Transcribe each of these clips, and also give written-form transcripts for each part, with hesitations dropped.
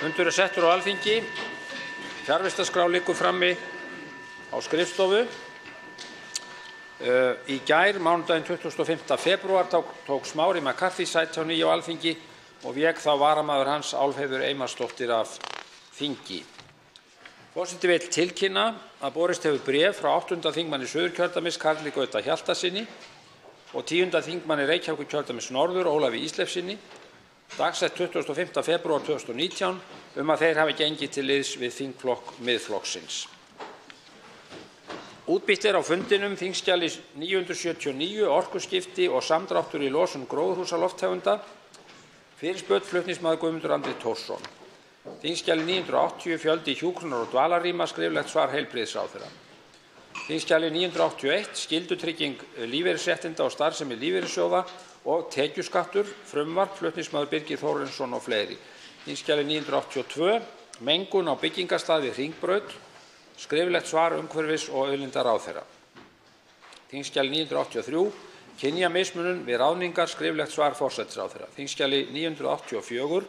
Fundur settur á Alþingi. Fjarvistarskrá liggur frammi á skrifstofu. Í gær, mánudaginn 25. febrúar, tók Smári McCarthy sæti á nýju á Alþingi og vék þá varamaður hans Álfheiður Einarsdóttir af þingi. Forseti vill tilkynna að borist hefur bréf frá 8. þingmanni Suðurkjördæmis Karli Gauta Hjaltasyni og 10. þingmanni Reykjavíkurkjördæmis Norður Ólafi Ísleifssyni dagsett 25. febrúar 2019 að þeir hafi gengið til liðs við þingflokk Miðflokksins. Útbýtt á fundinum þingskjali 979 orkuskipti og samdráttur í losun gróðurhúsalofttegunda. Fyrirspurn flutningsmaður Guðmundur Andri Thorsson. Þingskjali 980 fjöldi hjúkrunar- og dvalarrýma skriflegt svar heilbrigðisráðherra. Þingskjali 981 skyldutrygging lífeyrisréttinda og starfsemi lífeyrissjóða og tekjuskattur frumvarp flutningsmaður Birgir Þórarinsson og fleiri. Þingskjali 982 mengun á byggingarstað við Hringbraut skriflegt svar umhverfis- og auðlindaráðherra. Þingskjali 983 kynjamismunun við ráðningar skriflegt svar forsætisráðherra. Þingskjali 984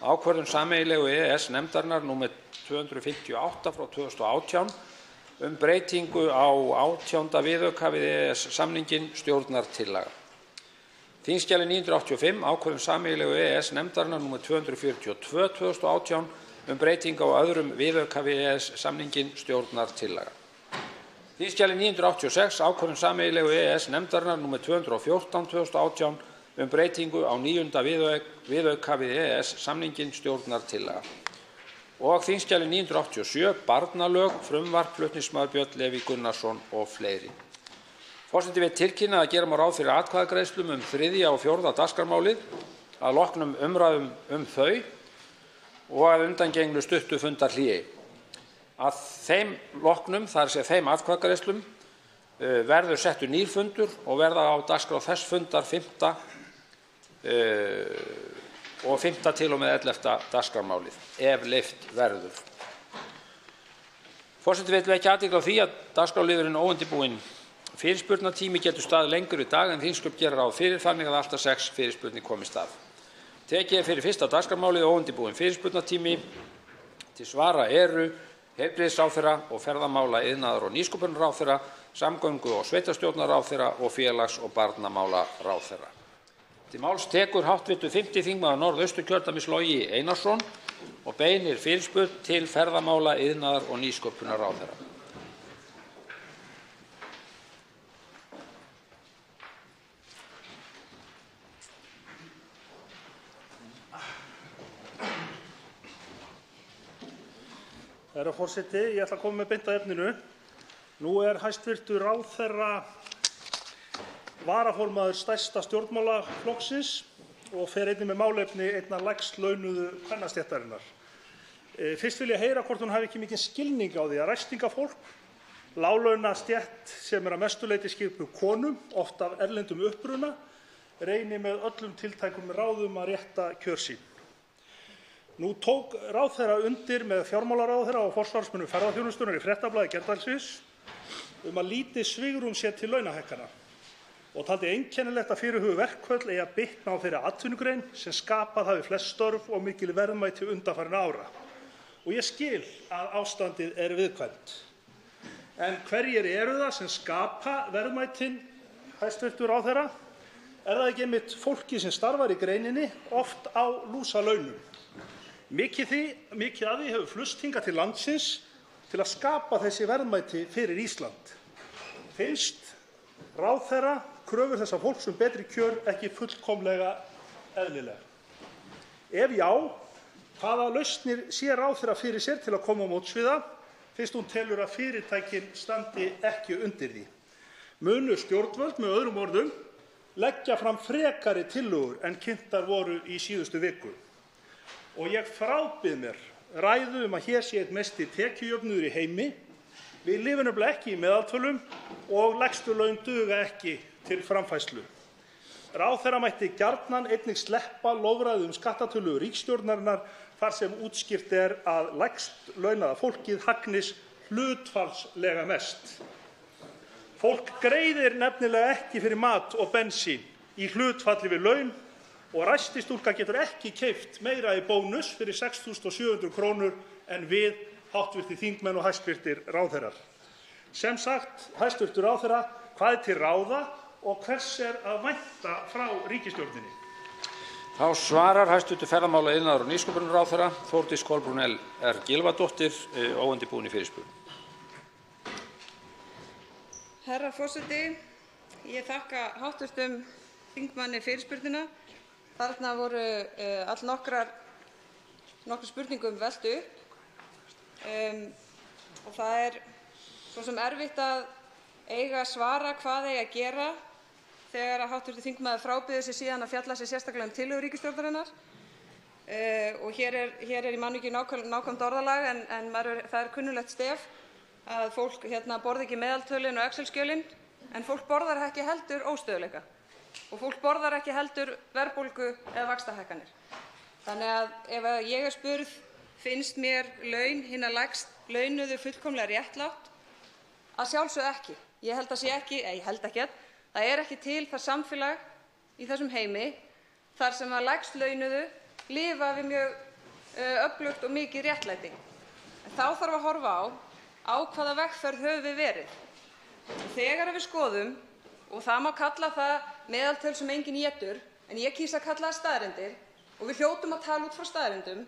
ákvörðun sameiginlegu EES nefndarinnar númer 258 frá 2018 breytingu á 18. viðauka við EES samninginn stjórnartillaga. Þingskjali 985 ákvörðun sameiginlegu EES nefndarinnar númer 242 2018 breytingu á öðrum viðauka við EES samninginn stjórnartillaga. Þingskjali 986 ákvörðun sameiginlegu EES nefndarinnar númer 214 2018 breytingu á 9. viðauka við EES samninginn stjórnartillaga. Og þingskjali 987 barnalög frumvarp flutningsmaður Björn Leví Gunnarsson og fleiri. Forseti vill tilkynna að gera má ráð fyrir atkvæðagreiðslum 3. og 4. dagskrármálið að loknum umræðum þau og að undangengnu stuttu fundarhléi. Að þeim loknum, þar sé þeim atkvæðagreiðslum, verður settur nýr fundur og verða á dagskrá þess fundar 5. og 5. til og með 11. dagskrármálið, ef leyft verður. Forseti vill vekja athygli á því að dagskrárliðurinn óundirbúinn fyrirspurnatími getur staðið lengur í dag en þingsköp gera ráð fyrir, þannig að allt að 6 fyrirspurnir komi í stað. Tekið fyrir 1. dagskrármálið óundirbúinn fyrirspurnatími. Til svara eru heilbrigðisráðherra og ferðamála, iðnaðar- og nýsköpunarráðherra, samgöngu- og sveitarstjórnarráðherra og félags- og barnamálaráðherra. Til máls tekur hv. 5. þingmaður Norðausturkjördæmis Logi Einarsson og beinir fyrirspurn til ferðamála, iðnaðar- og nýsköpunarráðherra. Herra forseti, ég ætla að koma með beint að efninu. Nú hæstvirtur ráðherra varaformaður stærsta stjórnmálaflokksins og fer einnig með málefni einna lægst launuðu kvennastéttarinnar. Fyrst vil ég heyra hvort hún hafi ekki mikinn skilning á því að ræstingafólk, láglaunastétt sem að mestu leyti skipuð konum, oft af erlendum uppruna, reyni með öllum tiltækum ráðum að rétta kjör sín. Nú tók ráðherra undir með fjármálaráðherra og forsvarsmönnum ferðaþjónustunnar í Fréttablaði gærdagsins að lítið svigrúm sé til launahækkana og taldi einkennilegt að fyrirhuguð verkföll eigi að bitna á þeirri atvinnugrein sem skapað hafi flest störf og mikil verðmæti undanfarinna ára. Og ég skil að ástandið viðkvæmt. En hverjir eru það sem skapa verðmætin, hæstvirtur ráðherra? Það ekki einmitt fólkið sem starfar í greininni, oft á lúsalaunum? Mikið af því hefur flust hingað til landsins til að skapa þessi verðmæti fyrir Ísland. Finnst ráðherra kröfur þessa fólks betri kjör ekki fullkomlega eðlilega? Ef já, hvaða lausnir sé ráðherra fyrir sér til að koma á móts við það, fyrst hún telur að fyrirtækin standi ekki undir því? Munu stjórnvöld með öðrum orðum leggja fram frekari tillögur en kynntar voru í síðustu viku? Og ég frábið mér ræðu að hér sé einn mesti tekjujöfnuður í heimi. Við lifum nefnilega ekki í meðaltölum og lægstu laun duga ekki til framfærslu. Ráðherra mætti gjarnan einnig sleppa lofræðu skattatillögu ríkisstjórnarinnar þar sem útskýrt að lægst launaða fólkið hagnist hlutfallslega mest. Fólk greiðir nefnilega ekki fyrir mat og bensín í hlutfalli við laun og ræstistúlka getur ekki keypt meira í bónus fyrir 6.700 kr. En við hv. þingmenn og hæstv. ráðherrar. Sem sagt, hæstv. ráðherra, hvað til ráða og hvers að vænta frá ríkisstjórninni? Þá svarar hæstv. ferðamála-, iðnaðar- og nýsköpunarráðherra Þórdís Kolbrún R. Gylfadóttir, óundirbúin fyrirspurn. Herra forseti, ég þakka hv. þingmanni fyrirspurnina. Þarna voru allnokkrar spurningum velt upp og það svo sem erfitt að eiga að svara hvað eigi að gera þegar hv. þingmaður frábiður sig síðan að fjalla sig sérstaklega tillögur ríkisstjórnarinnar. Og hér ég man ekki nákvæmt orðalag en það kunnuglegt stef að fólk borði ekki meðaltölin og Excel-skjölin en fólk borðar ekki heldur óstöðugleika og fólk borðar ekki heldur verðbólgu eða vaxtahækkanir. Þannig að ef ég spurð finnst mér laun hinna lægst launuðu fullkomlega réttlátt, að sjálfsögðu ekki. Ég held að sé ekki, ég held ekki, það ekki til það samfélag í þessum heimi þar sem að lægst launuðu lifa við mjög öflugt og mikið réttlæti. En þá þarf að horfa á hvaða vegferð höfum við verið. Þegar við skoðum, og það má kalla það meðaltöl sem enginn étur, en ég kýs að kalla það staðreyndir, og við hljótum að tala út frá staðreyndum,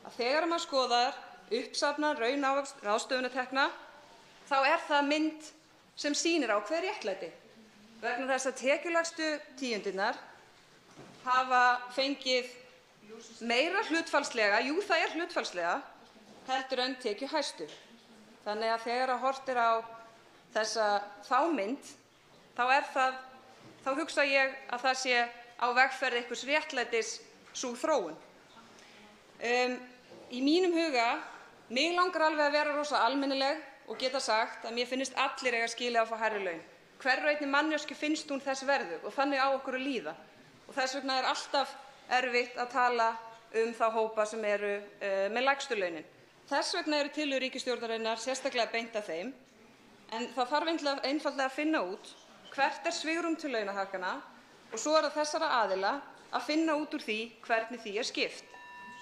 að þegar maður skoðar uppsafnaðan raunávöxt ráðstöfunartekna, þá það mynd sem sýnir ákveðið réttlæti. Vegna þess að tekjulægstu tíundirnar hafa fengið meira hlutfallslega, jú það hlutfallslega, heldur en tekjuhæstu. Þannig að þegar horft á þá mynd, þá hugsa ég að það sé á vegferð einhvers réttlætis sú þróun. Í mínum huga, mig langar alveg að vera rosa almennileg og geta sagt að mér finnst allir eiga skilið að fá hærri laun. Hverri og einni manneskju finnst hún þess verðug og þannig á okkur að líða. Og þess vegna alltaf erfitt að tala þá hópa sem eru með lægstu launin. Þess vegna eru tillögur ríkisstjórnarinnar sérstaklega beint að þeim, en það þarf einfaldlega að finna út hvert svigrúm til launahækkana og svo það þessara aðila að finna út úr því hvernig því skipt.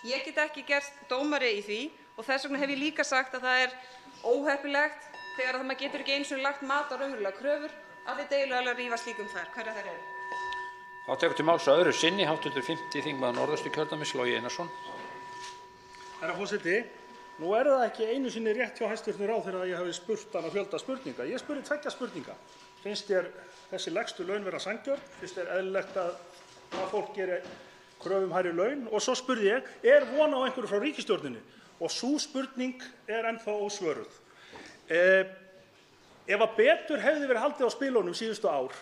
Ég get ekki gerst dómari í því og þess vegna hef ég líka sagt að það óheppilegt þegar maður getur ekki einu sinni lagt mat á raunverulegar kröfur að við deiluaðilar rífast líka þær, hverjar þær eru. Þá tekur til máls að öðru sinni hv. 5. þingmaður Norðausturkjördæmis, Logi Einarsson. Herra forseti, nú það ekki einu sinni rétt hjá hæstv. ráðherra að ég hafi spurt hana fjölda spurninga. Ég spurði 2 spurninga. Finnst þér þessi lægstu laun vera sanngjörn? Finnst þér eðlilegt að fólk geri kröfu hærri laun? Og svo spurði ég, von á einhverju frá ríkisstjórninni? Og sú spurning ennþá ósvöruð. Ef að betur hefði verið haldið á spilunum síðustu ár,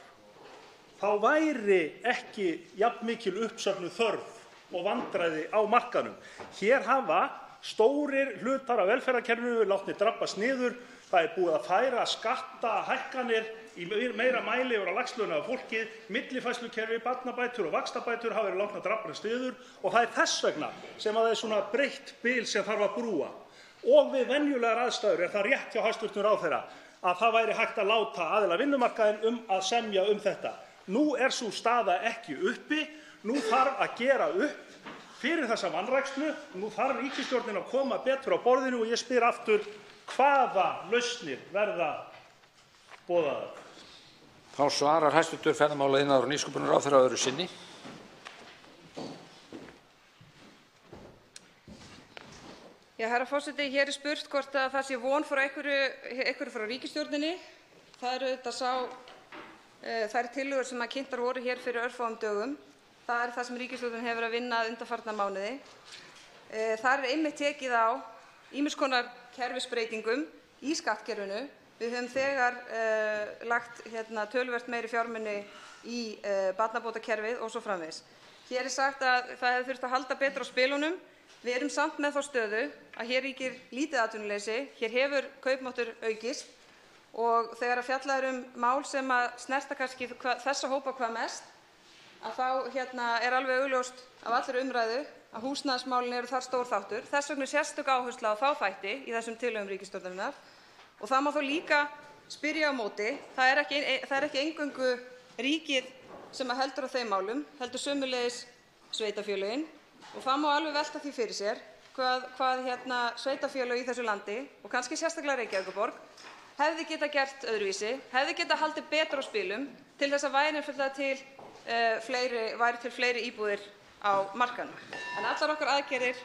þá væri ekki jafn mikil uppsöfnuð þörf og vandræði á markaðnum. Hér hafa stórir hlutar af velferðarkerfinu látnir drabbast niður. Það búið að færa skattahækkanir í meira mæli yfir á lægstlaunaða fólkið. Millifærslukerfi, barnabætur og vaxtabætur hafa verið látnar drabbast niður og það þess vegna sem að það svona breitt bil sem þarf að brúa. Og við venjulegar aðstæður það rétt hjá hæstv. ráðherra að það væri hægt að láta aðila vinnumarkaðinn að semja þetta. Nú sú staða ekki uppi. Nú þarf að gera upp fyrir þessa vanrækslu. Nú þarf ríkisstjórnin að koma betur á borðinu og ég spyr aftur, hvaða lausnir verða boðaðar? Þá svarar hæstv. ferðamála-, iðnaðar- og nýsköpunarráðherra öðru sinni. Herra forseti, hér spurt hvort að það sé von frá einhverju frá ríkisstjórninni. Það þær tillögur sem kynntar voru hér fyrir örfáum dögum. Það það sem ríkisstjórnin hefur að vinna að undanfarna mánuði. Þar einmitt tekið á ýmiss konar kerfisbreytingum í skattkerfinu. Við höfum þegar lagt töluvert meiri fjármuni í barnabótakerfið og svo framvegis. Hér sagt að það hefði þurft að halda betur á spilunum. Við erum samt með þá stöðu að hér ríkir lítið atvinnuleysi, hér hefur kaupmáttur aukist og þegar fjallað mál sem að snerta kannski þessa hópa hvað mest, að þá alveg augljóst af allri umræðu að húsnæðismálin eru þar stór þáttur. Þess vegna sérstök áhersla á þá þætti í þessum tillögum ríkisstjórnarinnar. Og það má þó líka spyrja á móti, það ekki eingöngu ríkið sem heldur á þeim málum, heldur sömuleiðis sveitarfélögin og það má alveg velta því fyrir sér hvað sveitarfélög í þessu landi og kannski sérstaklega Reykjavíkurborg hefði getað gert öðruvísi, hefði getað haldið betur á spilum til þess að væri til fleiri íbúðir á markaðnum. En allar okkar aðgerðir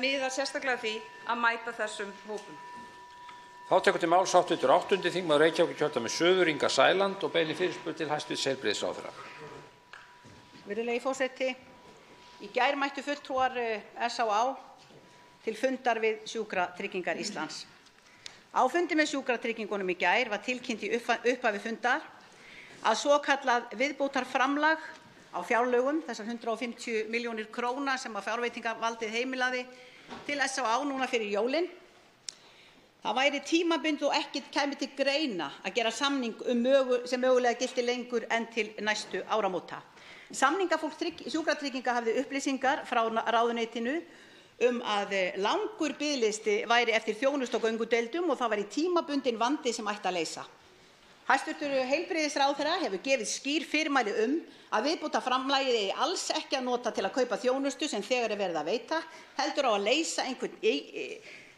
miða sérstaklega því að mæta þessum hópum. Þá tekur til máls hv. 8. þingmaður Reykjavíkurkjördæmis suður Inga Sæland og beinir fyrirspurn til hæstv. Heilbrigðisráðherra. Virðulegi forseti, í gær mættu fulltrúar SÁÁ til fundar við Sjúkratryggingar Íslands. Á fundi með Sjúkratryggingunum í gær var tilkynnt í upphafi fundar að svokallað viðbótarframlag á fjárlögum, þessar 150 milljónir króna sem að fjárveitingavaldið heimilaði til SÁÁ núna fyrir jólin, það væri tímabundið og ekkert kæmi til greina að gera samning sem mögulega gilti lengur en til næstu áramóta. Samningafólk Sjúkratrygginga hafði upplýsingar frá ráðuneytinu að langur biðlisti væri eftir þjónustu á göngudeildum og það væri tímabundinn vandi sem ætti að leysa. Hæstv. Heilbrigðisráðherra hefur gefið skýr fyrirmæli að viðbótarframlagið eigi alls ekki að nota til að kaupa þjónustu sem þegar er verið að veita, heldur á að leysa einhvern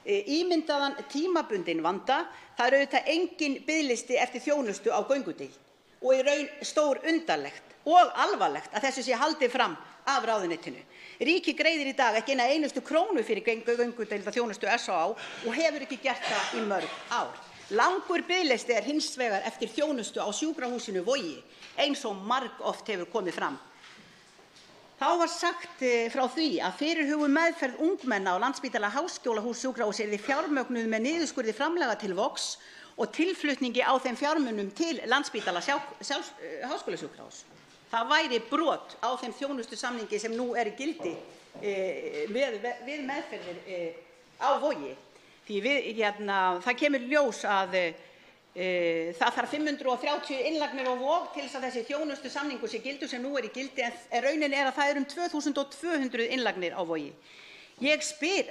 ímyndaðan tímabundinn vanda. Það er auðvitað engin biðlisti eftir þjónustu á göngudeild og í raun stór undarlegt og alvarlegt að þessu sé haldið fram af ráðuneytinu. Ríkið greiðir í dag ekki eina einustu krónu fyrir göngudeildarþjónustu SÁÁ og hefur ekki gert það í mörg ár. Langur biðlisti er hins vegar eftir þjónustu á sjúkrahúsinu Vogi, eins og margoft hefur komið fram. Þá var sagt frá því að fyrirhuguð meðferð ungmenna á Landspítala Háskólahússjúkrahúsi yrði fjármögnuð með niðurskurði framlaga til Vogs og tilflutningi á þeim fjármunum til Landspítala Háskólasjúkrahúss. Það væri brot á þeim þjónustusamningi sem nú er í gildi við meðferðir á Vogi. Því það kemur í ljós að það þarf 530 innlagnir á Vog til þess að þessi þjónustusamningur sé gildur sem nú er í gildi, en raunin er að það eru 2200 innlagnir á Vogi. Ég spyr,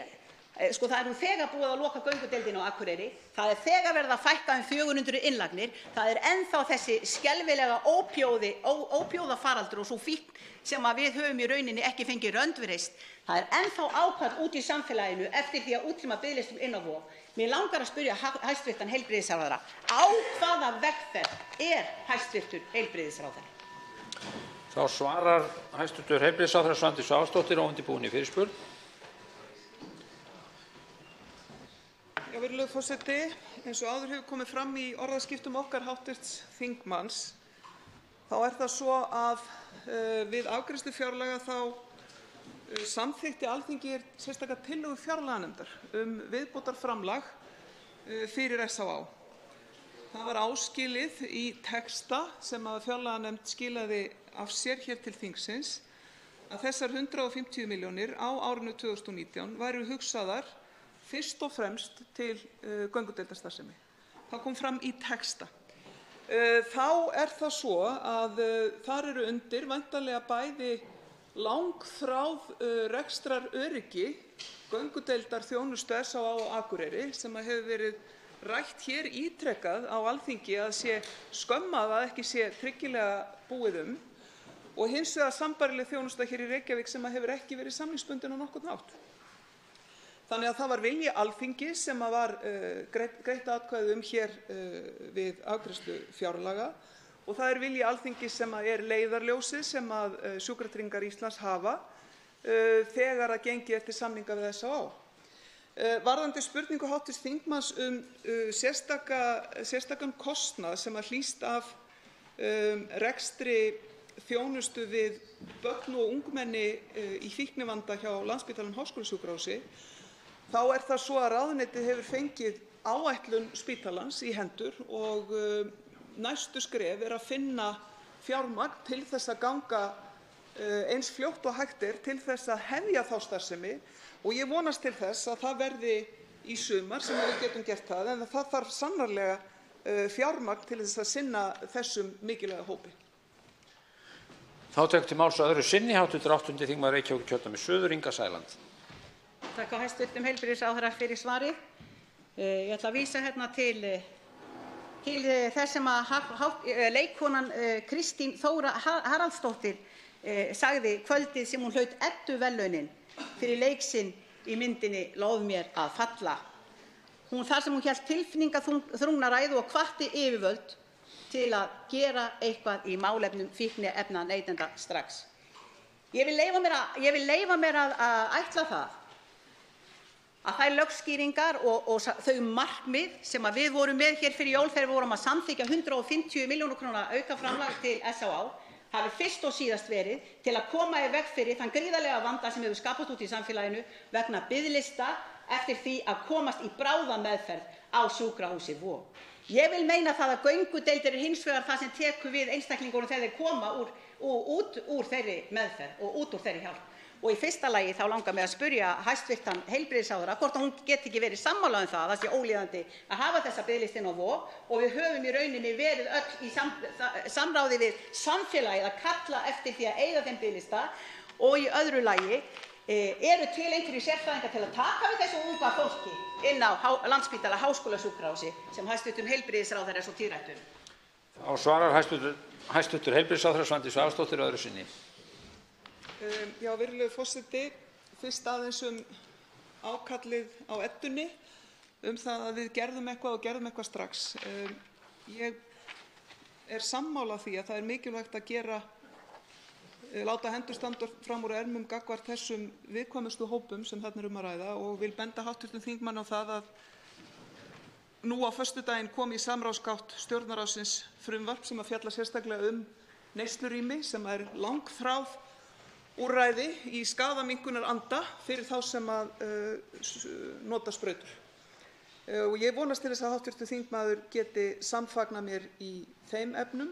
það er nú þegar búið að loka göngudeildinni á Akureyri, það er þegar verið að fækka 400 innlagnir, það er ennþá þessi skelfilega ópíóðafaraldur og sú fíkn sem að við höfum í rauninni ekki fengið röndvireist. Það er ennþá ákall út í samfélaginu eftir því að útrýma biðlistum inn á Vog. Mér langar að spyrja hæstv. Heilbrigðisráðherra, á hvaða vegferð er hæstv. Heilbrigðisráðherra? Þá svarar hæstv. Heilbrigðisráðherra Svandís Svavarsdóttir óundirbúinni fyrirspurn. Virðulegur forseti, eins og áður hefur komið fram í orðaskiptum okkar hv. þingmanns, þá er það svo að við afgreiðslu fjárlaga þá samþykkti Alþingi sérstaka tillögu fjárlaganefndar viðbótarframlag fyrir SÁÁ. Það var áskilið í texta sem að fjárlaganefnd skilaði af sér hér til þingsins að þessar 150 milljónir á árinu 2019 væru hugsaðar fyrst og fremst til göngudeildarstarfsemi. Það kom fram í texta. Þá er það svo að þar eru undir væntanlega bæði langþráð rekstraröryggi göngudeildarþjónustu SÁÁ á Akureyri sem hefur verið rætt hér ítrekað á Alþingi að sé skömmað að ekki sé tryggilega búið og hins vegar sambærileg þjónusta hér í Reykjavík sem hefur ekki verið samningsbundin á nokkurn hátt. Þannig að það var vilji Alþingis sem var greitt atkvæði hér við afgreiðslu fjárlaga og það er vilji Alþingis sem er leiðarljósið sem að Sjúkratryggingar Íslands hafa þegar að gengi eftir samninga við SÁÁ. Varðandi spurningu hv. þingmanns sérstakan kostnað sem að hlýst af rekstri þjónustu við börn og ungmenni í fíknivanda hjá Landspítalanum Háskólasjúkrahúsi, þá er það svo að ráðuneytið hefur fengið áætlun spítalans í hendur og næstu skref er að finna fjármagn til þess að ganga eins fljótt og hægt er til þess að hefja þá starfsemi og ég vonast til þess að það verði í sumar sem við getum gert það, en það þarf sannarlega fjármagn til þess að sinna þessum mikilvæga hópi. Þá tekur til máls að öðru sinni hv. 8. þingmaður Reykjavíkurkjördæmis suður Inga Sæland. Takk á hæstv. Heilbrigðisráðherra fyrir svarið. Ég ætla að vísa hérna til þess sem að leikkonan Kristín Þóra Haraldsdóttir sagði kvöldið sem hún hlaut Eddu-verðlaunin fyrir leik sinn í myndinni Lof mér að falla. Þar sem hún hélt tilfinningaþrungna ræðu og hvatti yfirvöld til að gera eitthvað í málefnum fíkniefnaneytenda strax. Ég vil leyfa mér að ætla það að þær lögskýringar og þau markmið sem við vorum með hér fyrir jól þegar við vorum að samþykkja 150 milljóna króna aukaframlag til SÁÁ hafi fyrst og síðast verið til að koma í veg fyrir þann gríðarlega vanda sem hefur skapast úti í samfélaginu vegna biðlista eftir því að komast í bráðameðferð á sjúkrahúsið Vog. Ég vil meina það að göngudeildir hins vegar það sem tekur við einstaklingunum þegar þeir koma út úr þeirri meðferð og út úr þeirri hjálp. Og í fyrsta lagi þá langar mig að spyrja hæstv. Heilbrigðisráðherra hvort hún geti ekki verið sammála um það sé ólíðandi að hafa þessa biðlista inn á Vog og við höfum í rauninni verið öll í samráði við samfélagið að kalla eftir því að eiga þeim biðlista og í öðru lagi eru til einhverjir sérfræðingar til að taka við þessu unga fólki inn á Landspítala háskólasjúkrahúsi sem hæstv. Heilbrigðisráðherra svo tíðrætt um. Þá svarar hæstv. Heilbrigðisráðherra Svandís Svavarsdóttir öðru sinni. Já, virðulegur forseti, fyrst aðeins ákallið á Eddunni það að við gerðum eitthvað og gerðum eitthvað strax. Ég sammála því að það mikilvægt að láta hendur standa fram úr ermum gagnvart þessum viðkvæmustu hópum sem þarna að ræða og vil benda hv. þingmanni á það að nú á föstudaginn kom í samráðsgátt Stjórnarráðsins frumvarp sem að fjalla sérstaklega neyslurými sem langþráð úrræði í skaðaminnkunaranda fyrir þá sem nota sprautur. Og ég vonast til þess að hv. þingmaður geti samfagnað mér í þeim efnum.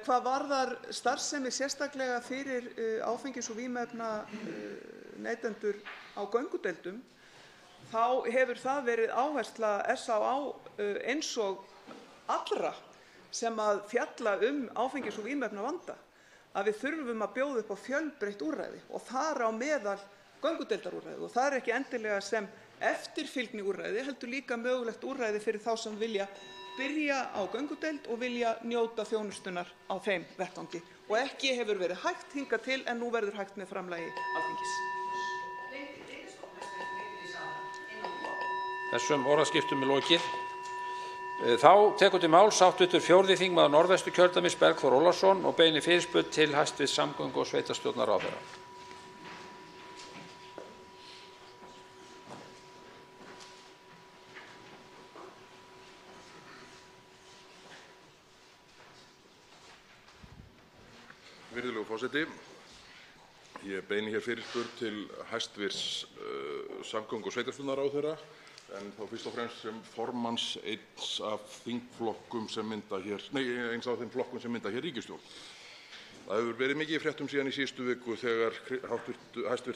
Hvað varðar starfsemi sérstaklega fyrir áfengis- og vímuefnaneytendur á göngudeildum, þá hefur það verið áhersla SÁÁ eins og allra sem að fjalla áfengis- og vímuefnavanda að við þurfum að bjóða upp á fjölbreytt úrræði og þar á meðal göngudeildarúrræði og það ekki endilega sem eftirfylgni úrræði heldur líka mögulegt úrræði fyrir þá sem vilja byrja á göngudeild og vilja njóta þjónustunnar á þeim vettvangi og ekki hefur verið hægt hingað til en nú verður hægt með framlagi Alþingis. Þessum orðaskiptum lokið. Þá tekur til máls hv. 4. þingmaður Norðvesturkjördæmis Bergþór Ólason og beinir fyrirspurn til hæstv. samgöngu- og sveitarstjórnarráðherra. Virðulegur forseti, ég beini hér fyrirspurn til hæstv. samgöngu- og sveitarstjórnarráðherra en þá fyrst og fremst sem formanns eins af þeim flokkum sem mynda hér ríkisstjórn. Það hefur verið mikið í fréttum síðan í síðustu viku þegar hæstv.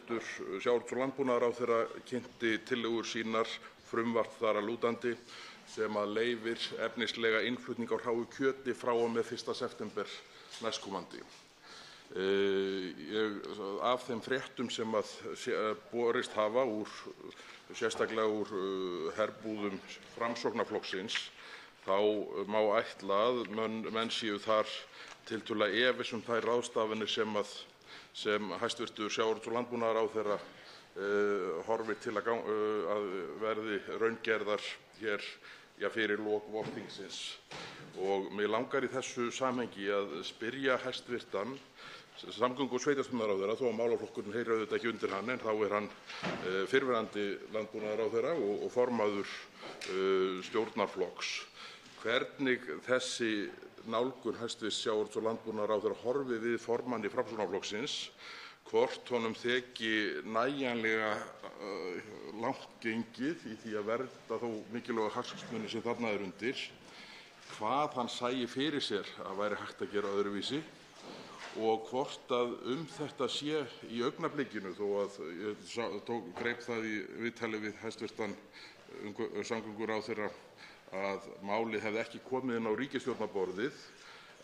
sjávarútvegs- og landbúnaðarráðherra kynnti tillögur sínar, frumvarp þar að lútandi, sem að leyfir efnislega innflutning á hráu kjöti frá og með 1. september næstkomandi. Af þeim fréttum sem að borist hafa sérstaklega úr herbúðum Framsóknarflokksins, þá má ætla að menn séu þar tiltölulega efins þær ráðstafanir sem hæstv. sjávarútvegs- og landbúnaðarráðherra horfir til að verði raungerðar hér fyrir lok vorþingsins. Og mig langar í þessu samhengi að spyrja hæstv. samgöngu- og sveitarstjórnarráðherra, þó að málaflokkurinn heyri auðvitað ekki undir hann, en þá hann fyrrverandi landbúnaðarráðherra og formaður stjórnarflokks. Hvernig þessi nálgun hæstv. sjávarútvegs- og landbúnaðarráðherra horfi við formanni Framsóknarflokksins, hvort honum þyki nægjanlega langt gengið í því að vernda þó mikilvæga hagsmuni sem þarna undir, hvað hann sæi fyrir sér að væri hægt að gera öðruvísi og hvort að þetta sé í augnablikinu, þó að ég greip það í viðtali við hæstv. samgönguráðherra að málið hefði ekki komið inn á ríkisstjórnarborðið,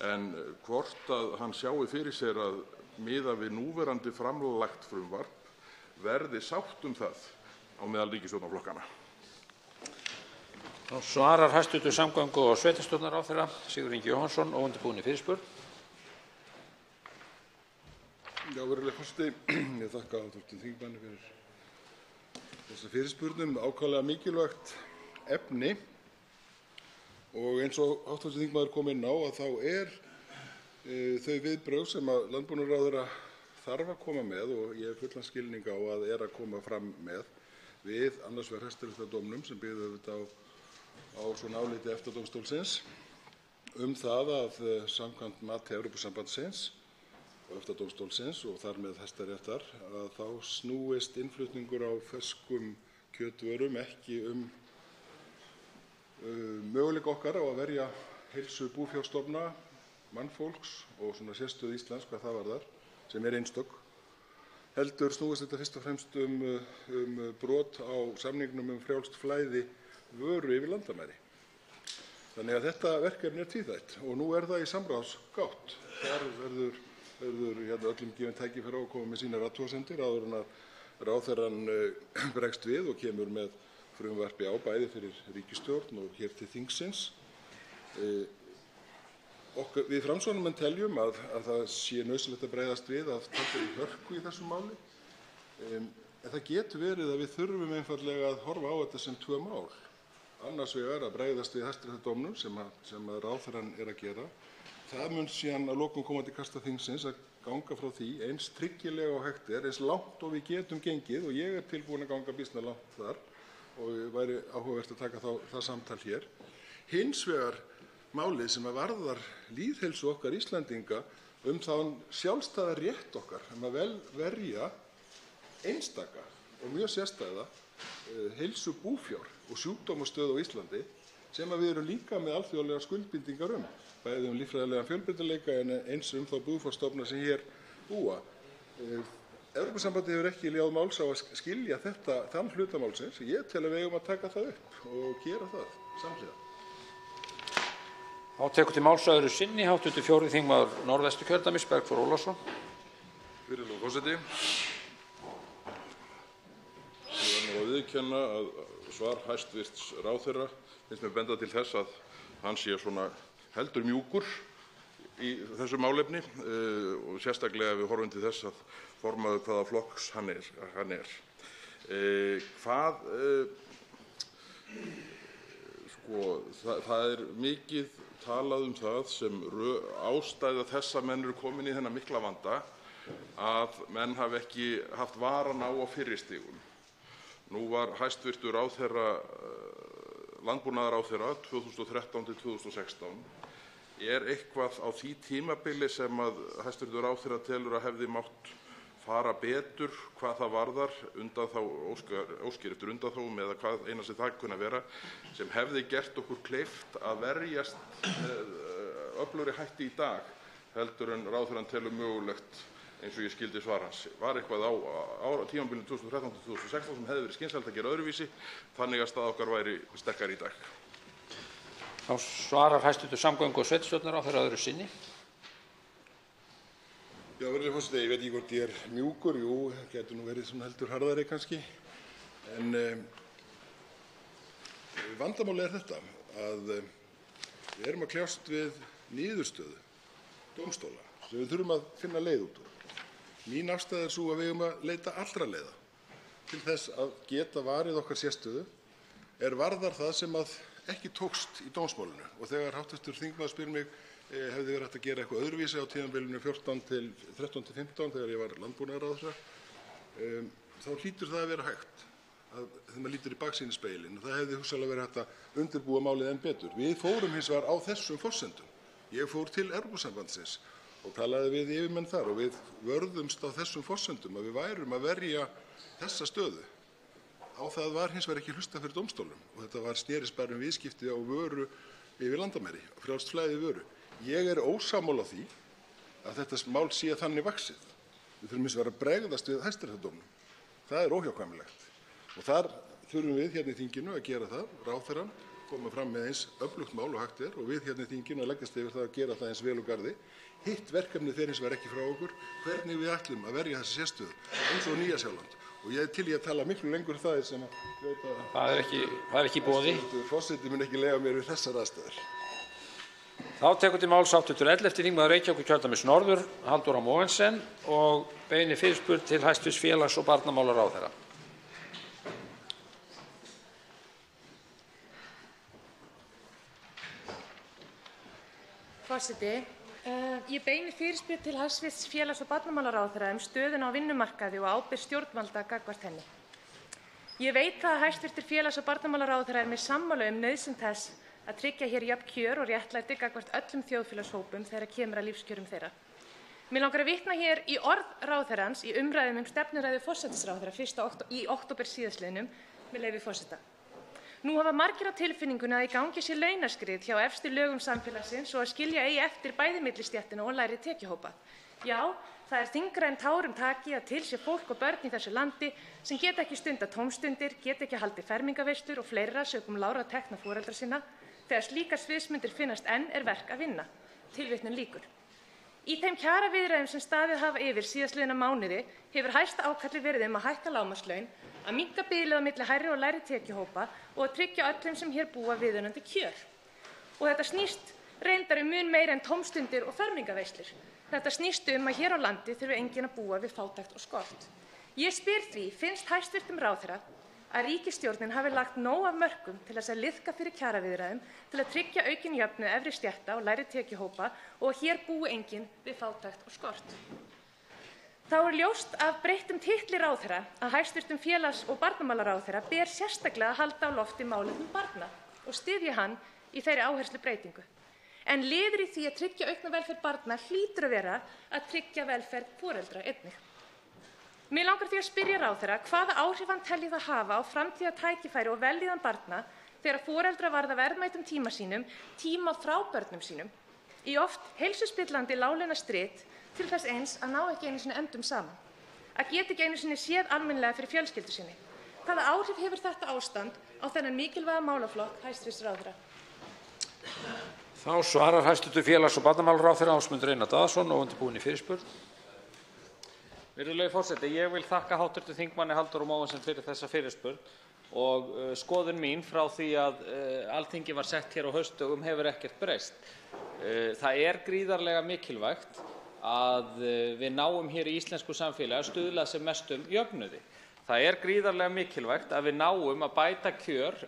en hvort að hann sjái fyrir sér að miðað við núverandi framlagt frumvarp verði sátt það á meðal ríkisstjórnarflokkanna. Þá svarar hæstv. samgöngu- og sveitarstjórnarráðherra Sigurður Ingi Jóhannsson óundirbúinni fyrirspurn. Já, virðulegi forseti. Ég þakka hv. þingmanni fyrir þessa fyrirspurn ákaflega mikilvægt efni og eins og hv. þingmaður kom inn á þá þau viðbrögð sem að landbúnaðarráðherra þarf að koma með og ég hef fullan skilning á að að koma fram með við annars vegar Hæstaréttardómnum sem byggði auðvitað á svona áliti EFTA-dómstólsins það að samkvæmt mati Evrópusambandsins og EFTA-dómstólsins og þar með Hæstaréttar að þá snúist innflutningur á ferskum kjötvörum ekki möguleika okkar á að verja heilsu búfjárstofna, mannfólks og svona sérstöðu Íslands hvað það varðar, sem einstök, heldur snúist þetta fyrst og fremst brot á samningnum frjálst flæði vöru yfir landamæri. Þannig að þetta verkefni tvíþætt og nú það í samráðsgátt. Þar verður öllum gefin tækifæri á að koma með sínar athugasemdir áður en að ráðherrann bregst við og kemur með frumvarpi á bæði fyrir ríkisstjórn og hér til þingsins. Við Framsóknarmenn teljum að það sé nauðsynlegt að bregðast við af talsverðri hörku í þessu máli. En það getur verið að við þurfum einfaldlega að horfa á þetta sem tvö mál. Annars vegar að bregðast við Hæstaréttardómnum sem ráðherrann að gera. Það mun síðan að lokum koma til kasta þingsins að ganga frá því eins tryggilega og hægt eins langt og við getum gengið og ég tilbúinn að ganga býsna langt þar og væri áhugavert að taka það samtal hér. Hins vegar málið sem varðar lýðheilsu okkar Íslendinga þann sjálfstæða rétt okkar að verja einstaka og mjög sérstæða heilsu búfjár og sjúkdómastöðu á Íslandi sem við erum líka með alþjóðlegar skuldbindingar bæði líffræðilegan fjölbreytileika en eins þá búfjárstofna sem hér búa. Evrópusambandið hefur ekki léð máls á að skilja þann hluta málsins. Ég tel að við eigum að taka það upp og gera það samhliða. Þá tekur til máls öðru sinni hv. 4. þingmaður Norðvesturkjördæmis Bergþór Ólason. Virðulegur forseti. Ég verð að viðurkenna að svar hæstv. Ráðherra finnst mér benda til þess að hann sé svona heldur mjúkur í þessu málefni og sérstaklega við horfum til þess að formaður hvaða flokks hann er. Það mikið talað það sem ástæða þess að menn eru komin í þennan mikla vanda að menn hafi ekki haft varann á fyrri stigum. Nú var hæstv. Landbúnaðarráðherra 2013 til 2016. Eitthvað á því tímabili sem að hæstv. Ráðherra telur að hefði mátt fara betur hvað það varðar óskir eftir undanþágum eða hvað eina sem það kunni að vera sem hefði gert okkur kleift að verjast öflugri hætti í dag heldur en ráðherrann telur mögulegt eins og ég skildi svar hans. Var eitthvað á tímabilinu 2013 til 2016 sem hefði verið skynsamlegt að gera öðruvísi þannig að staða okkar væri sterkari í dag? Þá svarar hæstv. samgöngu- og sveitarstjórnarráðherra öðru sinni. Já, virðulegur forseti, ég veit ekki hvort ég mjúkur, getur nú verið svona heldur harðari kannski, en vandamálið þetta að við erum að kljást við niðurstöðu dómstóla sem við þurfum að finna leið út úr. Mín afstaða sú að við eigum að leita allra leiða til þess að geta varið okkar sérstöðu varðar það sem að ekki tókst í dómsmálinu og þegar hv. þingmaður spyr mig hefði verið hægt að gera eitthvað öðruvísi á tímabilinu 13 til 15 þegar ég var landbúnaðarráðherra, þá hlýtur það að vera hægt þegar maður lítur í baksýnisspegilinn og það hefði hugsanlega verið hægt að undirbúa málið enn betur. Við fórum hins vegar á þessum forsendum. Ég fór til Evrópusambandsins og talaði við yfirmenn þar og við vörðumst á þessum forsendum að við værum að verja þessa stöðu. Á það var hins vegar ekki hlustað fyrir dómstólum og þetta snerist bara viðskipti á vöru yfir landamæri, frjálst flæði vöru. Ég ósammála því að þetta mál sé þannig vaxið. Við þurfum hins vegar að bregðast við Hæstaréttardómnum. Það óhjákvæmilegt. Og þar þurfum við hérna í þinginu að gera það, ráðherrann koma fram með eins öflugt mál og hægt og við hérna í þinginu að leggjast yfir það að gera það eins vel úr garði. Hitt verkefni hins vegar ekki frá okkur, hvernig við ætlum að verja þessi sérstöðu, eins og Nýja-Sjáland. Og ég til í að tala miklu lengur það sem að veit að það er ekki í boði. Forseti mun ekki leyfa mér við þessar aðstæður. Þá tekur til máls hv. 11. þingmaður Reykjavíkurkjördæmis norður, Halldór H. Mogensen, og beinir fyrirspurn til hæstv. félags- og barnamálaráðherra. Forseti. Ég beini fyrirspurn til hæstv. félags- og barnamálaráðherra stöðuna á vinnumarkaði og ábyrgð stjórnvalda gagnvart henni. Ég veit að hæstv. félags- og barnamálaráðherra mér sammála nauðsyn þess að tryggja hér jöfn kjör og réttlæti gagnvart öllum þjóðfélagshópum þegar kemur að lífskjörum þeirra. Mig langar að vitna hér í orð ráðherrans í umræðum stefnuræðu forsætisráðherra 1. í október síðastliðnum, með leyfi forseta. Nú hafa margir á tilfinningunni að í gangi sé launaskrið hjá efstu lögum samfélagsins og að skilja eigi eftir bæði millistéttina og lægri tekjuhópa. Já, það þyngra en tárum taki að til sé fólk og börn í þessu landi sem geta ekki stundað tómstundir, geta ekki haldið fermingarveislur og fleira sökum lágra tekna foreldra sinna. Þegar slíkar sviðsmyndir finnast enn verk að vinna. Tilvitnun lýkur. Í þeim kjaraviðræðum sem staðið hafa yfir síðastliðna mánuði hefur hæsta ákalli verið að hækka lágmarkslaun, að minnka bilið á milli hærri og lægri tekjuhópa og að tryggja öllum sem hér búa viðunandi kjör. Og þetta snýst reyndar mun meira en tómstundir og fermingarveislur. Þetta snýst að hér á landi þurfi enginn að búa við fátækt og skort. Ég spyr því, finnst hæstv. ráðherra að ríkisstjórnin hafi lagt nóg af mörkum til þess að liðka fyrir kjaraviðræðum til að tryggja aukin jöfnuð efri stétta og lægri tekjuhópa og að hér búi enginn við fátækt og skort. Þá ljóst af breyttum titli ráðherra að hæstv. félags- og barnamálaráðherra ber sérstaklega að halda á lofti málefnum barna og styðja hann í þeirri áherslubreytingu. En liður í því að tryggja aukna velferð barna hlýtur að vera að tryggja velferð foreldra einnig. Mig langar því að spyrja ráðherra hvaða áhrif hann telji það hafa á framtíðartækifæri og vellíðan barna þegar foreldrar varða verðmætum tíma sínum, tíma frá börnum sínum, í oft heilsuspillandi láglaunastrit til þess eins að ná ekki einu sinni endum saman, að geta ekki einu sinni séð almennilega fyrir fjölskyldu sinni. Hvaða áhrif hefur þetta ástand á þennan mikilvæga málaflokk hæstv. ráðherra? Þá svarar hæstv. félags- og barnamálaráðherra Ásmundur Einar Daðason og undirbúinn í fyrirspurn. Virðulegi forseti, ég vil þakka hv. þingmanni Halldóri Mogensen fyrir þessa fyrirspurn og skoðun mín frá því að Alþingi var sett hér á haustdögum hefur ekkert breyst. Það gríðarlega mikilvægt að við náum hér í íslensku samfélagi að stuðla sem mestum jöfnuði. Það gríðarlega mikilvægt að við náum að bæta kjör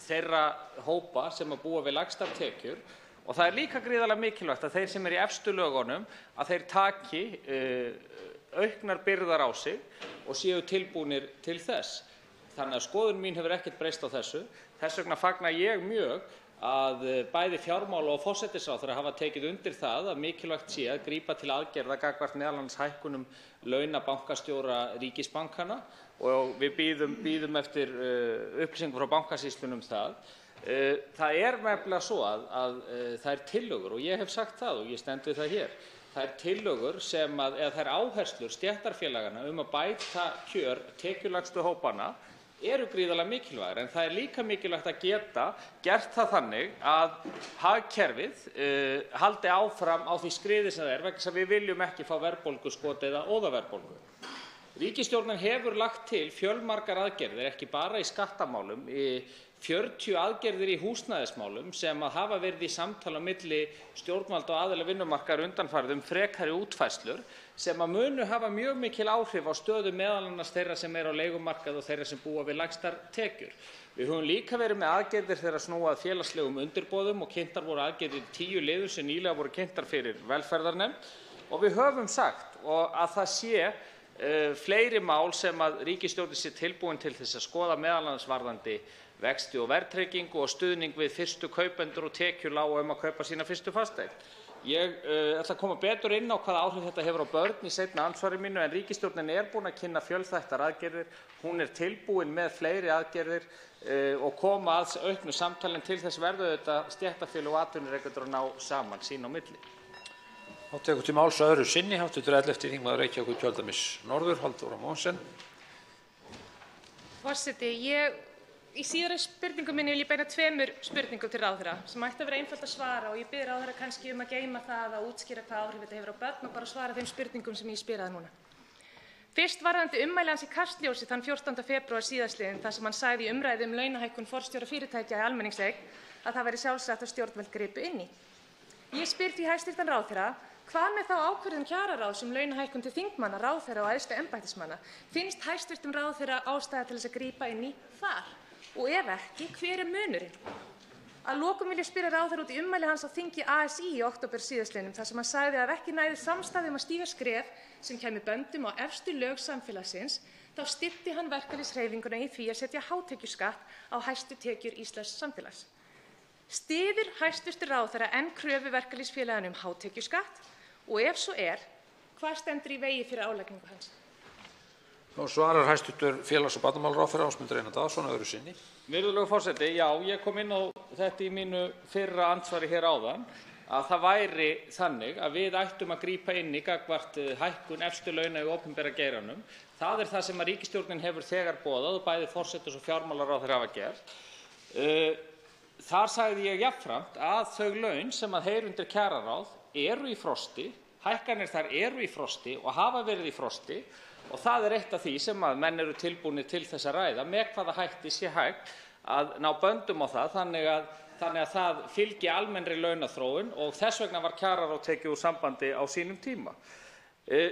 þeirra hópa sem að búa við lægstar tekjur og það líka gríðarlega mikilvægt að þeir sem í efstu lögunum að þeir taki auknar byrðar á sig og séu tilbúnir til þess. Þannig að skoðun mín hefur ekkert breyst á þessu. Þess vegna fagna ég mjög að bæði fjármála- og forsætisráðherra hafa tekið undir það að mikilvægt sé að grípa til aðgerða gagnvart m.a. hækkunum launa bankastjóra ríkisbankanna og við bíðum eftir upplýsingum frá Bankasýslunni það. Það nefnilega svo að það tillögur og ég hef sagt það og ég stend við það hér. Það tillögur eða þær áherslur stéttarfélaganna að bæta kjör tekjulægstu hópanna gríðarlega mikilvægar en það líka mikilvægt að geta gert það þannig að hagkerfið haldi áfram á því skriði sem það vegna þess að við viljum ekki fá verðbólguskot eða óðaverðbólgu. Ríkisstjórnin hefur lagt til fjölmargar aðgerðir, ekki bara í skattamálum, 40 aðgerðir í húsnæðismálum sem hafa verið í samtali á milli stjórnvalda og aðila vinnumarkaðar undanfarið frekari útfærslur sem munu hafa mjög mikil áhrif á stöðu m.a. þeirra sem á leigumarkaði og þeirra sem búa við lægstar tekjur. Við höfum líka verið með aðgerðir þegar snúa að félagslegum undirboðum og kynntar voru aðgerðir 10 liðum sem nýlega voru kynntar fyrir velferðarnefnd og við höfum sagt að það sé fleiri mál sem að ríkisstjórnin sé tilbúin til þess að skoða m.a. varðandi vexti og verðtryggingu og stuðning við fyrstu kaupendur og tekjulága að kaupa sína fyrstu fasteign. Ég ætla að koma betur inn á hvaða áhrif þetta hefur á börn í seinna andsvari mínu en ríkisstjórnin búin að kynna fjölþættar aðgerðir. Hún tilbúin með fleiri aðgerðir og koma að auknu samtali til þess verður þetta stéttarfélög og atvinnurekendur að ná saman sín á milli. Þá tekur til máls öðru sinni hv. 11. þingmaður Reykjavíkurkjördæmis norður, Halldór H. Mogensen. Forseti, í síðari spurningu minni vil ég beina 2 spurningum til ráðherra sem ætti að vera einfalt að svara og ég bið ráðherra kannski að geyma það að útskýra hvað áhrif þetta hefur á börn og bara svara þeim spurningum sem ég spyr að núna. Fyrst varðandi ummæli hans í Kastljósi þann 14. febrúar síðastliðinn þar sem hann sagði í umræðu launahækkun forstjóra fyrirtækja í almenningseign að það væri sjálfsagt að stjórnvöld gripu inn í. Ég spyr því hæstv. Ráðherra, hvað með þá ákvörðun kjararáðs um launahækkun til þingmanna, ráðherra og æðstu embættismanna? Finnst hæstv. Ráðherra ástæða til þess að grípa inn í þar? Og ef ekki, hver er munurinn? Að lokum vil ég spyrja ráðherra út í ummæli hans á þingi ASÍ í október síðastliðnum þar sem hann sagði að ef ekki næðist samstaða um að stíga skref sem kæmi böndum á efstu lög samfélagsins, þá styddi hann verkalýðshreyfinguna í því að setja hátekjuskatt á hæstu tekjur íslensks samfélags. Styður hæstv. Ráðherra enn kröfu verkalýðsfélaganna um hátekjuskatt og ef svo hvað stendur í vegi fyrir álagningu hans? Þá svarar hæstv. félags- og barnamálaráðherra Ásmundur Einar Daðason öðru sinni. Virðulegur forseti, já, ég kom inn á þetta í mínu fyrra andsvari hér áðan að það væri þannig að við ættum að grípa inn í gagnvart hækkun efstu launa í opinbera geiranum. Það er það sem að ríkisstjórnin hefur þegar boðað og bæði forsætis- og fjármálaráðherra hafa gert. Þar sagði ég jafnframt að þau laun sem að heyra undir kjararáð eru í frosti, hækkanir þar eru í frosti og hafa verið í frosti og það er eitt af því sem að menn eru tilbúnir til þess að ræða með hvaða hætti sé hægt að ná böndum á það þannig að það fylgi almennri launaþróun og þess vegna var kjararáð tekið úr sambandi á sínum tíma.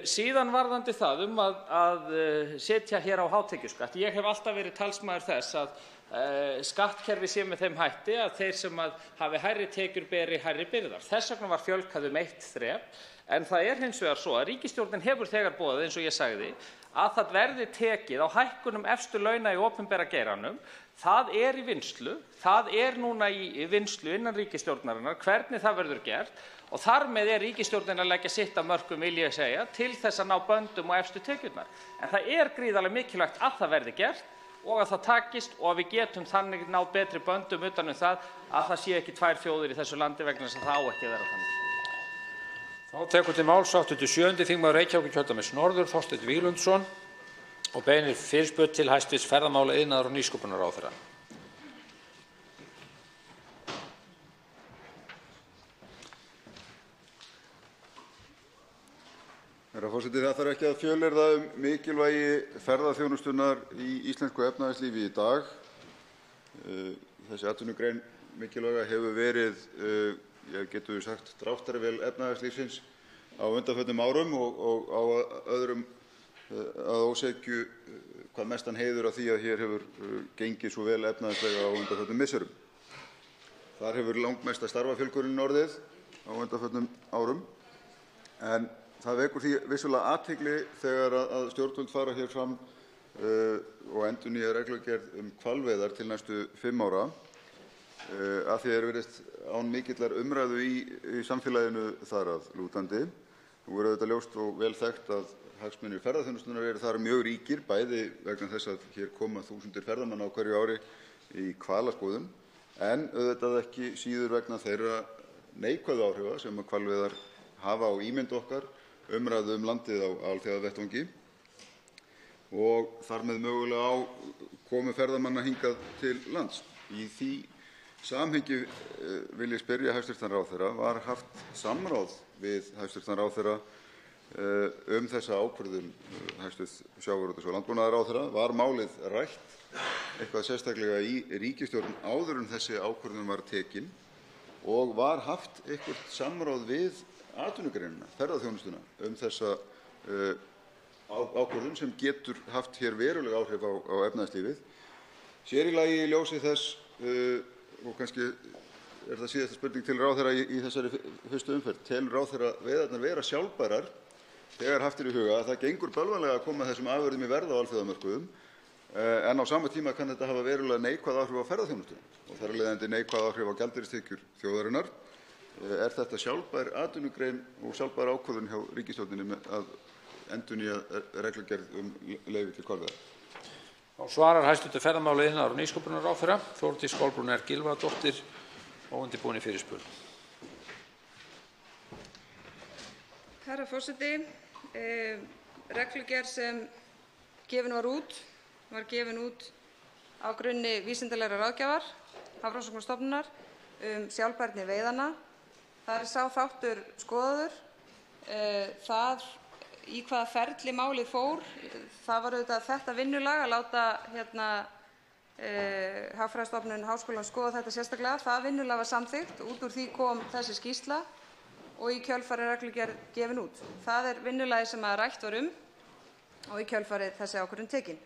Síðan varðandi það að setja hér á hátekjuskatt. Ég hef alltaf verið talsmaður þess að skattkerfi sé með þeim hætti að þeir sem hafi hærri tekjur beri hærri byrðar. Þess vegna var fjölgað um 1 þrep, en það er hins vegar svo að ríkisstjórnin hefur þegar boðað, eins og ég sagði, að það verði tekið á hækkunum efstu launa í opinbera geiranum. Það er í vinnslu, það er núna í vinnslu innan ríkisstjórnarinnar hvernig það verður gert og þar með er ríkisstjórnin að leggja sitt af mörkum, vil ég segja, til þess að ná böndum á efstu tekjurnar. En það er gríðarlega mikilvægt að það verði gert og að það takist og að við getum þannig náð betri böndum utan það að það sé ekki 2 þjóðir í þessu landi vegna þess að það á ekki að vera þannig. Þá tekur til máls 87. þingmaður Reykjavíkurkjördæmis norður, Þorsteinn Víglundsson, og beinir fyrirspurn til hæstv. ferðamála, iðnaðar- og nýsköpunarráðherra. Herra forseti, það þarf ekki að fjölyrða mikilvægi ferðaþjónustunnar í íslensku efnahagslífi í dag. Þessi atvinnugrein mikilvæga hefur verið, getum við sagt, dráttarvél efnahagslífsins á undanförnum árum og á öðrum að ósekju hvað mestan heiður af því að hér hefur gengið svo vel efnahagslega á undanförnum misserum. Þar hefur langmesta starfafjölgunin orðið á undanförnum árum, en það vekur því vissulega athygli þegar að stjórnvöld fara hér fram og endurnýja reglugerð hvalveiðar til næstu 5 ára, að því virðist án mikillar umræðu í samfélaginu þar að lútandi. Nú er auðvitað ljóst og vel þekkt að hagsmunir ferðaþjónustunnar eru þar mjög ríkir, bæði vegna þess að hér koma þúsundir ferðamanna á hverju ári í hvalaskoðun, en auðvitað ekki síður vegna þeirra neikvæðu áhrifa sem að hvalveiðar hafa á ímynd okkar, umræðu landið á alþjóðavettvangi og þar með mögulega á komu ferðamanna hingað til lands. Í því samhengi vil ég spyrja hæstv. Ráðherra, var haft samráð við hæstv. Ráðherra þessa ákvörðun hæstv. sjávarútvegs- og landbúnaðarráðherra? Var málið rætt eitthvað sérstaklega í ríkisstjórn áður en þessi ákvörðun var tekin og var haft eitthvert samráð við atvinnugreinina, ferðaþjónustuna, þessa ákvörðun sem getur haft hér veruleg áhrif á efnahagslífið? Sér í lagi í ljósi þess, og kannski er það síðasta spurning til ráðherra í þessari fyrstu umferð, telur ráðherra veiðarnar vera sjálfbærar þegar haft er í huga að það gengur bölvanlega að koma þessum afurðum í verð á alþjóðamörkuðum, en á sama tíma kann þetta hafa verulega neikvæð áhrif á ferðaþjónustuna og þar af leiðandi neikvæð áhrif á gjaldeyristekjur þjóðarinnar. Er þetta sjálfbær atvinnugrein og sjálfbær ákvörðun hjá ríkisstjórninni að endurnýja reglugerð leyfi til hvalveiða? Þá svarar hæstv. ferðamála, iðnaðar- og nýsköpunarráðherra Þórdís Kolbrún R. Gylfadóttir, óundirbúin fyrirspurn. Herra forseti, reglugerð sem gefin var gefin út á grunni vísindalegrar ráðgjafar Hafrannsóknastofnunar sjálfbærni veiðanna. Það er sá þáttur skoðaður. Það í hvaða ferli málið fór, það var auðvitað þetta vinnulag að láta Hagfræðistofnun Háskólans skoða þetta sérstaklega. Það vinnulag var samþykkt og út úr því kom þessi skýrsla og í kjölfarið reglugerð gefin út. Það vinnulagið sem rætt var og í kjölfarið þessi ákvörðun tekin.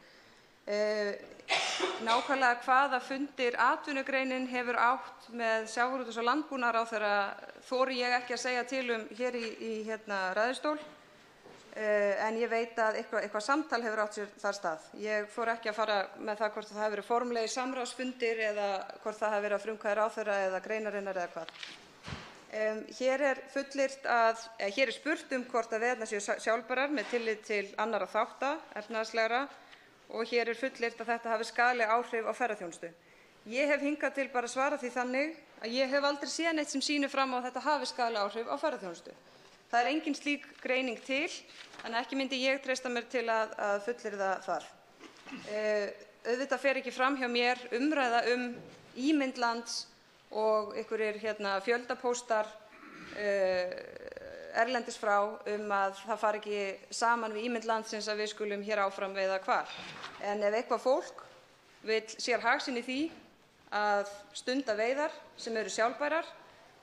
Nákvæmlega hvaða fundir atvinnugreinin hefur átt með sjávarútvegs- og landbúnaðarráðherra þori ég ekki að segja til hér í ræðustól, en ég veit að eitthvað samtal hefur átt sér þar stað. Ég fór ekki að fara með það hvort það hafi verið formlegir samráðsfundir eða hvort það hafi verið að frumkvæði ráðherra eða greinarinnar eða hvað. Hér er spurt hvort að veiðarnar séu sjálfbærar með tillit til annarra þátta, efnahagslegra, og hér er fullyrt að þetta hafi skaðleg áhrif á ferðaþjónustu. Ég hef hingað til bara svarað því þannig að ég hef aldrei séð neitt sem sýnir fram á að þetta hafi skaðleg áhrif á ferðaþjónustu. Það er engin slík greining til, en ekki myndi ég treysta mér til að fullyrða þar. Auðvitað fer ekki fram hjá mér umræða ímynd lands og einhverjir fjöldapóstar erlendis frá að það fari ekki saman við ímynd landsins að við skulum hér áfram veiða hval. En ef eitthvað fólk sér hag sinn í því að stunda veiðar sem eru sjálfbærar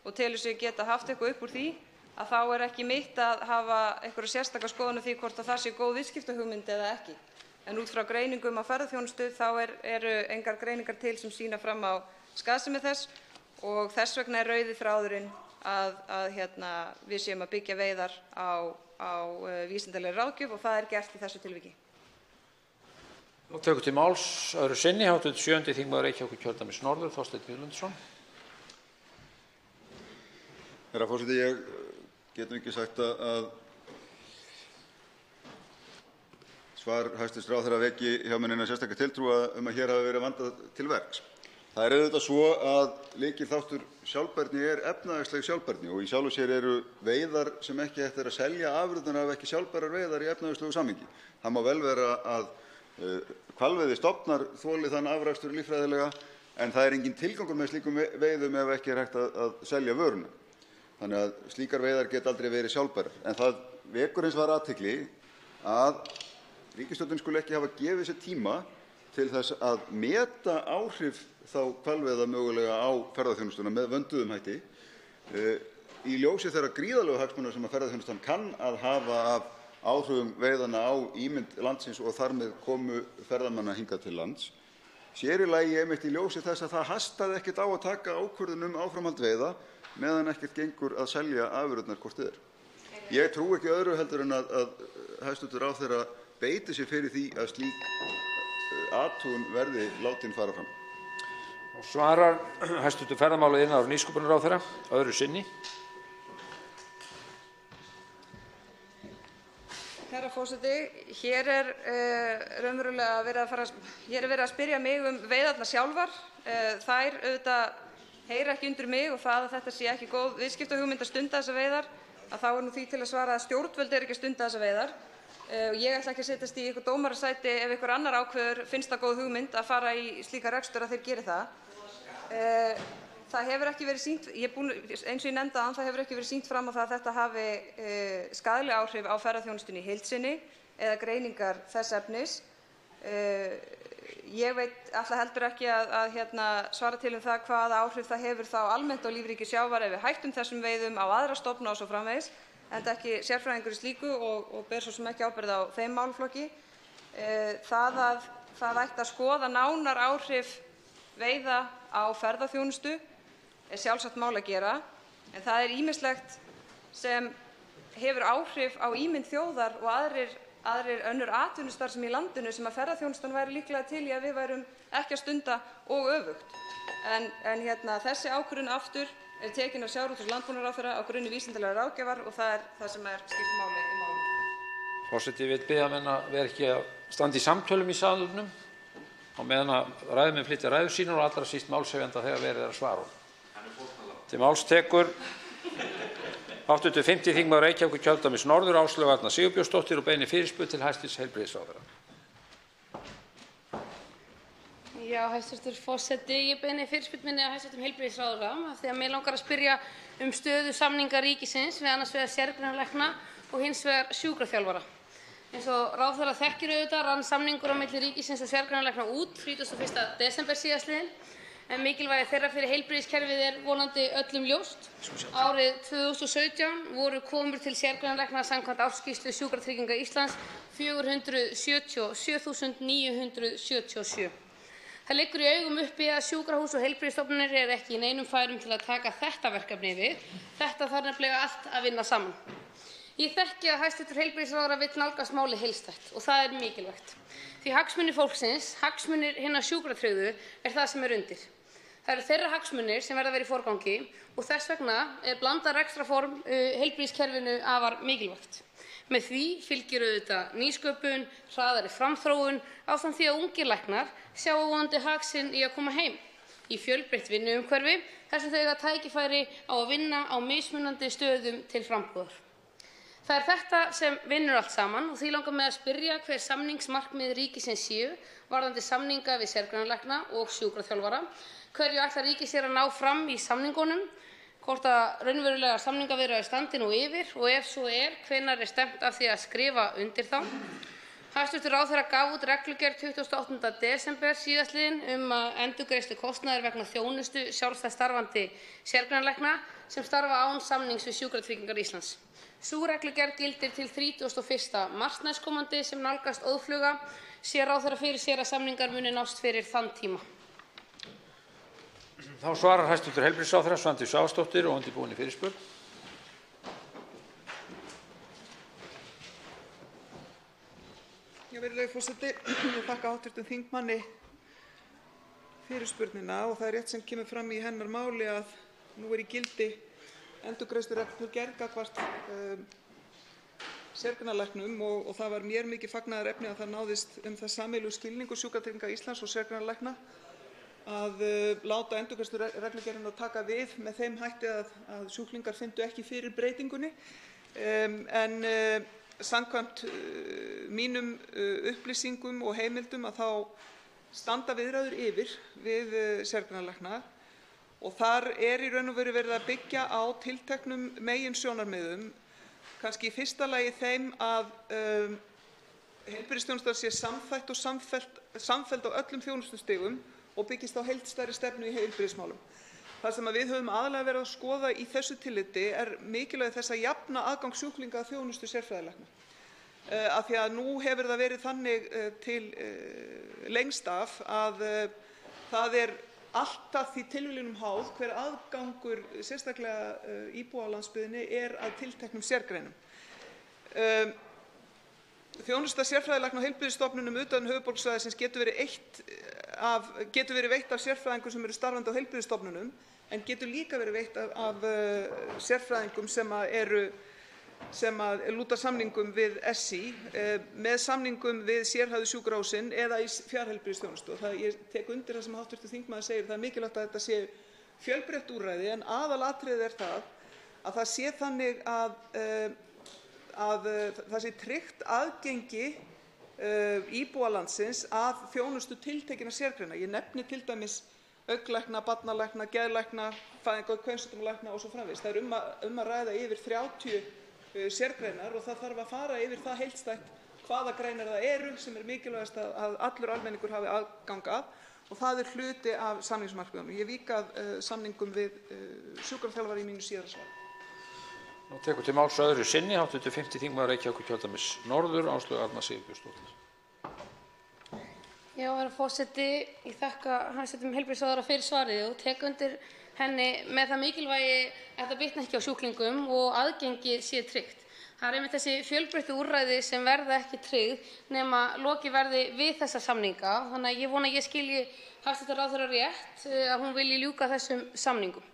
og telur sig geta haft eitthvað upp úr því, að þá er ekki mitt að hafa einhverja sérstaka skoðun á því hvort að það sé góð viðskiptahugmynd eða ekki. En út frá greiningum á ferðaþjónustu þá eru engar greiningar til sem sýna fram á skaðsemi þess, og þess vegna er rauði þráðurinn að við séum að byggja veiðar á vísindalegri ráðgjöf, og það er gert í þessu tilviki. Nú tekur til máls öðru sinni hv. 7. þingmaður Reykjavíkurkjördæmis norður, Þorsteinn Víglundsson. Herra forseti, ég get ekki sagt að svar hæstv. ráðherra veki hjá mér neina sérstaka tiltrú að hér hafi verið vandað til verks. Það er auðvitað svo að lykilþáttur sjálfbærni er efnahagsleg sjálfbærni, og í sjálfu sér eru veiðar sem ekki hægt er að selja afurðirnar af ekki sjálfbærar veiðar í efnahagslegu samhengi. Það má vel vera að hvalveiðistofnar þoli þann afrakstur líffræðilega, en það er engin tilgangur með slíkum veiðum ef ekki er hægt að selja vöruna. Þannig að slíkar veiðar geta aldrei verið sjálfbærar. En það vekur hins vegar athygli að ríkisstjórnin skuli ekki hafa gefið sér tíma til þess að meta áhrif þá hvalveiða mögulega á ferðaþjónustuna með vönduðum hætti, í ljósi þeirra gríðarlegu hagsmuna sem að ferðaþjónustan kann að hafa af áhrifum veiðanna á ímynd landsins og þar með komu ferðamanna hingað til lands. Sér í lagi einmitt í ljósi þess að það hastaði ekkert á að taka ákvörðun áframhald veiða meðan ekkert gengur að selja afurðirnar hvort eð er. Ég trúi ekki öðru heldur en að hæstv. ráðherra beiti sér fyrir því að slík athugun verði látin fara fram. Og svarar hæstv. ferðamála-, iðnaðar- og nýsköpunarráðherra öðru sinni. Herra forseti, hér er raunverulega verið að spyrja mig veiðarnar sjálfar. Þær auðvitað heyra ekki undir mig, og það að þetta sé ekki góð viðskiptahugmynd að stunda þessar veiðar, að þá er nú því til að svara að stjórnvöld eru ekki að stunda þessar veiðar. Ég ætla ekki að setjast í eitthvað dómarasæti ef einhver annar ákveður finnst það góð hugmynd að fara í slíka rekstur að þeir geri það. Það hefur ekki verið sýnt, eins og ég nefndi áðan, það hefur ekki verið sýnt fram á það að þetta hafi skaðleg áhrif á ferðaþjónustunni í heild sinni eða greiningar þess efnis. Ég ætla heldur ekki að svara til það hvaða áhrif það hefur þá almennt á lífríki sjávar ef við hættum þessum veiðum á aðra stofna og svo framvegis, enda ekki sérfræðingur í slíku og ber svo sem ekki ábyrgð á þeim málaflokki. Það ætti að skoða nánar áhrif veiða á ferðaþjónustu er sjálfsagt mál að gera, en það er ýmislegt sem hefur áhrif á ímynd þjóðar og önnur atvinnustarfsemi í landinu sem að ferðaþjónustan væri líklega til í að við værum ekki að stunda og öfugt. En þessi ákvörðun aftur er tekin af sjávarútvegs- og landbúnaðarráðherra á grunni vísindalegrar ráðgjafar, og það er það sem skiptir máli í málinu. Forseti vill biðja menn að vera ekki að standa í samtölum í salnum á meðan að ræðumenn flytja ræður sínar og allra síst málshefjanda þegar verið er að svara. Til máls tekur hv. 5. þingmaður Reykjavíkurkjördæmis norður, Áslaug Arna Sigurbjörnsdóttir, og beinir fyrirspurn til hæstv. heilbrigðisráðherra. Já, hæstv. forseti, ég beini fyrirspurn minni að hæstv. heilbrigðisráðherra af því að mig langar að spyrja stöðu samninga ríkisins við annars vegar sérgreinalækna og hins vegar sjúkraþjálfara. Eins og ráðherra þekkir auðvitað rann samningur á milli ríkisins og sérgreinalækna út 31. desember síðastliðinn. en mikilvægi þeirra fyrir heilbrigðiskerfið vonandi öllum ljóst. Árið 2017 voru komur til sérgreinalækna samkvæmt ársskýrslu Sjúkratrygginga Íslands 477.977. Það liggur í augum uppi að sjúkrahús og heilbrigðisstofnanir eru ekki í neinum færum til að taka þetta verkefni við. Þetta þarf nefnilega allt að vinna saman. Ég þekki að hæstv. Heilbrigðisráðherra vill nálgast málið heildstætt og það er mikilvægt. Því hagsmunir fólksins, hagsmunir hinna sjúkratryggðu það sem undir. Það eru þeirra hagsmunir sem verða að vera í forgangi og þess vegna blandað rekstrarform heilbrigðiskerfinu afar mikilvægt. Með því fylgir auðvitað nýsköpun, hraðari framþróun ásamt því að ungir læknar sjá vonandi hag sinn í að koma heim í fjölbreytt vinnuumhverfi þar sem þau eiga tækifæri á að vinna á mismunandi stöðum til frambúðar. Það er þetta sem vinnur allt saman og því langar mig að spyrja hver samningsmarkmið ríkisins séu varðandi samninga við sérgreinalækna og sjúkraþjálfara. Hverju ætlar ríkið sér að ná fram í samningunum? Hvort að raunverulegar samningaviðræður standi nú yfir og ef svo hvenær stefnt að því að skrifa undir þá? Hæstv. ráðherra gaf út reglugerð 28. desember síðastliðinn að endurgreiðslu kostnaðar vegna þjónustu sjálfstætt starfandi sérgreinalækna sem starfa án samnings við Sjúkratryggingar Íslands. Sú reglugerð gildir til 31. mars næstkomandi sem nálgast óðfluga. Sér ráðherra fyrir sér að samningar muni nást fyrir þann tíma? Þá svarar hæstv. Heilbrigðisráðherra Svandís Svavarsdóttir og undirbúin fyrirspurn. Virðulegi forseti, ég þakka hv. þingmanni fyrirspurnina og það er rétt sem kemur fram í hennar máli að nú í gildi endurgreiðslureglugerð gagnvart sérgreinalæknum og það var mér mikið fagnaðarefni að það náðist það sameiginlegur skilningur Sjúkratrygginga Íslands og sérgreinalækna að láta endurgreiðslureglugerðina taka við með þeim hætti að sjúklingar fyndu ekki fyrir breytingunni en samkvæmt mínum upplýsingum og heimildum að þá standa viðræður yfir við sérgreinalækna og þar í raun og veru verið að byggja á tilteknum meginsjónarmiðum, kannski í fyrsta lagi þeim að heilbrigðisþjónusta sé samþætt og samfelld á öllum þjónustustigum og byggist á heildstæðri stefnu í heilbrigðismálum. Það sem við höfum aðallega verið að skoða í þessu tilliti mikilvægi þess að jafna aðgang sjúklinga að þjónustu sérfræðilækna. Af því að nú hefur það verið þannig til lengst af að það alltaf því tilviljunum háð hver aðgangur sérstaklega íbúa á landsbyggðinni að tilteknum sérgreinum. Þjónusta sérfræðilækna á heilbrigðisstofnunum utan höfuðborgarsvæðisins getur verið veitt af sérfræðingum sem eru starfandi á heilbrigðisstofnunum en getur líka verið veitt af sérfræðingum sem lúta samningum við SÍ með samningum við sérhæfðu sjúkrahúsin eða í fjarheilbrigðisþjónustu. Ég tek undir það sem hv. þingmaður segir, það er mikilvægt að þetta sé fjölbreytt úrræði en aðalatriðið það að það sé þannig að það sé tryggt aðgengi íbúa landsins að þjónustu tiltekinna sérgreina. Ég nefni til dæmis augnlækna, barnalækna, geðlækna, fæðinga- og kvensjúkdómalækna og svo framvegis. Það er að ræða yfir 30 sérgreinar og það þarf að fara yfir það heildstætt hvaða greinar það eru sem mikilvægast að allur almenningur hafi aðgang að og það er hluti af samningsmarkmiðunum. Ég vík að samningum við sjúkraþjálfara í mínu síðara svari. Nú tekur til máls öðru sinni hv. 5. þingmaður Reykjavíkurkjördæmis norður, Áslaug Arna Sigurbjörnsdóttir. Já, herra forseti, ég þakka hæstv. heilbrigðisráðherra fyrir svarið og tek undir henni með það mikilvægi að þetta bitni ekki á sjúklingum og aðgengi sé tryggt. Það er einmitt þessi fjölbreyttu úrræði sem verða ekki tryggð nema lokið verði við þessa samninga. Þannig að ég vona að ég skilji hæstv. ráðherra rétt að hún vilji ljúka þessum samningum.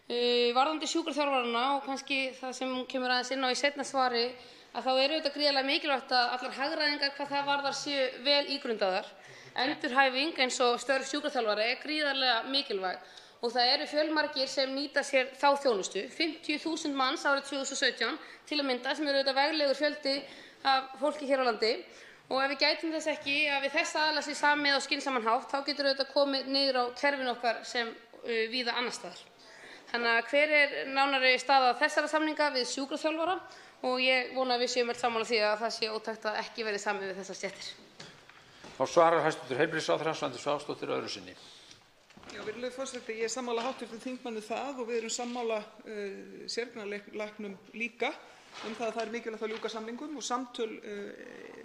Varðandi sjúkraþjálfarana og kannski það sem hún kemur aðeins inn á í seinna svari að þá auðvitað gríðarlega mikilvægt að allar hagræðingar hvað það varðar séu vel ígrundaðar. Endurhæfing eins og störf sjúkraþjálfara gríðarlega mikilvæg og það eru fjölmargir sem nýta sér þá þjónustu. 50.000 manns árið 2017 til að mynda sem auðvitað veglegur fjöldi af fólki hér á landi og ef við gætum þess ekki að við þessa aðila sé samið á skynsaman hátt þá getur auðvitað komið niður á kerfin okkar sem víða annars staðar. Þannig að hver nánari staða þessara samninga við sjúkraþjálfara og ég vona að við séum öll sammála því að það sé ótækt að ekki verði samið við þessar stéttir. Þá svarar hæstv. heilbrigðisráðherra Svandís Svavarsdóttir öðru sinni. Já, Virðulegur forseti, ég er sammála hv. þingmanni það og við erum sammála sérgreinalæknum líka það að það er mikilvægt að ljúka samningum og samtöl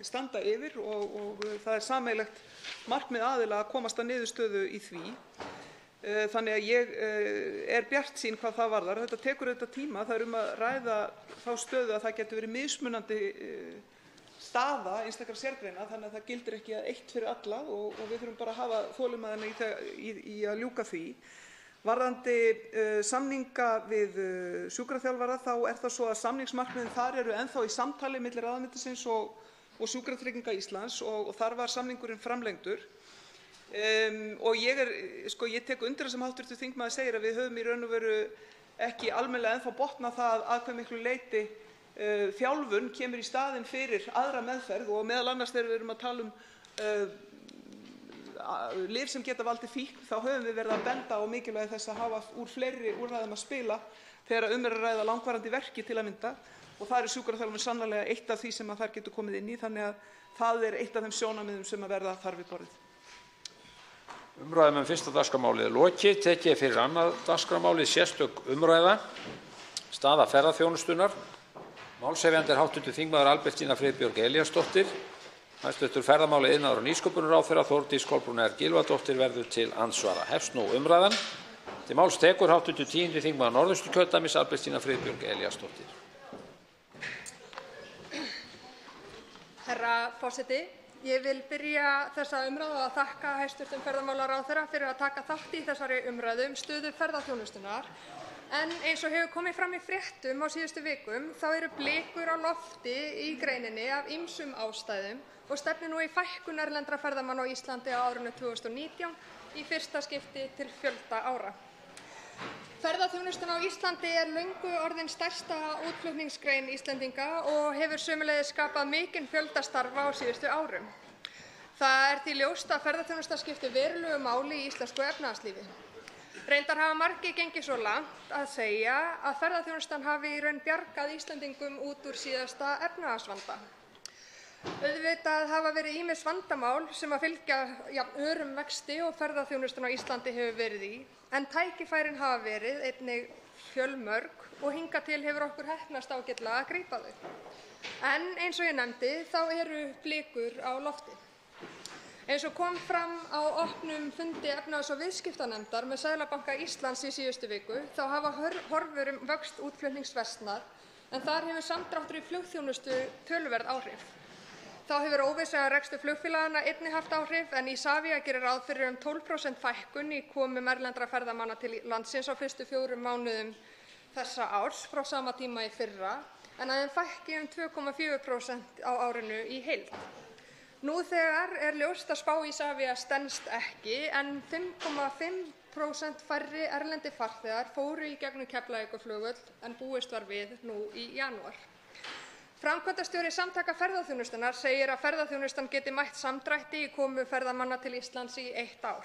standa yfir og það er sameiginlegt markmið aðila að komast að niðurstöðu í því. Þannig að ég er bjartsýn hvað það varðar. Þetta tekur auðvitað tíma. Það er að ræða þá stöðu að það getur verið mismunandi staða einstakra sérgreina þannig að það gildir ekki að eitt fyrir alla og við þurfum bara að hafa þolinmæðina í að ljúka því. Varðandi samninga við sjúkraþjálfara þá er það svo að samningsmarkmiðin þar eru ennþá í samtali milli ráðuneytisins og Sjúkratrygginga Íslands og þar var samningurinn framlengdur. Og ég tek undir það sem hv. þingmaður segir að við höfum í raun og veru ekki almennilega ennþá botnað það að hve miklu leyti þjálfun kemur í staðinn fyrir aðra meðferð og meðal annars þegar við erum að tala lyf sem geta valdið fíkn þá höfum við verið að benda á mikilvægi þess að hafa úr fleiri úrræðum að spila þegar er að ræða langvarandi verki til að mynda og það er sjúkraþjálfun sannarlega eitt af því sem að þar getur komið inn í þannig að það er eitt af þeim sjónarmiðum sem að verða þar við borðið. Umræðum fyrsta dagskrármálið er lokið. Tekið fyrir annað dagskrármálið sérstök umræða, staða ferðaþjónustunnar. Málshefjandi er hv. þingmaður Albertína Friðbjörg Elíasdóttir. Hæstv. ferðamála-, iðnaðar- og nýsköpunarráðherra Þórdís Kolbrún Gylfadóttir verður til andsvara. Hefst nú umræðan. Til máls tekur hv. 10. þingmaður Norðausturkjördæmis Albertína Friðbjörg Elíasdóttir. Herra forseti, ég vil byrja þessa umræðu að þakka hæstv. ferðamálaráðherra fyrir að taka þátt í þessari umræðu stöðu ferðaþjónustunnar. En eins og hefur komið fram í fréttum á síðustu vikum þá eru blikur á lofti í greininni af ýmsum ástæðum og stefnir nú í fækkun erlendra ferðamanna á Íslandi á árinu 2019 í fyrsta skipti til fjölda ára. Ferðaþjónustan á Íslandi er löngu orðin stærsta útflutningsgrein Íslendinga og hefur sömuleiðis skapað mikinn fjölda starfa á síðustu árum. Það er því ljóst að ferðaþjónusta skiptir verulegu máli í íslensku efnahagslífi. Reyndar hafa margir gengið svo langt að segja að ferðaþjónustan hafi í raun bjargað Íslendingum út úr síðasta efnahagsvanda. Auðvitað hafa verið ýmis vandamál sem að fylgja jafn örum vexti og ferðaþjónustan á Íslandi hefur verið í, en tækifærin hafa verið einnig fjölmörg og hingað til hefur okkur heppnast ágætlega að grípa þau. En eins og ég nefndi þá eru blikur á lofti. Eins og kom fram á opnum fundi efnahags- og viðskiptanefndar með Seðlabanka Íslands í síðustu viku þá hafa horfur vöxt útflutnings versnað en þar hefur samdráttur í flugþjónustu töluverð áhrif. Þá hefur óvissa rekstur flugfélaganna einnig haft áhrif en Isavia gerir ráð fyrir 12% fækkun í komum erlendra ferðamanna til landsins á fyrstu 4 mánuðum þessa árs frá sama tíma í fyrra en að þeim fækki 2,4% á árinu í heild. Nú þegar er ljóst að spá Isavia stenst ekki en 5,5% færri erlendir farþegar fóru í gegnum Keflavíkurflugvöll en búist var við nú í janúar. Framkvæmdastjóri Samtaka ferðaþjónustunnar segir að ferðaþjónustan geti mætt samdrætti í komu ferðamanna til Íslands í 1 ár.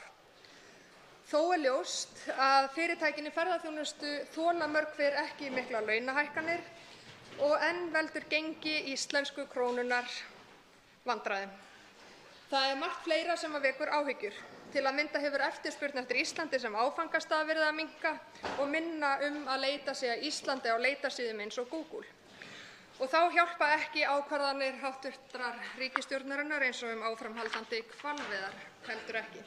Þó er ljóst að fyrirtækin í ferðaþjónustu þola mörg hver ekki miklar launahækkanir og enn veldur gengi íslensku krónunnar vandræðum. Það er margt fleira sem að vekur áhyggjur. Til að mynda hefur eftirspurn eftir Íslandi sem áfangastað verið að minnka og minna að leita sig að Íslandi á leitasíðum eins og Google. Og þá hjálpa ekki ákvarðanir háttvirtrar ríkisstjórnarinnar eins og áframhaldandi hvalveiðar, heldur ekki.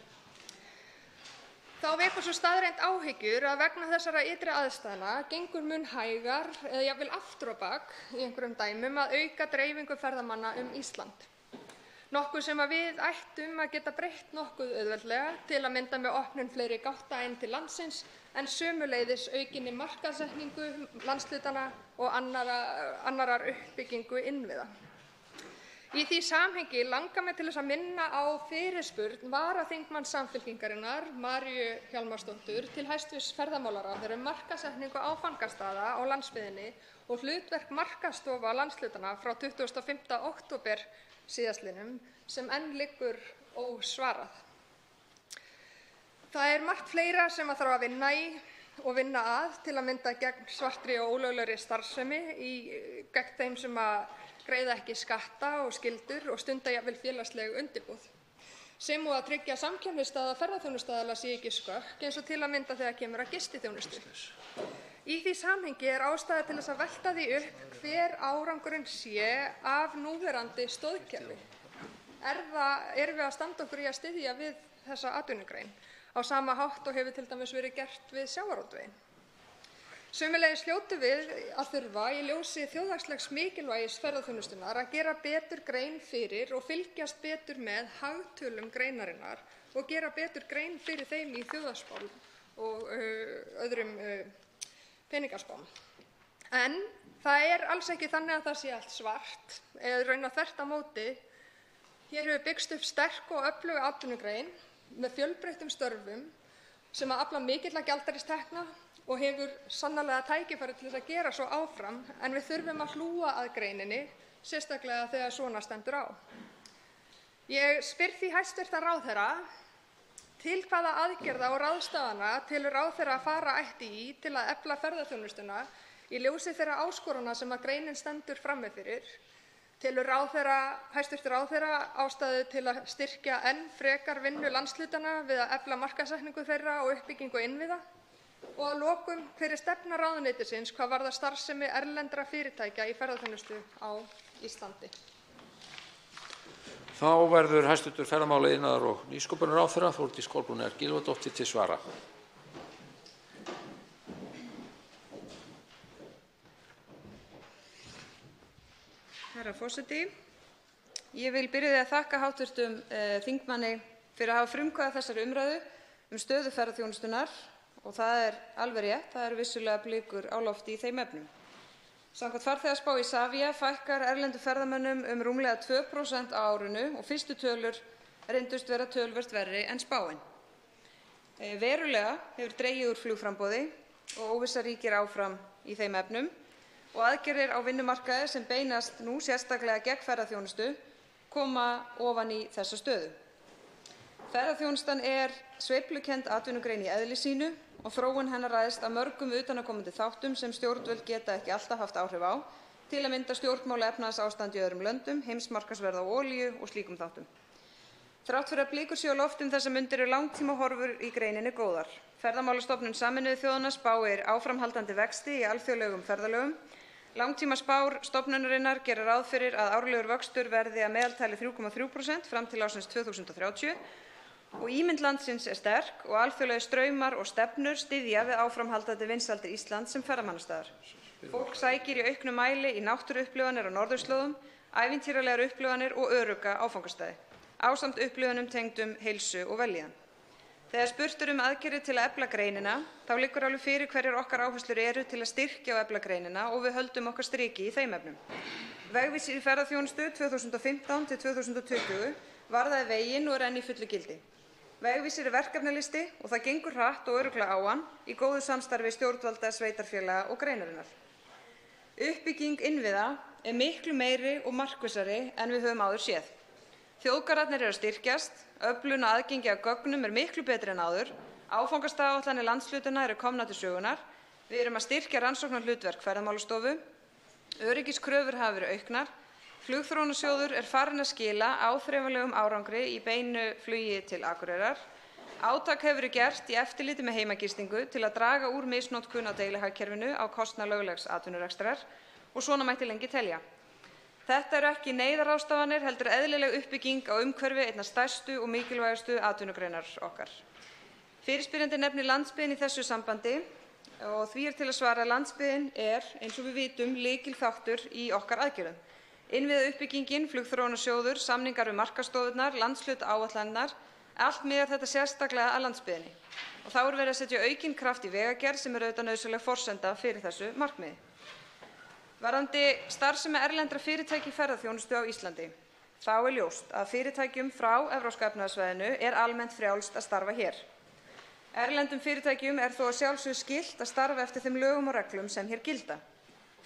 Þá vekur svo staðreynd áhyggjur að vegna þessara ytri aðstæðna gengur mun hægar eða jafnvel aftur á bak í einhverjum dæmum að auka dreifingu ferðamanna Ísland. Nokkuð sem að við ættum að geta breytt nokkuð auðveldlega til að mynda með opnun fleiri gátta inn til landsins en sömuleiðis aukinni markaðssetningu landshlutanna og annarar uppbyggingu innviða. Í því samhengi langar mig til þess að minna á fyrirspurn varaþingmanns Samfylkingarinnar, Maríu Hjálmarsdóttur, til hæstv. ferðamálaráðherra markaðssetningu áfangastaða á landsbyggðinni og hlutverk markaðsstofa landshlutana frá 25. október síðastliðnum sem enn liggur ósvarað. Það er margt fleira sem að þarf að vinna í og vinna að til að mynda gegn svartri og ólöglegri starfsemi gegn þeim sem að greiða ekki skatta og skyldur og stunda jafnvel félagsleg undirboð. sem og að tryggja að samkeppnisstaða ferðaþjónustuaðila sé ekki skökk eins og til að mynda þegar kemur að gistiþjónustu. Í því samhengi er ástæða til þess að velta því upp hver árangurinn sé af núverandi stoðkerfi. Erum við að standa okkur í að styðja við þessa atvinnugrein á sama hátt og hefur til dæmis verið gert við sjávarútveginn? Sömuleiðis hljótum við að þurfa í ljósi þjóðhagslegs mikilvægis ferðaþjónustunnar að gera betur grein fyrir og fylgjast betur með hagtölum greinarinnar og gera betur grein fyrir þeim í þjóðhagsspám og öðrum peningaspám. En það er alls ekki þannig að það sé allt svart eða raun og þvert á móti. Hér hefur byggst upp sterk og öflug atvinnugrein með fjölbreyttum störfum sem að afla mikilla gjaldeyristekna og hefur sannarlega tækifæri til þess að gera svo áfram, en við þurfum að hlúa að greininni, sérstaklega þegar svona stendur á. Ég spyr því hæstv. Ráðherra, til hvaða aðgerða og ráðstafana telur ráðherra að fara ætti í til að efla ferðaþjónustuna í ljósi þeirra áskorana sem að greinin stendur frammi fyrir? Telur hæstv. ráðherra ástæðu til að styrkja enn frekar vinnu landshlutanna við að efla markaðssetningu þeirra og uppbyggingu innviða? Og að lokum, hver er stefna ráðuneytisins hvað varðar starfsemi erlendra fyrirtækja í ferðaþjónustu á Íslandi? Þá verður hæstv. ferðamála-, iðnaðar- og nýsköpunarráðherra Þórdís Kolbrún R. Gylfadóttir til svara. Herra forseti. Ég vil byrja því að þakka hv. Þingmanni fyrir að hafa frumkvæði að þessari umræðu stöðu ferðaþjónustunnar og það er alveg rétt, það eru vissulega blikur á lofti í þeim efnum. Samkvæmt farþegaspá Isavia fækkar erlendum ferðamönnum rúmlega 2% á árinu og fyrstu tölur reyndust vera töluvert verri en spáin. Verulega hefur dregið úr flugframboði og óvissa ríkir áfram í þeim efnum og aðgerðir á vinnumarkaði sem beinast nú sérstaklega gegn ferðaþjónustu koma ofan í þessa stöðu. Ferðaþjónustan er sveiflukennd atvinnugrein í eðli sínu og þróun hennar ræðst af mörgum utanaðkomandi þáttum sem stjórnvöld geta ekki alltaf haft áhrif á, til að mynda stjórnmála- og efnahagsástand í öðrum löndum, heimsmarkaðsverð á olíu og slíkum þáttum. Þrátt fyrir að blikur séu á lofti þessar mundir eru langtímahorfur í greininni góðar. Ferðamálastofnun Sameinuðu þjóðanna spáir áframhaldandi vexti í alþjóðlegum ferðalögum. Langtímaspár stofnunarinnar gera ráð fyrir að árlegur vöxtur verði að meðaltali 3,3% fram til ársins 2030 og ímynd landsins er sterk og alþjóðlegir straumar og stefnur styðja við áframhaldandi vinsældir Íslands sem ferðamannastaðar. Fólk sækir í auknum mæli í náttúruupplifanir á norðurslóðum, ævintýralegar upplifanir og örugga áfangastaði, ásamt upplifunum tengdum heilsu og vellíðan. Þegar spurt er aðgerðir til að efla greinina, þá liggur alveg fyrir hverjar okkar áherslur eru til að styrkja og efla greinina og við höldum okkar striki í þeim efnum. Vegvísir í ferðaþjónustu 2015 til 2020 varðaði veginn og er enn í fullu gildi. Vegvísir er verkefnalisti og það gengur hratt og örugglega á hann í góðu samstarfi stjórnvalda, sveitarfélaga og greinarinnar. Uppbygging innviða er miklu meiri og markvissari en við höfum áður séð. Þjóðgarðarnir eru að styrkjast, öflun og aðgengi að gögnum er miklu betri en áður, áfangastaðaáætlanir landshlutanna eru komnar til sögunnar, við erum að styrkja rannsóknarhlutverk Ferðamálastofu, öryggiskröfur hafa verið auknar, flugþróunarsjóður er farinn að skila áþreifanlegum árangri í beinu flugi til Akureyrar, átak hefur verið gert í eftirliti með heimagistingu til að draga úr misnotkun á deilihagkerfinu á kostnað löglegs atvinnurekstrar og svona mætti lengi telja. Þetta eru ekki neyðarástafanir heldur eðlileg uppbygging á umhverfi einna stærstu og mikilvægustu atvinnugreinar okkar. Fyrirspyrjandi nefnir landsbyggðina í þessu sambandi og því er til að svara að landsbyggðin er, eins og við vitum, lykilþáttur í okkar aðgerðum. Innviðauppbyggingin, flugþróunarsjóður, samningar við markaðsstofurnar, landshlutaáætlanirnar, allt miðar þetta sérstaklega að landsbyggðinni. Og þá er verið að setja aukinn kraft í vegagerð sem er auðvitað nauðsynleg forsenda fyrir þessu markmiði. Varðandi starfsemi erlendra fyrirtækja í ferðaþjónustu á Íslandi, þá er ljóst að fyrirtækjum frá Evrópska efnahagssvæðinu er almennt frjálst að starfa hér. Erlendum fyrirtækjum er þó að sjálfsögðu skylt að starfa eftir þeim lögum og reglum sem hér gilda.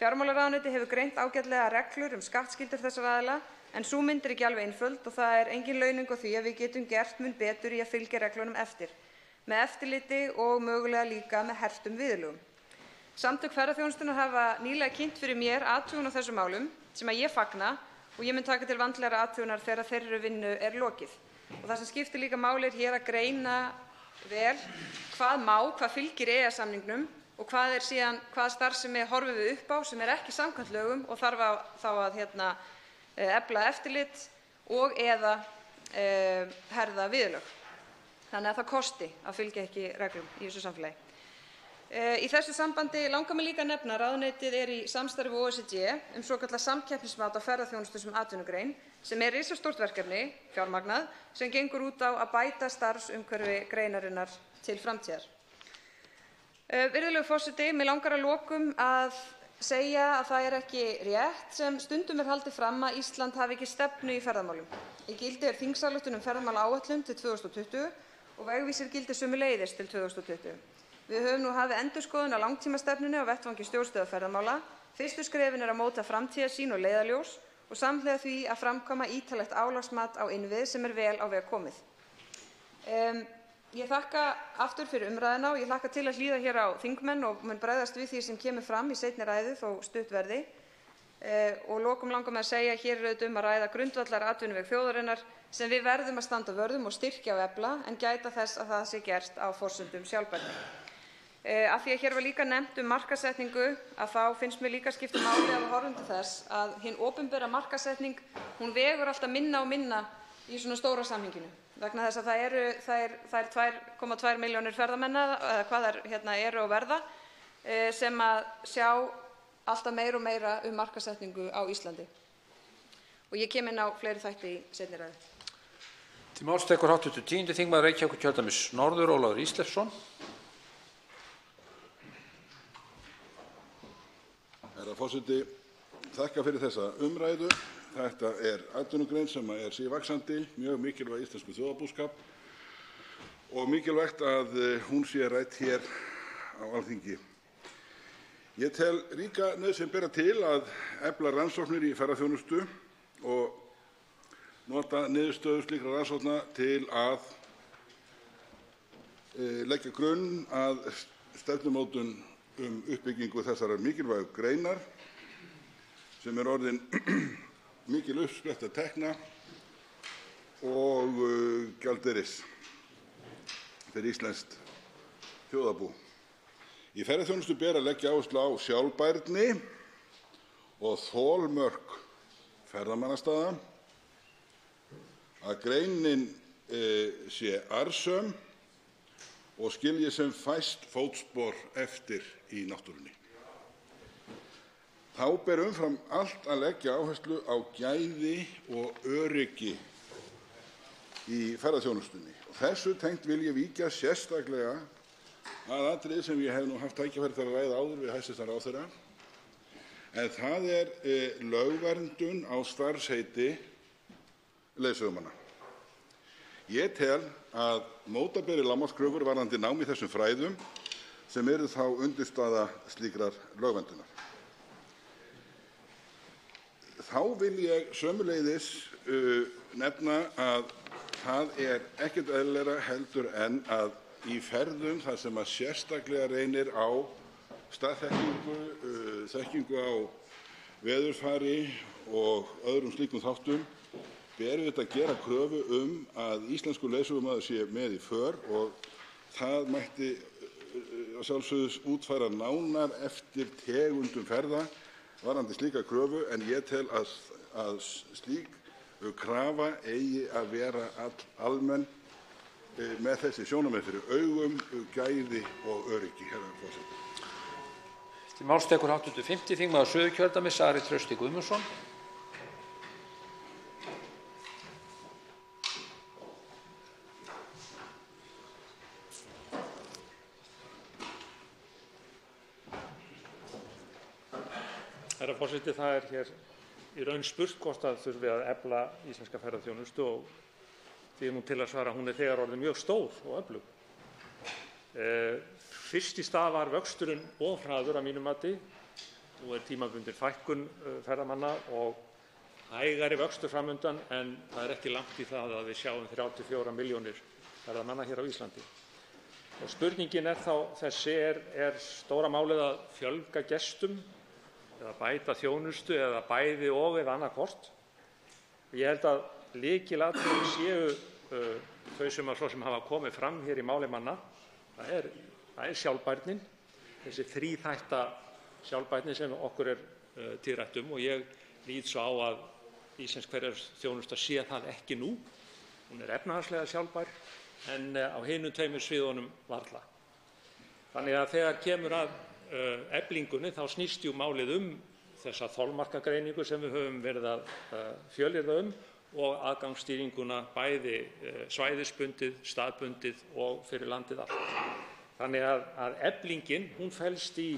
Fjármálaráðuneytið hefur greint ágætlega reglur skattskyldur þessara aðila, en sú mynd er ekki alveg einföld og það er engin launung á því að við getum gert mun betur í að fylgja reglunum eftir, með eftirliti og mögulega líka með hertum viðurlögum. Samtök ferðaþjónustunnar hafa nýlega kynnt fyrir mér athugun á þessum málum sem að ég fagna og ég mun taka til vandlegrar athugunar þegar þeirri vinnu er lokið. Og það sem skiptir líka máli hér að greina vel hvað fylgir EES-samningnum og hvað starfsemi horfum við upp á sem ekki samkvæmt lögum og þarf þá að efla eftirlit og eða herða viðurlög. Þannig að það kosti að fylgja ekki reglum í þessu samfélagi. Í þessu sambandi langar mig líka að nefna að ráðuneytið í samstarfi við OECD svokallað samkeppnismat á ferðaþjónustu sem atvinnugrein, sem risastórt verkefni, fjármagnað, sem gengur út á að bæta starfsumhverfi greinarinnar til framtíðar. Virðulegur forseti, mig langar að lokum að segja að það ekki rétt sem stundum haldið fram að Ísland hafi ekki stefnu í ferðamálum. Í gildi þingsályktun ferðamálaáætlun til 2020 og vegvísir gildir sömuleiðis til 2020. Við höfum nú hafið endurskoðun á langtímastefnunni á vettvangi stjórnstöðvar ferðamála. Fyrstu skrefin að móta framtíðarsýn og leiðarljós og samhliða því að framkvæma ítarlegt álagsmat á innviði sem vel á veg komið. Ég þakka aftur fyrir umræðuna og ég hlakka til að hlýða hér á þingmenn og mun bregðast við því sem kemur fram í seinni ræðu þó stutt verði. Og lokum langar mig að segja að hér að ræða grundvallaratvinnuveg þjóðarinnar sem við verðum að standa vörð og styrkja og efla en gæta þess að það sé gert á forsendum sjálfbærni. Af því að hér var líka nefnt markaðssetningu að þá finnst mér líka skipta máli að við horfum til þess að hin opinbera markaðssetning hún vegur alltaf minna og minna í svona stóra samhenginu vegna þess að það er 2,2 milljónir ferðamanna eða hvað þær eru og verða sem að sjá alltaf meira og meira markaðssetningu á Íslandi. Og ég kem inn á fleiri þætti í seinni ræðu. Til máls tekur hv. 10. þingmaður Reykjavíkurkjördæmis norður Ólafur Ísleifsson. Herra forseti, þakka fyrir þessa umræðu. Þetta atvinnugrein sem sívaxandi, mjög mikilvæg íslensku þjóðarbúskap og mikilvægt að hún sé rædd hér á Alþingi. Ég tel ríka nauðsyn bera til að efla rannsóknir í ferðaþjónustu og nota niðurstöður slíkra rannsókna til að leggja grunn að stefnumótun uppbyggingu þessarar mikilvægu greinar sem orðin mikil uppspretta tekna og gjaldeyris fyrir íslenskt þjóðarbú. Í ferðaþjónustu ber að leggja áherslu á sjálfbærni og þolmörk ferðamannastaða, að greinin sé arðsöm og skilji sem fæst fótspor eftir í náttúrunni. Þá ber umfram allt að leggja áherslu á gæði og öryggi í ferðaþjónustunni. Þessu tengt vil ég víkja sérstaklega að atriði sem ég hef nú haft tækifæri til að ræða áður við hæstv. ráðherra, en það lögverndun á starfsheiti leiðsögumanna. Ég tel að móta beri lágmarkskröfur varðandi nám í þessum fræðum sem eru þá undirstaða slíkrar lögverndunar. Þá vil ég sömuleiðis nefna að það ekkert eðlilegra heldur en að í ferðum þar sem að sérstaklega reynir á staðþekkingu, þekkingu á veðurfari og öðrum slíkum þáttum, ber auðvitað að gera kröfu að íslenskur leiðsögumaður sé með í för og það mætti að sjálfsögðu útfæra nánar eftir tegundum ferða varðandi slíka kröfu, en ég tel að slík krafa eigi að vera almenn með þessi sjónarmið fyrir augum, gæði og öryggi. Herra forseti. Til máls tekur hv. 5. þingmaður Suðurkjördæmis Ari Trausti Guðmundsson. Herra forseti, það hér í raun spurt hvort það þurfi að efla íslenska ferðaþjónustu og því nú til að svara, hún þegar orðin mjög stór og öflug. Fyrst í stað var vöxturinn of hraður að mínu mati og tímabundin fækkun ferðamanna og hægari vöxtur framundan, en það ekki langt í það að við sjáum 34 milljónir ferðamanna hér á Íslandi. Og spurningin þá þessi, stóra málið að fjölga gestum eða bæta þjónustu eða bæði og eða annað hvort. Ég held að lykilatriði séu þau sem hafa komið fram hér í máli manna, það er sjálfbærnin, þessi þríþætta sjálfbærni sem okkur tíðrætt og ég lít svo á að íslensk ferðaþjónusta sé það ekki nú. Hún efnahagslega sjálfbær en á hinum tveimur sviðunum varla. Þannig að þegar kemur að eflingunni þá snýst málið þessa þolmarkagreiningu sem við höfum verið að fjölyrða og aðgangsstýringuna bæði svæðisbundið, staðbundið og fyrir landið allt. Þannig að eflingin hún felst í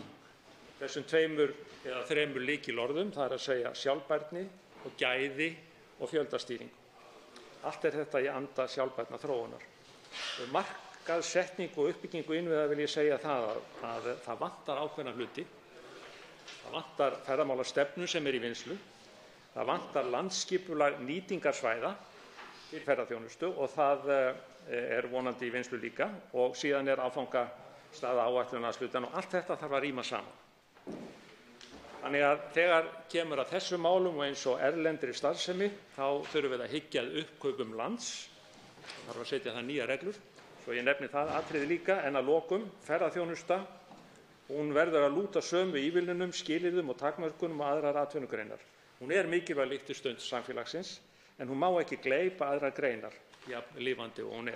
þessum tveimur eða þremur lykilorðum, það að segja sjálfbærni og gæði og fjöldastýringu. Allt þetta í anda sjálfbærna þróunar. Markaðssetningu og uppbyggingu innviða vil ég segja að það vantar ákveðna hluti. Það vantar ferðamálastefnu sem í vinnslu. Það vantar landsskipulag nýtingarsvæða til ferðaþjónustu og það vonandi í vinnslu líka og síðan áfangastaða áætlunarhlutann og allt þetta þarf að ríma saman. Þannig að þegar kemur að þessum málum og eins og erlendri starfsemi þá þurfum við að hyggja að uppkaupum lands. Það þarf að setja það nýjar reglur, svo ég nefni það atriði líka en að lokum ferðaþjónusta hún verður að lúta sömu ívilnunum, skilyrðum og takmörkunum og aðrar atvinnugreinar. Hún mikilvæg lyftistöng samfélagsins en hún má ekki gleypa aðrar greinar, jafn lifandi og hún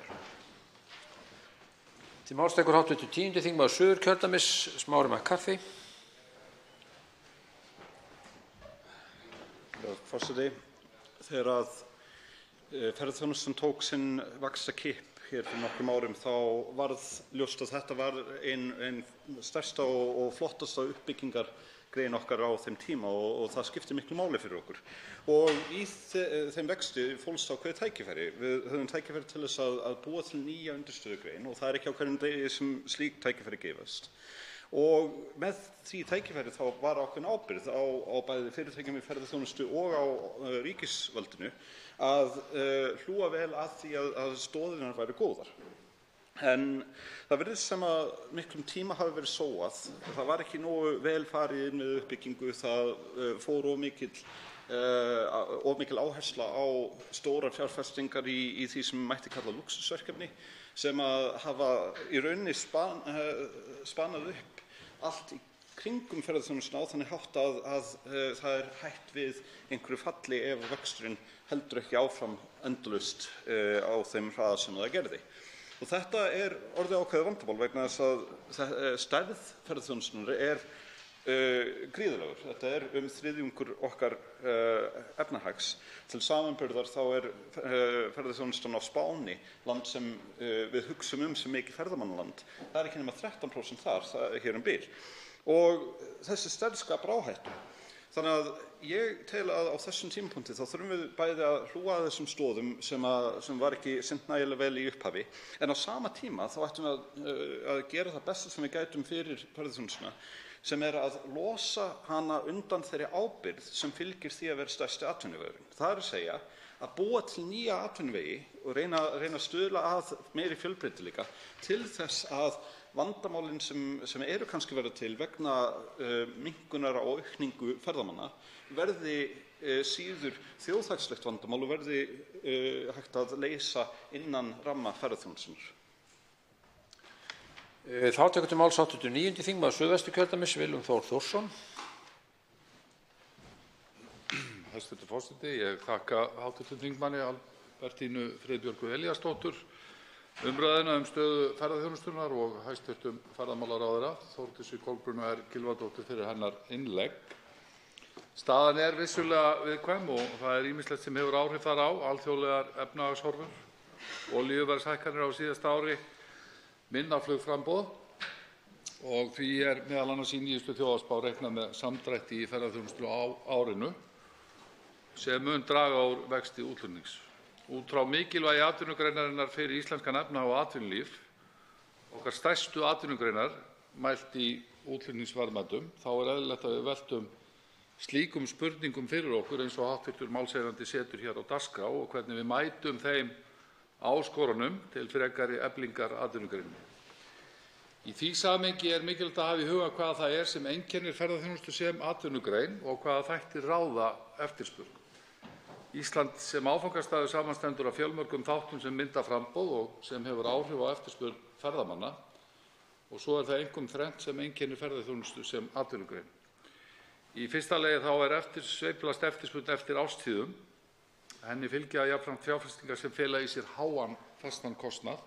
Til máls tekur hv. 10. þingmaður Suðurkjördæmis, Smári McCarthy. Forseti, þegar ferðaþjónustan tók sinn vaxtarkipp hér fyrir nokkrum árum þá varð ljóst að þetta var ein stærsta og flottasta uppbyggingargrein okkar á þeim tíma og það skipti miklu máli fyrir okkur. Og í þeim vexti fólst ákveðið tækifæri. Við höfum tækifæri til þess að búa til nýja undirstöðugrein og það ekki á hverjum degi sem slík tækifæri gefast. Og með því tækifæri þá var ákveðin ábyrgð á bæði fyrirtækjum í ferðaþjónustu og á ríkisvaldinu að hlúa vel að því að stoðirnar væru góðar. En það virðist sem að miklum tíma hafi verið sóað. Það var ekki nógu vel farið inn með uppbyggingu, það fór of mikil áhersla á stórar fjárfestingar í því sem mætti kalla lúxusverkefni sem að hafa í rauninni spanað upp allt í kringum ferðaþjónustuna á þannig hátt að það hætt við einhverju falli ef vöxturinn heldur ekki áfram endalaust á þeim hraða sem það gerði. Og þetta orðið ákveðið vandamál vegna þess að stærð ferðaþjónustunnar gríðarlegur. Þetta þriðjungur okkar efnahags. Til samanburðar þá ferðaþjónustan á Spáni, land sem við hugsum sem mikið ferðamannaland. Það ekki nema 13% þar, hér bil. Og þessi stærð skapar áhættu. Þannig að ég tel að á þessum tímapunkti þá þurfum við bæði að hlúa að þessum stoðum sem var ekki sinnt nægilega vel í upphafi, en á sama tíma þá ættum við að gera það besta sem við gætum fyrir ferðaþjónustuna, sem að losa hana undan þeirri ábyrgð sem fylgir því að vera stærsti atvinnuvegurinn. Það að segja að búa til nýja atvinnuvegi og reyna að stuðla að meiri fjölbreytileika til þess að vandamálin sem kannski verða til vegna minnkunar á aukningu ferðamanna verði síður þjóðhagslegt vandamál og verði hægt að leysa innan ramma ferðaþjónustunnar. Þá tekur til máls hv. 9. þingmaður Suðvesturkjördæmis, Willum Þór Þórsson. Hæstv. forseti, ég þakka hv. þingmanni Albertínu Friðbjörgu Elíasdóttur umræðuna stöðu ferðaþjónustunnar og hæstv. ferðamálaráðherra Þórdísi Kolbrúnu Gylfadóttur fyrir hennar innlegg. Staðan vissulega viðkvæm og það ýmislegt sem hefur áhrif þar á, alþjóðlegar efnahagshorfur, olíuverðshækkanir á síðasta ári, minna flugframboð og því meðal annars í nýjustu þjóðhagsspá reiknað með samdrætti í ferðaþjónustu á árinu sem mun draga úr vexti útflutnings. Út frá mikilvægi atvinnugreinarinnar fyrir íslenskan efnahag og atvinnulíf, okkar stærstu atvinnugreinar mælt í útflutningsverðmætum, þá eðlilegt að við veltum slíkum spurningum fyrir okkur eins og hv. málshefjandi setur hér á dagskrá og hvernig við mætum þeim áskorunum til frekari eflingar atvinnugreinanna. Í því samhengi mikilvægt að hafa í huga hvað það sem einkennir ferðaþjónustu sem atvinnugrein og hvaða þættir ráða eftirspurn. Ísland sem áfangastaður samanstendur af fjölmörgum þáttum sem mynda framboð og sem hefur áhrif á eftirspurn ferðamanna og svo það einkum þrennt sem einkennir ferðaþjónustu sem atvinnugrein. Í fyrsta lagi þá sveiflast eftirspurn eftir árstíðum. Henni fylgja jafnframt fjárfestingar sem fela í sér háan fastan kostnað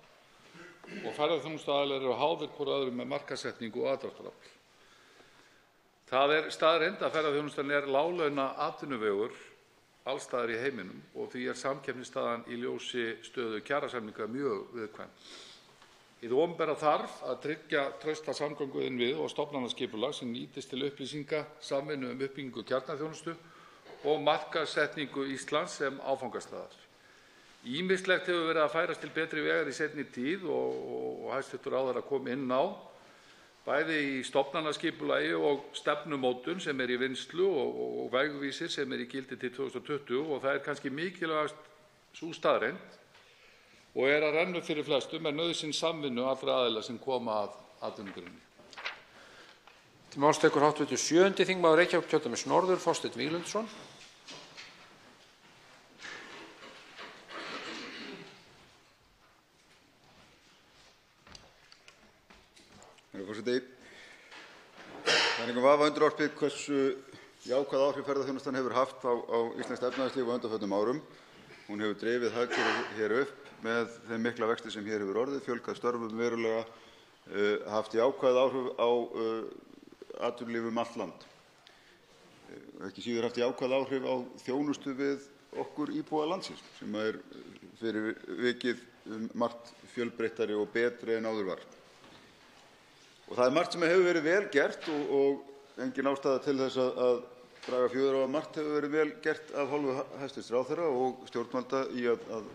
og ferðaþjónustuaðilar eru háðir hvor öðrum með markaðssetningu og aðdráttarafl. Það staðreynd að ferðaþjónustan láglauna atvinnuvegur alls staðar í heiminum og því samkeppnisstaðan í ljósi stöðu kjarasamninga mjög viðkvæm. Hið opinbera þarf að tryggja trausta samgönguinnviði og stofnanaskipulag sem nýtist til upplýsinga, samvinnu uppbyggingu kjarnaþjónustu og markaðssetningu Íslands sem áfangastaðar. Ýmislegt hefur verið að færast til betri vegar í seinni tíð og hæstv. Ráðherra kom inn á, bæði í stofnanaskipulagi og stefnumótun sem í vinnslu og vegvísir sem í gildi til 2020 og það kannski mikilvægast sú staðreynd og að renna upp fyrir flestum nauðsyn samvinnu allra aðila sem koma að atvinnugreininni. Til máls tekur hv. 7. þingmaður Reykjavíkurkjördæmis norður, Þorsteinn Víglundsson. Herra forseti. Það engum vafa undirorpið hversu jákvæð áhrif ferðaþjónustan hefur haft á íslenskt efnahagslíf á undanförnum árum. Hún hefur drifið hagkerfið hér upp með þeim mikla vexti sem hér hefur orðið, fjölgað störfum verulega, haft jákvæð áhrif á atvinnulíf allt land. Ekki síður haft jákvæð áhrif á þjónustu við okkur íbúa landsins sem fyrir vikið margt fjölbreyttari og betri en áður var. Og það margt sem hefur verið vel gert og engin ástæða til þess að draga fjöður á að margt hefur verið vel gert af hálfu hæstv. Ráðherra og stjórnvalda í að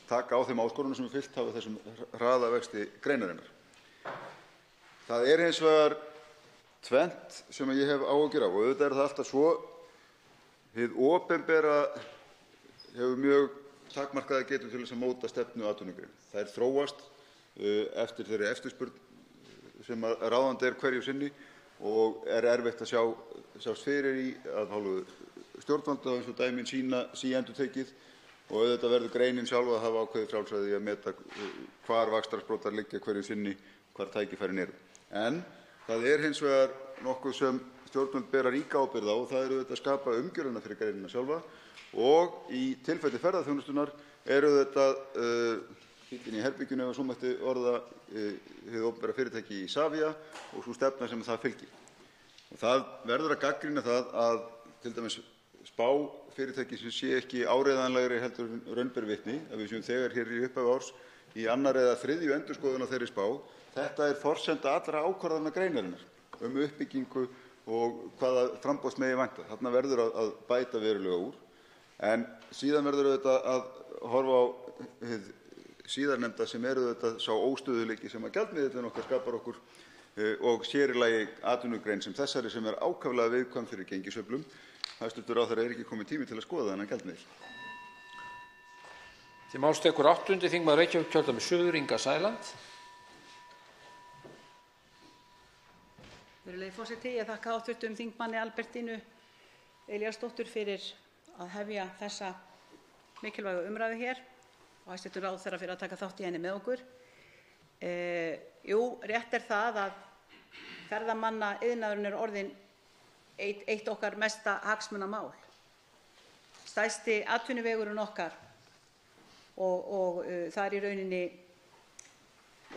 taka á þeim áskorunum sem fylgt hafa þessum hraða vexti greinarinnar. Það hins vegar tvennt sem ég hef áhyggjur af og auðvitað það alltaf svo. Hið opinbera hefur mjög takmarkaða getu til þess að móta stefnu atvinnugreina. Þær þróast eftir þeirri eftirspurn sem ráðandi hverju sinni og erfitt að sjást fyrir í af hálfu stjórnvalda eins og dæmin sýna síendurtekið og auðvitað verður greinin sjálf að hafa ákveðið frjálsræði í að meta hvar vaxtarsprotar liggja hverju sinni, hvar tækifærin eru. En það hins vegar nokkuð sem stjórnvöld bera ríka ábyrgð á og það auðvitað að skapa umgjörðina fyrir greinina sjálfa og í tilfelli ferðaþjónustunnar auðvitað bíllinn í herberginu ef svo mætti orða hið opinbera fyrirtæki Isavia og sú stefna sem það fylgir. Og það verður að gagnrýna það að til dæmis spá fyrirtækisins sé ekki áreiðanlegri heldur en raun ber vitni, að við séum þegar hér í upphafi árs í annar eða þriðju endurskoðun á þeirri spá. Þetta forsenda allra ákvarðana greinarinnar uppbyggingu og hvaða framboðs megi vænta. Þarna verður að bæta verulega úr. En síðan verður auðvitað að horfa á hið síðarnefnda sem auðvitað sá óstöðugleiki sem að gjaldmiðillinn okkar skapar okkur og sér í lagi atvinnugrein sem þessari sem ákaflega viðkvæm fyrir gengissveiflum. Hæstv. Ráðherra ekki kominn tími til að skoða þennan gjaldmiðil. Til máls tekur 8. þingmaður Reykjavíkurkjördæmis suður, Inga Sæland. Virðulegi forseti, ég þakka hv. þingmanni Albertínu Elíasdóttur fyrir að hefja þessa mikilvægu umræðu hér og hæstv. Ráðherra fyrir að taka þátt í henni með okkur. Jú, rétt það að ferðamannaiðnaðurinn orðinn eitt okkar mesta hagsmunamál. Stærsti atvinnuvegurinn okkar og það í rauninni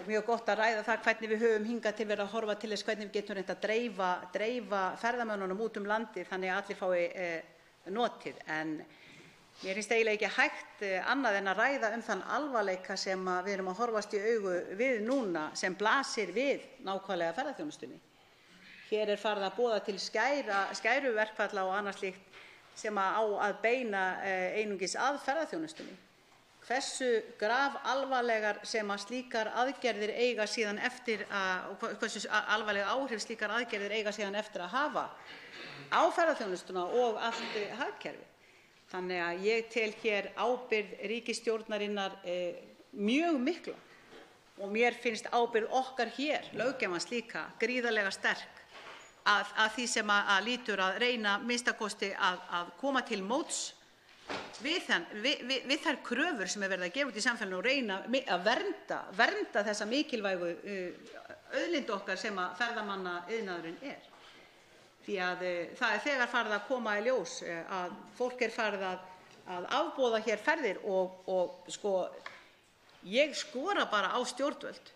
mjög gott að ræða það hvernig við höfum hingað til verið að horfa til þess hvernig við getum reynt að dreifa ferðamönnunum út landið þannig að allir fái notið. En mér finnst eiginlega ekki hægt annað en að ræða þann alvarleika sem við erum að horfast í augu við núna sem blasir við nákvæmlega ferðaþjónustunni. Hér farið að boða til skæruverkfalla og annað slíkt sem á að beina einungis að ferðaþjónustunni. Hversu grafalvarlegar sem slíkar aðgerðir eiga síðan eftir og hversu alvarleg áhrif slíkar aðgerðir eiga síðan eftir að hafa á ferðaþjónustuna og allt hagkerfið. Þannig að ég tel hér ábyrgð ríkisstjórnarinnar mjög mikla og mér finnst ábyrgð okkar hér, löggjafans líka, gríðarlega sterk að því sem að lítur að reyna minnsta kosti að koma til móts við þær kröfur sem verið að gefa út í samfélaginu og reyna að vernda þessa mikilvægu auðlind okkar sem að ferðamannaiðnaðurinn er. Því að það þegar farið að koma í ljós að fólk farið að afboða hér ferðir og sko, ég skora bara á stjórnvöld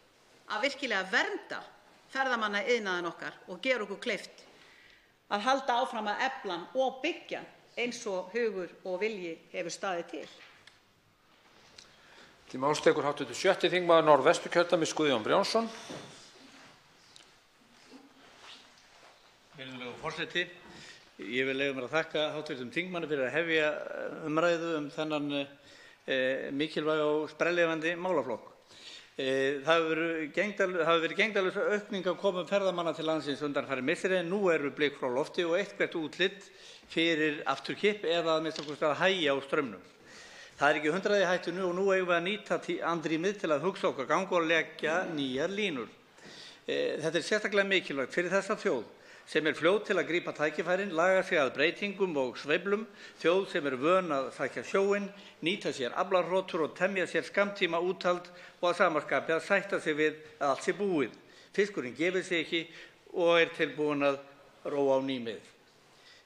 að virkilega vernda ferðamannaiðnaðinn okkar og gera okkur kleift að halda áfram að efla hann og byggja eins og hugur og vilji hefur staðið til. Til máls tekur hv. 6. þingmaður Norðvesturkjördæmis Guðjón Brjánsson. Virðulegur forseti, ég vil leyfa mér að þakka hv. þingmanni fyrir að hefja umræðu þennan mikilvæga og sprelllifandi málaflokk. Það hefur verið gegndarlaus aukning á komum ferðamanna til landsins undanfarin misseri en nú eru blik frá lofti og eitthvert útlit fyrir afturkipp eða að minnsta kosti að hægja á straumnum. Það ekki 100 í hættunni og nú eigum við að nýta andrýmið til að hugsa okkar gang og leggja nýjar línur. Þetta sérstaklega mikilvægt fyrir þessa þjóð sem fljót til að grípa tækifærin, laga sig að breytingum og sveiflum, þjóð sem vön að sækja sjóinn, nýta sér aflahrotur og temja sér skammtíma úthald og að sama skapi að sætta sig við að allt sé búið. Fiskurinn gefur sig ekki og tilbúinn að róa á nýmið.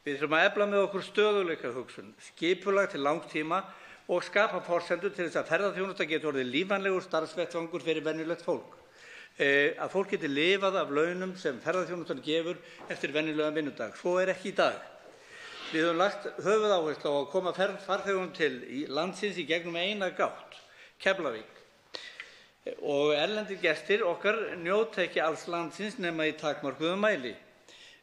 Við þurfum að efla með okkur stöðugleikahugsun, skipulag til langtíma og skapa forsendur til þess að ferðaþjónusta geti orðið lífvænlegur starfsvettvangur fyrir venjulegt fólk. Að fólk geti lifað af launum sem ferðaþjónustan gefur eftir venjulegan vinnudag. Svo ekki í dag. Við höfum lagt höfuðáherslu á að koma farþegum til landsins í gegnum eina gátt, Keflavík. Og erlendir gestir okkar njóta ekki alls landsins nema í takmörkuðum mæli.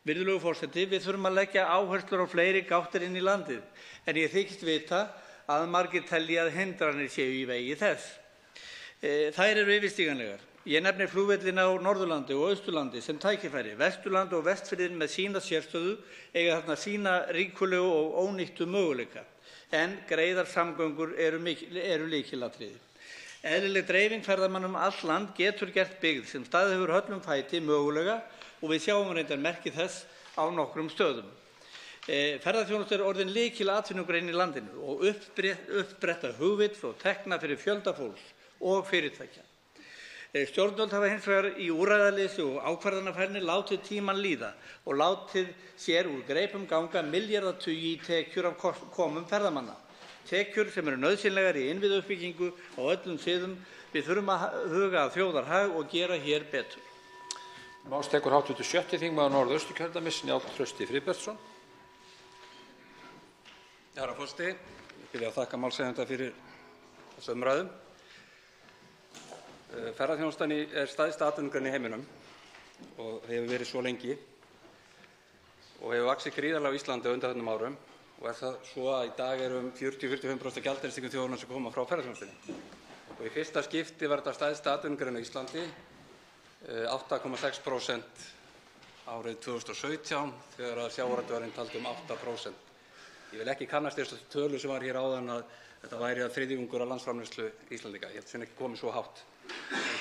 Virðulegur forseti, við þurfum að leggja áherslur á fleiri gáttir inn í landið, en ég þykist vita að margir telja að hindranir séu í vegi þess. Þær eru yfirstíganlegar. Ég nefni flugvellina á Norðurlandi og Austurlandi sem tækifæri. Vesturland og Vestfirðir með sína sérstöðu eiga þarna sína ríkulegu og ónýttu möguleika, en greiðar samgöngur eru lykilatriði. Eðlileg dreifing ferðamanna allt land getur gert byggð sem staðið hefur höllum fæti mögulega og við sjáum reyndar merki þess á nokkrum stöðum. Ferðaþjónusta orðin lykilatvinnugrein í landinu og uppbretta hugvits og tekna fyrir fjölda fólks og fyrirtækja. Stjórnvöld hafa hins vegar í úrræðaleysi og ákvarðanafærni látið tímann líða og látið sér úr greipum ganga milljarðatugi í tekjur af komum ferðamanna. Tekjur sem eru nauðsynlegar í innviðauppbyggingu á öllum sviðum. Við þurfum að huga að þjóðarhag og gera hér betur. Máls tekur hv. 6. þingmaður Norðausturkjördæmis Njáll Trausti Friðbertsson. Herra forseti, ég byrja að þakka málshefjanda fyrir þessa umræðu. Ferðaþjónustan stærsta atvinnugrein í heiminum og hefur verið svo lengi og hefur vaxið gríðarlega á Íslandi á undanförnum árum og það svo að í dag eru 40–45% gjaldeyristekjur þjóðarinnar sem koma frá ferðaþjónustunni. Og í fyrsta skipti var þetta stærsta atvinnugrein á Íslandi, 8,6% árið 2017 þegar sjávarútvegurinn taldi 8%. Ég vil ekki kannast þessu tölu sem var hér áðan að þetta væri að þriðjungur af landsframleiðslu Íslendinga. Ég held sem ekki komið svo hátt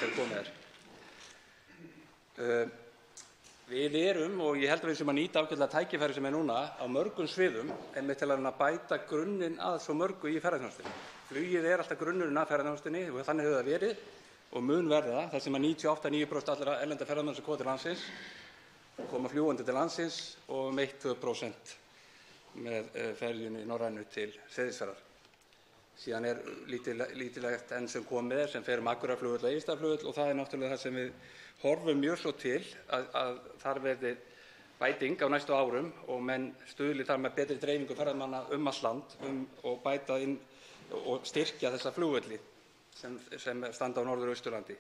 þegar komið Við erum, og ég held að við sem að nýta ágætlega tækifæri sem núna á mörgum sviðum, einmitt til að bæta grunninn að svo mörgu í ferðaþjónustunni. Flugið alltaf grunnurinn að ferðaþjónustunni og þannig hefur það verið og mun verða þar sem að 98–99% allra erlenda ferðamanna sem koma til landsins koma fljúgandi til landsins og 1–2% með ferjunni Norrænu til Seyðisfjarðar. Síðan lítilegt enn sem komið sem fer Akureyrarflugvöll og Egilsstaðaflugvöll og það náttúrulega það sem við horfum mjög svo til að þar verði bæting á næstu árum og menn stuðli þar með betri dreifingu ferðamanna allt land og bæta inn og styrkja þessa flugvelli sem standa á Norður- og Austurlandi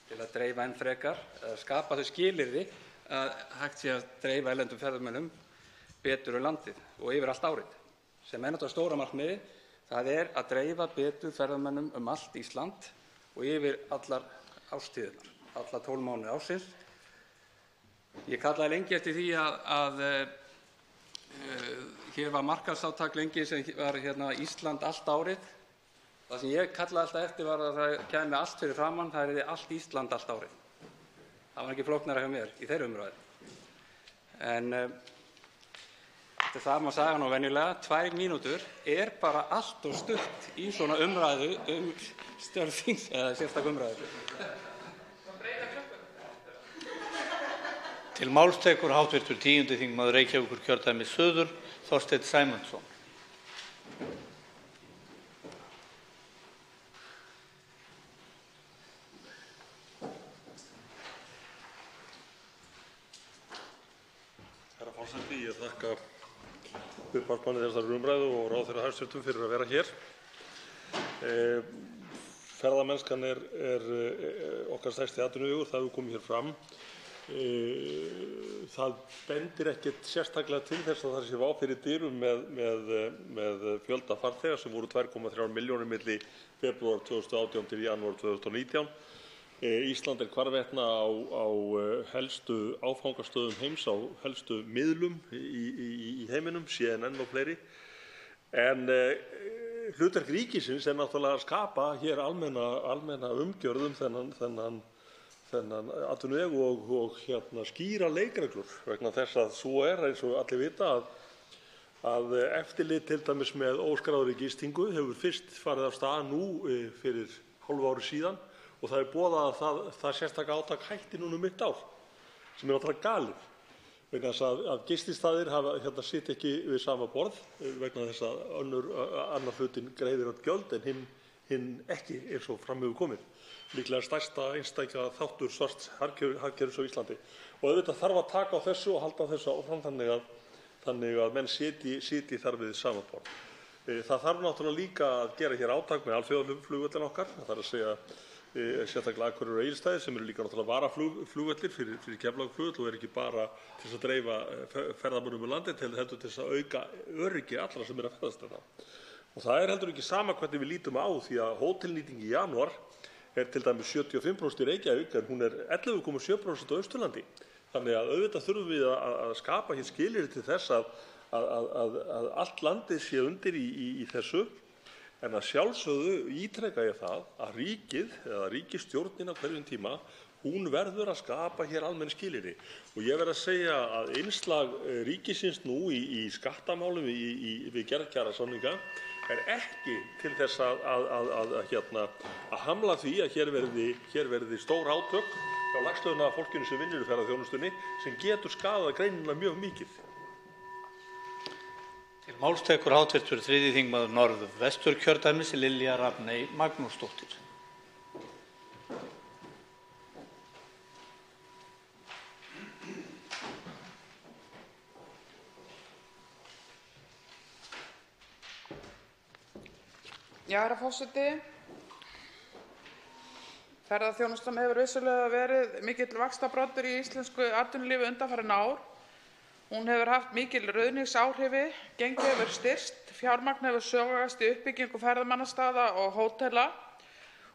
til að dreifa enn frekar, skapa þau skilyrði að hægt sé að dreifa erlendum ferðamönnum betur landið og yfir allt árið. Sem náttúrulega stóra markmiði, það að dreifa betur ferðamönnum allt Ísland og yfir allar árstíðirnar, alla 12 mánuði ársins. Ég kallaði lengi eftir því að hér var markaðsátak lengi sem var Ísland allt árið. Það sem ég kallaði alltaf eftir var að það kæmi allt fyrir framann, það yrði allt Ísland allt árið. Það var ekki flóknara hjá mér í þeirri umræðu. En Þetta er það maður sagði nú venjulega, 2 mínútur er bara allt of stutt í svona umræðu störf þings eða sérstaka umræðu. Til máls tekur hv. 10. þingmaður Reykjavíkurkjördæmis suður, Þorsteinn Sæmundsson. Herra forseti, ég þakka upphafsmanni þessarar umræðu og ráðherra hæstv. Fyrir að vera hér. Ferðamennskan er okkar stærsti atvinnuvegur, það hefur komið hér fram. Það bendir ekkert sérstaklega til þess að það sé vá fyrir dyrum með fjölda farþega sem voru 2,3 milljónir milli febrúar 2018 til janúar 2019. Ísland er hvarvetna á helstu áfangastöðum heims, á helstu miðlum í heiminum, CNN og fleiri. En hlutverk ríkisins er náttúrulega að skapa hér almenna umgjörð þennan atvinnuveg og skýra leikreglur vegna þess að svo eins og allir vita að eftirlit til dæmis með óskráðri gistingu hefur fyrst farið af stað nú fyrir hálfu ári síðan og það er boðað að það sérstaka átak hætti núna mitt ár sem er náttúrulega galið vegna þess að gististaðir sitja ekki við sama borð vegna þess að annar hlutinn greiðir öll gjöld en hinn ekki eins og fram hefur komið. Líklega stærsta einstaka þáttur svarts hagkerfis á Íslandi. Og auðvitað þarf að taka á þessu og halda þessu áfram þannig að menn sitji þar við sama borð. Það þarf náttúrulega líka að gera hér átak með alþjóðaflugvöllina okkar. Það er að segja sérstaklega Akureyri og Egilsstaðir sem eru líka náttúrulega varaflugvellir fyrir Keflavíkurflugvöll og er ekki bara til þess að dreifa ferðamönnum um landið heldur til þess að auka öryggi allra sem eru að ferðast þarna. Og það er heldur ekki sama hvernig við lítum á því að hótelnýting í janúar er til dæmis 75% í Reykjavík en hún er 11,7% á Austurlandi. Þannig að auðvitað þurfum við að skapa hér skilyrði til þess að allt landið sé undir í þessu en að sjálfsögðu ítreka ég það að ríkið eða ríkisstjórnin á hverjum tíma hún verður að skapa hér almenn skilyrði. Og ég verð að segja að innslag ríkisins nú í skattamálum við gerð kjarasamninga er ekki til þess að hamla því að hér verði stór átök hjá lægstlaunafólkinu sem vinnur í ferðaþjónustunni sem getur skaðað greinina mjög mikið. Til máls tekur hv. 3. þingmaður Norðvesturkjördæmis Lilja Rafney Magnúsdóttir. Herra forseti. Ferðaþjónustan hefur vissulega verið mikill vaxtarbroddur í íslensku atvinnulífi undanfarin ár. Hún hefur haft mikil ruðningsáhrifi, gengið hefur styrkst, fjármagn hefur sogast í uppbyggingu ferðamannastaða og hótela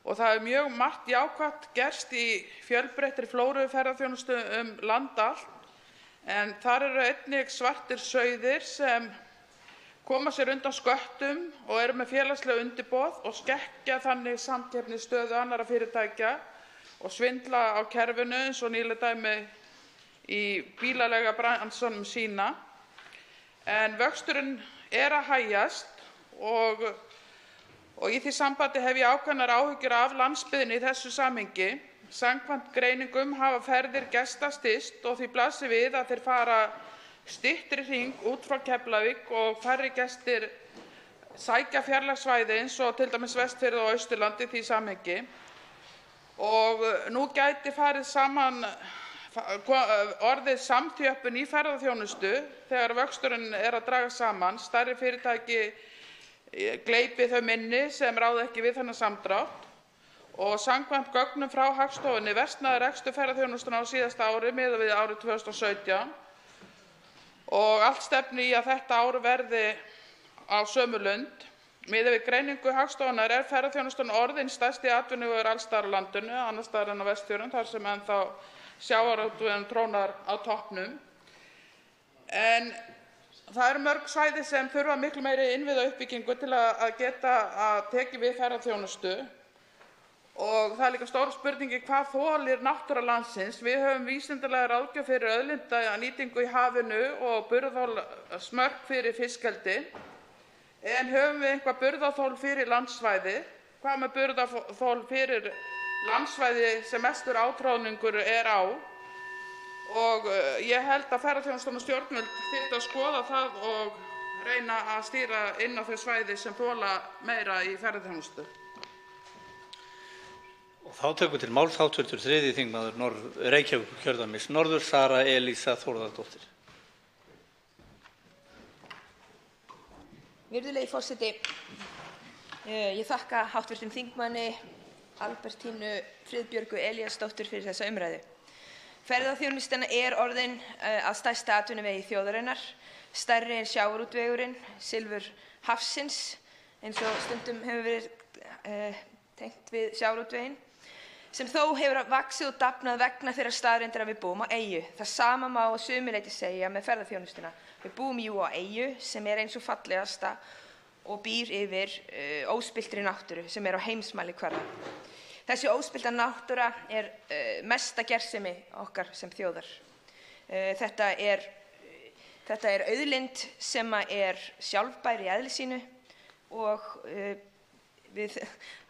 og það er mjög margt jákvætt gerst í fjölbreyttri flóru ferðaþjónustu land allt. En þar eru einnig svartir sauðir sem koma sér undan sköttum og eru með félagslega undirboð og skekkja þannig samkeppnisstöðu annarra fyrirtækja og svindla á kerfinu eins og nýlega dæmi í bílaleiga bransanum sýna. En vöxturinn er að hægjast og í því sambandi hef ég ákveðnar áhyggjur af landsbyggðinni í þessu samhengi. Samkvæmt greiningum hafa ferðir gesta styst og því blasir við að þeir fara styttri hring út frá Keflavík og færri gestir sækja fjarlægssvæði eins og til dæmis Vestfirði og Austurlandi í því samhengi. Og nú gæti farið saman orðið samþjöppun í ferðaþjónustu þegar vöxturinn er að draga saman. Stærri fyrirtæki gleypi þau minni sem ráða ekki við þennan samdrátt. Og samkvæmt gögnum frá Hagstofunni versnaði rekstur ferðaþjónustunnar á síðasta ári miðað við árið 2017. Og allt stefnir í að þetta ár verði á sömu lund. Miðað við greiningu Hagstofunnar er ferðaþjónustan orðin stærsti atvinnuvegur alls staðar á landinu, annars staðar en á Vestfjörðum, þar sem ennþá sjávarútvegurinn trónar á toppnum. En það eru mörg svæði sem þurfa miklu meiri innviðauppbyggingu til að geta tekið við ferðaþjónustu. Og það líka stóra spurningin hvað þolir náttúra landsins. Við höfum vísindalega ráðgjöf fyrir auðlindanýtingu í hafinu og burðarþol fyrir fiskeldi. En höfum við eitthvað burðarþol fyrir landsvæði? Hvað með burðarþol fyrir landsvæði sem mestur átroðningur á? Og ég held að ferðaþjónustan og stjórnvöld þyrftu að skoða það og reyna að stýra inn á þau svæði sem þola meira í ferðaþjónustu. Og þá tekur til máls hv. 3. þingmaður Reykjavíkurkjördæmis norður, Sara Elísa Þórðardóttir. Virðulegi forseti, ég þakka hv. þingmanni Albertínu Friðbjörgu Elíasdóttur fyrir þessa umræðu. Ferðaþjónustan orðin að stærsta atvinnuvegi þjóðarinnar, stærri en sjávarútvegurinn, silfur hafsins, eins og stundum hefur verið tengt við sjávarútveginn, sem þó hefur vaxið og dafnað vegna þeirrar staðreyndar að við búum á eyju. Það sama má að sumu leyti segja með ferðaþjónustuna. Við búum jú á eyju sem eins og fallegasta og býr yfir óspilltri náttúru sem á heimsmælikvarða. Þessi óspillta náttúra mesta gersemi okkar sem þjóðar. Þetta auðlind sem sjálfbær í eðli sínu og við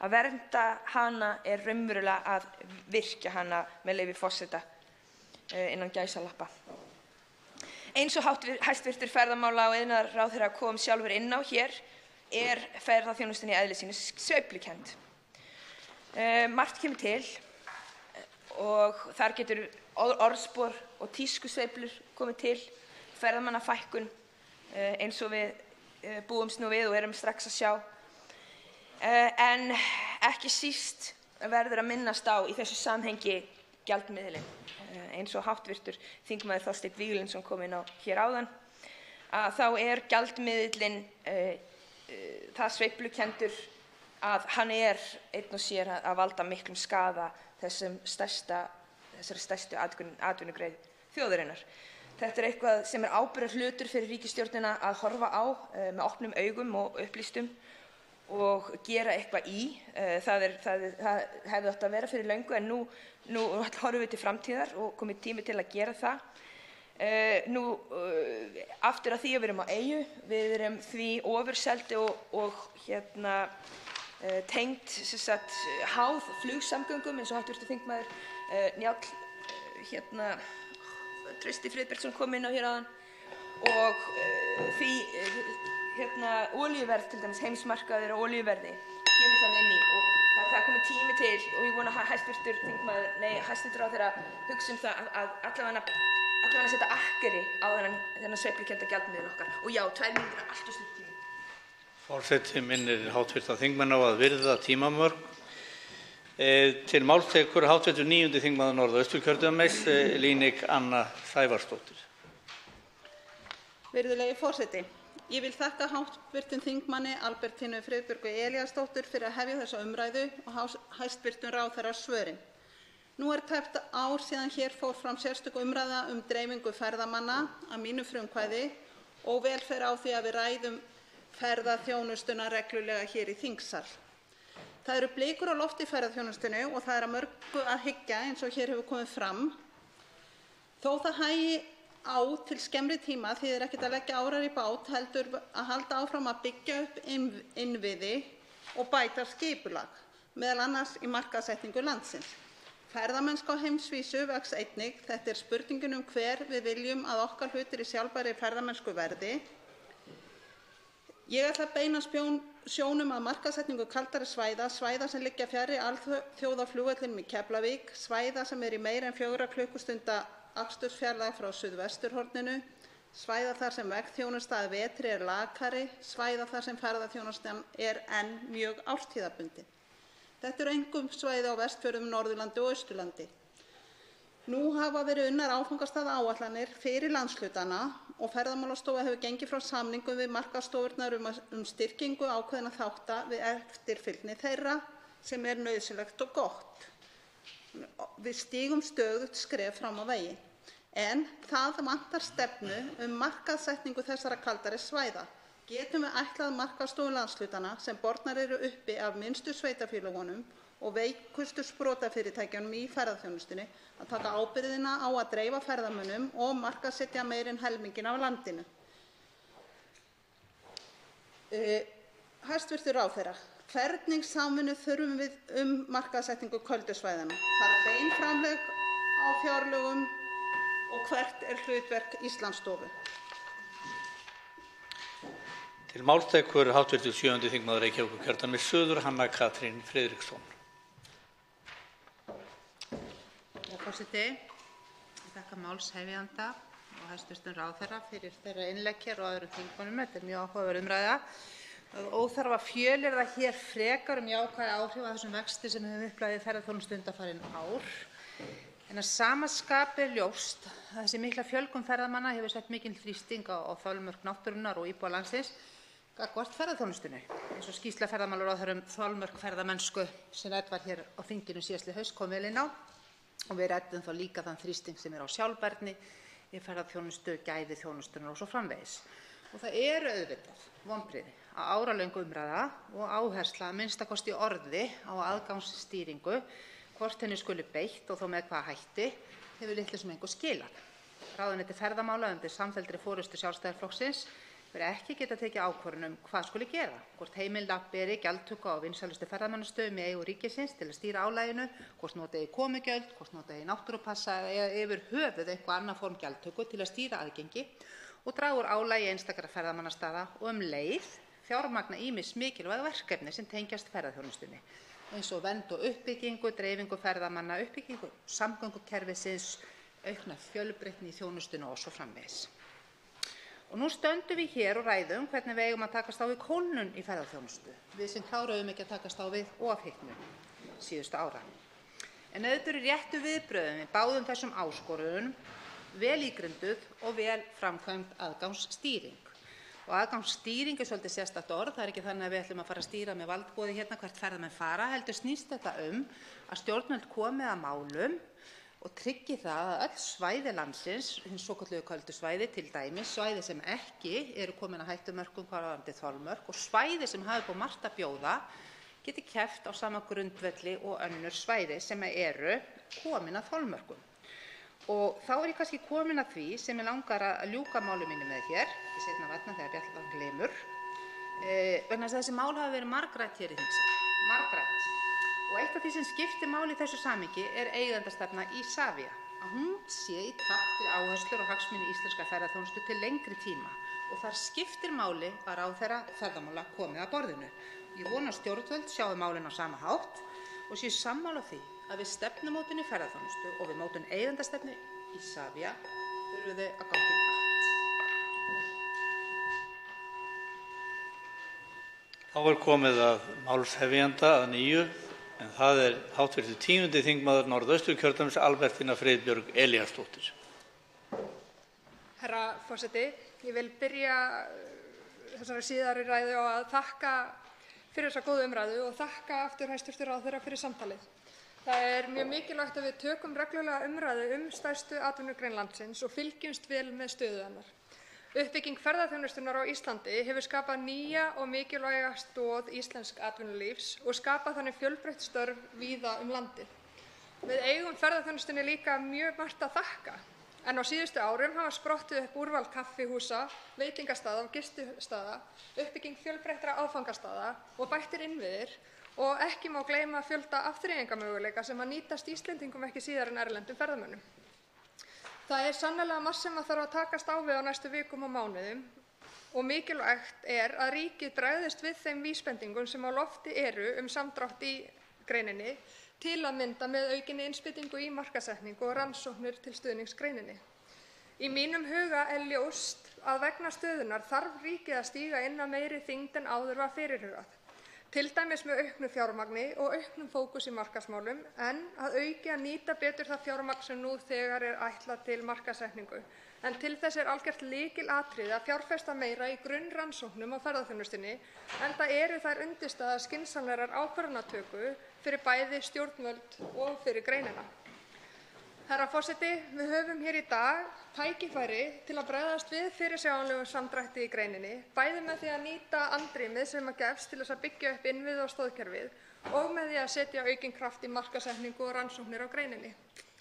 að vernda hana raunverulega að virkja hana með leyfi forseta innan gæsalappa. Eins og hæstv. Ferðamála- og iðnaðarráðherra kom sjálfur inn á hér ferðaþjónustan í eðli sínu sveiflukennd. Margt kemur til og þar getur orðspor og tískusveiflur komið til, ferðamannafækkun eins og við búumst nú við og erum strax að sjá. En ekki síst verður að minnast á í þessu samhengi gjaldmiðilinn. Eins og hv. þingmaður Þorsteinn Víglundsson kom inn á hér áðan, að þá gjaldmiðillinn það sveiflukenndur að hann einn og sér að valda miklum skaða þessari stærstu atvinnugrein þjóðarinnar. Þetta eitthvað sem ábyrgðarhlutur fyrir ríkisstjórnina að horfa á með opnum augum og upplýstum og gera eitthvað í. Það hefði átt að vera fyrir löngu en nú horfum við til framtíðar og komið tími til að gera það. Nú aftur að því að við erum á eyju, við erum því ofurseld og tengd háð flugsamgöngum eins og hv. þingmaður Njáll Trausti Friðbertsson kom inn á hér áðan og því olíuverð, til dæmis heimsmarkaður og olíuverði kemur þannig inn í og það er kominn tími til og ég vona að hæstv. ráðherra hugsi það að allavega setja akkeri á þennan sveiflukennda gjaldmiðil okkar. Og já, 2 mínútur allt og stutt tími. Forseti minnir hv. þingmann á að virða tímamörk. Til máls tekur hv. 9. þingmaður Norðausturkjördæmis, Líneik Anna Sævarsdóttir. Virðulegi forseti, ég vil þakka hv. þingmanni Albertínu Friðbjörgu Elíasdóttur fyrir að hefja þessa umræðu og hæstv. ráðherra svörin. Nú tæpt ár síðan hér fór fram sérstök umræða dreifingu ferðamanna að mínu frumkvæði og vel fer á því að við ræðum ferðaþjónustuna reglulega hér í þingsal. Það eru blikur á lofti í ferðaþjónustunni og það að mörgu að hyggja eins og hér hefur komið fram. Þó það hægi á til skemmri tíma þýðir ekkert að leggja árar í bát heldur að halda áfram að byggja upp innviði og bæta skipulag, meðal annars í markaðssetningu landsins. Ferðamennska á heimsvísu vex einnig. Þetta spurningin hver við viljum að okkar hlutir í sjálfbærri ferðamennsku verði. Ég ætla að beina sjónum að markaðssetningu kaldari svæða sem liggja fjarri alþjóðaflugvellinum í Keflavík, svæða sem í meira en 4 klukkustunda akstursfjarlægð frá suðvesturhorninu, svæða þar sem veggþjónusta að vetri lakari, svæða þar sem ferðaþjónustan enn mjög árstíðabundin. Þetta eru einkum svæði á Vestfjörðum, Norðurlandi og Austurlandi. Nú hafa verið unnar áfangastaðaáætlanir fyrir landshlutana og Ferðamálastofa hefur gengið frá samningum við markaðsstofurnar styrkingu ákveðinna þátta við eftirfylgni þeirra sem nauðsynlegt og gott. Við stígum stöðugt skref fram á veginn. En það vantar stefnu markaðssetningu þessara kaldari svæða. Getum við ætlað markaðsstofum landshlutana sem bornar eru uppi af minnstu sveitarfélögunum og veikustu sprotafyrirtækjunum í ferðaþjónustunni að taka ábyrgðina á að dreifa ferðamönnum og markaðssetja meira en helminginn af landinu. Hæstv. ráðherra, hvernig samvinnu þurfum við markaðssetningu köldu svæðanna? Þarf bein framlög á fjárlögum og hvert hlutverk Íslandsstofu? Til máls tekur hv. 7. þingmaður Reykjavíkurkjördæmis suður, Hanna Katrín Friðriksson. Herra forseti, ég þakka málshefjanda og hæstv. ráðherra fyrir þeirra innlegg hér og öðrum þingmönnum. Þetta mjög áhugaverð umræða. Það er óþarfi að fjölyrða hér frekar jákvæð áhrif af þessum vexti sem við höfum upplifað í ferðaþjónustu undanfarin ár. En að sama skapi ljóst að þessi mikla fjölgun ferðamanna hefur sett mikinn þrýsting á þolmörk náttúrunnar og íbúa landsins gagnvart ferðaþjónustunni. Eins og skýrsla ferðamálaráðherra þolmörk ferðamennsku sem rædd var hér á þinginu síðastliðið haust kom vel inn á, og við ræddum þá líka þann þrýsting sem á sjálfbærni í ferðaþjónustu, gæði þjónustunnar og svo framvegis. Og það eru auðvitað vonbrigði að áralöng umræða og áhersla að minnsta kosti í orði á aðgangsstýringu, hvort henni skuli beitt og þó með hvaða hætti, hefur litlu sem engu skilað. Ráðuneyti ferðamála undir samfelldri forystu Sjálfstæðisflokksins hefur ekki getað tekið ákvörðun hvað skuli gera, hvort heimila beri gjaldtöku á vinsælustu ferðamannastöðum í eigu ríkisins til að stýra álaginu, hvort nota eigi komugjöld, hvort nota eigi náttúrupassa eða yfir höfuð eitthvað annað form gjaldtöku til að stýra aðgengi og draga úr álagi einstakra ferðamannastaða og leið fjármagna ýmis mikilvæg verkefni sem tengjast ferðaþjónustunni, eins og vernd og uppbyggingu, dreifingu ferðamanna, uppbyggingu samgöngukerfisins, aukna fjölbreytni í þjónustunni og svo framvegis. Og nú stöndum við hér og ræðum hvernig við eigum að takast á við kólnun í ferðaþjónustu, við sem kláruðum ekki að takast á við ofhitnun síðustu ára. En auðvitað eru réttu viðbrögðum við báðum þessum áskorunum vel ígrunduð og vel framkvæmd aðgangsstýring. Og aðgangsstýring er svolítið sérstakt orð, það er ekki þannig að við ætlum að fara að stýra með valdboði hérna hvert ferðamenn fara, heldur snýst þetta að stjórnvöld komi að málum og tryggi það að öll svæði landsins, hin svokölluðu köldu svæði, til dæmis svæði sem ekki eru komin að hættumörkum varðandi þolmörk og svæði sem hafa upp á margt að bjóða, geti keppt á sama grundvelli og önnur svæði sem eru komin að þolmörkum. Og þá er ég kannski komin að því sem ég langar að ljúka máli mínu með hér, í seinna vegna þegar bjallan glymur, vegna þess að þessi mál hafa verið margrædd hér í þingsal, margrædd. Og eitt af því sem skiptir máli í þessu samhengi er eigendastefna Isavia, að hún sé í takt við áherslur og hagsmuni íslenskra ferðaþjónustu til lengri tíma og þar skiptir máli að ráðherra ferðamála komið að borðinu. Ég vona að stjórnvöld sjáu málin á sama hátt og séu sammála því að við stefnumótun í ferðaþjónustu og við mótun eigendastefnu Isavia þurfum þau að ganga í takt. Þá er komið að málshefjanda að nýju, en það er hv. 10. þingmaður Norðausturkjördæmis Albertína Friðbjörg Elíasdóttir. Herra forseti, ég vil byrja þessari síðari ræðu á að þakka fyrir þessa góðu umræðu og þakka aftur hæstv. ráðherra fyrir samtalið. Það er mjög mikilvægt að við tökum reglulega umræðu stærstu atvinnugrein landsins og fylgjumst vel með stöðu hennar. Uppbygging ferðaþjónustunnar á Íslandi hefur skapað nýja og mikilvæga stoð íslensks atvinnulífs og skapað þannig fjölbreytt störf víða landið. Við eigum ferðaþjónustunni líka mjög margt að þakka, en á síðustu árum hafa sprottið upp úrval kaffihúsa, veitingastaða og gististaða, uppbygging fjölbreyttra áfangastaða og bættir innviðir og ekki má gleyma fjölda afþreyingarmöguleika sem að nýtast Íslendingum ekki síðar en erlendum ferðamönnum. Það er sannarlega margt sem þarf að takast á við á næstu vikum og mánuðum og mikilvægt er að ríkið bregðist við þeim vísbendingum sem á lofti eru samdrátt í greininni, til að mynda með aukinni innspýtingu í markaðssetningu og rannsóknir til stuðnings greininni. Í mínum huga er ljóst að vegna stöðunnar þarf ríkið að stíga inn af meiri þyngd en áður var fyrirhugað, til dæmis með auknu fjármagni og auknum fókus í markaðsmálum, en að auki að nýta betur það fjármagn sem nú þegar er ætlað til markaðssetningu. En til þess er algjört lykilatriði að fjárfesta meira í grunnrannsóknum á ferðaþjónustunni, enda eru þær undirstaða skynsamlegrar ákvarðanatöku fyrir bæði stjórnvöld og fyrir greinina. Herra forseti, við höfum hér í dag tækifæri til að bregðast við fyrirsjáanlegum samdrætti í greininni, bæði með því að nýta andrýmið sem gefst til þess að byggja upp innviði og stoðkerfið og með því að setja aukinn kraft í markaðssetningu og rannsóknir á greininni.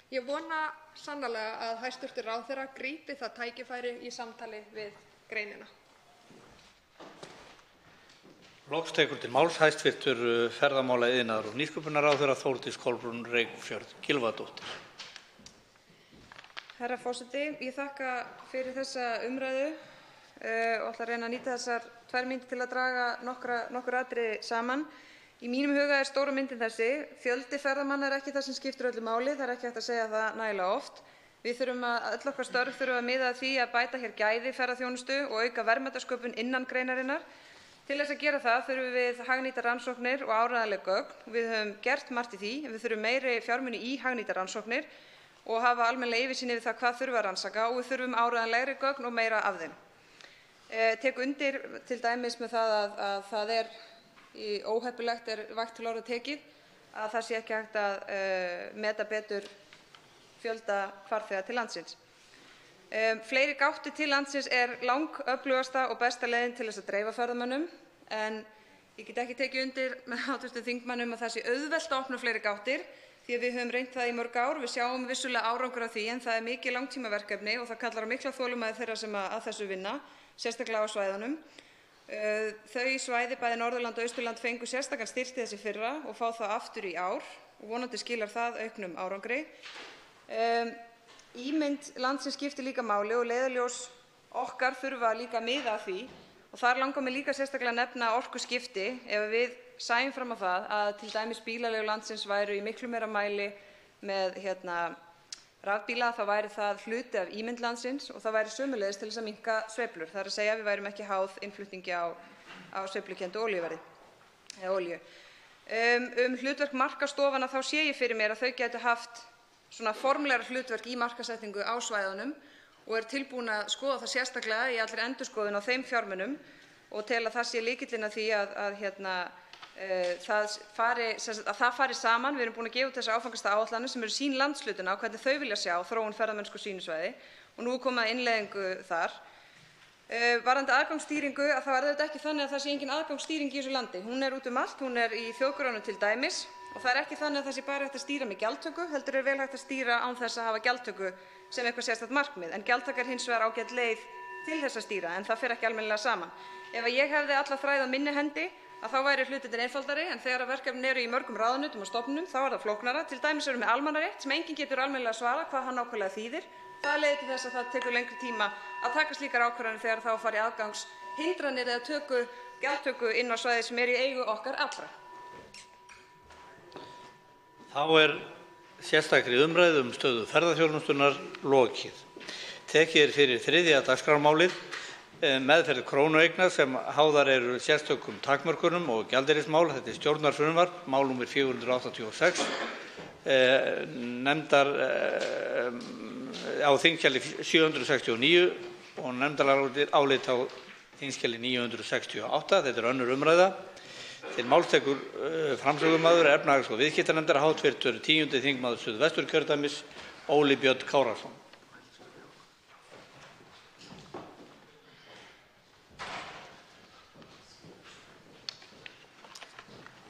Ég vona sannarlega að hæstv. Ráðherra grípi það tækifæri í samtali við greinina. Loks tekur til máls hæstv. Ferðamála-, iðnaðar- og nýsköpunarráðherra Þórdís Kolbrún Reykfjörð Gylfadóttir. Herra forseti, ég þakka fyrir þessa umræðu og ætla að reyna að nýta þessar 2 mínútur til að draga nokkur atriði saman. Í mínum huga stóra myndin þessi: fjöldi ferðamanna ekki það sem skiptir öllu máli, það ekki hægt að segja það nægilega oft. Við þurfum öll okkar störf þurfum að miða að því að bæta hér gæði ferðaþjónustu og auka verðmætasköpun innan greinarinnar. Til þess að gera það þurfum við hagnýtar rannsóknir og áreiðanleg gögn. Við höfum gert margt í því, en við þurfum meiri fjármuni í hagnýtar rannsóknir og hafa almennilega yfirsýn yfir það hvað þurfi að rannsaka, og við þurfum áreiðanlegri gögn og meira af þeim. Tek undir til dæmis með það að það óheppilegt vægt til orða tekið að það sé ekki hægt að meta betur fjölda farþega til landsins. Fleiri gáttir til landsins langöflugasta og besta leiðin til þess að dreifa ferðamönnum, en ég get ekki tekið undir með hv. þingmanni að það sé auðvelt að opna fleiri gáttir, því að við höfum reynt það í mörg ár. Við sjáum vissulega árangur af því, en það mikið langtímaverkefni og það kallar á mikla þolinmæði þeirra sem að þessu vinna, sérstaklega á svæðunum. Þau svæði, bæði Norðurland og Austurland, fengu sérstakan styrk til þessi fyrra og fá það aftur í ár og vonandi skilar það auknum árangri. Ímynd landsins skiptir líka máli og leiðarljós okkar þurfa líka að miða að því, og þar langar mig líka sérstaklega að nefna orkuskipti. Ef við sæjum fram á það að til dæmis bílaleigur landsins væru í miklu meira mæli með rafbíla, þá væri það hluti af ímynd landsins og það væri sömuleiðis til þess að minnka sveiflur. Það er að segja að við værum ekki háð innflutningi á sveiflukenndu olíuverði eða olíu. Hlutverk markaðsstofanna þá sé ég fyrir mér að þau gætu haft svona formlegra hlutverk í markaðssetningu á svæðunum og tilbúin að skoða það sérstaklega í allri endurskoðun á þeim fjármunum og tel að það sé lykillinn að því að það fari saman. Við erum búin að gefa út þessar áfangastaðaáætlanir sem eru sín landshlutina og hvernig þau vilja sjá þróun ferðamennsku á sínu svæði, og nú komið að innleiðingu þar. Varðandi aðgangsstýringu, þá þetta ekki þannig að það sé engin aðgangsstýring í þessu landi. Hún út allt, hún í þjóðgörðunum til dæmis, og það ekki þannig að það sé bara hægt að stýra með gjaldtöku, heldur vel hægt að stýra án þess að hafa gjaldtöku sem eitthvað sérstakt markmið. En gjaldtaka hins vegar ágæt leið til þess að stýra, en það fer ekki almennilega saman. Ef ég hefði alla þræði á minni hendi, þá væri hlutirnir einfaldari, en þegar verkefnin eru í mörgum ráðuneytum og stofnunum þá það flóknara. Til dæmis erum við almannarétt sem enginn getur almennilega svarað hvað hann nákvæmlega þýðir. Það leiðir til þess að það tekur lengri tíma að taka slíkar ákvarðanir þegar þá fari aðgangshindranir eða gjaldtöku inn á svæði sem í eigu okkar allra. Þá sérstakri umræðu stöðu ferðaþjónustunnar lokið. Tekið fyrir 3. dagskrármálið, meðferð krónueigna sem háðar eru sérstökum takmörkunum og gjaldeyrismál. Þetta stjórnarfrumvarp, mál nr. 486, nefndar á þingskjali 769 og nefndarálit á þingskjali 968. Þetta önnur umræða. Til máls tekur framsögumaður efnahags- og viðskiptanefndar, hv. 10. þingmaður Suðvesturkjördæmis, Óli Björn Kárason.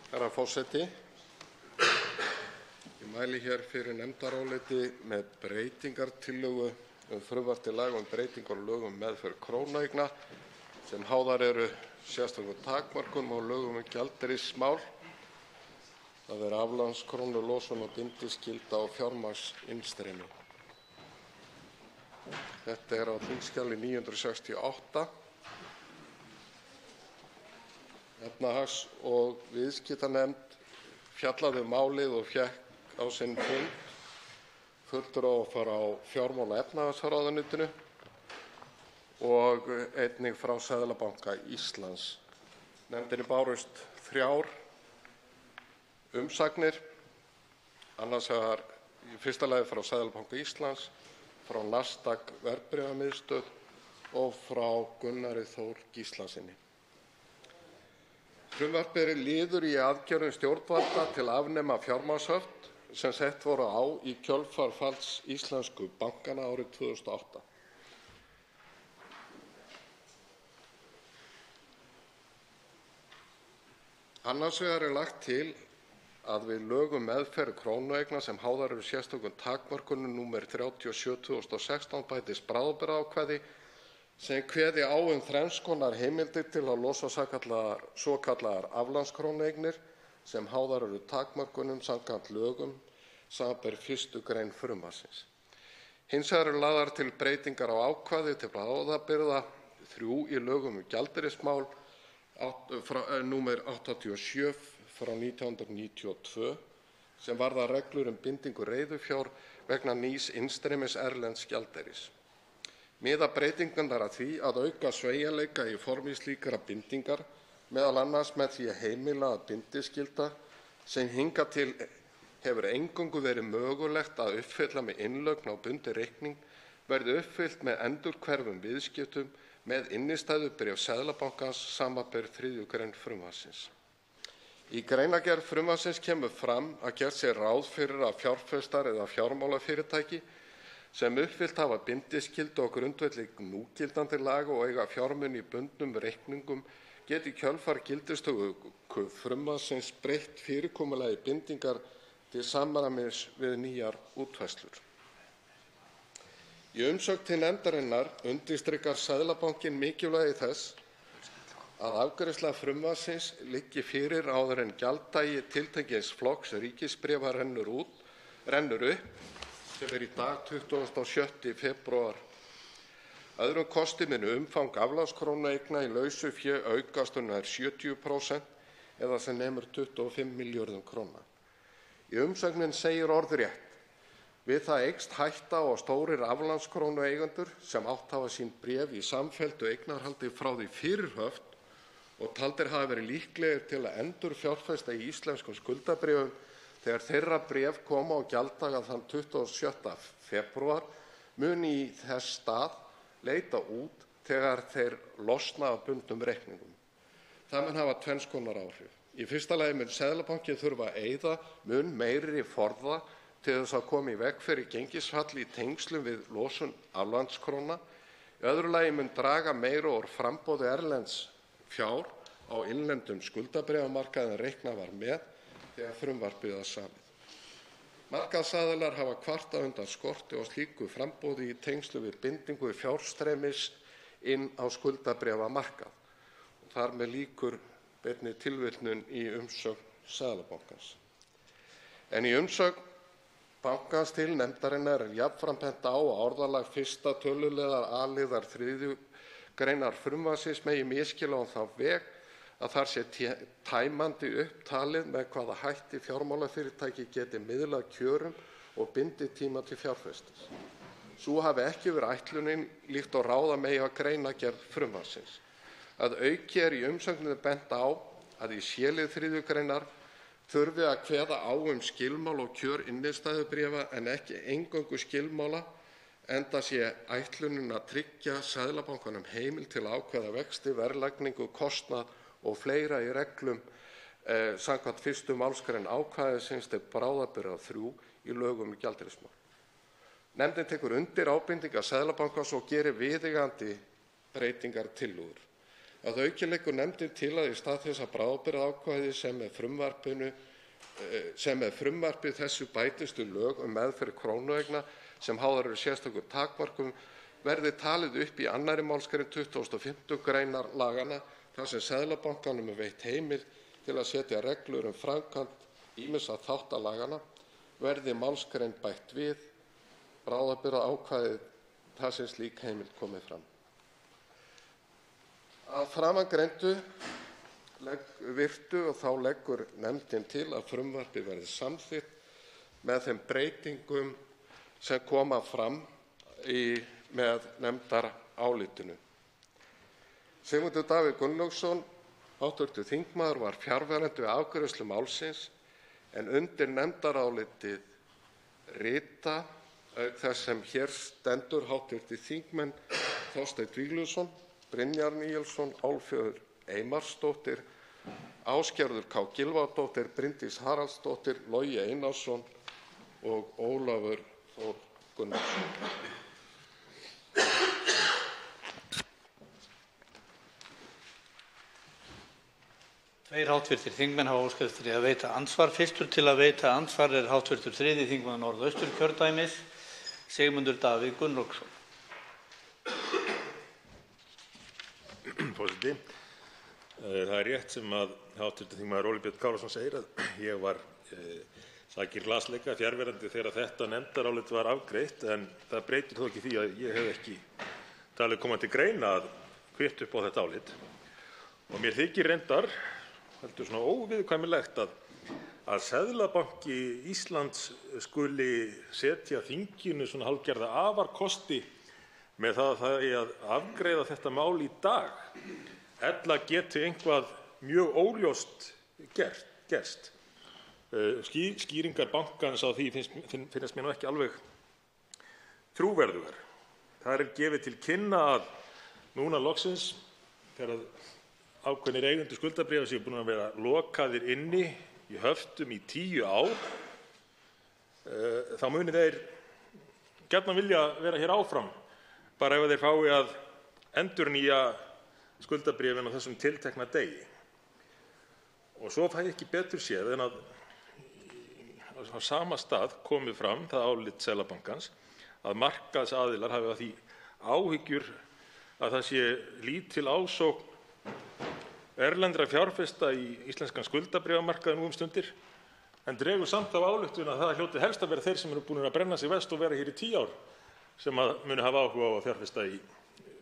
Herra forseti, ég mæli hér fyrir nefndaráliti með breytingartillögu frumvarp til laga breytingar á lögum meðferð krónueigna sem háðar eru sérstökum takmörkunum og lögum gjaldeyrismál. Það aflandskrónu, losun og bindiskylda og fjármagnsinnstreymi. Þetta á þingskjali 968. Efnahags- og viðskiptanefnd fjallaði málið og fékk á sinn fund fulltrúa frá fjármála- og efnahagsráðuneytinu og einnig frá Seðlabanka Íslands. Nefndinni bárust 3 umsagnir, annars vegar í fyrsta lagi frá Seðlabanka Íslands, frá Nasdaq verðbréfamiðstöð og frá Gunnari Þór Gíslasyni. Frumvarpið liður í aðgerðum stjórnvalda til að afnema fjármagnshöft sem sett voru á í kjölfar falls íslensku bankanna árið 2008. Annars vegar lagt til að við lög um meðferð krónueigna sem háðar eru sérstökum takmörkunum, nr. 37/2016, bætist bráðabirgðaákvæði sem kveði á þrenns konar heimildir til að losa svokallaðar aflandskrónueignir sem háðar eru takmörkunum samkvæmt lögum, samanber 1. gr. frumvarpsins. Hins vegar eru lagðar til breytingar á ákvæði til bráðabirgða 3 í lögum um gjaldeyrismál, nr. 87/1992, sem varðar reglur um bindingu reiðufjár vegna nýs innstreymis erlends gjaldeyris. Miða breytingarnar að því að auka sveigjanleika í formi slíkra bindingar, meðal annars með því að heimila að bindiskylda sem hingað til hefur eingöngu verið mögulegt að uppfylla með innlögn á bundinn reikning verði uppfyllt með endurhverfum viðskiptum með innistæðubréf Seðlabankans, samanber 3. gr. frumvarpsins. Í greinargerð frumvarpsins kemur fram að gert sé ráð fyrir að fjárfestar eða fjármálafyrirtæki sem uppfyllt hafa bindiskyldu á grundvelli núgildandi laga og eiga fjármuni í bundnum reikningum geti í kjölfar gildistöku frumvarpsins breytt fyrirkomulagi bindingar til samræmis við nýjar útfærslur. Í umsögn til nefndarinnar undirstrikar Seðlabankinn mikilvægi þess að afgreiðsla frumvarpsins liggi fyrir áður en gjalddagi tiltekins flokks ríkisbréfa rennur upp, sem í dag 26. febrúar. Öðrum kosti muni umfang aflandskrónueigna í lausu fé aukast um nær 70% eða sem nemur 25 milljörðum króna. Í umsögnin segir orðrétt: við það eykst hætta á að stórir aflandskrónueigendur sem átt hafa sín bréf í samfelldu eignarhaldi frá því fyrir höft og taldir hafa verið líklegir til að endurfjárfesta í íslenskum skuldabréfum þegar þeirra bréf koma á gjalddaga þann 27. febrúar muni í þess stað leita út þegar þeir losna af bundnum reikningum. Það mun hafa tvenns konar áhrif. Í fyrsta lagi mun Seðlabankinn þurfa að eyða mun meiri forða til þess að koma í veg fyrir gengisfall í tengslum við losun aflandskróna. Í öðru lagi mun draga meira úr framboði erlends fjár á innlendum skuldabréfamarkaði en reiknað var með þegar frumvarpið var samið. Markaðsaðilar hafa kvartað undan skorti á slíku framboði í tengslum við bindingu fjárstreymis inn á skuldabréfamarkað. Þar með lýkur beinni tilvitnun í umsögn Seðlabankans. En í umsögn bankans til nefndarinnar er jafnframt bent á að orðalag 1. töluliðar a-liðar 3. greinar frumvarpsins megi misskilja á þá veg að þar sé tæmandi upptalið með hvaða hætti fjármálafyrirtæki geti miðlað kjörum og binditíma til fjárfestis. Sú hafi ekki verið ætlunin líkt og ráða megi af greinargerð frumvarpsins. Að auki í umsögninni bent á að í c-lið 3. greinar þurfi að kveða á skilmál og kjör innistæðubréfa en ekki eingöngu skilmála, enda sé ætlunin að tryggja Seðlabankanum heimild til að ákveða vexti, verðlagningu, kostnað og fleira í reglum samkvæmt 1. málsgrein ákvæðisins til bráðabirgða 3 í lögum um gjaldeyrismál. Nefndin tekur undir ábendingar Seðlabankans og gerir viðeigandi breytingartillögur. Að auki leggur nefndin til að í stað þess að bráðabirgðaákvæði sem með frumvarpi þessu bætist við lög um meðferð krónueigna sem háðar eru sérstökum takmörkum verði talið upp í 2. málsgrein 25. greinar laganna þar sem Seðlabankanum veitt heimild til að setja reglur um framkvæmd ýmissa þátta laganna verði málsgrein bætt við bráðabirgðaákvæðið þar sem slík heimild komi fram. Að framangreindu virtu og þá leggur nefndin til að frumvarpið verði samþykkt með þeim breytingum sem koma fram með nefndarálitinu. Sigmundur Davíð Gunnlaugsson, hv. þingmaður, var fjarverandi við afgreiðslu málsins en undir nefndarálitið rita, auk þess sem hér stendur, hv. þingmenn Þorsteinn Víglundsson, Brynjar Níelsson, Álfheiður Einarsdóttir, Ásgerður K. Gylfadóttir, Bryndís Haraldsdóttir, Logi Einarsson og Ólafur Þór Gunnarsson. Tveir hv. þingmenn hafa óskað eftir því að veita andsvar. Fyrstur til að veita andsvar er hv. 3. þingmaður Norðausturkjördæmis, Sigmundur Davíð Gunnlaugsson. Forseti. Það er rétt sem að hv. þingmaður Óli Björn Kárason segir að ég var sakir glasleika fjarverandi þegar þetta nefndarálit var afgreitt, en það breytir þó ekki því að ég hef ekki talið koma til greina að kvitta upp á þetta álit. Og mér þykir reyndar heldur svona óviðkvæmilegt að Seðlabanki Íslands skuli setja þinginu svona hálfgerða afarkosti með það að það eigi að afgreiða þetta mál í dag, ella geti eitthvað mjög óljóst gerst. Skýringar bankans á því finnast mér nú ekki alveg trúverðugar. Það er gefið til kynna að núna loksins, þegar ákveðnir eigendur skuldabréfa séu búin að vera lokaðir inni í höftum í 10 ár, þá muni þeir gjarnan vilja vera hér áfram, bara ef þeir fái að endurnýja skuldabréfin á þessum tiltekna degi. Og svo fæ ég ekki betur séð en að á sama stað komið fram það álit Seðlabankans að markaðsaðilar hafi af því áhyggjur að það sé lítil ásókn erlendra fjárfesta í íslenskan skuldabréfamarkaði nú um stundir, en dregur samt þá ályktun að það hljóti helst að vera þeir sem eru búin að brenna sig verst og vera hér í 10 ár sem að muni hafa áhuga á að fjárfesta í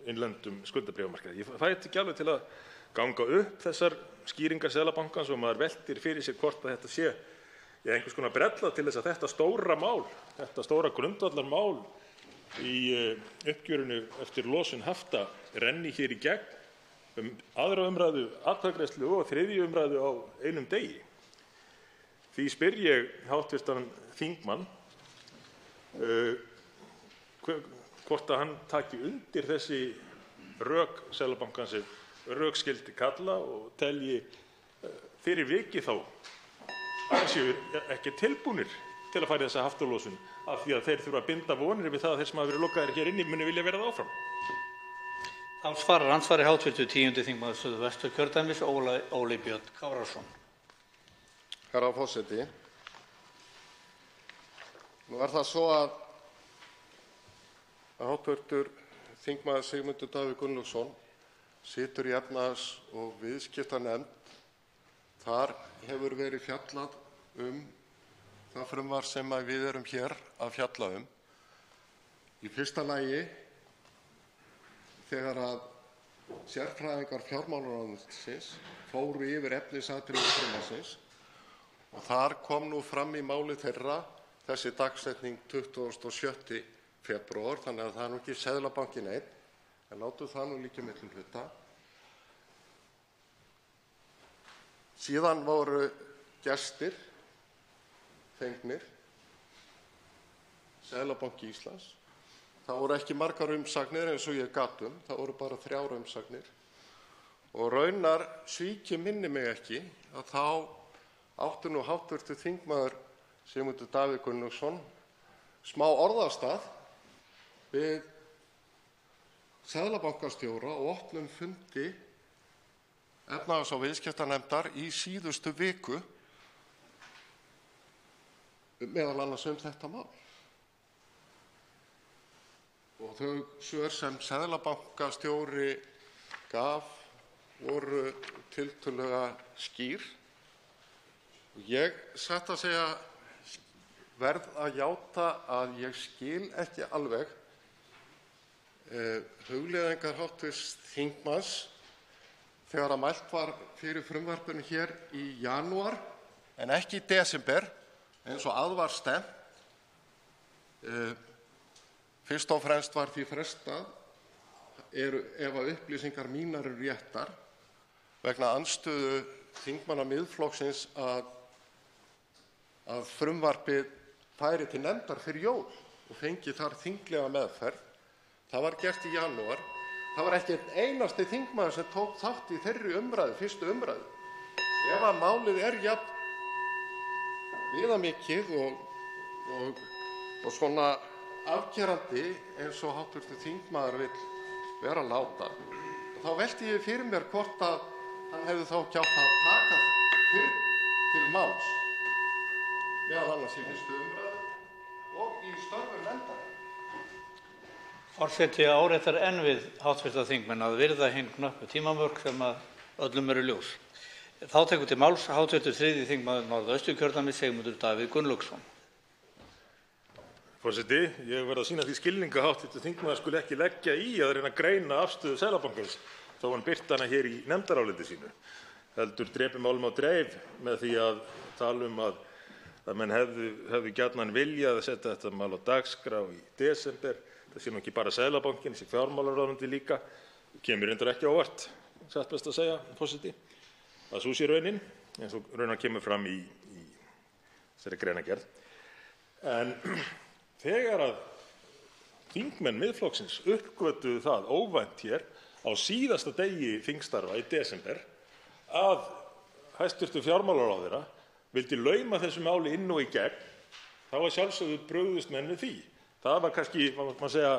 innlendum skuldabréfamarkaði. Ég fæ ekki alveg til að ganga upp þessar skýringar Seðlabankans og maður veltir fyrir sér hvort að þetta sé einhvers konar brella til þess að þetta stóra mál, þetta stóra grundvallarmál í uppgjörinu eftir losun hafta renni hér í gegn 2. umræðu, atkvæðagreiðslu og 3. umræðu á einum degi. Því spyr ég hv. þingmann hvort að hann taki undir þessi rök Seðlabankans rökskyldi kalla og telji fyrir vikið þá að séu ekki tilbúnir til að fara í þessa haftalosun af því að þeir þurfa að binda vonir við það að þeir sem hafa verið lokaðir hér inni muni vilja vera það áfram. Þá svarar andsvari hv. 10. þingmaður Suðvesturkjördæmis, Óli Björn Kárason. Herra forseti. Nú er það svo að hv. þingmaður Sigmundur Davíð Gunnlaugsson situr í efnahags- og viðskiptanefnd. Þar hefur verið fjallað það frumvarp sem við erum hér að fjalla Í fyrsta lagi þegar að sérfræðingar fjármálaráðuneytisins fóru yfir efnisatriði frumvarpsins og þar kom nú fram í máli þeirra þessi dagsetning 26. febrúar, þannig að það er nú ekki Seðlabankinn einn, en látum það nú líka miklum hluta. Síðan voru gestir fengnir, Seðlabanki Íslands. Það voru ekki margar umsagnir eins og ég gat það voru bara 3 umsagnir. Og raunar svíki minni mig ekki að þá átti nú hv. þingmaður Sigmundur Davíð Gunnlaugsson smá orðastað við seðlabankastjóra á opnum fundi efnahags- og viðskiptanefndar í síðustu viku meðal annars þetta mál. Og þau svör sem seðlabankastjóri gaf voru tiltölulega skýr. Ég satt að segja verð að játa að ég skil ekki alveg hugleiðingar hv. þingmanns þegar að mælt var fyrir frumvarpinu hér í janúar en ekki í desember eins og að var stefnt. Fyrst og fremst var því frestað ef að upplýsingar mínar eru réttar vegna andstöðu þingmanna Miðflokksins að frumvarpið færi til nefndar fyrir jól og fengi þar þinglega meðferð. Það var gert í janúar. Það var ekki einn einasti þingmaður sem tók þátt í þeirri umræðu, fyrstu umræðu. Ef að málið er jafn viðamikið og svona afgerandi eins og hv. þingmaður vill vera láta, þá velti ég fyrir mér hvort að hann hefði þá ekki átt að taka fyrr til máls, meðal annars í 1. umræðu og í störfum nefndar. Forseti áréttar enn við hv. þingmenn að virða hin knöppu tímamörk sem að öllum eru ljós. Þá tekur til máls hv. 3. þingmaður Norðausturkjördæmis, Sigmundur Davíð Gunnlaugsson. Forseti, ég verð að sýna því skilning að hv. þingmaður skuli ekki leggja í að reyna að greina afstöðu Seðlabankans þó hann birti hana hér í nefndaráliti sínu. Heldur drepi málum á dreif með því að tala að menn hefðu gjarnan viljað að setja þetta mál á dagskrá í desember. Það sé nú ekki bara Seðlabankinn, þessi fjármálaráðuneyti líka. Kemur reyndar ekki á óvart, satt best að segja, forseti, að sú sé raunin, eins og raunar kemur fram í þessari greinargerð. En þegar að þingmenn Miðflokksins uppgötvuðu það óvænt hér á síðasta degi þingstarfa í desember að hæstv. fjármálaráðherra vildi lauma þessu máli inn og í gegn, þá að sjálfsögðu brugðust menn við því. Það var kannski, má segja,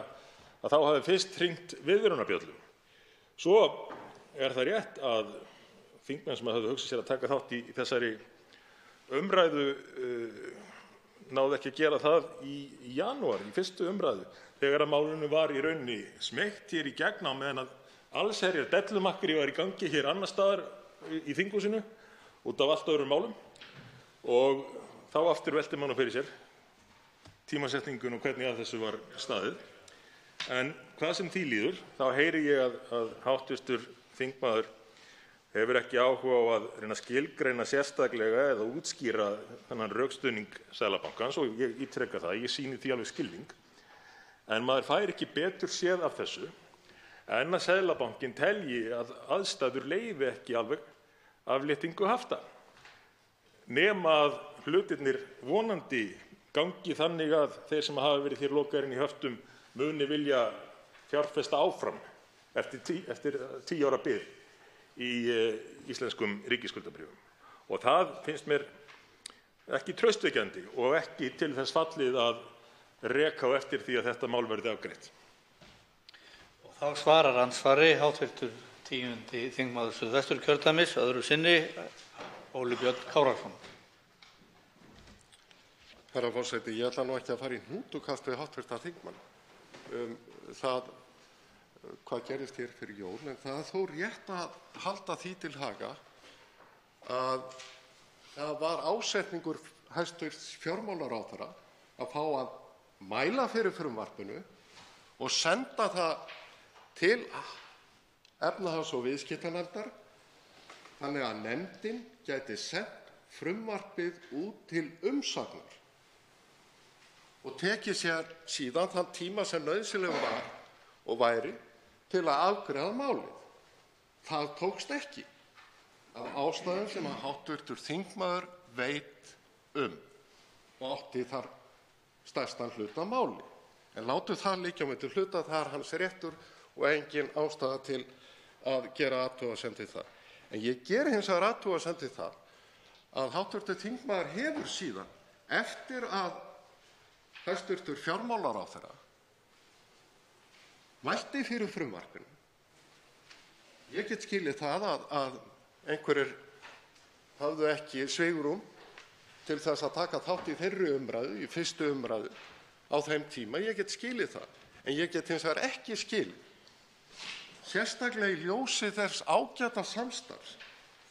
að þá hafi fyrst hringt viðvörunarbjöllum. Svo er það rétt að þingmenn sem höfðu hugsað sér að taka þátt í þessari umræðu náðu ekki að gera það í janúar, í 1. umræðu, þegar að málinu var í rauninni smeygt hér í gegn á meðan að allsherjar dellumakkeri var í gangi hér annars staðar í þinghúsinu út af allt öðrum málum. Og þá aftur velti mann fyrir sér tímasetningun og hvernig að þessu var staðið. En hvað sem því líður, þá heyri ég að hv. þingmaður hefur ekki áhuga á að reyna að skilgreina sérstaklega eða útskýra þennan rökstuðning Seðlabankans, og ég ítreka það, ég sýni því alveg skilning. En maður fær ekki betur séð af þessu en að Seðlabankinn telji að aðstæður leyfi ekki alveg afléttingu hafta, nema að hlutirnir vonandi gangi þannig að þeir sem hafa verið hér lokaðir í höftum muni vilja fjárfesta áfram eftir 10 ára bið í íslenskum ríkisskuldabréfum. Og það finnst mér ekki traustvekjandi og ekki til þess fallið að reka á eftir því að þetta mál verði afgreitt. Og þá svarar andsvari hv. 10. þingmaður Suðvesturkjördæmis öðru sinni, Óli Björn Kárason. Herra forseti, ég ætla nú ekki að fara í hnútukast við hv. þingmann það hvað gerðist hér fyrir jól, en það er þó rétt að halda því til haga að það var ásetningur hæstv. fjármálaráðherra að fá að mæla fyrir frumvarpinu og senda það til efnahags- og viðskiptanefndar þannig að nefndin gæti sent frumvarpið út til umsagnar og tekið sér síðan þann tíma sem nauðsynlegur var og væri til að afgreiða málið. Það tókst ekki af ástæðum sem að hv. þingmaður veit og átti þar stærstan hluta af máli. En látum það liggja á milli hluta, það er hans réttur og engin ástæða til að gera athugasemd við það. En ég geri hins vegar athugasemd við það að hv. þingmaður hefur síðan, eftir að hæstv. fjármálaráðherra mælti fyrir frumvarpinu. Ég get skilið það að einhverjir hafðu ekki svigrúm til þess að taka þátt í þeirri umræðu, í 1. umræðu á þeim tíma. Ég get skilið það, en ég get hins vegar ekki skilið, sérstaklega í ljósi þess ágæta samstarfs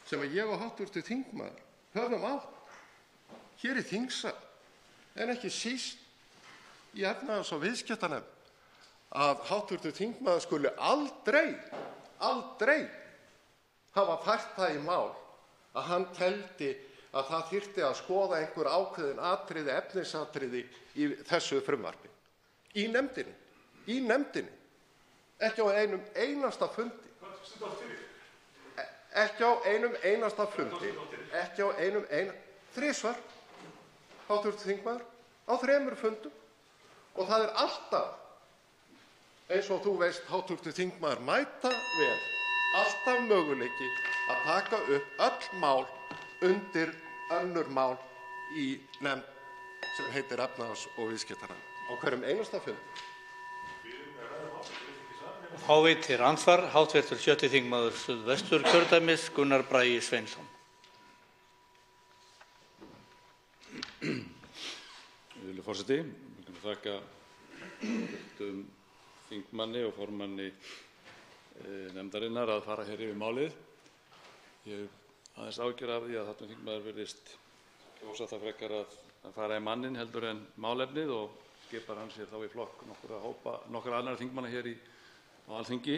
sem að ég og hv. þingmaður höfum átt hér í þingsal, en ekki síst í efnahags- og viðskiptanefnd, að hv. þingmaður skuli aldrei hafa fært það í mál að hann teldi að það þyrfti að skoða einhver ákveðin atriði, efnisatriði í þessu frumvarpi. Í nefndinni. Ekki á einum einasta fundi. Ekki á einum einasta fundi. Ekki á einum þrisvar, hv. þingmaður, á 3 fundum. Og það er alltaf, eins og þú veist, hv. þingmaður, mæta vel, alltaf möguleiki að taka upp öll mál undir önnur mál í nefnd sem heitir efnahags- og viðskiptanefnd á hverjum einasta fundi. Þá veitir andsvar hv. 7. þingmaður Suðvesturkjördæmis Gunnar Bragi Sveinsson. Virðulegur forseti, ég vil þakka þingmanni og formanni nefndarinnar að fara hér yfir málið. Ég hef aðeins áhyggjur af því að hv. þingmaður virðist kjósa það frekar að fara í manninn heldur en málefnið og skipar hann sér þá í flokk nokkra annarra þingmanna hér á Alþingi.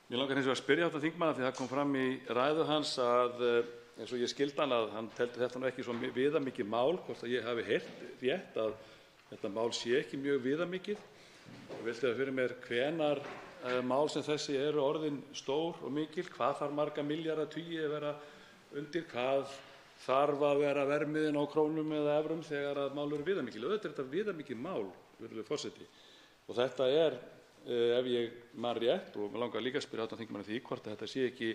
Mig langar hins vegar að spyrja hv. þingmann, því það kom fram í ræðu hans að eins og ég skildi hann að hann teldi þetta nú ekki svo viðamikið mál, hvort að ég hafi heyrt rétt að þetta mál sé ekki mjög viðamikið. Ég velti það fyrir mér hvenær mál sem þessi eru orðin stór og mikil, hvað þarf marga milljarða tugi að vera undir, hvað þarf að vera verðmiðinn á krónum eða evrum þegar að mál eru viðamikil. Auðvitað er þetta viðamikið mál, virðulegur forseti. Og þetta er, ef ég man rétt, og mig langar líka að spyrja hv. þingmann því hvort að þetta sé ekki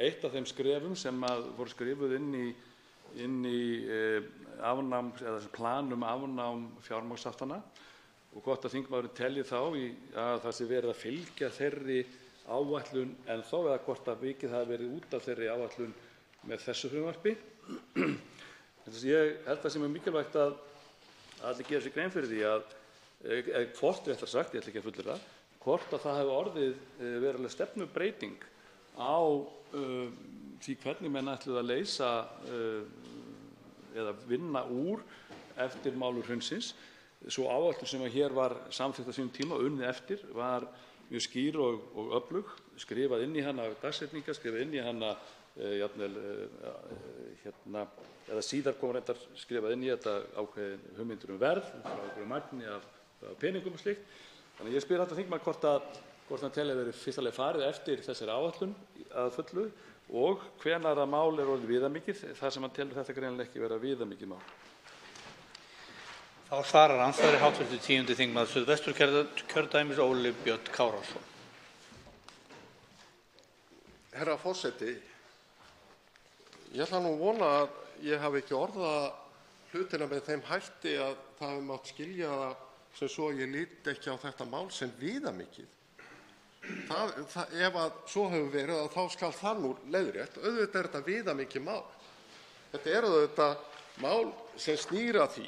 eitt af þeim skrefum sem voru skrifuð inn í afnám eða plan afnám fjármagnshaftanna og hvort að þingmaðurinn telji þá að það sé verið að fylgja þeirri áætlun ennþá eða hvort að vikið hafi verið út af þeirri áætlun með þessu frumvarpi. Ég held að sem mikilvægt að allir gera sér grein fyrir því að hvort, réttar sagt, ég ætla ekki að fullyrða, hvort að það hefur orðið veruleg stefnubreyting á því hvernig menn ætluðu að leysa eða vinna úr eftir málur hrunsins. Sú áætlun sem hér var samþykkt á sínum tíma og unnið eftir var mjög skýr og öflug, skrifað inn í hana dagsetningar, skrifað inn í hana jafnvel eða síðar kom reyndar skrifað inn í þetta ákveðin hugmyndir verð frá ákveðnu magni af peningum og slíkt. Þannig ég spyr hv. þingmann hvort hann telji verið fyrstulega farið eftir þessari áætlun að fullu og hvenær að mál er orðið viðamikið, þar sem hann telur þetta greinilega ekki vera viðamikið mál. Þá svarar andsvari hv. 10. þingmaður Suðvesturkjördæmis Óli Björn Kárason. Herra forseti, ég ætla nú að vona að ég hafi ekki orðað hlutina með þeim hætti að það hafi mátt skilja það sem svo ég líti ekki á þetta mál sem viðamikið. Ef að svo hefur verið þá skal það nú leiðrétt. Auðvitað er þetta viðamikið mál. Þetta er auðvitað mál sem snýr að því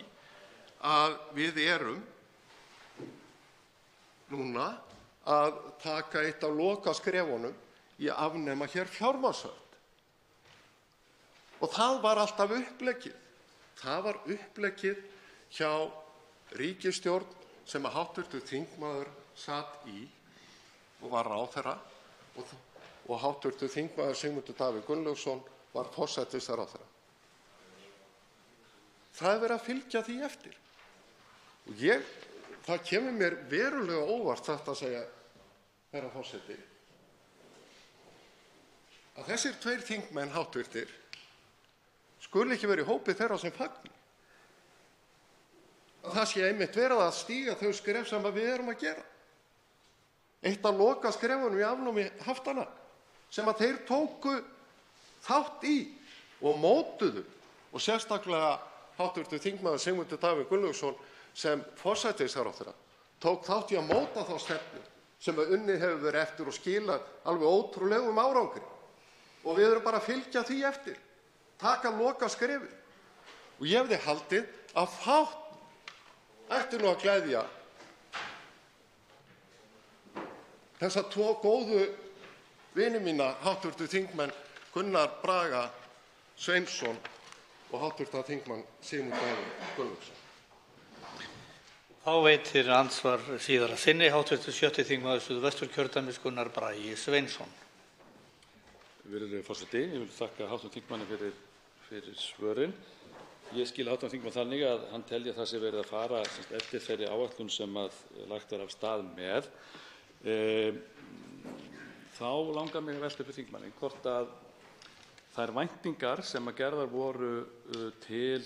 að við erum núna að taka eitt af lokaskrefunum í að afnema hér fjármagnshöft. Og það var alltaf uppleggið. Það var uppleggið hjá ríkisstjórn sem að hv. þingmaður sat í og var ráðherra og hv. þingmaður Sigmundur Davíð Gunnlaugsson var forsætisráðherra. Það er verið að fylgja því eftir. Og það kemur mér verulega óvart þetta að segja, herra forseti, að þessir tveir þingmenn háttvirtir skuli ekki verið í hópi þeirra sem fagna. Að það sé einmitt verið að stíga þau skref sem við erum að gera. Eitt af lokaskrefunum í afnámi haftanna sem að þeir tóku þátt í og mótuðu og sérstaklega hv. þingmaður Sigmundur Davíð Gunnlaugsson sem forsætisráðherra tók þátt í að móta þá stefnu sem að unnið hefur verið eftir og skilað alveg ótrúlegum árangri. Og við erum bara að fylgja því eftir, taka lokaskrefið. Og ég hefði haldið að fátt ætti nú að gleðja þessa tvo góðu vini mína, hv. þingmenn Gunnar Braga Sveinsson og hv. þingmann Sigmund Davíð Gunnlaugsson. Þá veitir andsvar síðara sinni hv. 7. þingmaður Suðvesturkjördæmis Gunnar Bragi Sveinsson. Virðulegur forseti, ég vil þakka hv. þingmanni fyrir svörin. Ég skil hv. þingmann þannig að hann telji að það sé verið að fara eftir þeirri áætlun sem að lagt af stað með. Þá langar mig að velta upp þingmanni hvort að þær væntingar sem að gerðar voru til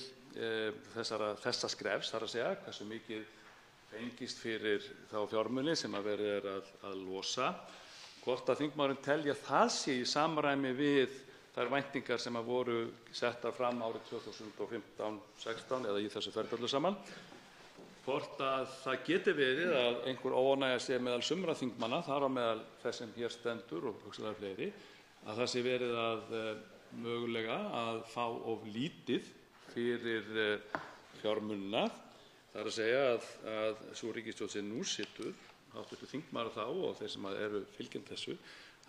þessa skrefs, þar að segja hversu mikið fengist fyrir þá fjármuni sem að verið er að losa, hvort að þingmaðurinn telji að það sé í samræmi við þær væntingar sem að voru settar fram árið 2015-16 eða í þessu ferli öllu saman hvort að það geti verið að einhver óánægja sé meðal sumra þingmanna, þar á meðal þess sem hér stendur og hugsanlega fleiri, að það sé verið að mögulega að fá of lítið fyrir fjármunina. Það er að segja að sú ríkisstjórn sem nú situr, hv. þingmaður þá og þeir sem eru fylgjandi þessu,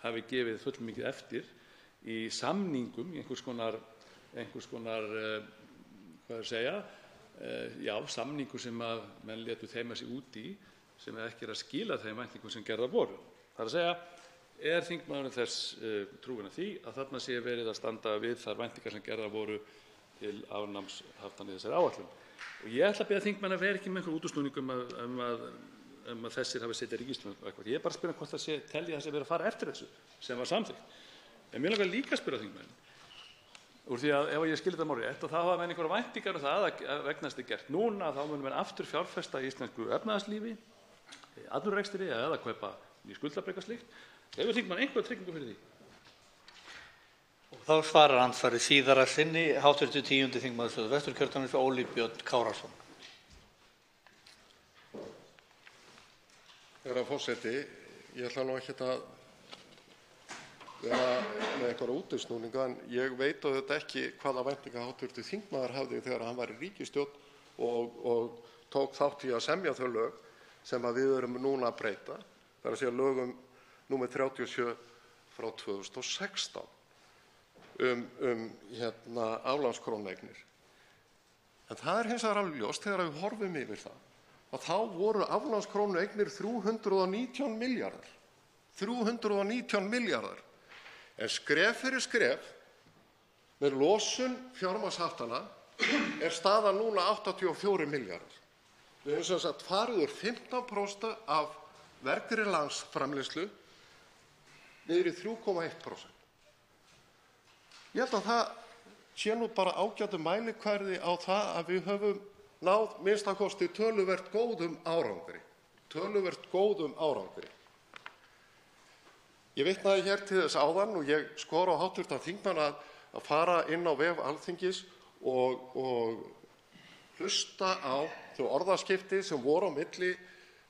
hafi gefið fullmikið eftir í samningum, í einhvers konar hvað er að segja, samningu sem að menn létu þeima sig út í, sem ekki að skila þeim væntingum sem gerðar voru. Það er að segja, er þingmaðurinn þess trúinn að því að þarna sé verið að standa við þær væntingar sem gerðar voru til afnáms haftanna í þessari áætlun. Og ég ætla að biðja þingmenn að vera ekki með einhver útúrsnúningum að þessir hafi setið ríkisstjórn og eitthvað. Ég er bara að spyrja hvort það sé telja það sé verið að fara eftir þessu sem var samþykkt. En mér langar líka að spyrja þingmenn, úr því að ef ég skil þetta mál rétt, og þá hafa menn einhverjar væntingar það að vegna þess gert núna, þá munum menn aftur fjárfesta í íslensku efnahagslífi, atvinnurekstri eða kaupa ný skuldabréf og slíkt. Hefur þingmann einhverja tryggingu fyrir því? Og þá svarar andsvari síðara sinni hv. 10. þingmaður Suðvesturkjördæmis Óli Björn Kárason. Herra forseti, ég ætla nú ekkert að vera með einhverja útúrsnúninga, en ég veit auðvitað ekki hvaða væntingar hv. þingmaður hafði þegar hann var í ríkisstjórn og tók þátt í að semja þau lög sem við erum núna að breyta. Það er að segja lögum númer 37 frá 2016 aflandskrónueignir. En það er hins vegar alveg ljóst þegar við horfum yfir það að þá voru aflandskrónueignir 319 milljarðar. 319 milljarðar. En skref fyrir skref með losun fjármagnshaftanna er staðan núna 84 milljarðar. Við höfum sem sagt farið úr 15% af vergri landsframleiðslu niður í 3,1%. Ég held að það sé nú bara ágætur mælikvarði á það að við höfum náð minnsta kosti töluvert góðum árangri. Ég vitnaði hér til þess áðan og ég skora á hv. þingmann að fara inn á vef Alþingis og hlusta á þau orðaskipti sem voru á milli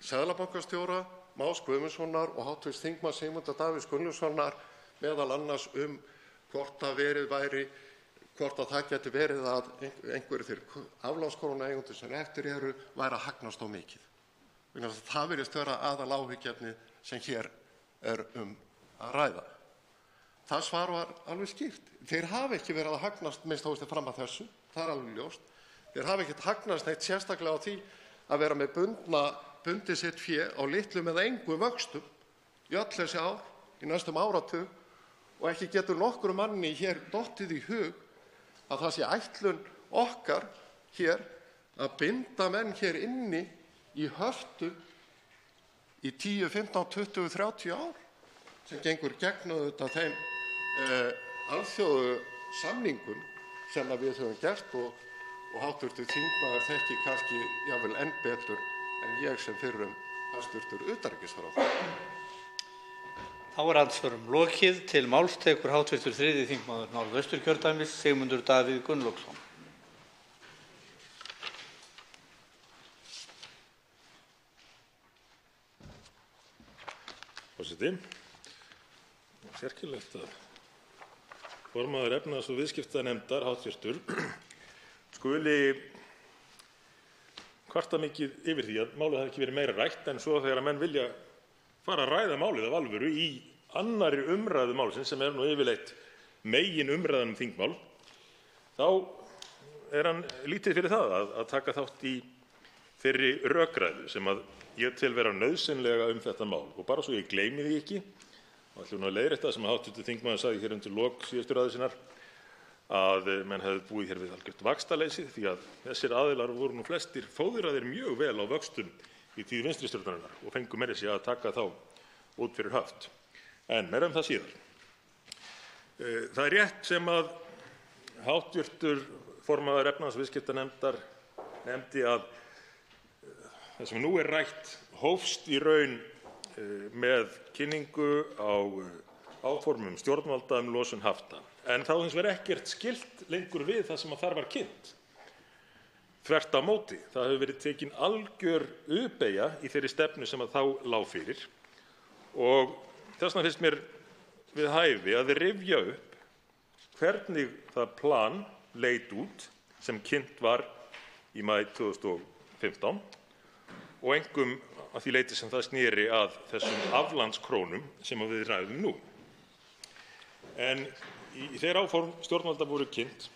seðlabankastjóra Más Guðmundssonar og hv. þingmanns Sigmundar Davíðs Gunnlaugssonar meðal annars hvort það geti verið að einhverjir þeir aflandskrónueigendur sem eftir eru væri að hagnast of mikið. Það virðist vera aðaláhyggjuefnið sem hér er að ræða. Það svar var alveg skýrt. Þeir hafa ekki verið að hagnast minnst hóðist fram að þessu, það er alveg ljóst. Þeir hafa ekkert hagnast neitt sérstaklega á því að vera með bundið sitt fé á litlum eða engum vöxtum í öll þessi ár, í næstum áratug, og ekki getur nokkrum manni hér dottið í hug að það sé ætlun okkar hér að binda menn hér inni í höftum í 10, 15, 20, 30 ár sem gengur gegn auðvitað þeim alþjóðu samningum sem við höfum gert og hv. þingmaður þekkir kannski jafnvel enn betur en ég sem fyrrum hæstv. Utanríkisráðherra. Þá er andsvörum lokið. Til máls tekur hv. 3. þingmaður Norðvesturkjördæmis Sigmundur Davíð Gunnlaugsson. Forseti, sérkennilegt að formaður efnahags- og viðskiptanefndar, hv., skuli kvarta mikið yfir því að málið hafi ekki verið meira rætt, en svo þegar menn vilja fara að ræða málið af alvöru í annarri umræðu málsins, sem er nú yfirleitt megin umræðan þingmál, þá er hann lítið fyrir það að taka þátt í þeirri rökræðu sem að ég tel vera nauðsynlega þetta mál. Og bara svo ég gleymi því ekki, og ætlum nú að leiðrétta það sem hv. þingmaður sagði hér undir lok síðustu ræðu sinnar, að menn hefðu búið hér við algjört vaxtaleysi, því að þessir aðilar voru nú flestir fóðraðir mjög vel á vöxtum í tíð vinstri stjórnarinnar og fengu meira sig að taka þá út fyrir höft. En meira það síðar. Það er rétt sem að hv. formaður efnahags- og viðskiptanefndar nefndi að það sem nú er rætt hófst í raun með kynningu á áformum stjórnvalda losun hafta. En þá hins vegar ekkert skylt lengur við það sem þar var kynnt. Þvert á móti, það hefur verið tekin algjör U-beygja í þeirri stefnu sem þá lá fyrir og þess vegna finnst mér við hæfi að rifja upp hvernig það plan leit út sem kynnt var í maí 2015 og einkum að því leyti sem það sneri að þessum aflandskrónum sem við ræðum nú. En þegar áform stjórnvalda voru kynnt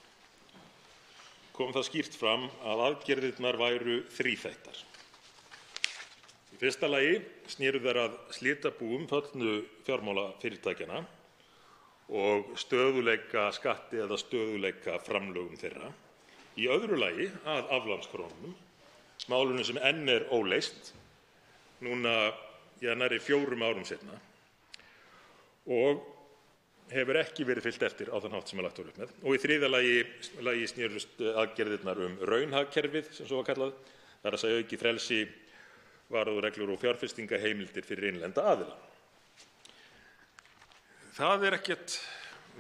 kom það skýrt fram að aðgerðirnar væru þríþættar. Í fyrsta lagi sneru þær að slitabúum föllnu fjármálafyrirtækjanna og stöðugleika skatti eða stöðugleika framlögum þeirra. Í öðru lagi að aflandskrónunum, málinu sem enn er óleyst, núna nærri 4 árum seinna, og hefur ekki verið fylgt eftir á þann hátt sem lagt var upp með. Og í þriðja lagi snerust aðgerðirnar raunhagkerfið, sem svo var kallað, það er að segja aukið frelsi, varúðarreglur og fjárfestingarheimildir fyrir innlenda aðila. Það er ekkert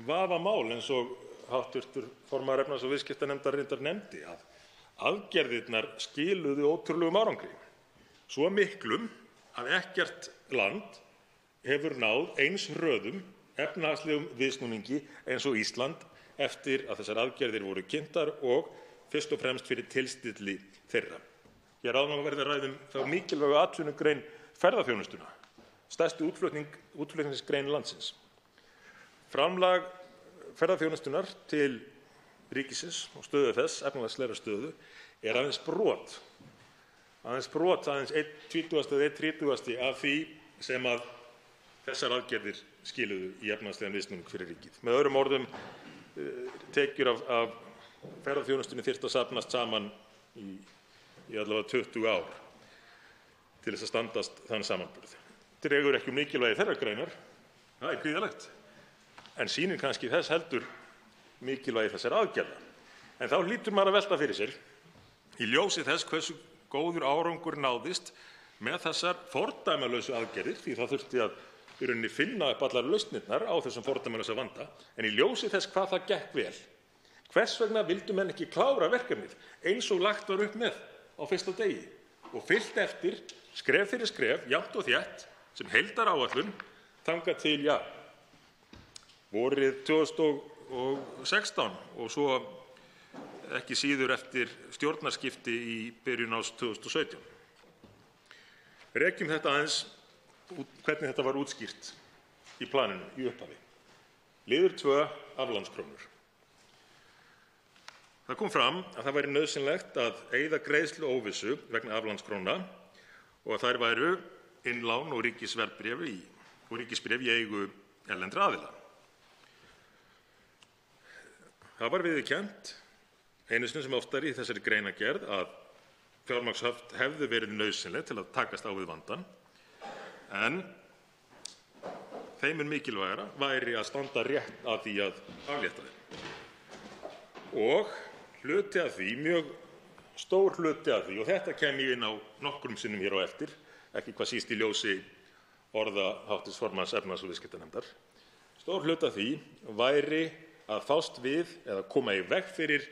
vafamál eins og hv. formaður efnahags- og viðskiptanefndar reyndar nefndi að aðgerðirnar skiluðu ótrúlegum árangri. Svo miklum að ekkert land hefur náð eins hröðum efnahagslegum viðsnúningi eins og Ísland eftir að þessar aðgerðir voru kynntar og fyrst og fremst fyrir tilstilli þeirra. Hér áðan var verið að ræða þá mikilvægu atvinnugrein ferðaþjónustuna, stærstu útflutningsgrein landsins. Framlag ferðaþjónustunnar til ríkisins og stöðu þess, efnahagslegrar stöðu, er aðeins brot, aðeins 1/20 eða 1/30 af því sem að þessar aðgerðir skiluðu í efnahagslegan viðsnúning fyrir ríkið. Með öðrum orðum, tekjur af ferðaþjónustunni þyrftu að safnast saman í allavega 20 ár til þess að standast þann samanburð. Dregur ekki mikilvægi þeirrar greinar, það er gríðarlegt, en sýnir kannski þess heldur mikilvægi þessara aðgerða. En þá hlýtur maður að velta fyrir sér, í ljósi þess hversu góður árangur náðist með þessar fordæmalausu aðgerðir, því það þurfti að í rauninni finna upp allar lausnirnar á þessum fordæmalausa vanda, en í ljósi þess hvað það gekk vel, hvers vegna vildu menn ekki klára verkefnið eins og lagt var upp með á fyrsta degi og fylgt eftir skref fyrir skref, jafnt og þétt, sem heildaráætlun þangað til vorið 2016 og svo ekki síður eftir stjórnarskipti í byrjun árs 2017. Rekjum þetta aðeins hvernig þetta var útskýrt í planinu í upphafi. Liður 2, aflandskrónur. Það kom fram að það væri nauðsynlegt að eyða greiðsluóvissu vegna aflandskróna og að þær væru innlán og ríkisbréf í eigu erlendra aðila. Það var viðurkennt einu sinni sem oftar í þessari greinargerð að fjármagnshöft hefðu verið nauðsynleg til að takast á við vandann, en þeim mikilvægara væri að standa rétt að því að aflétta þeim. Og hluti af því, mjög stór hluti af því, og þetta kem ég inn á nokkrum sinnum hér á eftir, ekki hvað síst í ljósi orða hv. formanns efnahags- og viðskiptanefndar, stór hluti af því væri að fást við eða koma í veg fyrir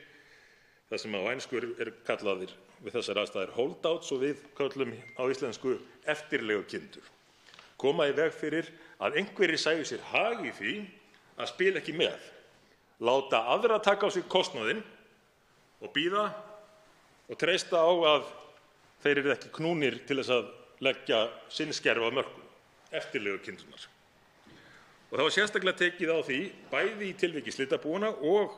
það sem á ensku er kallaðir við þessar aðstæður holdouts og við köllum á íslensku eftirlegukindur. Koma í veg fyrir að einhverjir sæju sér hag í því að spila ekki með, láta aðra taka á sig kostnaðinn og bíða og treysta á að þeir eru ekki knúnir til þess að leggja sinn skerf af mörkum, eftirlegukindurnar. Og það var sérstaklega tekið á því, bæði í tilviki slitabúanna og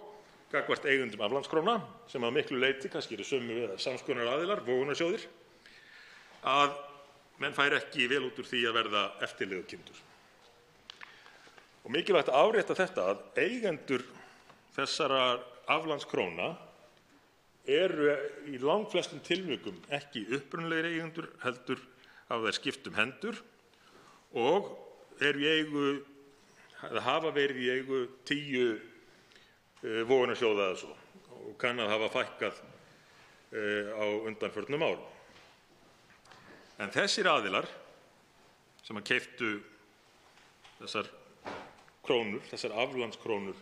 gagnvart eigendum aflandskróna, sem að miklu leyti kannski eru sömu eða sams konar aðilar, vogunarsjóðir, að menn færi ekki vel út úr því að verða eftirlegukindur. Og mikilvægt að árétta þetta að eigendur þessara aflandskróna eru í langflestum tilvikum ekki upprunalegir eigendur, heldur hafa þeir skipt um hendur og eru í eigu eða hafa verið í eigu 10 vogunarsjóða eða svo og kann að hafa fækkað á undanförnum árum. En þessir aðilar sem að keyptu þessar krónur, þessar aflandskrónur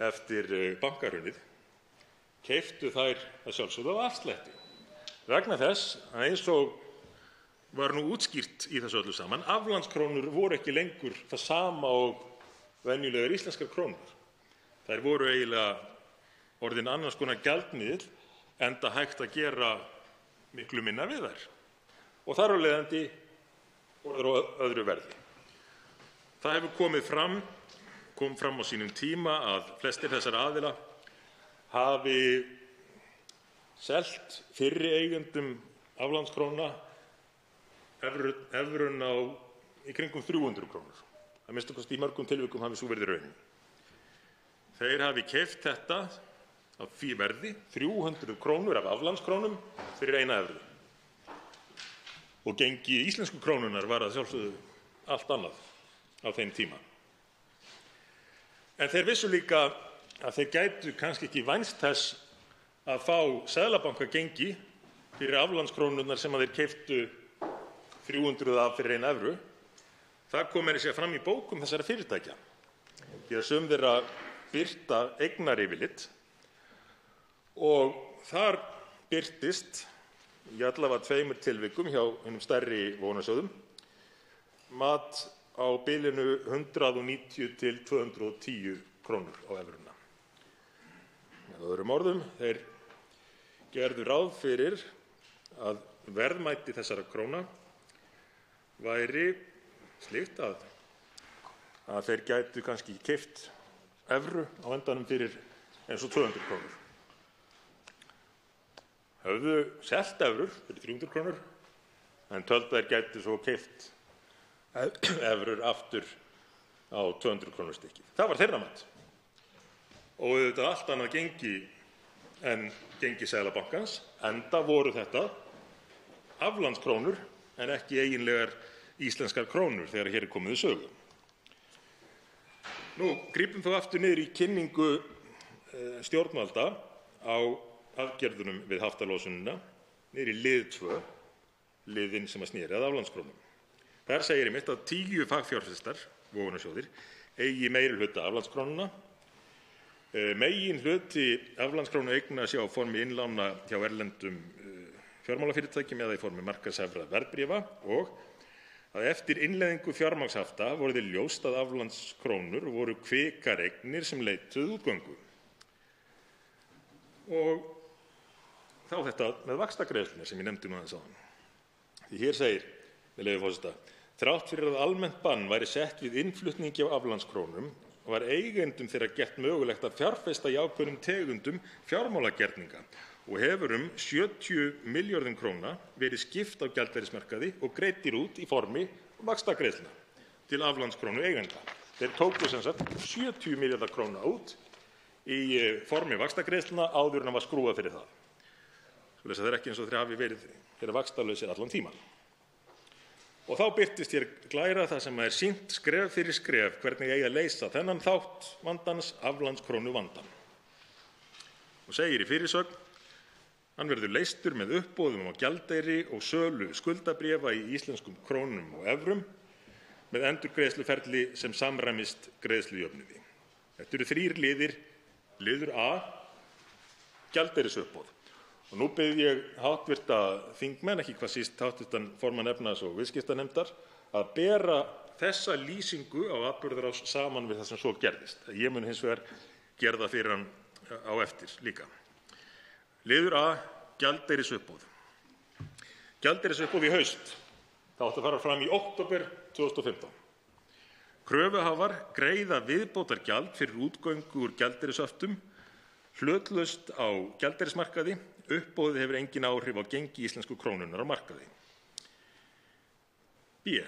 eftir bankahrunið, keyptu þær að sjálfsögðu á afslætti vegna þess að eins og var nú útskýrt í þessu öllu saman, aflandskrónur voru ekki lengur það sama og venjulegar íslenskar krónur. Þær voru eiginlega orðin annars konar gjaldmiðill enda hægt að gera miklu minna við þær og þar af leiðandi voru þær á öðru verði. Það hefur kom fram á sínum tíma að flestir þessara aðila hafi selt fyrri eigendum aflandskróna evrun í kringum 300 krónur. Að minnsta kosti í mörgum tilvikum hafi sú verið raunin. Þeir hafi keypt þetta á því verði 300 krónur af aflandskrónum fyrir 1 evru. Og gengi íslensku krónunnar var að sjálfsögðu allt annað á þeim tíma. En þeir vissu líka að þeir gætu kannski ekki vænst þess að fá seðlabankagengi fyrir aflandskrónurnar sem að þeir keyptu 300 af fyrir 1 evru. Það kom meira að segja fram í bókum þessara fyrirtækja. Því að sum þeirra birta eignayfirlit og þar birtist í allavega 2 tilvikum hjá hinum stærri vonasjóðum mat á bilinu 190 til 210 krónur á evruna. Með öðrum orðum, þeir gerðu ráð fyrir að verðmæti þessara króna væri slíkt að þeir gætu kannski keypt evru á endanum fyrir eins og 200 krónur. Höfðu selt evrur fyrir 300 krónur en töldu þeir gætu svo keypt evrur aftur á 200 krónur stykki. Það var þeirra mat. Og auðvitað allt annað gengi en gengi Seðlabankans, enda voru þetta aflandskrónur en ekki eiginlegar íslenskar krónur þegar hér komið í sögu. Nú, grípum þá aftur niður í kynningu stjórnvalda á aðgerðunum við haftalósunina, niður í lið 2, liðinn sem að sneri að aflandskrónum. Þar segir einmitt að 10 fagfjárfestar, vogunarsjóðir, eigi meirihluta aflandskrónuna. Megin hluti aflandskrónu eigna sé á formi innlána hjá erlendum fjármálafyrirtækjum eða í formi markaðshæfra verðbréfa og að eftir innleiðingu fjármagnshafta voru þeir ljóst að aflandskrónur voru kvikar eignir sem leituðu útgöngu. Og þá þetta með vaxtagreiðslurnar sem ég nefndi nú aðeins áðan. Því hér segir, með leyfi forseta, þrátt fyrir að almennt bann væri sett við innflutningi á aflandskrónum var eigendum þeirra gert mögulegt að fjárfesta í ákveðnum tegundum fjármálagerninga og hefur 70 milljörðum króna verið skipt á gjaldeyrismarkaði og greiddir út í formi vaxtagreiðslna til aflandskrónu eigenda. Þeir tóku sem sagt 70 milljarða króna út í formi vaxtagreiðslna áður en var skrúfað fyrir það. Svoleiðis að það ekki eins og þeir hafi verið vaxtalausir allan tímann. Og þá birtist hér glæra það sem er sýnt skref fyrir skref hvernig eigi að leysa þennan þátt vandans, aflandskrónu vandann. Og segir í fyrirsögn: hann verður leystur með uppboðum á gjaldeyri og sölu skuldabréfa í íslenskum krónum og evrum með endurgreiðsluferli sem samræmist greiðslujöfnuði. Þetta eru 3 liðir. Liður A, gjaldeyrisuppboð. Og nú bið ég háttvirta þingmenn, ekki hvað síst háttvirtan formann efnahags- og viðskiptanefndar, að bera þessa lýsingu á atburðarás saman við það sem svo gerðist. Ég mun hins vegar gera það fyrir hann á eftir líka. Liður A, gjaldeyrisuppboð. Gjaldeyrisuppboð í haust. Það átti að fara fram í október 2015. Kröfuhafar greiða viðbótargjald fyrir útgöngu úr gjaldeyrishöftum hlutlaust á gjaldeyrismarkaði. Uppboðið hefur engin áhrif á gengi íslensku krónunnar á markaði. B.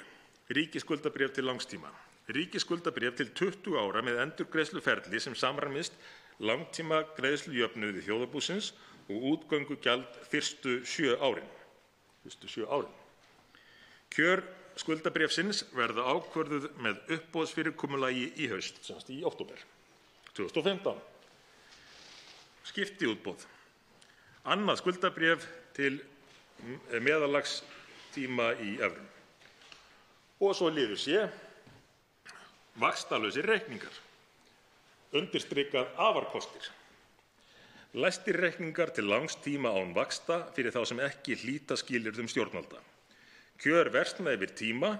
Ríkisskuldabréf til langstíma. Ríkisskuldabréf til 20 ára með endurgreiðsluferli sem samræmist langtíma greiðslujöfnuði þjóðarbúsins og útgöngugjald fyrstu 7 árin. Kjör skuldabréfsins verða ákvörðuð með uppboðsfyrirkomulagi í haust, sem sagt í október 2015. Skiptiútboð. Annað skuldabréf til meðallagstíma í evrum. Og svo liður C, vaxtalausir reikningar. Undirstrikað afarkostir. læstir reikningar til langs tíma án vaxta fyrir þá sem ekki hlíta skilyrðum stjórnvalda, kjör versna yfir tíma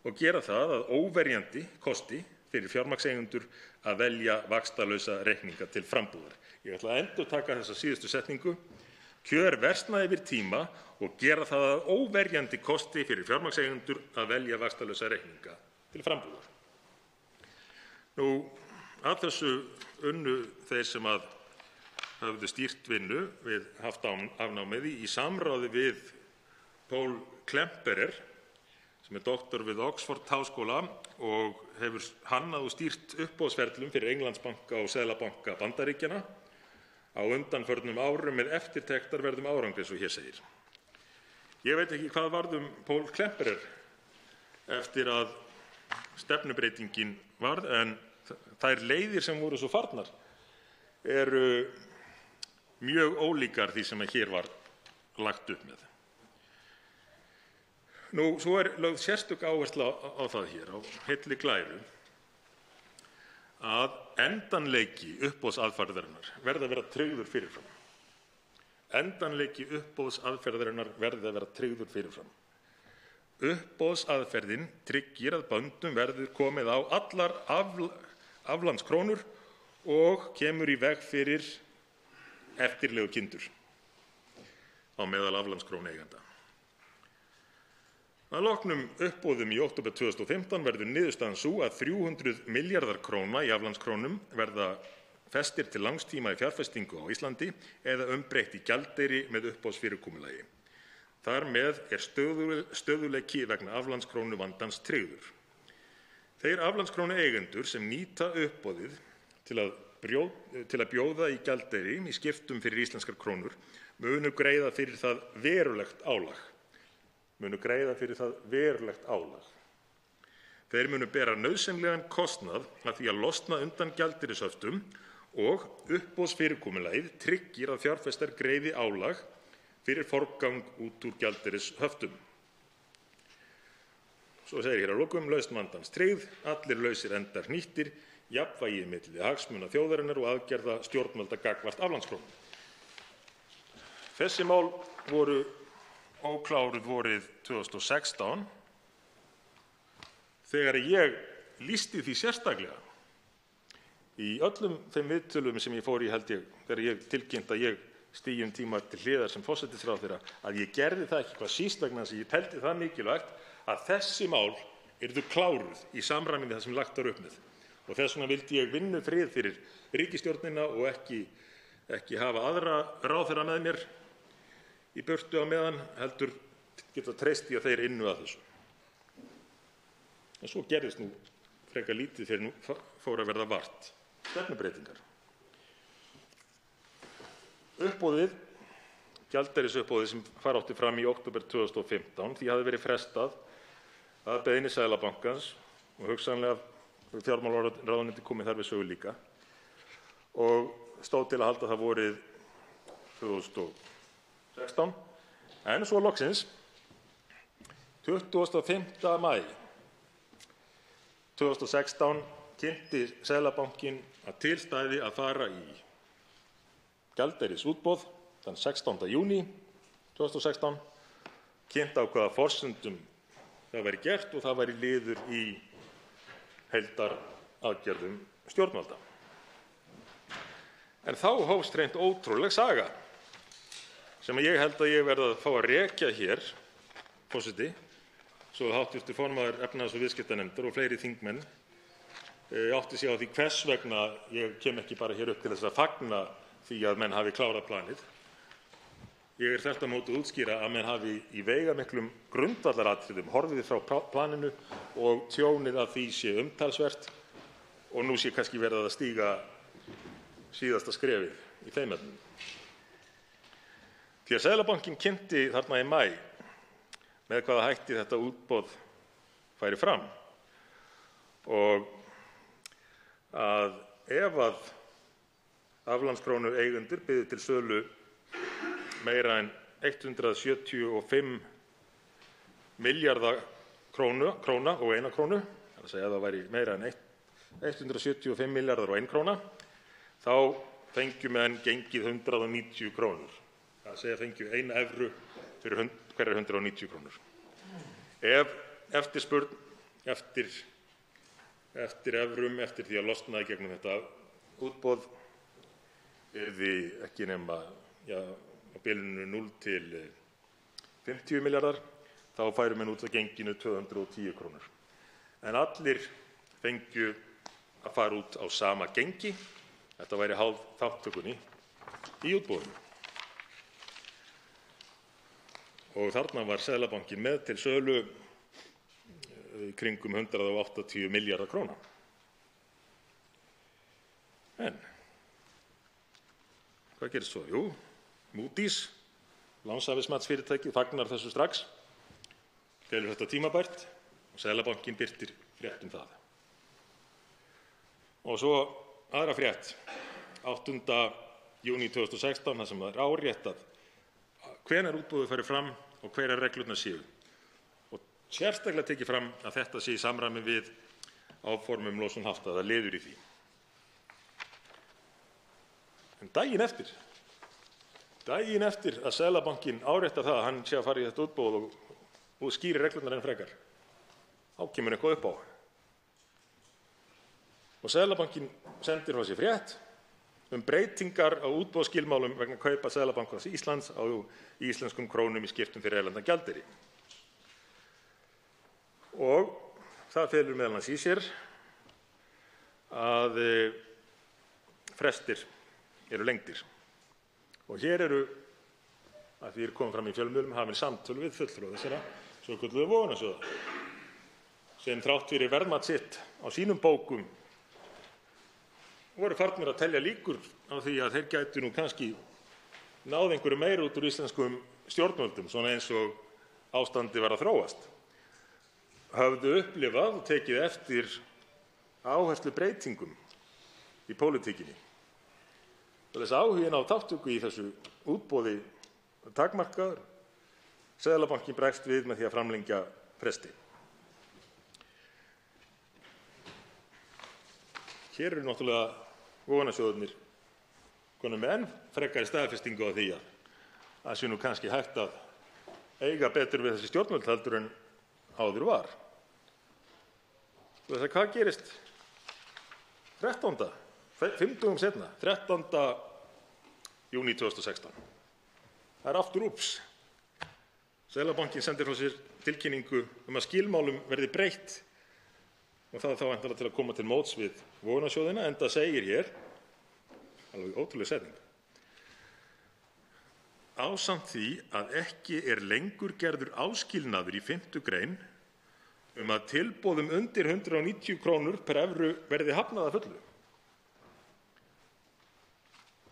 og gera það að óverjandi kosti fyrir fjármagnseigendur að velja vaxtalausa reikninga til frambúðar. Ég ætla að endurtaka þessa síðustu setningu. Kjör versna yfir tíma og gera það að óverjandi kosti fyrir fjármagnseigendur að velja vaxtalausa reikninga til frambúðar. Nú, að þessu unnu þeir sem að höfðu stýrt vinnu við haftafnámið í samráði við Paul Klemperer, sem doktor við Oxford-háskóla og hefur hannað og stýrt uppboðsferlum fyrir Englandsbanka og Seðlabanka Bandaríkjanna á undanförnum árum með eftirtektarverðum árangri, eins og hér segir. Ég veit ekki hvað varð Paul Klemperer eftir að stefnubreytingin varð, en þær leiðir sem voru svo farnar eru mjög ólíkar því sem hér var lagt upp með. Nú, svo lögð sérstök áhersla á það hér, á heilli glæru, að endanleiki uppboðsaðferðarinnar verði að vera tryggður fyrirfram. Endanleiki uppboðsaðferðarinnar verði að vera tryggður fyrirfram. Uppboðsaðferðin tryggir að böndum verður komið á allar aflandskrónur og kemur í veg fyrir eftirlegukindur á meðal aflandskróneigenda. Að loknum uppboðum í október 2015 verður niðurstaðan sú að 300 milljarðar króna í aflandskrónum verða festir til langs tíma í fjárfestingu á Íslandi eða umbreytt í gjaldeyri með uppboðsfyrirkomulagi. Þar með stöðugleiki vegna aflandskrónu vandans tryggður. Þeir aflandskrónu eigendur sem nýta uppboðið til að bjóða í gjaldeyri í skiptum fyrir íslenskar krónur munu greiða fyrir það verulegt álag. Þeir munu bera nauðsynlegan kostnað af því að losna undan gjaldeyrishöftum og uppboðsfyrirkomulagið tryggir að fjárfestar greiði álag fyrir forgang út úr gjaldeyrishöftum. Svo segir hér að lokum: lausn vandans tryggð, allir lausir endar hnýttir, jafnvægi milli hagsmuna þjóðarinnar og aðgerða stjórnvalda gagnvart aflandskrónum. Þessi mál voru ókláruð vorið 2016 þegar ég lýsti því sérstaklega í öllum þeim viðtölum sem ég fór í, held ég, þegar ég tilkynnt að ég stigi tíma til hliðar sem forsætisráðherra, að ég gerði það ekki hvað síst vegna þess að ég teldi það mikilvægt að þessi mál yrðu kláruð í samræmi við það sem lagt var upp með. Og þess vegna vildi ég vinnufrið fyrir ríkisstjórnina og ekki hafa aðra ráðherra með mér í burtu á meðan, heldur geta treyst í að þeir ynnu að þessu. En svo gerðist nú frekar lítið fyrir nú fór að verða vart stefnubreytingar. Uppboðið, gjaldeyrisuppboðið sem fara átti fram í október 2015, því hafði verið frestað að beiðni Seðlabankans og hugsanlega fjármálaráðuneytið komið þar við sögu líka, og stóð til að halda það vorið 2016, en svo loksins 25. maí 2016 kynnti Seðlabankinn að til stæði að fara í gjaldeyrisútboð þann 16. júní 2016, kynnt á hvaða forsendum það væri gert og það væri liður í heildaraðgerðum stjórnvalda. En þá hófst hreint ótrúleg saga sem ég held að ég verði að fá að rekja hér, forseti, svo hv. formaður efnahags- og viðskiptanefndar og fleiri þingmenn átti sig á því hvers vegna ég kem ekki bara hér upp til þess að fagna því að menn hafi klárað planið. Ég þvert á móti að útskýra að menn hafi í veigamiklum grundvallaratriðum horfið frá planinu og tjónið af því sé umtalsvert og nú sé kannski verið að stíga síðasta skrefið í þeim efnum. Því að Seðlabankinn kynnti þarna í maí með hvaða hætti þetta útboð færi fram og að ef að aflandskrónu eigendur byðu til sölu meira en 175 milljarða króna og 1 krónu, það að segja að það væri meira en 175 milljarðar og 1 króna, þá fengju menn gengið 190 krónur. Það segja fengju 1 evru fyrir hverjar 190 krónur. Ef eftirspurn eftir evrum, eftir því að losna í gegnum þetta útboð yrði ekki nema á bilinu 0 til 50 milljarðar, þá færu menn út af genginu 210 krónur. En allir fengju að fara út á sama gengi. Þetta væri háð þátttökunni í útboðinu. Og þarna var Seðlabankinn með til sölu kringum 180 milljarða króna. En hvað gerist svo? Jú, Moody's, lánshæfismatsfyrirtækið, fagnar þessu strax, telur þetta tímabært og Seðlabankinn birtir frétt það. Og svo aðra frétt, 8. júní 2016, þar sem það áréttað hvenær útboðið fari fram og hverjar reglurnar séu. Og sérstaklega tekið fram að þetta sé í samræmi við áform losun hafta, það liður í því. En daginn eftir að Seðlabankinn áréttar það að hann sé að fara í þetta útboð og skýrir reglurnar enn frekar, þá kemur eitthvað upp á. Og Seðlabankinn sendir frá sér frétt breytingar á útboðsskilmálum vegna kaupa Seðlabankans Íslands á íslenskum krónum í skiptum fyrir erlendan gjaldeyri. Og það felur meðal annars í sér að frestir eru lengdir. Og hér eru, að því komið fram í fjölmiðlum, hafin samtöl við fulltrúa þessara svokölluðu vogunarsjóða, sem þrátt fyrir verðmat sitt á sínum bókum voru farnir að telja líkur á því að þeir gætu nú kannski náð einhverju meira út úr íslenskum stjórnvöldum, svona eins og ástandið var að þróast. Höfðu upplifað og tekið eftir áherslubreytingum í pólitíkinni. Þess áhuginn á þátttöku í þessu útboði takmarkaður. Seðlabankinn bregst við með því að framlengja fresti. Hér eru náttúrulega vogunarsjóðirnir konum með enn frekari staðfestingu á því að sé nú kannski hægt að eiga betur við þessi stjórnvöld heldur en áður var. Þess að hvað gerist 5 dögum seinna, 13. júní 2016? Það er aftur úps. Seðlabankinn sendir frá sér tilkynningu að skilmálum verði breytt og það þá væntanlega til að koma til móts við vogunarsjóðina, enda segir hér, alveg ótrúleg setning, ásamt því að ekki er lengur gerður áskilnaður í 5. grein að tilboðum undir 190 krónur per evru verði hafnað að fullu.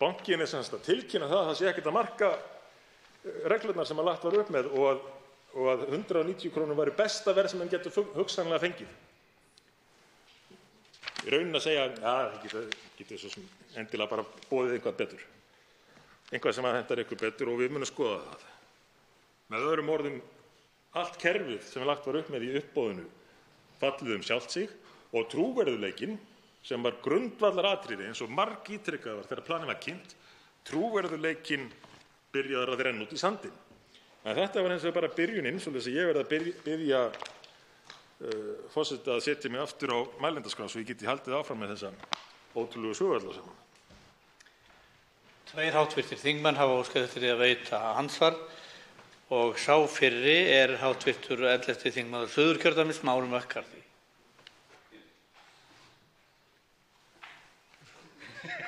Bankinn er sem sagt að tilkynna það sé ekkert að marka reglurnar sem lagt var upp með og að 190 krónur væri besta verð sem hann getur hugsanlega fengið. Í rauninni að segja það getur svo sem endilega bara boðið eitthvað betur, eitthvað sem að hentar ykkur betur og við munum skoða það. Með öðrum orðum, allt kerfið sem lagt var upp með í uppboðinu fallið sjálft sig og trúverðugleikinn, sem var grundvallaratriði eins og margítrekað var þegar planið var kynnt, trúverðugleikinn byrjaði að renna út í sandinn. En þetta var hins vegar bara byrjunin, svoleiðis að ég verð að biðja forseta að setja mig aftur á mælendaskrá svo ég geti haldið áfram með þessa ótrúlegu sögu alla saman. 2 hv. þingmenn hafa óskað eftir því að veita andsvar og sá fyrri er hv. 11. þingmaður Suðurkjördæmis, Smári McCarthy.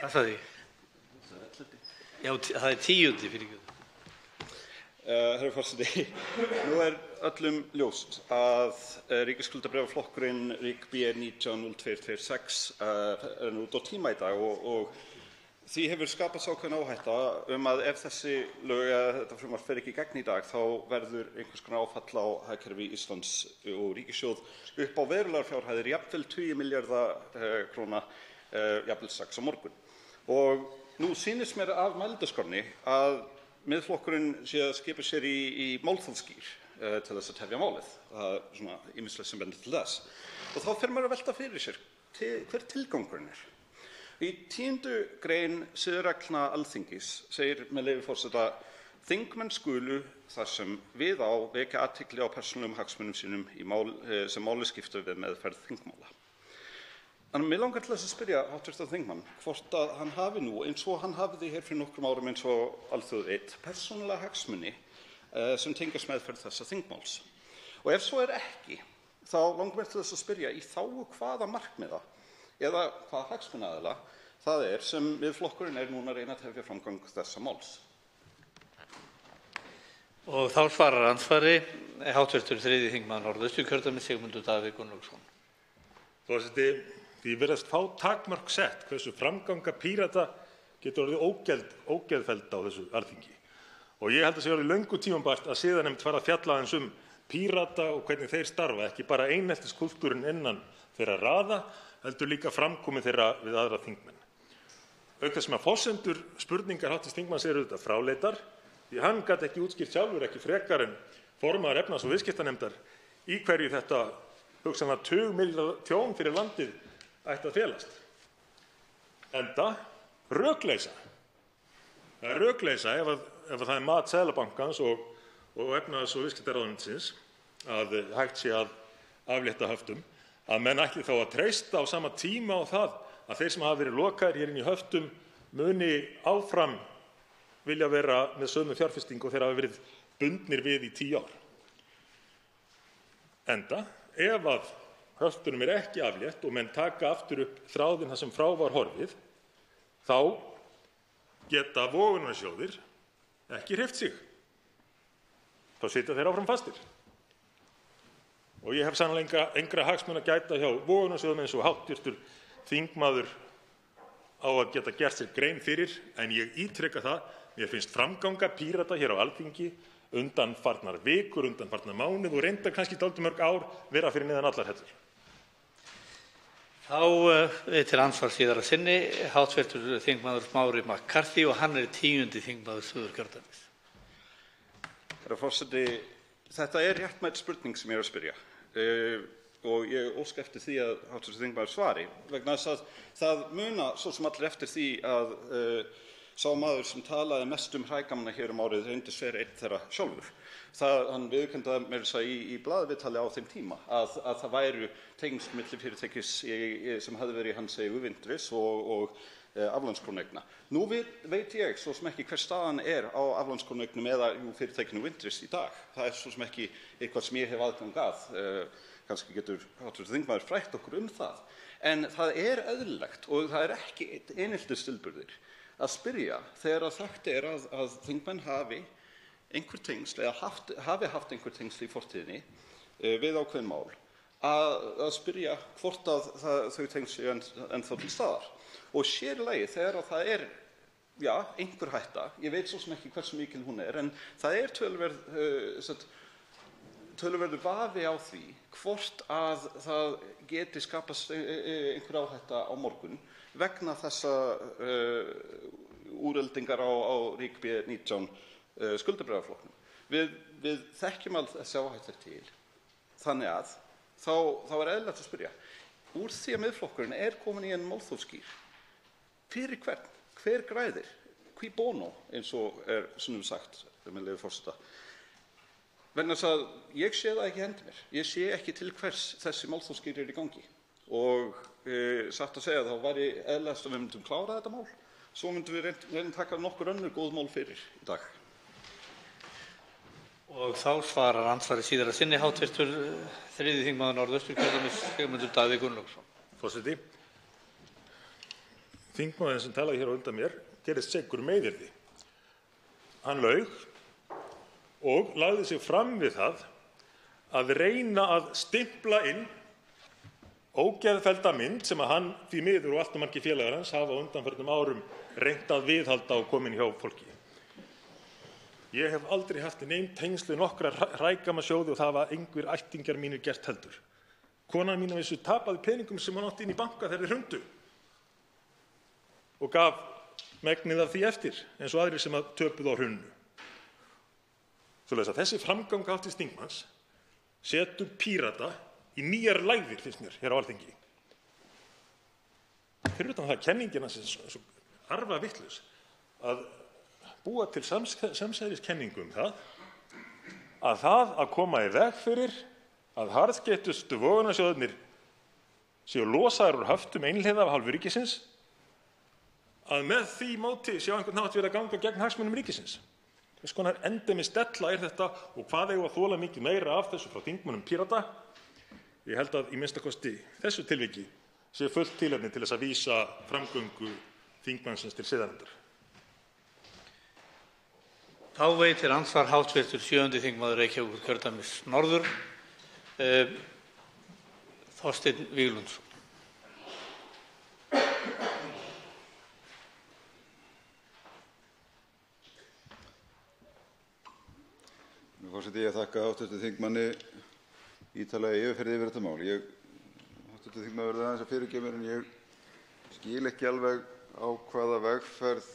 Hvað sagði ég? Já, það er 10. fyrirgefðu. Herra forseti, nú er öllum ljóst að ríkisskuldabréfaflokkurinn RIK B190226 er nú út á tíma í dag og því hefur skapast ákveðin áhætta að ef þessi lög eða þetta frumvarp fer ekki í gegn í dag þá verður einhvers konar áfall á hagkerfi Íslands og ríkissjóð upp á verulegar fjárhæðir, jafnvel 20 milljarða króna, jafnvel strax á morgun. Og nú sýnist mér af mælendaskránni að Miðflokkurinn sé að skipa sér í málþófsgír til þess að tefja málið. Það er svona ýmislegt sem bendir til þess. Og þá fer maður að velta fyrir sér hver tilgangurinn er. Í 10. grein siðareglna Alþingis segir með leyfi forseta: Þingmenn skulu þar sem við á vekja athygli á persónulegum hagsmunum sínum sem máli skipta við meðferð þingmála. Þannig mig langar til þess að spyrja hv. þingmann hvort að hann hafi nú, eins og hann hafði hér fyrir nokkrum árum eins og alþjóð 1, persónulega hagsmuni sem tengjast meðferð þessa þingmáls. Og ef svo ekki, þá langar mér til þess að spyrja í þágu hvaða markmiða eða hvaða hagsmunaaðila það sem við flokkurinn núna að reyna að tefja framgang þessa máls. Og þá svarar andsvari hv. 3. þingmaður Norðausturkjördæmis Sigmundur Davíð Gunnlaugsson. Forseti, því virðast fá takmörk sett hversu framganga Pírata getur orðið ógeðfelld á þessu Alþingi. Og ég held að sé orðið löngu tímabært að siðanefnd fari að fjalla aðeins Pírata og hvernig þeir starfa, ekki bara eineltiskúltúrinn innan þeirra raða, heldur líka framkomu þeirra við aðra þingmenn. Auk þess sem að forsendur spurningar hv. þingmanns eru auðvitað fráleitar, því hann gat ekki útskýrt sjálfur, ekki frekar en formaður efnahags- og viðskiptanefndar, í hverju þetta hugsanlega tugmilljarða tjón fyrir landið ætti að felast. Enda rökleysa. Það er rökleysa ef það er mat Seðlabankans og efnahags- og viðskiptaráðuneytisins að hægt sé að aflétta höftum, að menn ætli þá að treysta á sama tíma á það að þeir sem hafa verið lokaðir hér inni í höftum muni áfram vilja vera með sömu fjárfestingu og þeir hafa verið bundnir við í 10 ár. Enda, ef að höftunum ekki aflétt og menn taka aftur upp þráðinn þar sem frá var horfið, þá geta vogunarsjóðir ekki hreyft sig. Þá sitja þeir áfram fastir. Og ég hef sannlega engra hagsmuna að gæta hjá vogunarsjóðum eins og hv. þingmaður á að geta gert sér grein fyrir, en ég ítreka það, mér finnst framganga Pírata hér á Alþingi undanfarnar vikur, undanfarnar mánuð og reyndar kannski dálítið mörg ár vera fyrir neðan allar hellur. Þá til andsvars síðara sinni hv. þingmaður Smári McCarthy og hann 10. þingmaður Suðurkjördæmis. Herra forseti, þetta réttmæt spurning sem ég að spyrja og ég óska eftir því að hv. þingmaður svari vegna þess að það muna svo sem allir eftir því að sá maður sem talaði mest hrægammana hér árið reyndist vera einn þeirra sjálfur. Hann viðurkenndi það meira að segja í blaðaviðtali á þeim tíma að það væru tengsl milli fyrirtækis sem hafði verið í hans eigu Wintris og aflandskróneigna. Nú veit ég svo sem ekki hver staðan á aflandskróneignum eða fyrirtækinu Wintris í dag. Það svo sem ekki eitthvað sem ég hef aðgang að. Kannski getur hv. þingmaður frætt okkur það. En það eðlilegt og það ekki eineltis tilburðir að spyrja þegar þekkt að þingmenn hafi einhver tengsl eða hafi haft einhver tengsl í fortíðinni við ákveðin mál að spyrja hvort að þau tengsl séu ennþá til staðar. Og sér í lagi þegar það einhver hætta, ég veit svo sem ekki hversu mikil hún en það töluverður vafi á því hvort að það geti skapast einhver áhætta á morgun vegna þessa úreldingar á rík B19 skuldabréfaflokknum. Við þekkjum alls þessi áhættur til. Þannig að þá eðlilegt að spyrja. Úr því að Miðflokkurinn komin í en málþófsgír. Fyrir hvern? Hver græðir? Qui bono, eins og sunnum sagt, með leyfi forseta. Vegna þess að ég sé það ekki hendi mér. Ég sé ekki til hvers þessi málþófsgír í gangi. Og satt að segja þá væri eðlilegast að við myndum klára þetta mál. Svo myndum við reyna að taka nokkur önnur góð mál fyrir í dag. Og þá svarar andsvari síðara sinni hv. 3. þingmaður Norðausturkjördæmis Sigmundur Davíð Gunnlaugsson. Forseti, þingmaðurinn sem talaði hér á undan mér gerðist sekur meiðyrði. Hann laug og lagði sig fram við það að reyna að stimpla inn ógeðfellda mynd sem að hann því miður og allt margir félagar hans hafa á undanförnum árum reynt að viðhalda og komin hjá fólki. Ég hef aldrei haft nein tengsl við nokkra hrægammasjóði og það hafa engir ættingjar mínir gert heldur. Konan mín að vissu tapaði peningum sem hann átti inn í banka þegar þeir hrundu og gaf megnið af því eftir eins og aðrir sem að töpuðu á hruninu. Svoleiðis að þessi framgang hv. þingmanns setur Pírata í nýjar lægðir, finnst mér, hér á Alþingi. fyrir utan það kenningin hans er svo arfavitlaus að búa til samsæriskenningu það að koma í veg fyrir að harðskeyttustu vogunarsjóðirnir séu losaðir úr höftum einhliða af hálfu ríkisins, að með því móti sé á einhvern hátt verið að ganga gegn hagsmunum ríkisins. Hvers konar endemis della er þetta og hvað eigum við að þola mikið meira af þessu frá þingmönnum Pírata? Ég held að í minnsta kosti þessu tilviki sé fullt tilefni til þess að vísa framgöngu þingmannsins til siðanefndar. Þá veitir andsvar hv. 7. þingmaður Reykjavíkurkjördæmis norður, Þorsteinn Víglundsson. Forseti, ég þakka hv. þingmanni ítarlega yfirferð yfir þetta mál. Hv. þingmaður verður aðeins að fyrirgefa mér en ég skil ekki alveg á hvaða vegferð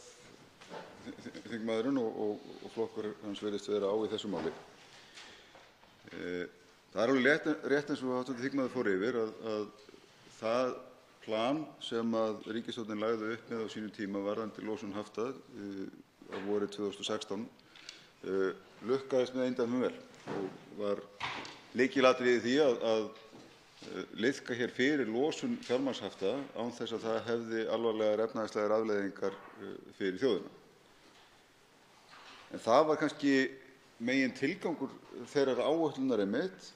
þingmaðurinn og flokkur hans virðist vera á í þessu máli. Það er alveg rétt eins og hv. þingmaður fór yfir að það plan sem að ríkisstjórnin lagði upp með á sínum tíma varðandi losun hafta á vorið 2016 lukkaðist með eindæmum vel og var lykilatriði í því að liðka hér fyrir losun fjármagnshafta án þess að það hefði alvarlegar efnahagslegar afleiðingar fyrir þjóðina. En það var kannski megin tilgangur þeirrar áætlunar einmitt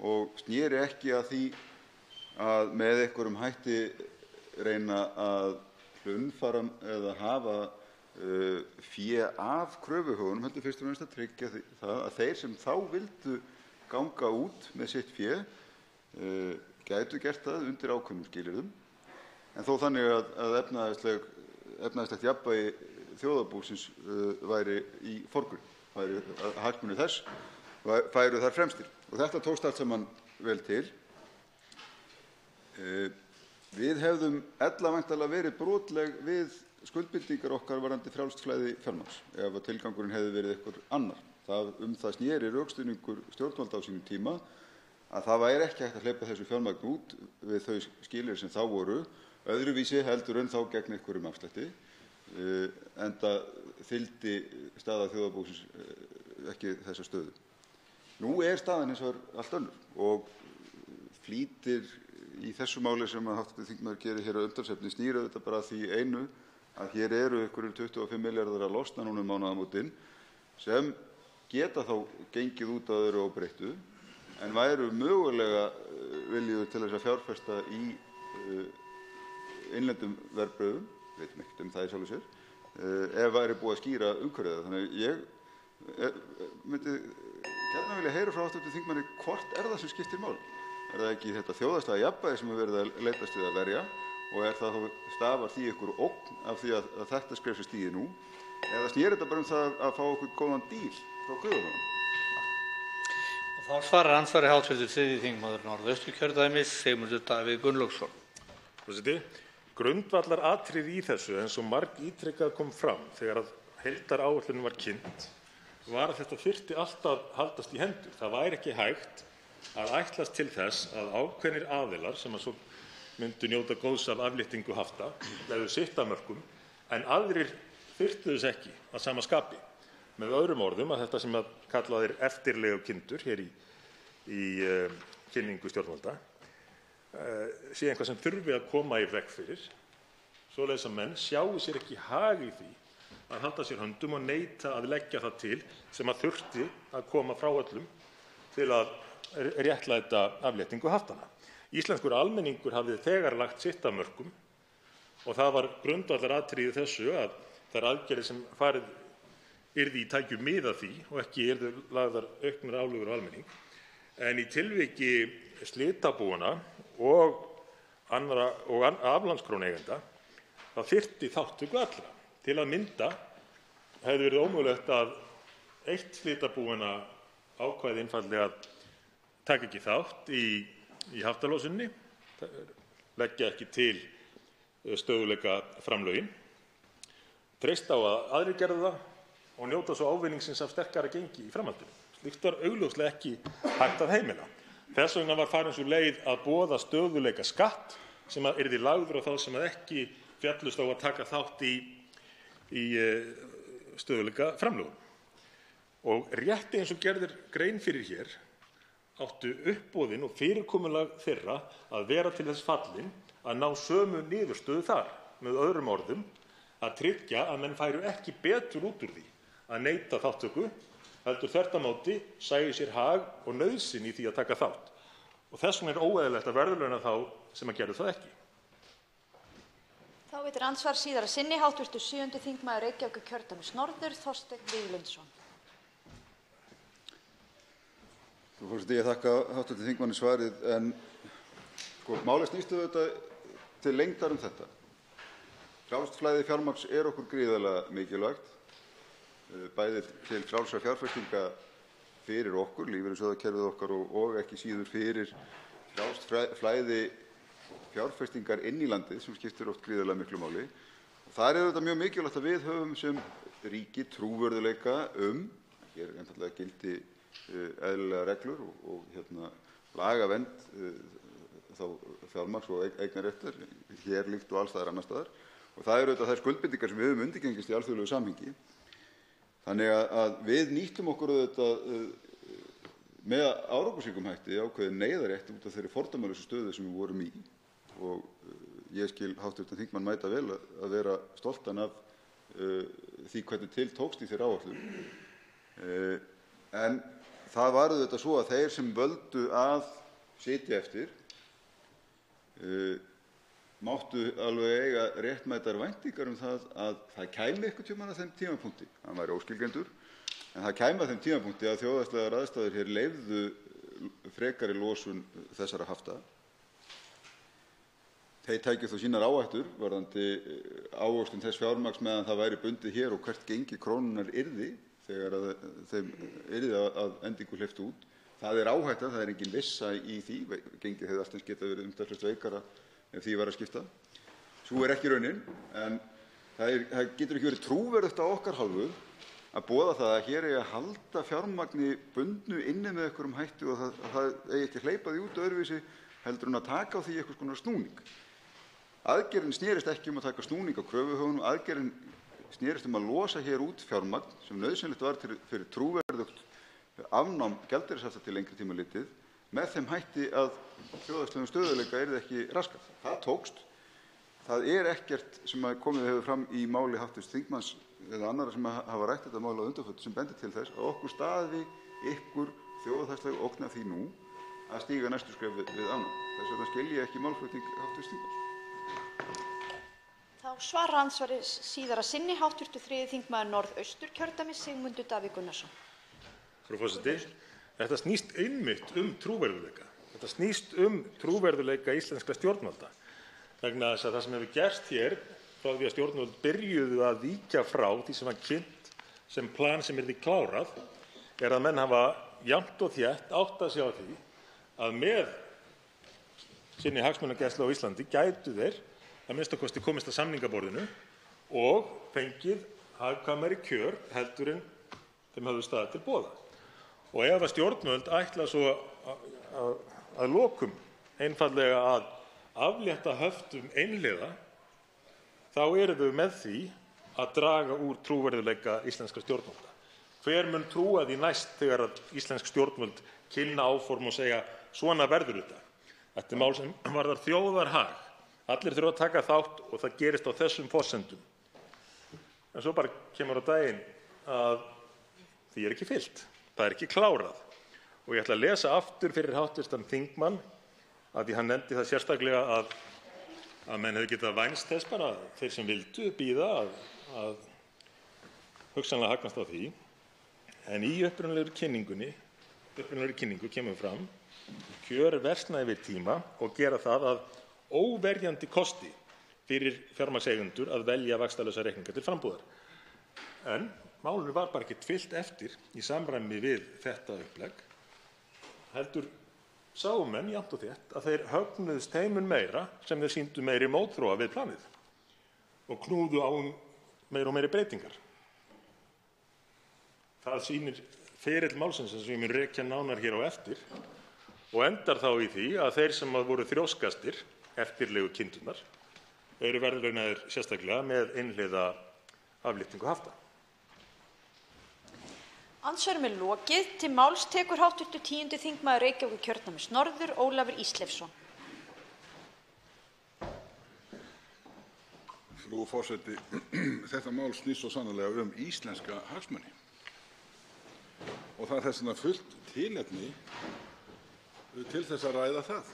og sneri ekki að því að með einhverjum hætti reyna að hlunnfara eða hafa fé af kröfuhöfunum, heldur fyrst og fremst að tryggja það að þeir sem þá vildu ganga út með sitt fé gætu gert það undir ákveðnum skilyrðum, en þó þannig að efnahagslegt jafnvægi þjóðarbúsins væri í forgrunn, hagsmunir þess væru þar fremstir. Og þetta tókst allt saman vel til. Við hefðum ella væntanlega verið brotleg við skuldbindingar okkar varðandi frjálst flæði fjármagns ef að tilgangurinn hefði verið einhver annar. Það sneri rökstuðningur stjórnvalda á sínum tíma að það væri ekki hægt að hleypa þessu fjármagni út við þau skilyrði sem þá voru, öðruvísi heldur en þá gegn einhverjum afslætti, enda þyldi staða þjóðarbúsins ekki þessa stöðu. Nú er staðan hins vegar allt önnur og flýtir í þessu máli sem að hv. þingmaður gerir hér að umtalsefni snýr auðvitað bara að því einu að hér eru einhverjir 25 milljarðar að losna núna mánaðamótin sem geta þá gengið út að öðru óbreyttu en væru mögulega viljugur til þess að fjárfesta í innlendum verðbréfum, veitum ekkert það í sjálfu sér, ef væri búið að skýra umhverfið. Þannig að ég myndi gjarnan vilja heyra frá hv. þingmanni hvort er það sem skiptir máli. Er það ekki þetta þjóðhagslega jafnvægi sem verið að leitast við að verja og er það þá stafar því ykkur ógn af því að þetta skref sé stigið nú, eða snýr þetta bara það að fá okkur góðan díl frá kröfuhöfunum? Þá svarar andsvari hv. 3. þingmaður Norðausturkjördæmis, Sigmundur Davíð Gunnlaugsson. Forseti, grundvallaratriði í þessu eins og margítrekað kom fram þegar að heildaráætlunin var kynnt var að þetta þyrfti alltaf haldast í hendur. Það væri ekki hægt að ætlast til þess að ákveðnir aðilar sem að svo myndu njóta góðs af afléttingu hafta legðu sitt af mörkum en aðrir þyrftu þess ekki að sama skapi. Með öðrum orðum að þetta sem að kallað er eftirlegukyndur hér í kynningu stjórnvalda sé eitthvað sem þurfi að koma í veg fyrir, svoleiðis að menn sjái sér ekki hag í því að halda sér höndum og neita að leggja það til sem að þurfti að koma frá öllum til að réttlæta afléttingu haftanna. Íslenskur almenningur hafði þegar lagt sitt af mörkum og það var grundvallaratriði þessu að þær aðgerðir sem farið yrði í tækju mið af því og ekki yrðu lagðar auknar álögur á almenning. En í tilviki slitabúanna og aflandskróneigenda þá þyrfti þátttöku allra. Til að mynda hefði verið ómögulegt að eitt slitabúanna ákvæði einfaldlega að taka ekki þátt í haftalósunni, leggja ekki til stöðugleika framlögin, treysta á að aðrir gerðu það og njóta svo ávinningsins af sterkara gengi í framhaldinu. Slíkt var augljóslega ekki hægt að heimila. Þess vegna var farin sú leið að boða stöðugleika skatt sem yrði lagður á þá sem ekki féllust á að taka þátt í stöðugleikaframlögum. Og rétt eins og gerð er grein fyrir hér áttu uppboðin og fyrirkomulag þeirra að vera til þess fallin að ná sömu niðurstöðu þar. Með öðrum orðum, að tryggja að menn færu ekki betur út úr því að neita þátttöku, heldur þvert á móti sæju sér hag og nauðsyn í því að taka þátt. Og þess vegna er óeðlilegt að verðlauna þá sem að gerðu það ekki. Þá veitir andsvar síðara sinni hv. 7. þingmaður Reykjavíkurkjördæmis norður, Þorsteinn Víglundsson. Frú forseti, ég þakka hv. þingmanni svarið, en málið snýst auðvitað til lengdar þetta. Frjálst flæði fjármagns er okkur gríðarlega mikilvægt, bæði til frjálsra fjárfestinga fyrir okkur, lífeyrissjóðakerfið okkar og ekki síður fyrir frjálst flæði fjárfestingar inn í landið sem skiptir oft gríðarlega miklu máli. Það er auðvitað mjög mikilvægt að við höfum sem ríki trúverðugleika hér einfaldlega gildi eðlilega reglur og lagavernd þá fjármagns- og eignarréttar hér líkt og alls staðar annars staðar. Og það eru auðvitað þær skuldbindingar sem við höfum undirgengist í alþjóðlegu samhengi. Þannig að við nýttum okkur auðvitað með árangursríkum hætti ákveðin neyðarrétt út af þeirri fordæmalausu stöðu sem við vorum í. Og ég skil hv. þingmann mæta vel að vera stoltan af því hvernig til tókst í þeirri áætlun. En það var auðvitað svo að þeir sem völdu að sitja eftir máttu alveg eiga réttmætar væntingar það að það kæmi einhvern tímann að þeim tímapunkti. Hann væri óskilgreindur, en það kæmi að þeim tímapunkti að þjóðhagslegar aðstæður hér leyfðu frekari losun þessara hafta. Þeir tækju þó sínar áhættur varðandi ávöxtun þess fjármagns meðan það væri bundið hér og hvert gengi krónunnar yrði þegar þeim yrði að endingu hleypt út. Það er áhætta, það er engin vissa í því. Gengið hefði allt eins getað verið umtalsvert veikara ef því var að skipta. Sú er ekki raunin, en það getur ekki verið trúverðugt á okkar hálfu að boða það að hér eigi að halda fjármagni bundnu inni með einhverjum hætti og það eigi ekki að hleypa því út öðruvísi heldur en að taka á því einhvers konar snúning. Aðgerðin snerist ekki að taka snúning á kröfuhöfunum, aðgerðin snerist að losa hér út fjármagn sem nauðsynlegt var fyrir trúverðugt afnám gjaldeyrishafta til lengri tíma litið með þeim hætti að þjóðhagslegum stöðugleika yrði ekki raskað. Það tókst. Það er ekkert sem komið hefur fram í máli hv. þingmanns eða annarra sem hafa rætt þetta mál á undanförnum sem bendir til þess að okkur stafi ykkur þjóðhagsleg ógn af því nú að stíga næstu skref við afnám. Þess vegna skil ég ekki málflutning hv. þingmanns. Þá svarar andsvari síðara sinni hv. 3. þingmaður Norðausturkjördæmis Sigmundur Davíð Gunnarsson. Frú forseti, þetta snýst einmitt trúverðugleika. Þetta snýst trúverðugleika íslenskra stjórnvalda. Vegna þess að það sem hefur gerst hér frá því að stjórnvöld byrjuðu að víkja frá því sem var kynnt sem plan sem yrði klárað er að menn hafa jafnt og þétt áttað sig á því að með sinni hagsmunagæslu á Íslandi gætu þeir að minnsta kosti komist að samningaborðinu og fengið hagkvæmari kjör heldur en þeim höfðu staðið til boða. Og ef að stjórnvöld ætla svo að lokum einfaldlega að aflétta höftum einhliða, þá eru þau með því að draga úr trúverðugleika íslenskra stjórnvalda. Hver mun trúa því næst þegar að íslensk stjórnvöld kynna áform og segja svona verður þetta? Þetta er mál sem varðar þjóðarhag. Allir þurfa að taka þátt og það gerist á þessum forsendum. En svo bara kemur á daginn að því er ekki fylgt. Það er ekki klárað. Og ég ætla að lesa aftur fyrir hv. þingmann að því hann nefndi það sérstaklega að menn hefði getað vænst þess bara þeir sem vildu bíða að hugsanlega hagnast á því. En í upprunalegri kynningu kemur fram kjör versna yfir tíma og gera það að óverjandi kosti fyrir fjármagnseigendur að velja vaxtalausa reikninga til frambúðar. En málinu var bara ekki fylgt eftir í samræmi við þetta upplegg, heldur sáu menn jafnt og þétt að þeir högnuðust þeim mun meira sem þeir sýndu meiri mótþróa við planið og knúðu á meiri og meiri breytingar. Það sýnir ferill málsins sem ég mun rekja nánar hér á eftir og endar þá í því að þeir sem voru þrjóskastir eftirlegukindurnar eru verðlaunaðir sérstaklega með einhliða afléttingu hafta. Andsvörum er lokið. Til máls tekur hv. 10. þingmaður Reykjavíkurkjördæmis norður, Ólafur Ísleifsson. Frú forseti, þetta mál snýst svo sannarlega íslenska hagsmuni og það er þess vegna fullt tilefni til þess að ræða það.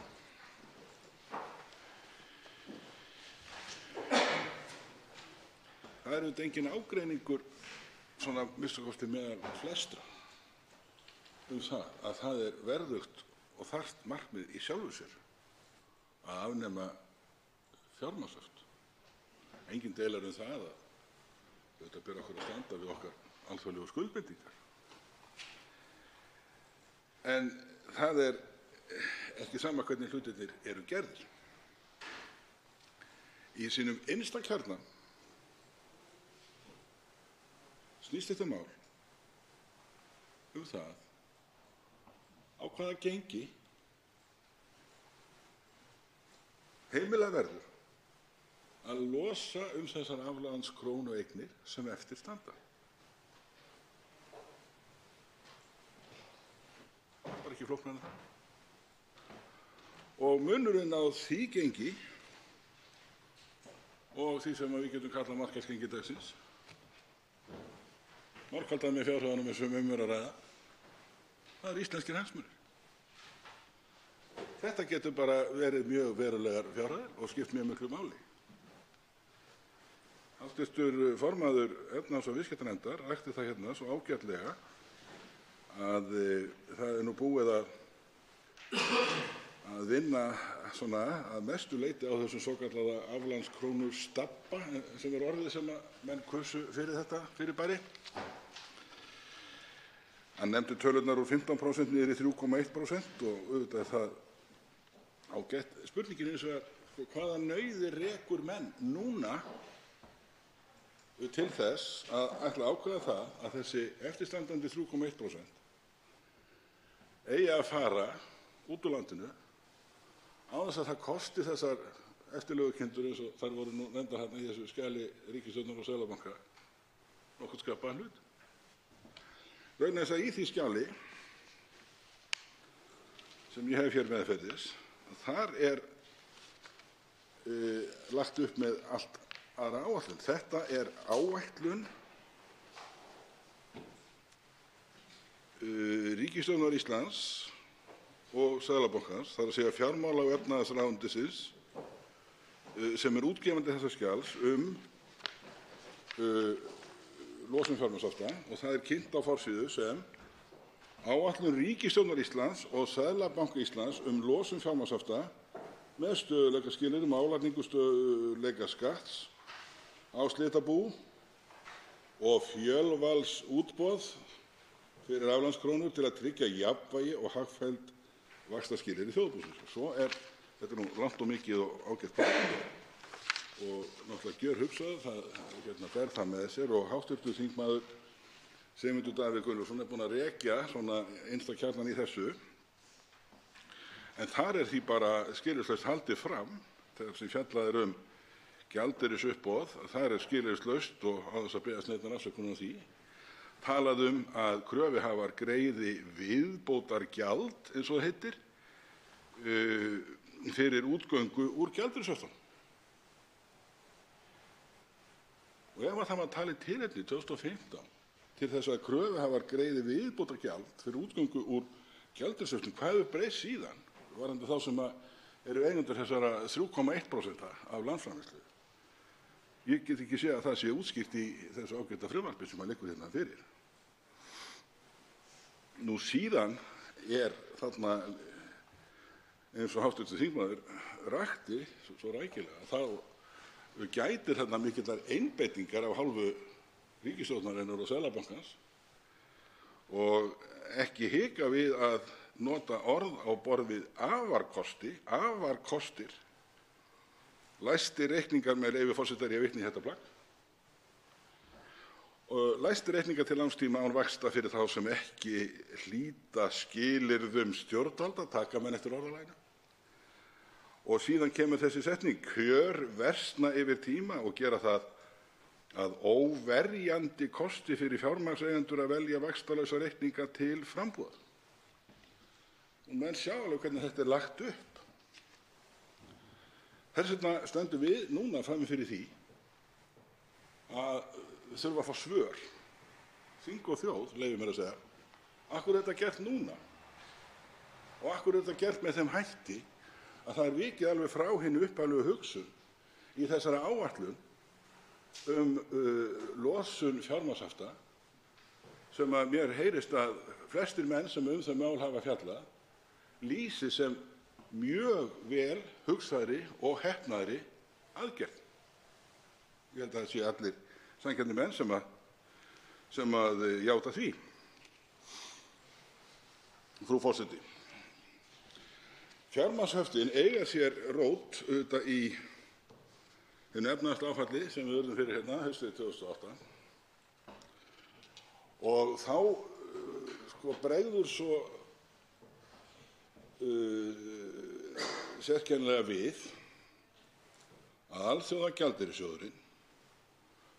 Það er auðvitað enginn ágreiningur, svona minnsta kosti meðal flestra, það að það er verðugt og þarft markmið í sjálfu sér að afnema fjármagnshöft. Enginn deilar það að auðvitað ber okkur að standa við okkar alþjóðlegu skuldbindingar. En það er ekki sama hvernig hlutirnir eru gerðir. Í sínum innsta kjarna snýst þetta mál það á hvaða gengi heimilað verður að losa þessar aflandskrónueignir sem eftir standa. Það var ekki flóknara en það. Og munurinn á því gengi og því sem við getum kallað markaðsgengi dagsins, margfaldað með fjárhæðunum sem er að ræða, það er íslenskir hagsmunir. Þetta getur bara verið mjög verulegar fjárhæðir og skipt mjög miklu máli. Hv. formaður efnahags- og viðskiptanefndar rakti það hérna svo ágætlega að það er nú búið að vinna svona að mestu leyti á þessum svokallaða aflandskrónustabba sem er orðið sem að menn kusu fyrir þetta fyrirbæri. Hann nefndi tölurnar úr 15% niður í 3,1% og auðvitað er það ágætt. Spurningin er hins vegar hvaða nauðir rekur menn núna til þess að ætla að ákveða það að þessi eftirstandandi 3,1% eigi að fara út úr landinu á þess að það kosti þessar eftirlegukindur eins og þær voru nú nefndar hérna í þessu skjali ríkisstjórnar og Seðlabanka nokkurn skapaðan hlut. Vegna þess að í því skjali sem ég hef hér meðferðis, þar er lagt upp með allt aðra áætlun. Þetta er áætlun ríkisstjórnar Íslands og Seðlabankans, það er að segja fjármála- og efnahagsráðuneytisins, sem er útgefandi þessa skjals losun fjármagnshafta og það er kynnt á forsíðu sem áætlun ríkisstjórnar Íslands og Seðlabanka Íslands losun fjármagnshafta með stöðugleikaskilyrðum, álagningu stöðugleikaskatts á slitabú og fjölvalsútboð fyrir aflandskrónur til að tryggja jafnvægi og hagfelld vaxtaskilyrði þjóðarbúsins. Svo þetta er nú langt og mikið og ágætt plagg og náttúrulega gjörhugsað, það ber það með sér og hv. þingmaður Sigmundur Davíð Gunnlaugsson er búinn að rekja svona innsta kjarnann í þessu. En þar er því bara skilyrðislaust haldið fram þegar sem fjallað er gjaldeyrisuppboð, þar er skilyrðislaust og á þess að biðjast neinnar afsökunar á því, talað að kröfuhafar greiði viðbótargjald, eins og það heitir, fyrir útgöngu úr gjaldeyrishöftunum. Og ef það var talið tilefni 2015 til þess að kröfuhafar greiði viðbótargjald fyrir útgöngu úr gjaldeyrishöftunum, hvað hefur breyst síðan varðandi þá sem eru eigendur þessara 3,1% af landsframleiðslu? Ég get ekki séð að það sé útskýrt í þessu ágæta frumvarpi sem liggur hérna fyrir. Nú síðan er þarna, eins og hv. þingmaður rakti svo rækilega, þá gætir þarna mikillar einbeitingar af hálfu ríkisstjórnarinnar og Seðlabankans og ekki hika við að nota orð á borð við afarkostir, læstir reikningar, með leyfi forseta er ég að vitna í þetta plagg, og læstir reikningar til langs tíma án vaxta fyrir þá sem ekki hlíta skilyrðum stjórnvalda, taka menn eftir orðalaginu, Og síðan kemur þessi setning: kjör versna yfir tíma og gera það að óverjandi kosti fyrir fjármagnseigendur að velja vaxtalausa reikninga til frambúðar. Og menn sjá alveg hvernig þetta er lagt upp. Þess vegna stöndum við núna frammi fyrir því að þurfa að fá svör, þing og þjóð, leyfi mér að segja, af hverju er þetta gert núna og af hverju er þetta gert með þeim hætti að það er vikið alveg frá hinni upphaflegu hugsun í þessari áætlun losun fjármagnshafta sem að mér heyrist að flestir menn sem þau mál hafa fjallað lýsi sem mjög vel hugsaðri og heppnaðri aðgerð. Ég held að það séu allir sanngjarnir menn sem að játa því. Frú forseti, fjármagnshöftin eiga sér rót auðvitað í hinu efnahagslega áfalli sem við urðum fyrir hérna haustið 2008 og þá bregður svo sérkennilega við að Alþjóðagjaldeyrissjóðurinn,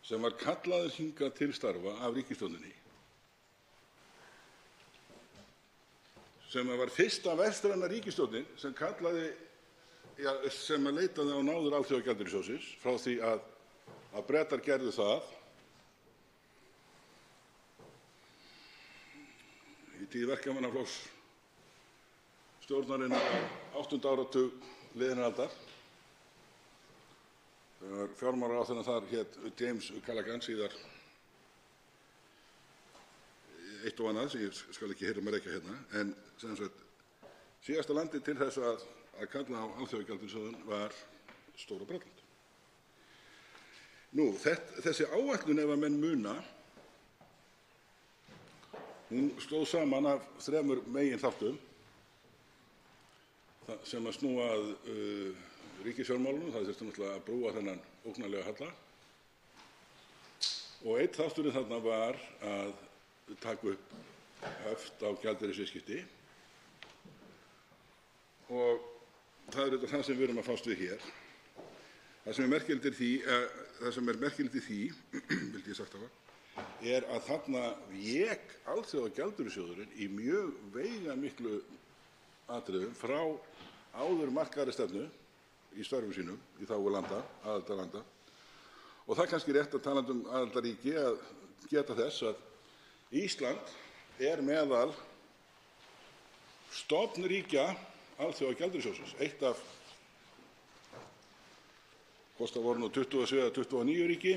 sem var kallaður hingað til starfa af ríkisstjórninni, sem var fyrsta vestræna ríkisstjórnin sem sem leitaði á náðir Alþjóðagjaldeyrissjóðsins frá því að Bretar gerðu það í tíð verkamannaflokks stjórnarinnar 8. áratug liðinnar aldar, þegar fjármálaráðherrann þar hét James Callaghan, síðar eitt og annað sem ég skal ekki heyra mér rekja hérna, en sem sagt síðasta landi til þess að kalla á Alþjóðagjaldeyrissjóðinn var Stóra Bretland. Nú, þessi áætlun, ef að menn muna, hún stóð saman af 3 meginþáttum sem að snúa að ríkisfjármálunum. Það þurfti náttúrulega að brúa þennan ógnarlega halla og einn þátturinn þarna var að taka upp höft á gjaldeyrisviðskipti og það er auðvitað það sem við erum að fást við hér. Það sem er merkilegt í því, vildi ég sagt hafa, er að þarna vék Alþjóðagjaldeyrissjóðurinn í mjög veigamiklu atriðum frá áður markaðri stefnu í störfum sínum í þágu landa, aðildarlanda. Og það er kannski rétt að talandi um aðildarríki að geta þess að Ísland er meðal stofnríkja Alþjóðagjaldeyrissjóðsins, eitt af hvort það voru nú 27 eða 29 ríki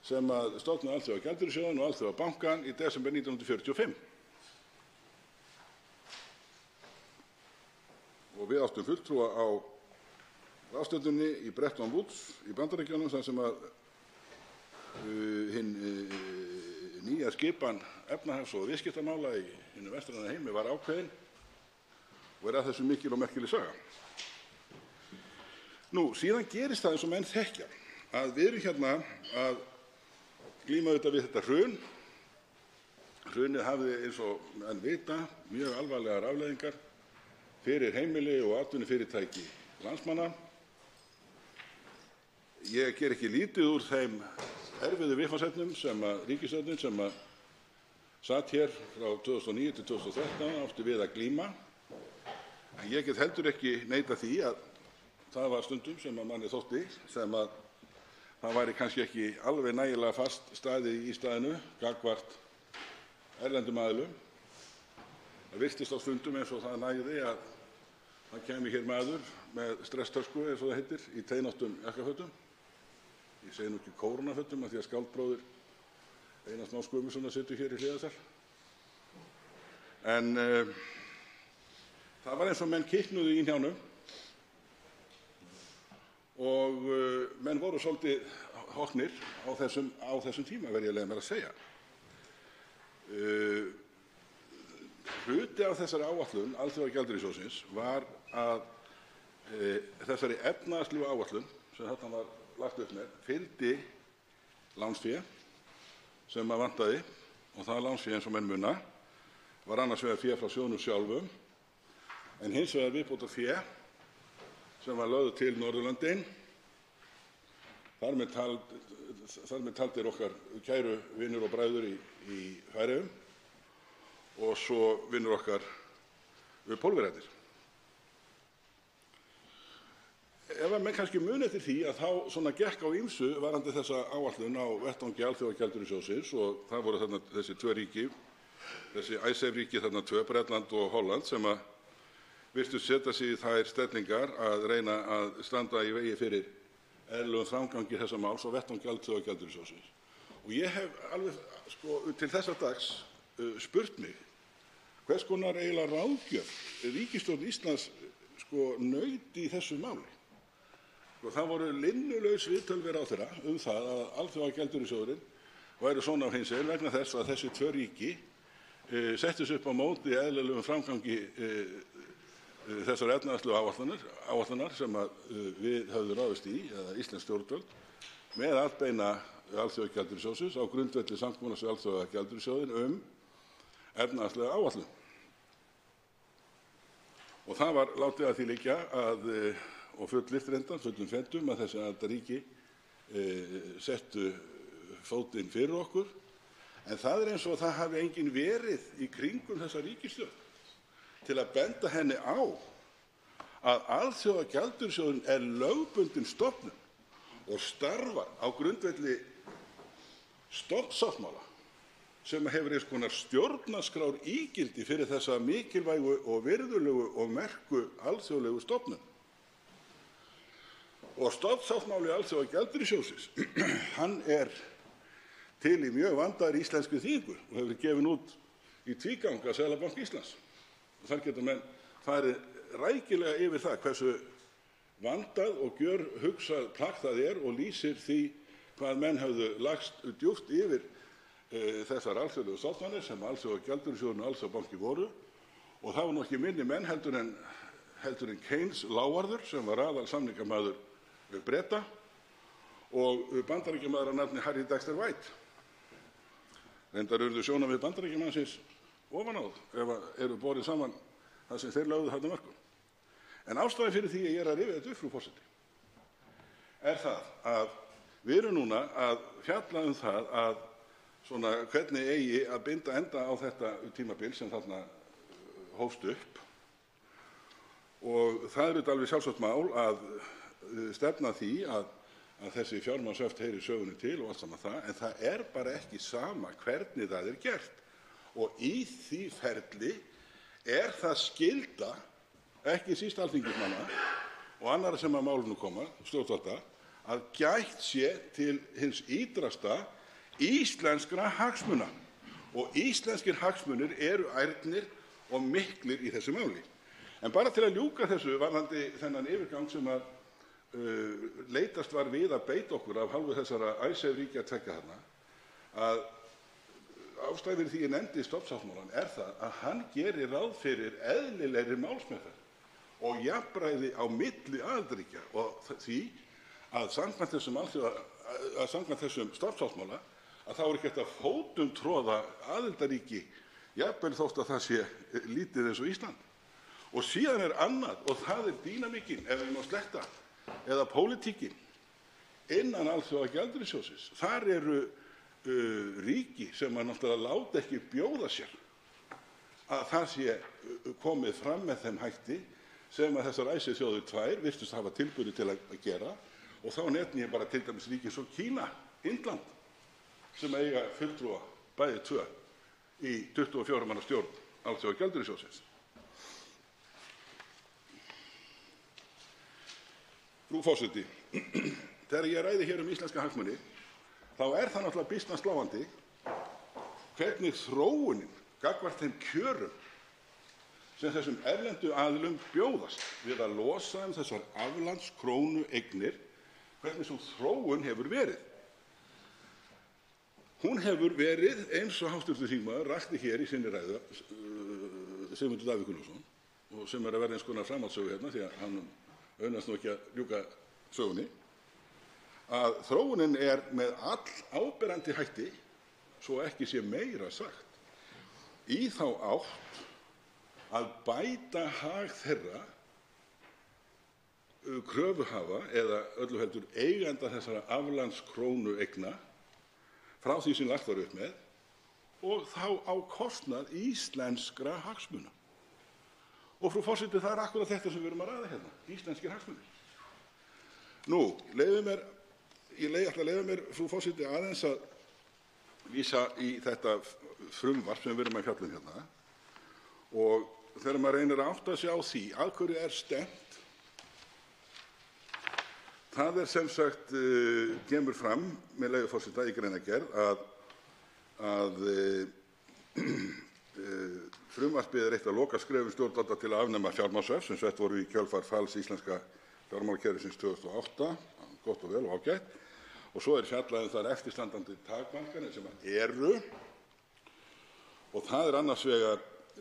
sem að stofnuðu Alþjóðagjaldeyrissjóðinn og Alþjóðabankann í desember 1945. Og við áttum fulltrúa á ráðstefnunni í Bretton Woods í Bandaríkjunum þar sem að hinn nýja skipan efnahags- og viðskiptamála í hinum vestræna heimi var ákveðin og er að þessu mikil og merkileg saga. Nú, síðan gerist það eins og menn þekkja að við erum hérna að glíma auðvitað við þetta hrun. Hrunið hafði, eins og menn vita, mjög alvarlegar afleiðingar fyrir heimili og atvinnufyrirtæki landsmanna. Ég ger ekki lítið úr þeim erfiðu viðfangsefnum sem að ríkisstjórnin sem að satt hér frá 2009 til 2013 átti við að glíma. En ég get heldur ekki neitað því að það var stundum sem að manni þótti sem að það væri kannski ekki alveg nægilega fast staðið í staðinu gagnvart erlendum aðilum. Það virtist á stundum eins og það nægði að það kæmi hér maður með stresstösku, eins og það heitir, í teinóttum jakkafötum. Ég segi nú ekki kórónafötum af því að skáldbróðir Einars Más Guðmundssonar situr hér í hliðarsal. En það var eins og menn kiknuðu í hnjánum og menn voru svolítið hoknir á þessum tíma, verð ég að leyfa mér að segja. Hluti af þessari áætlun Alþjóðagjaldeyrissjóðsins var að þessari efnahagslegu áætlun sem þarna var lagt upp með fylgdi lánsfé sem að vantaði og það lánsfé, eins og menn muna, var annars vegar fé frá sjóðnum sjálfum en hins vegar viðbótarfé sem var lögð til Norðurlöndin, þar með taldir okkar kæru vinir og bræður í Færeyjum og svo vinir okkar Pólverjarnir. Ef menn kannski muni eftir því að þá svona gekk á ýmsu varðandi þessa áætlun á vettvangi Alþjóðagjaldeyrissjóðsins og það voru þarna þessi tvö ríki, þessi Icesave-ríki þarna tvö, Bretland og Holland, sem að virtust setja sig í þær stellingar að reyna að standa í vegi fyrir eðlilegum framgangi þessa máls á vettvangi Alþjóðagjaldeyrissjóðsins. Og ég hef alveg til þessa dags spurt mig hvers konar eiginlega ráðgjöf ríkisstjórn Íslands naut í þessu máli. Það voru linnulaus viðtöl við ráðherra það að Alþjóðagjaldeyrissjóðurinn væri svona á hinsegin vegna þess að þessi tvö ríki settust upp á móti eðlilegum framgangi þessar efnahagslegu áætlunar sem við höfðum ráðist í, eða íslensk stjórnvöld, með atbeina Alþjóðagjaldeyrissjóðsins á grundvelli samkomulags við Alþjóðagjaldeyrissjóðinn efnahagslega áætlun. Og það var látið að því liggja og fullyrt reyndar, fullum fetum, að þessi aðildarríki settu fótinn fyrir okkur, en það eins og það hafi enginn verið í kringum þessa ríkisstjórn til að benda henni á að Alþjóðagjaldeyrissjóðurinn lögbundin stofnun og starfar á grundvelli stofnsáttmála sem hefur eins konar stjórnarskrár ígildi fyrir þessa mikilvægu og virðulegu og merku alþjóðlegu stofnun. Og stofnsáttmáli Alþjóðagjaldeyrissjóðsins, hann til í mjög vandaðri íslenskri þýðingu og hefur verið gefinn út í tvígang af Seðlabanka Íslands. Og þar geta menn farið rækilega yfir það hversu vandað og gjörhugsað plagg það og lýsir því hvað menn höfðu lagst djúpt yfir þessar alþjóðlegu stofnanir sem Alþjóðagjaldeyrissjóðurinn og Alþjóðabanki voru, og það var nú ekki minni menn heldur en Keynes lávarður sem var aðalsamningamaður Breta og Bandaríkjamaður að nafni Harry Dexter White. Reyndar urðu sjónarmið Bandaríkjamannsins ofan á ef eru borið saman það sem þeir lögðu þarna mörkum. En ástæðan fyrir því að ég að rifja þetta upp, frú forseti, það að við erum núna að fjalla það að hvernig eigi að binda enda á þetta tímabil sem þarna hófst upp. Og það þetta alveg sjálfsagt mál að stefna því að þessi fjármagnshöft heyri sögunni til og allt saman það, en það bara ekki sama hvernig það gert. Og í því ferli það skylda, ekki síst alþingismanna og annarra sem að málinu koma, stjórnvalda, að gætt sé til hins ýtrasta íslenskra hagsmuna, og íslenskir hagsmunir eru ærnir og miklir í þessu máli. En bara til að ljúka þessu varðandi þennan yfirgang sem að leitast var við að beita okkur af hálfu þessara Icesave-ríkja tveggja þarna, að ástæðan fyrir því ég nefndi stofnsáttmálann það að hann gerir ráð fyrir eðlilegri málsmeðferð og jafnræði á milli aðildarríkja, og því að samkvæmt þessum stofnsáttmála að þá ekki hægt að fótum troða aðildarríki, jafnvel þótt að það sé lítið eins og Ísland. Og síðan annað, og það dýnamíkin, ef við má sletta, eða pólitíkin innan Alþjóðagjaldeyrissjóðsins. Þar eru ríki sem að náttúrulega láta ekki bjóða sér að það sé komið fram með þeim hætti sem að þessar Icesave-þjóðir tvær virtust hafa tilburði til að gera, og þá nefni ég bara til dæmis ríki eins og Kína, Indland, sem eiga fulltrúa bæði tvö í 24 manna stjórn Alþjóðagjaldeyrissjóðsins. Frú forseti, þegar ég ræði hér íslenska hagsmuni, þá það náttúrulega býsna sláandi hvernig þróunin gagnvart þeim kjörum sem þessum erlendu aðilum bjóðast við að losa þessar aflandskrónu eignir, hvernig sú þróun hefur verið. Hún hefur verið, eins og hv. þingmaður rakti hér í sinni ræðu, Sigmundur Davíð Gunnlaugsson, og sem að verða eins konar framhaldssögu hérna, því að hann auðnast nú ekki að ljúka sögunni, að þróunin með áberandi hætti, svo ekki sé meira sagt, í þá átt að bæta hag þeirra kröfuhafa eða öllu heldur eigenda þessara aflandskrónueigna frá því sem lagt var upp með og þá á kostnað íslenskra hagsmuna. Og frú forseti, það er akkúrat þetta sem við erum að ræða hérna, íslenskir hagsmunir. Nú, ég ætla að leyfa mér, frú forseti, aðeins að vísa í þetta frumvarp sem við erum að fjalla um hérna og þegar maður reynir að átta sig á því að hverju er stefnt, það er sem sagt, kemur fram með leyfi forseta í greinargerð að frumvarpið er eitt af lokaskrefum stjórnvalda til að afnema fjármagnshöft sem sett voru í kjölfar falls íslenska fjármálakerfisins 2008, gott og vel og ágætt, og svo er fjallað um þær eftirstandandi takmarkanir sem eru, og það er annars vegar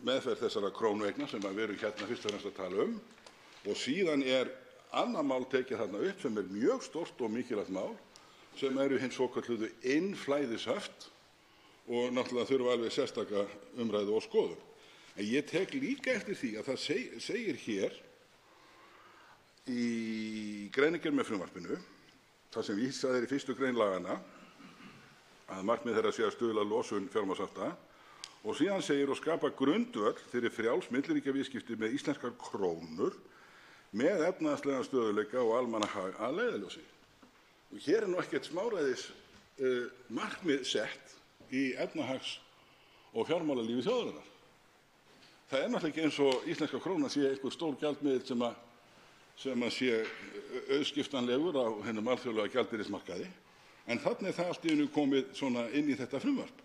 meðferð þessara krónueigna sem við erum hérna fyrst og fremst að tala um, og síðan er annað mál tekið þarna upp sem er mjög stórt og mikilvægt mál sem eru hin svokölluðu innflæðishöft og náttúrulega þurfa alveg sérstaka umræðu og skoðun. En ég tek líka eftir því að það segir hér í greinargerð með frumvarpinu, þar sem vísað er í 1. grein laganna, að markmið þeirra sé að stuðla að losun fjármagnshafta og síðan segir og skapa grundvöll fyrir frjáls milliríkjaviðskipti með íslenskar krónur með efnahagslegan stöðugleika og almannahag að leiðarljósi. Og hér er nú ekkert smáræðis markmið sett í efnahags- og fjármálalífi þjóðarinnar. Það er náttúrulega ekki eins og íslenska krónan sé einhver stór gjaldmiðill sem að sé auðskiptanlegur á hinum alþjóðlega gjaldeyrismarkaði, en þarna er það allt í einu komið svona inn í þetta frumvarp.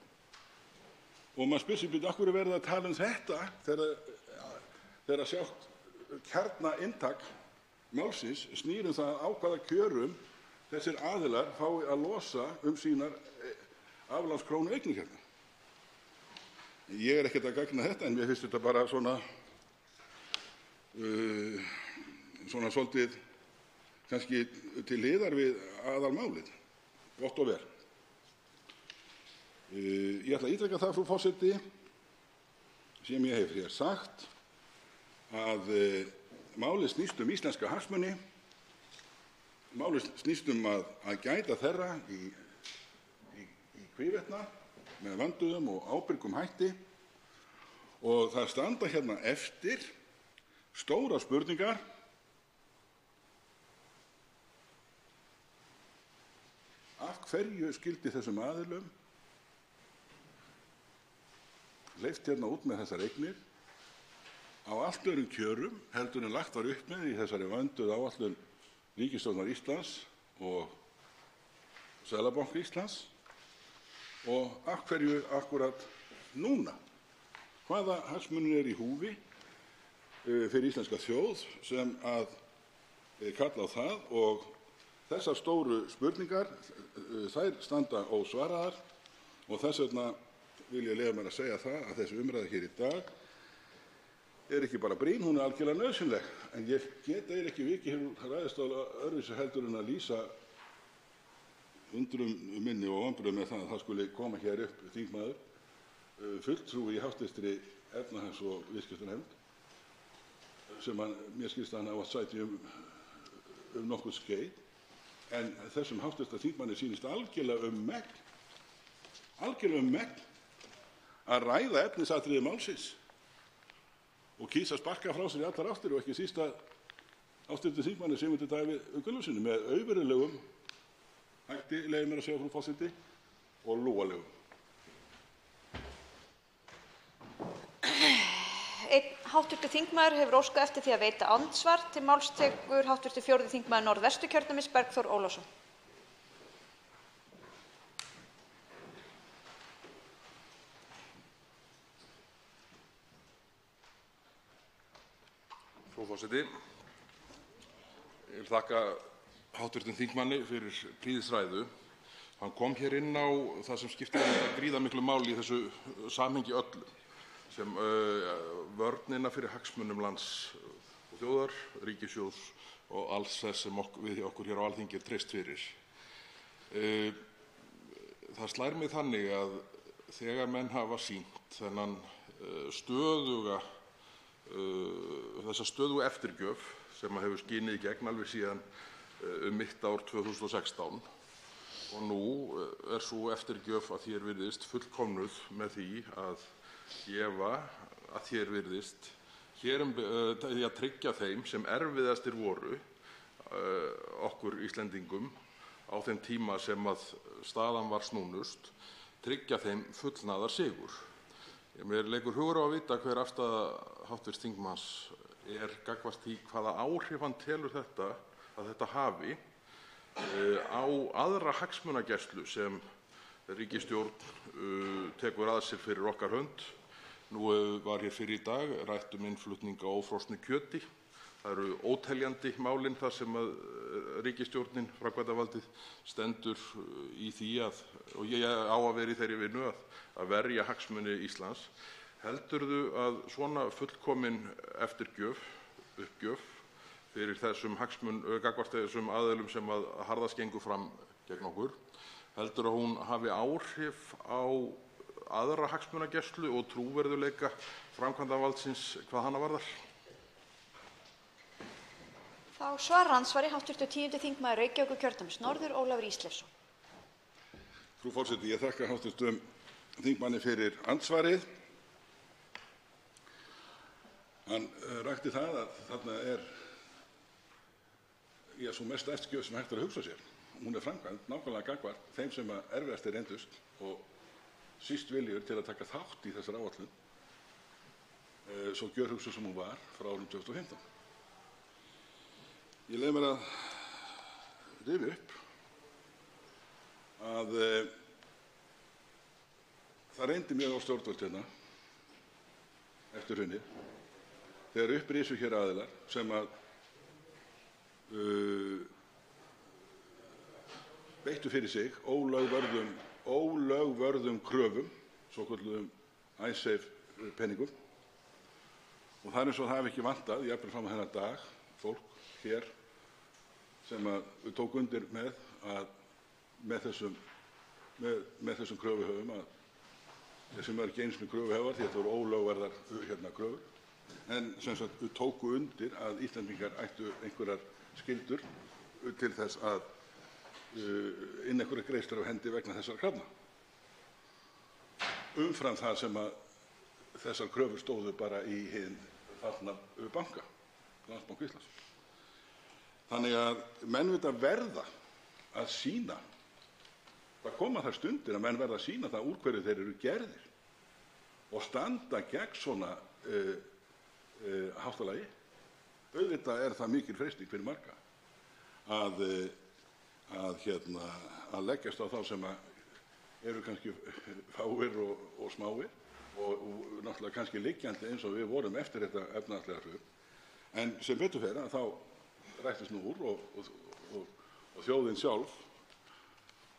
Og maður spyr sig, af hverju verið að tala um þetta þegar sjálft kjarnainntak málsins snýr það á hvaða kjörum þessir aðilar fái að losa sínar aflandskrónueignir hérna. Ég er ekkert að gagna þetta, en mér finnst þetta bara svona svolítið kannski til hliðar við aðalmálið. Gott og vel. Ég ætla að ítreka það, frú forseti, sem ég hef hér sagt, að málið snýst íslenska hagsmuni, málið snýst að gæta þeirra í hvívetna með vönduðum og ábyrgum hætti og það standa hérna eftir stórar spurningar af hverju skyldi þessum aðilum leyft hérna út með þessar eignir á allt öðrum kjörum heldur en lagt var upp með í þessari vönduðu áætlun ríkisstjórnar Íslands og Seðlabanka Íslands og af hverju akkúrat núna? Hvaða hagsmunir eru í húfi fyrir íslenska þjóð sem að kalla á það og þessar stóru spurningar, þær standa ósvaraðar og þess vegna vil ég leyfa mér að segja það að þessi umræða hér í dag er ekki bara brýn, hún er algjörlega nauðsynleg. En ég get ekki vikið hér úr ræðustóli öðruvísi heldur en að lýsa undrum minni og vonbrigðum með það að það skuli koma hér upp þingmaður, fulltrúi í háttvirtri efnahags- og viðskiptanefnd, sem mér skilst að hann á að sæti um nokkuð skeið, en þessum háttvirta þingmanni sýnist algjörlega megn að ræða efnisatriði málsins og kýs að sparka frá sér í allar áttir og ekki síst að háttvirtum þingmanni Sigmundi Davíð Gunnlaugssyni með auðverulegum hætti, leyfi mér að segja, frú forseti, og lúalegum. Einn hv. þingmaður hefur óskað eftir því að veita andsvar. Til máls tekur hv. 4. þingmaður Norðvesturkjördæmis, Bergþór Ólason. Frú forseti, ég vil þakka hv. þingmanni fyrir prýðisræðu. Hann kom hér inn á það sem skiptir gríðarmiklu máli í þessu samhengi öllu, sem vörnina fyrir hagsmunum lands og þjóðar, ríkissjóðs og alls þess sem við okkur hér á Alþingi er treyst fyrir. Það slær mig þannig að þegar menn hafa sýnt þennan stöðuga þessa stöðugu eftirgjöf sem hefur skinið í gegn alveg síðan mitt ár 2016 og nú er sú eftirgjöf að því er virðist fullkomnuð með því að gefa að því er virðist hér því að tryggja þeim sem erfiðastir voru okkur Íslendingum á þeim tíma sem að staðan var snúnust, tryggja þeim fullnaðar sigur. Mér leikur hugur á að vita hver afstaða hv. þingmanns er gagnvart því hvaða áhrif hann telur að þetta hafi á aðra hagsmunagæslu sem ríkisstjórn tekur að sér fyrir okkar hönd. Nú var hér fyrr í dag rætt innflutning á ófrosnu kjöti. Það eru óteljandi málin þar sem að ríkisstjórnin, framkvæmdarvaldið, stendur í því og ég á að vera í þeirri vinnu að verja hagsmuni Íslands. Heldurðu að svona fullkomin uppgjöf fyrir þessum gagnvart þessum aðilum sem að harðast gengur fram gegn okkur, heldurðu að hún hafi áhrif á aðra hagsmunagæslu og trúverðugleika framkvæmdarvaldsins hvað hana varðar? Þá svarar andsvari hv. 10. þingmaður Reykjavíkurkjördæmis norður, Ólafur Ísleifsson. Frú forseti, ég þakka hv. þingmanni fyrir andsvarið. Hann rakti það að þarna er sú mesta eftirgjöf sem hægt er að hugsa sér. Hún er framkvæmd nákvæmlega gagnvart þeim sem erfiðastir reyndust og síst viljugir til að taka þátt í þessari áætlun, svo gjörhugsuð sem hún var frá árinu 2015. Ég leyfi mér að rifja upp að það reyndi mjög á stjórnvöld hérna eftir hrunið þegar upp risu hér aðilar sem að beittu fyrir sig ólögvörðum kröfum, svokölluðum Icesave peningum, og það er eins og það hafi ekki vantað, jafnvel fram á þennan dag, fólk hér sem að tók undir með þessum kröfuhöfum sem eru ekki einu sinni kröfuhafar því að þetta voru ólögverðar kröfur, en sem sagt tóku undir að Íslendingar ættu einhverjar skyldur til þess að inna einhverjar greiðslur af hendi vegna þessara krafna. Umfram það sem að þessar kröfur stóðu bara í hinn fallna banka, Landsbanka Íslands. Þannig að menn verða að sýna, það koma þær stundir að menn verða að sýna það úr hverju þeir eru gerðir og standa gegn svona háttalagi. Auðvitað er það mikil freisting fyrir marga að leggjast á þá sem eru kannski fáir og smáir og náttúrulega kannski liggjandi eins og við vorum eftir þetta efnahagslega hrun. En sem betur fer að þá rættist nú úr og þjóðin sjálf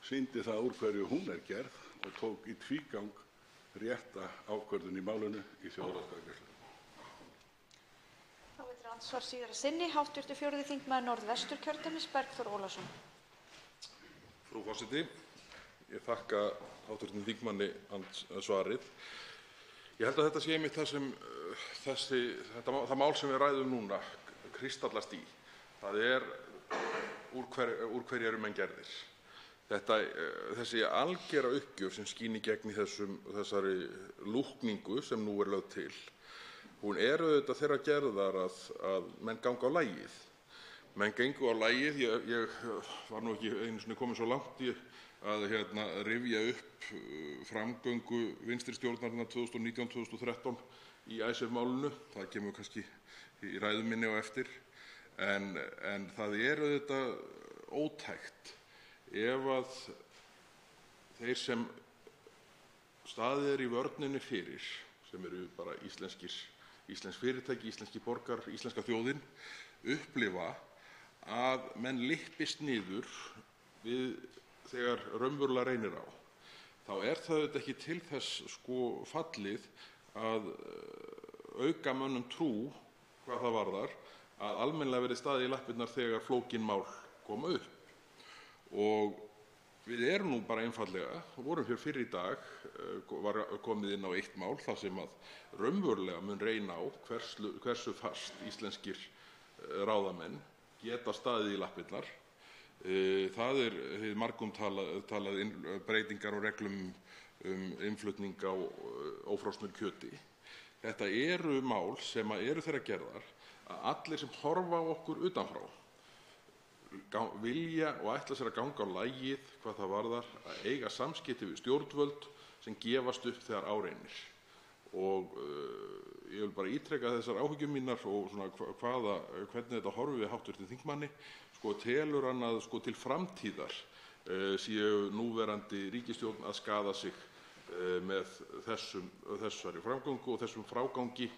sýndi það úr hverju hún er gerð og tók í tvígang rétta ákvörðun í málinu í þjóðaratkvæðagreiðslu. Þá veitir andsvar síðar að sinni hv. 4. þingmaður Norðvesturkjördæmis, Bergþór Ólason. Frú forseti, ég þakka hv. þingmanni svarið. Ég held að þetta sé einmitt það sem það mál sem við ræðum núna kristallast í. Það er úr hverju eru menn gerðir. Þessi algera uppgjöf sem skín í gegn í þessari lúkningu sem nú er lögð til, hún er auðvitað þeirra gerðar að menn ganga á lagið. Menn gengu á lagið, ég var nú ekki einu sinni kominn svo langt í að rifja upp framgöngu vinstri stjórnarinnar 2019-2013 í Icesave-málinu. Það kemur kannski í ræðu minni á eftir. En það er auðvitað ótækt ef að þeir sem staðið er í vörninni fyrir, sem eru bara íslensk fyrirtæki, íslenskir borgarar, íslenska þjóðin, upplifa að menn lyppist niður við þegar raunverulega reynir á. Þá er það auðvitað ekki til þess fallið að auka mönnum trú hvað það varðar að almennilega verði staðið í lappirnar þegar flókin mál koma upp. Og Við erum nú bara einfaldlega, vorum hér fyrr í dag, var komið inn á eitt mál þar sem að raunverulega mun reyna á hversu fast íslenskir ráðamenn geta staðið í lappirnar. Það er hið margumtalað breytingar á reglum innflutning á ófrosnu kjöti. Þetta eru mál sem eru þeirrar gerðar að allir sem horfa á okkur utanfrá vilja og ætla sér að ganga á lagið hvað það varðar að eiga samskipti við stjórnvöld sem gefast upp þegar á reynir. Og ég vil bara ítreka þessar áhyggjur mínar og svona hvernig þetta horfir við hv. þingmanni. Telur hann að til framtíðar séu núverandi ríkisstjórn að skaða sig með þessari framgöngu og þessum frágangi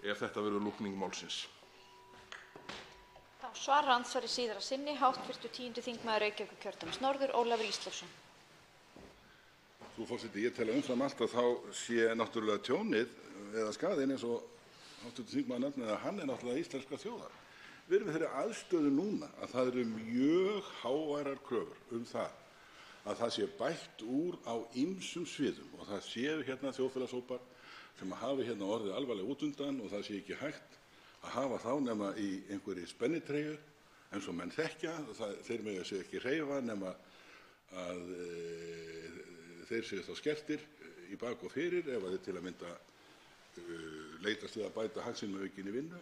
ef þetta verður lúkning málsins? Þá svarar andsvari síðara sinni hv. 10. þingmaður Reykjavíkurkjördæmis norður, Ólafur Ísleifsson. Frú forseti, ég tel að umfram allt að þá sé náttúrulega tjónið eða skaðinn eins og hv. þingmaður nefnir að hann náttúrulega íslenska þjóðar. Við erum við þeirri aðstöðu núna að það eru mjög háværar kröfur það að það sé bætt úr á ýmsum sviðum og það séu hérna þjóðfélagshópar sem hafi hérna orðið alvarlega út undan og það sé ekki hægt að hafa þá nema í einhverri spennitreyju eins og menn þekkja. Þeir mega sig ekki hreyfa nema að þeir séu þá skertir í bak og fyrir ef þeir til að mynda leitast við að bæta hag sinn með aukinni vinnu.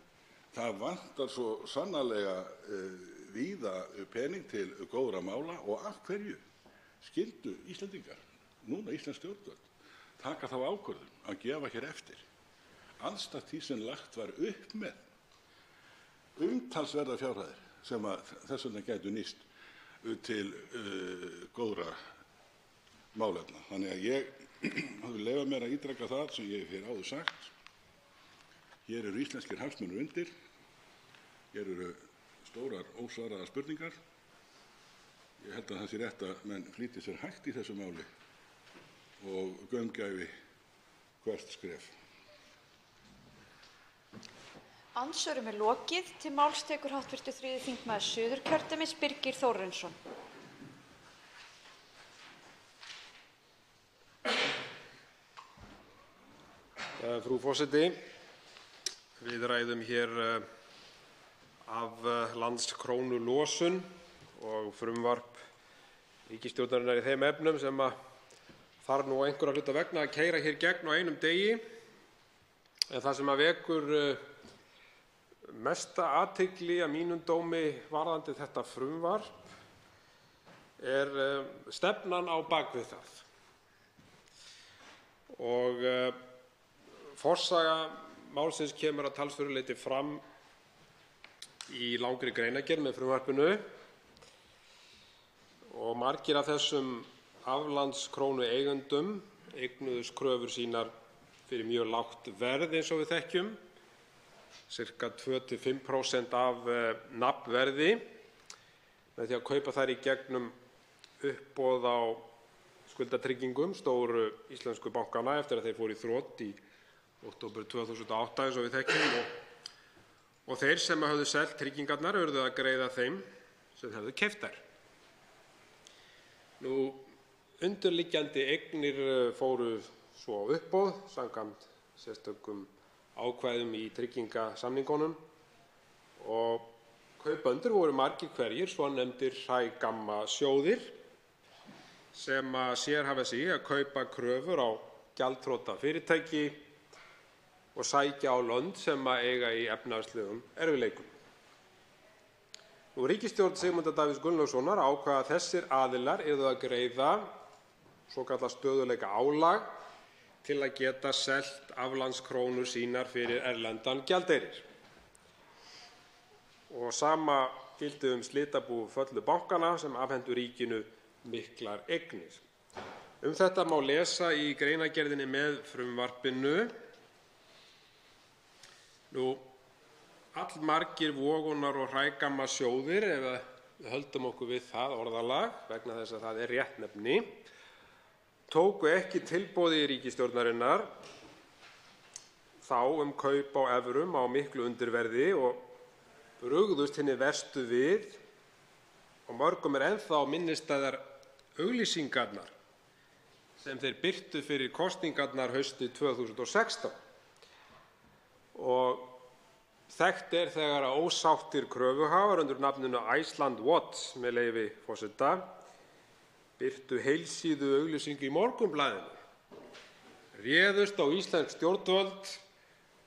Það vantar svo sannarlega víða pening til góðra mála og af hverju skyldu Íslendingar, núna íslensk stjórnvöld, taka þá ákvörðun að gefa hér eftir andstætt því sem lagt var upp með umtalsverðar fjárhæðir sem að þess vegna gætu nýst til góðra málefna. Þannig að ég vil leyfa mér að ítreka það sem ég hef hér áður sagt. Hér eru íslenskir hagsmunir undir. Hér eru stórar ósvaraðar spurningar. Ég held að það sé rétt að menn flýti sér hægt í þessu máli og gaumgæfi hvert skref. Andsvörum er lokið. Til máls tekur hv. 3. þingmaður Suðurkjördæmis, Birgir Þórarinsson. Frú forseti, við ræðum hér af landskrónulosun og frumvarp ríkisstjórnarinnar í þeim efnum sem þarf nú einhverra hluta vegna að keyra hér gegn á einum degi. En það sem vekur mesta athygli að mínum dómi varðandi þetta frumvarp er stefnan á bak við það. Og forsaga málsins kemur að talsverðu leyti fram í langri greinargerð með frumvarpinu og margir af þessum aflandskrónu eigendum eignuðust kröfur sínar fyrir mjög lágt verð eins og við þekkjum, sirka 2–5% af nafnverði, með því að kaupa þær í gegnum uppboð á skuldatryggingum stóru íslensku bankanna eftir að þeir fóru í þrot í október 2008 eins og við þekkjum og þeir sem höfðu selt tryggingarnar urðu að greiða þeim sem hefðu keypt þær. Nú, undirliggjandi eignir fóru svo á uppboð samkvæmt sérstökum ákvæðum í tryggingasamningunum og kaupendur voru margir hverjir svonefndir hrægammasjóðir sem sérhæfa sig í að kaupa kröfur á gjaldþrota fyrirtæki og sækja á lönd sem eiga í efnahagslegum erfiðleikum. Nú, ríkisstjórn Sigmundar Davíðs Gunnlaugssonar ákvað að þessir aðilar yrðu að greiða svokallað stöðugleikaálag til að geta selt aflandskrónur sínar fyrir erlendan gjaldeyri. Og sama gilti slitabú föllnu bankanna sem afhentu ríkinu miklar eignir. Þetta má lesa í greinargerðinni með frumvarpinu. Nú, allmargir vogunar- og hrægammasjóðir, ef við höldum okkur við það orðalag vegna þess að það er réttnefni, tóku ekki tilboði ríkisstjórnarinnar þá kaup á evrum á miklu undirverði og brugðust hinni verstu við og mörgum er ennþá minnisstæðar auglýsingarnar sem þeir birtu fyrir kosningarnar haustið 2016. Og þekkt er þegar ósáttir kröfuhafar undir nafninu Iceland Watch, með leyfi forseta, birtu heilsíðu auglýsingu í Morgunblaðinu, réðust á íslensk stjórnvöld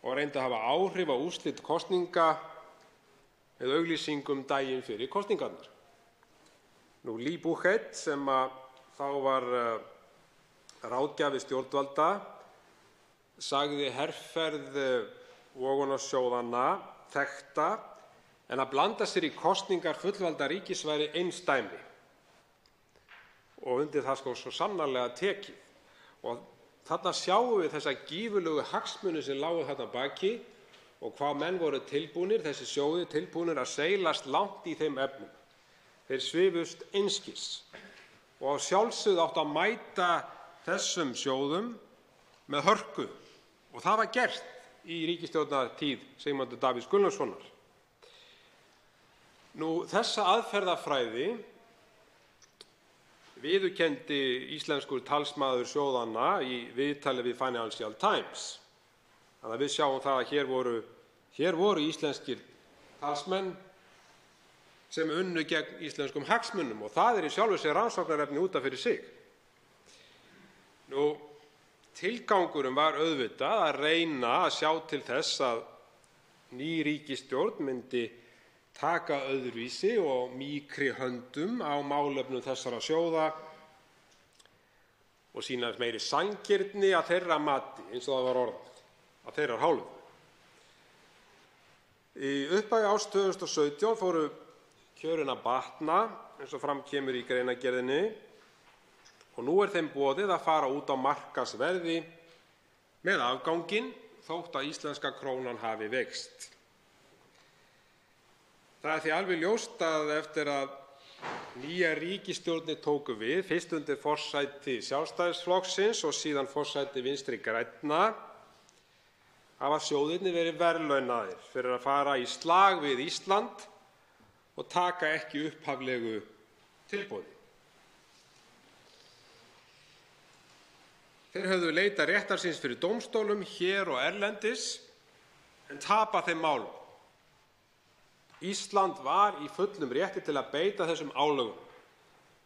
og reyndu að hafa áhrif á úrslit kosninga með auglýsingum daginn fyrir kosningarnar. Lee Buchheit, sem þá var ráðgjafi stjórnvalda, sagði herferð vogunarsjóðanna þekkta, en að blanda sér í kosningar fullvalda ríkis væri einsdæmi. Og undir það svo sannarlega tekið. Og þarna sjáum við þessa gífurlegu hagsmuni sem lágu þarna baki og hvað menn voru tilbúnir, þessi sjóði tilbúnir að seilast langt í þeim efnum. Þeir svifust einskis og sjálfsögðu áttu að mæta þessum sjóðum með hörku og það var gert í ríkisstjórnartíð Sigmundar Davíðs Gunnlaugssonar. Þessa aðferðafræði viðurkenndi íslenskur talsmaður sjóðanna í viðtali við Financial Times. Þannig að við sjáum það að hér voru íslenskir talsmenn sem unnu gegn íslenskum hagsmunum og það er í sjálfu sér rannsóknarefni út af fyrir sig. Tilgangurinn var auðvitað að reyna að sjá til þess að ný ríkisstjórn myndi taka öðruvísi og mýkri höndum á málefnum þessara sjóða og sýna meiri sanngirni að þeirra mati, eins og það var orðað, að þeirra hálfu. Í upphafi árs 2017 fóru kjörin að batna, eins og fram kemur í greinargerðinni, og nú er þeim boðið að fara út á markaðsverði með afganginn þótt að íslenska krónan hafi veikst. Það er því alveg ljóst að eftir að nýja ríkisstjórnir tóku við, fyrst undir forsæti Sjálfstæðisflokksins og síðan forsæti Vinstri grænna, hafa sjóðirnir verið verðlaunaðir fyrir að fara í slag við Ísland og taka ekki upphaflegu tilboði. Þeir höfðu leitað réttar síns fyrir dómstólum hér og erlendis en tapað þeim málum. Ísland var í fullum rétti til að beita þessum álögum,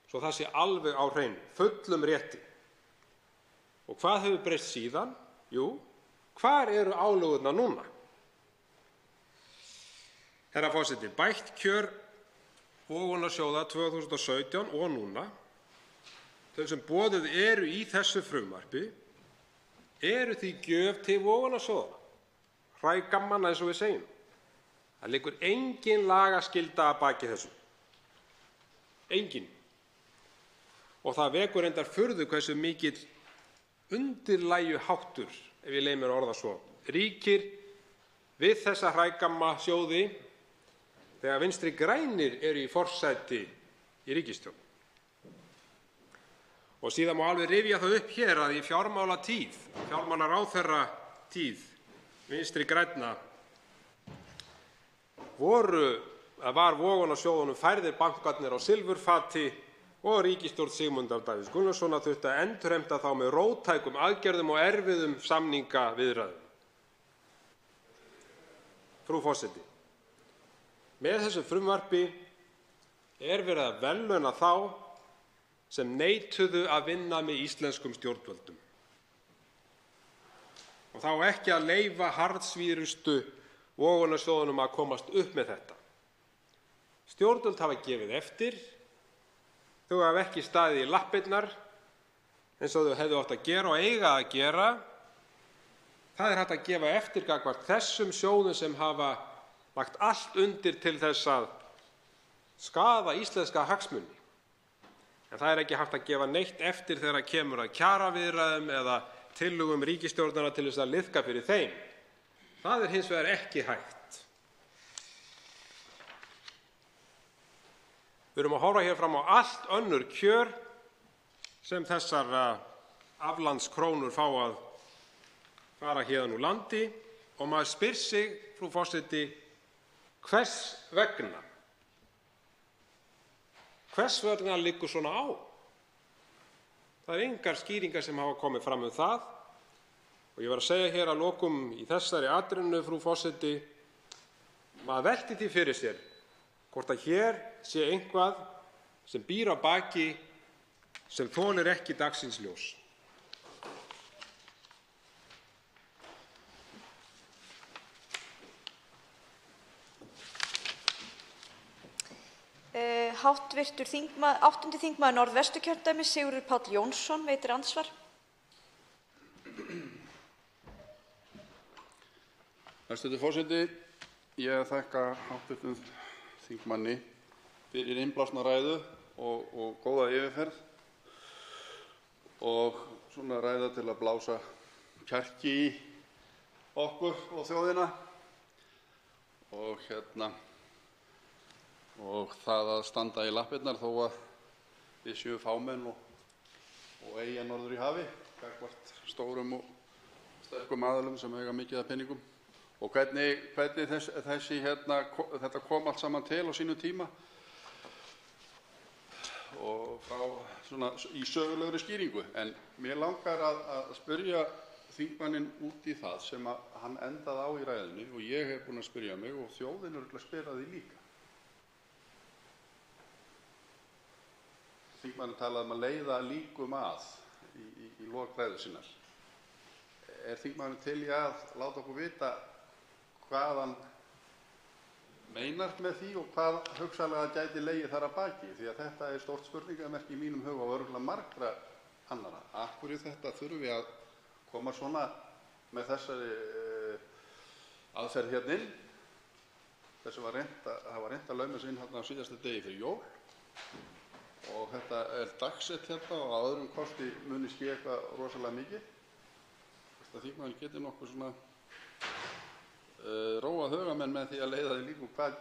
svo það sé alveg á hreinu, fullum rétti. Og hvað hefur breyst síðan? Jú, hvar eru álögurnar núna? Herra forseti, bætt kjör vogunarsjóða 2017 og núna, þau sem boðuð eru í þessu frumvarpi, eru því gjöf til vogunarsjóðanna, hrægammanna eins og við segjum. Það liggur engin lagaskylda að baki þessu. Engin. Og það vekur reyndar furðu hversu mikill undirlægjuháttur, ef ég leyfi mér að orða svo, ríkir við þessa hrægamma sjóði þegar Vinstri grænir eru í forsæti í ríkisstjórn. Og síðan má alveg rifja það upp hér að í fjármálatíð, fjármálaráðherratíð Vinstri grænna var vogunarsjóðunum færðir bankarnir á silfurfati og ríkisstjórn Sigmundar Davíðs Gunnlaugssonar þurfti að endurheimta þá með róttækum aðgerðum og erfiðum samningaviðræðum. Frú forseti, með þessu frumvarpi er verið að verðlauna þá sem neituðu að vinna með íslenskum stjórnvöldum. Og þá ekki að leyfa harðsvírustu vogunarsjóðunum að komast upp með þetta. Stjórnvöld hafa gefið eftir, þau hafa ekki staðið í lappirnar eins og þau hefðu átt að gera og eiga að gera. Það er hægt að gefa eftir gagnvart þessum sjóðum sem hafa lagt allt undir til þess að skaða íslenska hagsmuni. En það er ekki hægt að gefa neitt eftir þegar kemur að kjaraviðræðum eða tillögum ríkisstjórnanna til þess að liðka fyrir þeim. Það er hins vegar ekki hægt. Við erum að horfa hér fram á allt önnur kjör sem þessar aflandskrónur fá að fara héðan úr landi og maður spyr sig, frú forseti, hvers vegna? Hvers vegna liggur svona á? Það eru engar skýringar sem hafa komið fram það. Og ég var að segja hér að lokum í þessari atrennu, frú forseti, maður velti því fyrir sér hvort að hér sé eitthvað sem býr á baki sem þolir ekki dagsins ljós. Háttvirtur 8. þingmaður Norðvesturkjördæmis, Sigurður Páll Jónsson, veitir andsvar. Hæstv. forseti. Ég þakka hv. þingmanni fyrir innblásna ræðu og góða yfirferð og svona ræða til að blása kjarki í okkur og þjóðina og það að standa í lappirnar þó að við séum fámenn og eyja norður í hafi gagnvart stórum og sterkum aðilum sem eiga mikið af peningum. Og hvernig þetta kom allt saman til á sínum tíma og frá svona í sögulegri skýringu. En mér langar að spyrja þingmanninn út í það sem hann endaði á í ræðunni og ég hef búin að spyrja mig og þjóðin örugglega spyr að því líka. Þingmanninn talaði að leiða líkum að í lok ræðu sinnar. Er þingmanninn til í að láta okkur vita hvað hann meinar með því og hvað hugsanlega gæti legið þar að baki? Því að þetta er stórt spurningamerki í mínum huga og örugglega margra annarra. Af hverju þetta þurfum við að koma svona með þessari aðferð hérna inn? Þessu var reynt að lauma sig inn hérna á síðasta degi fyrir jól og þetta er dagsett hérna og á öðrum kosti muni ske eitthvað rosalega mikið. Þetta þingmaður getur nokkuð svona róa hugamenn með því að leiða því líkum hvað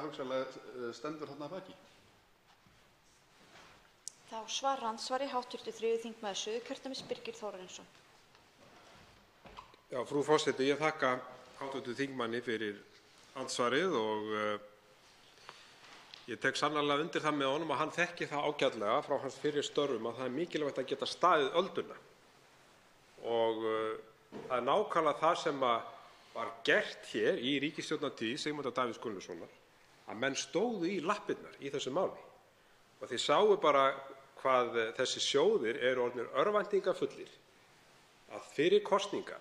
hugsanlega stendur þarna að baki. Þá svarar andsvari hv. 3. þingmaður Suðurkjördæmis, Birgir Þórarinsson. Já, frú forseti, ég þakka hv. þingmanni fyrir andsvarið og ég tek sannarlega undir það með honum að hann þekki það ágætlega frá hans fyrri störfum að það er mikilvægt að geta staðið ölduna. Og það er nákvæmlega það sem var gert hér í ríkisstjórnartíð Sigmundar Davíðs Gunnlaugssonar, að menn stóðu í lappirnar í þessu máli. Og þið sáu bara hvað þessi sjóðir eru orðnir örvæntingafullir að fyrir kosningar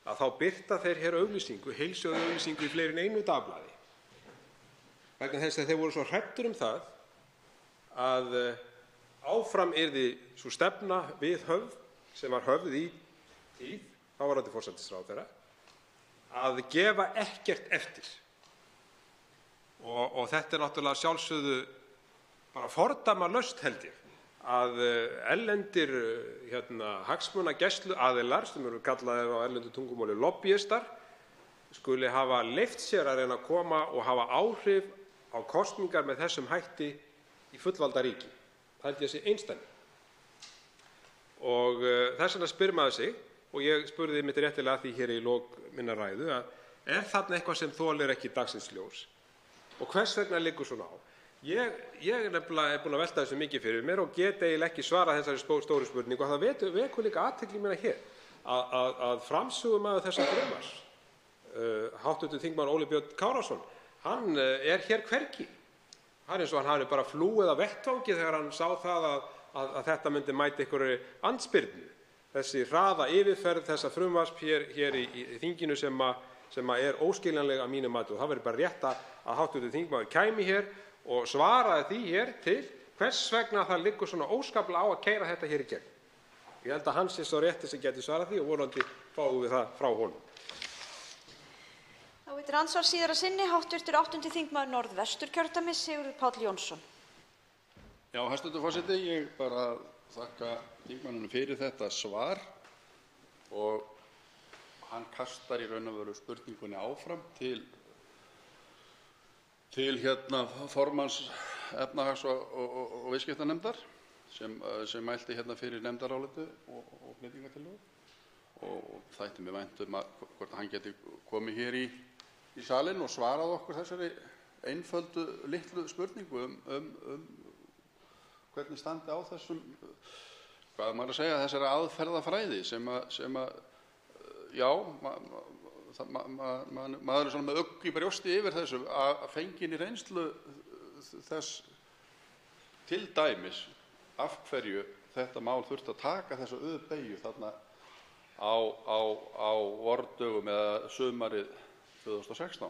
að þá birta þeir hér auglýsingu, heilsíðuauglýsingu í fleiri en einu dagblaði. Vegna þess að þeir voru svo hræddir það að áfram yrði sú stefna viðhöfð sem var höfð í tíð þáverandi forsætisráðherra að gefa ekkert eftir. Og þetta er náttúrulega sjálfsögðu bara fordæmalaust held ég að erlendir hagsmunagæsluaðilar sem eru kallaðir á erlendu tungumáli lobbyistar skuli hafa leyft sér að reyna að koma og hafa áhrif á kosningar með þessum hætti í fullvalda ríki. Það held ég að sé einsdæmi. Og þess vegna spyr maður sig, og ég spurði mitt réttilega því hér í lok minnar ræðu, að er þarna eitthvað sem þolir ekki dagsins ljós? Og hvers vegna liggur svona á? Ég er nefnilega búin að velta þessu mikið fyrir mér og get eiginlega ekki svarað þessari stóru spurningu og það vekur líka athygli mína hér að framsögumaður þessa frumvarps, hv. þingmaður Óli Björn Kárason, hann er hér hvergi. Hann eins og hann hafi bara flúið af vettvangi þegar hann sá það að þetta myndi mæta einhverri andspyrnu. Þessi hraða yfirferð þessa frumvarps hér í þinginu sem er óskiljanleg að mínu mati og það verður bara rétt að hv. þingmaður kæmi hér og svaraði því hér til hvers vegna það liggur svona óskaplega á að keyra þetta hér í gegn. Ég held að hann sé svo rétti sem geti svarað því og vonandi fáum við það frá honum. Þá veitir andsvar síðar að sinni hv. 8. þingmaður Norðvesturkjördæmis, Sigurður Páll Jónsson. Já, hæstv. forseti, ég bara þakka þingmanninum fyrir þetta svar og hann kastar í raun og veru spurningunni áfram til formanns efnahags- og viðskiptanefndar sem mælti fyrir nefndaráliti og breytingartillögu og þætti mér vænt hvort hann geti komið hér í salinn og svarað okkur þessari einföldu litlu spurningu um hvernig standi á þessum hvað maður að segja, þessari aðferðafræði sem já, maður er svona með ugg í brjósti yfir þessu að fenginni reynslu þess til dæmis af hverju þetta mál þurfti að taka þessa beygju þarna á vordögum eða sumarið 2016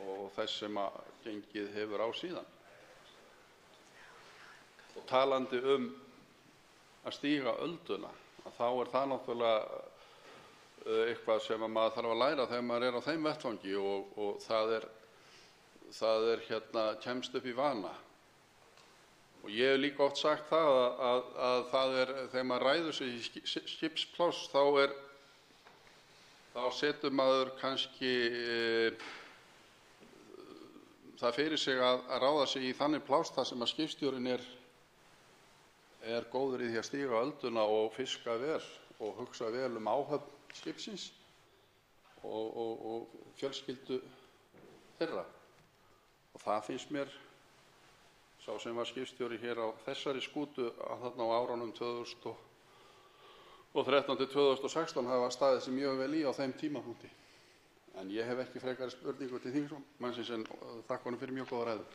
og þess sem að gengið hefur á síðan. Og talandi að stíga ölduna, þá er það náttúrulega eitthvað sem maður þarf að læra þegar maður er á þeim vettvangi og það er kemst upp í vana. Og ég hef líka oft sagt það að það er þegar maður ræður sig í skipspláss þá setur maður kannski það fyrir sig að ráða sig í þannig pláss þar sem að skipstjórinn er góður í því að stíga ölduna og fiska vel og hugsa vel áhöfn skipsins og fjölskyldu þeirra. Og það finnst mér, sá sem var skipstjóri hér á þessari skútu þarna á árunum 2013 til 2016 hafa staðið sig mjög vel í á þeim tímapunkti. En ég hef ekki frekari spurningu til þingmannsins en þakka honum fyrir mjög góða ræðu.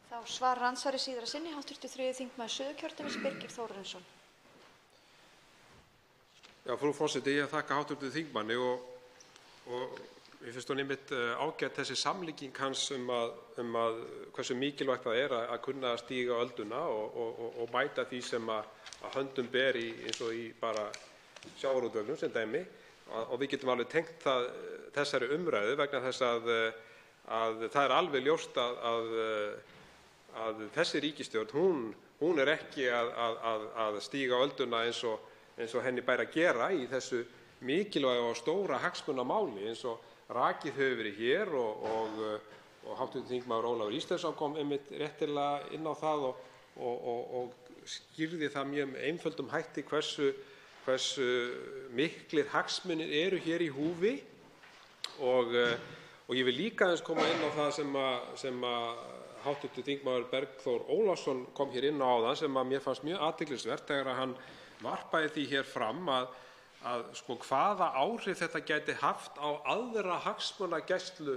Þá svarar andsvari síðara sinni hv. 3. þingmaður Suðurkjördæmis Birgir Þórarinsson. Já, frú forseti, ég þakka hv. þingmanni og ég finnst hún einmitt ágætt þessi samlíking hans að hversu mikilvægt það er að kunna að stíga ölduna og mæta því sem að höndum ber eins og í bara sjávarútveginum sem dæmi. Og við getum alveg tengt þessari umræðu vegna þess að það er alveg ljóst að þessi ríkisstjórn, hún er ekki að stíga ölduna eins og henni bæri að gera í þessu mikilvæga og stóra hagsmunamáli eins og rakið hefur verið hér og hv. þingmaður Ólafur Ísleifsson kom einmitt réttilega inn á það og skýrði það mjög einföldum hætti hversu miklir hagsmunir eru hér í húfi og ég vil líka aðeins koma inn á það sem hv. þingmaður Bergþór Ólason kom hér inn á áðan sem að mér fannst mjög athyglisvert þegar að hann varpaði því hér fram að hvaða áhrif þetta gæti haft á aðra hagsmunagæslu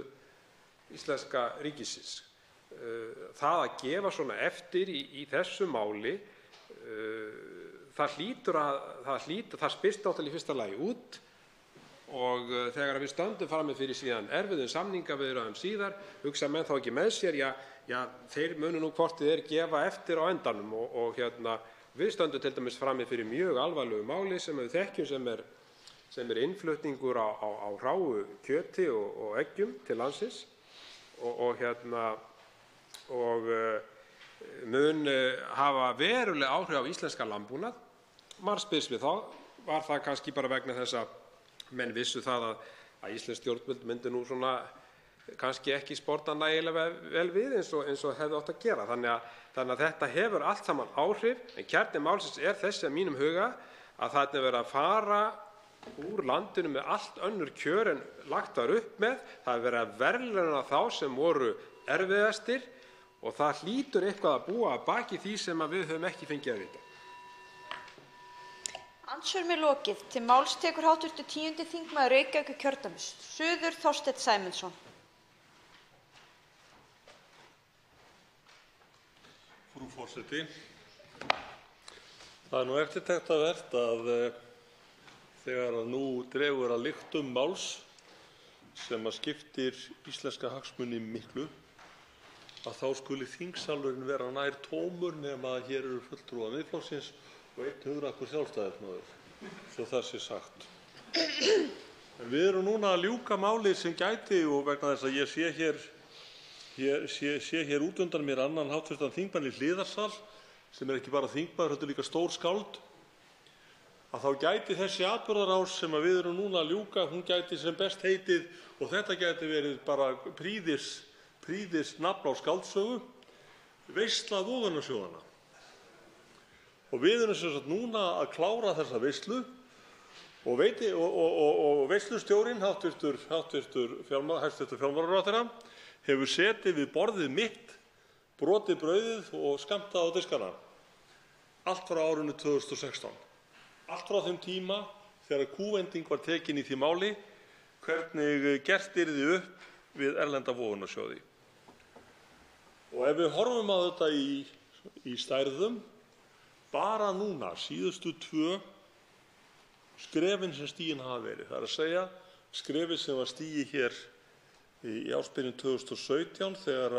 íslenska ríkisins. Það að gefa svona eftir í þessu máli, það spyrst náttúrulega í fyrsta lagi út og þegar við stöndum frammi fyrir síðan erfiðum samningaviðræðum síðar, hugsa menn þá ekki með sér, já, þeir munu nú hvort þeir gefa eftir á endanum og við stöndum til dæmis frammi fyrir mjög alvarlegu máli sem við þekkjum sem er innflutningur á hráu kjöti og eggjum til landsins og mun hafa veruleg áhrif á íslenska landbúnað. Maður spyr sig þá, var það kannski bara vegna þess að menn vissu það að íslensk stjórnvöld myndi nú svona kannski ekki sporta nægilega vel við eins og hefði átt að gera. Þannig að þetta hefur allt saman áhrif, en kjarni málsins er þessi að mínum huga að það er verið að fara úr landinu með allt önnur kjör en lagt var upp með. Það er verið að verðlauna þá sem voru erfiðastir og það hlýtur eitthvað að búa að baki því sem við höfum ekki fengið að vita. Andsvörum er lokið. Til máls tekur hv. 10. þingmaður Reykjavíkurkjördæmis suður Þorsteinn Sæmundsson. Frú forseti, það er nú eftirtektarvert að þegar nú dregur að lyktum máls sem að skiptir íslenska hagsmuni miklu, að þá skuli þingsalurinn vera nær tómur nema að hér eru fulltrúar Miðflokksins og einn hugrakkur Sjálfstæðismaður, svo það sé sagt. En við erum núna að ljúka máli sem gæti, og vegna þess að ég sé hér út undan mér annan hv. þingmann í hliðarsal sem er ekki bara þingmaður, heldur líka stór skáld, að þá gæti þessi atburðarás sem við erum núna að ljúka, hún gæti sem best heitið, og þetta gæti verið bara prýðis nafn á skáldsögu, veisla vogunarsjóðanna. Og við erum sem sagt núna að klára þessa veislu og veislustjórinn, hæstv. fjármálaráðherra, hefur setið við borðið mitt, brotið brauðið og skammtað á diskana. allt frá árinu 2016, allt frá þeim tíma þegar kúvending var tekin í því máli hvernig gert yrði upp við erlenda vogunarsjóði. Og ef við horfum á þetta í stærðum, bara núna síðustu 2 skrefin sem stigin hafa verið, það er að segja skrefið sem var stigið hér í ársbyrjun 2017 þegar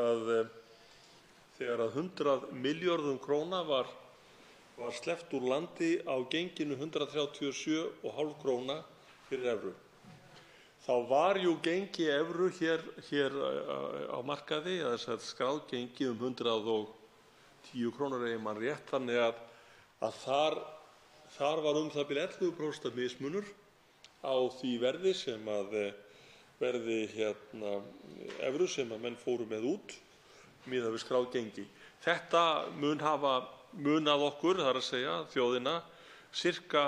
að 100 milljörðum króna var sleppt úr landi á genginu 137,5 króna fyrir evru. Þá var jú gengi evru hér á markaði, að skráð gengi 110 krónur ef ég man rétt, þannig að þar var það bil 11% mismunur á því verði sem evru sem að menn fóru með út miðað við skráð gengi. Þetta mun hafa munað okkur, það er að segja þjóðina, sirka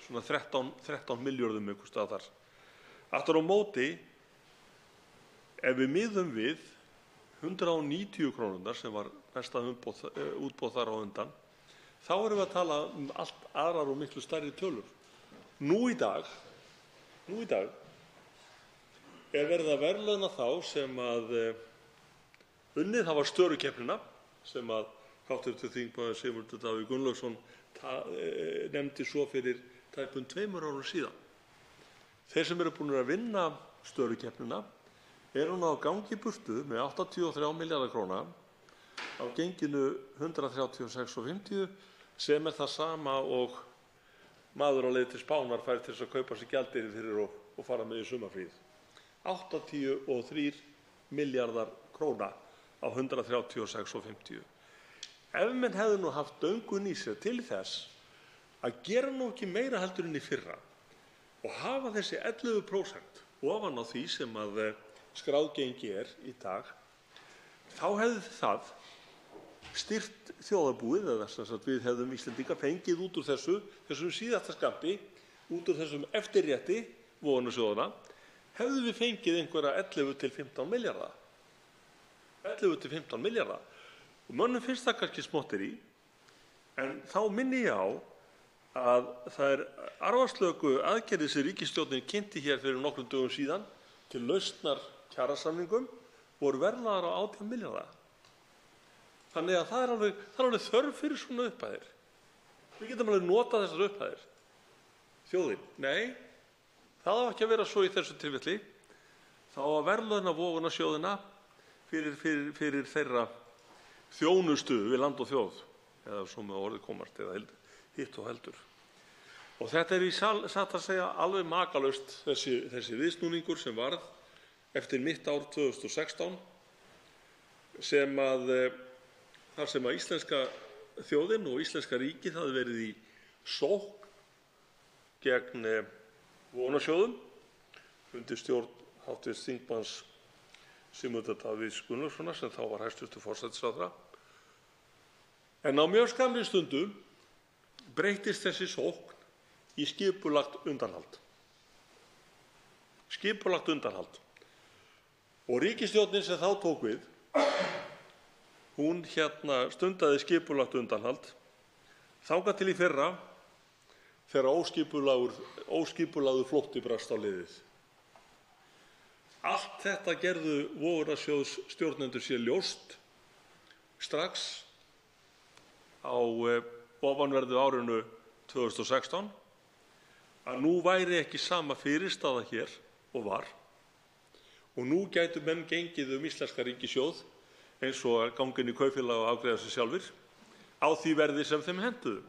svona 13 milljörðum einhvers staðar. Aftur á móti, ef við miðum við 190 krónurnar sem var mesta útboð þar á undan, þá erum við að tala allt aðrar og miklu stærri tölur. Nú í dag er verið að verðlauna þá sem að unnið hafa störukeppnina sem að hv. þingmaður Sigmundur Davíð Gunnlaugsson nefndi svo fyrir tæpum 2 árum síðan. Þeir sem eru búin að vinna störukeppnina eru nú á gangi burtu með 83 milljarða króna á genginu 136,50 sem er það sama og maður á leið til Spánar fær til þess að kaupa sér gjaldeyri fyrir og fara með í sumarfríið. 83 milljarðar króna á 136,50. Ef menn hefðu nú haft döngun í sér til þess að gera nú ekki meira heldur en í fyrra og hafa þessi 11% ofan á því sem að skráð gengi er í dag, þá hefði það styrkt þjóðarbúið, eða sem sagt við hefðum Íslendingar fengið út úr þessum síðasta skampi, út úr þessum eftirrétti vogunarsjóðanna, hefðum við fengið einhverja 11 til 15 milljarða. 11 til 15 milljarða. Og mönnum finnst það kannski smotterí, en þá minni ég á að það er arfaslöku aðgerðir sem ríkisstjórnin kynnti hér fyrir nokkrum dögum síðan til lausnar kjarasamningum voru verðlaðar á 18 milljarða. Þannig að það er alveg þörf fyrir svona upphæðir. Við getum alveg notað þessar upphæðir. Þjóðin, nei, það á ekki að vera svo í þessu tilfelli. Þá að verðlauna vogunarsjóðina fyrir þeirra þjónustu við land og þjóð, eða svo með orðið komast, eða hitt og heldur. Og þetta er í satt að segja alveg makalaust þessi viðsnúningur sem varð eftir mitt ár 2016 þar sem að íslenska þjóðin og íslenska ríkið hafði verið í sókn gegn vogunarsjóðum undir stjórn hv. þingmanns Sigmundar Davíðs Gunnlaugssonar sem þá var hæstv. Forsætisráðherra. En á mjög skammri stundu breyttist þessi sókn í skipulagt undanhald. Skipulagt undanhald. Og ríkisstjórnin sem þá tók við, hún stundaði skipulagt undanhald þangað til í fyrra þegar óskipulagður flótti brast á liðið. Allt þetta gerðu vogunarsjóðsstjórnendur sér ljóst strax á ofanverðu árinu 2016 að nú væri ekki sama fyrirstaða hér og var og nú gætu menn gengið íslenska ríkissjóð eins og að ganga inn í kaupfélag og afgreiða sig sjálfir á því verði sem þeim hentuðu.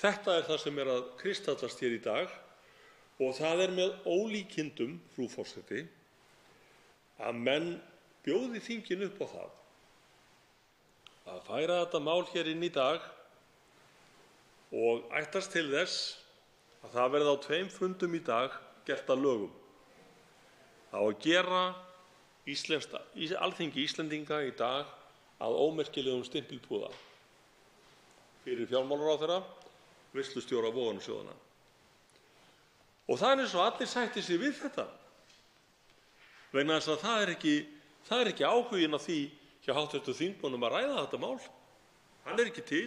Þetta er það sem er að kristallast hér í dag og það er með ólíkindum, frú forseti, að menn bjóði þinginu upp á það að færa þetta mál hér inn í dag og ætlast til þess að það verði á 2 fundum í dag gert að lögum. Það á að gera Alþingi Íslendinga í dag að ómerkilegum stimpilpúða fyrir fjármálaráðherra, veislustjóra vogunarsjóðanna. Og það er eins og allir sætti sig við þetta. Vegna þess að það er ekki áhuginn á því hjá hv. þingmönnum að ræða þetta mál. Hann er ekki til.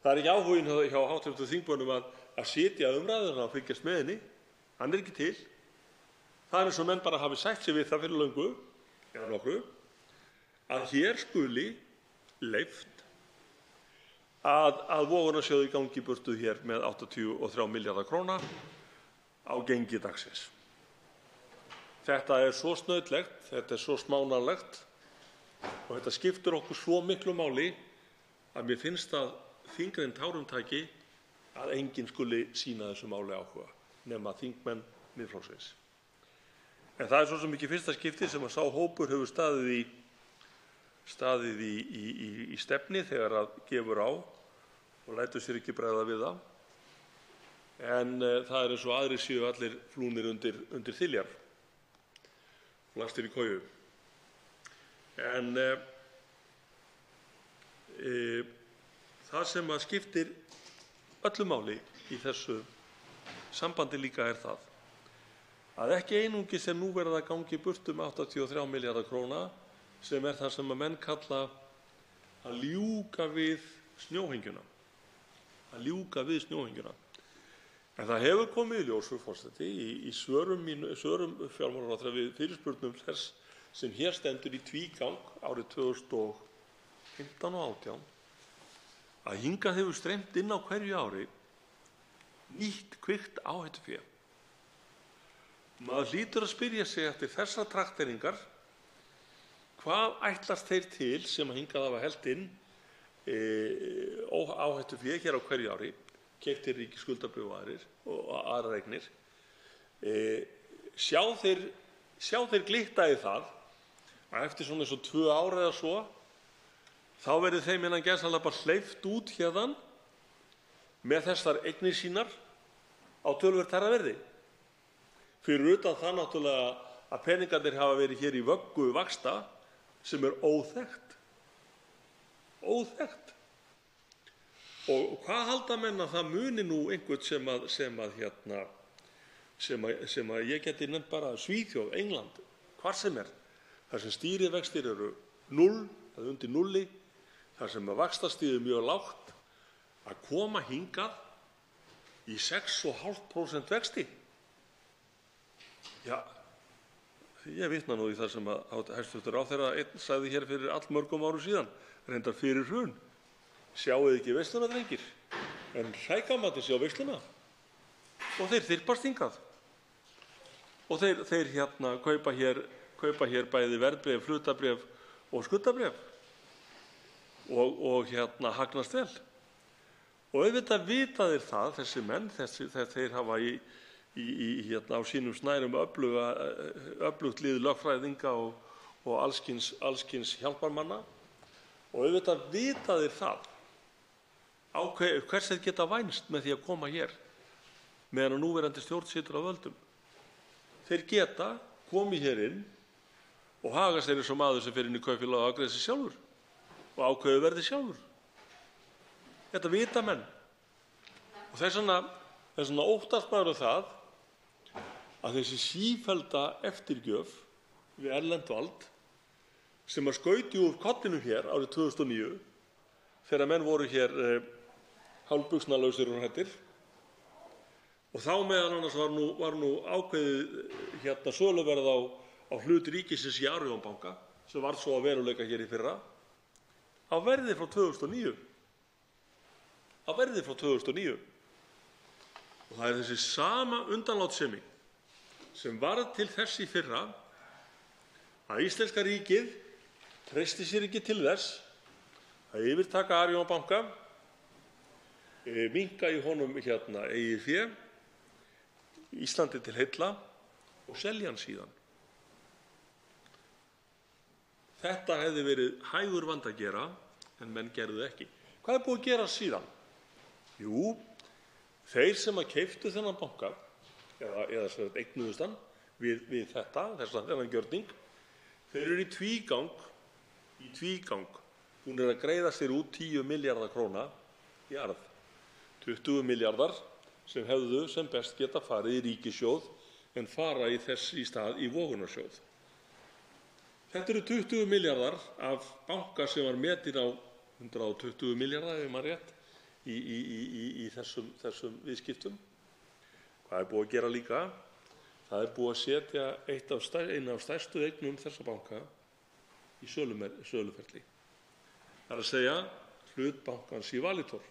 Það er ekki áhuginn hjá hv. þingmönnum að sitja umræðuna og fylgjast með henni. Hann er ekki til. Það er eins og menn bara hafi sætt sig við það fyrir löngu, eða nokkru, að hér skuli leyft að vogunarsjóður gangi í burtu hér með 83 milljarða króna á gengi dagsins. Þetta er svo snautlegt, þetta er svo smánarlegt og þetta skiptir okkur svo miklu máli að mér finnst það þyngra en tárum taki að enginn skuli sýna þessu máli áhuga nema þingmenn Miðflokksins. En það er svo sem ekki fyrsta skipti sem að sá hópur hefur staðið í stefni þegar að gefur á og lætur sér ekki bregða við það. En það er eins og aðrir séu allir flúnir undir þiljar og lastir í koju. En það sem að skiptir öllu máli í þessu sambandi líka er það að ekki einungis er nú verið að gangi í burtu með 83 milljarða króna sem er það sem að menn kalla að ljúka við snjóhengjuna. Að ljúka við snjóhengjuna. En það hefur komið í ljós, frú forseti, í svörum fjármálaráðherra við fyrirspurnum þess sem hér stendur í tvígang árið 2015 og 2018 að hingað hefur streymt inn á hverju ári nýtt kvikt áhættufé. Maður hlýtur að spyrja sig eftir þessar trakteringar hvað ætlast þeir til sem að hingað hafa hellt inn áhættufé hér á hverju ári, keyptir ríkisskuldabréf og aðrar eignir. Sjá þeir glitta í það að eftir svona eins og 2 ár eða svo þá verði þeim innan gæsalappa hleypt út hérðan með þessar eignir sínar á töluvert hærra verði. Fyrir utan það náttúrulega að peningarnir hafa verið hér í vöggu vaxta sem er óþekkt. Óþekkt. Og hvað halda menn að það muni nú einhvern sem að ég geti nefnt bara Svíþjóð, England, hvar sem er, þar sem stýrivextir eru 0 eða undir 0, þar sem að vaxtastigið er mjög lágt, að koma hingað í 6,5% vexti. Já, ég vitna nú í það sem að hæstv. Ráðherra einn sagði hér fyrir allmörgum árum síðan, reyndar fyrir hrun. Sjáið ekki veisluna, drengir, en hrægamati sjá veisluna. Og þeir þyrpast hingað. Og þeir kaupa hér bæði verðbréf, hlutabréf og skuldabréf. Og hagnast vel. Og auðvitað vita þeir það, þessi menn, þeir hafa á sínum snærum öflugt lið lögfræðinga og allskyns hjálparmanna. Og auðvitað vita þeir það hvers þeir geta vænst með því að koma hér meðan núverandi stjórn situr á völdum. Þeir geta komið hér inn og haga sér eins og maður sem fer inn í kaupfélag og afgreiðir sig sjálfur og ákveður verðið sjálfur. Þetta vita menn. Og þess vegna óttast maður það að þessi sífellda eftirgjöf við erlent vald sem að skauti úr kollinum hér árið 2009 þegar menn voru hér hálfbuxnalausir og hræddir og þá meðal annars var nú ákveðið söluverð á hlut ríkisins í Arion banka sem varð svo að veruleika hér í fyrra á verði frá 2009. Á verði frá 2009. Og það er þessi sama undanlátssemi sem varð til þess í fyrra að íslenska ríkið treysti sér ekki til þess að yfirtaka Arion banka, minnka í honum eigið fé, Íslandi til heilla og selja hann síðan. Þetta hefði verið hægur vandi að gera en menn gerðu ekki. Hvað er búið að gera síðan? Jú, þeir sem að keyptu þennan banka eða sem eignuðust hann við þennan gjörning, þeir eru í tvígang búnir að greiða sér út 10 milljarða króna í arð. 20 milljarðar sem hefðu sem best geta farið í ríkissjóð en fara í stað í vogunarsjóð. Þetta eru 20 milljarðar af banka sem var metinn á 120 milljarða, ef ég man rétt, í þessum viðskiptum. Hvað er búið að gera líka? Það er búið að setja eina af stærstu eignum þessa banka í söluferli. Það er að segja hlut bankans í Valitor,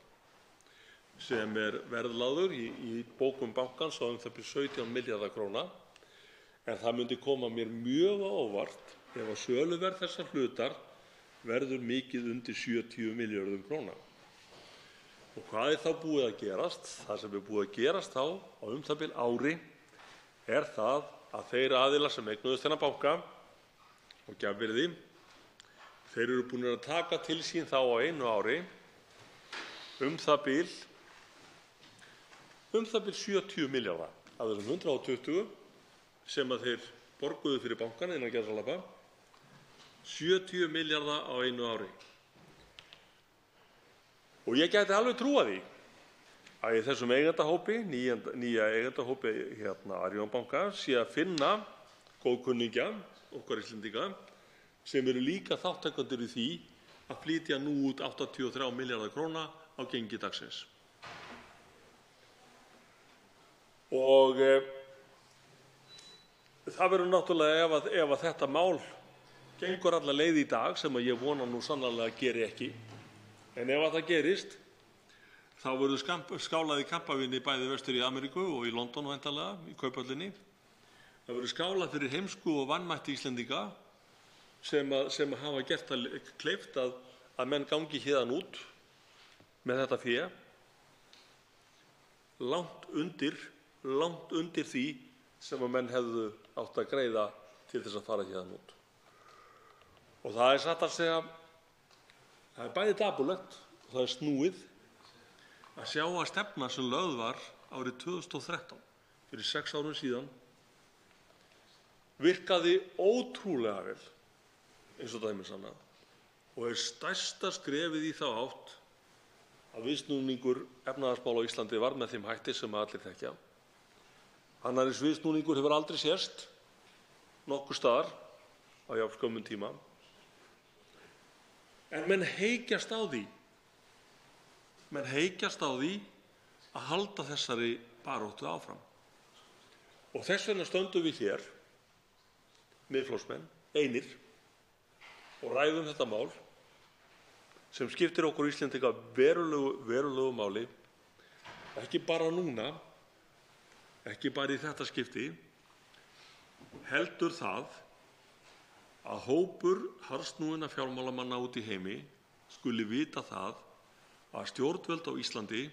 sem er verðlagður í bókum bankans á það bil 17 milljarða króna. En það myndi koma mér mjög á óvart ef að söluverð þessar hlutar verður mikið undir 70 milljörðum króna. Og hvað er þá búið að gerast? Það sem er búið að gerast þá á það bil ári er það að þeir aðilar sem eignuðust þennan banka og gjafvirði, þeir eru búin að taka til sín þá á einu ári það bil 70 milljarða af þessum 120 sem að þeir borguðu fyrir bankann innan gæsalappa, 70 milljarða á einu ári. Og ég gæti alveg trúað því að í þessum eigendahópi, nýja eigendahópi Arion banka, sé að finna góðkunningja okkar Íslendinga sem eru líka þátttakendur í því að flytja nú út 83 milljarða króna á gengi dagsins. Og það verður náttúrulega ef að þetta mál gengur alla leið í dag, sem að ég vona nú sannarlega að geri ekki, en ef að það gerist, þá verður skálað í kampavíni bæði vestur í Ameríku og í London væntanlega, í Kauphöllinni. Það verður skálað fyrir heimsku og vanmætti Íslendinga sem hafa gert það kleift að menn gangi héðan út með þetta fé langt undir því sem að menn hefðu átt að greiða til þess að fara héðan út. Og það er satt að segja, það er bæði dapurlegt og það er snúið að sjá að stefna sem lögð var árið 2013, fyrir 6 árum síðan, virkaði ótrúlega vel, eins og dæmi sanna, og er stærsta skrefið í þá átt að viðsnúningur efnahagsmála á Íslandi var með þeim hætti sem allir þekkja. Annar eins viðsnúningur hefur aldrei sést nokkuð staðar á jafn skömmum tíma. En menn heykjast á því að halda þessari baráttu áfram. Og þess vegna stöndum við hér, Miðflokksmenn, einir, og ræðum þetta mál sem skiptir okkur Íslendinga verulegu máli, ekki bara núna, ekki bara í þetta skipti, heldur það að hópur harðsnúinna fjármálamanna úti í heimi skuli vita það að stjórnvöld á Íslandi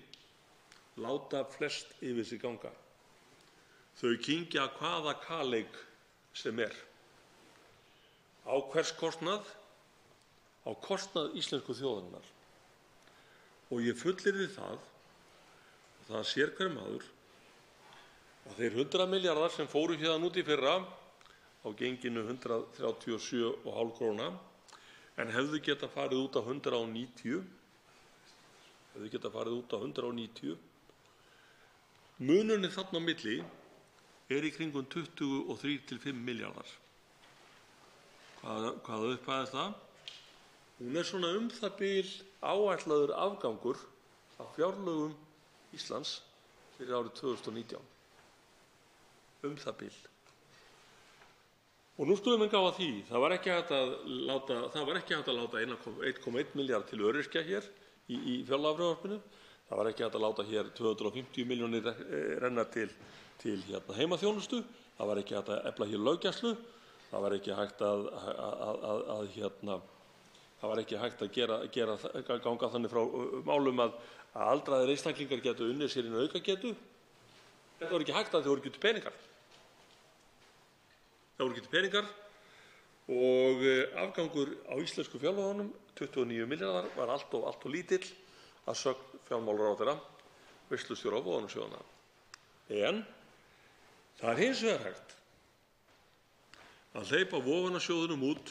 láta flest yfir sig ganga. Þau kyngja hvaða kaleik sem er. Á hvers kostnað? Á kostnað íslensku þjóðarinnar. Og ég fullyrði það sér hver maður, að þeir 100 milljarðar sem fóru héðan út í fyrra á genginu 137,5 króna, en hefðu getað farið út á 190, munurinn þarna á milli er í kringum 23 til 5 milljarðar. Hvaða upphæð er það? Hún er svona það bil áætlaður afgangur af fjárlögum Íslands fyrir árið 2019. Það bil. Og nú skulum við gá að því, það var ekki hægt að láta 1,1 milljarð til öryrkja hér í fjárlagafrumvarpinu. Það var ekki hægt að láta hér 250 milljónir renna til heimaþjónustu. Það var ekki hægt að efla hér löggæslu. Það var ekki hægt að ganga þannig frá málum að aldraðir einstaklingar gætu unnið sér inn aukagetu. Þetta var ekki hægt að þau voru ekki til peningar. Og afgangur á íslensku fjárlögunum, 29 milljarðar, var allt og lítill að sögn fjármálaráðherra, veislustjóra vogunarsjóðanna. En það er hins vegar hægt að hleypa vogunarsjóðunum út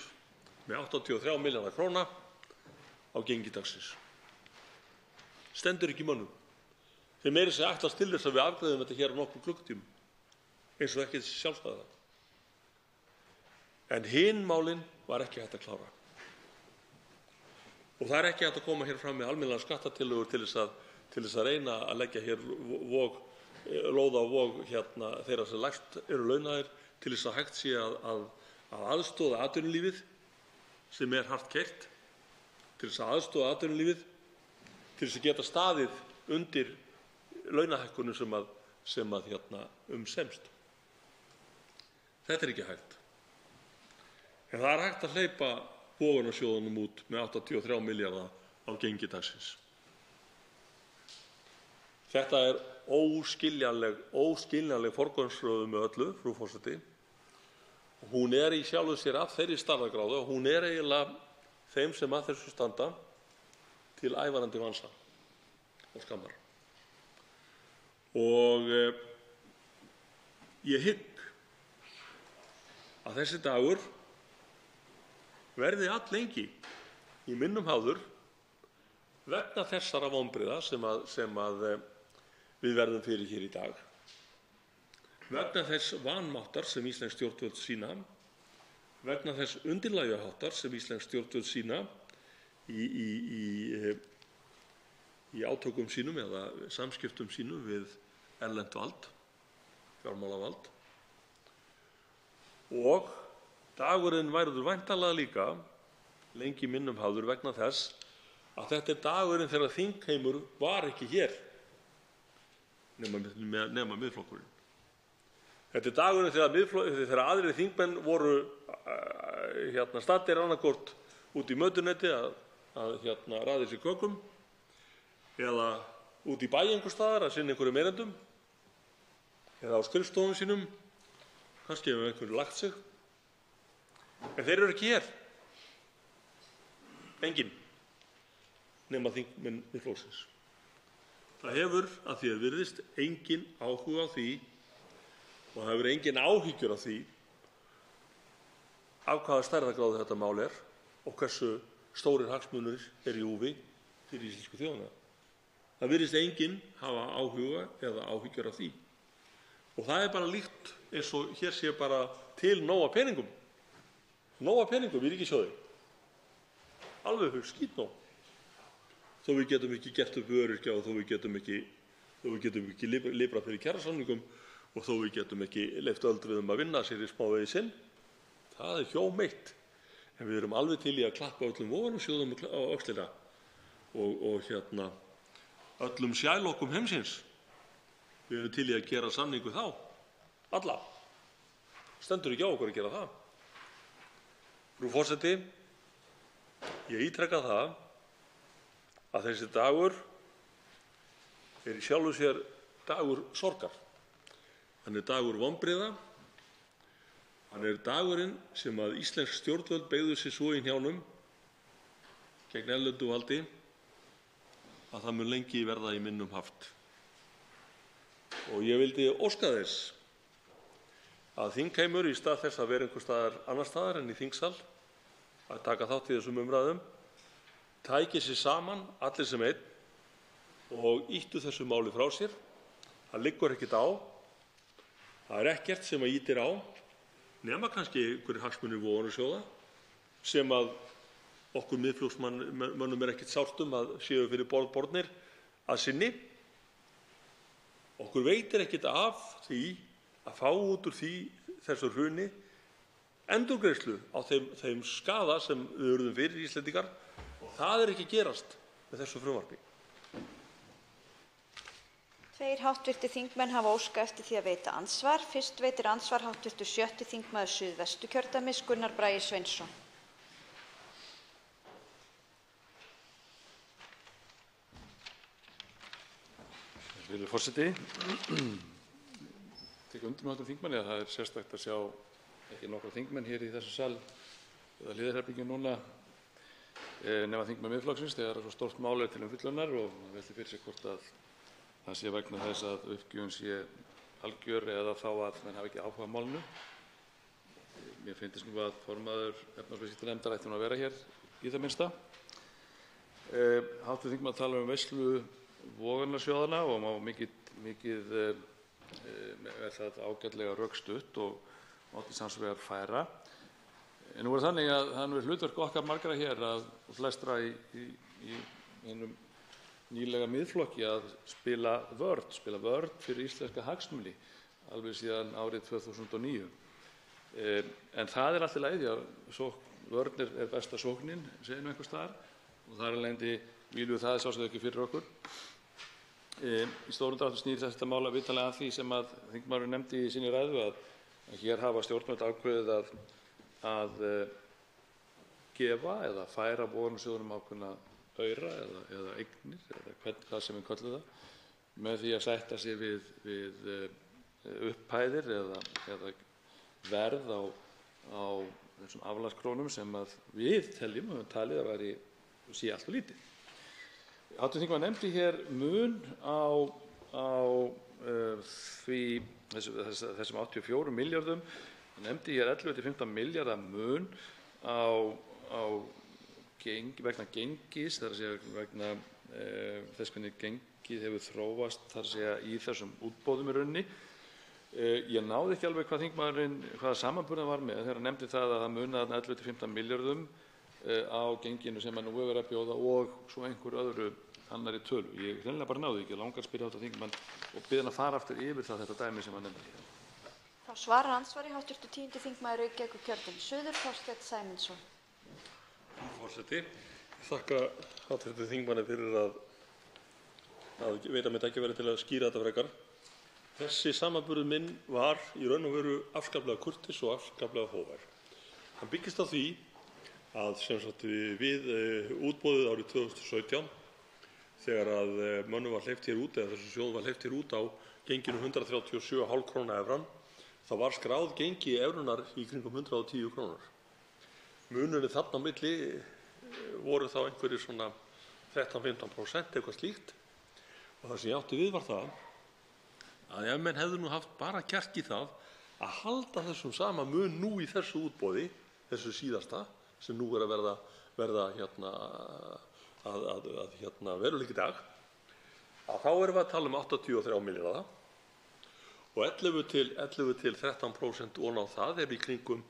með 83 milljarða króna á gengi dagsins. Stendur ekki í mönnum. Þeir meira segja ætlast til þess að við afgreiðum þetta hér á nokkrum klukkutímum, eins og ekki sjálfstæða. En hin málin var ekki hægt að klára. Og það er ekki hægt að koma hér fram með almennilegar skattatillögur til þess að reyna að leggja hér lóð á vog þeirra sem lægst eru launaðir til þess að hægt sé að aðstoða atvinnulífið sem er hart keyrt, til þess að aðstoða atvinnulífið til þess að geta staðið undir launahækkunum sem semst. Þetta er ekki hægt. En það er hægt að hleypa vogunarsjóðunum út með 83 milljarða á gengi dagsins. Þetta er óskiljanleg forgangsröðun með öllu, frú forseti. Hún er í sjálfu sér af þeirri stærðargráðu og hún er eiginlega þeim sem að þessu standa til ævarandi vansa og skammar. Og ég hygg að þessi dagur verði alllengi í minnum hafður vegna þessara vonbrigða sem við verðum fyrir hér í dag, vegna þess vanmáttar sem íslensk stjórnvöld sýna, vegna þess undirlægjuháttar sem íslensk stjórnvöld sýna í átökum sínum eða samskiptum sínum við erlent vald, fjármálavald. Og dagurinn verður væntanlega líka lengi í minnum hafður vegna þess að þetta er dagurinn þegar þingheimur var ekki hér nema Miðflokkurinn. Þetta er dagurinn þegar aðrir þingmenn voru staddir annaðhvort út í mötuneyti að raða sér kökum eða út í bæ einhvers staðar að sinna einhverjum erindum eða á skrifstofum sínum, kannski hefur einhverju lagt sig. En þeir eru ekki hér. Enginn nema þingmenn Miðflokksins. Það hefur, að því að virðist, enginn áhuga á því og það hefur enginn áhyggjur af því af hvaða stærðargráðu þetta mál er og hversu stórir hagsmunir eru í húfi fyrir íslensku þjóðina. Það virðist enginn hafa áhuga eða áhyggjur af því. Og það er bara líkt eins og hér sé bara til nóg af peningum. Nóg af peningum í ríkissjóði. Alveg skítnóg. Þó við getum ekki gert upp öryrkja og þó við getum ekki librað fyrir kjarasamningum og þó við getum ekki leyft öldruðum að vinna sér í smávegis sinn. Það er hjómeitt. En við erum alveg til í að klappa öllum vogunarsjóðum á öxlina og öllum sjælokkum heimsins. Við erum til í að gera samningu þá. Alla. Stendur ekki á okkur að gera það. Frú forseti, ég ítreka það að þessi dagur er í sjálfu sér dagur sorgar. Hann er dagur vonbrigða. Hann er dagurinn sem að íslensk stjórnvöld beygðu sig svo í hnjánum gegn erlendu valdi að það mun lengi verða í minnum haft. Og ég vildi óska þess að þingheimur í stað þess að vera einhvers staðar annars staðar en í þingsal að taka þátt í þessum umræðum tæki sig saman allir sem einn og ýttu þessu máli frá sér. Það liggur ekkert á. Það er ekkert sem að ýtir á nema kannski einhverjir hagsmunir vogunarsjóða sem að okkur Miðflokksmönnum er ekkert sárt að séu fyrir borðnir að sinni. Okkur veitir ekkert af því að fá út úr þessu hruni endurgreiðslu á þeim skaða sem við urðum fyrir Íslendingar. Það er ekki að gerast með þessu frumvarpi. Tveir hv. þingmenn hafa óskað eftir því að veita andsvar. Fyrst veitir andsvar hv. 7. þingmaður Suðvesturkjördæmis, Gunnar Bragi Sveinsson. Virðulegur forseti. Tek undir með hv. þingmanni að það er sérstakt að sjá ekki nokkra þingmenn hér í þessu sal eða hliðarherbergjum núna nema þingmenn Miðflokksins þegar svo stórt mál er til umfjöllunar og maður veltir fyrir sig hvort að það sé vegna þess að uppgjöfun sé algjör eða þá að menn hafi ekki áhuga á málinu. Mér finnst nú að formaður efnahags- og viðskiptanefndar ætti nú að vera hér í það minnsta. Hv. þingmaður talar um veislu vogunarsjóðanna og má mikið er það ágætlega rökstutt og mátti sanns vegar færa. Nú er þannig að það er hlutverk okkar margra hér og flestra í einum nýlega miðflokki að spila vörn fyrir íslenska hagsmuni alveg síðan árið 2009. En það er allt í lagi því að vörn er besta sóknin, segir nú einhvers staðar, og þar af leiðandi viljum við það sjálfsagt ekki fyrir okkur. Í stórum dráttum snýr þetta mál vitanlega að því sem að þingmaðurinn nefndi í sinni ræðu að hér hafa stjórnvöld ákveðið að gefa eða færa vogunarsjóðunum ákveðna aura eða eignir eða hvað sem við köllum það með því að sætta sig við upphæðir eða verð á þessum aflandskrónum sem að við teljum og höfum talið að sé allt of lítið. Hv. þingmaður nefndi hér mun á þessum 84 milljörðum. Hann nefndi hér 11–15 milljarða mun vegna gengis, þar að segja vegna þess hvernig gengið hefur þróast þar að segja í þessum útboðum í rauninni. Ég náði ekki alveg hvaða samanburðar var með þegar hann nefndi það að það munaði 11–15 milljörðum á genginu sem nú hefur verið að bjóða og svo einhver öðru annarri tölu. Ég hreinlega bara náði ekki, langar að spyrja hv. þingmann og biðja hann að fara aftur yfir þetta dæmi sem hann nefndi hér. Þá svarar andsvari hv. 10. þingmaður Reykjavíkurkjördæmis suður, Þorsteinn Sæmundsson. Forseti, ég þakka hv. þingmanni fyrir að veita mér tækifæri til að skýra þetta frekar. Þessi samanburður minn var í raun og veru afskaplega kurteis og afskaplega hógvær. Hann byggist á því að við útboðið árið 2017 þegar að mönnum var hleypt hér út eða þessum sjóði var hleypt hér út á genginu 137,5 króna evran, þá var skráð gengi evrunar í kringum 110 krónur. Munurinn þarna á milli voru þá einhverjir svona 13–15%, eitthvað slíkt, og það sem ég átti við var það að ef menn hefðu nú haft bara kjark í það að halda þessum sama mun nú í þessu útboði, þessu síðasta, sem nú er að verða veruleiki í dag, að þá erum við að tala um 83 milljarða og 11–13% ofan á það er í kringum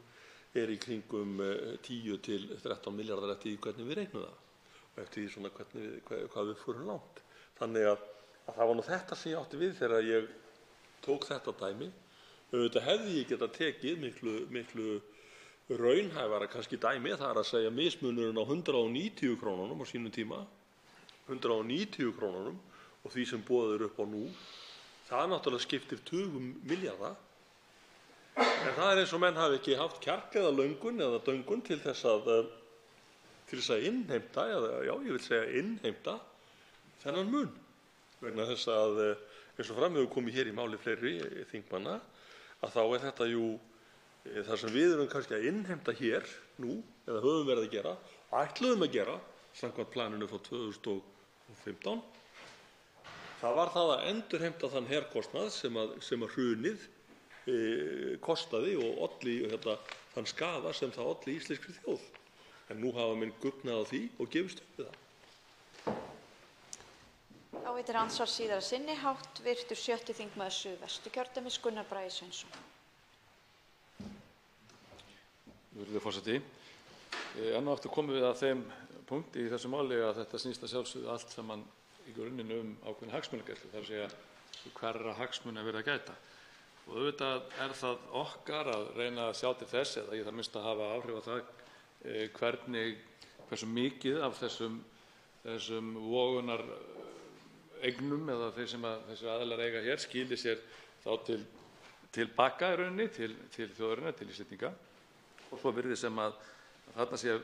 10–13 milljarðar eftir því hvernig við reiknum það og eftir því svona hvað við fórum langt. Þannig að það var nú þetta sem ég átti við þegar ég tók þetta dæmi. Auðvitað hefði ég getað tekið miklu raunhæfara kannski dæmi, það er að segja mismunurinn á 190 krónunum á sínum tíma, 190 krónunum og því sem boðið er upp á nú. Það náttúrulega skiptir tugum milljarða, en það er eins og menn hafi ekki haft kjark eða löngun eða döngun til þess að innheimta, ég vil segja innheimta þennan mun. Vegna þess að eins og fram hefur komið hér í máli fleiri þingmanna, að þá er þetta jú það sem við erum kannski að innheimta hér nú, eða höfum verið að gera, ætluðum að gera, samkvæmt planinu frá 2015, það var það að endurheimta þann herkostnað sem að hrunið kostaði og olli þann skaða sem það olli íslenskri þjóð. En nú hafa menn guggnað á því og gefist upp við það. Þá veitir andsvar síðara sinni hv. 7. þingmaður Suðvesturkjördæmis Gunnar Bragi Sveinsson. Virðulegur forseti, enn og aftur komum við að þeim punkti í þessu máli að þetta snýst að sjálfsögðu allt saman í grunninn ákveðna hagsmunagæslu, þar að segja hverra hagsmuna er verið að gæta. Og auðvitað er það okkar að reyna að sjá til þess, eða í það minnsta að hafa áhrif á það, hversu mikið af þessum vogunar eignum eða þeir sem þessi aðilar eiga hér skili sér þá til baka í rauninni, til þjóðarinnar, til Íslendinga. Og svo virðist sem að þarna séum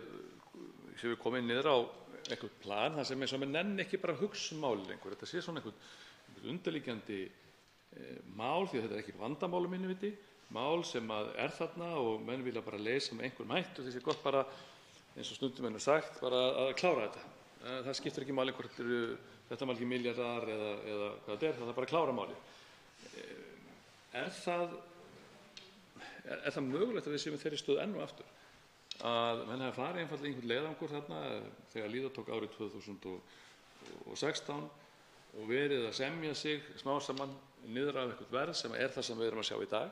við komin niður á einhvern plan þar sem eins og menn nenni ekki bara að hugsa málið lengur. Þetta sé svona einhvern undirliggjandi mál, því að þetta er ekki vandamál minni viti, mál sem er þarna og menn vilja bara leysa með einhverjum hætti og því sé gott bara, eins og stundum er sagt, bara að klára þetta. Það skiptir ekki máli hvort þetta margir milljarðar eða hvað þetta er, það er bara að klára málið. Er það mögulegt að við séum þeirri stöðu enn og aftur? Að menn hafi farið einfaldlega einhvern leiðangur þarna þegar líða tók árið 2016 og verið að semja sig smá saman niður af eitthvað verð sem er það sem við erum að sjá í dag,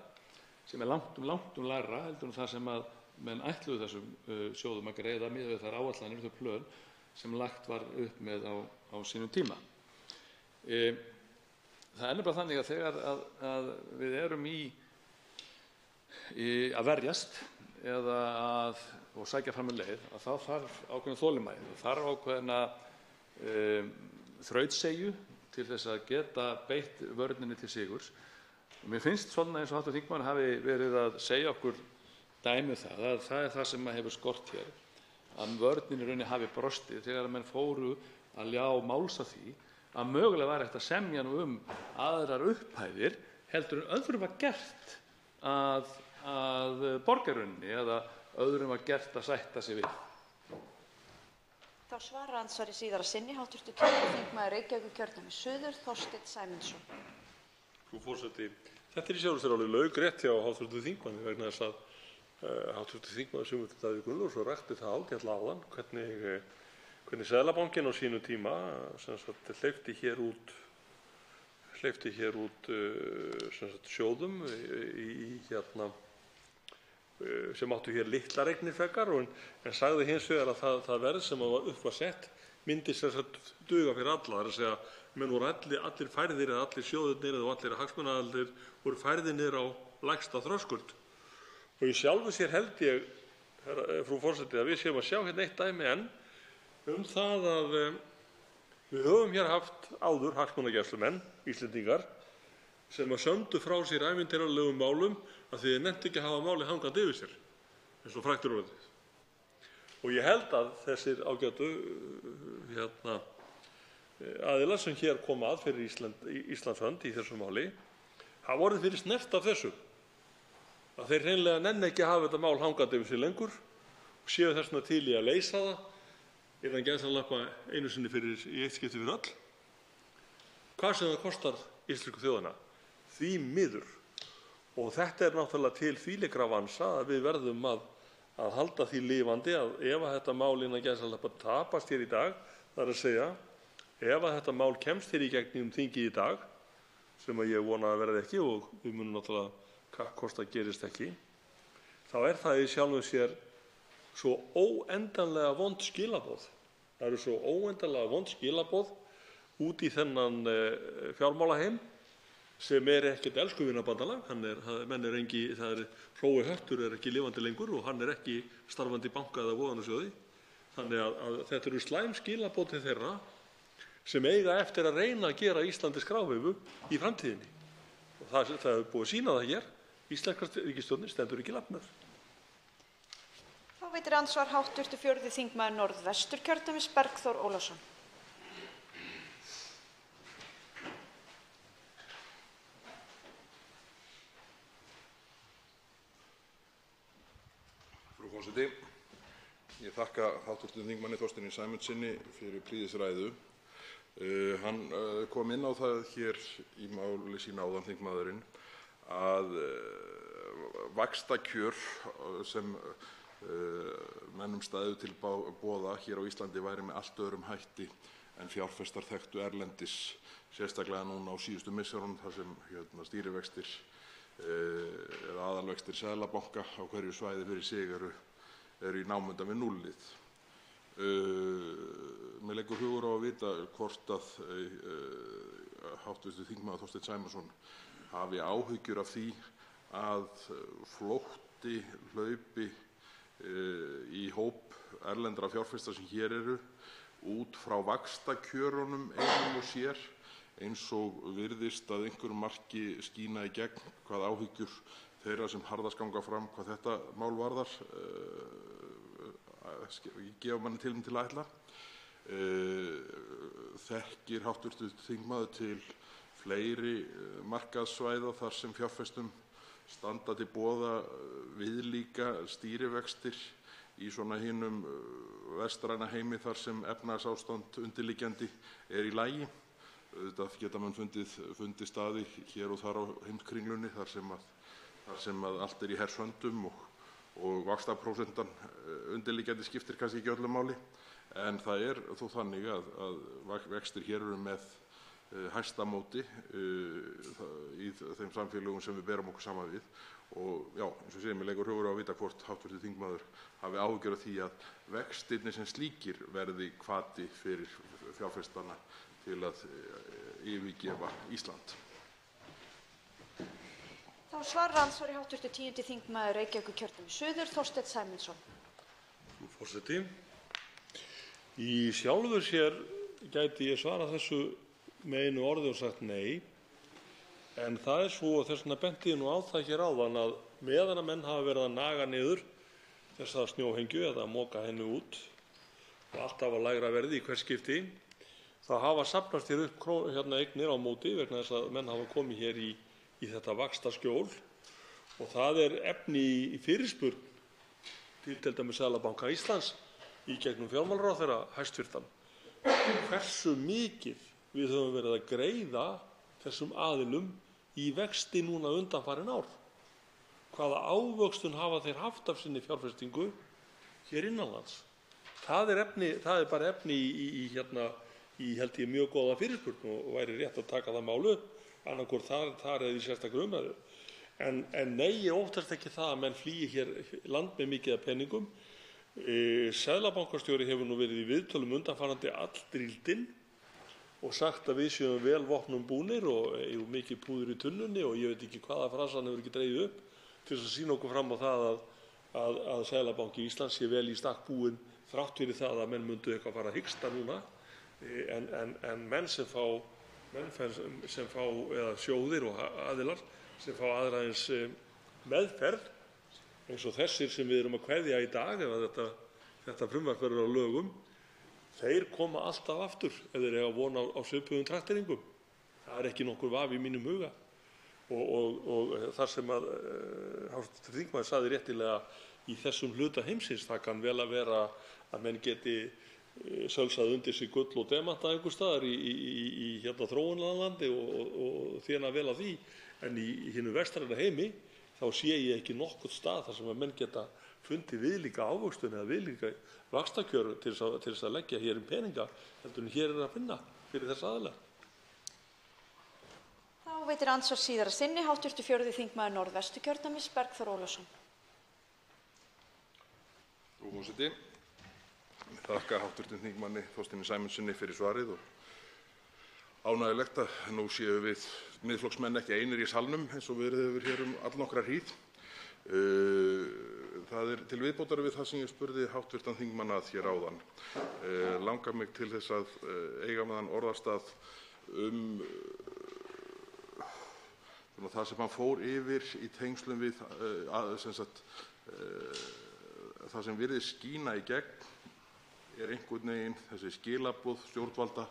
sem er langt lægra heldur en það sem að menn ætluðu þessum sjóðum að greiða miðað við þær áætlanir, þau plön sem lagt var upp með á sínum tíma. Það er nefnilega þannig að þegar að við erum að verjast eða og sækja fram með leið, að þá þarf ákveðna þolinmæði, það þarf ákveðna þrautseigju til þess að geta beitt vörninni til sigurs. Mér finnst svona eins og hv. þingmaður hafi verið að segja okkur dæmi það að það er það sem hefur skort hér, að vörnin í rauninni hafi brostið þegar menn fóru að ljá máls að því að mögulega var hægt að semja nú aðrar upphæðir heldur en öðrum var gert að borgarunni eða öðrum var gert að sætta sig við. Þá svarar andsvari síðara sinni hv. 12. þingmaður Reykjavíkurkjördæmis suður, Þorsteinn Sæmundsson. Frú forseti, þetta í sjálfu sér alveg laukrétt hjá hv. þingmanni vegna þess að hv. þingmaður Sigmundur Davíð Gunnlaugsson rakti það ágætlega áðan hvernig Seðlabankinn á sínum tíma hleypti hér út sjóðum sem áttu hér litlar eignir frekar en sagði hins vegar að það verð sem upp var sett myndi duga fyrir alla. Það er að segja, menn voru allir færðir eða allir sjóðirnir eða allir hagsmunaaðilar voru færðir niður á lægsta þröskuld. Og í sjálfu sér held ég, frú forseti, að við séum að sjá hérna eitt dæmi enn það að við höfum hér haft áður hagsmunagæslumenn, Íslendingar, sem að sömdu frá sér ævintýralegum málum að þeir nenntu ekki að hafa málið hangandi yfir sér, eins og frægt er orðið. Og ég held að þessir ágætu aðilar sem hér koma að fyrir Íslands hönd í þessu máli hafa orðið fyrir snert af þessu. Að þeir hreinlega nenni ekki að hafa þetta mál hangandi yfir sér lengur og séu þess vegna til í að leysa það innan gæsalappa einu sinni í eitt skipti fyrir öll. Hvað sem það kostar íslensku þjóðina, því miður. Og þetta er náttúrulega til þvílíkra vansa að við verðum að halda því lifandi að ef að þetta mál innan gæsalappa tapast hér í dag, það er að segja, ef að þetta mál kemst hér í gegnum þingið í dag, sem að ég vona að verði ekki og við munum náttúrulega kappkosta gerist ekki, þá er það í sjálfu sér svo óendanlega vond skilaboð. Það eru svo óendanlega vond skilaboð út í þennan fjármálaheim sem er ekkert elskuvinabandalag. Hrói Höttur er ekki lifandi lengur og hann er ekki starfandi í banka eða vogunarsjóði. Þannig að þetta eru slæm skilaboð til þeirra sem eiga eftir að reyna að gera Íslandi skráveifu í framtíðinni. Og það er búið að sýna það hér. Íslenska ríkisstjórnin stendur ekki lafnar. Þá veitir andsvar hv. 4. þingmaður Norðvesturkjördæmis Bergþór Ólason. Frú forseti, ég þakka hv. þingmanni Þorsteini Sæmundssyni fyrir prýðisræðu. Hann kom inn á það hér í máli sínu áðan, þingmaðurinn, að vaxtakjör sem mönnum stæðu til boða hér á Íslandi væri með allt öðrum hætti en fjárfestar þekktu erlendis, sérstaklega núna á síðustu misserunum þar sem stýrivextir eða aðalvextir Seðlabanka á hverju svæði fyrir sig eru í námunda við núllið. Mér leggur hugur á að vita hvort að hv. þingmaður Þorsteinn Sæmundsson hafi áhyggjur af því að flótti hlaupi í hóp erlendra fjárfesta sem hér eru út frá vaxtakjörunum einum og sér, eins og virðist að einhverju marki skína í gegn hvað áhyggjur þeirra sem harðast ganga fram hvað þetta mál varðar gefa manni tilefni til að ætla. Þekkir hv. þingmaður til fleiri markaðssvæða þar sem fjárfestum standa til boða viðlíka stýrivextir í svona hinum vestræna heimi þar sem efnahagsástand undirliggjandi er í lagi. Auðvitað geta menn fundið staði hér og þar á heimskringlunni þar sem að allt er í hershöndum og vaxtaprósentan undirliggjandi skiptir kannski ekki öllu máli. En það er þó þannig að vextir hér eru með hæsta móti í þeim samfélögum sem við berum okkur saman við Og já, eins og ég segi, mér leikur hugur á að vita hvort hv. þingmaður hafi áhyggjur af því að vextirnir sem slíkir verði hvati fyrir fjárfestana til að yfirgefa Ísland. Þá svarar andsvari hv. 10. þingmaður Reykjavíkurkjördæmis suður, Þorsteinn Sæmundsson. Frú forseti. Í sjálfu sér gæti ég svarað þessu með einu orði og sagt nei, en það svo og þess vegna benti ég nú á það hér áðan að meðan að menn hafa verið að naga niður þessa snjóhengju eða moka henni út og alltaf á lægra verði í hvert skipti, þá hafa safnast hér upp eignir á móti vegna þess að menn hafa komið hér í þetta vaxtaskjól og það efni í fyrirspurn til dæmis Seðlabanka Íslands í gegnum fjármálaráðherra hæstvirtan. Hversu mikið við höfum verið að greiða þessum aðilum í vexti núna undanfarin ár? Hvaða ávöxtun hafa þeir haft af sinni fjárfestingu hér innanlands? Það er bara efni í held ég mjög góða fyrirspurn og væri rétt að taka það málu annaðhvort þar eða í sérstakri umræðu. En nei, ég óttast ekki það að menn flýi hér land með mikið af peningum. Seðlabankastjóri hefur nú verið í viðtölum undanfarandi alldrýldinn og sagt að við séum vel vopnum búnir og eigum mikið púður í tunnunni og ég veit ekki hvaða frasa hann hefur ekki dregið upp til að sýna okkur fram á það að Seðlabanki Íslands sé vel í stakk búinn þrátt fyrir það að menn myndu eitthvað fara að hiksta núna. En menn sem fá eða sjóðir og aðilar sem fá aðra eins meðferð eins og þessir sem við erum að kveðja í dag ef þetta frumvarp verður að lögum, þeir koma alltaf aftur ef þeir eiga von á svipuðum trakteringu. Það er ekki nokkur vafi í mínum huga. Og þar sem að hv. þingmaður sagði réttilega í þessum hluta heimsins, það kann vel að vera að menn geti sölsað undir sig gull og demanta einhvers staðar í þróunarlandi og þéna vel á því, en í hinu vestræna heimi þá sé ég ekki nokkurn stað þar sem að menn geta fundið viðlíka ávöxtun eða viðlíka vaxtakjör til þess að leggja hér peninga heldur en hér að finna fyrir þessa aðila. Þá veitir andsvar síðara sinni hv. 4. þingmaður Norðvesturkjördæmis Bergþór Ólason. Frú forseti. Ég þakka hv. þingmanni Þorsteini Sæmundssoni fyrir svarið og ánægjulegt að nú séum við Miðflokksmenn ekki einir í salnum eins og verið hefur hér allnokkra hríð. Það til viðbótar við það sem ég spurði hv. þingmann að hér áðan. Langar mig til þess að eiga með hann orðastað það sem hann fór yfir í tengslum við það sem virðist skína í gegn einhvern veginn þessi skilaboð stjórnvalda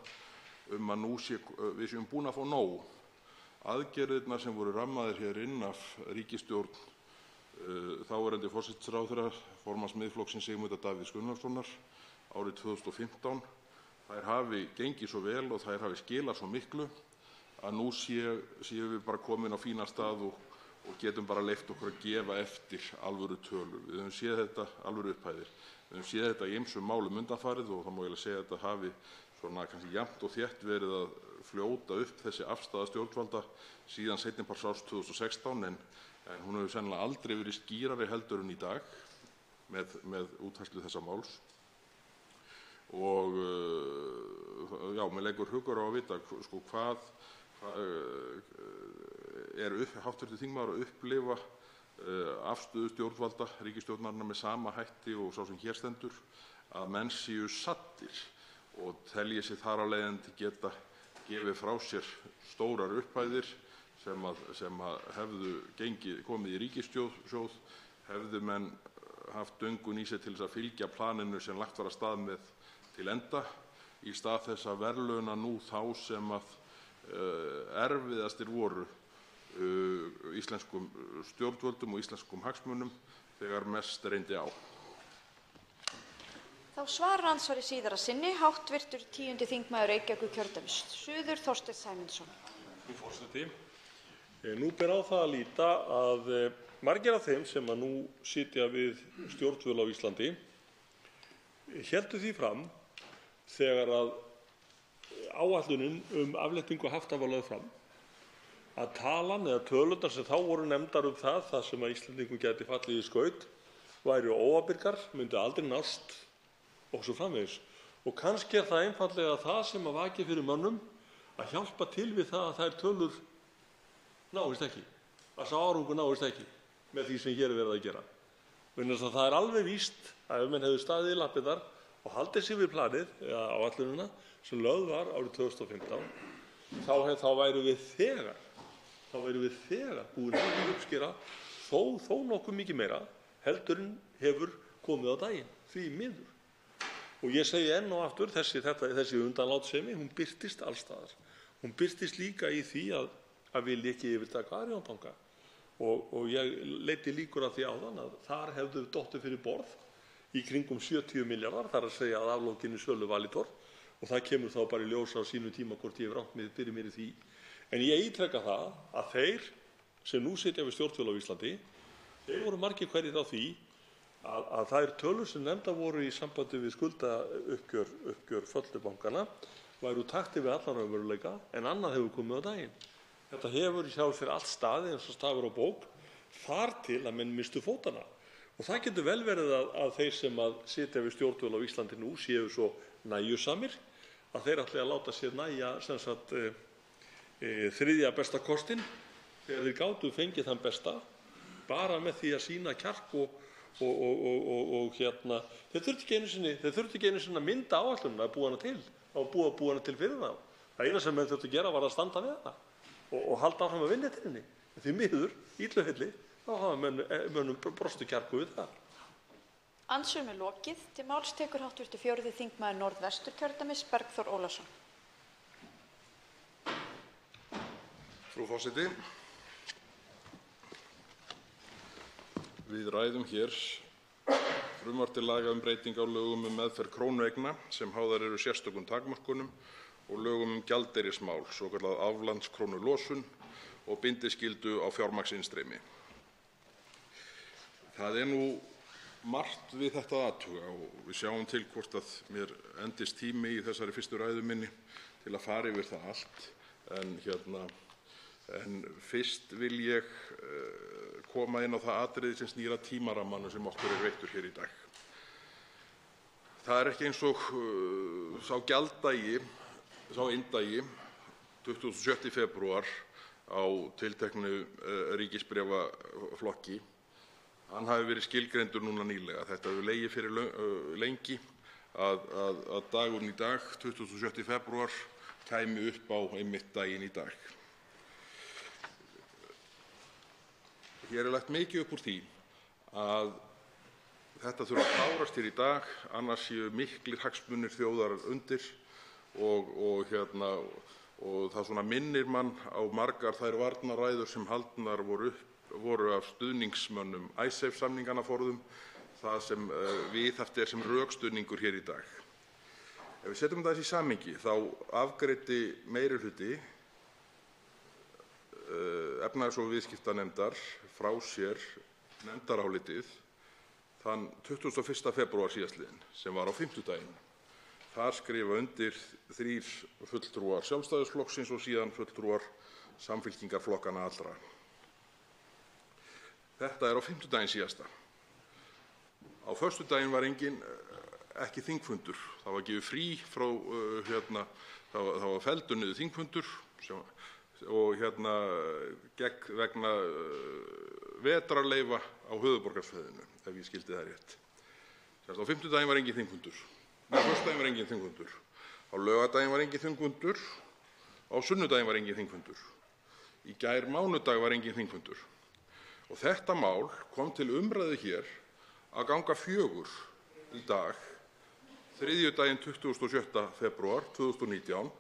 að nú við séum búin að fá nóg. Aðgerðirnar sem voru rammaðir hér inn af ríkisstjórn þáverandi forsætisráðherra, formanns Miðflokksins Sigmundar Davíðs Gunnlaugssonar árið 2015, þær hafi gengið svo vel og þær hafi skilað svo miklu að nú séum við bara komin á fína stað og getum bara leyft okkur að gefa eftir alvöru tölur. Við höfum séð þetta, alvöru upphæðir. Við höfum séð þetta í ýmsum málum undanfarið og það má eiginlega segja að þetta hafi svona kannski jafnt og þétt verið að fljóta upp þessi afstaða stjórnvalda síðan seinni parts árs 2016 en hún hefur sennilega aldrei verið skýrari heldur en í dag með útfærslu þessa máls. Og já, mér leggur hugur á að vita hvað hv. þingmaður að upplifa afstöðu stjórnvalda, ríkisstjórnarinnar með sama hætti og sá sem hér stendur, að menn séu saddir og telji sig þar á leiðandi geta gefið frá sér stórar upphæðir sem hefðu komið í ríkissjóð, hefðu menn haft döngun í sig til þess að fylgja planinu sem lagt var af stað með til enda, í stað þess að verðlauna nú þá sem erfiðastir voru íslenskum stjórnvöldum og íslenskum hagsmunum þegar mest reyndi á. Þá svarar andsvari síðara sinni hv. 10. þingmaður Reykjavíkurkjördæmis suður Þorsteinn Sæmundsson. Frú forseti. Nú ber á það að líta að margir af þeim sem nú sitja við stjórnvöld á Íslandi héldu því fram þegar að áætlunin afléttingu hafta var lögð fram að talan eða tölurnar sem þá voru nefndar það sem að Íslendingum gæti fallið í skaut væru óábyrgar, myndu aldrei nást og svo framvegis. Og kannski það einfaldlega það sem að vaki fyrir mönnum að hjálpa til við það að þær tölur náist ekki, að sá árangur náist ekki með því sem hér verið að gera. Vegna þess að það alveg víst að ef menn hefðu staðið í lappirnar og haldið sig við planið eða áætlunina sem lögð var árið 2015, þá værum við þegar búin að uppskera þó nokkuð mikið meira heldur en hefur komið á daginn, því miður. Og ég segi enn og aftur, þessi undanlátssemi, hún birtist alls staðar. Hún birtist líka í því að vilja ekki yfirtaka Arion banka. Og ég leiddi líkur að því áðan að þar hefðu dottið fyrir borð í kringum 70 milljarðar, þar að segja að aflokinni sölu Valitor, og það kemur þá bara í ljós á sínum tíma hvort ég hef rangt fyrir mér í því. En ég ítreka það að þeir sem nú sitja við stjórnvöld á Íslandi, þeir voru margir hverjir á því að þær tölur sem nefndar voru í sambandi við skuldauppgjör föllnu bankanna væru úr takti við allan raunveruleika en annað hefur komið á daginn. Þetta hefur í sjálfu sér allt staðið eins og stafur á bók þar til að menn mistu fótana. Og það getur vel verið að þeir sem að sitja við stjórnvöld á Íslandi nú séu svo nægjusamir að þeir ætli að láta sér nægja sem sagt þriðja besta kostinn þegar þeir gátu fengið þann besta bara með því að sýna kjark og þeir þurftu ekki einu sinni að mynda áætlunina að búa hana til og búa hana til fyrir það. Það eina sem menn þurftu að gera var að standa við hana og halda áfram að vinna eftir henni. Því miður, illu heilli, þá hafa mönnum brostu kjarku við það. Andsvörum lokið. Til máls tekur hv. 4. þingmaður Norðvesturkjördæmis Bergþór Ólason. Frú forseti. Við ræðum hér frumvarp til laga breytingu á lögum meðferð krónueigna sem háðar eru sérstökum takmörkunum og lögum gjaldeyrismál, svokallað aflandskrónulosun og bindiskyldu á fjármagnsinnstreymi. Það nú margt við þetta að athuga og við sjáum til hvort að mér endist tími í þessari fyrstu ræðu minni til að fara yfir það allt. En fyrst vil ég koma inn á það atriði sem snýr að tímarammanum sem okkur veittur hér í dag. Það ekki eins og sá inndagi 27. febrúar á tilteknu ríkisbréfaflokki, hann hafi verið skilgreindur núna nýlega. Þetta hefur legið fyrir lengi að dagurinn í dag, 27. febrúar, kæmi upp á einmitt daginn í dag. Hér lagt mikið upp úr því að þetta þurfi að klárast hér í dag, annars séu miklir hagsmunir þjóðar undir og það svona minnir mann á margar þær varnarræður sem haldnar voru af stuðningsmönnum Icesave-samninganna forðum, það sem viðhaft sem rökstuðningur hér í dag. Ef við setjum þetta í samhengi þá afgreiddi meirihluti efnahags- og viðskiptanefndar frá sér nefndarálitið þann 21. febrúar síðastliðinn sem var á fimmtudaginn. Þar skrifa undir 3 fulltrúar Sjálfstæðisflokksins og síðan fulltrúar samfylkingarflokkanna allra. Þetta á fimmtudaginn síðasta. Á föstudaginn var ekki þingfundur. Það var gefið frí frá það var felldur niður þingfundur og vegna vetrarleyfa á höfuðborgarsvæðinu, ef ég skildi það rétt. Á fimmtudaginn var enginn þingfundur. Á föstudaginn var enginn þingfundur. Á laugardaginn var enginn þingfundur. Á sunnudaginn var enginn þingfundur. Í gær mánudag var enginn þingfundur. Og þetta mál kom til umræðu hér að ganga 4 í dag, þriðjudaginn 27. febrúar 2019,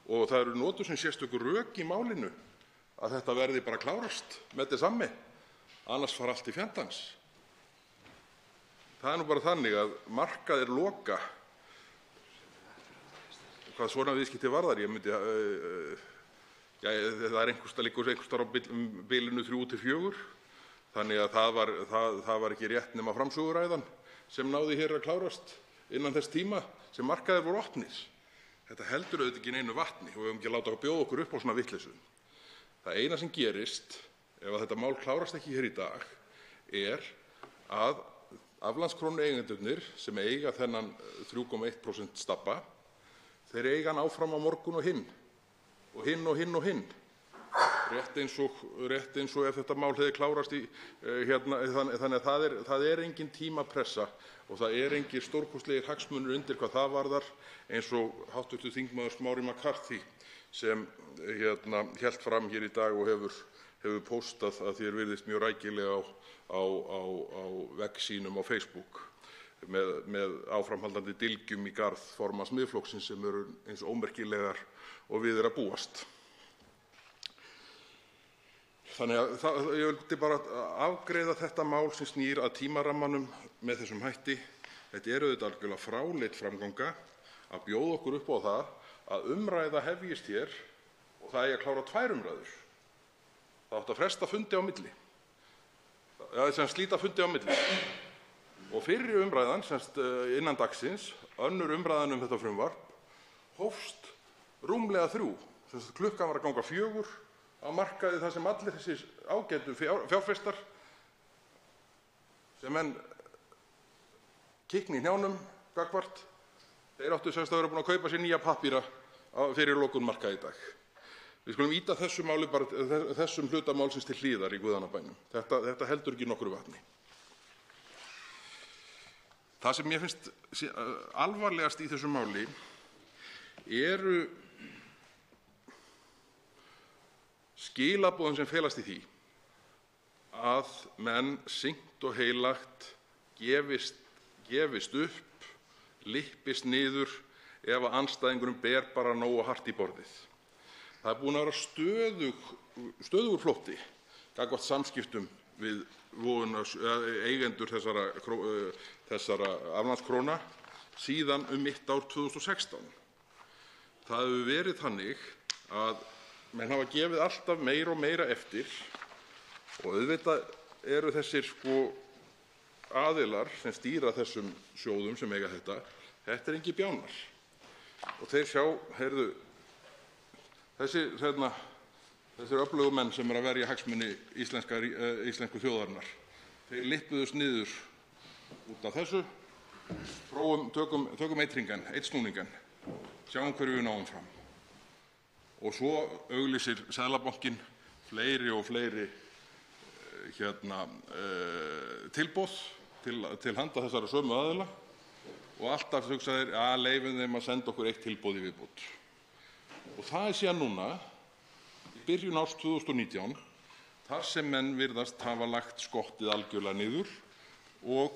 og það eru notuð sem sérstök rök í málinu að þetta verði bara klárast með þetta sammi, annars fara allt í fjandans. Það nú bara þannig að markaðir loka hvað svona viðskipti varðar. Það liggur einhvers staðar á bilinu 3 til 4, þannig að það var ekki rétt nema framsöguræðan sem náði hér að klárast innan þess tíma sem markaðir voru opnir. Þetta heldur auðvitað ekki neinu vatni og við höfum ekki að láta bjóða okkur upp á svona vitleysu. Það eina sem gerist ef þetta mál klárast ekki hér í dag er að aflandskrónueigendurnir sem eiga þennan 3,1% stabba, þeir eiga hann áfram á morgun og hinn og hinn og hinn og hinn. Rétt eins og ef þetta mál hefði klárast þannig að það er engin tímapressa og það er engir stórkostlegir hagsmunir undir hvað það varðar, eins og hv. þingmaður Smári McCarthy sem hélt fram hér í dag og hefur póstað að því er virðist mjög rækilega á vegg sínum á Facebook með áframhaldandi dylgjum í garð formanns Miðflokksins sem eru eins ómerkilegar og við er að búast. Þannig að ég vildi bara afgreiða þetta mál sem snýr að tímarammanum með þessum hætti. Þetta er auðvitað algjörlega fráleit framganga að bjóða okkur upp á það að umræða hefjist hér og það eigi að klára 2 umræður. Það átti að fresta fundi á milli. Sem slíta fundi á milli. Og fyrri umræðan, innan dagsins, önnur umræðan þetta frumvarp, hófst rúmlega 3. Klukkan var að ganga 4 á markaði þar sem allir þessir ágætu fjárfestar sem menn kikni í hnjánum gagnvart, þeir áttu að vera búin að kaupa sér nýja pappíra fyrir lokun markaði í dag. Við skulum ýta þessum hluta málsins til hliðar í guðanna bænum. Þetta heldur ekki nokkru vatni. Það sem mér finnst alvarlegast í þessu máli eru skilaboðin sem felast í því að menn seint og heilagt gefist upp, lyppist niður ef að andstæðingurinn ber bara nógu hart í borðið. Það er búin að vera stöðugur flótti gagnvart samskiptum við eigendur þessara aflandskróna síðan mitt ár 2016. Það hefur verið þannig að menn hafa gefið alltaf meira og meira eftir og auðvitað eru þessir aðilar sem stýra þessum sjóðum sem eiga þetta er engir bjánar. Og þeir sjá, þessir öflugu menn sem eru að verja hagsmuni íslensku þjóðarinnar, þeir lyppuðust niður út af þessu, tökum eitringan, snúningan, sjáum hverju við náum fram. Og svo auglýsir Seðlabankinn fleiri og fleiri tilboð til handa þessara sömu aðila og alltaf hugsa þeir að leyfum þeim að senda okkur eitt tilboð í viðbót. Og það er síðan núna, í byrjun árs 2019, þar sem menn virðast hafa lagt skottið algjörlega niður og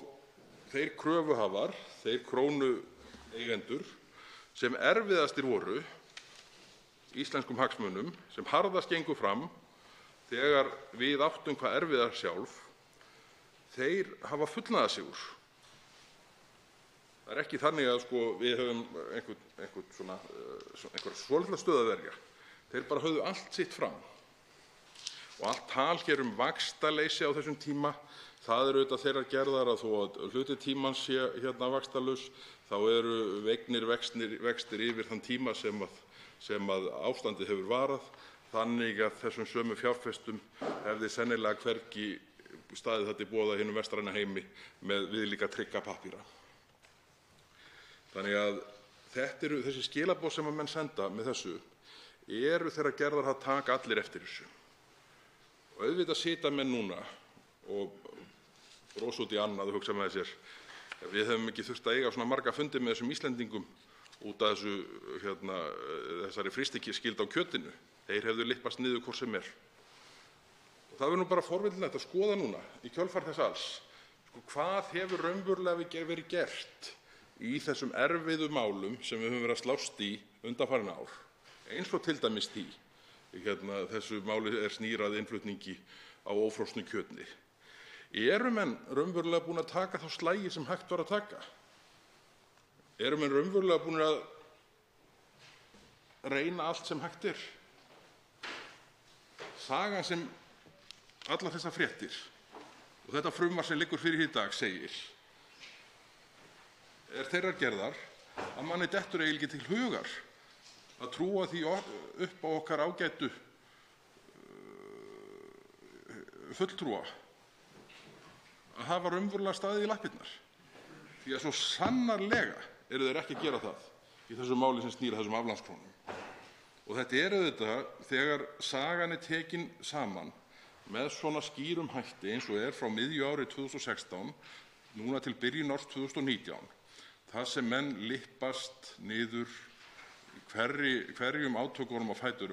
þeir kröfuhafar, þeir krónueigendur sem erfiðastir voru íslenskum hagsmunum, sem harðast gengu fram þegar við áttum hvað erfiðar sjálf, þeir hafa fullnaðarsigur. Það er ekki þannig að við höfum einhverja svolítið stöðu að verja. Þeir bara höfðu allt sitt fram. Og allt tal hér vaxtaleysi á þessum tíma, það er auðvitað þeirra gerðar að þó að hluti tímans sé vaxtalaus, þá eru vegnir vextir yfir þann tíma sem að ástandið hefur varað, þannig að þessum sömu fjárfestum hefði sennilega hvergi staðið þetta í boða hinum vestræna heimi með viðlíka trygga pappíra. Þannig að þessi skilaboð sem að menn senda með þessu eru þeirra gerðar að taka allir eftir þessu. Og auðvitað sita menn núna og brosa út í annað og hugsa með sér, við hefum ekki þurft að eiga svona marga fundi með þessum Íslendingum út af þessari frystiskyldu á kjötinu. Þeir hefðu lyppast niður hvort sem er. Og það verður bara forvitnilegt að skoða núna í kjölfar þess alls, hvað hefur raunverulega verið gert í þessum erfiðu málum sem við höfum verið að slást í undanfarin ár, eins og til dæmis því þessu máli snýr að innflutningi á ófrosnu kjöti. Eru menn raunverulega búin að taka þá slagi sem hægt var að taka? Eru menn raunverulega búin að reyna allt sem hægt er? Sagan sem allar þessar fréttir og þetta frumvarp sem liggur fyrir í dag segir þeirrar gerðar að manni dettur eiginlega ekki til hugar að trúa því upp á okkar ágætu fulltrúa að hafa raunverulega staðið í lappirnar, því að svo sannarlega eru þeir ekki að gera það í þessu máli sem snýr að þessum aflandskrónum. Og þetta er auðvitað, þegar sagan er tekin saman með svona skýrum hætti eins og er frá miðju ári 2016 núna til byrjun árs 2019, þar sem menn lyppast niður hverjum átökunum á fætur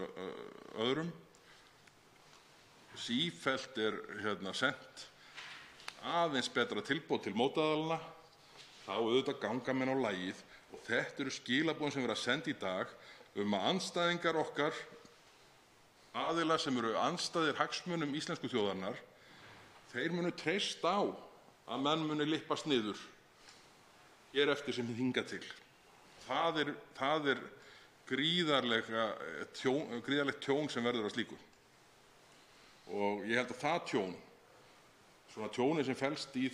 öðrum, sífellt er sent aðeins betra tilboð til mótaðalana, þá auðvitað ganga menn á lagið. Og þetta eru skilaboðin sem verða send í dag að andstæðingar okkar, aðilar sem eru andstæðir hagsmunum íslensku þjóðarinnar, þeir munu treysta á að menn muni lyppast niður hér eftir sem hingað til. Það er gríðarlegt tjón sem verður að slíku. Og ég held að það tjón, svona tjónið sem felst í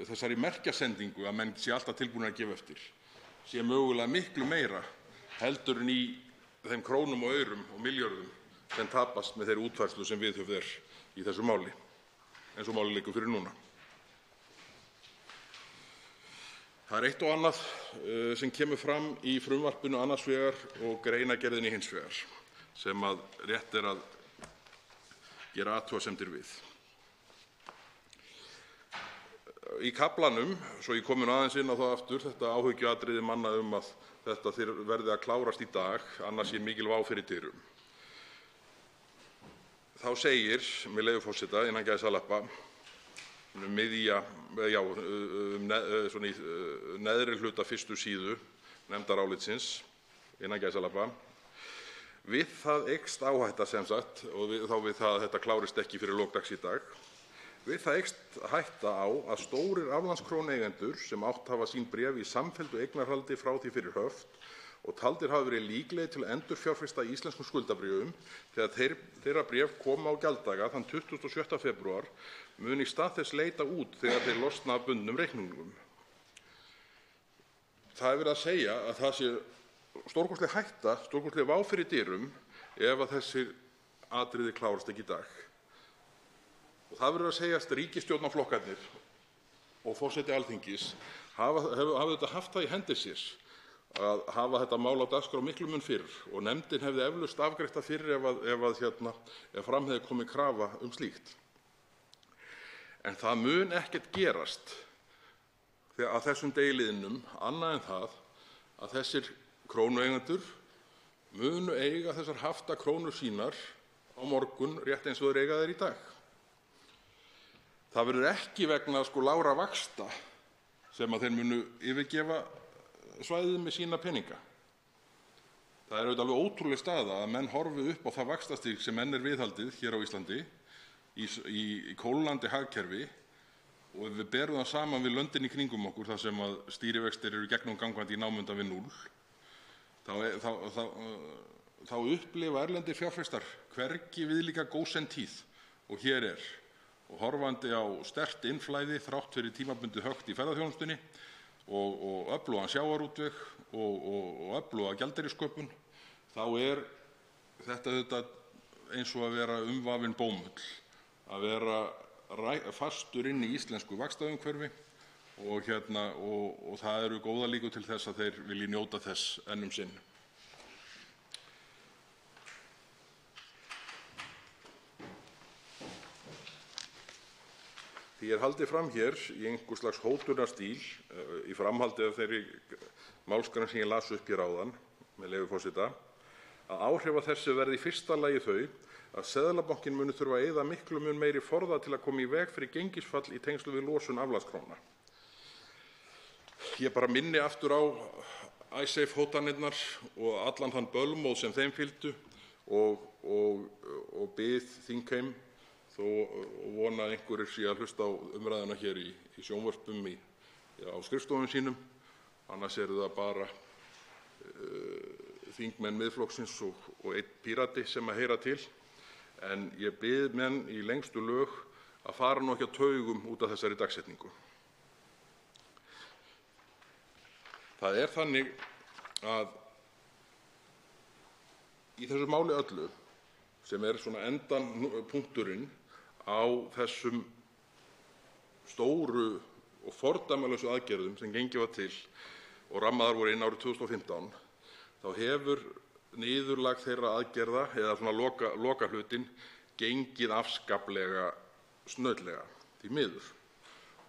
þessari merkjasendingu að menn sé alltaf tilbúnir að gefa eftir, sé mögulega miklu meira heldur en í þeim krónum og aurum og milljörðum sem tapast með þeirri útfærslu sem viðhöfð er í þessu máli, eins og málið liggur fyrir núna. Það er eitt og annað sem kemur fram í frumvarpinu annars vegar og greinargerðinni hins vegar sem að rétt er að gera athugasemdir við. Í kaflanum, svo ég komi aðeins inn á það aftur, þetta áhyggjuatriði manna að þetta verði að klárast í dag, annars sé mikil vá fyrir dyrum. Þá segir, með leyfi forseta, innan gæsalappa, neðri hluta fyrstu síðu nefndarálitsins, innan gæsalappa, við það eykst áhætta sem sagt, og þá við það að þetta klárist ekki fyrir lok dags í dag, við það eykst hætta á að stórir aflandskrónueigendur sem átt hafa sín bréf í samfelldu eignarhaldi frá því fyrir höft og taldir hafa verið líklegir til að endurfjárfesta í íslenskum skuldabréfum þegar þeirra bréf koma á gjalddaga þann 27. febrúar muni í stað þess leita út þegar þeir losna af bundnum reikningum. Það er verið að segja að það sé stórkostleg hætta, stórkostleg vá fyrir dyrum ef að þessi atriði klárast ekki í dag. Og það verður að segjast ríkisstjórnarflokkarnir og forseti Alþingis hafa þetta haft það í hendi sér að hafa þetta mál á dagskrá miklu mun fyrr og nefndin hefði eflaust afgreitt það fyrr ef fram hefði komið krafa slíkt. En það mun ekkert gerast að þessum degi liðnum annað en það að þessir krónueigendur munu eiga þessar hafta krónur sínar á morgun rétt eins og þeir eiga þær í dag. Það verður ekki vegna lágra vaxta sem að þeir munu yfirgefa svæðið með sína peninga. Það er auðvitað alveg ótrúleg staða að menn horfi upp á það vaxtastig sem enn er viðhaldið hér á Íslandi í kólnandi hagkerfi og ef við berum það saman við löndin í kringum okkur þar sem að stýrivextir eru gegnumgangandi í námunda við 0, þá upplifa erlendir fjárfestar hvergi viðlíka gósenn tíð og hér er. Og horfandi á sterkt innflæði þrátt fyrir tímabundið högt í ferðaþjónustunni og öflugan sjávarútveg og öfluga gjaldeyrissköpun, þá er þetta eins og að vera umvafinn bómull, að vera fastur inn í íslensku vaxtaumhverfi og það eru góðar líkur til þess að þeir vilji njóta þess enn sinn. Því er haldið fram hér í einhvers slags hótunarstíl í framhaldi af þeirri málsgrein sem ég las upp hér áðan, með leyfi forseta, að áhrif af þessu verði í fyrsta lagi þau að Seðlabankinn muni þurfa að eyða miklu mun meiri forða til að koma í veg fyrir gengisfall í tengslum við losun aflandskróna. Ég bara minni aftur á Icesave-hótanirnar og allan þann bölmóð sem þeim fylgdu og bið þingheim þó vona að einhverjir sé að hlusta á umræðuna hér í sjónvörpum á skrifstofum sínum, annars eru það bara þingmenn Miðflokksins og einn Pírati sem að heyra til. En ég bið menn í lengstu lög að fara nú ekki á taugum út af þessari dagsetningu. Það er þannig að í þessu máli öllu sem er svona endapunkturinn á þessum stóru og fordæmalausu aðgerðum sem gengið var til og rammaðar voru inn árið 2015, þá hefur niðurlag þeirra aðgerða eða svona lokahlutinn gengið afskaplega snögglega, því miður.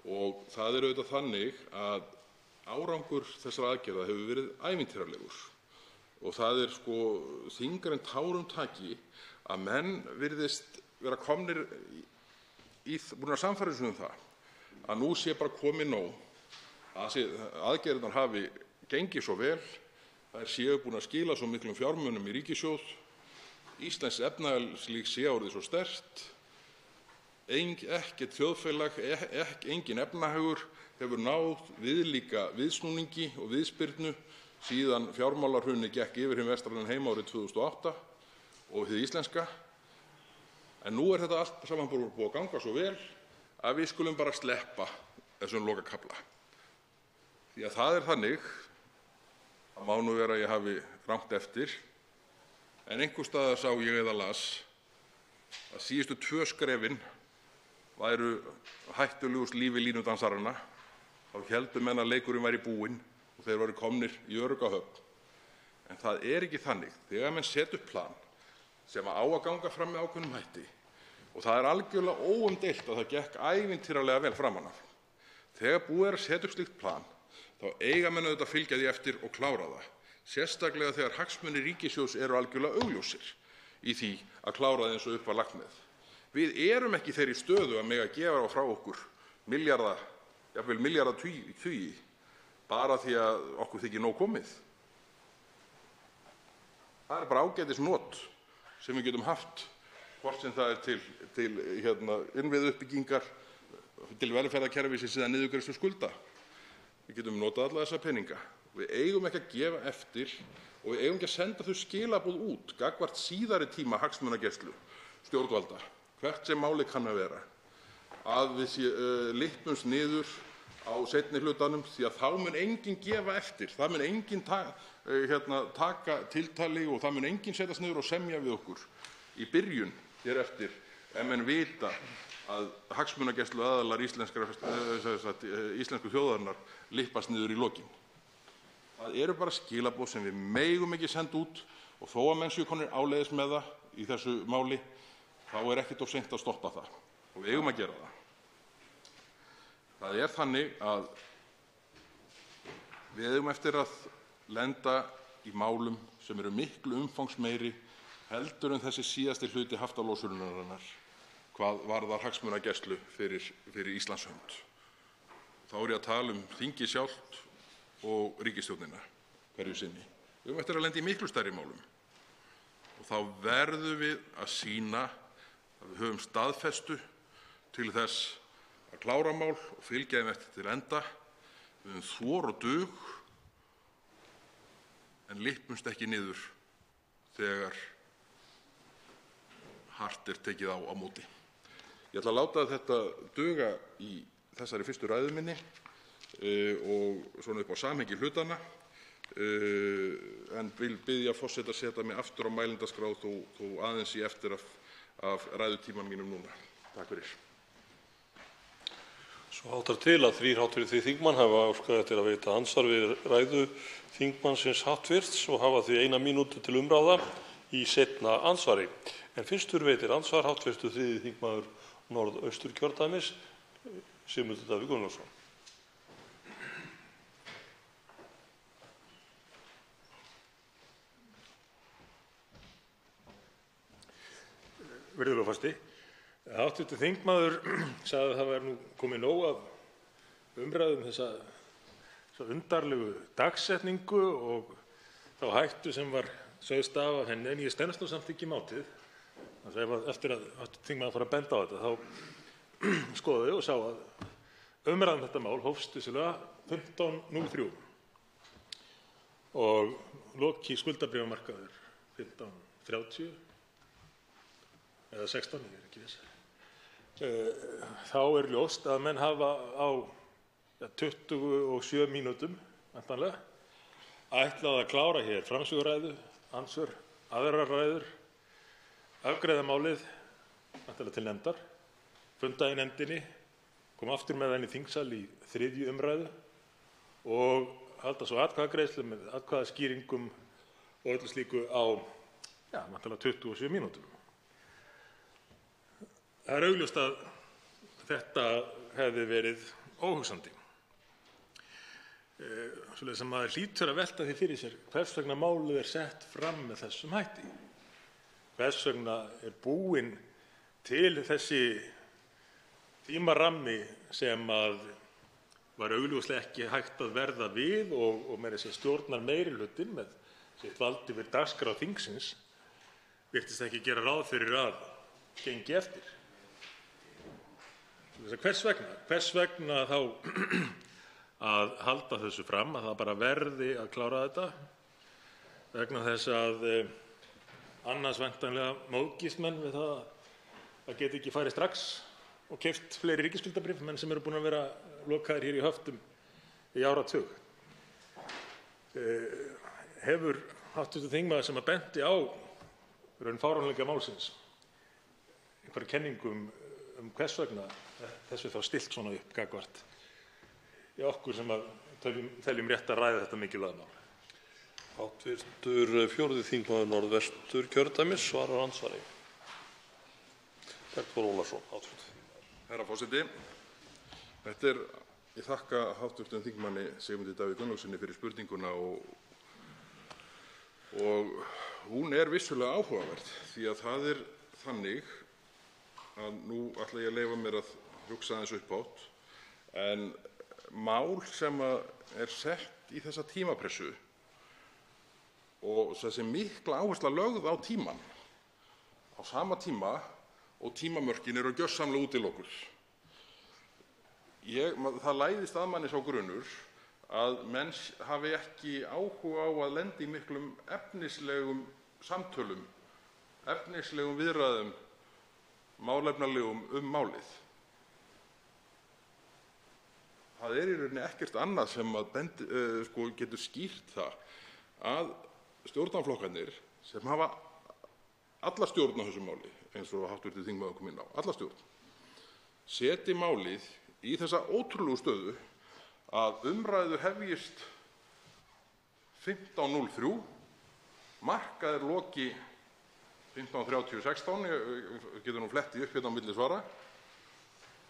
Og það er auðvitað þannig að árangur þessara aðgerða hefur verið ævintýralegur og það er þyngra en tárum taki að menn virðist vera komnir búin að sannfæra sig um það að nú sé bara komið nóg, að aðgerðirnar hafi gengið svo vel, þær séu búin að skila svo miklum fjármunum í ríkissjóð, íslenskt efnahagslíf sé orðið svo sterkt, ekkert þjóðfélag, enginn efnahagur hefur náð viðlíka viðsnúningi og viðspyrnu síðan fjármálahrunið gekk yfir hinn vestrænan heim árið 2008 og hið íslenska. En nú er þetta allt saman búið að ganga svo vel að við skulum bara sleppa þessum lokakafla. Því að það er þannig, það má nú vera að ég hafi rangt eftir, en einhvers staðar sá ég eða las að síðustu 2 skrefin væru hættulegust lífi línudansaranna, þá héldu menn að leikurinn væri búinn og þeir væru komnir í örugga höfn. En það er ekki þannig. Þegar menn setja upp plan sem á að ganga fram með ákveðnum hætti, og það er algjörlega óumdeilt að það gekk ævintýralega vel framan af. Þegar búið er að setja upp slíkt plan, þá eiga menn auðvitað að fylgja því eftir og klára það. Sérstaklega þegar hagsmunir ríkissjóðs eru algjörlega augljósir í því að klára það eins og upp var lagt með. Við erum ekki í þeirri stöðu að mega gefa frá okkur milljarða, jafnvel milljarðatugi, bara því að okkur þykir nóg komið. Það er bara ágætisnot sem við getum haft, hvort sem það er til innviðauppbyggingar, til velferðarkerfisins eða niðurgreiðslu skulda. Við getum notað alla þessa peninga. Við eigum ekki að gefa eftir og við eigum ekki að senda þau skilaboð út gagnvart síðari tíma hagsmunagæslu stjórnvalda, hvert sem málið kann að vera, að við lyppumst niður á seinni hlutanum, því að þá mun enginn gefa eftir, það mun enginn taka tiltali og það mun enginn setjast niður og semja við okkur í byrjun hér eftir, ef menn vita að hagsmunagæsluaðilar íslensku þjóðarinnar lyppast niður í lokin. Það eru bara skilaboð sem við megum ekki senda út, og þó að menn séu komnir áleiðis með það í þessu máli, þá er ekkert of seint að stoppa það og við eigum að gera það. Það er þannig að við eigum eftir að lenda í málum sem eru miklu umfangsmeiri heldur en þessi síðasti hluti haftalósunarinnar hvað varðar hagsmunagæslu fyrir Íslands hönd. Þá er ég að tala um þingið sjálft og ríkisstjórnina hverju sinni. Við eigum eftir að lenda í miklu stærri málum og þá verðum við að sýna að við höfum staðfestu til þess að klára mál og fylgja þeim eftir til enda. Við höfum þor og dug en lyppumst ekki niður þegar hart er tekið á móti. Ég ætla að láta þetta duga í þessari fyrstu ræðu minni og svona upp á samhengi hlutanna, en vil biðja forseta að setja mig aftur á mælendaskrá þó aðeins í eftir af ræðutíma mínum núna. Takk fyrir. Svo háttar til að 3 hv. þingmenn hafa óskað eftir að veita andsvar við ræðu þingmannsins hátvirts og hafa því 1 mínútu til umráða í seinna andsvari. En fyrstur veitir andsvar hv. 3. þingmaður Norðausturkjördæmis, Sigmundur Davíð Gunnlaugsson. Virðulegur forseti. Hv. þingmaður sagði að það væri nú komið nóg af umræðu þessa undarlegu dagsetningu og þá hættu sem var sögðst af henni, en ég stenst nú samt ekki mátið. Þannig að eftir að hv. þingmaður fór að benda á þetta, þá skoðaði og sá að umræðan þetta mál hófst vissulega 15:03 og loki skuldabréfamarkaður 15:30 eða 16, ég er ekki viss. Þá er ljóst að menn hafa á 27 mínútum væntanlega ætlað að klára hér framsöguræðu, andsvör, aðrar ræður, afgreiða málið væntanlega til nefndar, funda í nefndinni, koma aftur með það inn í þingsal í 3. umræðu og halda svo atkvæðagreiðslu með atkvæðaskýringum og öllu slíku á væntanlega 27 mínútum. Það er augljóst að þetta hefði verið óhugsandi. Svoleiðis að maður hlýtur að velta því fyrir sér hvers vegna málið er sett fram með þessum hætti. Hvers vegna er búinn til þessi tímarammi sem að var augljóslega ekki hægt að verða við og meira að segja stjórnar meirihlutinn með sitt vald yfir dagskrá þingsins virtist ekki gera ráð fyrir að gengi eftir. Hvers vegna þá að halda þessu fram að það bara verði að klára þetta vegna þess að annars væntanlega móðgist menn við það að geta ekki farið strax og keypt fleiri ríkisskuldabréf, menn sem eru búin að vera lokaðir hér í höftum í áratug. Hefur hv. þingmaður sem að benti á raun fáránleika málsins einhverja kenningum hvers vegna þessu þá stillt svona upp gagnvart í okkur sem að teljum rétt að ræða þetta mikilvæga mál? Háttvirtur 4. þingmaður Norðvesturkjördæmis svarar andsvari. Bergþór Ólason, háttvirtur. Herra forseti, ég þakka hv. þingmanni Sigmundi Davíð Gunnlaugssyni fyrir spurninguna og hún er vissulega áhugaverð því að það er þannig að nú ætla ég að leyfa mér að hugsa aðeins upphátt en mál sem er sett í þessa tímapressu og þessi mikla áhersla lögð á tímann á sama tíma og tímamörkin eru gjörsamlega útilokuð. Það læðist að manni sá grunur að menn hafi ekki áhuga á að lenda í miklum efnislegum samtölum, efnislegum viðræðum, málefnalegum málið. Það er í rauninni ekkert annað sem getur skýrt það að stjórnarflokkarnir sem hafa alla stjórn á þessu máli, eins og hv. þingmaður kom inn á, alla stjórn, seti málið í þessa ótrúlegu stöðu að umræður hefjist 15:03, markaðir loki 15:36, ég getur nú flettið upp hérna á milli svara,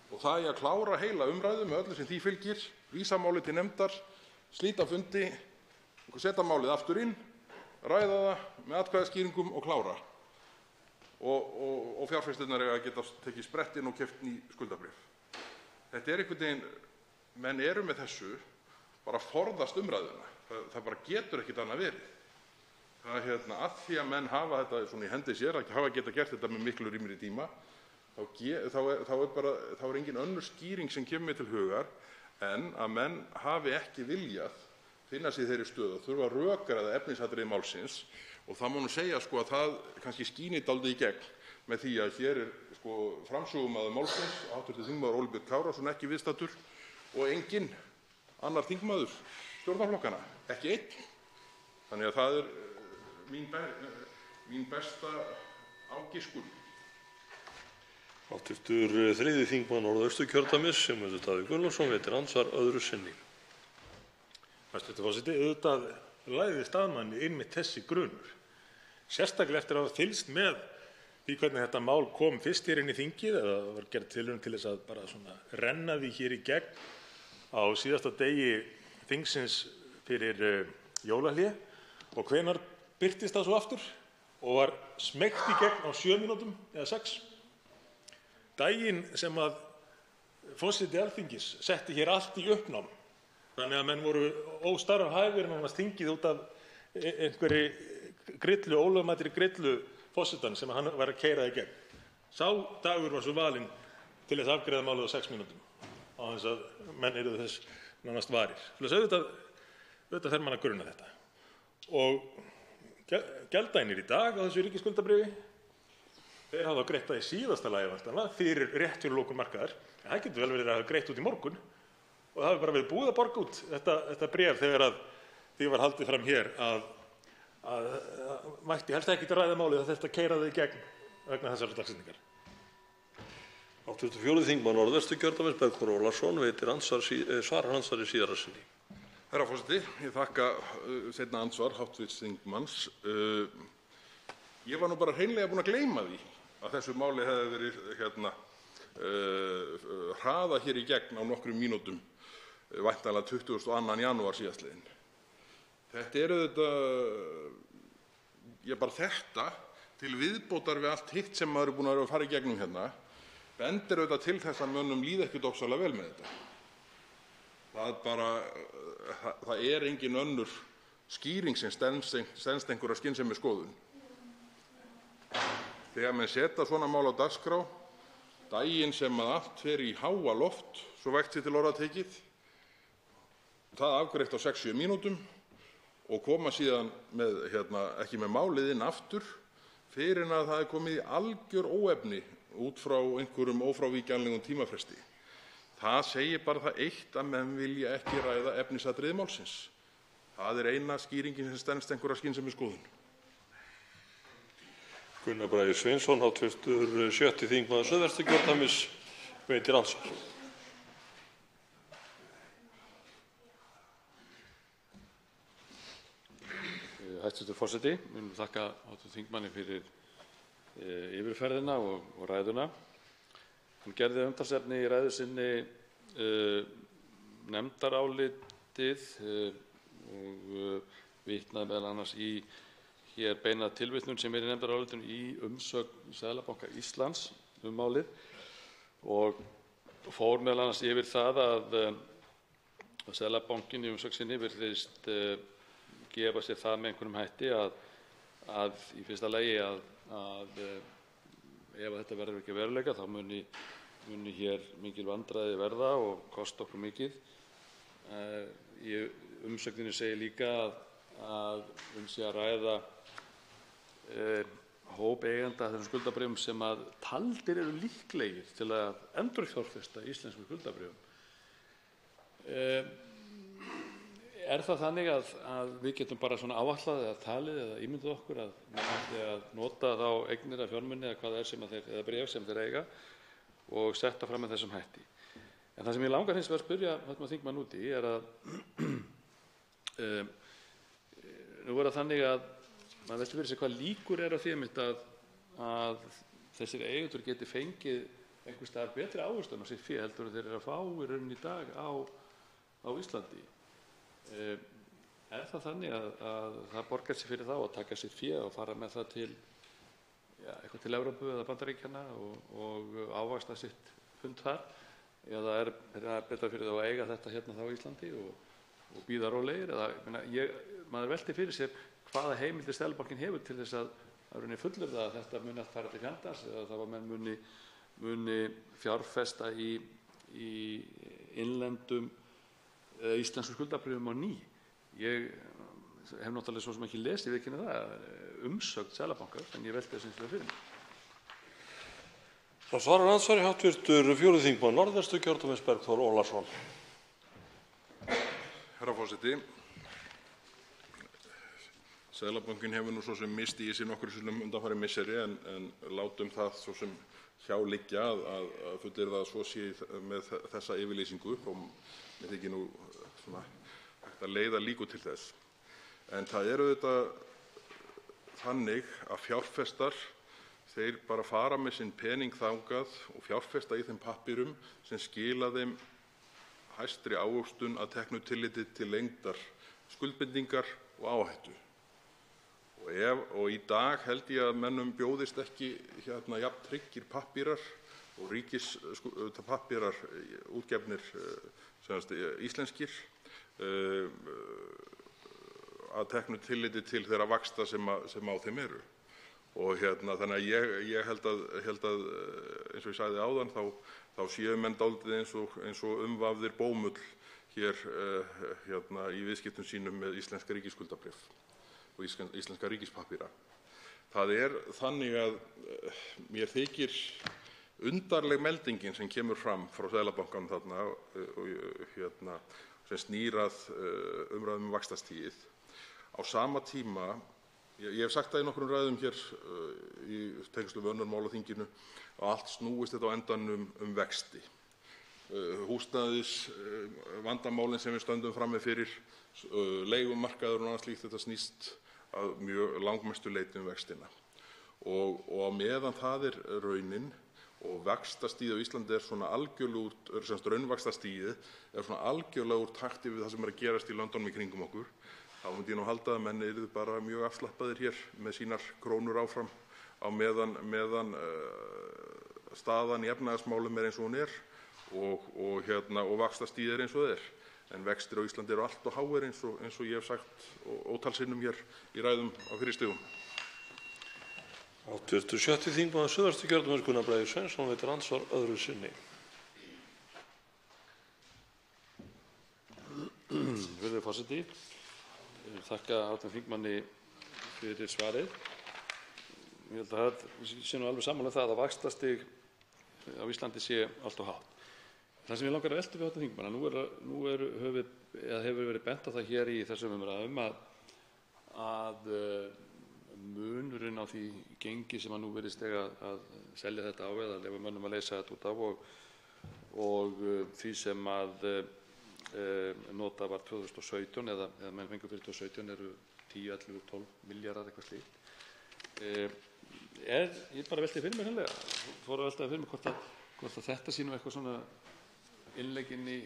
og það er að klára heila umræðu með öllu sem því fylgir, vísa málið til nefndar, slíta fundi, setja málið aftur inn, ræða það með atkvæðaskýringum og klára. Og fjárfestirnar eiga að geta tekið sprettinn og keypt ný skuldabréf. Þetta er einhvern veginn, menn eru með þessu bara að forðast umræðuna. Það bara getur ekkert annað verið. Það að því að menn hafa þetta svona í hendi sér, að hafa geta gert þetta með miklu rýmri tíma, þá er engin önnur skýring sem kemur mér til hugar en að menn hafi ekki viljað finna sig í þeirri stöðu og þurfa að rökræða efnisatriði málsins og það má nú segja að það kannski skínir dálítið í gegn með því að hér er framsögumaður málsins, hv. þingmaður Óli Björn Kárason, ekki viðstaddur og enginn annar þingmaður stjórnarflokkanna, ekki einn. Þannig að það er mín besta ágiskun. Háttvirtur 3. þingmaður Norðausturkjördæmis, Sigmundur Davíð Gunnlaugsson, veitir andsvar öðru sinni. Hæstv. forseti, auðvitað læðist að manni einmitt þessi grunur, sérstaklega eftir að hafa fylgst með því hvernig þetta mál kom fyrst hér inn í þingið, eða var gerð tilraun til þess að bara svona renna því hér í gegn á síðasta degi þingsins fyrir jólahlé og hvenær birtist það svo aftur og var smeygt í gegn á 7 mínútum eða 6. Daginn sem að forseti Alþingis setti hér allt í uppnám, þannig að menn voru óstarfhæfir nánast þingið út af einhverri grillu, ólögmætri grillu forsetans sem hann var að keyra í gegn. Sá dagur var svo valinn til þess að afgreiða málið á 6 mínútum á þess að menn yrðu þess nánast varir. Auðvitað fer mann að gruna þetta. Og gjalddaginn í dag á þessu ríkisskuldabréfi, þeir hafa greitt það í síðasta lagi væntanlega fyrir rétt fyrir lokun markaðar. En það getur vel verið að hafa greitt út í morgun og það hefur bara verið búið að borga út þetta bréf þegar að því var haldið fram hér að mætti helst ekki ræða málið að þetta keyra þau í gegn vegna þessarar dagsetningar. Hv. 4. þingmaður Norðvesturkjördæmis, Bergþór Ólason, veitir svar andsvari síðara sinni. Herra forseti, ég þakka seinna andsvar hv. þingmanns. Ég var nú bara hreinlega búinn að gleyma því að þessu máli hefði verið hraðað hér í gegn á nokkrum mínútum, væntanlega 22. janúar síðastliðinn. Þetta er þetta til viðbótar við allt hitt sem maður er búinn að fara í gegnum hérna, bendir til þess að mönnum líði ekkert ofsalega vel með þetta. Það er engin önnur skýring sem stenst einhverja skynsemi skoðun. Þegar menn setja svona mál á dagskrá, daginn sem að allt fer í háa loft, svo vægt sé til orða tekið, það afgreitt á 6-7 mínútum og koma síðan ekki með málið inn aftur fyrr en að það er komið í algjör óefni út frá einhverjum ófrávíkjanlegum tímafresti. Það segir bara það eitt að menn vilja ekki ræða efnisatriði málsins. Það er eina skýringin sem stenst einhverja skynsemi skoðun. Gunnar Bragi Sveinsson, hv. 7. þingmaður Suðvesturkjördæmis, veitir andsvar. Hæstv. forseti. Ég vil þakka hv. þingmanni fyrir yfirferðina og ræðuna. Hann gerði að umtalsefni í ræðu sinni nefndarálitið og vitnaði meðal annars í hér beina tilvitnun sem í nefndarálitinu í umsögn Seðlabanka Íslands málið og fór meðal annars yfir það að Seðlabankinn í umsögn sinni virðist gefa sér það með einhverjum hætti að í fyrsta lagi að ef þetta verður ekki veruleika þá muni hér mikil vandræði verða og kosta okkur mikið. Í umsögninni segir líka að sé að ræða hóp eigenda þessum skuldabréfum sem að taldir eru líklegir til að endurfjárfesta íslenskum skuldabréfum. Er það þannig að við getum bara svona áætlað eða talið eða ímyndað okkur að menn ætli að nota þá eignir eða fjármuni eða hvað það er sem eða bréf sem þeir eiga og setta fram með þessum hætti? En það sem ég langar hins vegar að spyrja hv. þingmann út í er að nú er það þannig að maður veltir fyrir sér hvað líkur eru á því að þessir eigendur geti fengið einhvers staðar betri ávöxtun á sitt fé heldur en þeir eru að fá í rauninni í dag á Íslandi. Er það þannig að það borgar sig fyrir þá að taka sitt fé og fara með það til eitthvað til Evrópu eða Bandaríkjanna og ávaxta sitt pund þar, eða er það betra fyrir þá að eiga þetta hérna þá í Íslandi og bíða rólegir? Maður veltir fyrir sér hvaða heimildir Seðlabankinn hefur til þess að fullyrða að þetta muni allt fara til fjandans eða það að menn muni fjárfesta í innlendum íslensku skuldabréfum á ný. Ég hef náttúrulega svo sem ekki lesið viðurkenni það umsögn Seðlabankans, en ég velti þess hins vegar fyrir mér. Það svarar andsvari hv. 4. þingmaður Norðvesturkjördæmis, Bergþór Ólason. Herra forseti, Seðlabankinn hefur nú svo sem misst í sig nokkrum sinnum undanfarin misseri en látum það svo sem hjá liggja að fullyrða að svo sé með þessa yfirlýsingu og mér þykir nú svona hægt að leiða líkur til þess. En það er auðvitað þannig að fjárfestar þeir bara fara með sinn pening þangað og fjárfesta í þeim pappírum sem skila þeim hæstri ávöxtun að teknu tilliti til lengdar skuldbindingar og áhættu. Og í dag held ég að mönnum bjóðist ekki jafn tryggir pappírar og ríkispappírar útgefnir íslenskir að teknu tilliti til þeirra vaxta sem á þeim eru. Og þannig að ég held að eins og ég sagði áðan þá séu menn dálítið eins og umvafðir bómull hér í viðskiptum sínum með íslenska ríkisskuldabréf og íslenska ríkispapíra. Það er þannig að mér þykir undarleg meldingin sem kemur fram frá Seðlabankanum þarna sem snýr að umræðum vaxtastigið á sama tíma Ég hef sagt það í nokkrum ræðum hér í tengslum við önnur mál á þinginu að allt snúist þetta á endanum vexti. Húsnæðisvandamálin sem við stöndum frammi fyrir, leigumarkaður og annað slíkt, þetta snýst að mjög langmestu leyti vextina. Og á meðan það er raunin og vaxtastigið á Íslandi er svona algjörlega raunvaxtastigið er svona algjörlega úr takti við það sem er að gerast í löndunum í kringum okkur, þá myndi ég nú halda að menn yrðu bara mjög afslappaðir hér með sínar krónur áfram á meðan staðan í efnahagsmálum er eins og hún er og vaxtastigið er eins og það er. En vextir á Íslandi eru allt og háir eins og ég hef sagt ótal sinnum hér í ræðum á fyrri stigum. Hv. 7. þingmaður Suðvesturkjördæmis Gunnar Bragi Sveinsson veitir andsvar öðru sinni. Virðulegur forseti, ég vil þakka hv. þingmanni fyrir svarið. Ég held að það sé nú alveg sammála það að vaxtastig á Íslandi sé allt of hátt. Það sem ég langar að velta við hv. þingmann, nú hefur verið bent á það hér í þessum umræðum að munurinn á því gengi sem nú virðist eiga að selja þetta á eða leyfa mönnum að leysa þetta út af og því sem notað var 2017 eða menn fengu fyrir 2017 eru 10, 11, 12 milljarðar eitthvað slíkt. Ég bara velti fyrir mér hreinlega, fór að velta fyrir mér hvort að þetta sé nú eitthvað svona innlegginn í,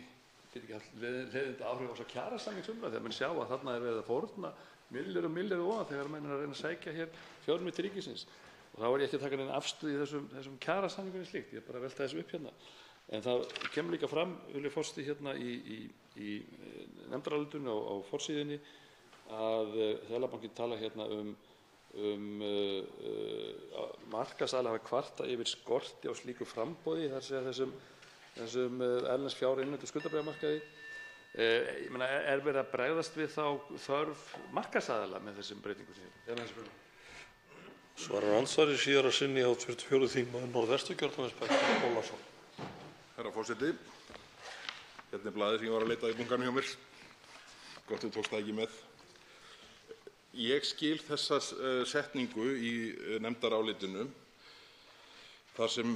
get ekki haft leiðindi áhrif á þessa kjarasamningsumræðu þegar menn sjá að þarna er verið að fórna milljarð ofan þegar menn er að reyna að sækja hér fjármuni til ríkisins. Og þá er ég ekki að taka neina afstöðu í þessum kjarasamningum slíkt, ég er bara að velta þessu upp hérna. En það kemur líka fram, virðulegur forseti, hérna í nefndarálitinu á forsíðunni að Seðlabankinn tala hérna markaðsaðilar hafa kvartað yfir skorti á slíku framboði, það er að segja þessum erlends fjár innlendu skuldabréfamarkaði. Ég meina, er verið að bregðast við þá þörf markaðsaðila með þessum breytingum sem hér? Svarar andsvari síðara sinni hv. 4. þingmaður Norðvesturkjördæmis Bergþór Ólason. Herra forseti, hérna er blaðið sem ég var að leita í bunkanum hjá mér. Gott þú tókst það ekki með. Ég skil þessa setningu í nefndarálitinu þar sem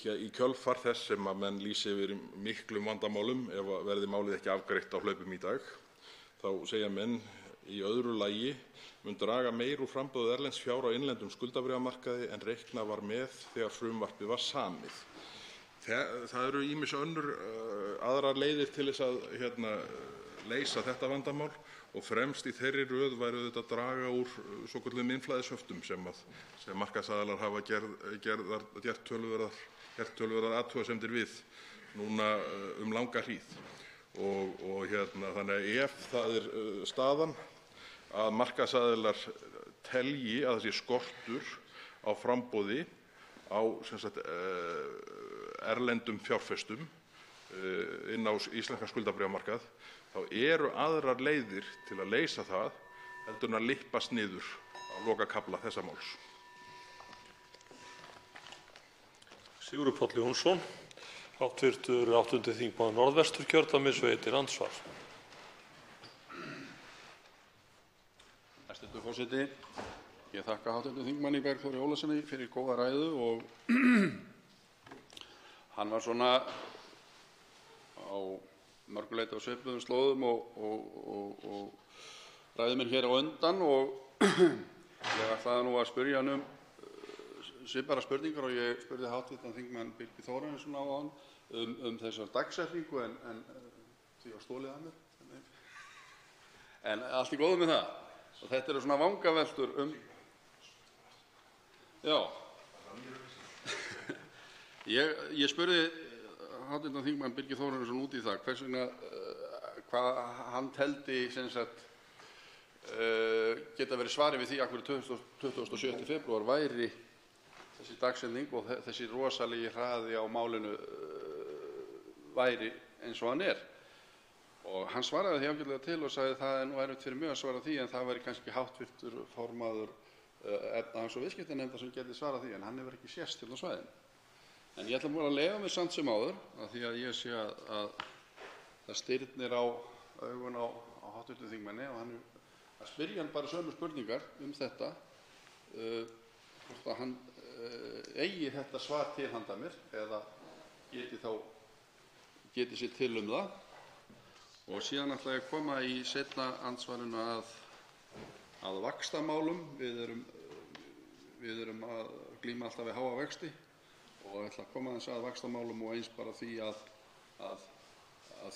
í kjölfar þess sem að menn lýsi yfir miklum vandamálum ef verði málið ekki afgreitt á hlaupum í dag, þá segja menn í öðru lagi mun draga meir úr framboði erlends fjár á innlendum skuldabréfamarkaði en reiknað var með þegar frumvarpið var samið. Það eru ýmis aðrar leiðir til þess að leysa þetta vandamál og fremst í þeirri röð væri auðvitað að draga úr svokölluðum innflæðishöftum sem markaðsaðilar hafa gert töluverðar athugasemdir við núna langa hríð. Þannig að ef það er staðan að markaðsaðilar telji að það sé skortur á framboði á erlendum fjárfestum inn á íslenskan skuldabréfamarkað, þá eru aðrar leiðir til að leysa það heldur en að lyppast niður á lokakafla þessa máls. Sigurður Páll Jónsson, hv. 8. þingmaður Norðvesturkjördæmis veitir andsvar. Hæstv. forseti, ég þakka hv. þingmanni Bergþóri Ólasyni fyrir góða ræðu og hann var svona á mörgu leyti á svipuðum slóðum og ræðuminn hér á undan og ég ætlaði nú að spyrja hann svipaðar spurningar og ég spurði hv. þingmann Birgi Þórarinsson áðan þessar dagsetningu en því var stolið að mér. En allt í góðu með það. Og þetta eru svona vangaveltur Já. Ég spurði hv. þingmann Birgi Þórarinsson út í það hvers vegna hvað hann teldi geta verið svarið við því að hverju 27. febrúar væri þessi dagsetning og þessi rosalegi hraði á málinu væri eins og hann er. Og hann svaraði því ágætlega til og sagði það er nú erfitt fyrir mig að svara því en það væri kannski háttvirtur formaður efnahags- og viðskiptanefndar sem gæti svarað því en hann hefur ekki sést hérna á svæðinu. En ég ætla bara að leyfa mér samt sem áður af því að ég sé að það stirðnir á augun á hv. þingmanni og hann að spyrja hann bara sömu spurningar þetta, hvort að hann eigi þetta svar til handa mér eða geti sér til það. Og síðan ætla ég að koma í seinna andsvarinu að vaxtamálum. Við erum að glíma alltaf við háa vexti og ég ætla að koma aðeins að vaxtamálum og eins bara því að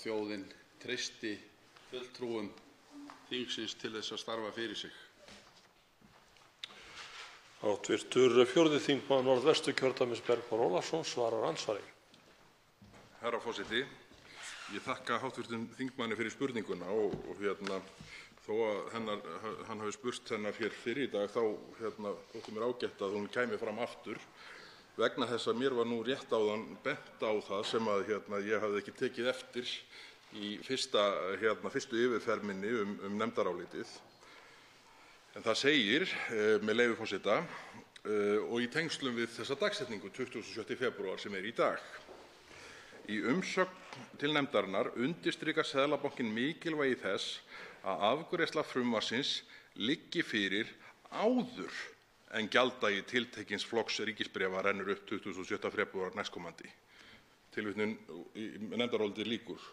þjóðin treysti fulltrúum þingsins til þess að starfa fyrir sig. Hv. 4. þingmaður Norðvesturkjördæmis, Bergþór Ólason, svarar andsvari. Herra forseti, ég þakka hv. þingmanni fyrir spurninguna og þó að hann hafi spurt hennar hér fyrr í dag þá þótti mér ágætt að hún kæmi fram aftur vegna þess að mér var nú rétt áðan bent á það sem að ég hafði ekki tekið eftir í fyrstu yfirferð minni nefndarálitið. En það segir, með leyfi forseta, og í tengslum við þessa dagsetningu 27. febrúar sem í dag. Í umsögn til nefndarinnar undirstrikar Seðlabankinn mikilvægi þess að afgreiðsla frumvarpsins liggi fyrir áður en gjalddagi tiltekins flokks ríkisbréfa rennur upp 27. febrúar næstkomandi. Tilvitnun í nefndarálitið lýkur.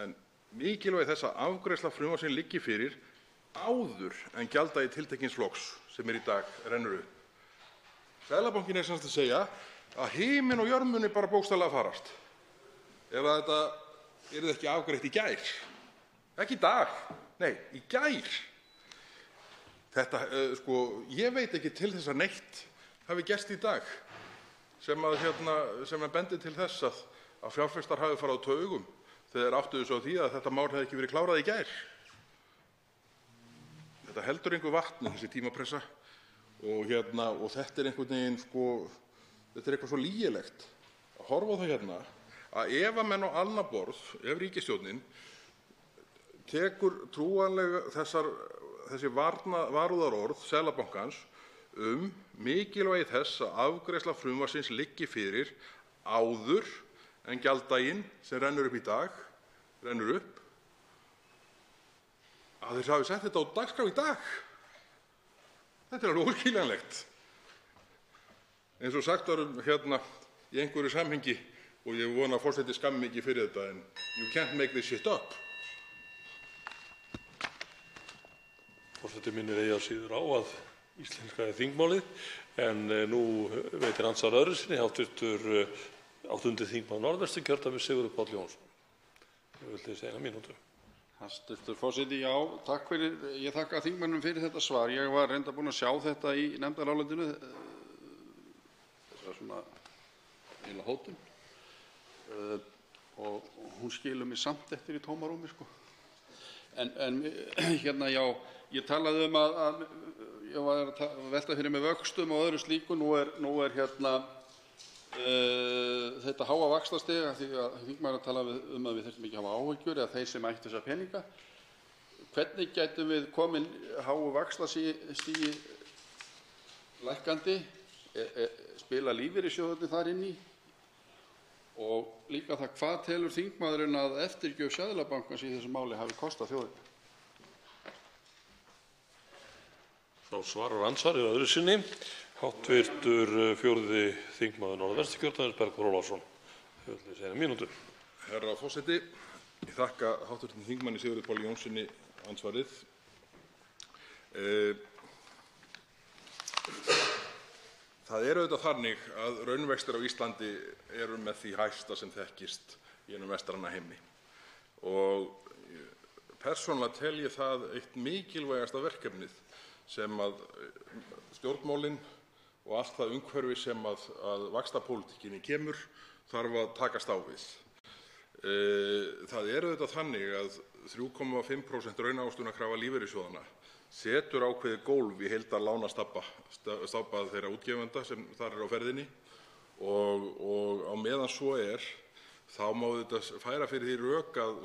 En mikilvægi þess að afgreiðsla frumvarpsins liggi fyrir áður en gjalddagi tiltekins flokks sem í dag rennur upp. Seðlabankinn sem sagt að segja að himinn og jörð muni bara bókstaflega farast ef að þetta yrði ekki afgreitt í gær. Ekki í dag, nei, í gær. Þetta, ég veit ekki til þess að neitt hafi gerst í dag sem bendir til þess að fjárfestar hafi farið á taugum þegar áttuðu svo á því að þetta mál hefði ekki verið klárað í gær. Þetta heldur engu vatni, þessi tímapressa, og þetta einhvern veginn, þetta eitthvað svo lygilegt að horfa á það að ef að menn á annað borð, ef ríkisstjórnin tekur trúanlega þessi varúðarorð Seðlabankans mikilvægi þess að afgreiðsla frumvarpsins liggi fyrir áður en gjalddaginn sem rennur upp í dag rennur upp, að þeir hafi sett þetta á dagskrá í dag. Þetta alveg óskiljanlegt. Eins og sagt var í einhverju samhengi, og ég vona að forseti skammi mig ekki fyrir þetta, en you can't make this shit up. Forseti minnir eigi síður á að íslenska þingmálið, en nú veitir andsvar öðru sinni hv. 8. þingmaður Norðvesturkjördæmis, Sigurður Páll Jónsson. Ég vildi segja 1 mínútu. Hæstv. forseti, já, takk fyrir. Ég þakka þingmönnum fyrir þetta svar. Ég var reyndar búinn að sjá þetta í nefndarálitinu, þessa svona eiginlega hótun, og hún skilur mig samt eftir í tómarúmi, En já, ég talaði að ég var að velta fyrir mig vöxtum og öðru slíku. Nú er þetta háa vaxtastig, því að þingmaðurinn talaði að við þyrftum ekki að hafa áhyggjur eða þeir sem ættu þessa peninga. Hvernig gætum við komin háu vaxtastigi lækkandi? Spila lífeyrissjóðirnir þar inn í? Og líka það, hvað telur þingmaðurinn að eftirgjöf Seðlabankans í þessu máli hafi kostað þjóðinni? Þá svarar andsvarið öðru sinni hv. 4. þingmaður Norðvesturkjördæmis, Bergþór Ólason. Ég vil segja 1 mínútu. Herra forseti, ég þakka hv. þingmanni Sigurði Páli Jónssyni andsvarið. Það er auðvitað þannig að raunvextir á Íslandi eru með því hæsta sem þekkist í hinum vestræna heimi. Og persónulega tel ég það eitt mikilvægasta verkefnið sem að stjórnmálin og allt það umhverfi sem að vaxtapólitíkinni kemur þarf að takast á við. Það er auðvitað þannig að 3,5% raunávöxtunarkrafa lífeyrissjóðanna setur ákveðið gólf í heildarlánastabba þeirra útgefenda sem þar á ferðinni, og á meðan svo þá má þetta færa fyrir því rök að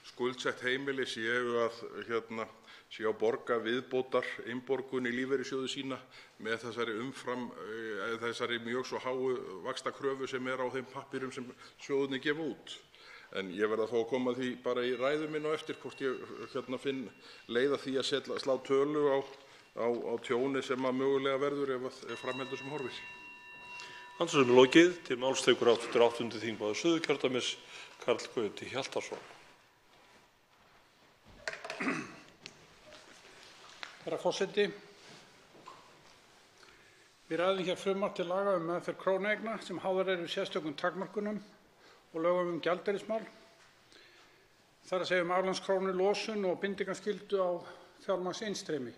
skuldsett heimili séu að borga viðbótar innborgun í lífeyrissjóði sína með þessari mjög svo háu vaxtakröfu sem á þeim pappírum sem sjóðirnir gefa út. En ég verð að fá að koma því bara í ræðu minni á eftir hvort ég finn leið að því að slá tölu á tjóni sem mögulega verður ef fram heldur sem horfir. Andsvörum lokið. Til máls tekur 8. þingmaður Suðurkjördæmis, Karl Gauti Hjaltason. Herra forseti. Við ræðum hér frumvarp til laga meðferð krónueigna sem háðar eru sérstökum takmörkunum og lögum gjaldeyrismál. Það er að segja aflandskrónu losun og bindingarskyldu á fjármagnsinnstreymi.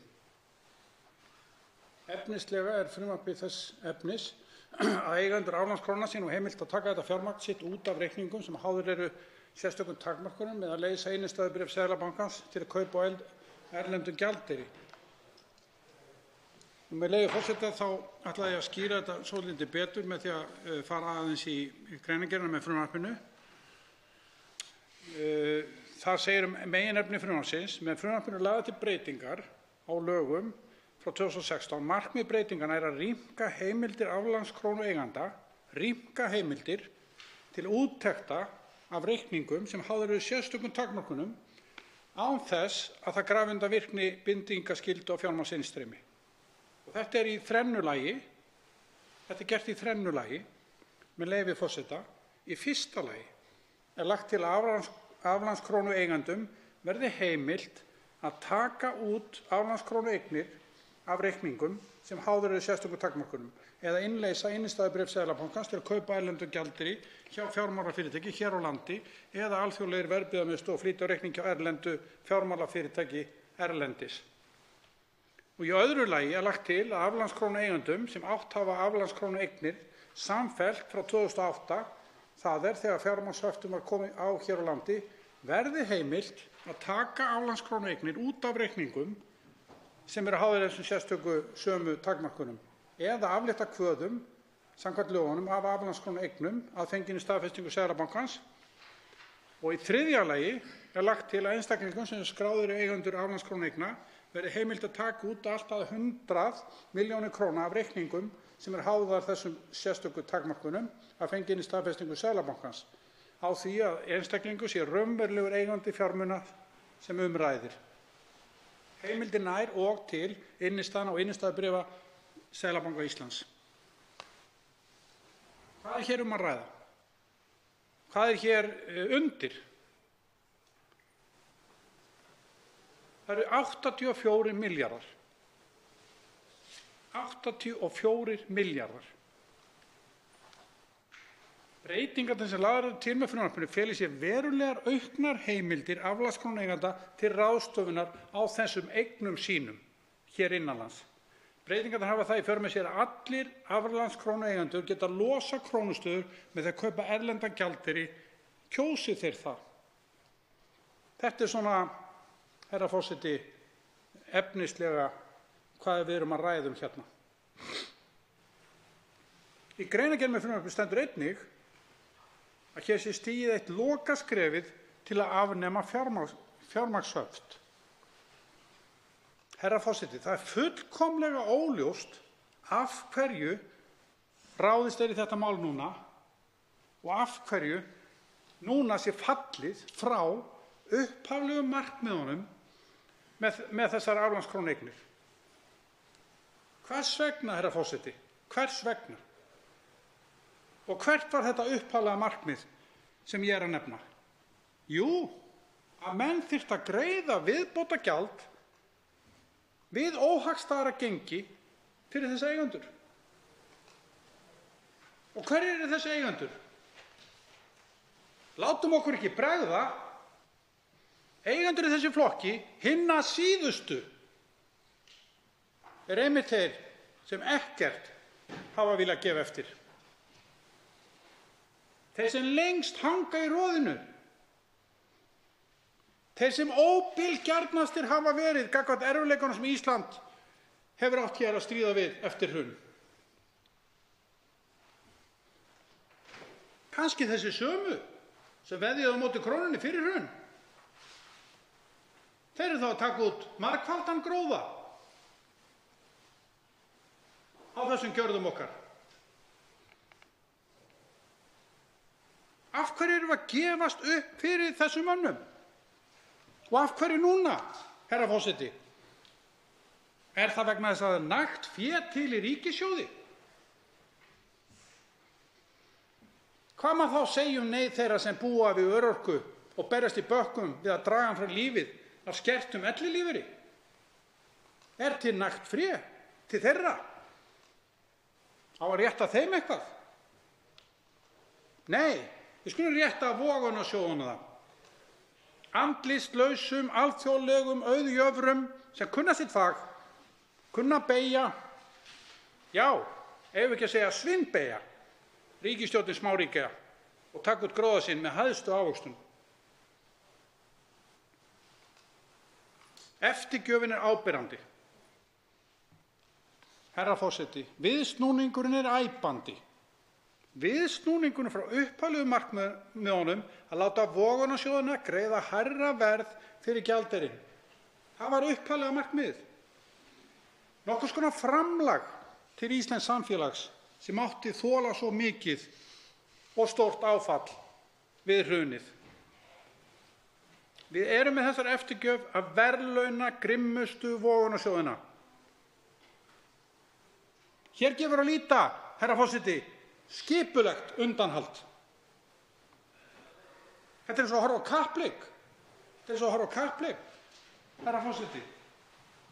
Efnislega er frumvarpið þess efnis að eigendur aflandskróna sé nú heimilt að taka þetta fjármagn sitt út af reikningum sem háðir eru sérstökum takmörkunum eða leysa innstæðubréf Seðlabankans til að kaupa á erlendum gjaldeyri. Með leyfi forseta þá ætla ég að skýra þetta svolítið betur með því að fara aðeins í greinargerðina með frumvarpinu. Það segir meginefni frumvarpsins: með frumvarpinu eru lagðar til breytingar á lögum frá 2016. Markmið breytinganna er að rýmka heimildir aflandskrónueiganda, rýmka heimildir til úttekta af reikningum sem háðir eru sérstökum takmörkunum án þess að það grafi undan virkni bindingarskyldu á fjármagnsinnstreymi. Þetta er í þrennu lagi. Þetta er gert í þrennu lagi með leyfi forseta. Í fyrsta lagi er lagt til að aflandskrónueigendum verði heimilt að taka út aflandskrónueignir af reikningum sem háðir eru sérstökum takmörkunum eða innleysa innstæðubréf Seðlabankans til að kaupa erlendum gjaldeyri hjá fjármálafyrirtæki hér á landi eða alþjóðlegri verðbréfamiðstöð og flytja reikning hjá erlendu fjármálafyrirtæki erlendis. Og í öðru lagi er lagt til að aflandskrónueigendum sem átt hafa aflandskrónueignir samfellt frá 2008, það er þegar fjármagnshöftum var komið á hér á landi, verði heimilt að taka aflandskrónueignir út af reikningum sem eru háðir þessum sérstöku sömu takmörkunum eða aflétta kvöðum samkvæmt lögunum af aflandskrónueignum að fenginni staðfestingu Seðlabankans. Og í þriðja lagi er lagt til að einstaklingum sem skráðir eigendur aflandskrónueigna verði heimilt að taka út allt að 100 milljónir króna af reikningum sem eru háðar þessum sérstöku takmörkunum að fenginni staðfestingu Seðlabankans á því að einstaklingur sé raunverulegur eigandi fjármuna sem ræðir. Heimildin nær og til innistæðna og innstæðubréfa Seðlabanka Íslands. Hvað er hér að ræða? Hvað er hér undir? Það eru 84 milljarðar. 84 milljarðar. Breytingarnar sem lagðar eru til með frumvarpinu fela í sér verulegar auknar heimildir aflandskrónueigenda til ráðstöfunar á þessum eignum sínum hér innanlands. Breytingarnar hafa það í för með sér að allir aflandskrónueigendur geta losa krónustöður með því að kaupa erlendan gjaldeyri, kjósi þeir það. Þetta er svona, herra forseti, efnislega hvað við erum að ræða hérna. Í greinargerð með frumvarpinu stendur einnig að hér sé stigið eitt lokaskrefið til að afnema fjármagnshöft. Herra forseti, það er fullkomlega óljóst af hverju ráðist er í þetta mál núna og af hverju núna sé fallið frá upphaflegum markmiðunum með þessar aflandskrónueignir. Hvers vegna, herra forseti? Hvers vegna? Og hvert var þetta upphaflega markmið sem ég er að nefna? Jú, að menn þyrftu að greiða viðbótargjald við óhagstæðara gengi fyrir þessi eigendur. Og hverjir eru þessi eigendur? Látum okkur ekki bregða. Eigendur í þessu flokki, hinna síðustu, er einmitt þeir sem ekkert hafa viljað gefa eftir. Þeir sem lengst hanga í roðinu. Þeir sem óbilgjarnastir hafa verið gagnvart erfiðleikunum sem Ísland hefur átt hér að stríða við eftir hrun. Kannski þessi sömu sem veðjuðu á móti krónunni fyrir hrun. Þeir eru þá að taka út margfaldan gróða á þessum gjörðum okkar. Af hverju erum við að gefast upp fyrir þessum mönnum? Og af hverju núna, herra forseti? Er það vegna þess að það er nægt fé til í ríkissjóði? Hvað má þá segja neyð þeirra sem búa við örorku og berjast í bökkum við að draga hann frá lífið af skertum ellilífeyri? Er til nægt fé til þeirra? Á að rétta þeim eitthvað? Nei, við skulum rétta vogunarsjóðunum það. Andlitslausum, alþjóðlegum auðjöfrum sem kunna sitt fag, kunna beygja, já, ef ekki að segja svindbeygja, ríkisstjórnin smáríkja og taka út gróða sinn með hæstu ávöxtun. Eftirgjöfin áberandi. Herra forseti, viðsnúningurinn æpandi. Viðsnúningurinn frá upphaflegu markmiðunum að láta vogunarsjóðina greiða hærra verð fyrir gjaldeyri. Það var upphaflega markmiðið. Nokkurs konar framlag til íslensks samfélags sem átti þola svo mikið og stórt áfall við hrunið. Við erum með þessar eftirgjöf að verðlauna grimmustu vogunarsjóðina. Hér gefur að líta, herra forseti, skipulegt undanhald. Þetta er svo að horfa á kappleik. Herra forseti,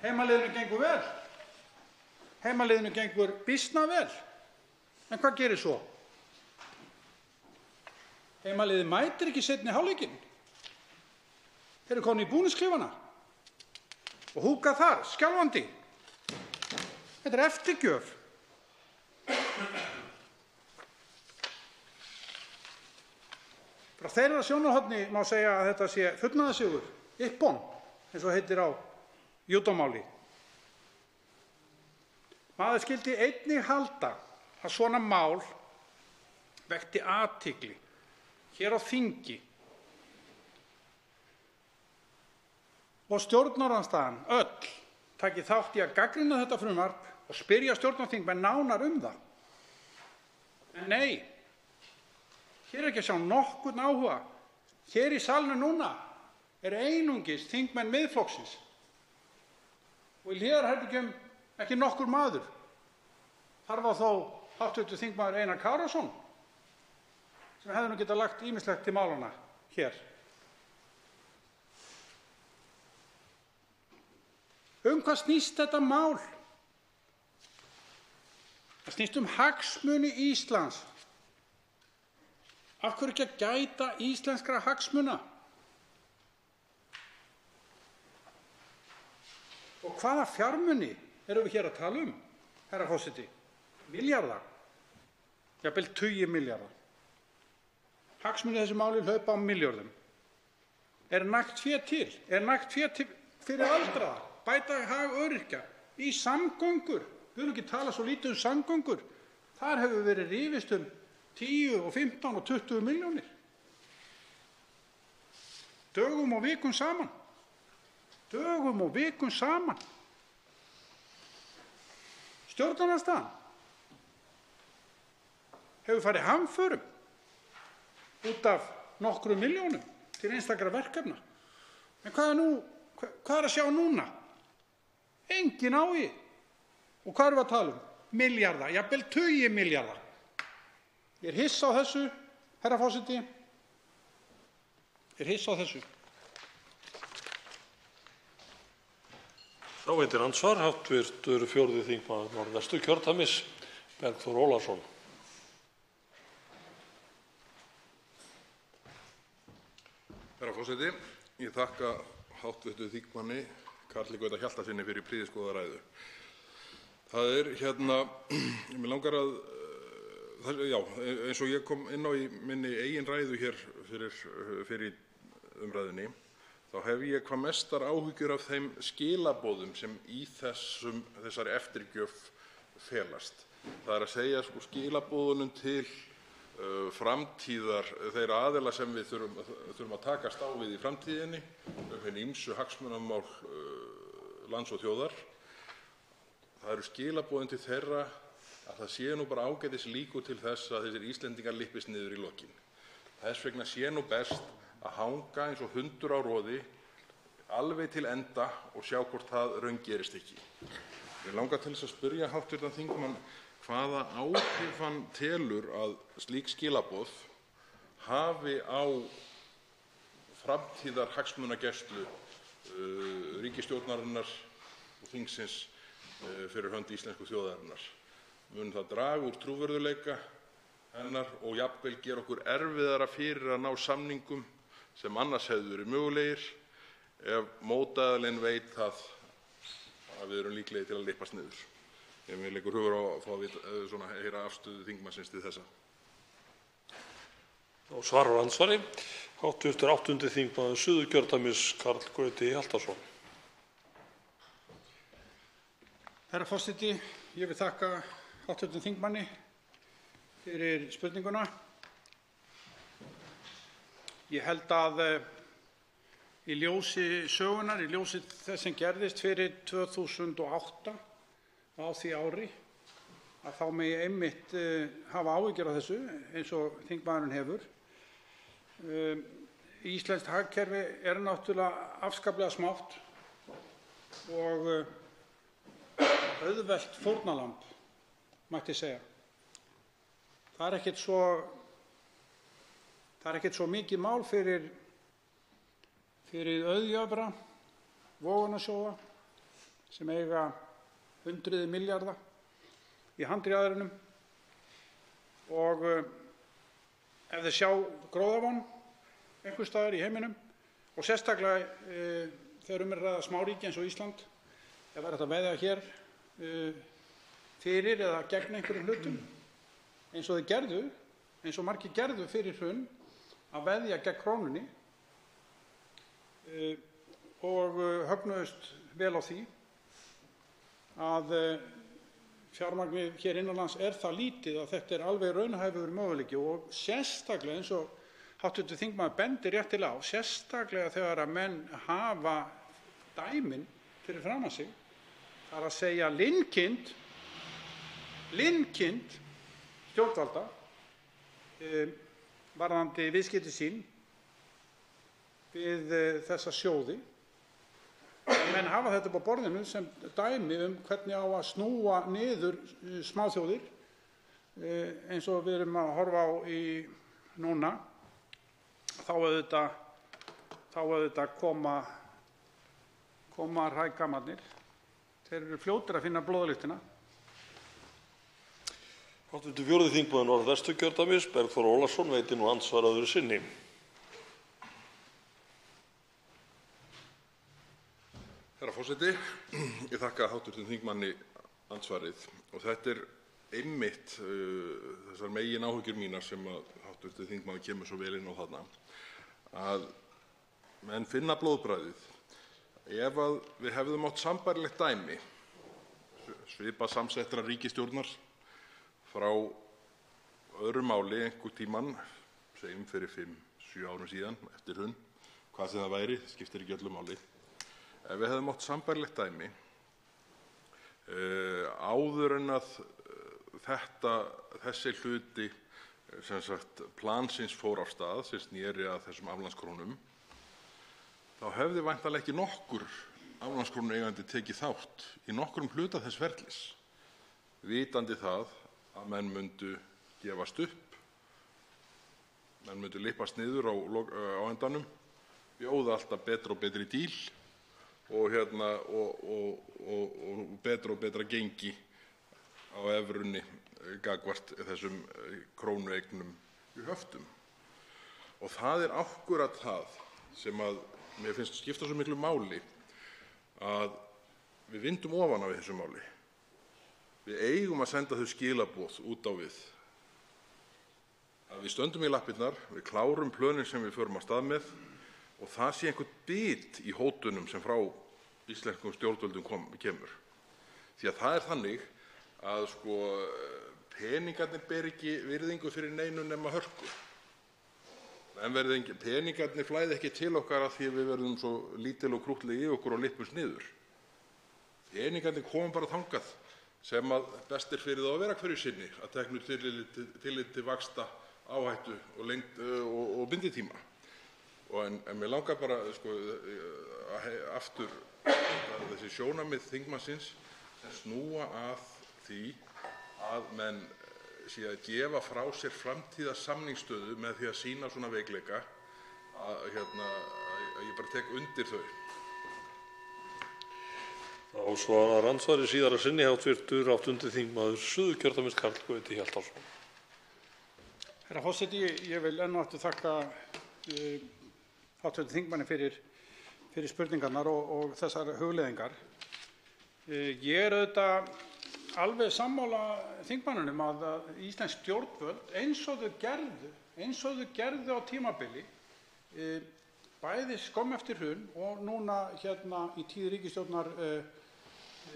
heimaliðinu gengur vel. Heimaliðinu gengur býsna vel. En hvað gerir svo? Heimaliðið mætir ekki seinni hálfleikinn. Þeir eru komin í búningsklefana og húka þar, skjálfandi. Þetta er eftirgjöf. Frá þeirra sjónarhorni má segja að þetta sé fullnaðarsigur, ippon, eins og heitir á júdómáli. Maður skyldi einnig halda að svona mál vekti athygli hér á þingi og stjórnarandstaðan öll taki þátt í að gagnrýna þetta frumvarp og spyrja stjórnarþingmenn nánar það. En nei, hér er ekki að sjá nokkurn áhuga. Hér í salnum núna eru einungis þingmenn Miðflokksins og í hliðarherbergjum ekki nokkur maður. Þar var þó hv. þingmaður Einar Kárason sem hefði getað lagt ýmislegt til málanna hér. Hvað snýst þetta mál? Það snýst hagsmuni Íslands. Af hverju ekki að gæta íslenskra hagsmuna? Og hvaða fjármuni erum við hér að tala herra forseti? Milljarða, jafnvel tugi milljarða. Hagsmuni þessu máli hlaupa á milljörðum. Er nægt fé til? Er nægt fé til fyrir aldraða? Bæta hag öryrkja? Í samgöngur? Við höfum ekki talað svo lítið samgöngur. Þar hefur verið rifist 10 og 15 og 20 milljónir. Dögum og vikum saman. Stjórnarandstaðan hefur farið hamförum út af nokkrum milljónum til einstakra verkefna. En hvað er að sjá núna? Engin áhugi. Og hvað erum við að tala milljarða, jafnvel tugi milljarða. Ég er hissa á þessu, herra forseti. Þá veitir andsvar hv. 4. þingmaður Norðvesturkjördæmis, Bergþór Ólason. Herra forseti, ég þakka hv. þingmanni Karli Gauta Hjaltasyni fyrir prýðisgóða ræðu. Það er mig langar að, já, eins og ég kom inn á í minni eigin ræðu hér fyrir umræðunni, þá hef ég hvað mestar áhyggjur af þeim skilaboðum sem í þessari eftirgjöf felast. Það er að segja skilaboðunum til framtíðar þeirra aðila sem við þurfum að takast á við í framtíðinni, hin ýmsu hagsmunamál lands og þjóðar. Það eru skilaboðin til þeirra að það séu nú bara ágætis líkur til þess að þessir Íslendingar lyppist niður í lokin. Þess vegna sé nú best að hanga eins og hundur á roði alveg til enda og sjá hvort það raungerist ekki. Mig langar til þess að spyrja hv. þingmann hvaða áhrif hann telur að slík skilaboð hafi á framtíðarhagsmunagæslu ríkisstjórnarinnar og þingsins fyrir hönd íslensku þjóðarinnar. Mun það draga úr trúverðugleika hennar og jafnvel gera okkur erfiðara fyrir að ná samningum sem annars hefðu verið mögulegir ef mótaðilinn veit það að við erum líklegir til að lyppast niður. Mér liggur hugur á að fá að heyra afstöðu þingmannsins til þessa. Og svarar andsvari hv. 8. þingmaður Suðurkjördæmis Karl Gauti Hjaltason. Herra forseti, ég vil þakka hv. þingmanni fyrir spurninguna. Ég held að í ljósi sögunnar, í ljósi þess sem gerðist fyrir 2008 á því ári, að þá megi einmitt hafa áhyggjur af þessu eins og þingmaðurinn hefur. Íslenskt hagkerfi náttúrulega afskaplega smátt og auðvelt fórnarlamb, mætti segja. Það er ekkert svo mikið mál fyrir auðjöfra vogunarsjóða sem eiga hundruð milljarða í handrjáðrinum og ef þeir sjá gróðavon einhvers staðar í heiminum og sérstaklega þegar er að ræða smáríki eins og Ísland, ef það er hægt að veðja hér fyrir eða gegn einhverjum hlutum eins og þeir gerðu, eins og margir gerðu fyrir hrun að veðja gegn krónunni og högnuðust vel á því að fjármagnið hér innanlands það lítið að þetta alveg raunhæfur möguleiki og sérstaklega eins og hv. þingmaður bendir réttilega á, sérstaklega þegar að menn hafa dæmin fyrir framan sig, það er að segja linkind stjórnvalda varðandi viðskipti sín við þessa sjóði. Menn hafa þetta upp á borðinu sem dæmi hvernig á að snúa niður smáþjóðir eins og við erum að horfa á núna. Þá auðvitað koma hrægammarnir. Þeir eru fljótir að finna blóðlyktina. Hv. 4. þingmaður Norðvesturkjördæmis Bergþór Ólason veitir nú andsvar öðru sinni. Herra forseti, ég þakka hv. þingmanni andsvarið og þetta einmitt þessar megináhyggjur mínar sem að hv. þingmaður kemur svo vel inn á þarna, að menn finna blóðbragðið. Ef að við hefðum átt sambærilegt dæmi, svipað samsettra ríkisstjórnar frá öðru máli einhvern tímann, segjum fyrir 5-7 árum síðan eftir hrun, hvað sem það væri, skiptir ekki öllu máli. Ef við hefðum átt sambærilegt dæmi áður en að þessi hluti plansins fór af stað sem sneri að þessum aflandskrónum, þá hefði væntanlega ekki nokkur aflandskrónueigandi tekið þátt í nokkrum hluta þess ferlis, vitandi það að menn myndu gefast upp, menn myndu lyppast niður á endanum, bjóða alltaf betra og betri díl og betra og betra gengi á evrunni gagnvart þessum krónueignum í höftum. Og það akkúrat það sem að mér finnst skipta svo miklu máli að við vindum ofan af þessu máli. Við eigum að senda þau skilaboð út á við að við stöndum í lappirnar, við klárum plönin sem við förum af stað með og það sé einhvern bit í hótunum sem frá íslenskum stjórnvöldum kemur. Því að það þannig að peningarnir ber ekki virðingu fyrir neinu nema hörku. En peningarnir flæði ekki til okkar af því að við verðum svo lítil og krúttleg í okkur og lyppumst niður. Peningarnir koma bara þangað sem að best fyrir þá að vera hverju sinni, að teknu tilliti til vaxta áhættu og lengd og binditíma. En mig langar bara aftur þessi sjónarmið þingmannsins sem snúa að því að menn sé að gefa frá sér framtíðarsamningsstöðu með því að sýna svona veikleika að ég bara tek undir þau. Þá svarar andsvari síðara sinni hv. 8. þingmaður Suðurkjördæmis Karl Gauti Hjaltason. Herra forseti, ég vil enn og aftur þakka hv. þingmanni fyrir spurningarnar og þessar hugleiðingar. Ég er auðvitað alveg sammála þingmanninum að íslensk stjórnvöld eins og þau gerðu á tímabili, bæði skömmu eftir hrun og núna í tíð ríkisstjórnar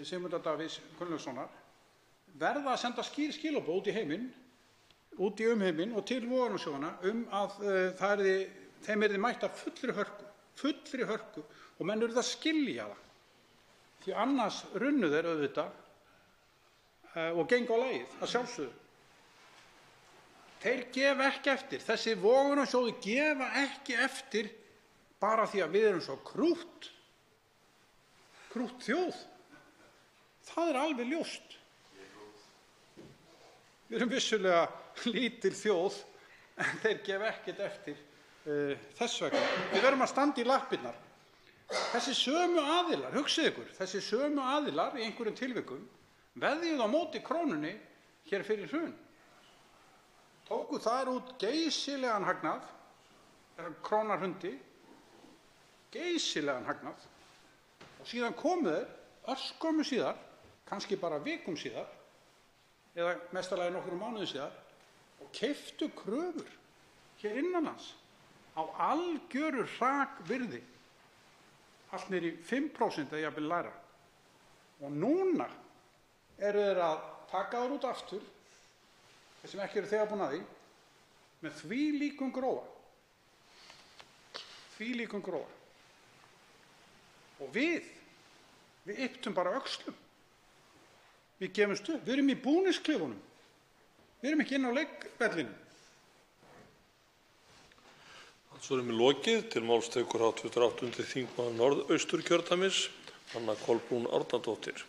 Sigmundar Davíðs Gunnlaugssonar, verða að senda skýr skilaboð út í heiminn, út í umheiminn og til vogunarsjóðanna að þeim yrði mætt af fullri hörku og menn yrðu að skilja það. Því annars runnu þeir auðvitað og gengu á lagið, að sjálfsögðu. Þeir gefa ekki eftir. Þessi vogunarsjóði gefa ekki eftir bara því að við erum svo krútt þjóð. Það er alveg ljóst. Við erum vissulega lítil þjóð en þeir gefa ekkert eftir þess vegna. Við verðum að standa í lappirnar. Þessi sömu aðilar, hugsið ykkur, þessi sömu aðilar í einhverjum tilvikum veðjuðu á móti krónunni hér fyrir hrun. Tóku þar út geysilegan hagnað, þegar krónan hrundi, geysilegan hagnað, og síðan komu þeir örskömmu síðar, kannski bara vikum síðar, eða mestalagi nokkrum mánuðum síðar, og keyptu kröfur hér innanlands á algjöru hrakvirði, allt niður í 5% eða jafnvel lægra. Og núna eru þeir að taka þær út aftur, þeir sem ekki eru þegar búin að því, með þvílíkum grófa. Og við ypptum bara öxlum. Við gefumst upp. Við erum í búningsklefunum. Við erum ekki inn á leikvellinum. Andsvörum er lokið. Til máls tekur hv. 8. þingmaður Norðausturkjördæmis, Anna Kolbrún Árnadóttir.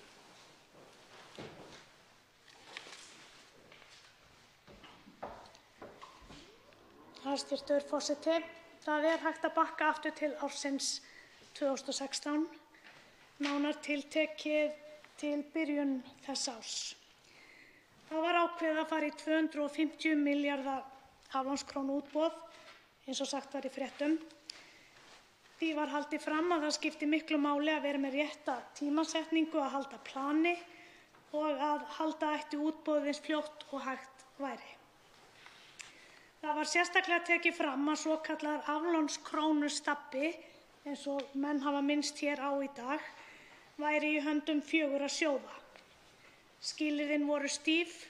Hæstv. forseti. Það er hægt að bakka aftur til ársins 2016, nánar tiltekið til byrjun þess árs. Það var ákveðið að fara í 250 milljarða aflandskrónu útboð, eins og sagt var í fréttum. Því var haldið fram að það skipti miklu máli að vera með rétta tímasetningu, að halda plani og að halda ætti útboðið eins fljótt og hægt væri. Það var sérstaklega tekið fram að svokallaður aflandskrónustabbi, eins og menn hafa minnst hér á í dag, væri í höndum 4 sjóða. Skilyrðin voru stíf.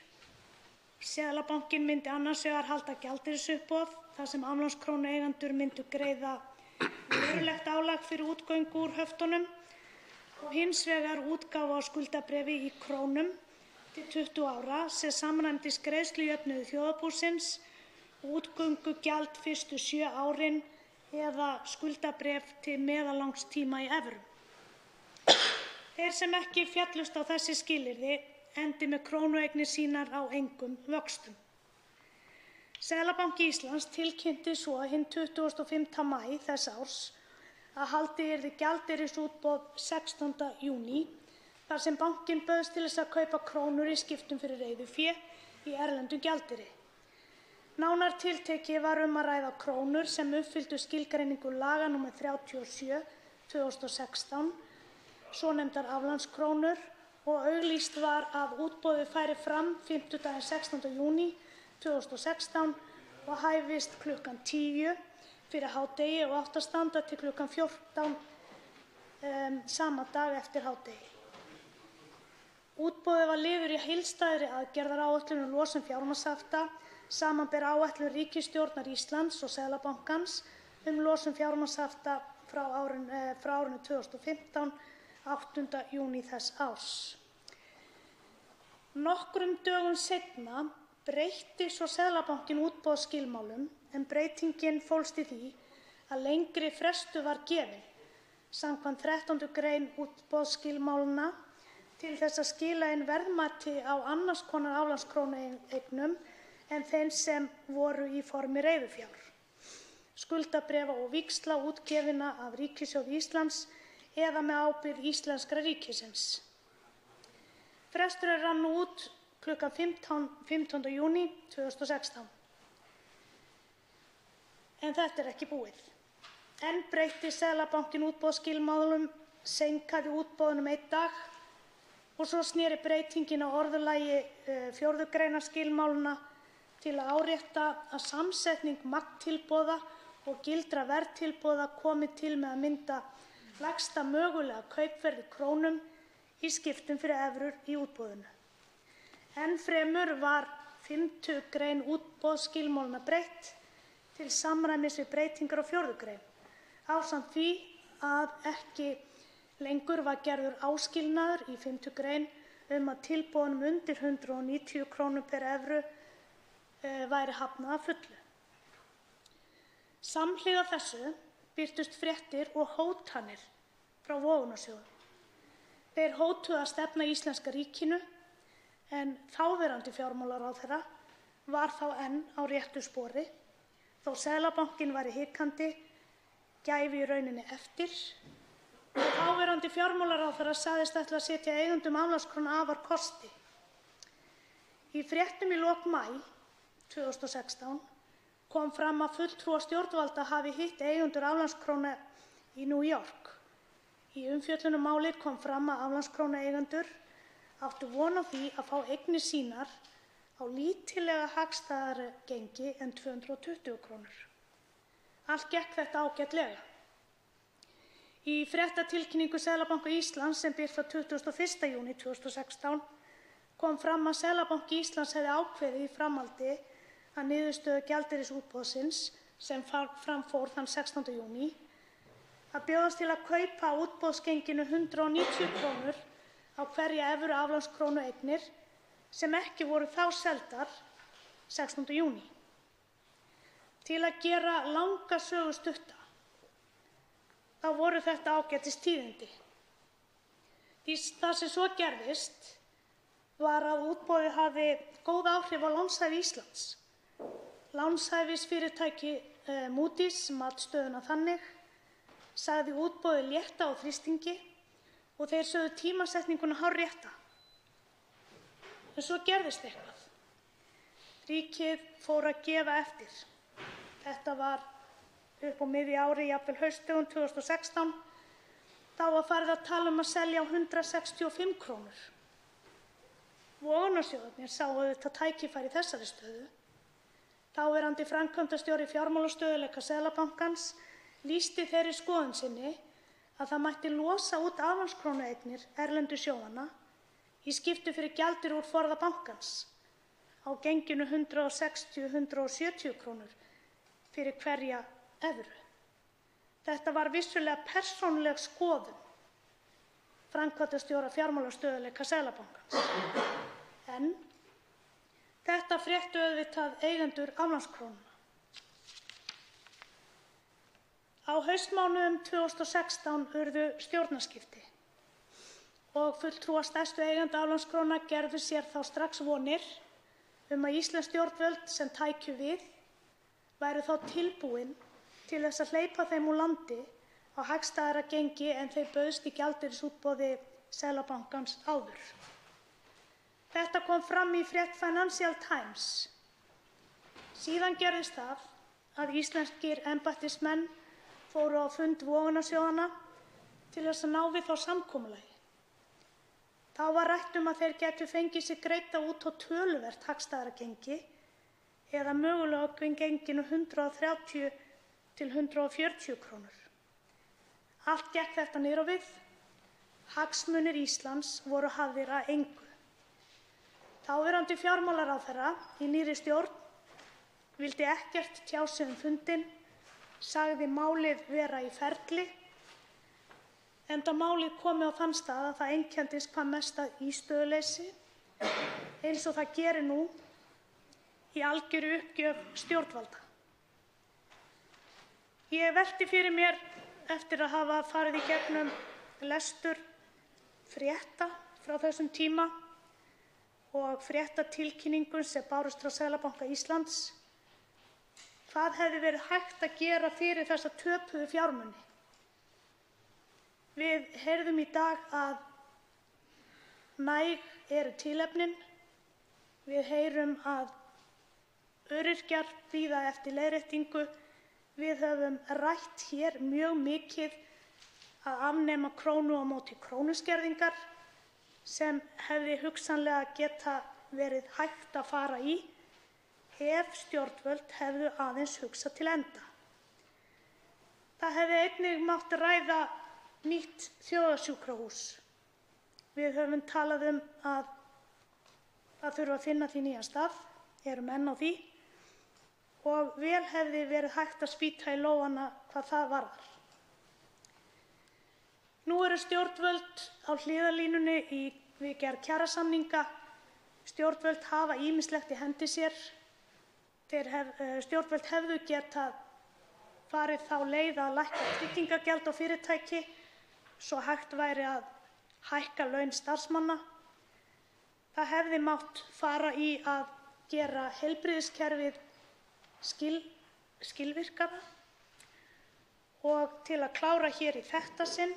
Seðlabankinn myndi annars vegar halda gjaldeyrisuppboð þar sem aflandskrónueigendur myndu greiða verulegt álag fyrir útgöngu úr höftunum og hins vegar útgáfa á skuldabréfi í krónum til 20 ára sem samræmdist greiðslujöfnuði þjóðarbúsins, útgöngugjald fyrstu 7 árin eða skuldabréf til meðallangs tíma í evrum. Þeir sem ekki féllust á þessi skilyrði endi með krónueignir sínar á engum vöxtum. Seðlabanki Íslands tilkynnti svo hinn 25. maí þess árs að haldið yrði gjaldeyrisútboð 16. júní þar sem bankinn bauðst til þess að kaupa krónur í skiptum fyrir reiðufé í erlendum gjaldeyri. Nánar tiltekið var að ræða krónur sem uppfylltu skilgreiningu laga nr. 37/2016, svonefndar aflandskrónur, og auglýst var að útboðið færi fram fimmtudaginn 16. júní 2016 og hæfist klukkan 10 fyrir hádegi og átti að standa til klukkan 14 sama dag eftir hádegi. Útboðið var liður í heildstæðri aðgerðaáætlun um losun fjármagnshafta, samanber áætlun ríkisstjórnar Íslands og Seðlabankans um losun fjármagnshafta frá árinu 2015, 8. júní þess árs. Nokkrum dögum seinna breytti svo Seðlabankinn útboðsskilmálum en breytingin fólst í því að lengri frestur var gefinn samkvæmt 13. grein útboðsskilmálanna til þess að skila inn verðmati á annars konar aflandskrónueignum en þeim sem voru í formi reiðufjár, skuldabréfa og víxla útgefinna af ríkissjóði Íslands eða með ábyrgð íslenskra ríkisins. Fresturinn rann út klukkan 15. júní 2016. En þetta ekki búið. Enn breytti Seðlabankinn útboðsskilmálum, seinkaði útboðunum 1 dag og svo sneri breytingin á orðalagi 4. greinar skilmálanna til að árétta að samsetning magntilboða og gildra verðtilboða komi til með að mynda lægsta mögulega kaupverð í krónum í skiptum fyrir evrur í útboðinu. Enn fremur var 5. grein útboðsskilmálanna breytt til samræmis við breytingar á 4. grein, ásamt því að ekki lengur var gerður áskilnaður í 5. grein að tilboðunum undir 190 kr. per evru væri hafnað að fullu. Samhliða þessu birtust fréttir og hótanir frá vogunarsjóðum. Þeir hótuðu að stefna íslenska ríkinu en þáverandi fjármálaráðherra var þá enn á réttu spori þó Seðlabankinn væri hikandi, gæfi í rauninni eftir og þáverandi fjármálaráðherra sagðist ætla að setja eigendum aflandskróna afar kosti. Í fréttum í lok maí 2016 kom fram að fulltrúar stjórnvalda hafi hitt eigendur aflandskróna í New York. Í umfjöllun um málið kom fram að aflandskrónaeigendur áttu von á því að fá eignir sínar á lítillega hagstæðara gengi en 220 kr. Allt gekk þetta ágætlega. Í fréttatilkynningu Seðlabanka Íslands sem birt 21. júní 2016 kom fram að Seðlabanki Íslands hefði ákveðið í framhaldi að niðurstöðu gjaldeyrisútboðsins sem fram fór þann 16. júní að bjóðast til að kaupa útboðsgenginu 190 kr. á hverja evru aflandskrónueignir sem ekki voru þá seldar 16. júní. Til að gera langa sögu stutta, þá voru þetta ágætistíðindi. Það sem svo gerðist var að útboðið hafði góð áhrif á lánshæfi Íslands. Lánshæfisfyrirtæki Moody's mat stöðuna þannig, sagði útboðið létta á þrýstingi og þeir sögðu tímasetninguna hárrétta. En svo gerðist eitthvað. Ríkið fór að gefa eftir. Þetta var upp á miðju ári, jafnvel haustdögum 2016. Þá var farið að tala um að selja á 165 kr. Vogunarsjóðirnir sáu auðvitað tækifæri í þessari stöðu. Þáverandi framkvæmdastjóri fjármálastöðugleika Seðlabankans lýsti þeirri skoðun sinni að það mætti losa út aflandskrónueignir erlendu sjóðanna í skiptum fyrir gjaldeyri úr forða bankans á genginu 160–170 kr. fyrir hverja evru. Þetta var vissulega persónuleg skoðun framkvæmdastjóra fjármálastöðugleika Seðlabankans. En þetta fréttu auðvitað eigendur aflandskrónunnar. Á haustmánuðum 2016 urðu stjórnarskipti og fulltrúar stærstu eigenda aflandskróna gerðu sér þá strax vonir að íslensk stjórnvöld sem tækju við væru þá tilbúin til þess að hleypa þeim úr landi á hagstæðara gengi en þeir bauðst í gjaldeyrisútboði Seðlabankans áður. Þetta kom fram í frétt Financial Times. Síðan gerðist það að íslenskir embættismenn fóru á fund vogunarsjóðanna til þess að ná við þá samkomulagi. Þá var rætt að þeir gætu fengið sig greidda út á töluvert hagstæðara gengi eða mögulega á genginu 130 til 140 kr. Allt gekk þetta niður á við. Hagsmunir Íslands voru hafðir að engu. Þáverandi fjármálaráðherra í nýrri stjórn vildi ekkert tjá sig fundinn, sagði málið vera í ferli, enda málið komið á þann stað að það einkenndist hvað mest af ístöðuleysi, eins og það gerir nú í algjöru uppgjöf stjórnvalda. Ég velti fyrir mér, eftir að hafa farið í gegnum lestur frétta frá þessum tíma og fréttatilkynningum sem bárust frá Seðlabanka Íslands, hvað hefði verið hægt að gera fyrir þessa töpuðu fjármuni. Við heyrðum í dag að næg eru tilefnin. Við heyrum að öryrkjar bíða eftir leiðréttingu. Við höfum rætt hér mjög mikið að afnema krónu á móti krónuskerðingar sem hefði hugsanlega geta verið hægt að fara í ef stjórnvöld hefðu aðeins hugsað til enda. Það hefði einnig mátt ræða nýtt þjóðarsjúkrahús. Við höfum talað að það þurfi að finna því nýjan stað, erum enn á því, og vel hefði verið hægt að spýta í lófana hvað það varðar. Nú eru stjórnvöld á hliðarlínunni við gerð kjarasamninga. Stjórnvöld hafa ýmislegt í hendi sér. Stjórnvöld hefðu getað farið þá leið að lækka tryggingagjald á fyrirtæki svo hægt væri að hækka laun starfsmanna. Það hefði mátt fara í að gera heilbrigðiskerfið skilvirkara og til að klára hér í þetta sinn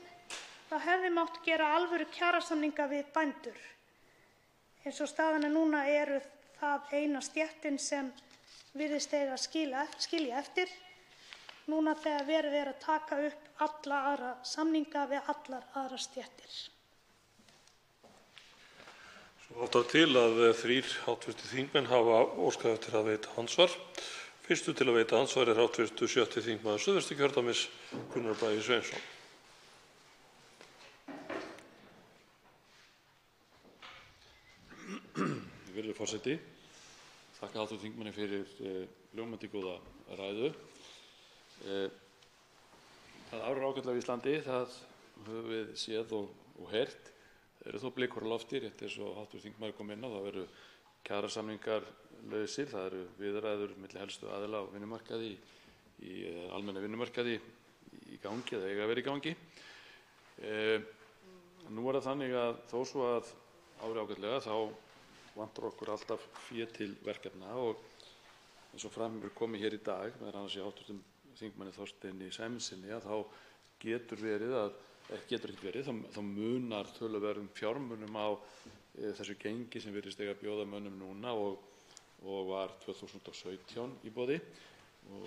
þá hefði mátt gera alvöru kjarasamninga við bændur. Eins og staðan núna eru það eina stéttin sem virðist eiga að skilja eftir núna þegar verið er að taka upp alla aðra samninga við allar aðrar stéttir. Svo áttar til að 3 hv. þingmenn hafa óskað eftir að veita andsvar. Fyrstur til að veita andsvar er hv. 7. þingmaður Suðvesturkjördæmis, Gunnar Bragi Sveinsson. Virðulegur forseti. Þakka hv. þingmanni fyrir ljómandi góða ræðu. Það árar ágætlega í Íslandi, það höfum við séð og heyrt. Það eru þó blikur á lofti, rétt eins og hv. þingmaður kom inn á. Það eru kjarasamningar lausir, það eru viðræður milli helstu aðila á vinnumarkaði, í almenna vinnumarkaði í gangi eða eiga að vera í gangi. Nú er það þannig að þó svo að ári ágætlega þá vantar okkur alltaf fé til verkefna og eins og fram hefur komið hér í dag, meðal annars í hv. þingmanni Þorsteini Sæmundssyni, að þá getur ekki verið, þá munar töluverðum fjármunum á þessu gengi sem virðist eiga að bjóða mönnum núna og var 2017 í boði og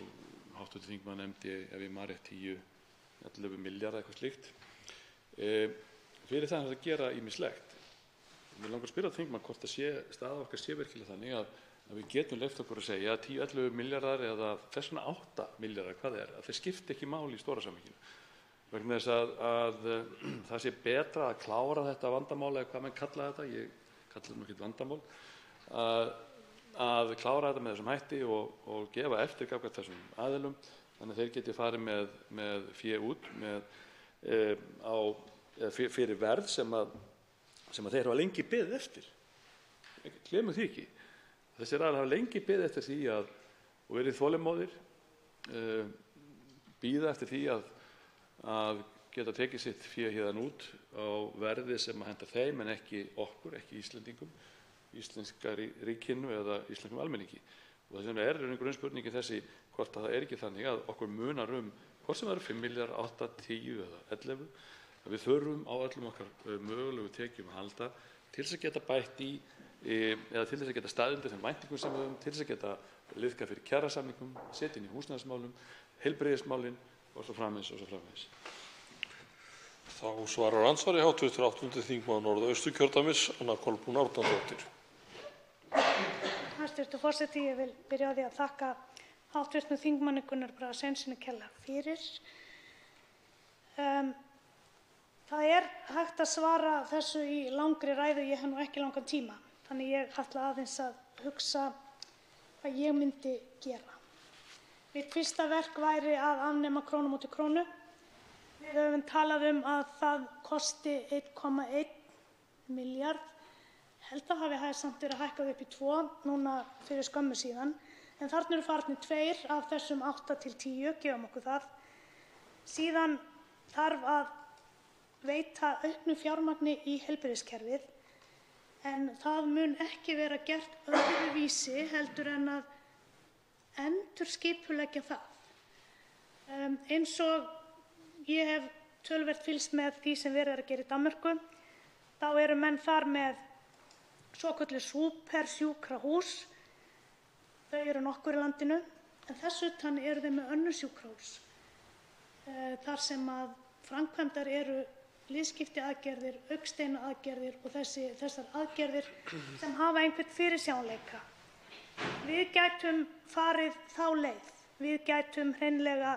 hv. þingmaður nefndi, ef ég man rétt, 10–11 milljarða eitthvað slíkt. Fyrir það er að gera ýmislegt. Mig langar að spyrja þingmann hvort staða okkar sé virkilega þannig að við getum leyft okkur að segja að 10–11 milljarðar eða þess vegna 8 milljarðar, hvað að þeir skipti ekki máli í stóra samhenginu. Vegna þess að það sé betra að klára þetta vandamál, eða hvað menn kalla þetta, ég kalla þetta ekki vandamál, að klára þetta með þessum hætti og gefa eftir gagnvart þessum aðilum, þannig að þeir geti farið með fé út fyrir verð sem þeir hafa lengi beðið eftir. Gleymum því ekki. Þessir aðilar hafa lengi beðið eftir því og verið þolinmóðir, bíða eftir því að geta tekið sitt fé héðan út á verði sem hentar þeim en ekki okkur, ekki Íslendingum, íslenska ríkinu eða íslenskum almenningi. Og þess vegna er einhver spurningi þessi hvort það er ekki þannig að okkur munar hvort sem það eru 5 milljarðar, 8, 10 eða 11, að við þurfum á öllum okkar mögulegu tekjum að halda til þess að geta bætt í eða til þess að geta staðið undir þeim væntingum sem við höfum, til þess að geta liðkað fyrir kjarasamningum, setja inn í húsnæðismálum, heilbrigðismálin og svo framvegis og svo framvegis. Þá svarar andsvari hv. 8. þingmaður Norðausturkjördæmis, Anna Kolbrún Árnadóttir. Hæstv. forseti, ég vil byrja á því að þakka hv. þingmanni Gunnar Bragi Sveinssyni kærlega fyrir. Það er hægt að svara þessu í langri ræðu, ég hef nú ekki langan tíma, þannig ég ætla aðeins að hugsa hvað ég myndi gera. Mitt fyrsta verk væri að afnema krónu á móti krónu. Við höfum talað að það kosti 1,1 milljarð held að hafi samt verið hækkað upp í 2 núna fyrir skömmu síðan, en þarna eru farnir 2 af þessum 8 til 10, gefum okkur það. Síðan þarf að veita auknu fjármagni í heilbrigðiskerfið, en það mun ekki vera gert öðruvísi heldur en að endurskipuleggja það. Eins og ég hef töluvert fylgst með því sem verið að gera í Danmörku, þá eru menn þar með svokölluð súpersjúkrahús. Þau eru nokkur í landinu, en þess utan eru þeir með önnur sjúkrahús þar sem að framkvæmdar eru liðskiptiaðgerðir, augnsteinaaðgerðir og þessar aðgerðir sem hafa einhvern fyrirsjáanleika. Við gætum farið þá leið. Við gætum hreinlega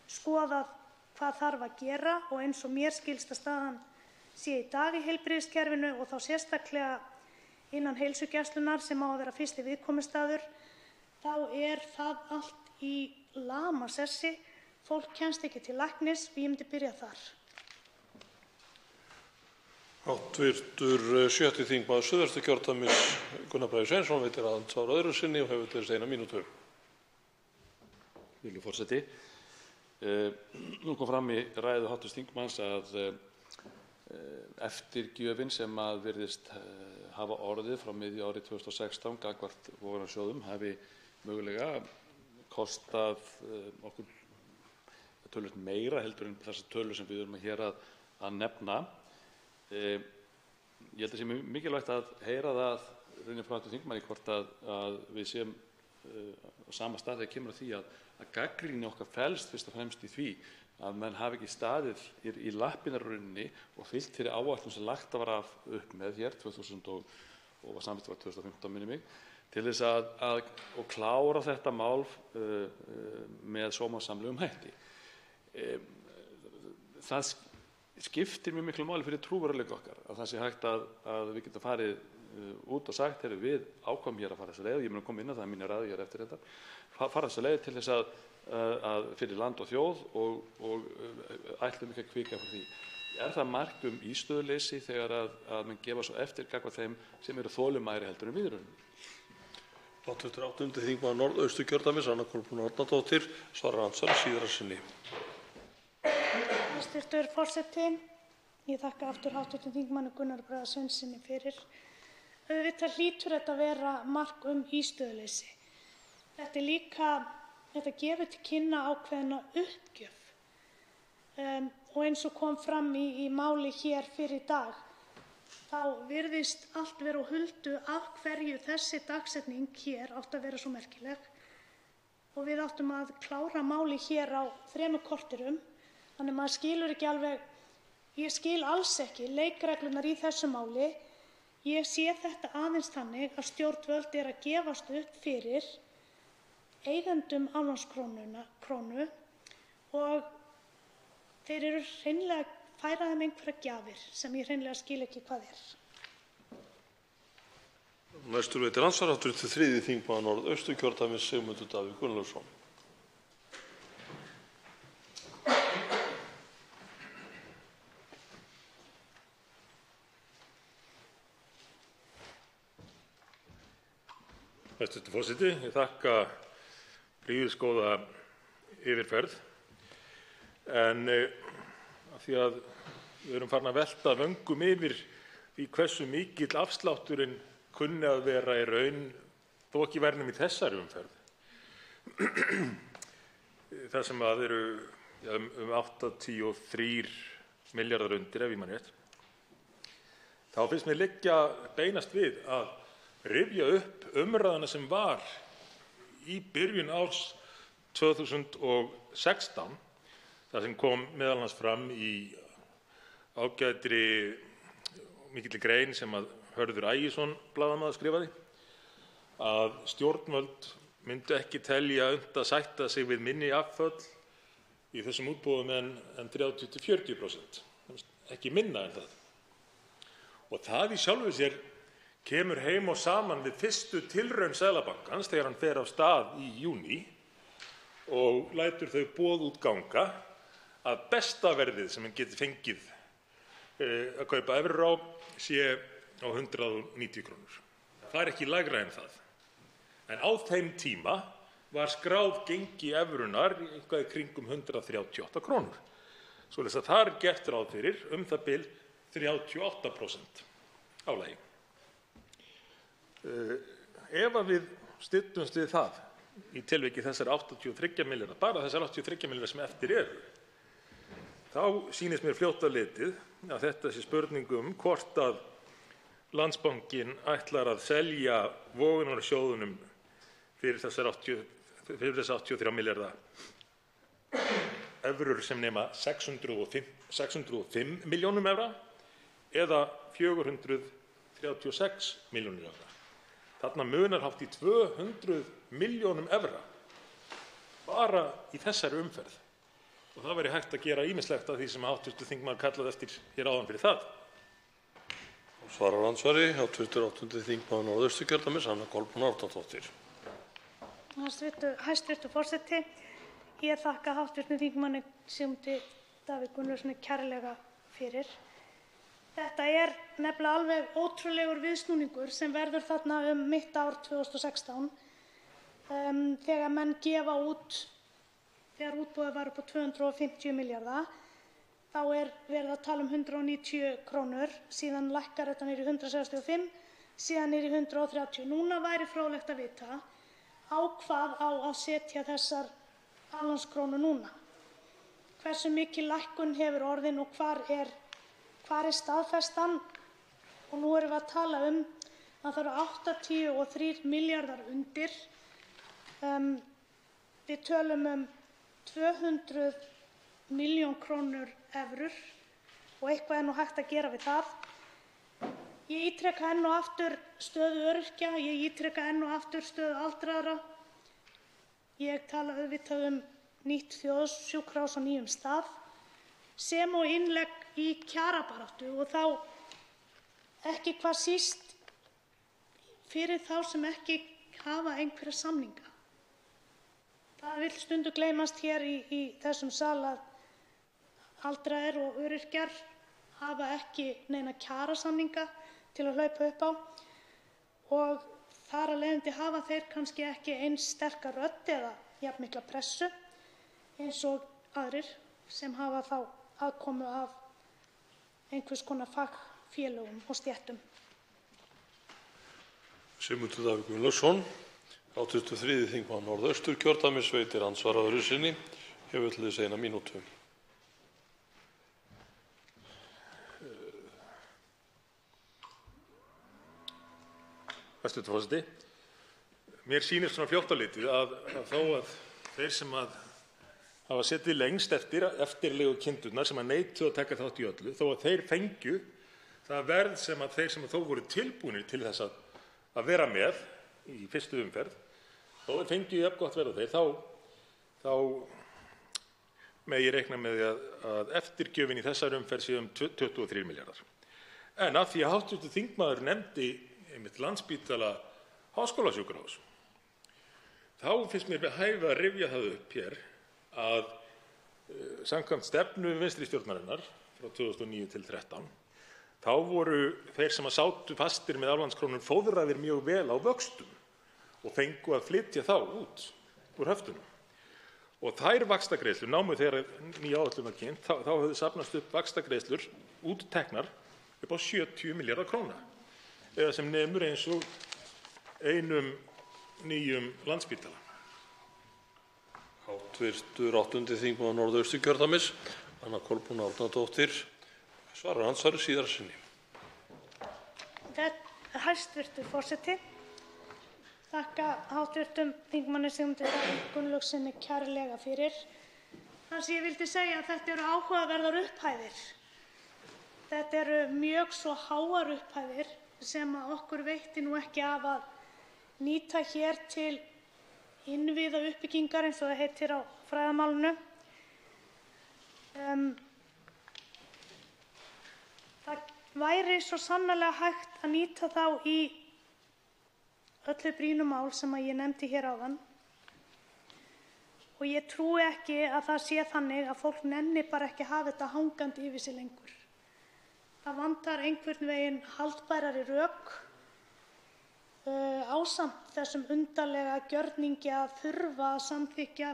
skoðað hvað þarf að gera og eins og mér skilst að staðan sé í dag í heilbrigðiskerfinu og þá sérstaklega innan heilsugæslunnar sem á að vera fyrsti viðkomustaður, þá er það allt í lamasessi. Fólk kemst ekki til læknis og ég myndi byrja þar. Háttvirtur 7. þingmaður Suðvesturkjördæmis Gunnar Bragi Sveinsson veitir andsvar öðru sinni og hefur til þess 1 mínútu. Virðulegur forseti. Nú kom fram í ræðu hv. þingmanns að eftirgjöfin sem að virðist hafa orðið frá miðju ári 2016 gagnvart vogunarsjóðum hafi mögulega kostað okkur töluvert meira heldur en þessar tölur sem við erum hér að nefna. Ég held að sé mikilvægt að heyra það raunin frá hv. þingmanni hvort að við séum á sama stað þegar kemur að því að gagnrýni okkar felst fyrst og fremst í því að menn hafi ekki staðið í lappirnar og fylgt þeirri áætlun sem lagt var upp með hér 2000 og var samþykkt var 2015 minnir mig, til þess að klára þetta mál með sómasamlegum hætti. Það skiptir mjög miklu máli fyrir trúverðugleika okkar að það sé hægt að við getum farið út og sagt við ákváðum hér að fara þessa leið, ég mun að koma inn á það í minni ræðu hér eftir þetta, fara þessa leið til þess að fyrir land og þjóð og ætlum ekki að hvika fyrir því. Er það mark ístöðuleysi þegar að menn gefa svo eftir gagnvart þeim sem eru þolinmæðri heldur en við erum? Háttvirtur 8. þingmaður Norðausturkjördæmis Anna Kolbrún Árnadóttir svarar andsvar síðara sinni. Hæstvirtur forseti, ég þakka aftur hv. þingmanni Gunnari Braga Sveinssyni fyrir. Auðvitað hlýtur þetta að vera mark ístöðuleysi. Þetta gefur til kynna ákveðna uppgjöf. Og eins og kom fram í máli hér fyrr í dag, þá virðist allt vera á huldu af hverju þessi dagsetning hér átti að vera svo merkileg. Og við áttum að klára máli hér á 3 korterum, þannig maður skilur ekki alveg, ég skil alls ekki leikreglurnar í þessu máli. Ég sé þetta aðeins þannig að stjórnvöld að gefast upp fyrir eigendum aflandskrónu og þeir eru hreinlega að færa þeim einhverjar gjafir sem ég hreinlega skil ekki hvað er. Næstur veitir andsvar hv. 3. þingmaður Norðausturkjördæmis Sigmundur Davíð Gunnlaugsson. Hæstv. forseti, ég þakka prýðisgóða yfirferð, en af því að við erum farin að velta vöngum yfir því hversu mikill afslátturinn kunni að vera í raun þó ekki væri nema í þessari umferð, þar sem að eru um 83 milljarðar undir ef ég man rétt, þá finnst mér liggja beinast við að rifja upp umræðuna sem var í byrjun árs 2016, þar sem kom meðal annars fram í ágætri mikilli grein sem að Hörður Ægisson blaðamaður skrifaði, að stjórnvöld myndu ekki telja unnt að sætta sig við minni afföll í þessum útboðum en 30–40%, ekki minna en það. Og það í sjálfu sér kemur heim og saman við fyrstu tilraun Seðlabankans þegar hann fer af stað í júní og lætur þau boð út ganga að besta verðið sem hann geti fengið að kaupa evrur á sé á 190 kr. Það er ekki lægra en það. En á þeim tíma var skráð gengi evrunnar eitthvað í kringum 138 kr. Svoleiðis að þar er gert ráð fyrir það bil 38% álagi. Ef að við styddumst við það í tilviki þessara 83 milljarða, bara þessar 83 milljarða sem eftir eru, þá sýnist mér fljótt á litið að þetta sé spurning hvort að Landsbankinn ætlar að selja vogunarsjóðunum fyrir þessar 83 milljarða evrur sem nema 605 milljónum evra eða 436 milljónir evra. Þarna munar hátt í 200 milljónum evra bara í þessari umferð. Og það væri hægt að gera ýmislegt af því sem hv. þingmaður kallaði eftir hér áðan fyrir það. Svarar andsvari hv. 8. þingmaður Norðausturkjördæmis, Anna Kolbrún Árnadóttir. Hæstv. forseti, ég þakka hv. þingmanni Sigmundi Davíð Gunnlaugssyni kærlega fyrir. Þetta er nefnilega alveg ótrúlegur viðsnúningur sem verður þarna mitt ár 2016 þegar menn gefa út, þegar útboðið var upp á 250 milljarða, þá er verið að tala 190 krónur, síðan lækkar þetta niður í 165, síðan niður í 130. Núna væri fróðlegt að vita á hvað á að setja þessar aflandskrónur núna. Hversu mikil lækkun hefur orðið og hvar er staðfestan? Og nú erum við að tala að það eru 83 milljarðar undir. Við tölum 200 milljón krónur evrur og eitthvað er nú hægt að gera við það. Ég ítreka enn og aftur stöðu öryrkja, ég ítreka enn og aftur stöðu aldraðra. Ég tala auðvitað nýtt þjóðsjúkrahús á nýjum stað sem og innlegg í kjarabaráttu og þá ekki hvað síst fyrir þá sem ekki hafa einhverja samninga. Það vill stundum gleymast hér í þessum sal að aldraðir og öryrkjar hafa ekki neina kjarasamninga til að hlaupa upp á og þar af leiðandi hafa þeir kannski ekki eins sterka rödd eða jafn mikla pressu eins og aðrir sem hafa þá aðkomu af einhvers konar fagfélögum og stéttum. Sigmundur Davíð Gunnlaugsson, 83. þingmaður Norðausturkjördæmis, veitir andsvar öðru sinni, hefur til þess 1 mínútu. Hæstv. forseti, mér sýnist svona fljótt á litið að þó að þeir sem hafa setið lengst eftirlegu kindurnar sem neituðu að taka þátt í öllu, þó að þeir fengju það verð sem að þeir sem þó voru tilbúnir til þess að vera með í fyrstu umferð, þó þeir fengju jafn gott verð á þeir, þá megi reikna með því að eftirgjöfin í þessari umferð sé 23 milljarðar. En af því að hv. þingmaður nefndi einmitt Landspítala háskólasjúkrahús, þá finnst mér við hæfi að rifja það upp hér að samkvæmt stefnu vinstri stjórnarinnar frá 2009 til 2013 þá voru þeir sem sátu fastir með aflandskrónum fóðraðir mjög vel á vöxtum og fengu að flytja þá út úr höftunum. Og þær vaxtagreiðslur námu þegar nýja áætlun var kynnt, þá höfðu safnast upp vaxtagreiðslur útteknar upp á 70 milljarða króna, eða sem nemur eins og einum nýjum Landspítala. Hv. 8. þingmaður Norðausturkjördæmis, Anna Kolbrún Árnadóttir, svarar andsvari síðar sinni. Hæstv. forseti, þakka hv. þingmanni Sigmundi Davíð Gunnlaugssyni kærlega fyrir. Það sem ég vildi segja að þetta eru áhugaverðar upphæðir. Þetta eru mjög svo háar upphæðir sem að okkur veitti nú ekki af að nýta hér til innviðauppbyggingar eins og það heitir á fræðamálinu. Það væri svo sannarlega hægt að nýta þá í öllu brýnu mál sem ég nefndi hér áðan og ég trúi ekki að það sé þannig að fólk nenni bara ekki að hafa þetta hangandi yfir sig lengur. Það vantar einhvern veginn haldbærari rök ásamt þessum undarlega gjörningi að þurfa að samþykkja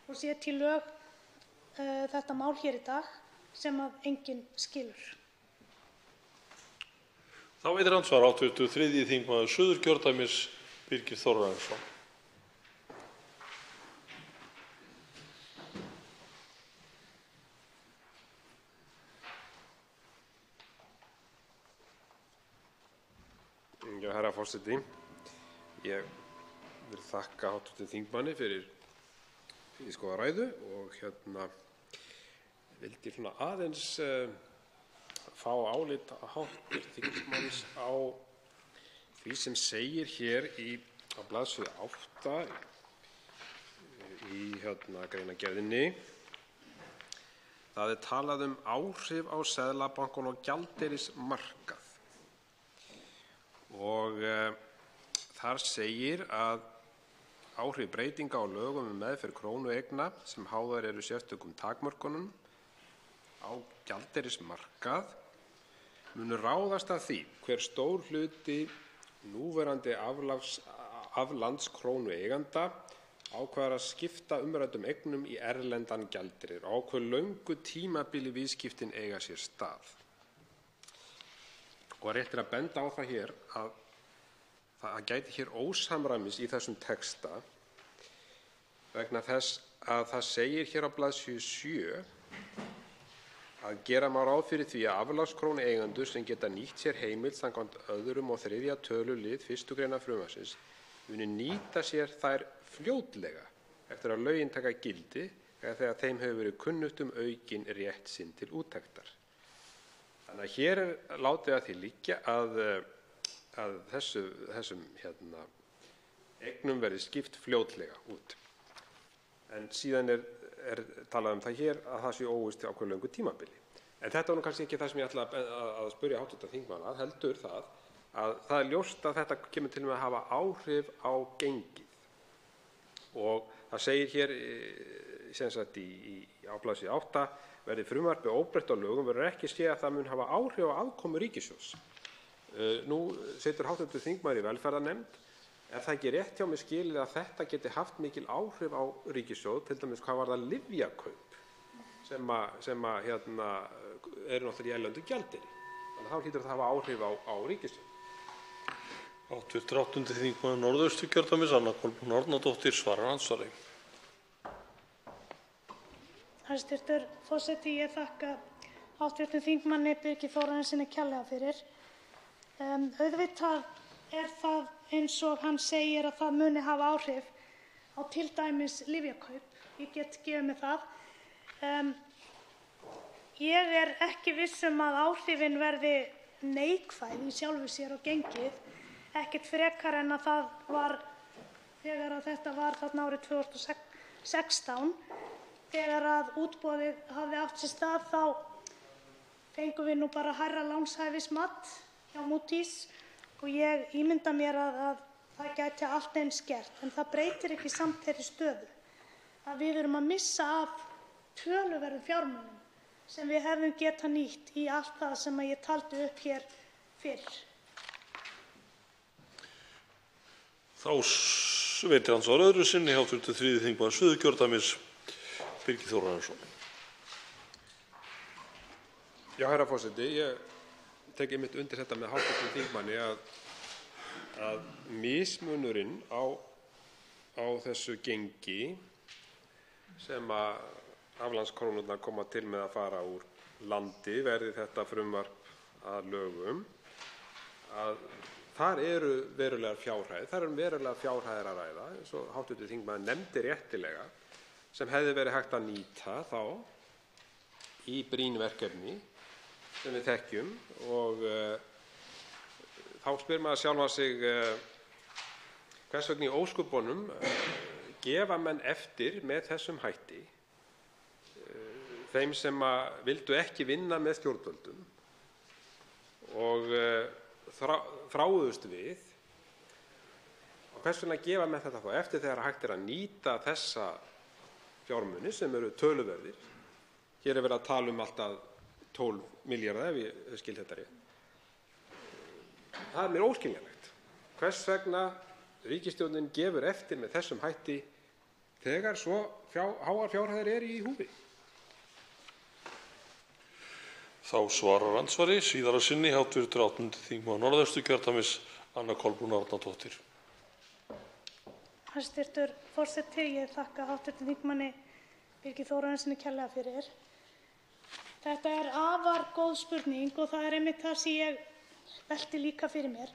og setja í lög þetta mál hér í dag sem að enginn skilur. Þá veitir andsvar hv. 3. þingmaður Suðurkjördæmis, Birgir Þórarinsson. Herra forseti, ég vil þakka hv. þingmanni fyrir góða ræðu og vildi aðeins fá álit hv. þingmanns á því sem segir hér á blaðsíðu 8 í greinargerðinni. Það er talað um áhrif á Seðlabankann og gjaldeyrismarkað. Og þar segir að áhrif breytinga á lögum meðferð krónueigna sem háðar eru sérstökum takmörkunum á gjaldeyrismarkað munu ráðast af því hver stór hluti núverandi aflandskrónueiganda ákveður að skipta umræddum eignum í erlendan gjaldeyri og á hve löngu tímabili viðskiptin eiga sér stað. Og rétt að benda á það hér að það gæti hér ósamræmis í þessum texta vegna þess að það segir hér á blaðsíðu 7 að gera má ráð fyrir því að aflandskrónueigendur sem geta nýtt sér heimild samkvæmt 2. og 3. tölulið 1. greinar frumvarpsins muni nýta sér þær fljótlega eftir að lögin taka gildi eða þegar þeim hefur verið kunnugt aukinn rétt sinn til úttektar. Þannig að hér látið að því liggja að þessum eignum verði skipt fljótlega út. En síðan er talað um það hér að það sé óvíst á hve löngu tímabili. En þetta var kannski ekki það sem ég ætla að spyrja hv. þingmann að, heldur að það er ljóst að þetta kemur til með að hafa áhrif á gengið. Og það segir hér á blaðsíðu 8 verði frumvarpið óbreytt á lögum verður ekki séð að það mun hafa áhrif á afkomu ríkissjóðs. Nú situr hv. þingmaður í velferðarnefnd. Er það ekki rétt hjá mér skilið að þetta geti haft mikil áhrif á ríkissjóð, til dæmis hvað varðar lyfjakaup sem eru náttúrulega í erlendu gjaldeyri? Þannig að þá hlýtur það að hafa áhrif á ríkissjóð. Hv. 8. þingmaður Norðausturkjördæmis, Anna Kolbrún Árnadóttir, svarar andsvari. Hæstv. forseti, ég þakka hv. þingmanni Birgi Þórarinssyni kærlega fyrir. Auðvitað er það eins og hann segir að það muni hafa áhrif á til dæmis lyfjakaup. Ég get gefið mér það. Ég er ekki viss að áhrifin verði neikvæð í sjálfu sér á gengið, ekkert frekar en að það var þegar að þetta var þarna árið 2016. Þegar að útboðið hafði átt sér stað þá fengum við nú bara hærra lánshæfismat hjá Moody's og ég ímynda mér að það gæti allt eins gert. En það breytir ekki samt þeirri stöðu að við erum að missa af töluverðum fjármunum sem við hefðum getað nýtt í allt það sem ég taldi upp hér fyrr. Þá veitir andsvar öðru sinni hv. 3. þingmaður Suðurkjördæmis, Birgir Þórarinsson. Já, herra forseti, ég tek einmitt undir þetta með hv. þingmanni að mismunurinn á þessu gengi sem að aflandskrónurnar koma til með að fara úr landi verði þetta frumvarp að lögum, að þar eru verulegar fjárhæðir að ræða, eins og hv. þingmaður nefndi réttilega, sem hefði verið hægt að nýta þá í brýn verkefni sem við þekkjum. Og þá spyr maður sjálfan sig hvers vegna í ósköpunum gefa menn eftir með þessum hætti þeim sem vildu ekki vinna með stjórnvöldum og þráuðust við. Og hvers vegna gefa menn þetta þá eftir þegar hægt er að nýta þessa fjármuni sem eru töluverðir? Hér er verið að tala um allt að 12 milljarða ef ég skil þetta rétt. Það er mér óskiljanlegt. Hvers vegna ríkisstjórnin gefur eftir með þessum hætti þegar svo háar fjárhæðir eru í húfi. Þá svarar andsvari síðara sinni hv. 8. þingmaður Norðausturkjördæmis Anna Kolbrún Árnadóttir. Hæstv. forseti, ég þakka hv. þingmanni Birgi Þórarinssyni kærlega fyrir. Þetta er afar góð spurning og það er einmitt það sem ég velti líka fyrir mér.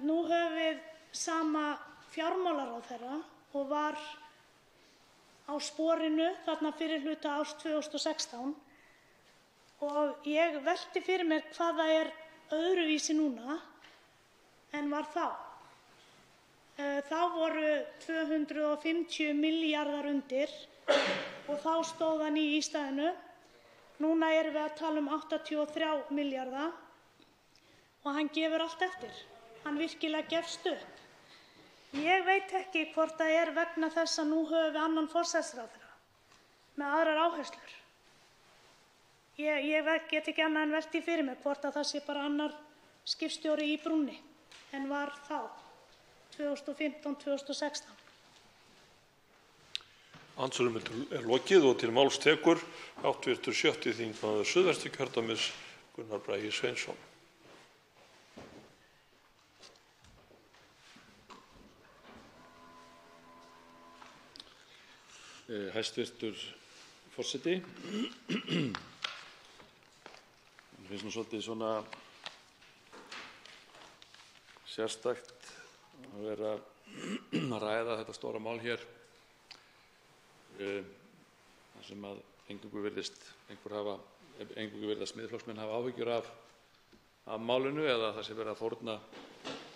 Nú höfum við sama fjármálaráðherra og var á sporinu þarna fyrir hluta árs 2016 og ég velti fyrir mér hvað það er öðruvísi núna en var þá. Þá voru 250 milljarðar undir og þá stóð hann í stæðinu. Núna erum við að tala um 83 milljarða og hann gefur allt eftir. Hann virkilega gefst upp. Ég veit ekki hvort það er vegna þess að nú höfum við annan forsætisráðherra með aðrar áherslur. Ég get ekki annað en velt því fyrir mér hvort að það sé bara annar skipstjóri í brúnni en var þá 2015-2016. Andsvörum er lokið og til máls tekur hv. 7. þingmaður Suðvesturkjördæmis Gunnar Bragi Sveinsson. Hæstvirtur forseti. Mér finnst nú svolítið svona sérstakt að vera að ræða þetta stóra mál hér þar sem að eingöngu virðist Miðflokksmenn hafa áhyggjur af málinu eða það sé verið að fórna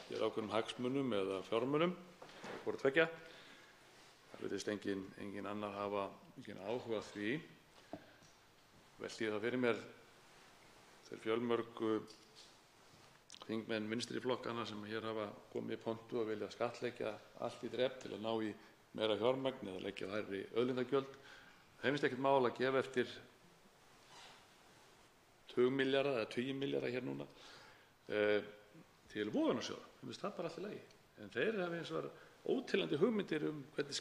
hér ákveðnum hagsmunum eða fjármunum, hvort tveggja. Það virðist engin annar hafa mikinn áhuga á því. Velti ég það fyrir mér þeir fjölmörgu þingmenn vinstri flokkanna sem hér hafa komið í pontu og vilja skattleggja allt í drep til að ná í meira fjármagn eða leggja hærri auðlindagjöld. Þeim finnst ekkert mál að gefa eftir 20 milljarða eða 20 milljarða hér núna til vogunarsjóða. Þeim finnst það bara allt í lagi. En þeir hafa hins vegar óteljandi hugmyndir hvernig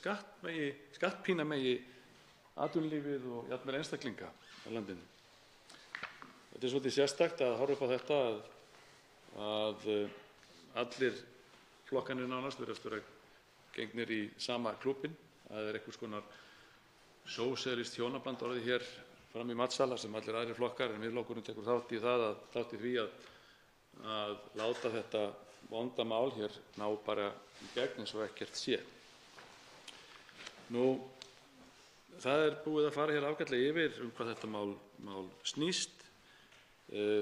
skattpína megi atvinnulífið og jafnvel einstaklinga á landinu. Þetta er svolítið sérstakt að horfa upp á þetta að allir flokkanir nánast virðast vera gengnir í sama klúbbinn. Það er einhvers konar sósíalískt hjónaband orðið hér fram í matsala sem allir aðrir flokkar en Miðflokkurinn tekur þátt í því að láta þetta vonda mál hér ná bara í gegn eins og ekkert sé. Nú, það er búið að fara hér ágætlega yfir hvað þetta mál snýst.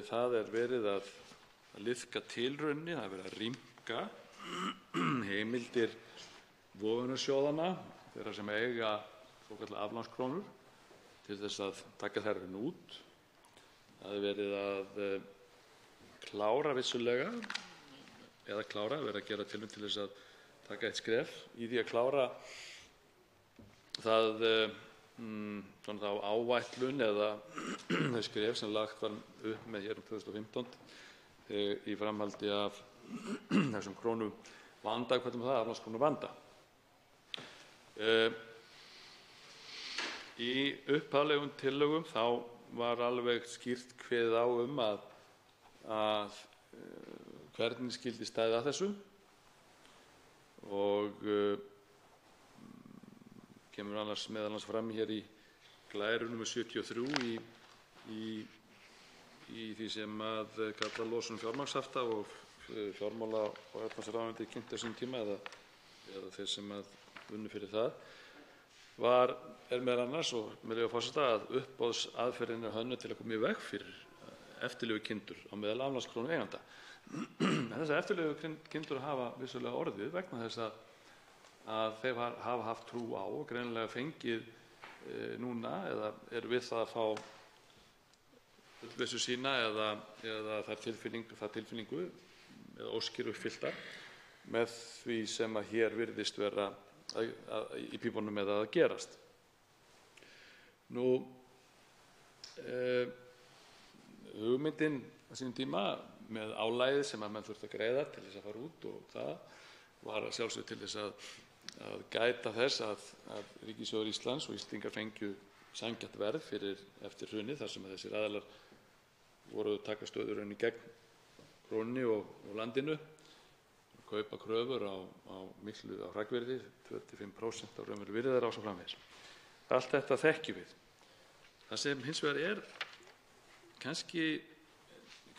Það er verið að liðka tilraunir, það er verið að rýmka heimildir vogunarsjóðanna, þeirra sem eiga svokallaðar aflandskrónur, til þess að taka þær út. Það er verið að klára vissulega, verið að gera tilraun til þess að taka eitt skref í því að klára það þá áætlun eða þau skref sem lagt var upp með hér 2015 í framhaldi af þessum krónuvanda, hvernig það aflandskrónuvanda. Í upphaflegum tillögum þá var alveg skýrt kveðið á að hvernig skyldi staðið að þessu og kemur meðal annars fram hér í glæru nr. 73 í því sem að kalla losun fjármagnshafta og fjármála- og efnahagsráðuneytið kynnti á sínum tíma eða þeir sem að unnu fyrir það er meðal annars og með leyfi forseta að uppboðsaðferðin er hönnuð til að koma í veg fyrir eftirlegukindur á meðal aflandskrónueiganda. En þessar eftirlegukindur hafa vissulega orðið vegna þess að þeir hafa haft trú á og greinilega fengið núna eða eru við það að fá fullvissu sína eða það tilfinningu eða óskir uppfylltar með því sem að hér virðist vera í pípunum með að gerast. Nú, hugmyndin á sínum tíma með álagið sem menn þurftu að greiða til þess að fara út, og það var að sjálfsögðu til þess að gæta þess að ríkissjóður Íslands og Íslendingar fengju sanngjarnt verð eftir hrunið, þar sem þessir aðilar voru að taka stöður í gegn krónunni og landinu, kaupa kröfur á hrakvirði, 25% á raunverulegum virði þeirra og svo framvegis. Allt þetta þekkjum við. Það sem hins vegar er kannski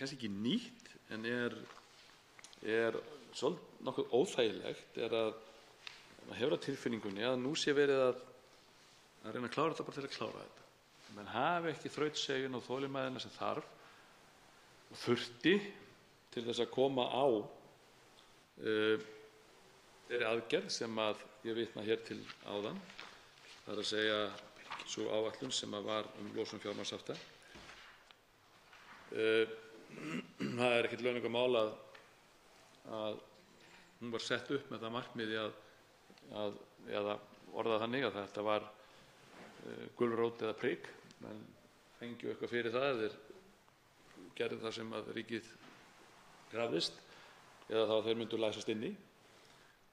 ekki nýtt en er nokkuð óþægilegt er að maður hefur á tilfinningunni að nú sé verið að reyna að klára þetta bara til að klára þetta. Menn hafi ekki þrautseigju og þolinmæðina sem þarf og þurfti til þess að koma á þeirri aðgerð sem ég vitna hér til áðan, það er að segja sú áætlun sem var losun fjármagnshafta. Það er ekkert launungarmál að hún var sett upp með það markmiði eða orðað þannig að þetta var gulrót eða prik, menn fengju eitthvað fyrir það þeir gerðu það sem að ríkið krafðist eða þá þeir myndu læsast inni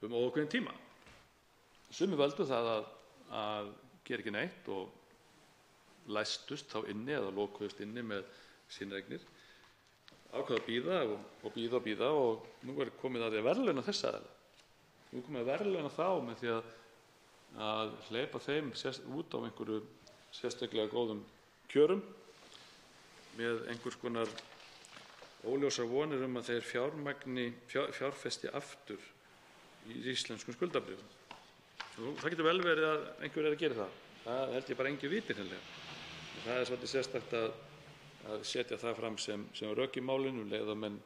óákveðinn tíma. Sumir völdu það að gera ekki neitt og læstust þá inni eða lokuðust inni með sínar eignir, ákveða að bíða og bíða og nú er komið að því að verðlauna þessa aðila. Nú er komið að verðlauna þá með því að hleypa þeim út á einhverju sérstaklega góðum kjörum með einhvers konar óljósar vonir að þeir fjárfesti aftur í íslenskum skuldabréfum. Það getur vel verið að einhver að gera það. Það held ég bara engin viti hreinlega. Það er svolítið sérstakt að setja það fram sem rök í málinu leið að menn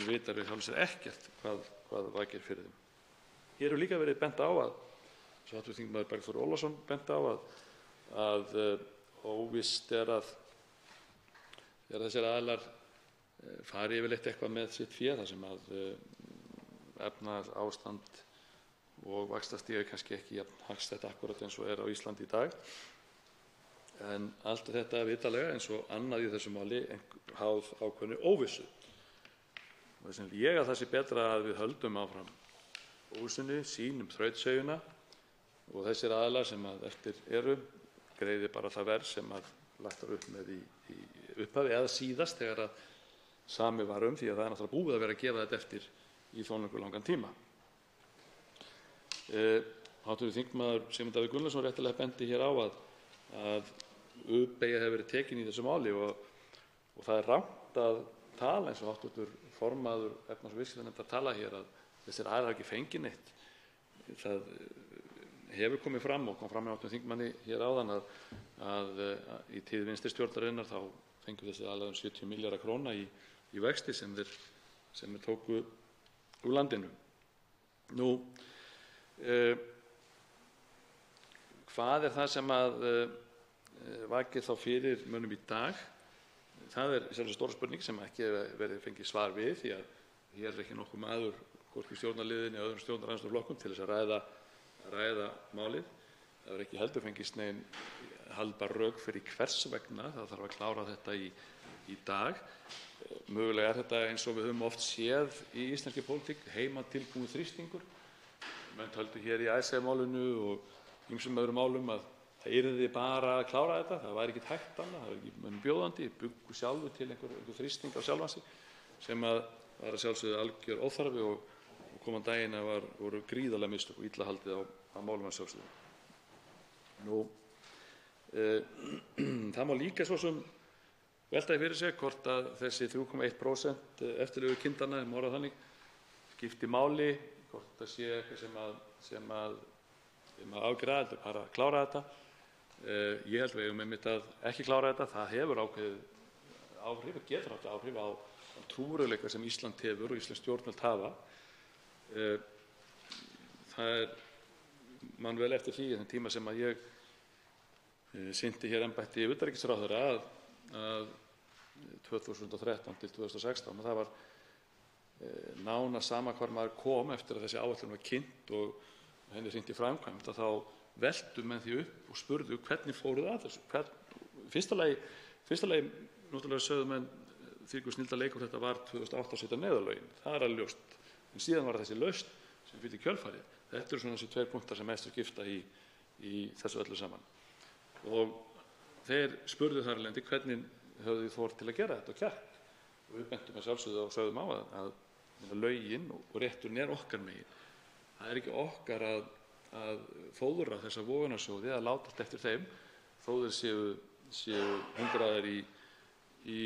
vitar við sjálfum sér ekkert hvað vakir fyrir þeim. Hér hefur líka verið bent á svo hv. þingmaður Bergþór Ólason bent á að óvíst er að þegar þessir aðilar fari yfirleitt eitthvað með sitt fé þar sem að efnahagsástand og vaxtastig er kannski ekki jafn hagstætt akkúrat eins og er á Íslandi í dag. En allt þetta vitanlega eins og annað í þessu máli háð ákveðinni óvissu. Og þess vegna ég að það sé betra að við höldum áfram óvissunni, sýnum þrautseiguna og þessir aðilar sem að eftir eru greiði bara það verð sem að lagt var upp með í upphafi eða síðast þegar að samið var því að það er náttúrulega búið að vera að gefa þetta eftir í þó nokkuð langan tíma. Hv. þingmaður Sigmund Davíð Gunnlaugsson réttilega bendi hér á að uppbeygja hefur verið tekin í þessu máli og það er rangt að tala eins og hv. formaður efnahags- og viðskiptanefndar tala hér að þessir aðilar hafi ekki fengið neitt. Það hefur komið fram og kom fram hjá hv. þingmanni hér áðan að í tíð vinstri stjórnarinnar þá fengu þessir aðilar 70 milljarða króna í vexti sem þeir tóku úr landinu. Nú, hvað er það sem vakir þá fyrir mönnum í dag? Það er sjálfsög stóra spurning sem ekki verið fengið svar við því að hér er ekki nokkuð maður hvorki í stjórnarliðinu eða öðrum stjórnarandstöðuflokkum til þess að ræða málið. Það er ekki heldur fengist nein haldbar rök fyrir hvers vegna það þarf að klára þetta í dag. Mögulega er þetta eins og við höfum oft séð í íslenskri pólitík heimatilbúinn þrýstingur. Menn töldu hér í Icesave-málinu og ýmsum öðrum málum að það yrði bara að klára þetta, það væri ekkert hægt annað, það var ekki mönnum bjóðandi, bjuggu sjálfu til einhver þrýsting á sjálfan sig sem var að sjálfsögðu algjör óþarfi og kom á daginn að voru gríðarlega mistök og illa haldið á málum að sjálfsögðu. Nú, það má líka svo sem veltaði fyrir sig hvort að þessi 3,1% eftirlegu kindarna, orðað þannig, skipti máli, hvort það sé eitthvað sem að afgreiða heldur bara að klára þetta. Ég held við eigum einmitt að ekki klára þetta. Það hefur ákveðið áhrif og getur haft áhrif á trúverðugleika sem Ísland hefur og íslensk stjórnvöld hafa. Það man vel eftir því í þeim tíma sem að ég sinnti hér embætti utanríkisráðherra að 2013 til 2016 og það var nánast sama hvar maður kom eftir að þessi áætlun var kynnt og henni hringt í framkvæmd að þá veltu menn því upp og spurðu hvernig fóruð að þessu. Fyrsta lagi náttúrulega sögðu menn þvílíkur snilldarleikur þetta var 2008 að setja neyðarlögin. Það er alveg ljóst. En síðan var þessi lausn sem fylgdi kjölfarið. Þetta eru svona þessi 2 punktar sem mestu skipta í þessu öllu saman. Og þeir spurðu þar af leiðandi hvernig höfðu þið þor til að gera þetta og kjark. Og við bentum að sjálfsögðu og sögðum á að lögin og rétturinn okkar megin. Það er ekki okkar að fóðra þessa vogunarsjóði að láta allt eftir þeim þó þeir séu hungraðir í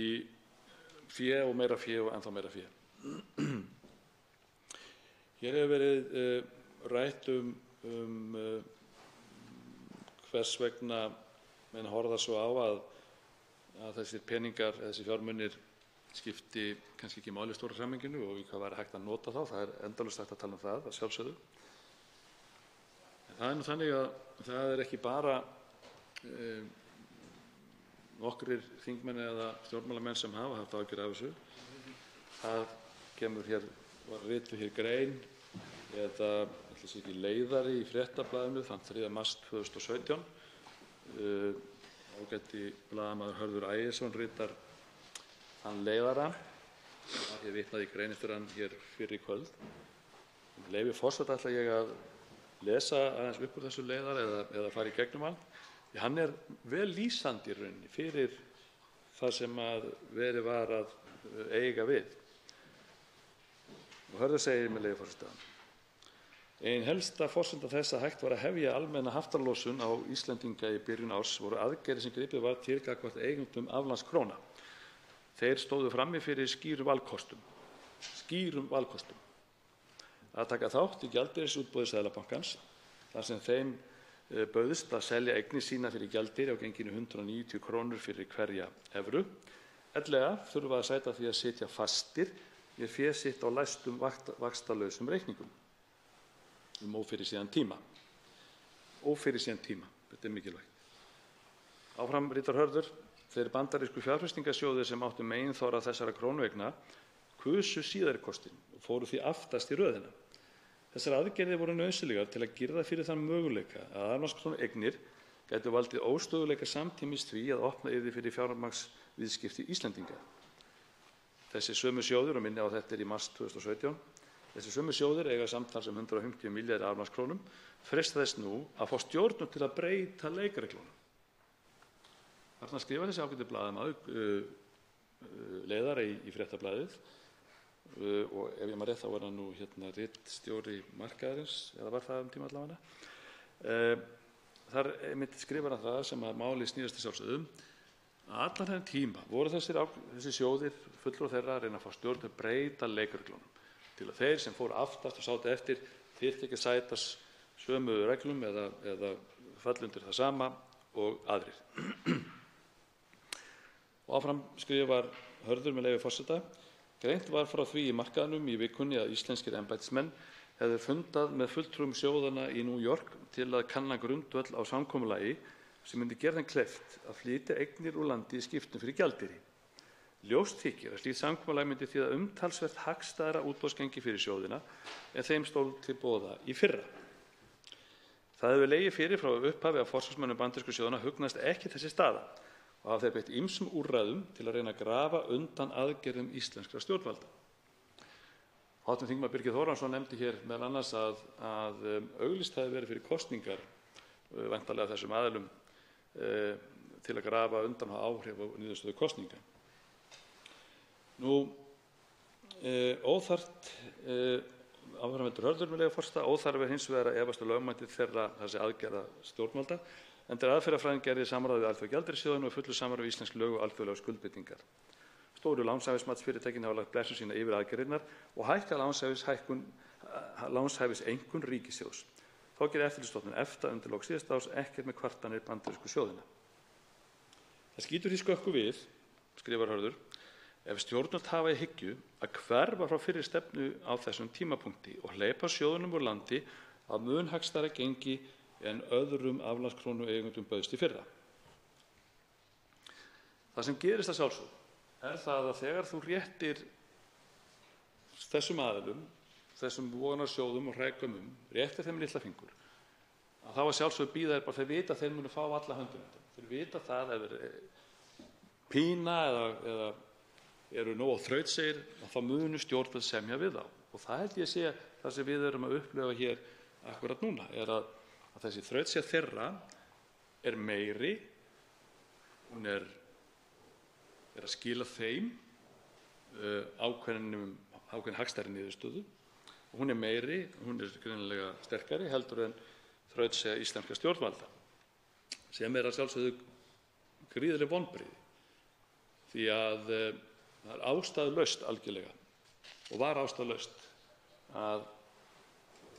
fé og meira fé og ennþá meira fé. Hér hefur verið rætt hvers vegna menn horfa svo á að þessir peningar, þessi fjármunir skipti kannski ekki máli í stóra samhenginu og í hvað væri hægt að nota þá. Það er endalaust hægt að tala um það, að sjálfsögðu. En það er nú þannig að það er ekki bara nokkrir þingmenn eða stjórnmálamenn sem hafa haft áhyggjur af þessu. Það kemur hér, var rituð hér grein eða ætli sé ekki leiðari í Fréttablaðinu þann 3. mars 2017. Ágæti blaðamaður Hörður Ægisson ritar þann leiðara. Ég vitnaði í grein eftir hann hér fyrr í kvöld. Með leyfi forseta ætla ég að lesa aðeins upp úr þessu leiðara eða fara í gegnum hann. Því hann er vel lýsandi í rauninni fyrir það sem að verið var að eiga við. Og Hörður segir með leyfi forseta: Ein helsta forsenda þess að hægt var að hefja almenna haftalósun á Íslendinga í byrjun árs voru aðgerðir sem gripið var til gagnvart eigendum aflandskróna. Þeir stóðu frammi fyrir skýrum valkostum. Að taka þátt í gjaldeyrisútboði Seðlabankans, þar sem þeim bauðst að selja eignir sína fyrir gjaldeyri á genginu 190 krónur fyrir hverja evru. Ellegar þurfa að sæta því að sitja fastir með fé sitt á læstum vaxtalausum reikningum ófyrirsíðan tíma. Þetta er mikilvægt. Áfram ritar Hörður: Þeir bandarísku fjárfestingarsjóðir sem áttu meginþorra þessara krónueigna kusu síðari kostinn og fóru því aftast í röðina. Þessar aðgerðir voru nauðsynlegar til að girða fyrir þann möguleika að aflandskrónueignir gætu valdið óstöðuleika samtímis því að opna yrði fyrir fjármagnsviðskipti Íslendinga. Þessi sömu sjóðir, og minni á þetta í mars 2017, þessi sömu sjóðir eiga samtals 150 milljarða aflandskrónum, freista þess nú að fá stjórnum til að breyta leikreglunum. Þarna skrifar þessi ágæti blaðamaður leiðara í Fréttablaðið og ef ég maður rétt þá var hann nú ritstjóri Markaðarins, eða var það tíma allavega. Þar skrifar hann það sem að máli snýrist til sjálfsögðum. Allan þennan tíma voru þessi sjóðir fulltrúar þeirra að reyna að fá stjórn til að breyta leikreglunum til að þeir sem fóru aftast og sátu eftir þyrftu ekki að sæta sömu reglum eða falla undir það sama og aðrir. Og áfram skrifar Hörður með leyfi forseta: Greint var frá því í Markaðnum í vikunni að íslenskir embættismenn hefðu fundað með fulltrúum sjóðanna í New York til að kanna grundvöll á samkomulagi sem myndi gera þeim kleift að flytja eignir úr landi í skiptum fyrir gjaldeyri. Ljóst þykir að slíkt samkomulag myndi þýða umtalsvert hagstæðara útboðsgengi fyrir sjóðina en þeim stóð til boða í fyrra. Það hefur legið fyrir frá upphafi að forsvarsmönnum bandarísku sjóðanna hugnast ekki þessi staða og hafa þeir beitt ýmsum úrræðum til að reyna að grafa undan aðgerðum íslenskra stjórnvalda. Hv. þingmaður Birgir Þórarinsson nefndi hér meðal annars að auglýst hafi verið fyrir kosningar væntanlega þessum aðilum til að grafa undan áhrif á niðurstöðu kosninga. Áframheldur Hörður með leyfi forseta: Óþarfi hins vegar að efast lögmæti þeirra þessi aðgerða stjórnvalda, enda aðferðafræðin gerð í samráði við Alþjóðagjaldeyrissjóðinn og fullu samráði við íslensk lög og alþjóðlegar skuldbindingar. Stóru lánshæfismatsfyrirtækin hafa lagt blessun sína yfir aðgerðirnar og hækka lánshæfiseinkunn ríkissjóðs. Þá gerir Eftirlitsstofnun EFTA undir lok síðasta árs ekkert með kvartanir bandarísku sjóðina. Það skýtur því skökku við, skrifar Hörður, ef stjórnvöld hafa í hyggju að hverfa frá fyrri stefnu á þessum tímapunkti og hleypa sjóðunum úr landi að mun hagstæðara gengi en öðrum aflandskrónu eigendum bauðst í fyrra. Það sem gerist að sjálfsögðu er það að þegar þú réttir þessum aðilum, þessum vogunarsjóðum og hrækumum, réttir þeim litla fingur, að þá að sjálfsögðu bíða þeir bara, þeir vita að þeir munu fá alla höndum. Þeir vita það ef þeir pína eru nógu þrautsegir, þá munu stjórnvöld semja við þá. Og það held ég að sé það sem við erum að upplifa hér akkúrat núna, að þessi þrautseigja þeirra er meiri, hún er að skila þeim ákveðin hagstæðri niðurstöðu og hún er meiri, hún er greinilega sterkari heldur en þrautseigja íslenskra stjórnvalda, sem er að sjálfsögðu gríðarleg vonbrigði því að það er ástæðulaust algjörlega og var ástæðulaust að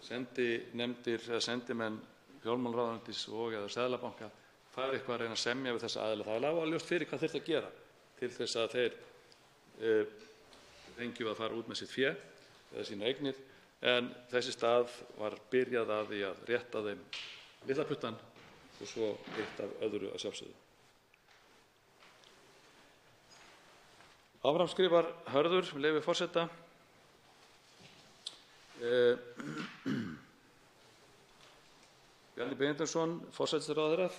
sendinefndir eða sendimenn fjármálaráðuneytis og eða Seðlabanka fari eitthvað að reyna að semja við þessa aðila. Það er alveg ljóst fyrir hvað þyrfti að gera til þess að þeir fengju að fara út með sitt fé eða sína eignir, en þessi stað var byrjað að því að rétta þeim litla puttann og svo eitt af öðru að sjálfsögðu. Áfram skrifar Hörður, með leyfi forseta: Bjarni Benediktsson, forsætisráðherra,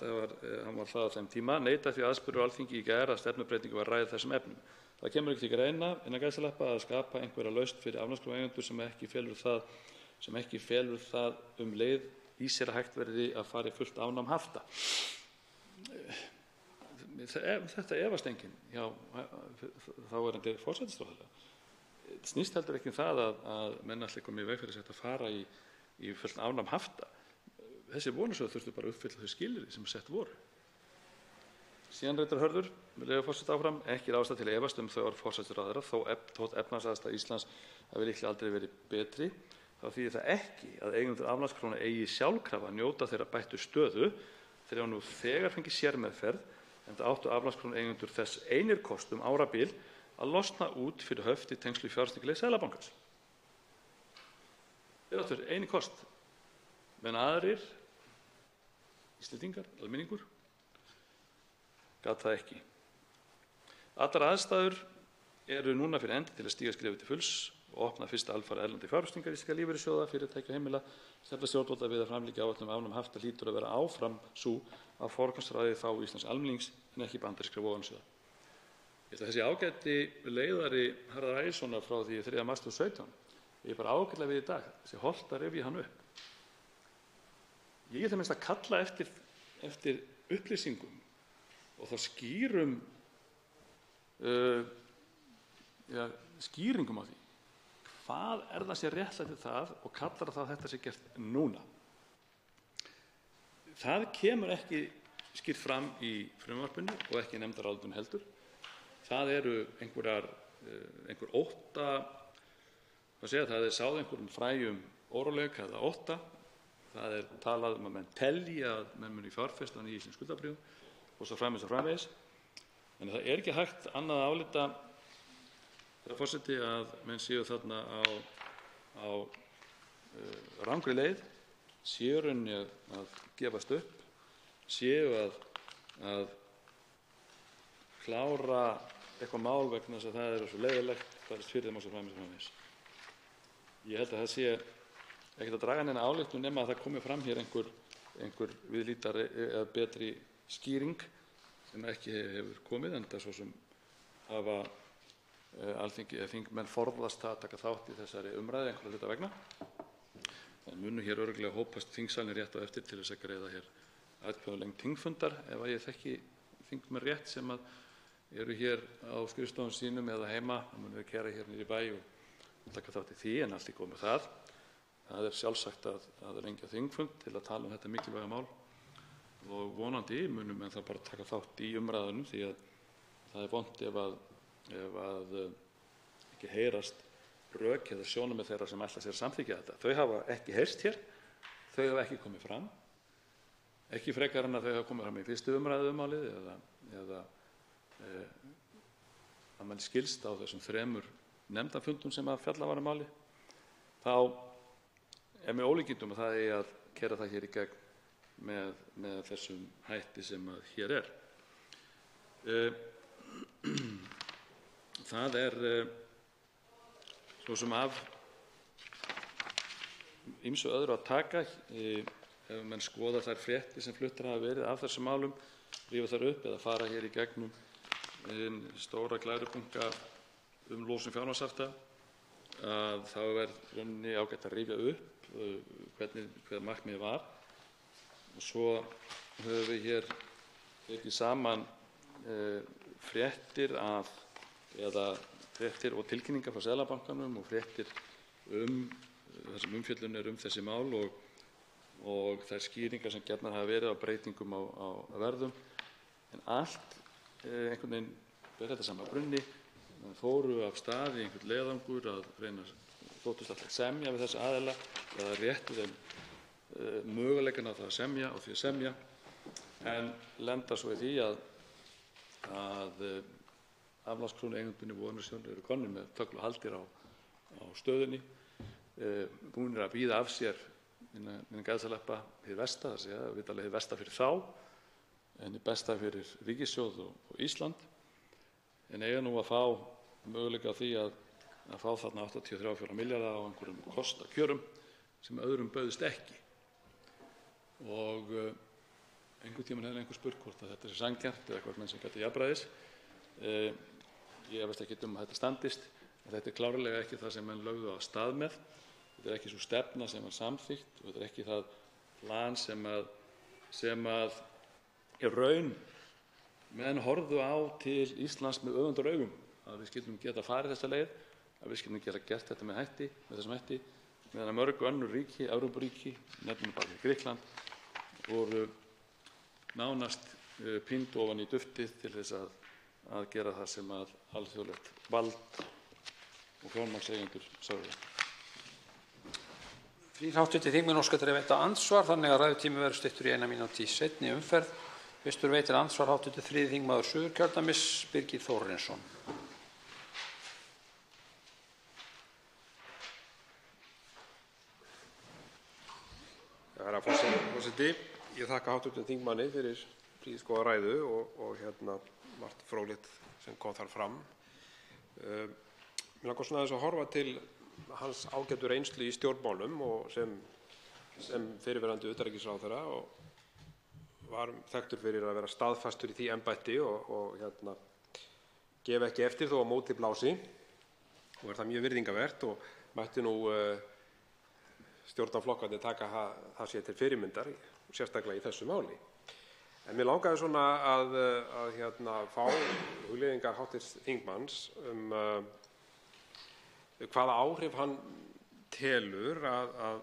hann var það á þeim tíma, neitaði því aðspurður á Alþingi í gær að stefnubreytingu var rædd þessum efnum. Það kemur ekki til greina innan gæsalappa að skapa einhverja lausn fyrir aflandskrónueigendur sem ekki felur það leið í sér að hægt verði að fara í fullt afnám hafta. Þetta efast enginn hjá þáverandi forsætisráðherra. Snýst heldur ekki það að menn ætli koma í veg fyrir að fara í fullt afnám hafta. Þessi vonarsjóð þurftu bara að uppfylla þau skilyrði sem sett voru. Síðan reyndar Hörður, með leyfi forseta áfram: ekki er ástæða til að efast þau orð forsætisráðherra þótt efnahagsaðstaða Íslands hafi líklega aldrei verið betri, þá þýðir það ekki að eigendur aflandskróna eigi sjálfkrafa að njóta þeirra bættu stöðu þeir hafa nú þegar fengið sérmeðferð, enda áttu aflandskróna eigendur þess einir kost árabil að losna út fyrir höft í tengslu fjárfestingarleið Seðlabankans. Þeir áttu eini kost, meðan aðrir Íslendingar, almenningur, gat það ekki. Allar aðstæður eru núna fyrir hendi til að stíga skrefið til fulls og opna fyrsta alfarið erlendar fjárfestingar íslenskra lífeyrissjóða, fyrirtækja og heimila. Stefna stjórnvalda við að framlengja áætlun um afnám hafta hlýtur að vera áfram sú að forgangsraða í þágu íslensks almennings en ekki bandarískra vogunarsjóða. Ég held að þessi ágæti leiðari Harðar Ægissonar frá því 3. mars 2017 er bara ágætlega við í dag. Þessi hollt að rifja hann upp. Ég er minnst að kalla eftir upplýsingum og þá skýringum á því. Hvað er það sem réttlætir það og kallar það að þetta sé gert núna? Það kemur ekki skýrt fram í frumvarpinu og ekki í nefndarálitinu heldur. Það eru einhver ótta, það er sáð einhverjum fræjum óróleika eða ótta. Það er talað að menn telji að menn muni fjárfesta í íslenskum skuldabréfum og svo framvegis. En það er ekki hægt annað að álíta, herra forseti, að menn séu þarna á rangri leið, séu rauninni að gefast upp, séu að klára eitthvað mál vegna þess að það er svo leiðilegt, færist fyrir þeim og svo framvegis. Ég held að það sé ekkert að draga neina ályktun nema að það komi fram hér einhver viðlítari eða betri skýring sem ekki hefur komið, enda svo sem hafa Alþingi eða þingmenn forðast að taka þátt í þessari umræðu einhverra hluta vegna. En munu hér örugglega hópast þingsalinn rétt á eftir til þess að greiða hér atkvæði á lengd þingfundar ef að ég þekki þingmenn rétt sem eru hér á skrifstofum sínum eða heima. Það munu við keyra hér niður í bæ og taka þátt í því, en allt í góð með það. Það er sjálfsagt að lengja þingfund til að tala um þetta mikilvæga mál og vonandi munum en það bara taka þátt í umræðunum því að það er vont ef að ekki heyrast rök eða sjónarmið þeirra sem ætla sér að samþykkja þetta. Þau hafa ekki heyrst hér, þau hafa ekki komið fram, ekki frekar en að þau hafa komið fram í fyrstu umræðu málið eða að mann skilst á þessum 3 nefndarfundum sem að fjalla var máli. Þá er með ólíkindum að það eigi að keyra það hér í gegn með þessum hætti sem að hér er. Það er svo sem af ýmsu öðru að taka ef menn skoða þær fréttir sem fluttar hafa verið af þessum málum, rífa þær upp eða fara hér í gegnum stóra glærubunka losun fjármagnshafta þá rauninni ágætt að rifja upp hver markmiðið var. Og svo höfum við hér tekið saman fréttir og tilkynningar frá Seðlabankanum og fréttir þar sem umfjöllun þessi mál og þær skýringar sem gefnar hafa verið á breytingum á verðum. En allt einhvern veginn ber þetta sama brunni. Menn fóru af stað í einhvern leiðangur að reyna þóttust alltaf semja við þessa aðila eða réttu þeim möguleikann á það að semja og því að semja, en lenda svo í því að aflandskrónueigendurnir vogunarsjóðir eru komnir með tögl og haldir á stöðunni, búnir að bíða af sér innan gæsalappa hið versta, það sé að vitanlega hið versta fyrir þá en hið besta fyrir ríkissjóð og Ísland, en eiga nú að fá möguleika á því að fá þarna 83 milljarða á einhverjum kostakjörum sem öðrum bauðst ekki. Og einhvern tímann hefði einhver spurt hvort að þetta sé sanngjarnt eða hvort menn sem gæti jafnræðis. Ég efast ekkert að þetta standist, en þetta klárlega ekki það sem menn lögðu af stað með. Þetta ekki sú stefna sem var samþykkt og þetta ekki það plan sem í raun menn horfðu á til Íslands með öfundaraugum, að við skyldum geta farið þessa leið, að við skyldum geta gert þetta með þessum hætti, meðan að mörg önnur ríki, Evrópuríki, nefnum bara Grikkland, voru nánast pínd ofan í duftið til þess að gera það sem að alþjóðlegt vald og fjármagnseigendur sögðu. 3 hv. þingmenn óska eftir að veita andsvar, þannig að ræðutími verður styttur í 1 mínútu í seinni umferð. Fyrstur veitir andsvar hv. 3. þingmaður Suðurkjördæmis, Birgir Þórarinsson. Herra forseti, ég þakka hv. þingmanni fyrir prýðisgóða ræðu og margt fróðlegt sem kom þar fram. Mig langar svona aðeins að horfa til hans ágætu reynslu í stjórnmálum og sem fyrrverandi utanríkisráðherra og var þekktur fyrir að vera staðfastur í því embætti og gefa ekki eftir þó á móti blási, og það mjög virðingavert og mætti nú stjórnarflokkarnir taka það sér til fyrirmyndar, sérstaklega í þessu máli. En mér langaði svona að fá hugleiðingar hv. þingmanns hvaða áhrif hann telur að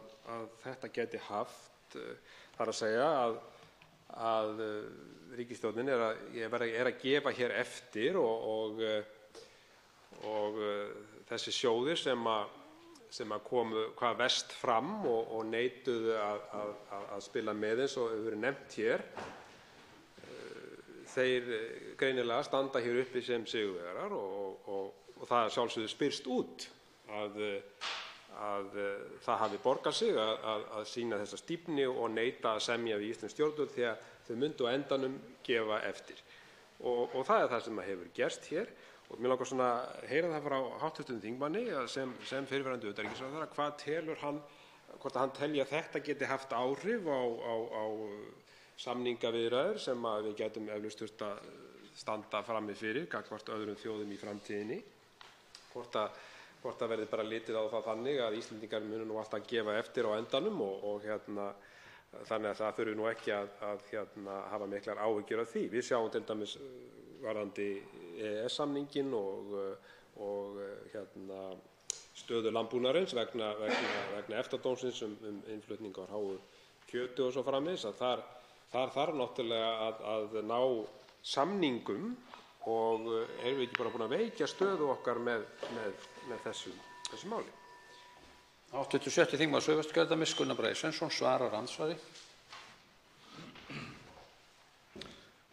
þetta geti haft, þar að segja að ríkisstjórnin er að gefa hér eftir og þessi sjóðir sem komu hvað verst fram og neituðu að spila með eins og hefur verið nefnt hér, þeir greinilega standa hér uppi sem sigurvegarar og það sjálfsögðu spyrst út að það hafi borgað sig að sýna þessa stífni og neita að semja við íslensk stjórnvöld því að þau myndu á endanum gefa eftir. Og það er það sem hefur gerst hér. Og mér langar svona að heyra það frá hv. þingmanni sem fyrrverandi utanríkisráðherra, hvað telur hann, hvort hann telji að þetta geti haft áhrif á samningaviðræður sem við gætum eflaust þurft að standa frammi fyrir gagnvart öðrum þjóðum í framtíðinni. Hvort það verði bara litið á það þannig að Íslendingar munu nú alltaf gefa eftir á endanum og þannig að það þurfi nú ekki að hafa miklar áhyggjur af því. Við sjáum til dæmis varðandi EES-samninginn og stöðu landbúnaðarins vegna EFTA-dómsins innflutning á hráu kjöti og svo framvegis, að þar þarf náttúrulega að ná samningum og erum við ekki bara búin að veikja stöðu okkar með þessu máli. Hv. 7. þingmaður Suðvesturkjördæmis, Gunnar Bragi Sveinsson, svarar andsvari.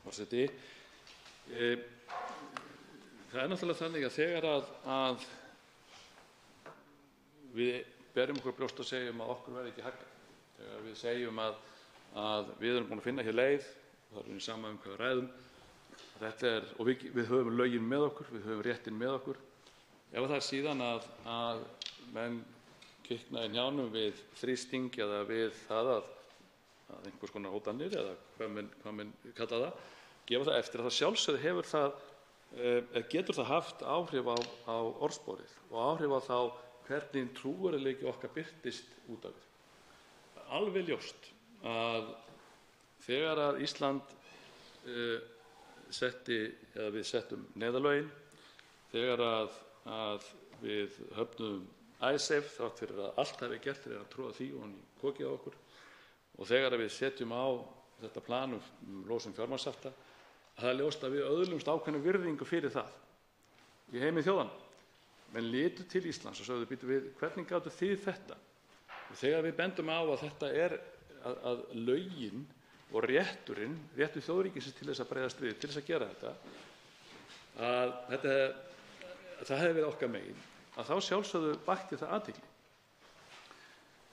Forseti, það er náttúrulega þannig að þegar að við berum okkur brjóst og segjum að okkur verði ekki haggað, þegar við segjum að við erum búin að finna hér leið, og það er sama hvað við ræðum, og við höfum lögin með okkur, við höfum réttin með okkur. Ef það er síðan að menn kvikna í hnjánum við þrýsting eða við það að einhvers konar hótanir eða hvað menn kalla það, gefa það eftir, að það sjálfsögðu hefur það getur það haft áhrif á orðsporið og áhrif á þá hvernig trúverðugleiki okkar birtist út af við. Alveg ljóst að þegar að Ísland við settum neyðarlögin, þegar að við höfnuðum Icesave þrátt fyrir að allt hafi gert fyrir að trúa því og hann kokið á okkur, og þegar að við setjum á þetta plan losun fjármagnshafta, að það er ljóst að við öðlumst ákveðna virðingu fyrir það í heimi þjóðanna. Menn litu til Íslands og sögðu, býtu við, hvernig gátu þið þetta? Og þegar við bendum á að þetta að lögin og réttur þjóðríkisins til þess að bregðast við, til þess að gera þetta, að það hefði verið okkar megin, að þá sjálfsögðu vakti það athygli.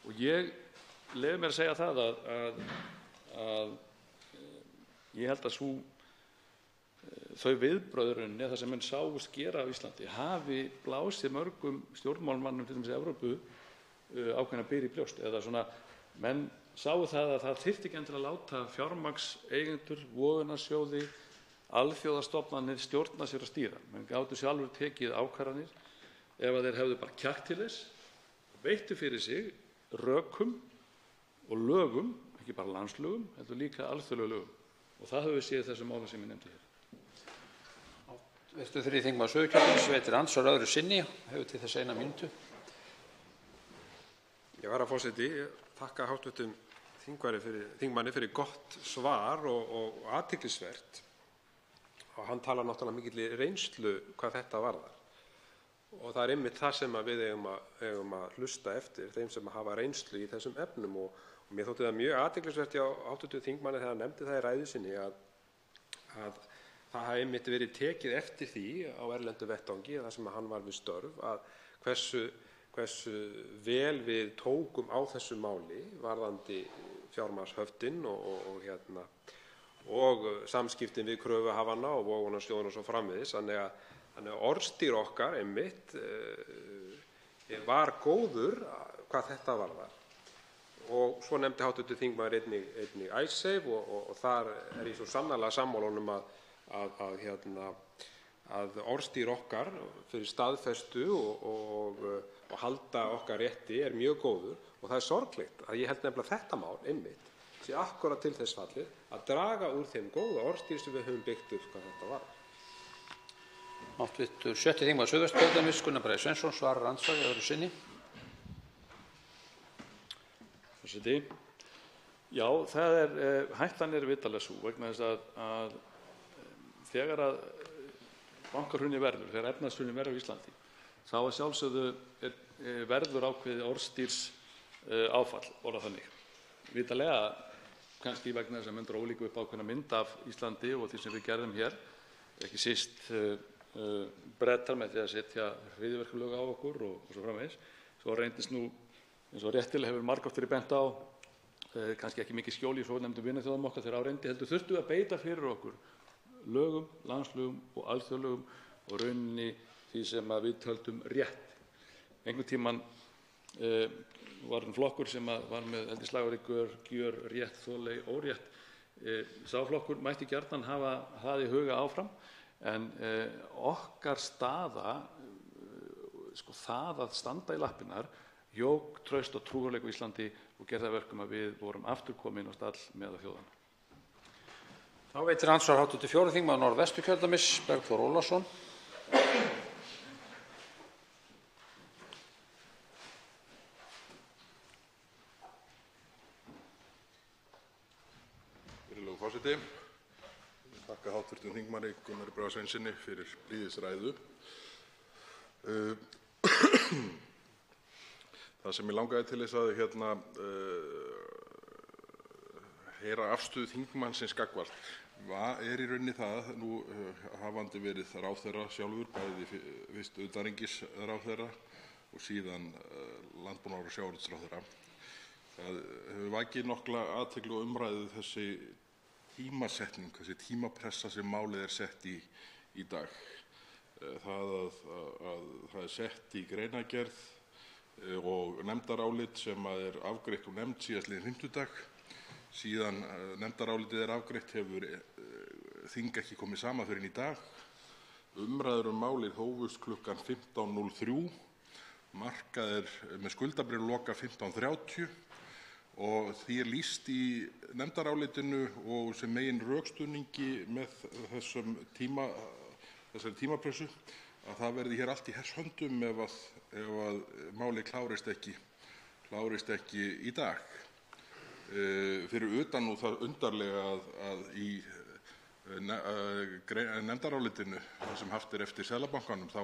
Og ég leyfi mér að segja það að ég held að þau viðbrögð það sem menn sáust gera á Íslandi hafi blásið mörgum stjórnmálmannum til dæmis í Evrópu ákveðna byr í brjóst, eða svona menn sáu það að það þyrfti ekki endilega að láta fjármagnseigendur, vogunarsjóði, alþjóðastofnanir stjórna sér að stýra. Menn gátu sjálfur tekið ákvarðanir ef að þeir hefðu bara kjark til þess, veittu fyrir sig rökum og lögum, ekki bara landslögum, heldur líka alþjóðlegum lögum. Og það höfum við séð þessum málum sem ég nefndi hér. Veistu 3. þingmaður Suðurkjördæmis veitir andsvar öðru sinni, hefur til þess 1 mínútu. Herra forseti, ég þakka hv. þingmanni fyrir gott svar og athyglisvert. Og hann talar náttúrulega mikilli reynslu hvað þetta varðar. Og það er einmitt það sem við eigum að hlusta eftir, þeim sem hafa reynslu í þessum efnum. Og mér þótti það mjög athyglisvert hjá hv. þingmanni þegar hann nefndi það í ræðu sinni að það hafi einmitt verið tekið eftir því á erlendu vettvangi, þar sem hann var við störf, að hversu vel við tókum á þessu máli varðandi fjármagnshöftin og samskiptin við kröfuhafana og vogunarsjóðina og svo framvegis. Þannig að orðstír okkar einmitt var góður hvað þetta varðar. Og svo nefndi hv. þingmaður einnig Icesave og þar er ég svo sannarlega sammála honum að orðstír okkar fyrir staðfestu og halda okkar rétti er mjög góður. Og það er sorglegt að ég held nefnilega þetta mál einmitt sé akkúrat til þess fallið að draga úr þeim góða orðstír sem við höfum byggt upp hvað þetta varðar. Hv. 6. þingmaður Suðvesturkjördæmis Gunnar Bragi Sveinsson svarar andsvari öðru sinni. Forseti. Já, hættan er vitanlega sú vegna þess að þegar að bankahrunið verður, þegar efnahagshrunið verður á Íslandi, þá að sjálfsögðu verður ákveðið orðstýrs áfall, orðað þannig. Vitanlega kannski vegna þess að menn drógu líka upp ákveðna mynd af Íslandi og því sem við gerðum hér, ekki síst Bretar með því að setja hryðjuverkalög á okkur og svo framvegis. Svo reyndist nú, eins og réttilega hefur margoft verið bent á, kannski ekki mikið skjól í svonefndum vinaþjóðum okkar þegar á reyndi, heldur þurftum við að beita fyrir okkur lögum, landslögum og alþjóðlögum og rauninni því sem við töldum rétt. Einhvern tímann var flokkur sem var með slagorðið gjör rétt, þolei órétt. Sá flokkur mætti gjarnan hafa það í huga áfram, en okkar staða, það að standa í lappirnar, jók traust og trúverðugleika á Íslandi og gerði það verkum að við vorum aftur komin á stall meðal þjóðanna. Þá veitir andsvar hv. 4. þingmaður Norðvesturkjördæmis Bergþór Ólason. Virðulegur forseti. Ég þakka hv. þingmanni Gunnari Braga Sveinssyni fyrir blíðisræðu. Það sem ég langaði til þess að heyra afstöðu þingmannsins gagnvart er í rauninni það, nú hafandi verið ráðherra sjálfur, bæði fyrst utanríkisráðherra og síðan landbúnaðar- og sjávarútvegsráðherra. Það hefur vakið nokkla athygli og umræðu þessi tímasetning, þessi tímapressa sem málið er sett í dag. Það að það er sett í greinargerð og nefndarálit sem er afgreitt úr nefnd síðastliðinn fimmtudag. Síðan nefndarálitið er afgreitt hefur þing ekki komið saman fyrr en í dag. Umræður málið hófust klukkan 15:03, markaðir með skuldabréf loka 15:30 og því lýst í nefndarálitinu og sem megin rökstuðningi með þessari tímapressu að það verði hér allt í hers höndum ef að málið klárist ekki í dag. Fyrir utan nú það undarlega að í nefndarálitinu sem haft eftir Seðlabankanum þá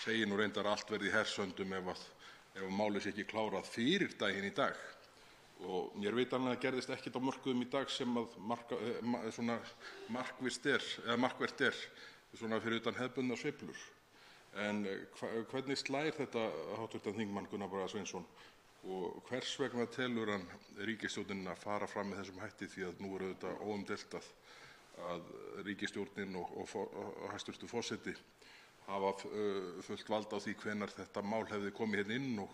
segir nú reyndar að allt verði í hers höndum ef málið sé ekki klárað fyrir daginn í dag. Og mér vitanlega gerðist ekkert á mörkuðum í dag sem að svona markvert svona fyrir utan hefðbundnar sveiflur. En hvernig slær þetta hv. þingmann Gunnar Braga Sveinsson og hvers vegna telur hann ríkisstjórnin að fara fram með þessum hætti, því að nú auðvitað óumdeilt að ríkisstjórnin og hæstv. Forseti hafa fullt vald á því hvenær þetta mál hefði komið hérna inn og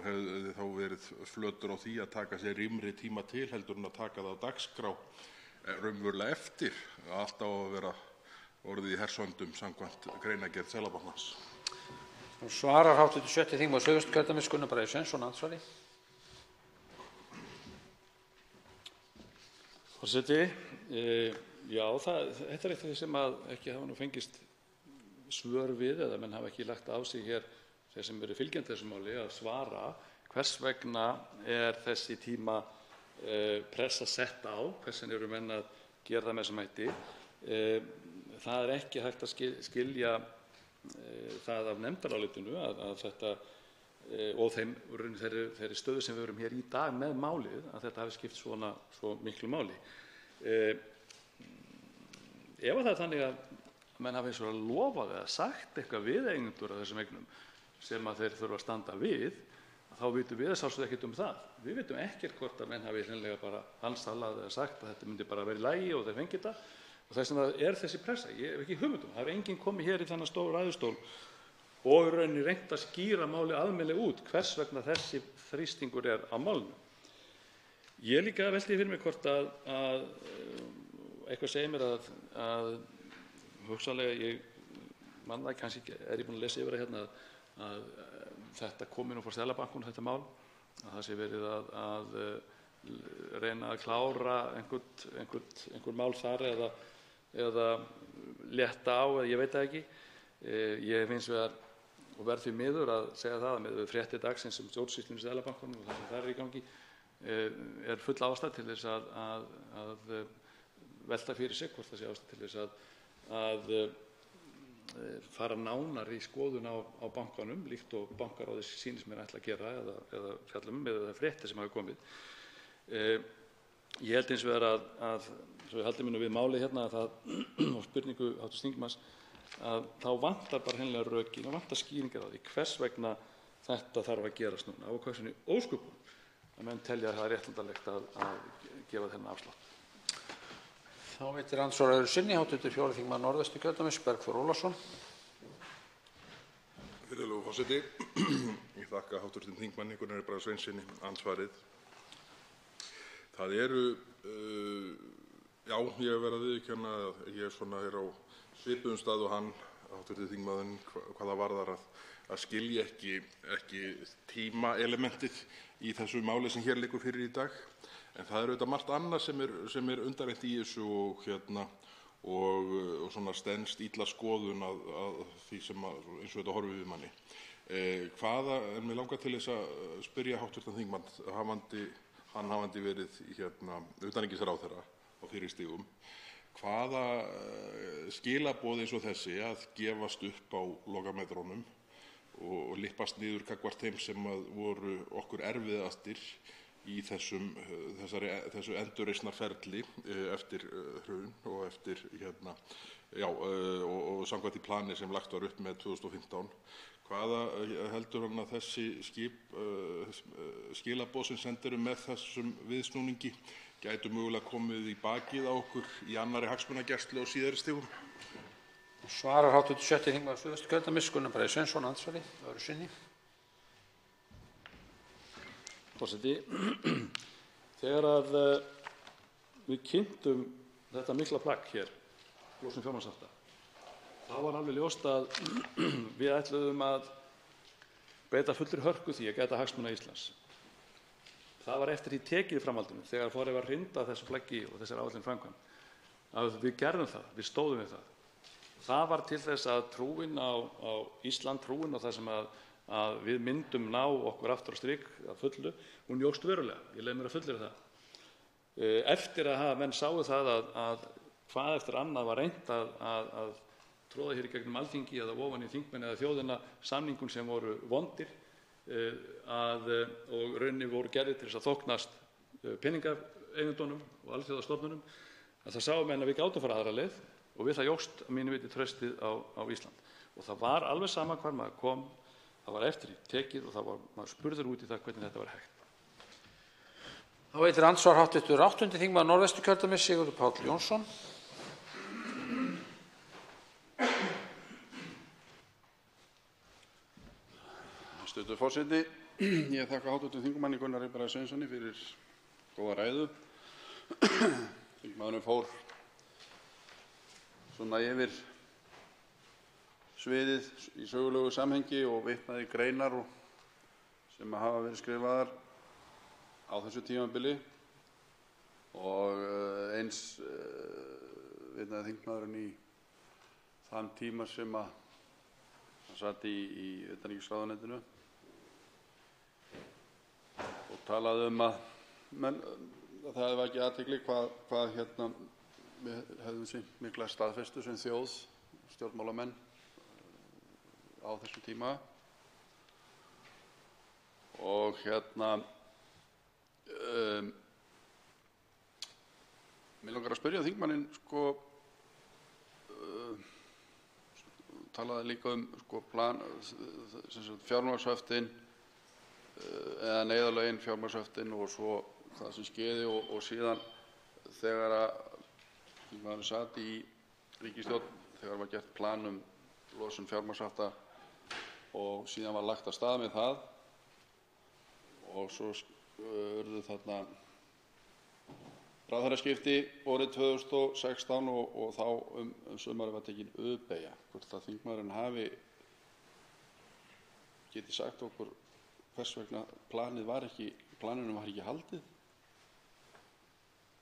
hefði þá verið flötur á því að taka sér rýmri tíma til heldur en að taka það á dagskrá raunverulega eftir að allt á að vera orðið í hers höndum samkvæmt greinargerð Seðlabankans. Svarar hv. 6. þingmaður Suðvesturkjördæmis Gunnar Bragi Sveinsson andsvari. Forseti, já, þetta eitt af því sem ekki hafa nú fengist svör við eða menn hafa ekki lagt á sig hér þeir sem eru fylgjandi þessu máli að svara hvers vegna þessi tíma pressa sett á, hvernig eru menn að gera það með þessum hætti. Það ekki hægt að skilja það af nefndarálitinu að þetta og þeirri stöðu sem við erum hér í dag með málið að þetta hafi skipt svo miklu máli. Ef það þannig að menn hafi eins og lofað eða sagt eitthvað við eigendur af þessum eignum sem að þeir þurfa að standa við, þá vitum við sjálfsögðu ekkert það. Við vitum ekkert hvort að menn hafi hreinlega bara handsalað eða sagt að þetta myndi bara vera í lagi og þeir fengi þetta. Og þess vegna þessi pressa. Ég hef ekki hugmynd það hefur enginn komið hér í þennan stóra ræðustól og í rauninni reynt að skýra málið almennilega út hvers vegna þessi þrýstingur á málinu. Ég líka velti fyrir mig hvort að eitthvað segir mér að hugsanlega, ég man það kannski ég búinn að lesa yfir það hérna að þetta komi nú frá Seðlabankanum þetta mál, að það sé verið að reyna að klára einhver mál þar eða létta á eða ég veit það ekki. Ég hef hins vegar og verð því miður að segja það að með fréttir dagsins sem stjórnsýslunni í Seðlabankanum og það sem þar í gangi full ástæða til þess að velta fyrir sig hvort það sé ástæða til þess að fara nánar í skoðun á bankanum líkt og bankaráðið sýnist mér ætla að gera eða fjallum með það fréttir sem hafa komið. Ég held hins vegar að svo ég haldi mínu við málið hérna og spurningu hv. þingmanns að þá vantar bara hreinlega rökin og vantar skýringar á því hvers vegna þetta þarf að gerast núna og hversu ósköpum að menn telja að það réttlætanlegt að gefa þennan afslátt. Þá veitir andsvar öðru sinni hv. 4. þingmaður Norðvesturkjördæmis Bergþór Ólason. Virðulegur forseti, ég þakka hv. þingmanni Gunnari Braga Sveinssyni andsvarið. Það eru, já, ég verð að viðurkenna að ég er á svipuðum stað og hann, hv. þingmaðurinn, hvað það varðar að skilja ekki tímaelementið í þessu máli sem hér liggur fyrir í dag. En það auðvitað margt annað sem er undarlegt í þessu og svona stenst illa skoðun að því sem eins og þetta horfir við manni. En mig langar til þess að spyrja hv. þingmann, hann hafandi verið utanríkisráðherra á fyrri stigum, hvaða skilaboð eins og þessi að gefast upp á lokametrunum og lyppast niður gagnvart þeim sem voru okkur erfiðastir í þessu endurreisnarferli eftir hrun og eftir og samkvæmt því plani sem lagt var upp með 2015. Hvaða heldur hann að þessi skilaboð sem sendir með þessum viðsnúningi gætu mögulega komið í bakið á okkur í annarri hagsmunagæslu á síðari stigum? Svarar hv. 6. þingmaður Suðvesturkjördæmis Gunnar Bragi Sveinsson andsvari öðru sinni. Forseti, þegar við kynntum þetta mikla plagg hér, losun fjármagnshafta, þá var alveg ljóst að við ætluðum að beita fullri hörku því að gæta hagsmuna Íslands. Það var eftir því tekið í framhaldinu þegar farið var hrinda þessu plaggi og þessari áætlun framkvæmd að við gerðum það, við stóðum við það. Það var til þess að trúin á Ísland, trúin á það sem að við myndum ná okkur aftur á strik að fullu, hún jókst verulega. Ég leyfi mér að fullyrða það. Eftir að menn sáu það að hvað eftir annað var reynt að tróða hér í gegnum Alþingi eða ofan í þingmenn eða þjóðina samningum sem voru vondir og rauninni voru gerðir til þess að þóknast peningaeigendunum og alþjóðastofnunum, að það sáu menn að við gátum fara aðra leið og við það jókst að mínu viti traustið á Ísland. Og það var alveg sama hvar maður kom, það var eftir í tekið og það var, maður spurður út í það hvernig þetta var hægt. Þá veitir andsvar hv. 8. þingmaður Norðvesturkjördæmis Sigurður Páll Jónsson. Hæstv. forseti. Ég þakka hv. þingmanni Gunnari Braga Sveinssyni fyrir góða ræðu. Þingmaðurinn fór svona yfir sviðið í sögulegu samhengi og vitnaði í greinar sem hafa verið skrifaðar á þessu tímabili og eins vitnaði þingmaðurinn í þann tíma sem hann sat í utanríkisráðuneytinu og talaði að það hefði vakið athygli hvað við hefðum sýnt mikla staðfestu sem þjóð, stjórnmálamenn á þessum tíma og mig langar að spyrja þingmanninn talaði líka plan fjármagnshöftin eða neyðarlögin, fjármagnshöftin og svo það sem skeiði og síðan þegar þingmaðurinn sat í ríkisstjórn, þegar var gert plan losun fjármagnshafta og síðan var lagt af stað með það og svo urðu þarna ráðherraskipti árið 2016 og þá sumarið var tekin U-beygja. Hvort að þingmaðurinn hafi getið sagt okkur hvers vegna planinu var ekki haldið,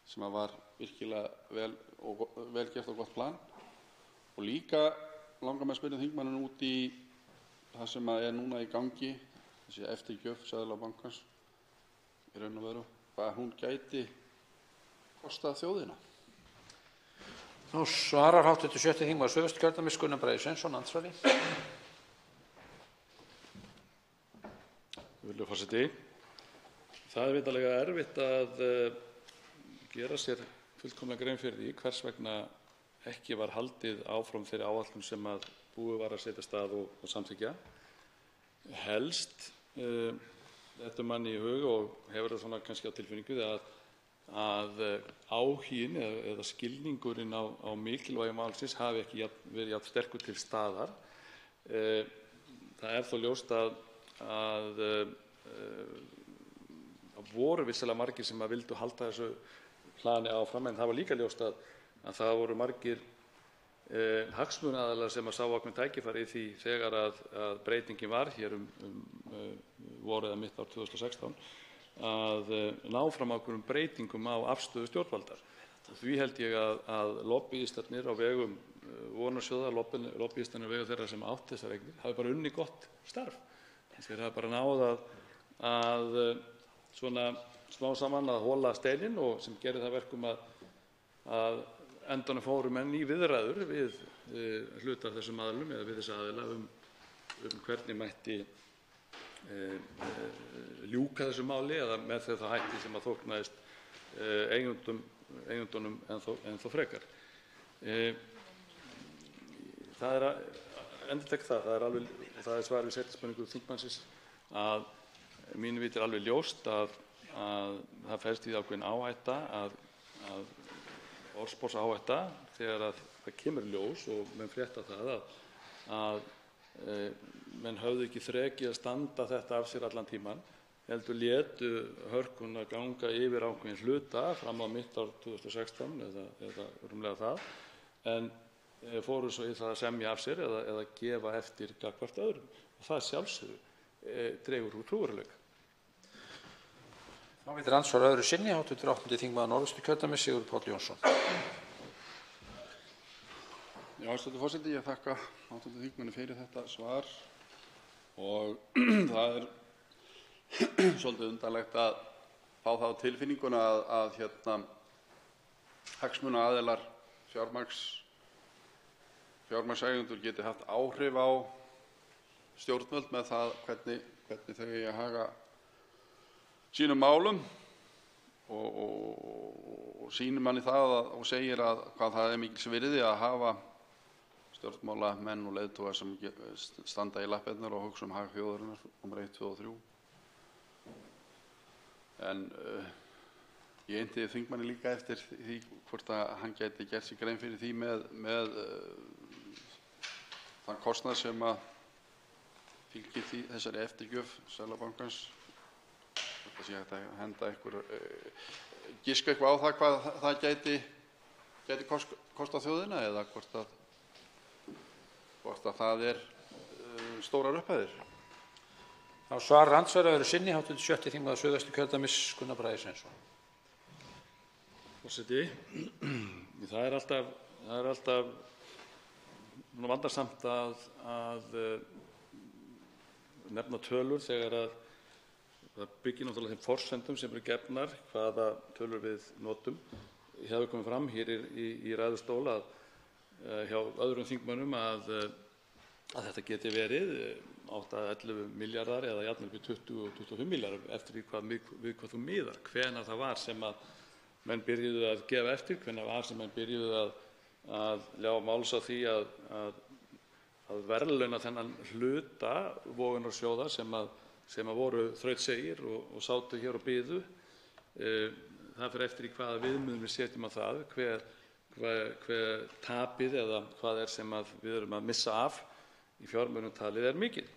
sem var virkilega vel gert og gott plan. Og líka langar mig að spyrja þingmanninn út í það sem er núna í gangi, þessi eftirgjöf Seðlabankans í raun og veru, hvað hún gæti kostað þjóðina. Nú svarar hv. 7. þingmaður Suðvesturkjördæmis Gunnar Bragi Sveinsson andsvari. Virðulegur forseti. Það er vitanlega erfitt að gera sér fullkomlega grein fyrir því hvers vegna ekki var haldið áfram þeirri áætlun sem að búið var að setja af stað og samþykkja. Helst þetta manni í hug og hefur það svona kannski á tilfinningu að áhuginn eða skilningurinn á mikilvægi málsins hafi ekki verið jafn sterkur til staðar. Það er þó ljóst að voru vissulega margir sem vildu halda þessu plani áfram, en það var líka ljóst að það voru margir hagsmunaaðilar sem sáu ákveðin tækifæri í því þegar að breytingin var hér vorið eða mitt ár 2016 að ná fram ákveðnum breytingum á afstöðu stjórnvalda. Því held ég að lobbyistarnir á vegum vonarsjóða, lobbyistarnir á vegum þeirra sem átt þessar eignir hafi bara unnið gott starf. Þeir hafa bara náð að svona smá saman að hola steininn og sem gerir það verkum að endanum fóru menn í viðræður við hluta af þessum aðilum eða við þessa aðila hvernig mætti ljúka þessu máli eða með það hætti sem að þóknaðist eigendunum ennþá frekar. Það er endurtek það er alveg, og það er svar við seinni spurningu þingmannsins, að mínu viti er alveg ljóst að það felst í því ákveðin áhætta að orðsporsáhætta þegar að það kemur ljós og menn frétta það að menn höfðu ekki þreki að standa þetta af sér allan tíman, heldur létu hörkuna ganga yfir ákveðin hluta fram á mitt ár 2016 eða rúmlega það, en fóru svo í það að semja af sér eða gefa eftir gagnvart öðrum. Og það sjálfsögðu dregur úr trúverðugleika. Þá veitir andsvar öðru sinni hv. 8. þingmaður Norðausturkjördæmis Sigurður Páll Jónsson. Já, hæstv. Forseti, ég þakka hv. þingmanni fyrir þetta svar og það er svolítið undarlegt að fá það á tilfinninguna að hagsmunaaðilar fjármagnseigendur geti haft áhrif á stjórnvöld með það hvernig þau eigi að haga sínum málum og sýnir manni það og segir að hvað það er mikils virði að hafa stjórnmálamenn og leiðtoga sem standa í lappirnar og hugsa hag þjóðarinnar númer 1, 2 og 3. En ég innti þingmanni líka eftir því hvort að hann gæti gert sér grein fyrir því með þann kostnað sem að fylgir þessari eftirgjöf Seðlabankans. Hvort það sé hægt að henda giska eitthvað á það hvað það gæti kostað þjóðina eða hvort að það er stórar upphæðir. Þá svarar andsvar öðru sinni hv. 7. þingmaður Suðvesturkjördæmis Gunnar Bragi Sveinsson. Forseti, það er alltaf vandasamt að nefna tölur þegar að það byggir náttúrulega þeim forsendum sem eru gefnar hvaða tölur við notum. Ég hefði komið fram hér í ræðustól hjá öðrum þingmönnum að þetta geti verið 8-11 milljarðar eða jafnvel upp í 20-25 milljarðar eftir við hvað þú miðar. Hvenær það var sem að menn byrjuðu að gefa eftir, hvenær var sem menn byrjuðu að ljá máls á því að verðlauna þennan hluta vogunarsjóða sem voru þrautsegir og sátu hér og biðu. Það fer eftir í hvaða viðmiðum við setjum á það, hver tapið eða hvað er sem við erum að missa af í fjármunum talið er mikið.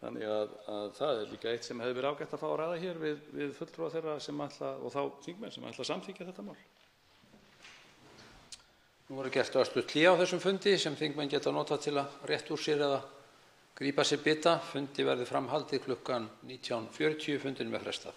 Þannig að það er líka eitt sem hefði verið ágætt að fá að ræða hér við fulltrúa þeirra sem ætla og þá þingmenn sem ætla að samþykkja þetta mál. Nú verður gert örstutt hlé á þessum fundi sem þingmenn geta notað til að rétta úr sér eða grípa sér bita. Fundi verður framhaldið klukkan 19:40. Fundinum er frestað.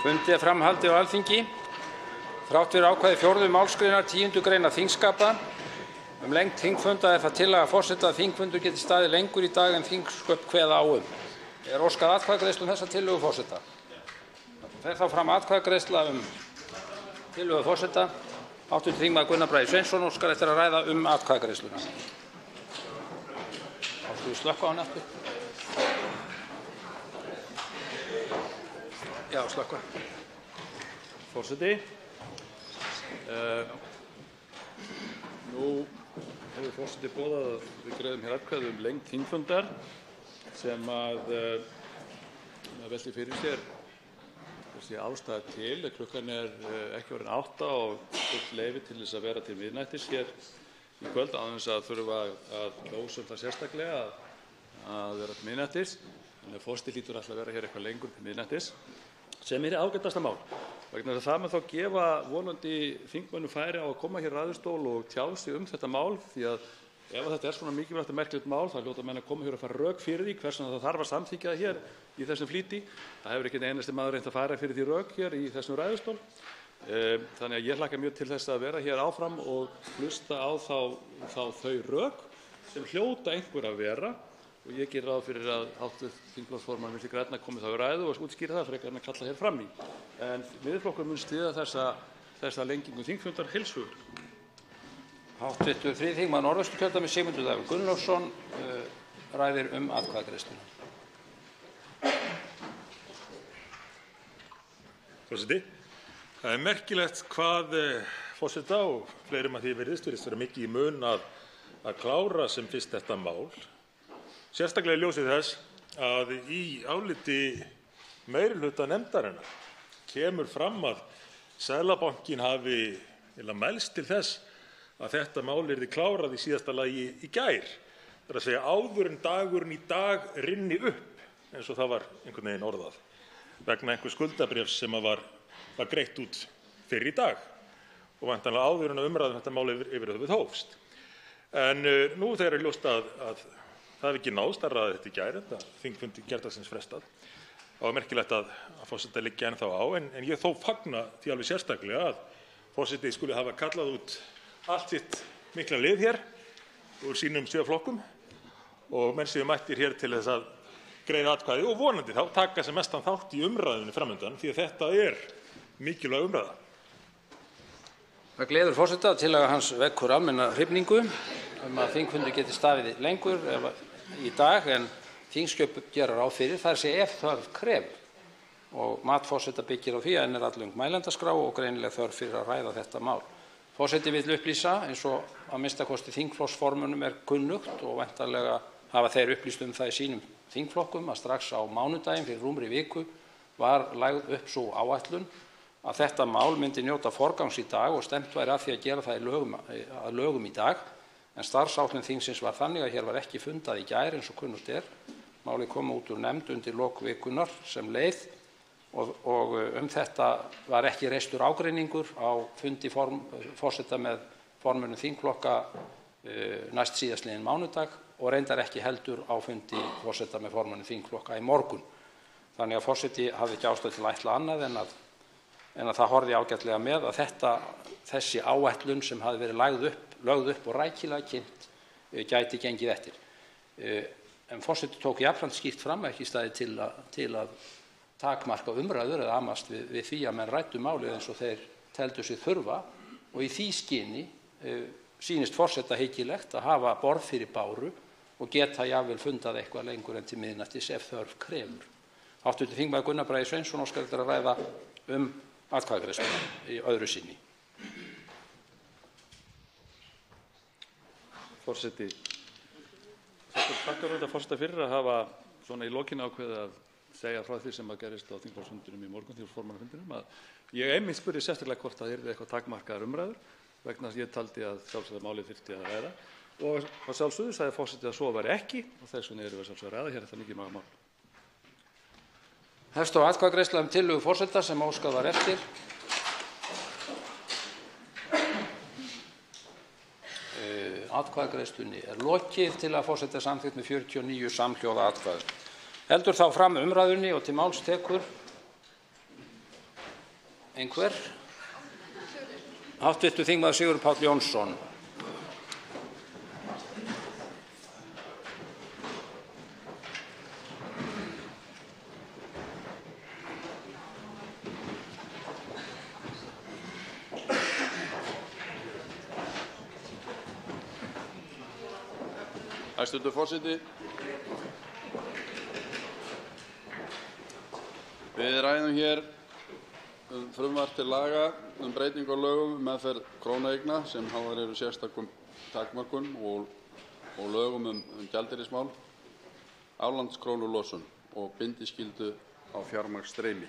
Fundi er fram haldið á Alþingi. Þrátt fyrir ákvæði 4. málsgreinar 10. greinar þingskapa lengd þingfunda er það tillaga forseta að þingfundur geti staðið lengur í dag en þingsköp kveða á um. Er óskað atkvæðagreiðslu þessa tillögu forseta? Fer þá fram atkvæðagreiðsla tillögu forseta. Hv. þingmaður Gunnar Bragi Sveinsson óskar eftir að ræða atkvæðagreiðsluna. Áttu slökkva á hann aftur? Já, slökkva. Forseti, nú hefur forseti boðað að við greiðum hér atkvæði lengd þingfundar sem að velti fyrir sér þessi ástæða til. Klukkan er ekki orðin 8 og fullt leyfi til þess að vera til miðnættis hér í kvöld án þess að þurfa að kjósa það sérstaklega að vera til miðnættis. Þannig að forseti hlýtur alltaf að vera hér eitthvað lengur til miðnættis sem er ágætasta mál. Vegna þess að það mun þá gefa vonandi þingmönnum færi á að koma hér í ræðustól og tjá sig þetta mál, því að ef þetta er svona mikilvægt og merkilegt mál þá hljóta menn að koma hér og fara rök fyrir því hvers vegna það þarf að samþykkja það hér í þessum flýti. Það hefur ekki einn einasti maður reynt að fara fyrir því rök hér í þessum ræðustól. Þannig að ég hlakka mjög til þess að vera hér áfram og hlusta á þau rök sem hljóta einhver að vera. Og ég geri ráð fyrir að hv. þingflokksformaður Vinstri grænna komi þá í ræðu og útskýri það frekar en að kalla hér fram í. En Miðflokkurinn mun styðja þessa lengingu þingfundar heils hugar. Hv. 3. þingmaður Norðvesturkjördæmis Sigmundur Davíð Gunnlaugsson ræðir atkvæðagreiðsluna. Forseti, það er merkilegt hvað forseta og fleirum að því virðist vera mikið í mun að klára sem fyrst þetta mál. Sérstaklega í ljósi þess að í áliti meirihluta nefndarinnar kemur fram að Seðlabankinn hafi mælst til þess að þetta mál yrði klárað í síðasta lagi í gær. Það er að segja áður en dagurinn í dag rynni upp, eins og það var einhvern veginn orðað, vegna einhvers skuldabréfs sem var greitt út fyrr í dag og væntanlega áður en umræða þetta mál yfir höfuð hófst. En nú þegar er ljóst að það hefði ekki náðst að ræða þetta í gær, þetta þingfundi gærdagsins frestað. Það var merkilegt að forseta liggi ennþá á, en ég þó fagna því alveg sérstaklega að forseti skuli hafa kallað út allt sitt mikla lið hér úr sínum 7 flokkum og menn séu mættir hér til þess að greiða atkvæði og vonandi þá taka sem mestan þátt í umræðunni framundan, því að þetta er mikilvæg umræða. Það gleður forseta að tillaga hans vekkur almenna hrifningu að þingfundur geti staðið lengur í dag en þingsköp gera ráð fyrir, það sé ef þörf krefur. Og mat forseta byggir á því að enn er allung mælendaskrá og greinileg þörf fyrir að ræða þetta mál. Forseti vill upplýsa, eins og að minnsta kosti þingflokksformönnum er kunnugt og væntanlega hafa þeir upplýst það í sínum þingflokkum, að strax á mánudaginn fyrir rúmri viku var lagð upp sú áætlun að þetta mál myndi njóta forgangs í dag og stefnt væri að því að gera það að lögum í dag. En starfsáætlun þingsins var þannig að hér var ekki fundað í gær eins og kunnugt er. Málið kom út úr nefnd undir lok vikunnar sem leið og þetta var ekki reistur ágreiningur á fundi forseta með formönnum þingflokka næst síðastliðinn mánudag og reyndar ekki heldur á fundi forseta með formönnum þingflokka í morgun. Þannig að forseti hafði ekki ástæðu til að ætla annað en að það horfði ágætlega með að þessi áætlun sem hafði verið lögð upp og rækilega kynnt gæti gengið eftir. En forseti tók jafnframt skýrt fram ekki staðið til að takmarka umræður eða amast við því að menn ræddu málið eins og þeir teldu sig þurfa og í því skyni sýnist forseta hyggilegt að hafa borð fyrir báru og geta jafnvel fundað eitthvað lengur en til miðnættis ef þörf krefur. Hv. þingmaður Gunnar Bragi Sveinsson óskar eftir að ræða atkvæðagreiðsluna í öðru sinni. Forseti, þakkar forseta fyrir að hafa svona í lokin ákveðið að segja frá því sem að gerist á þingflokksfundinum í morgun, þingflokksformannafundinum, að ég einmitt spurði sérstaklega hvort það yrði eitthvað takmarkaðar umræður vegna þess að ég taldi að sjálfsögðu málið þyrfti að ræða og á sjálfsögðu sagði forseti að svo væri ekki og þess vegna erum við sjálfsögðu að ræða hér þetta mikið mál. Hefst á atkvæðagreiðsla tillögu forseta sem óskað var eftir. Atkvæðagreiðslunni er lokið til að forseta samþykkt með 49 samhljóða atkvæðum. Heldur þá fram umræðunni og til máls tekur Einhver? Hv. þm. Sigurður Páll Jónsson. Hæstv. forseti. Við ræðum hér frumvarp til laga breytingu á lögum meðferð krónueigna sem háðar eru sérstökum takmörkunum og lögum gjaldeyrismál, aflandskrónulosun og bindiskyldu á fjármagnsstreymi.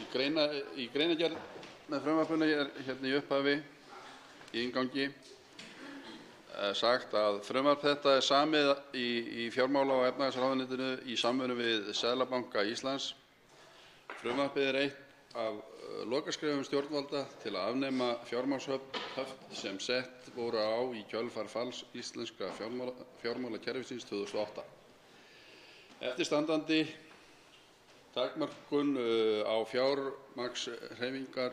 Í greinargerð með frumvarpinu hérna í upphafi í inngangi sagt að frumvarp þetta samið í fjármála- og efnahagsráðuneytinu í samvinnu við Seðlabanka Íslands. Frumvarpið eitt af lokaskrefum stjórnvalda til að afnema fjármagnshöft sem sett voru á í kjölfar falls íslenska fjármálakerfisins 2008. Eftirstandandi takmörkun á fjármagnshreyfingar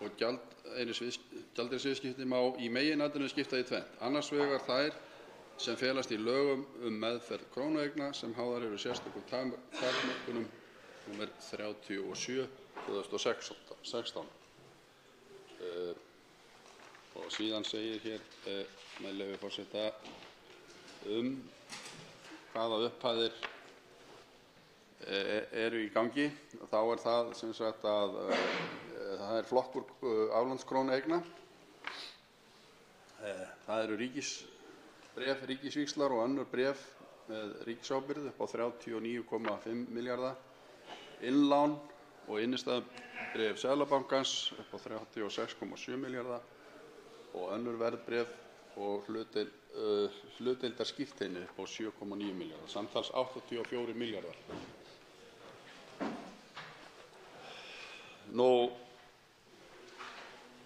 og gjaldeyrisviðskipti má í meginatriðum skipta í tvennt. Annars vegar þær sem felast í lögum meðferð krónueigna sem háðar eru sérstökum takmörkunum nr. 37/2016. Og síðan segir hér með leyfi forseta hvaða upphæðir eru í gangi. Þá það sem sagt að það flokkur aflandskrónueigna. Það eru ríkisbréf, ríkisvíxlar og önnur bréf með ríkisábyrgð upp á 39,5 milljarða, innlán og innstæðubréf Seðlabankans upp á 36,7 milljarða og önnur verðbréf og hlutdeildarskírteini upp á 7,9 milljarða, samtals 84 milljarðar.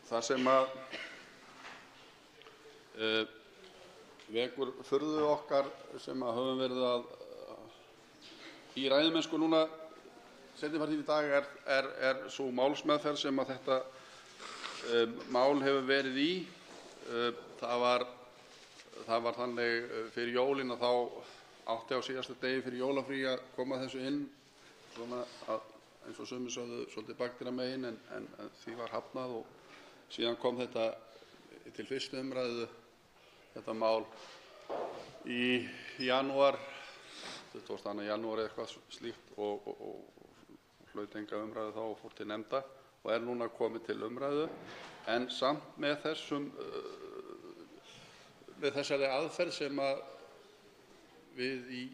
Það sem vekur furðu okkar sem höfum verið í ræðumennsku núna seinni partinn í dag er sú málsmeðferð sem þetta mál hefur verið í. Það var þannig fyrir jólin að þá átti á síðasta degi fyrir jólafrí að koma þessu inn svona eins og sumir sögðu svolítið bakdýramegin en því var hafnað og síðan kom þetta til fyrstu umræðu þetta mál í janúar, 22. janúar eða eitthvað slíkt og hlaut enga umræðu þá og fór til nefnda og núna komið til umræðu en samt með þessari aðferð sem við í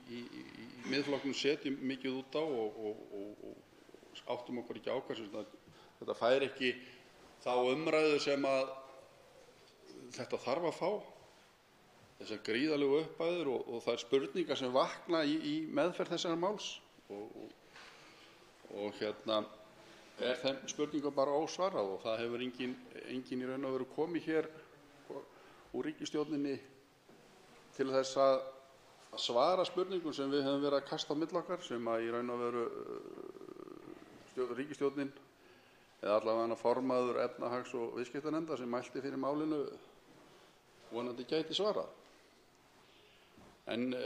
Miðflokknum setjum mikið út á og áttum okkur ekki á hversu þetta fær ekki þá umræðu sem þetta þarf að fá, þessar gríðarlegu upphæðir og þær spurningar sem vakna í meðferð þessara máls og þeim spurningum bara ósvarað og það hefur engin í raun og veru komið hér úr ríkisstjórninni til þess að svara spurningum sem við höfum verið að kasta á milli okkar sem í raun og veru ríkisstjórnin eða allavega formaður efnahags- og viðskiptanefndar sem mælti fyrir málinu vonandi gæti svarað. En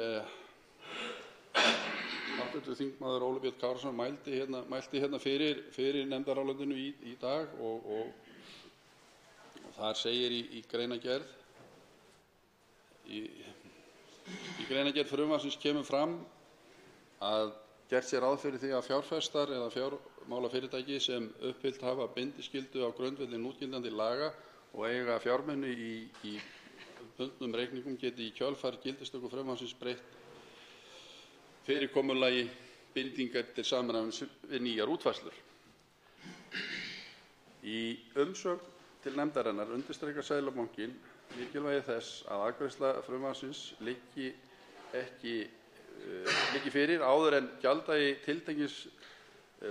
hv. þingmaður Óli Björn Kárason mælti hérna fyrir nefndarálitinu í dag og þar segir í greinargerð frumvarpsins kemur fram að gert sé ráð fyrir því að fjárfestar eða fjármálafyrirtæki sem uppfyllt hafa bindiskyldu á grundvelli núgildandi laga og eiga fjármuni í bundnum reikningum geti í kjölfar gildistöku frumvarpsins breytt fyrirkomulagi bindingar til samræmis við nýjar útfærslur. Í umsögn til nefndarinnar undirstrikar Seðlabankinn mikilvægi þess að afgreiðsla frumvarpsins liggi fyrir áður en gjalddagi tiltekins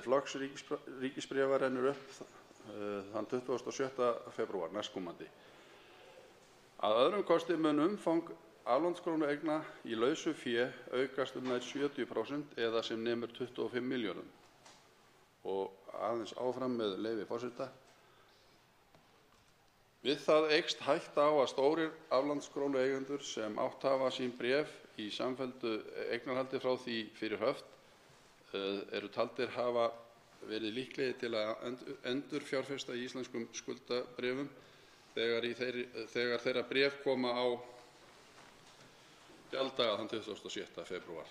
flokks ríkisbréfa rennur upp þann 26. febrúar næstkomandi. Að öðrum kosti mun umfang aflandskrónueigna í lausu fé aukast nær 70% eða sem nemur 25 milljörðum. Og aðeins áfram með leyfi forseta. Við það eykst hætta á að stórir aflandskrónueigendur sem átt hafa sín bréf í samfelldu eignarhaldi frá því fyrir höft eru taldir hafa verið líklegir til að endurfjárfesta í íslenskum skuldabréfum þegar þeirra bréf koma á gjalddaga þann 26. febrúar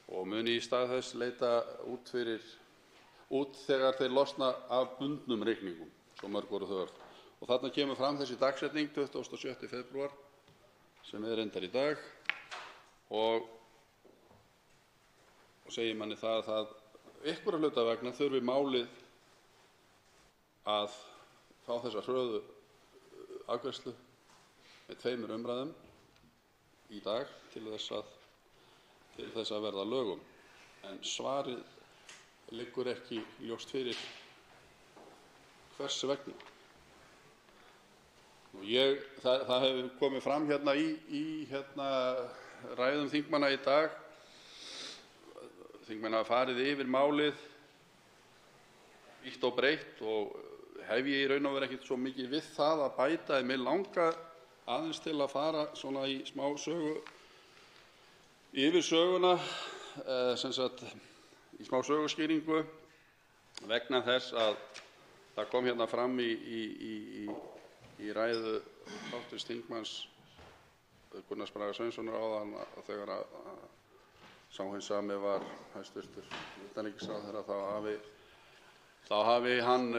og muni í stað þess leita út þegar þeir losna af bundnum reikningum, svo mörg voru þau. Og þarna kemur fram þessi dagsetning 26. febrúar sem reyndar í dag og segir manni það að einhverra hluta vegna þurfi málið að fá þessa hröðu afgreiðslu með 2 umræðum í dag til þess að verða lögum. En svarið liggur ekki ljóst fyrir hvers vegna. Það hefur komið fram hérna í ræðum þingmanna í dag. Þingmenn hafa farið yfir málið vítt og breitt og hef ég í raun og veru ekkert svo mikið við það að bæta. Mig langar aðeins til að fara svona í smá sögu yfir söguna, sem sagt í smá söguskýringu vegna þess að það kom hérna fram í ræðu hv. þingmanns Gunnars Braga Sveinssonar áðan að þegar sá hinn sami var hæstv. Utanríkisráðherra þá hafi hann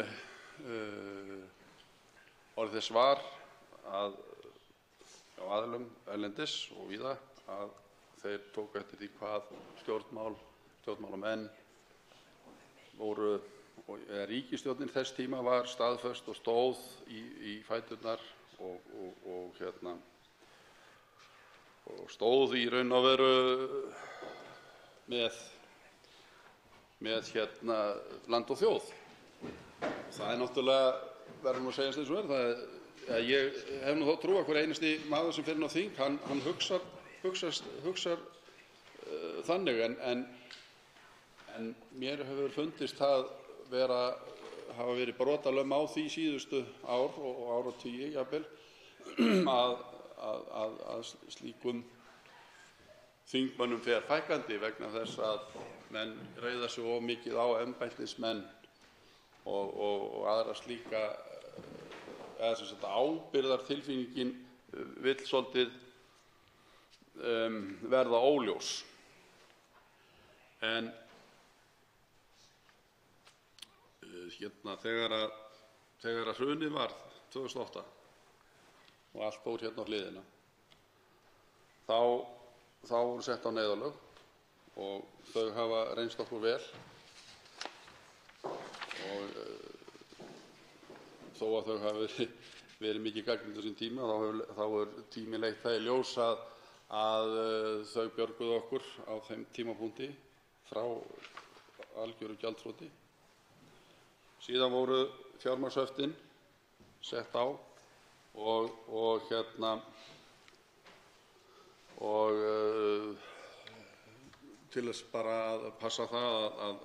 orðið þess var að hjá aðilum erlendis og víða að þeir tóku eftir því hvað stjórnmálamenn voru og ríkisstjórnin þess tíma var staðföst og stóð í fæturnar og stóð í raun og veru með land og þjóð. Það náttúrulega, verður nú að segjast eins og ég hef nú þó trú að hver einasti maður sem fer inn á þing, hann hugsar þannig, en mér hefur fundist það hafa verið brotalöm á því síðustu ár og áratugi jafnvel að slíkum þingmönnum fer fækkandi vegna þess að menn reiða sig of mikið á embættismenn og aðra slíka, eða sem sagt ábyrgðartilfinningin vill svolítið verða óljós. En þegar hrunið varð 2008 og allt fór hérna á hliðina, þá voru sett á neyðarlög og þau hafa reynst okkur vel og þó að þau hafi verið mikið gagnrýnd á sínum tíma þá er tíminn leitt það í ljós að þau björguðu okkur á þeim tímapunkti frá algjöru gjaldþroti. Síðan voru fjármagnshöftin sett á og til þess bara að passa það að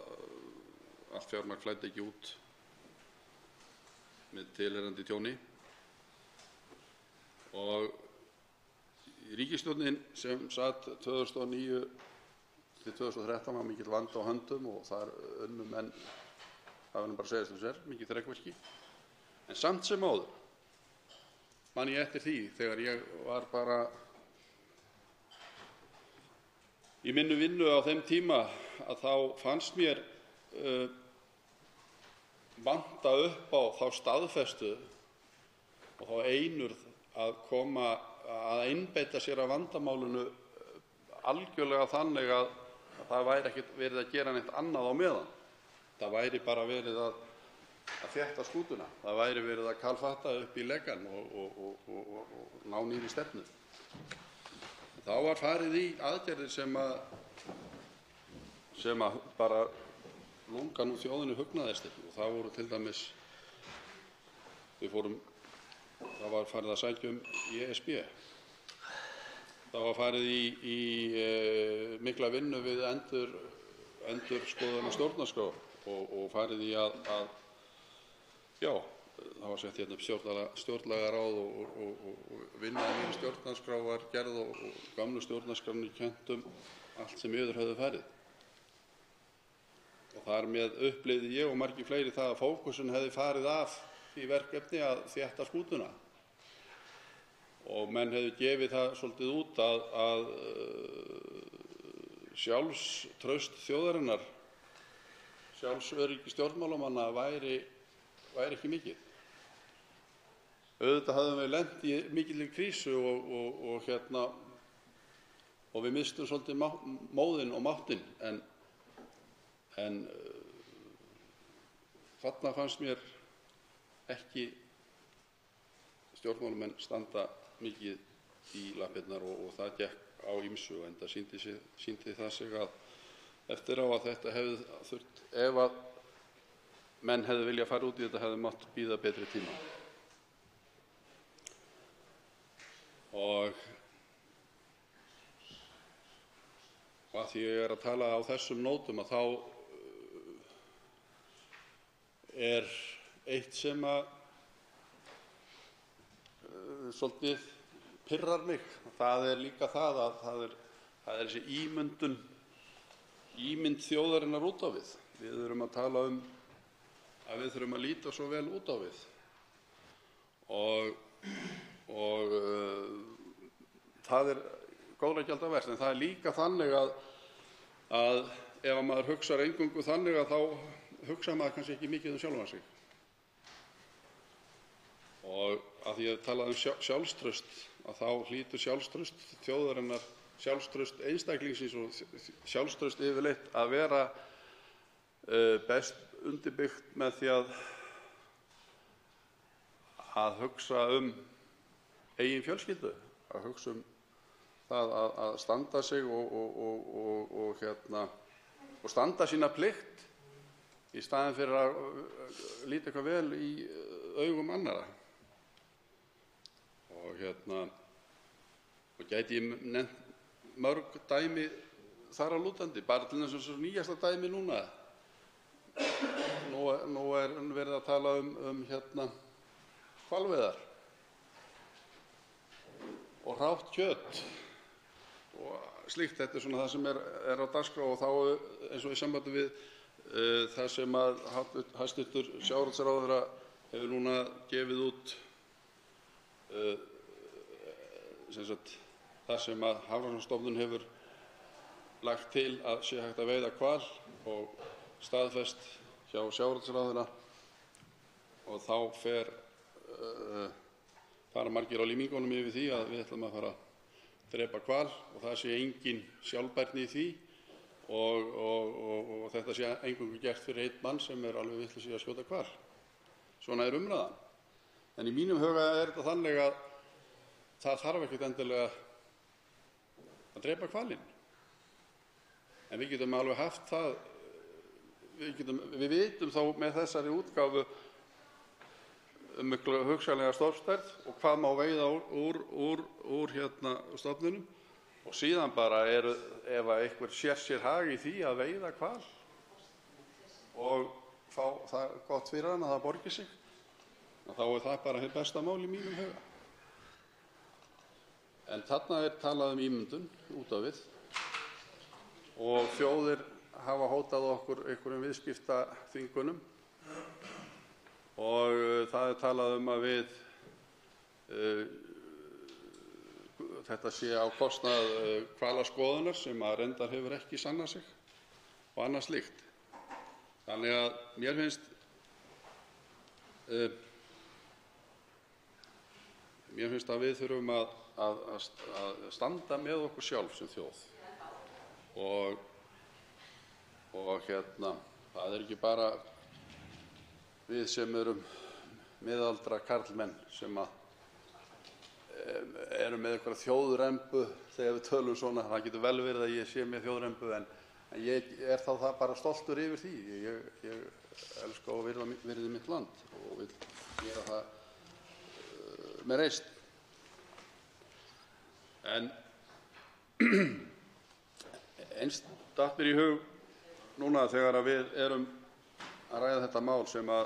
allt fjármagn flæddi ekki út með tilheyrandi tjóni. Og ríkisstjórnin sem sat 2009 til 2013 var mikill vandi á höndum og þar unnu menn, það verður bara að segja sér, mikið þrekverki. En samt sem áður man ég eftir því þegar ég var bara í minni vinnu á þeim tíma að þá fannst mér vanta upp á þá staðfestu og þá einurð að koma að einbeita sér að vandamálinu algjörlega þannig að það væri ekkert verið að gera neitt annað á meðan. Það væri bara verið að þétta skútuna. Það væri verið að kalfata upp í legan og ná nýrri stefnu. Þá var farið í aðgerðir sem bara lungan úr þjóðinni hugnaðist ekki. Og það voru til dæmis, það var farið að sækja í ESB Það var farið í mikla vinnu við endurskoðun á stjórnarskrá og farið í að það var sett hérna upp stjórnlagaráð og vinna við stjórnarskrá var gerð og gamlu stjórnarskránni kennt allt sem yfir höfðu farið. Og þar með upplifði ég og margir fleiri það að fókusun hefði farið af því verkefni að þétta skútuna. Og menn hefðu gefið það svolítið út að sjálfstraust þjóðarinnar, sjálfsöryggi stjórnmálamanna væri ekki mikið. Auðvitað höfðum við lent í mikilli krísu og við misstum svolítið móðinn og máttinn en þarna fannst mér ekki stjórnmálamenn standa mikið í lappirnar og það gekk á ýmsu, enda sýndi það sig að eftir á að þetta hefði þurft, ef að menn hefðu viljað fara út í þetta, hefði mátt bíða betri tíma. Og að því ég að tala á þessum nótum að þá er eitt sem að svolítið pirrar mig. Það er líka það að það er þessi ímynd þjóðarinnar út á við. Við erum að tala að við þurfum að líta svo vel út á við. Og það er góðra gjalda verst, en það er líka þannig að ef maður hugsar eingöngu þannig að þá hugsa maður kannski ekki mikið sjálfan sig. Og að því að tala sjálfstraust, að þá hlýtur sjálfstraust þjóðarinnar, sjálfstraust einstaklingsins og sjálfstraust yfirleitt að vera best undirbyggt með því að hugsa eigin fjölskyldu, að hugsa það að standa sig og standa sína plikt í staðinn fyrir að líta eitthvað vel í augum annarra. Og gæti ég nefnt mörg dæmi þar að lútandi, bara til þess að nýjasta dæmi núna. Nú er verið að tala hvalveiðar og hrátt kjöt og slíkt. Þetta er svona það sem er á dagskrá og þá eins og í sambandi við það sem að hæstv. Sjávarútvegsráðherra hefur núna gefið út það sem að Hafrannsóknastofnun hefur lagt til að sé hægt að veiða hval og staðfest hjá sjávarútvegsráðherra, og þá fara margir á límingunum yfir því að við ætlum að fara að drepa hval og það sé engin sjálfbærni í því og þetta sé eingöngu gert fyrir einn mann sem er alveg vitlaus í að skjóta hval. Svona er umræðan. En í mínum huga er þetta þannig að það þarf ekkert endilega að drepa hvalinn. En við getum alveg haft það, við vitum þá með þessari útgáfu miklu hugsanlega stofnstærð og hvað má veiða úr stofninum, og síðan bara ef einhver sér hag í því að veiða hval og fá það gott fyrir hann að það borgi sig, þá er það bara hið besta mál í mínum huga. En þarna er talað ímyndun út á við og þjóðir hafa hótað okkur einhverjum viðskiptaþvingunum og það er talað að þetta sé á kostnað hvalaskoðunar sem að reyndar hefur ekki sannað sig og annað slíkt. Þannig að mér finnst að við þurfum að standa með okkur sjálf sem þjóð og það er ekki bara við sem erum miðaldra karlmenn sem erum með eitthvað þjóðrembu þegar við tölum svona. Það getur vel verið að ég sé með þjóðrembu en ég er þá það bara stoltur yfir því. Ég elska og virði mitt land og vil gera það með reisn. En Eins datt mér í hug núna þegar við erum að ræða þetta mál sem að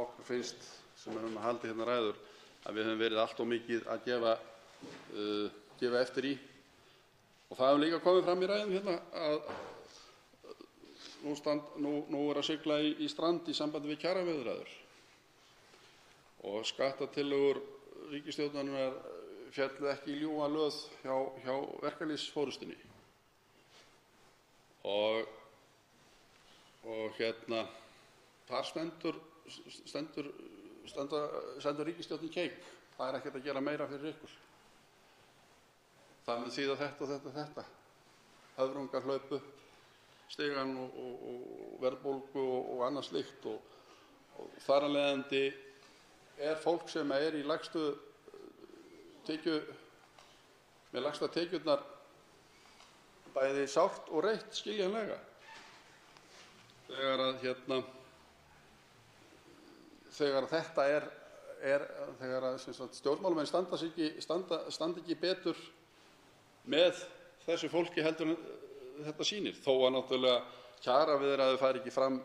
okkur finnst, sem erum að halda hérna ræður, að við höfum verið allt of mikið að gefa eftir í. Og það hefur líka komið fram í ræðum hérna að nú er að sigla í strand í sambandi við kjaraviðræður. Og skattatillögur ríkisstjórnarinnar féllu ekki í ljúfa löð hjá verkalýðsforystunni. Og þar stendur ríkisstjórnin keik. Það er ekkert að gera meira fyrir ykkur. Það mun þýða þetta. Höfrungar hlaup upp stigann og verðbólgu og annað slíkt. Og þar af leiðandi er fólk sem er í lægstu með lægsta tekjurnar bæði sárt og reitt skiljanlega. Þegar þetta þegar stjórnmálamenn standa ekki betur með þessu fólki heldur en þetta sýnir, þó að náttúrulega kjaraviðræður fari ekki fram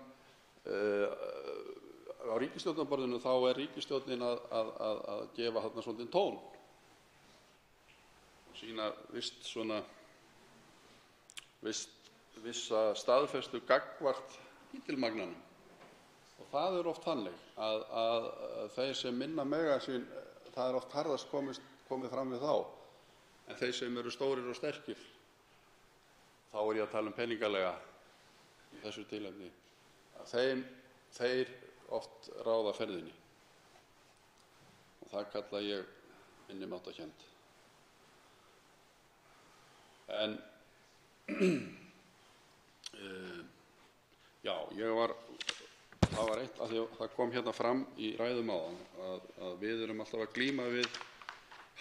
á ríkisstjórnarborðinu, þá er ríkisstjórnin að gefa þarna svolítinn tón, sýna vissa staðfestu gagnvart lítilmagnanum. Og það er oft þannig að þeir sem minna mega sín, það er oft harðast komið fram við þá, en þeir sem eru stórir og sterkir, þá er ég að tala um peningalega í þessu tilefni, að þeir oft ráða ferðinni. Og það kalla ég minnimáttakennd. En já, það var eitt að það kom hérna fram í ræðum áðan að við erum alltaf að glíma við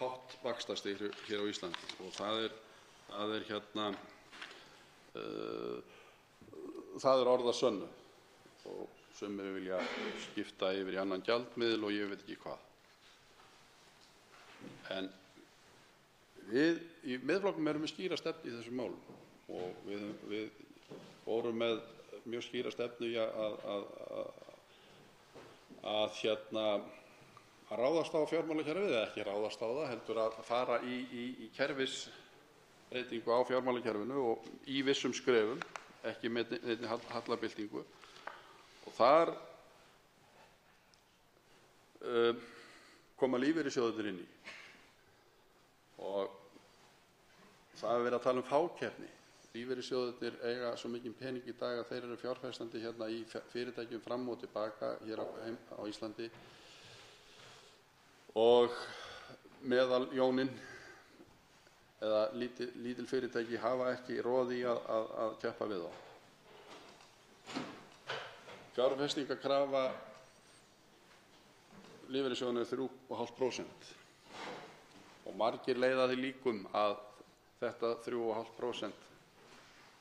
hátt vaxtastig hér á Íslandi, og það er orð að sönnu, og sumir vilja skipta yfir í annan gjaldmiðil og ég veit ekki hvað. En við í Miðflokknum erum með skýra stefnu í þessum málum, og við vorum með mjög skýra stefnu í að ráðast á fjármálakerfið, eða ekki ráðast á það, heldur að fara í kerfisbreytingu á fjármálakerfinu og í vissum skrefum, ekki með neinni hallabyltingu. Og þar koma lífeyrissjóðirnir inn í. Og það er verið að tala um fákeppni. Lífeyrissjóðirnir eiga svo mikinn pening í dag að þeir eru fjárfestandi hérna í fyrirtækjum fram og tilbaka hér á Íslandi, og meðaljónin eða lítil fyrirtæki hafa ekki roð í að keppa við þá. Fjárfestingarkrafa lífeyrissjóðanna er 3,5%, og margir leiða því líkum að þetta 3,5%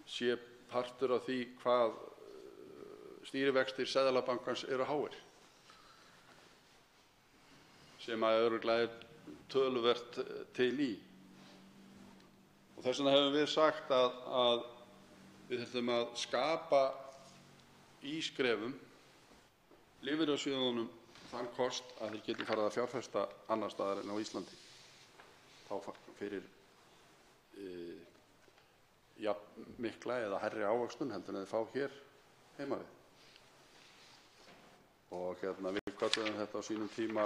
sé partur af því hvað stýrivextir Seðlabankans eru háir, sem að örugglega er töluvert til í. Og þess vegna hefum við sagt að við þurfum að skapa í skrefum lífeyrissjóðunum þann kost að þeir geti farið að fjárfesta annars staðar en á Íslandi, þá fyrir mikla eða hærri ávöxtun heldur en þeir fá hér heima við. Og við kölluðum þetta á sínum tíma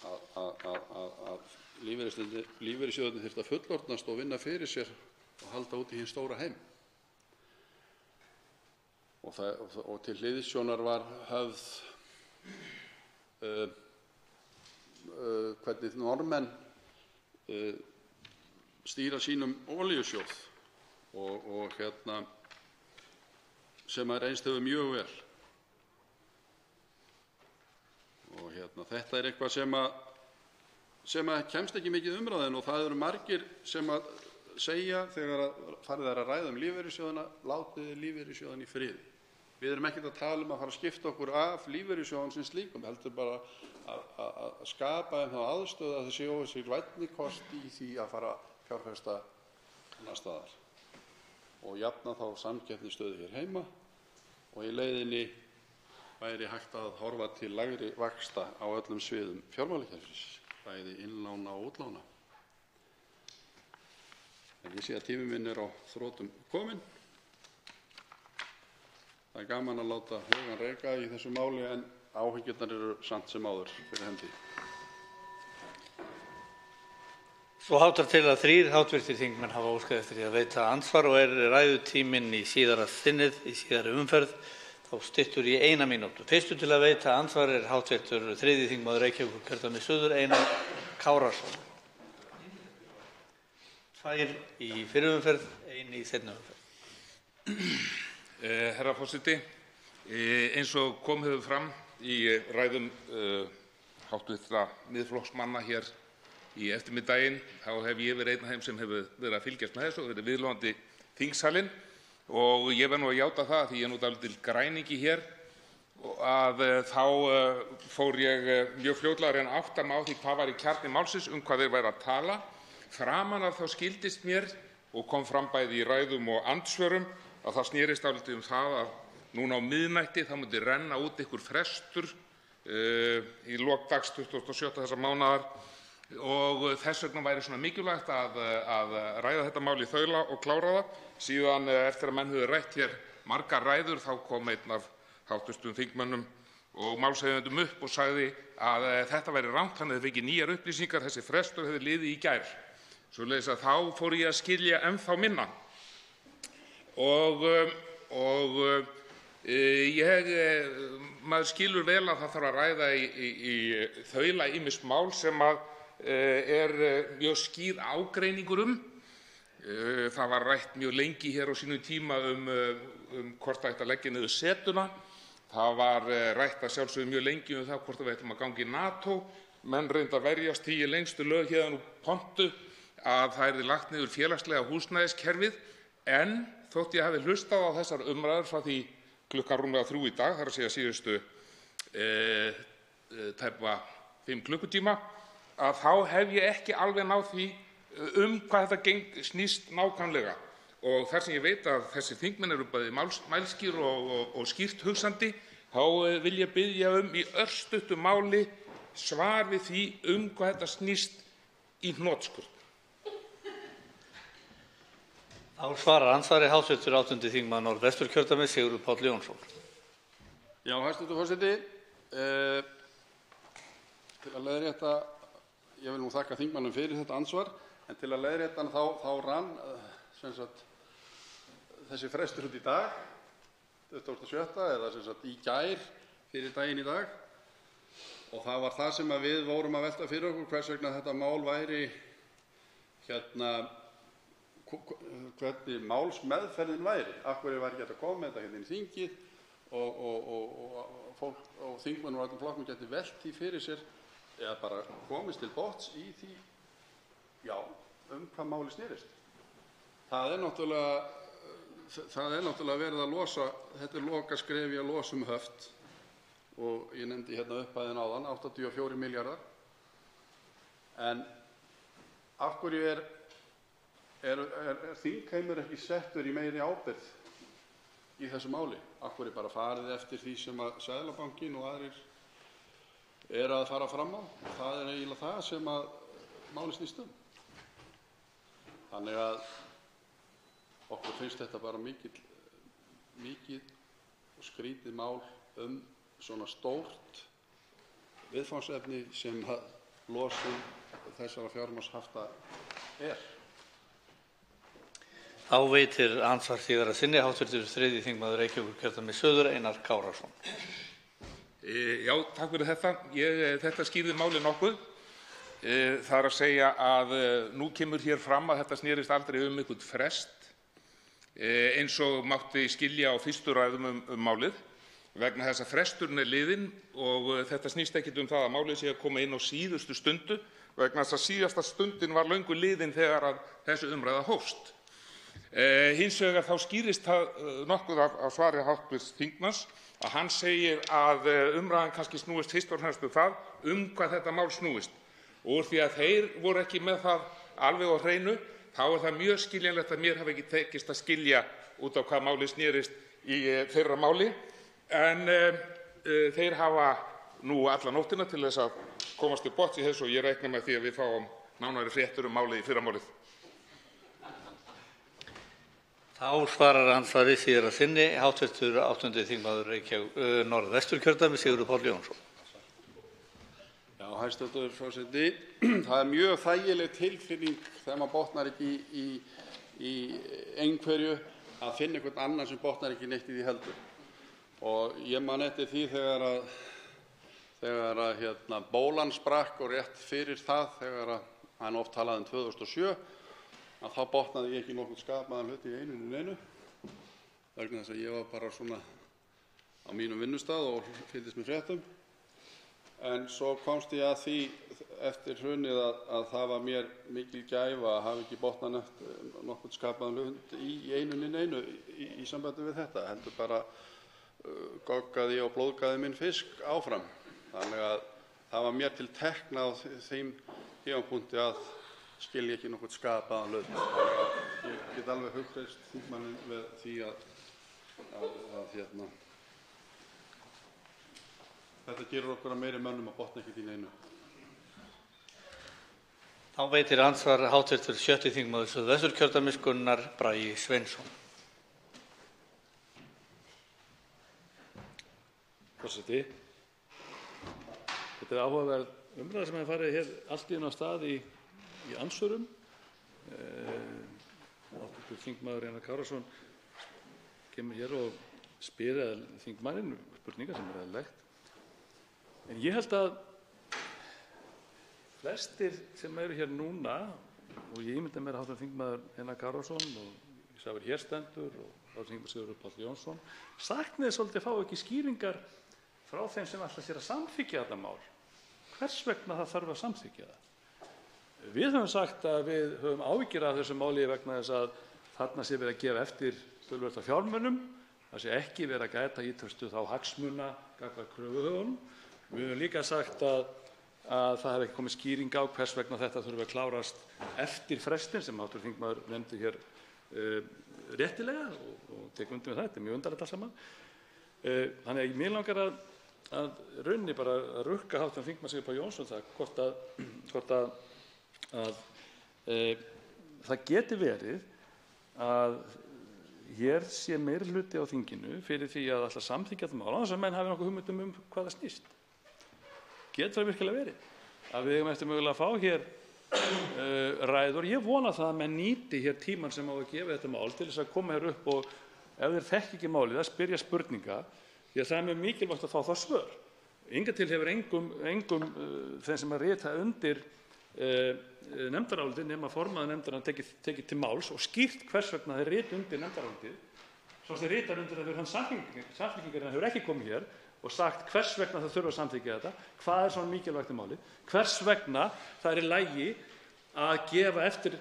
að lífeyrissjóðirnir þyrftu að fullorðnast og vinna fyrir sér og halda út í hinn stóra heim. Og til hliðsjónar var höfð hvernig Norðmenn stýra sínum olíusjóð og sem að reynst hefur mjög vel. Og þetta er eitthvað sem að kemst ekki mikið umræðin, og það eru margir sem að segja þegar farið er að ræða um lífeyrissjóðina: látið lífeyrissjóðina í friði. Við erum ekkert að tala að fara að skipta okkur af lífeyrissjóðum sem slíkum, heldur bara að skapa þá aðstöðu að þessi óvissi vænni kost í því að fara að fjárfesta annar staðar og jafna þá samkeppnisstöðu hér heima og í leiðinni væri hægt að horfa til lægri vaxta á öllum sviðum fjármálakerfisins, bæði innlána og útlána. En ég sé að tími minn á þrotum kominn. Það gaman að láta hugann reika í þessu máli en áhyggjurnar eru samt sem áður fyrir hendi. Svo háttar til að 3 hv. þingmenn hafa óskað eftir því að veita andsvar og ræðutíminn í síðara sinnið, í síðari umferð, þá styttur í 1 mínútu. Fyrstur til að veita andsvar hv. 3. þingmaður Reykjavíkurkjördæmis suður, Einar Kárason. 2 í fyrri umferð, 1 í seinni umferð. Herra forseti, eins og kom hefur fram í ræðum hv. Miðflokksmanna hér í eftirmiðdaginn, þá hef ég verið einn af þeim sem hefur verið að fylgjast með þessu og verið viðloðandi þingsalinn og ég verð nú að játa það, því ég er nú dálítill græningi hér, að þá fór ég mjög fljótlega að reyna að átta mig á því hvað var í kjarni málsins, hvað þeir væru að tala. Framan af þá skildist mér og kom fram bæði í ræðum og andsvörum að það snerist dálítið það að núna á miðnætti það myndi renna út einhver frestur í lok dags 27. þessa mánaðar og þess vegna væri svona mikilvægt að ræða þetta mál í þaula og klára það. Síðan eftir að menn höfðu rætt hér margar ræður þá kom einn af hv. þingmönnum og málshefjandum upp og sagði að þetta væri rangt, hann hefði fengið nýjar upplýsingar, þessi frestur hefði liðið í gær. Svoleiðis að þá fór ég að skilja ennþá minna. Maður skilur vel að það þarf að ræða í þaula ýmis mál sem er mjög skýr ágreiningur Það var rætt mjög lengi hér á sínum tíma hvort ætti að leggja niður setuna. Það var rætt að sjálfsögðu mjög lengi það hvort við ættum að ganga í NATO. Menn reyndu að verjast því í lengstu lög héðan úr pontu að það yrði lagt niður félagslega húsnæðiskerfið, en þótt ég hafi hlustað á þessar umræður frá því klukkan rúmlega 3 í dag, þar að segja síðustu tæpa 5 klukkutíma, að þá hef ég ekki alveg náð því hvað þetta snýst nákvæmlega. Og þar sem ég veit að þessir þingmenn eru bæði mælskir og skýrt hugsandi, þá vil ég biðja í örstuttu máli svar við því hvað þetta snýst í hnotskurn. Þá svarar andsvari hv. 8. þingmaður Norðvesturkjördæmis, Sigurður Páll Jónsson. Já, hæstv. Forseti. Til að leiðrétta, ég vil nú þakka þingmannum fyrir þetta andsvar, en til að leiðrétta þá rann þessi frestur út í dag, 27. eða í gær fyrir daginn í dag, og það var það sem við vorum að velta fyrir okkur, hvers vegna þetta mál væri hvernig málsmeðferðin væri, af hverju væri ekki hægt að koma með þetta hérna inn í þingið og þingmenn úr öllum flokkum gæti velt því fyrir sér eða bara komist til botns í því, já, hvað máli snerist. Það er náttúrulega verið að losa, þetta er lokaskref í að losa höft og ég nefndi hérna upphæðin áðan, 84 milljarðar. En af hverju er þingheimur ekki settur í meiri ábyrgð í þessu máli? Af hverju bara farið eftir því sem að Seðlabankinn og aðrir eru að fara fram á? Það er eiginlega það sem að máli snýst um. Þannig að okkur finnst þetta bara mikið og skrítið mál svona stórt viðfangsefni sem losun þessara fjármagnshafta er. Þá veitir andsvar síðara sinni hv. 3. þingmaður Reykjavíkurkjördæmis suður, Einar Kárason. Já, takk fyrir þetta. Þetta skýrði málið nokkuð. Það er að segja að nú kemur hér fram að þetta snerist aldrei einhvern frest, eins og mátti skilja á fyrstu ræðum málið, vegna þess að fresturinn er liðinn og þetta snýst ekkert það að málið sé að koma inn á síðustu stundu, vegna þess að síðasta stundin var löngu liðin þegar að þessi umræða hófst. Hins vegar þá skýrist það nokkuð af svari hv. þingmanns að hann segir að umræðan kannski snúist fyrst og fremst það hvað þetta mál snúist. Og úr því að þeir voru ekki með það alveg á hreinu, þá er það mjög skiljanlegt að mér hafi ekki tekist að skilja út á hvað málið snerist í þeirra máli. En þeir hafa nú alla nóttina til þess að komast til botns í þessu og ég reikna með því að við fáum nánari fréttir málið í fyrramálið. Þá svarar andsvari síðar að sinni hv. 8. þingmaður Norðvesturkjördæmis, Sigurður Páll Jónsson. Já, hæstv. Forseti. Það er mjög þægileg tilfinning þegar maður botnar ekki í einhverju að finna einhvern annan sem botnar ekki neitt í því heldur. Og ég man eftir því þegar bólan sprakk og rétt fyrir það, þegar hann oft talaði 2007, að þá botnaði ég ekki nokkurn skapaðan hlut í einu, vegna þess að ég var bara svona á mínum vinnustað og fylgdist með fréttum. En svo komst ég að því eftir hrunið að það var mér mikil gæfa að hafa ekki botnað nokkurn skapaðan hlut í einu í sambandi við þetta, heldur bara goggaði og blóðgaði minn fisk áfram. Þannig að það var mér til tekna á þeim tímapunkti að skilja ekki nokkurn skapaðan hlut. Þannig að ég get alveg hugreist þingmanninn við því að þetta gerur okkur að meiri mönnum að botna ekki í neinu. Þá veitir andsvar hv. 7. þingmaður Suðvesturkjördæmis, Gunnar Bragi Sveinsson. Forseti. Þetta er áhugaverð umræða sem hefur farið hér allt í einu af stað í andsvörum. Hv. þingmaður Einar Kárason kemur hér og spyr þingmanninn spurningar sem er eðlilegt. En ég held að flestir sem eru hér núna, og ég ímynda mér hv. þingmaður Einar Kárason og ég sá hér stendur og hv. þingmaður Sigurður Páll Jónsson, saknaði svolítið að fá ekki skýringar frá þeim sem ætla sér að samþykkja þetta mál. Hvers vegna það þarf að samþykkja það? Við höfum sagt að við höfum áhyggjur af þessu máli vegna þess að þarna sé verið að gefa eftir töluvert af fjármunum, það sé ekki verið að gæta ýtrustu þá hagsmuna gagnvart kröfuhöfunum. Við höfum líka sagt að það hefur ekki komið skýring á hvers vegna þetta þurfi að klárast eftir frestinn sem hv. þingmaður nefndi hér réttilega og tek undir með það, þetta er mjög undarlegt allt saman. Þannig að mér langar að rauninni bara að rukka hv. þingmann Sigurð Páll Jónsson það hvort að það geti verið að hér sé meirihluti á þinginu fyrir því að ætla að samþykkja þetta mál án þess að menn hafi nokkuð hugmynd hvað það snýst. Getur það virkilega verið að við eigum eftir mögulega að fá hér ræður? Ég vona það að menn nýti hér tímann sem á að gefa þetta mál til þess að koma hér upp og ef þeir þekki ekki málið að spyrja spurninga, því að það er mjög mikilvægt að fá það svör. Hingað til hefur engum þeim sem að rita undir nefndarálitið nema formaður nefndarinnar tekið til máls og skýrt hvers vegna þeir rita undir nefndarálitið. Svo þeir rita undir að hann samfylkingarinn hefur ekki komið hér og sagt hvers vegna það þurfa að samþykkja þetta, hvað er svona mikilvægt í máli, hvers vegna það er í lagi að gefa eftir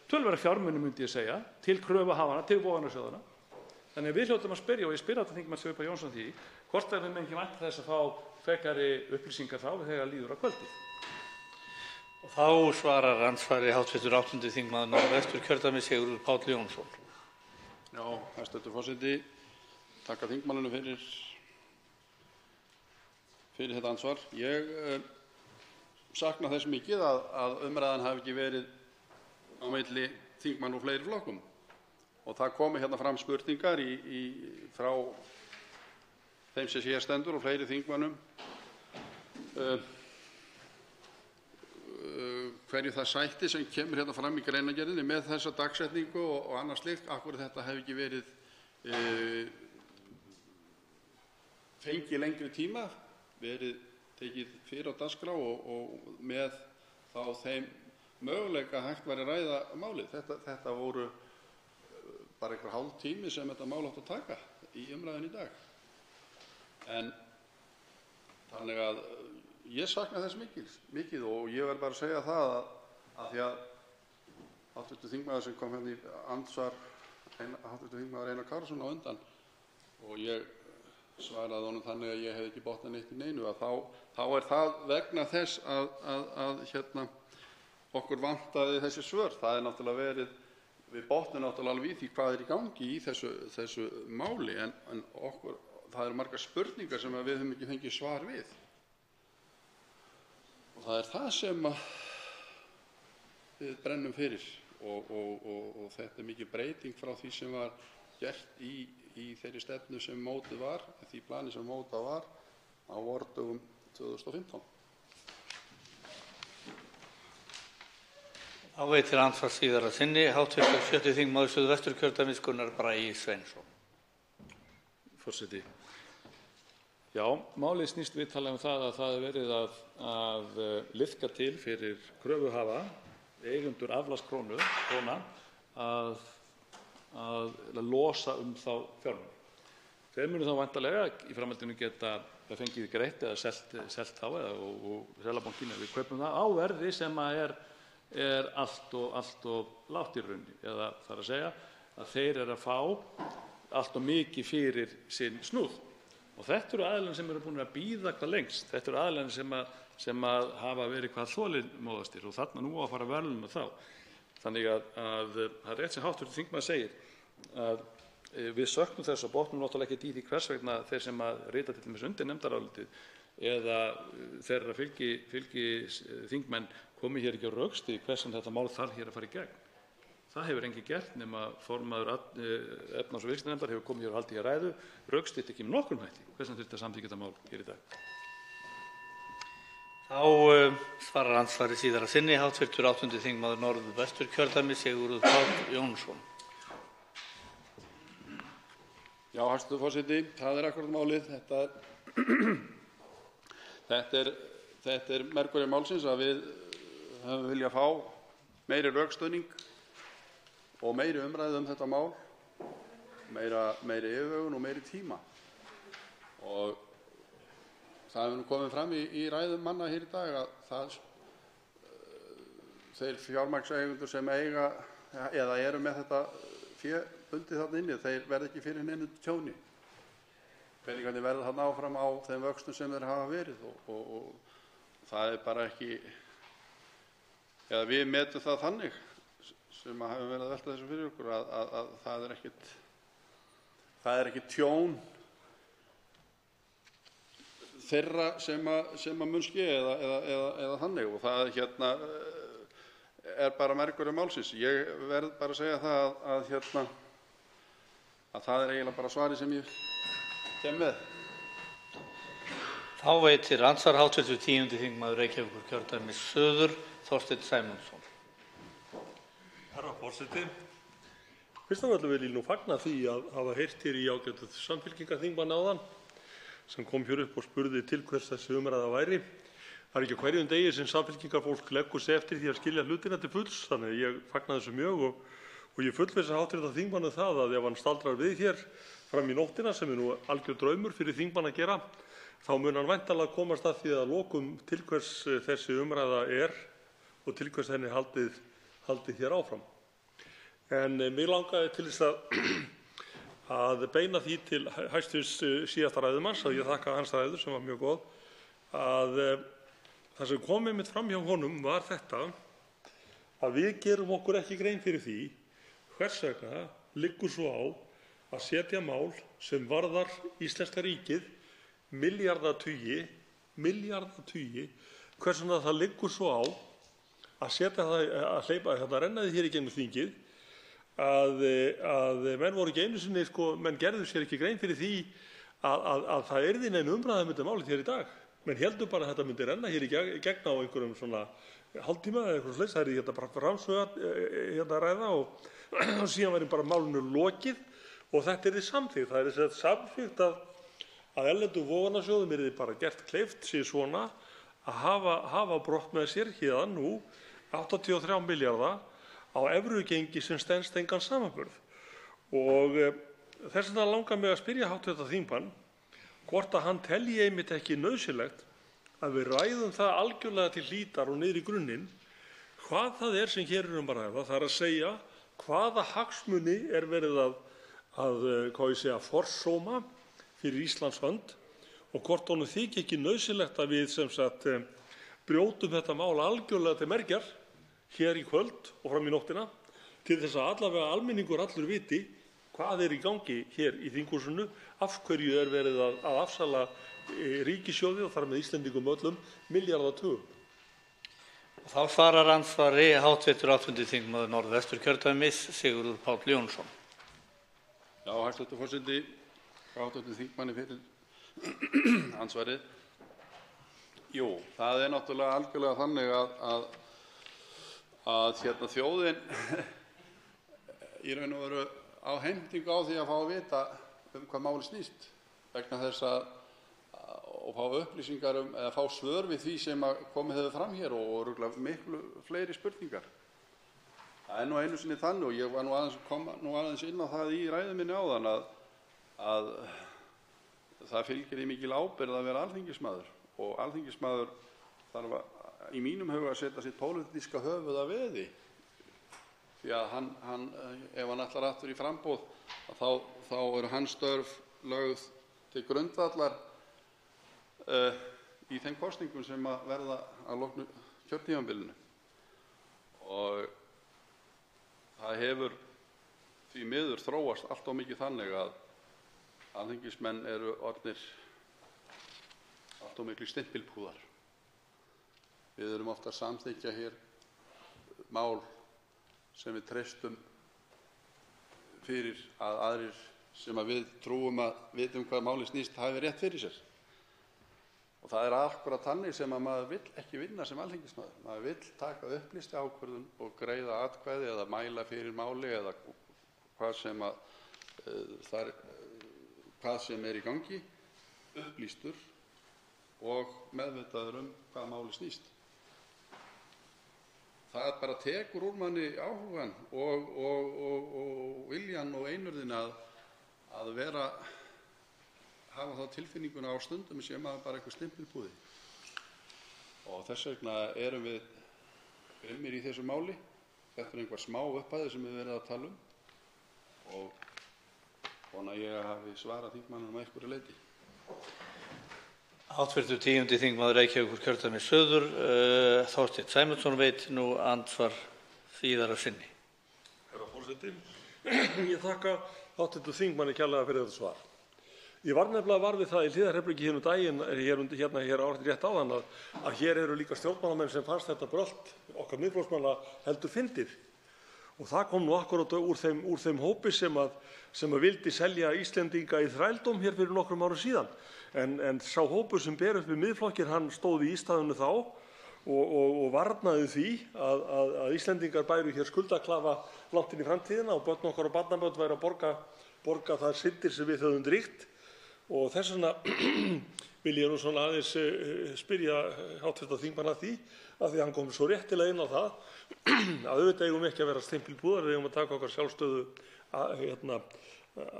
töluvera fjármunum, myndi ég segja, til kröfuhafana, til vogunarsjóðanna. Þannig að við hljótum að spyrja, og ég spyr hv. þingmann Sigurð Páll Jónsson því, hvort við megum ekki vænta þess að fá frekari upplýsingar frá þegar líður á kvöldið. Og þá svarar andsvari hv. 8. þingmaður Norðvesturkjördæmis, Sigurður Páll Jónsson. Já, hæstv. Forseti, þakka þingmanninu fyrir þetta ansvar. Ég sakna þess mikið að umræðan hafi ekki verið á milli þingmanna úr fleiri flokkum. Og það komi hérna fram spurningar frá þeim sem hér stendur og fleiri þingmönnum hverju það sætti sem kemur hérna fram í greinargerðinni með þessa dagsetningu og annað slíkt, af hverju þetta hefur ekki verið fengið lengri tíma, verið tekið fyrir á dagskrá og með þá þeim möguleika að hægt væri að ræða málið. Þetta voru bara einhver hálf tími sem þetta mál átti að taka í umræðunni í dag. En þannig að ég sakna þess mikið og ég verð bara að segja það að því að hv. þingmaður sem kom hérna í andsvar hv. þm. Einar Kárason á undan og ég svaraði honum þannig að ég hefði ekki botnað neitt í neinu, að þá er það vegna þess að okkur vantaði þessi svör. Það er náttúrulega verið, við botnum náttúrulega alveg í því hvað er í gangi í þessu máli, en það eru margar spurningar sem við höfum ekki fengið svar við. Og það er það sem við brennum fyrir og þetta er mikil breyting frá því sem var gert í þeirri stefnu sem mótuð var, því plani sem mótað var á vordögum 2015. Þá veitir andsvar síðara sinni hv. 7. þingmaður Suðvesturkjördæmis Gunnar Bragi Sveinsson. Forseti. Já, málið snýst vitanlega það að það er verið að liðka til fyrir kröfuhafa, eigendur aflandskróna, að losa þá fjármuni. Þeir munu þá væntanlega í framhaldinu geta fengið greitt eða selt þá og Seðlabankinn við kaupum það á verði sem er allt of lágt í rauninni, eða það að segja að þeir eru að fá allt of mikið fyrir sinn snúð. Og þetta eru aðilar sem eru búin að bíða hvað lengst. Þetta eru aðilar sem hafa verið hvað þolinmóðastir og þarna nú á að fara að verðlauna þá. Þannig að það er rétt sem hv. þingmaður segir að við söknum þess og botnum náttúrulega ekkert í því hvers vegna þeir sem að rita til dæmis undir nefndarálitið eða þeirra fylgisþingmenn komi hér ekki á rökstigi hvers vegna þetta mál þarf hér að fara í gegn. Það hefur enginn gert nema formaður efnahags- og viðskiptanefndar hefur komið hér og haldið hér ræðu, rökstytt ekki með nokkrum hætti hvers vegna þurfti að samþykkja þetta mál hér í dag. Þá svarar andsvari síðara sinni hv. 8. þingmaður Norðvesturkjördæmis Sigurður Páll Jónsson. Já, hæstv. forseti, það er akkúrat málið. Þetta er mergurinn málsins að við höfum viljað fá meiri rökstuðning og meiri umræðu þetta mál, meiri yfirvegun og meiri tíma. Og það hefur nú komið fram í ræðum manna hér í dag að þeir fjármagnseigendur sem eiga eða eru með þetta fé bundið þarna inni, þeir verða ekki fyrir neinu tjóni. Peningarnir verða þarna áfram á þeim vöxtum sem þeir hafa verið og það er bara ekki, eða við metum það þannig sem hafa verið að velta þessu fyrir okkur að það er ekki tjón þeirra sem mun ske eða þannig og það er bara mergurinn málsins. Ég verð bara að segja það að það er eiginlega bara svarið sem ég kem með. Þá veitir andsvar hv. 10. þingmaður Reykjavíkurkjördæmis suður Þorsteinn Sæmundsson. Herra forseti. Fyrst af öllu vil ég nú fagna því að hafa heyrt hér í ágætu Samfylkingarþingmann áðan sem kom hér upp og spurði til hvers þessi umræða væri. Það er ekki á hverjum degi sem Samfylkingarfólk leggur sig eftir því að skilja hlutina til fulls, þannig að ég fagna þessu mjög og ég fullvissa hv. þingmann það að ef hann staldrar við hér fram í nóttina, sem er nú algjör draumur fyrir þingmann að gera, þá mun hann væntanlega komast að því að lokum til hvers þessi umræða er og til hvers henni haldið hér áfram. En mig langaði til þess að beina því til hæstv. Síðasta ræðumanns, að ég þakka hans ræðu sem var mjög góð, að það sem kom einmitt fram hjá honum var þetta að við gerum okkur ekki grein fyrir því hvers vegna liggur svo á að setja mál sem varðar íslenska ríkið milljarðatugi, hvers vegna það liggur svo á að setja það að hleypa renna því hér í gegnum þingið að menn voru ekki einu sinni, menn gerðu sér ekki grein fyrir því að það yrði nein umræða um þetta málið hér í dag. Menn heldur bara að þetta myndi renna hér í gegn á einhverjum svona hálftíma eða eitthvað slags, það yrði hérna bara framsögð ræða og síðan væri bara málinu lokið og þetta yrði samþykkt. Það yrði samþykkt að erlendum vogunarsjóðum yrði bara gert kleift sig svona að hafa brott með sér héðan nú 83 milljarða á evrugengi sem stenst engan samanburð. Og þess vegna langar mig að spyrja hv. þingmann hvort að hann telji einmitt ekki nauðsynlegt að við ræðum það algjörlega til hlítar og niður í grunninn hvað það er sem hér er að ræða. Það er að segja hvaða hagsmuni er verið að forsóma fyrir Íslands hönd og hvort honum þyki ekki nauðsynlegt að við sem sagt brjótum þetta mál algjörlega til mergjar hér í kvöld og fram í nóttina til þess að allavega almenningur allur viti hvað er í gangi hér í þinghúsinu, af hverju er verið að afsala ríkissjóði og þar með Íslendingum öllum milljarðatugum. Þá svarar andsvari hv. 8. þingmaður Norðvesturkjördæmis, Sigurður Páll Jónsson. Já, hæstv. Forseti, hv. þingmanni fyrir andsvarið. Jú, það er náttúrulega algjörlega þannig að þjóðin í raun og veru á heimtingu á því að fá að vita hvað máli snýst vegna þess og fá upplýsingar eða fá svör við því sem komið hefur fram hér og örugglega miklu fleiri spurningar. Það er nú einu sinni þannig og ég var aðeins inn á það í ræðu minni áðan að það fylgir því mikil ábyrgð að vera alþingismaður og alþingismaður þarf í mínum huga að setja sitt pólitíska höfuð að veði. Því að ef hann ætlar aftur í framboð þá eru hans störf lögð til grundvallar í þeim kosningum sem verða að loknu kjörtímabilinu. Og það hefur því miður þróast allt of mikið þannig að alþingismenn eru orðnir allt of miklu stimpilpúðar. Við erum ofta að samþykkja hér mál sem við treystum fyrir að aðrir sem við trúum að vitum hvað máli snýst hafi rétt fyrir sér. Og það er akkúrat þannig sem maður vill ekki vinna sem alþingismaður. Maður vill taka upplýsta ákvörðun og greiða atkvæði eða mæla fyrir máli eða hvað sem er í gangi, upplýstur og meðvitaður hvað máli snýst. Það bara tekur úr manni áhugann og viljan og einurðin að hafa þá tilfinninguna á stundum sem bara einhver stimpilpúði. Og þess vegna erum við grimmir í þessu máli. Þetta er einhver smá upphæðir sem við verðum að tala og vona ég að hafi svarað þingmannum að einhverju leyti. Hv. 10. þingmaður Reykjavíkurkjördæmis suður, Þorsteinn Sæmundsson veit nú andsvar síðara sinni. Herra forseti, ég þakka hv. þingmanni kærlega fyrir þetta svar. Ég var nefnilega var við það í hliðarreplíki hér daginn hér rétt áðan að hér eru líka stjórnmálamenn sem fannst þetta brölt okkar Miðflokksmanna heldur fyndið. Og það kom nú akkúrat úr þeim hópi sem vildi selja Íslendinga í þrældóm hér fyrir nokkrum árum síðan. En sá hópur sem ber upp við Miðflokkinn, hann stóð í ístaðinu þá og varnaði því að Íslendingar bæru hér skuldaklafa langt inn í framtíðina og börn okkar og barnabörn væru að borga þær syndir sem við höfum dríkt. Og þess vegna vil ég nú svona aðeins spyrja hv. þingmann að því hann kom svo réttilega inn á það að auðvitað eigum við ekki að vera stimpilpúðar, við eigum að taka okkar sjálfstöðu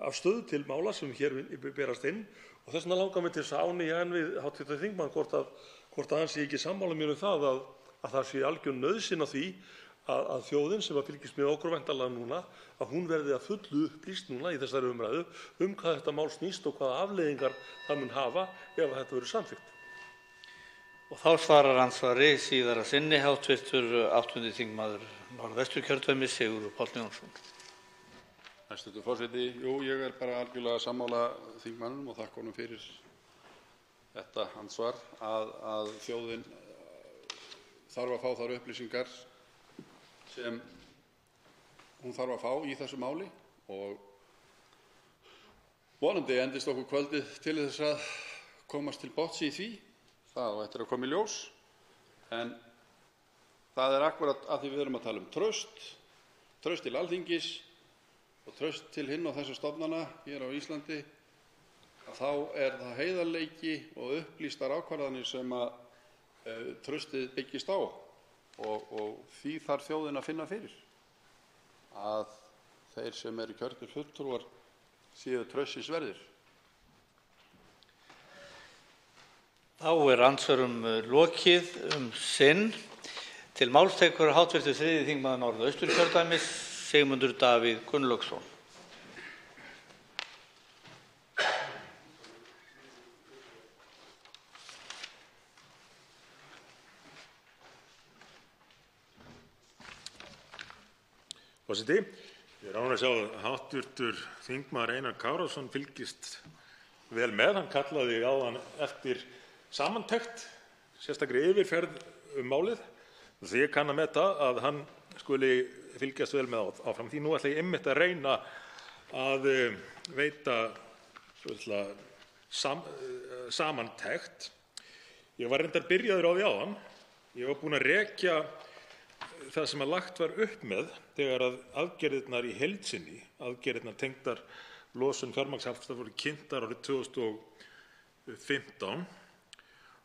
afstöðu til mála sem hér berast inn. Og þess vegna langar mig til þess að áníja enn við hv. þingmann hvort hann sé ekki sammála mér það að það sé algjör nauðsyn á því að þjóðin sem fylgist með okkur væntanlega núna, að hún verði að fullu upplýst núna í þessari umræðu hvað þetta mál snýst og hvaða afleiðingar það mun hafa ef þetta verður samþykkt. Og þá svarar andsvari síðara sinni hv. 8. þingmaður Norðvesturkjördæmis, Sigurður Páll Jónsson. Hæstv. forseti, jú, ég er bara algjörlega sammála þingmannum og þakka honum fyrir þetta andsvar að þjóðin þarf að fá þær upplýsingar sem hún þarf að fá í þessu máli og vonandi endist okkur kvöldið til þess að komast til botns í því. Það á eftir að koma í ljós. En það er akkúrat að því við erum að tala traust til Alþingis og traust til hinn og þessara stofnana hér á Íslandi, að þá er það heiðarleiki og upplýstar ákvarðanir sem traustið byggist á. Og því þarf þjóðin að finna fyrir að þeir sem eru kjörnir fulltrúar séu traustsins verðir. Þá er andsvörum lokið sinn. Til máls tekur hv. 3. þingmaður Norðausturkjördæmis, Sigmundur Davíð Gunnlaugsson. Forseti, ég er ánægður að sjá að hv. þingmaður Einar Kárason fylgist vel með. Hann kallaði áðan eftir samantekt, sérstakri yfirferð málið. Því ég kann að meta að hann skuli fylgjast vel með áfram. Því nú ætla ég einmitt að reyna að veita samantekt. Ég var reyndar byrjaður á því áðan. Ég var búinn að rekja það sem lagt var upp með þegar að aðgerðirnar í heild sinni, aðgerðirnar tengdar losun fjármagnshafta, voru kynntar árið 2015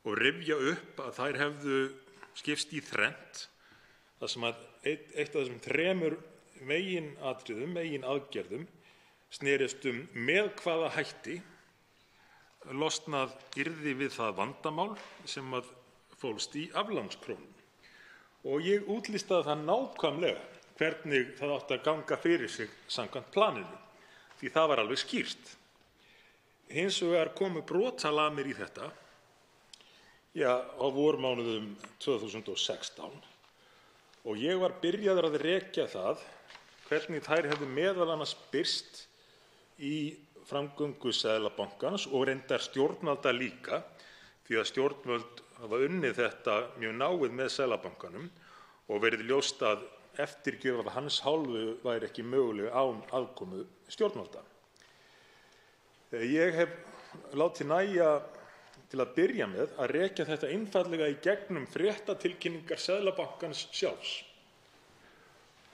og rifja upp að þær hefðu skipst í þrennt, þar sem að eitt af þessum þremur meginatriðum, meginaðgerðum, snerist með hvaða hætti losnað yrði við það vandamál sem að fólst í aflandskrónum. Og ég útlistaði það nákvæmlega hvernig það átti að ganga fyrir sig samkvæmt planinu, því það var alveg skýrt. Hins vegar komu brotalamir í þetta á vormánuðum 2016 og ég var byrjaður að rekja það hvernig þær hefðu meðal annars birst í framgöngu Seðlabankans og reyndar stjórnvalda líka, því að stjórnvöld hafa unnið þetta mjög náið með Seðlabankanum og verið ljóst að eftirgjöf af hans hálfu væri ekki möguleg án aðkomu stjórnvalda. Ég hef látið nægja til að byrja með að rekja þetta einfaldlega í gegnum fréttatilkynningar Seðlabankans sjálfs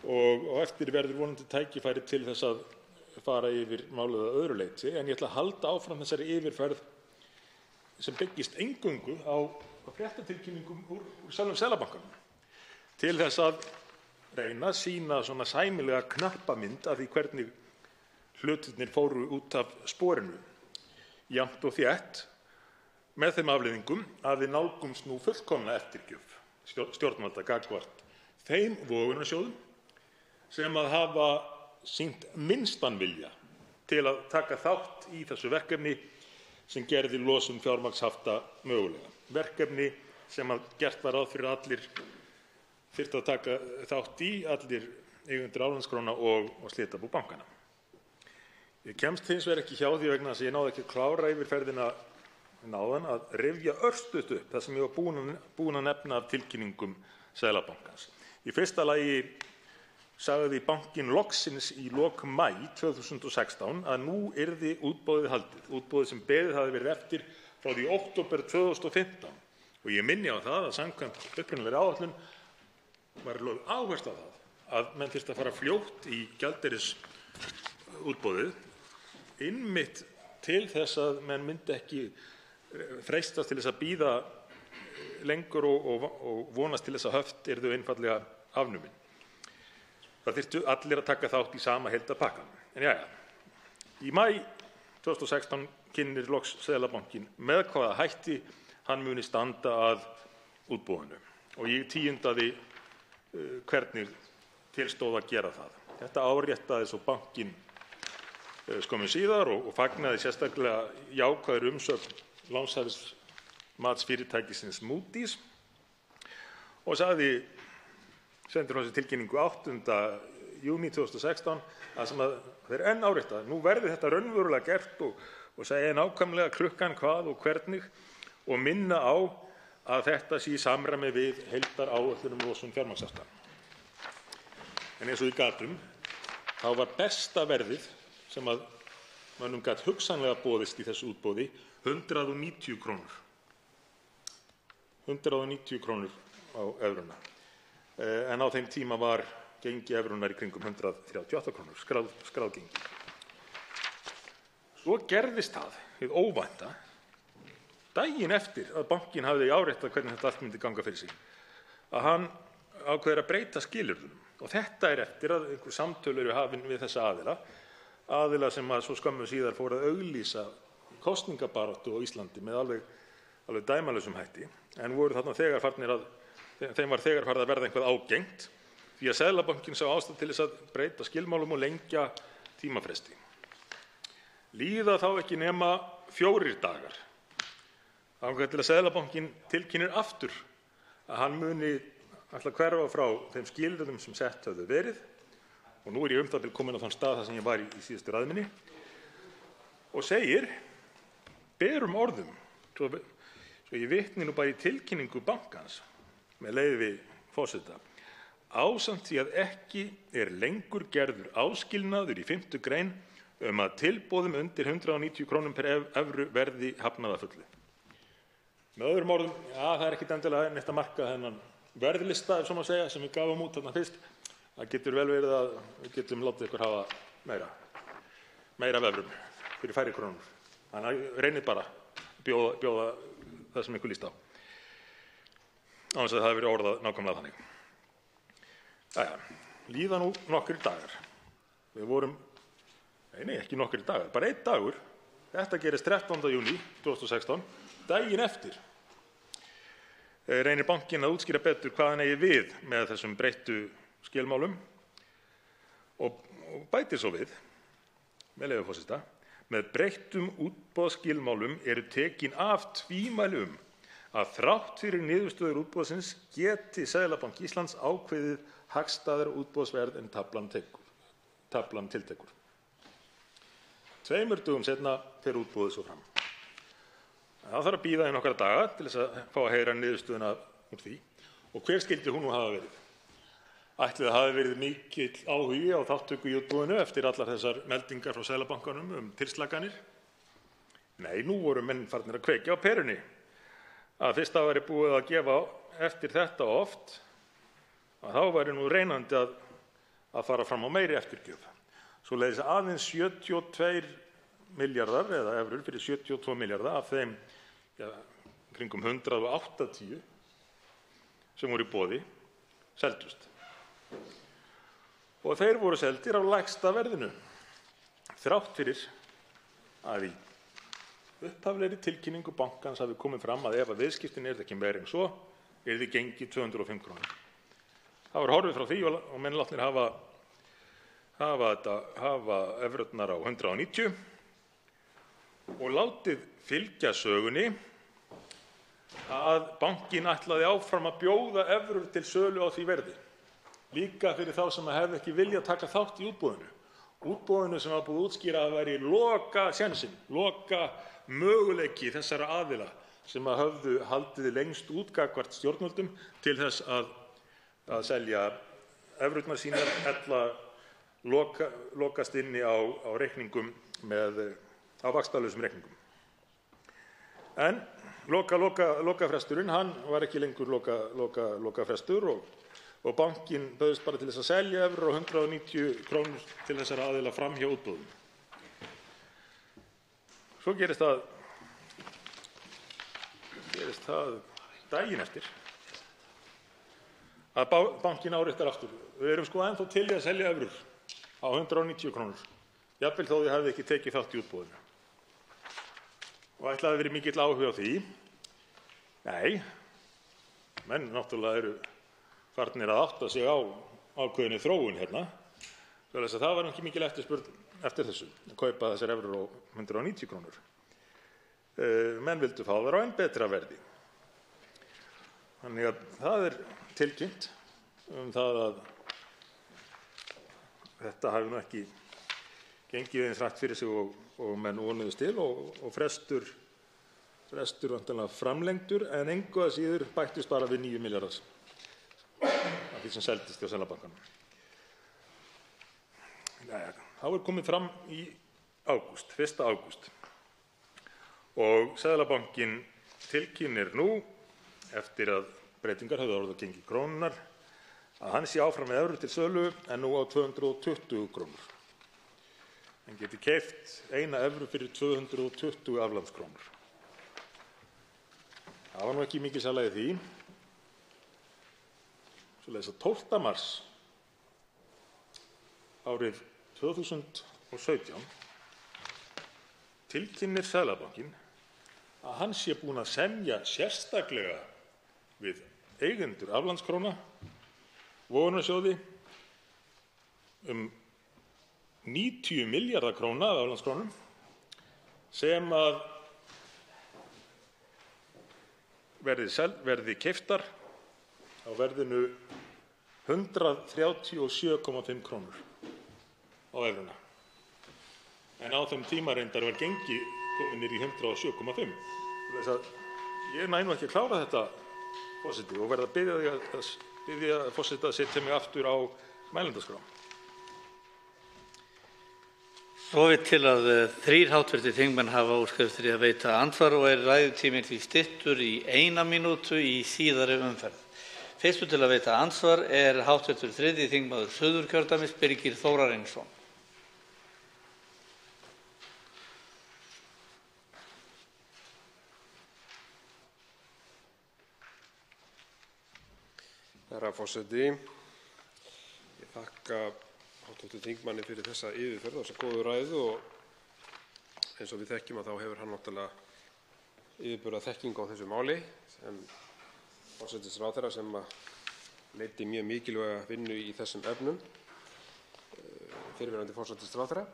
og eftir verður vonandi tækifæri til þess að fara yfir málið að öðru leyti, en ég ætla að halda áfram þessari yfirferð sem byggist eingöngu á fréttatilkynningum úr sjálfum Seðlabankanum til þess að reyna að sýna svona sæmilega knappamynd af því hvernig hlutirnir fóru út af sporinu, jafnt og þétt, með þeim afleiðingum að við nálgumst nú fullkomna eftirgjöf stjórnvalda gagnvart þeim vogunarsjóðum sem að hafa sýnt minnstan vilja til að taka þátt í þessu verkefni sem gerði losun fjármagnshafta mögulega. Verkefni sem að gert var ráð fyrir að allir þyrftu að taka þátt í, allir eigendur aflandskróna og slitabú bankanna. Ég kemst hins vegar ekki hjá því vegna þess að ég náði ekki að klára yfirferðina áðan að rifja örstutt upp það sem ég var búinn að nefna af tilkynningum Seðlabankans. Í fyrsta lagi sagði bankinn loksins í lok maí 2016 að nú yrði útboðið haldið, útboðið sem beðið hafði verið eftir frá því október 2015. Og ég minni á það að samkvæmt upprunalegri áætlun var lögð áhersla á það að menn þyrftu að fara fljótt í gjaldeyrisútboðið, einmitt til þess að menn myndi ekki freistast til þess að bíða lengur og vonast til þess að höft yrðu einfaldlega afnumin. Það þyrftu allir að taka þátt í sama heildarpakkann. En jæja, í maí 2016 kynnir loks Seðlabankinn með hvaða hætti hann muni standa að útboðinu og ég tíundaði hvernig til stóð að gera það. Þetta áréttaði svo bankinn skömmu síðar og fagnaði sérstaklega jákvæðri umsögn lánshæfismatsfyrirtækisins Moody's og sendir frá sér tilkynningu 8. júní 2016 að sem að þeir enn áréttaði, nú verði þetta raunverulega gert og segja nákvæmlega klukkan hvað og hvernig og minna á að þetta sé í samræmi við heildaráætlun losun fjármagnshafta. En eins og við gatum, þá var besta verðið sem að mönnum gat hugsanlega boðist í þessu útboði 190 krónur. 190 krónur á evruna. En á þeim tíma var gengi evrunar í kringum 138 krónur, skráðgengi. Svo gerðist það hið óvænta, daginn eftir að bankinn hafði áréttað hvernig þetta allt myndi ganga fyrir sig, að hann ákveður að breyta skilyrðum. Og þetta eftir að einhver samtöl eru hafin við þessa aðila sem að svo skömmu síðar fóru að auglýsa kosningabaráttu á Íslandi með alveg dæmalausum hætti, en voru þarna þeim var þegar farið að verða eitthvað ágengt því að Seðlabankinn sá ástæðu til þess að breyta skilmálum og lengja tímafresti. Líða þá ekki nema 4 dagar þangað til að Seðlabankinn tilkynnir aftur að hann muni ætla að hverfa frá þeim skilyrðum sem sett höfðu verið, og nú er ég það bil kominn á þann stað þar sem ég var í síðustu ræðu minni, og segir berum orðum, svo ég vitni nú bara í tilkynningu bankans með leyfi forseta: ásamt því að ekki er lengur gerður áskilnaður í 5. grein að tilboðum undir 190 krónum per evru verði hafnað að fullu. Með öðrum orðum, það er ekkit endilega neitt að marka þennan verðlista, ef svo má segja, sem við gáfum út þarna fyrst. Það getur vel verið að við getum látið ykkur hafa meira af evrum fyrir færri krónur. Þannig að reynið bara að bjóða það sem ykkur líst á. Án þess að það hafi verið orðað nákvæmlega þannig. Jæja, líða nú nokkrir dagar. Við vorum, nei, ekki nokkrir dagar, bara 1 dagur. Þetta gerist 13. júní 2016, daginn eftir. Reynir bankinn að útskýra betur hvað hann eigi við með þessum breyttu skilmálum og bætir svo við, með leyfi forseta: með breyttum útboðsskilmálum eru tekin af tvímæli að þrátt fyrir niðurstöður útboðsins geti Seðlabanki Íslands ákveðið hagstæðara útboðsverð en taflan tiltekur. 2 dögum seinna fer útboðið svo fram. Það þarf að bíða í nokkra daga til þess að fá að heyra niðurstöðuna úr því. Og hver skyldi hún nú hafa verið? Ætli það hafi verið mikill áhugi á þátttöku í útboðinu eftir allar þessar meldingar frá Seðlabankanum tilslakanir? Nei, nú voru menn farnir að kveikja á perunni. Að fyrst það væri búið að gefa eftir þetta oft, að þá væri nú reynandi að fara fram á meiri eftirgjöf. Svoleiðis aðeins 72 milljarðar eða evrur fyrir 72 milljarða af þeim kringum 180 sem voru í boði seldust. Og þeir voru seldir á lægsta verðinu, þrátt fyrir að í upphaflegri tilkynningu bankans hafi komið fram að ef að viðskiptin ekki meira en svo, yrði gengið 205 krónur. Það var horfið frá því og menn látnir hafa evrurnar á 190 og látið fylgja sögunni að bankinn ætlaði áfram að bjóða evrur til sölu á því verði, líka fyrir þá sem hefðu ekki viljað taka þátt í útboðinu sem var búið að útskýra að væri loka möguleiki þessara aðila sem höfðu haldið lengst út gagnvart stjórnvöldum til þess að selja evrurnar sínar ella lokast inni á reikningum á vaxtalausum reikningum. En lokafresturinn, hann var ekki lengur lokafrestur og bankinn bauðst bara til þess að selja evrur á 190 krónur til þessara aðila fram hjá útboðum. Svo gerist það daginn eftir að bankinn áréttar aftur: við erum ennþá til í að selja evrur á 190 krónur, jafnvel þó þið hafið ekki tekið þátt í útboðinu. Og ætlaði verið mikill áhugi á því. Nei, menn náttúrulega eru farnir að átta sig á ákveðinni þróun hérna. Svoleiðis að það var ekki mikil eftirspurn eftir þessu, að kaupa þessar evrur á 190 krónur. Menn vildu fá þær á enn betra verði. Þannig að það er tilkynnt það að þetta hafi nú ekki gengið eins hratt fyrir sig og menn vonuðust til og frestur væntanlega framlengdur, en engu að síður bættist bara við 9 milljarðar af því sem seldist hjá Seðlabankanum. Þá er komið fram í 1. ágúst og Seðlabankinn tilkynnir nú, eftir að breytingar höfðu orðið á gengi krónunnar, að hann sé áfram með evrur til sölu en nú á 220 krónur. Hann geti keypt eina evru fyrir 220 aflandskrónur. Það var nú ekki mikil sala í því. Svoleiðis að 12. mars árið 2017 tilkynnir Seðlabankinn að hann sé búinn að semja sérstaklega við eigendur aflandskróna vogunarsjóði um 90 milljarða króna af aflandskrónum sem að verði keyptar á verðinu 137,5 krónur á evruna. En á þeim tíma reyndar var gengi komið niður í 107,5. Þess að ég næ nú ekki að klára þetta, forseti, og verð að biðja forseta að setja mig aftur á mælendaskrá. Svo vill til að 3 hv. þingmenn hafa óskað eftir að veita andsvar og ræðutíminn því styttur í 1 mínútu í síðari umferð. Fyrstur til að veita andsvar hv. 3. þingmaður Suðurkjördæmis, Birgir Þórarinsson. Herra forseti, ég þakka hv. þingmanni fyrir þessa yfirferð og þessa góðu ræðu og eins og við þekkjum að þá hefur hann náttúrulega yfirburða þekkingu á þessu máli sem forsætisráðherra sem leiddi mjög mikilvæga vinnu í þessum efnum, fyrrverandi forsætisráðherra,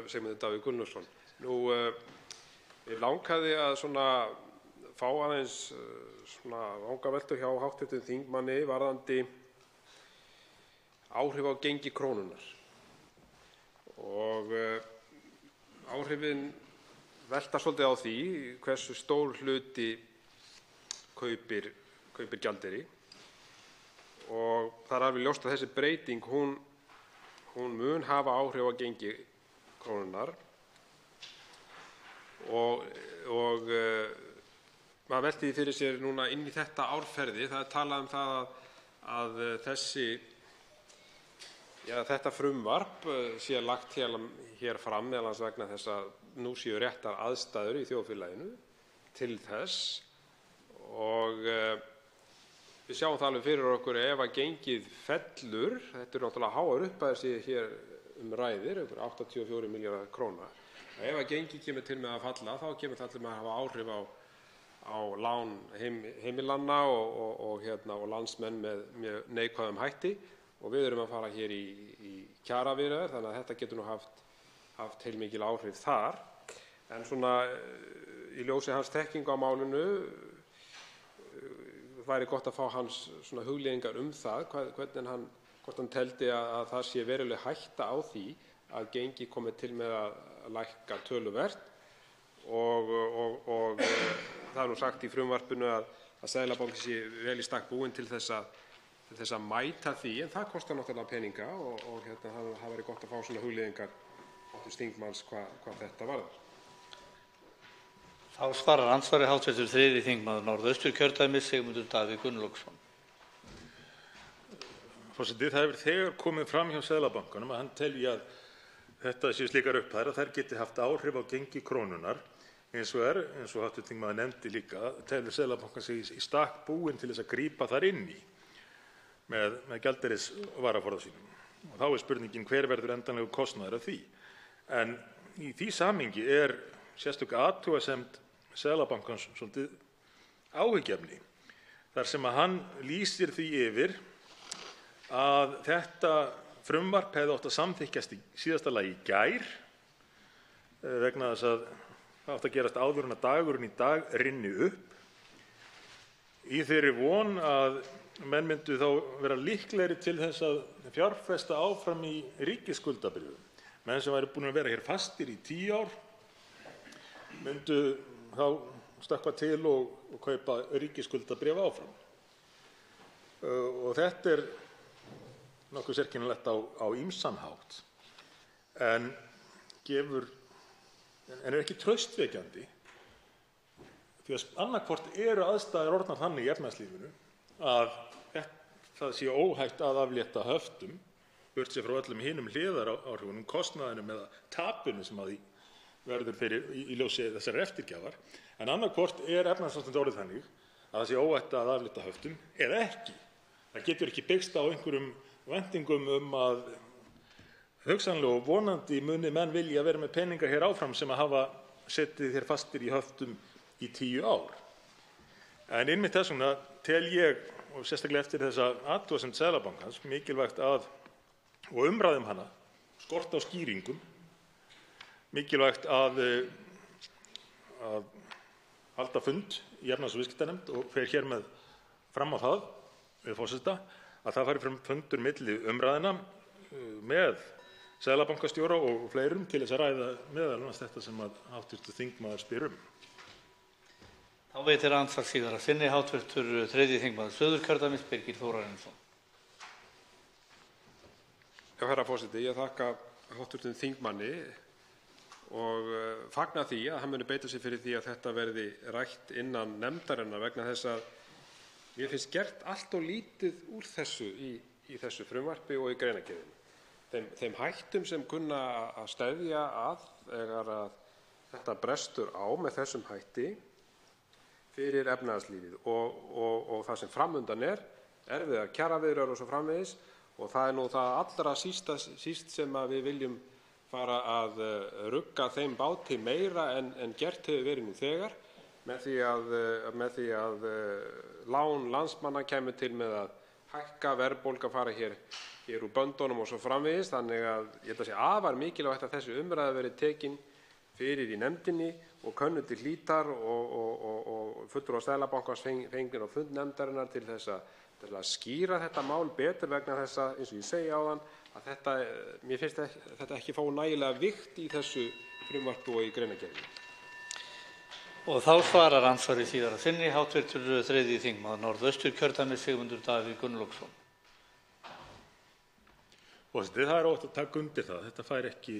Sigmundur Davíð Gunnlaugsson. Ég langaði að fá aðeins vangaveltur hjá hv. þingmanni varðandi áhrif á gengi krónunnar. Og áhrifin velta svolítið á því hversu stór hluti kaupir gjaldeyri. Og það er alveg ljóst að þessi breyting hún mun hafa áhrif á gengi krónunnar og maður velti því fyrir sér núna inn í þetta árferði. Það er talað um það að þetta frumvarp sé lagt hér fram meðal annars vegna þess að nú séu réttar aðstæður í þjóðfélaginu til þess og við sjáum það alveg fyrir okkur ef að gengið fellur, þetta náttúrulega háar upphæðir sem hér ræðir, 84 milljarðar króna. Ef að gengið kemur til með að falla þá kemur það til með að hafa áhrif á lán heimilanna og landsmenn með mjög neikvæðum hætti og við erum að fara hér í kjaraviðræður þannig að þetta getur nú haft heilmikil áhrif þar. En í ljósi hans þekkingu á málinu væri gott að fá hans hugleiðingar það, hvort hann teldi að það sé veruleg hætta á því að gengi komi til með að lækka töluvert og það er nú sagt í frumvarpinu að Seðlabankinn sé vel í stakk búinn til þess að mæta því, en það kostar náttúrulega peninga og það væri gott að fá svona hugleiðingar hv. þingmanns hvað þetta varðar. Þá svarar andsvari hv. 3. þingmaður Norðausturkjördæmis, Sigmundur Davíð Gunnlaugsson. Forseti, það hefur þegar komið fram hjá Seðlabankanum að hann telji að þetta séu slíkar upphæðir að þær geti haft áhrif á gengi krónunnar eins og hv. þingmaður nefndi líka, telur Seðlabankann sig í stakk búinn til þess að grípa þar inn í með gjaldeyrisvaraforða sínum. Og þá er spurningin hver verður endanlegur kostnaður af því. En í því samhengi sérstök athugasemd Seðlabankans svolítið áhyggjuefni þar sem að hann lýsir því yfir að þetta frumvarp hefði átt að samþykkjast í síðasta lagi í gær vegna þess að það átti að gerast áður en að dagurinn í dag rynni upp í þeirri von að menn myndu þá vera líklegri til þess að fjárfesta áfram í ríkisskuldabréfum. Menn sem væru búin að vera hér fastir í 10 ár myndu þá stökkva til og kaupa ríkisskuldabréf áfram. Og þetta er nokkuð sérkennilegt á ýmsan hátt en er ekki traustvekjandi því að annaðhvort eru aðstæður orðnar þannig í efnahagslífinu að það sé óhætt að aflétta höftum burtséð frá öllum hinum hliðaráhrifunum, kostnaðinum eða tapinu sem að því verður fyrir í ljósi þessar eftirgjafar, en annaðhvort er efnahagsástand orðið þannig að það sé óhætt að aflétta höftum eða ekki. Það getur ekki byggst á einhverjum væntingum að hugsanlega og vonandi muni menn vilja vera með peninga hér áfram sem að hafa setið hér fastir í höftum í 10 ár. En einmitt þess vegna tel ég og sérstaklega eftir þessa athugasemd Seðlabankans, mikilvægt og umræðu hana, skort á skýringum, mikilvægt að halda fund í efnahags- og viðskiptanefnd og fer hér með fram á það við forseta að það fari fram fundur milli umræðna með seðlabankastjóra og fleirum til þess að ræða meðal annars þetta sem að hv. þingmaður spyr um. Þá veitir andsvar síðara sinni hv. 3. þingmaður Suðurkjördæmis, Birgir Þórarinsson. Já, herra forseti, ég þakka hv. þingmanni og fagna því að hann muni beita sig fyrir því að þetta verði rætt innan nefndarinnar vegna þess að mér finnst gert allt of lítið úr þessu í þessu frumvarpi og í greinargerðinni. Þeim hættum sem kunna að steðja að þegar að þetta brestur á með þessum hætti fyrir efnahagslífið og það sem fram undan erfiðar kjaraviðræður og svo framvegis, og það nú það allra síst sem að við viljum fara að rugga þeim báti meira en gert hefur verið nú þegar með því að lán landsmanna kemur til með að hækka, verðbólga fara hér úr böndunum og svo framvegis. Þannig að ég held að sé afar mikilvægt að þessi umræða verði tekin fyrir í nefndinni og könnuð til hlítar og fulltrúar Seðlabankans fengnir á fund nefndarinnar til að skýra þetta mál betur vegna þess að, eins og ég segi áðan, að mér finnst þetta ekki fá nægilega vigt í þessu frumvarpi og í greinargerðinni. Og þá svarar andsvari síðara sinni hv. 3. þingmaður Norðausturkjördæmis, Sigmundur Davíð Gunnlaugsson. Forseti, það er óhætt að taka undir það. Þetta fær ekki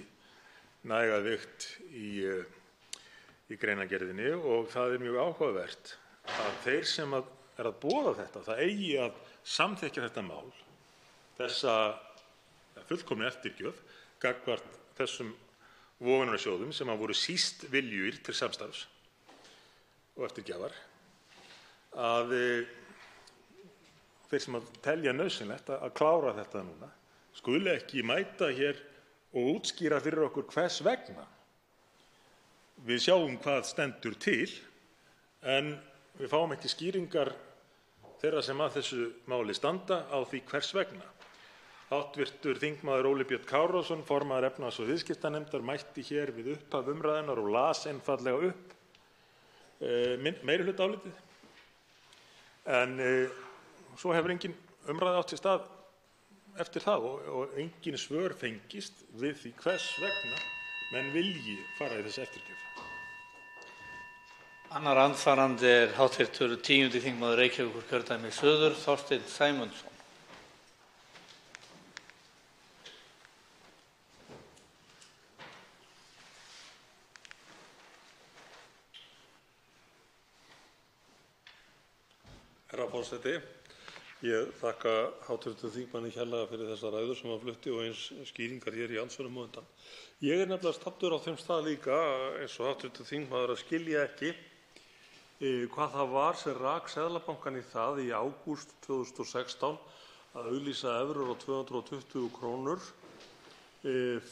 næga vigt í greinargerðinni og það er mjög áhugavert að þeir sem er að boða þetta, það eigi að samþykkja þetta mál, þessa fullkomnu eftirgjöf gagnvart þessum vogunarsjóðum sem voru síst viljugir til samstarfs og eftirgjafar, að þeir sem telja nauðsynlegt að klára þetta núna skuli ekki mæta hér og útskýra fyrir okkur hvers vegna. Við sjáum hvað stendur til en við fáum ekki skýringar þeirra sem að þessu máli standa á því hvers vegna. Hv. þingmaður Óli Björn Kárason, formaður efnahags- og viðskiptanefndar, mætti hér við upphaf umræðunnar og las einfaldlega upp meirihlutaálitið. En svo hefur engin umræða átt sér stað eftir það og engin svör fengist við því hvers vegna menn vilji fara í þessi eftirgjöf. Annar andsvarandi er hv. 10. þingmaður Reykjavíkurkjördæmis suður, Þorsteinn Sæmundsson. Herra forseti, ég þakka hv. þingmanni kærlega fyrir þessa ræðu sem hann flutti og eins skýringar hér í andsvörum á undan. Ég er nefnilega staddur á þeim stað líka, eins og hv. þingmaður, að skilja ekki hvað það var sem rak Seðlabankann í það í ágúst 2016 að auglýsa evrur á 220 krónur,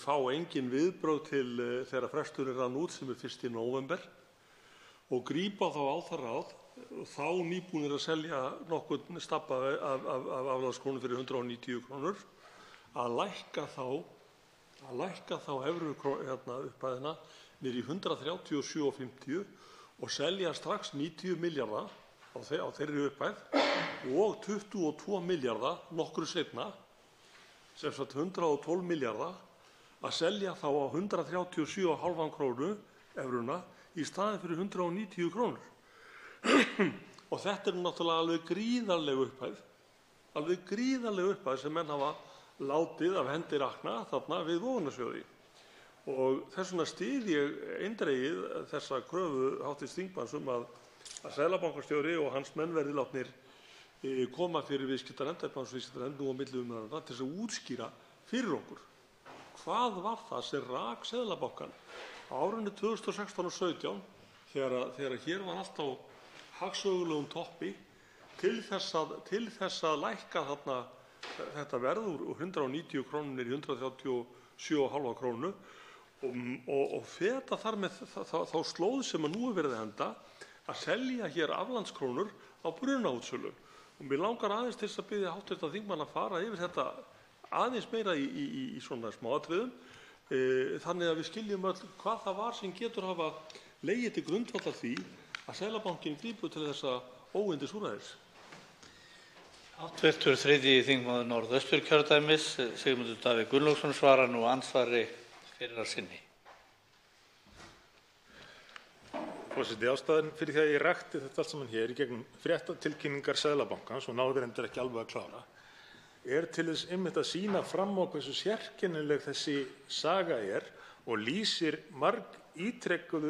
fá engin viðbrögð til þegar fresturinn rann út sem er 1. nóvember og grípa þá á það ráð, þá nýbúnir að selja nokkurn stabba af aflandskrónum fyrir 190 krónur, að lækka þá evruupphæðina niður í 137,50 og selja strax 90 milljarða á þeirri upphæð og 22 milljarða nokkru seinna, sem sagt 112 milljarða, að selja þá á 137,5 krónu evruna í staðinn fyrir 190 krónur. Og þetta er náttúrulega alveg gríðarleg upphæð sem menn hafa látið af hendi rakna þarna við vogunarsjóði. Og þess vegna styð ég eindregið þessa kröfu hv. þingmanns að seðlabankastjóri og hans menn verði látnir koma fyrir viðskiptanefnd, efnahagsviðskiptanefnd nú á milli umræðna til þess að útskýra fyrir okkur hvað var það sem rak Seðlabankann á árinu 2016 og 2017 þegar hér var allt á hagsögulegum toppi til þess að lækka þarna þetta verð úr 190 krónum niður í 137,5 krónu og feta þar með þá slóð sem nú er verið að henda að selja hér aflandskrónur á brunaútsölu. Mig langar aðeins til að biðja hv. þingmann að fara yfir þetta aðeins meira í svona smáatriðum, þannig að við skiljum öll hvað það var sem getur hafa legið til grundvallar því að Seðlabankinn grípur til þessa óyndisúrræðis. Hv. 3. þingmaður Norðausturkjördæmis, Sigmundur Davíð Gunnlaugsson, svarar nú andsvari fyrir að sinni. Forseti, ástæðan fyrir því að ég rakti þetta allt saman hér í gegnum fréttatilkynningar Seðlabankans og náði reyndar ekki alveg að klára, til þess einmitt að sýna fram á hversu sérkennileg þessi saga og lýsir margítrekkuðu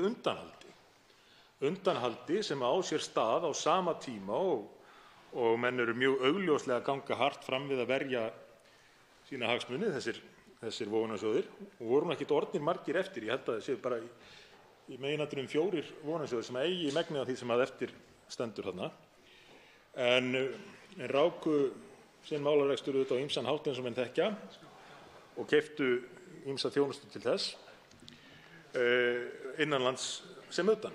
undanhaldi sem á sér stað á sama tíma og menn eru mjög augljóslega að ganga hart fram við að verja sína hagsmuni, þessir vogunarsjóðir, og voru ekkert orðnir margir eftir. Ég held að það séu bara í meginatriðum 4 vogunarsjóðir sem eigi megnið af því sem að eftir stendur þarna, en ráku sinn málarekstur auðvitað á ýmsan hátt eins og menn þekkja og keyptu ýmsa þjónustu til þess, innanlands sem utan.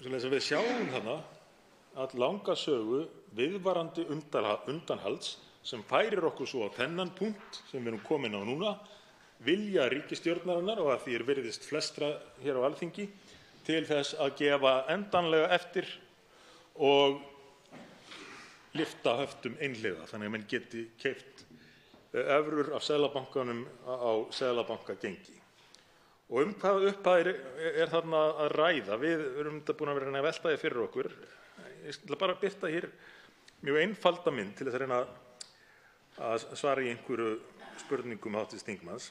Svoleiðis að við sjáum þarna alllanga sögu viðvarandi undanhalds sem færir okkur svo á þennan punkt sem við erum komin á núna, vilja ríkisstjórnarinnar og að því virðist flestra hér á Alþingi til þess að gefa endanlega eftir og lyfta höftum einhliða, þannig að menn geti keypt evrur af Seðlabankanum á seðlabankagengi. Og hvaða upphæðir þarna að ræða? Við erum búin að vera að velta því fyrir okkur. Ég ætla bara að birta hér mjög einfalda mynd til þess að reyna að svara í einhverju spurningum hv. þingmanns.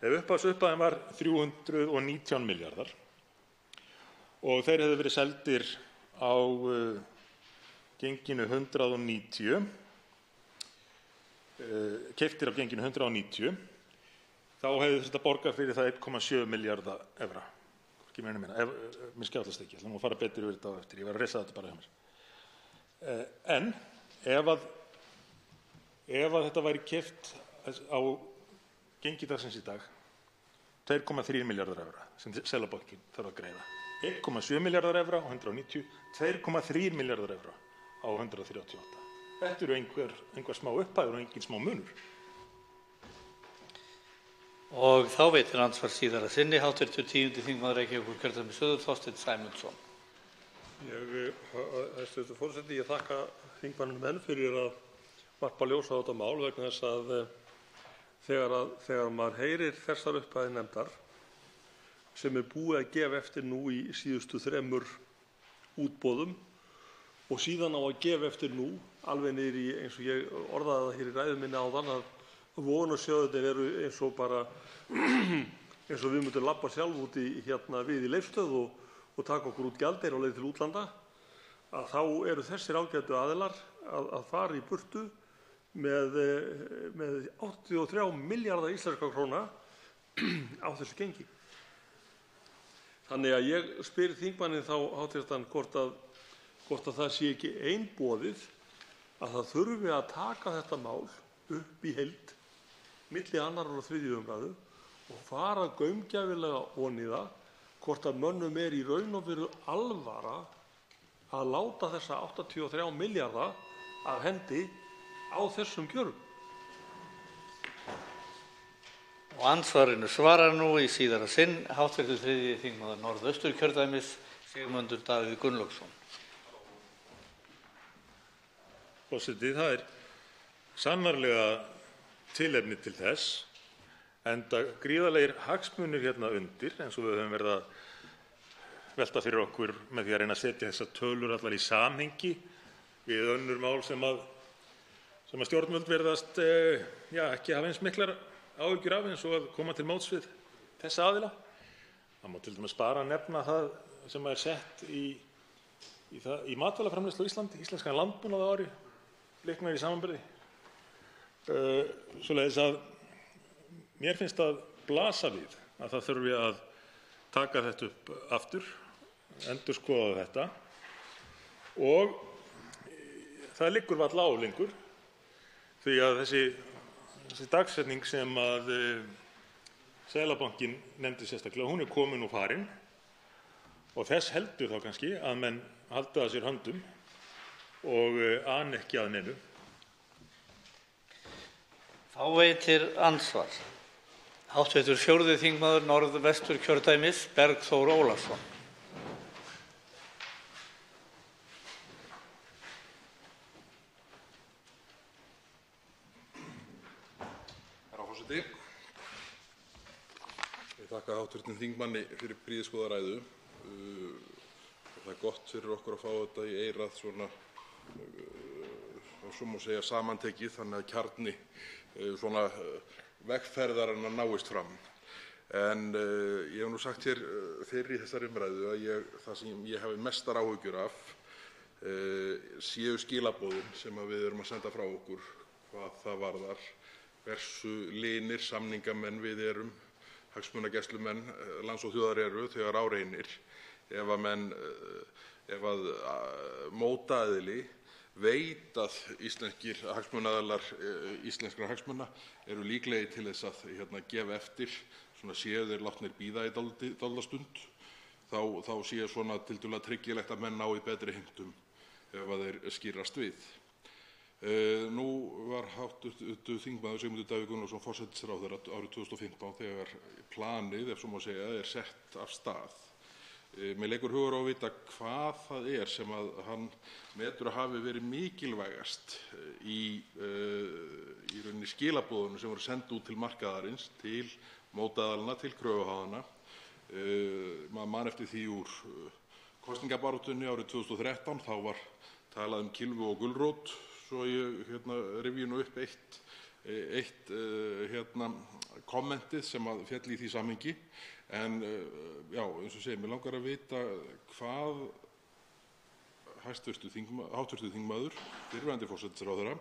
Upphæðin var 319 milljarðar og þeir hefðu verið seldir á genginu 190, keyptir á genginu 190, þá hefði þurft að borga fyrir það 1,7 milljarða evra. Ekki meira minna, mér skjátlast ekki, ætlum að fara betur yfir þetta á eftir, ég var að risa þetta bara hjá mér. En ef að þetta væri keypt á gengi dagsins í dag, 2,3 milljarðar evra sem Seðlabankinn þarf að greiða. 1,7 milljarðar evra á 190, 2,3 milljarðar evra á 138. Þetta eru einhver smá upphæður og engin smá munur. Og þá veitir andsvar síðar að sinni hv. 10. þingmaður Reykjavíkurkjördæmis suður, Þorsteinn Sæmundsson. Hæstv. forseti, ég þakka þingmanninum enn fyrir að varpa ljós á þetta mál vegna þess að þegar maður heyrir þessar upphæðir nefndar sem búið að gefa eftir nú í síðustu 3 útboðum og síðan á að gefa eftir nú alveg niður í, eins og ég orðaði það hér í ræðu minni áðan, að vogunarsjóðirnir eru eins og við myndum labba sjálf út við í Leifsstöð og taka okkur út gjaldeyri á leið til útlanda, að þá eru þessir ágætu aðilar að fara í burtu með 83 milljarða íslenskra króna á þessu gengi. Þannig að ég spyr þingmanninn þá háttvirtan hvort að það sé ekki einboðið að það þurfi að taka þetta mál upp í heild milli 2. og 3. umræðu og fara gaumgæfilega ofan í það hvort að mönnum í raun og veru alvara að láta þessa 83 milljarða af hendi á þessum kjörum. Og andsvarinu svarar nú í síðara sinn hv. 3. þingmaður Norðausturkjördæmis, Sigmundur Davíð Gunnlaugsson. Forseti, það sannarlega tilefni til þess, enda gríðarlegir hagsmunir hérna undir, eins og við höfum verið að velta fyrir okkur með því að reyna að setja þessar tölur allar í samhengi við önnur mál sem að stjórnvöld virðast ekki hafa eins miklar áhyggjur af eins og að koma til móts við þessa aðila. Það má til dæmis bara nefna það sem er sett í matvælaframleiðslu á Íslandi, íslenskan landbúnað á ári, bliknar í samanburði. Svoleiðis að mér finnst að blasa við að það þurfi að taka þetta upp aftur, endurskoða þetta og það liggur varla á lengur því að þessi dagsetning sem að Seðlabankinn nefndi sérstaklega, hún komin og farin og þess heldur þá kannski að menn halda að sér höndum og an ekki að neinu. Þá veitir andsvar hv. 4. þingmaður Norðvesturkjördæmis, Bergþór Ólason. Herra forseti. Ég þakka hv. þingmanni fyrir prýðisgóða ræðu. Það er gott fyrir okkur að fá þetta í eyrað svona, svo má segja, samantekið, þannig að kjarni svona vegferðarinnar náist fram. En ég hef nú sagt hér fyrr í þessari umræðu að það sem ég hafi mestar áhyggjur af séu skilaboðin sem við erum að senda frá okkur hvað það varðar, hversu linir samningamenn við erum, hagsmunagæslumenn lands og þjóðar eru þegar á reynir. Ef að mótaaðili veit að íslenskir hagsmunaaðilar íslenskra hagsmuna eru líklegir til þess að gefa eftir, svona séu þeir látnir bíða í dálitla stund, þá sé svona tiltölulega tryggilegt að menn nái betri heimtum ef að þeir skýrast við. Nú var hv. þingmaður Sigmundur Davíð Gunnlaugsson forsætisráðherra árið 2015 þegar planið, ef svo má segja, er sett af stað. Mér leikur hugur á að vita hvað það er sem að hann metur að hafi verið mikilvægast í rauninni skilaboðunum sem voru send út til markaðarins, til mótaðalana, til kröfuhafanna. Maður man eftir því úr kosningabaráttunni árið 2013, þá var talað um kylfu og gulrót, svo ég rifji nú upp eitt kommentið sem að féll í því samhengi. En já, eins og segir, mér langar að vita hvað hv. þingmaður, fyrrverandi forsætisráðherra,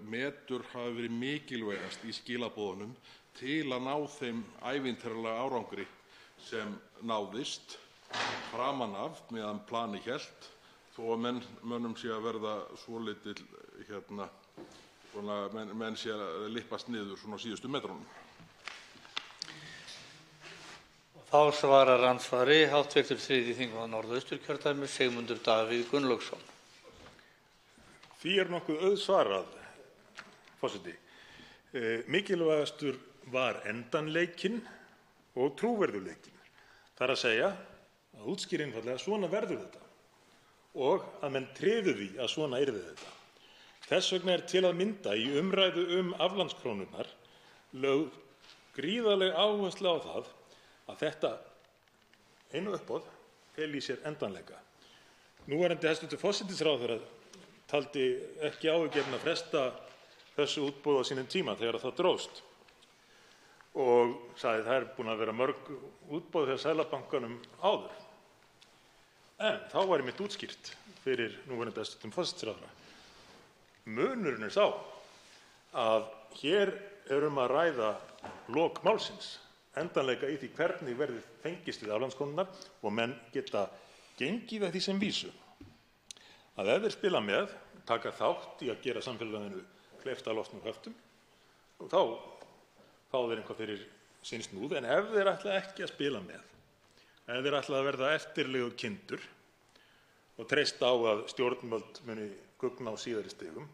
metur hafi verið mikilvægast í skilaboðunum til að ná þeim ævintýralega árangri sem náðist framan af meðan planið hélt, þó að mönnum sé að verða svolítil, menn sé að lyppast niður svona á síðustu metrunum. Þá svarar andsvari hv. 3. þingmaður Norðausturkjördæmis, Sigmundur Davíð Gunnlaugsson. Því er nokkuð auðsvarað, forseti. Mikilvægastur var endanleikinn og trúverðugleikinn. Það er að segja að útskýra einfaldlega svona verður þetta og að menn tryðu því að svona yrði þetta. Þess vegna er til að mynda í umræðu aflandskrónurnar lögð gríðarleg áhersla á það að þetta einu uppboð feli í sér endanleika. Núverandi hæstv. forsætisráðherra taldi ekki áhyggjuefni að fresta þessu útboði á sínum tíma þegar það dróst og sagði það er búin að vera mörg útboð hjá Seðlabankanum áður. En þá var einmitt útskýrt fyrir núverandi hæstv. forsætisráðherra. Munurinn er sá að hér er að ræða lok málsins, endanleika í því hvernig verði fengist við aflandskrónurnar og menn geta gengið að því sem vísu að ef þeir spila með, taka þátt í að gera samfélaginu kleift að losna úr höftum og þá fá þeir eitthvað fyrir sinn snúð. En ef þeir ætla ekki að spila með, ef þeir ætla að verða eftirlegu kindur og treysta á að stjórnvöld muni guggna á síðari stigum,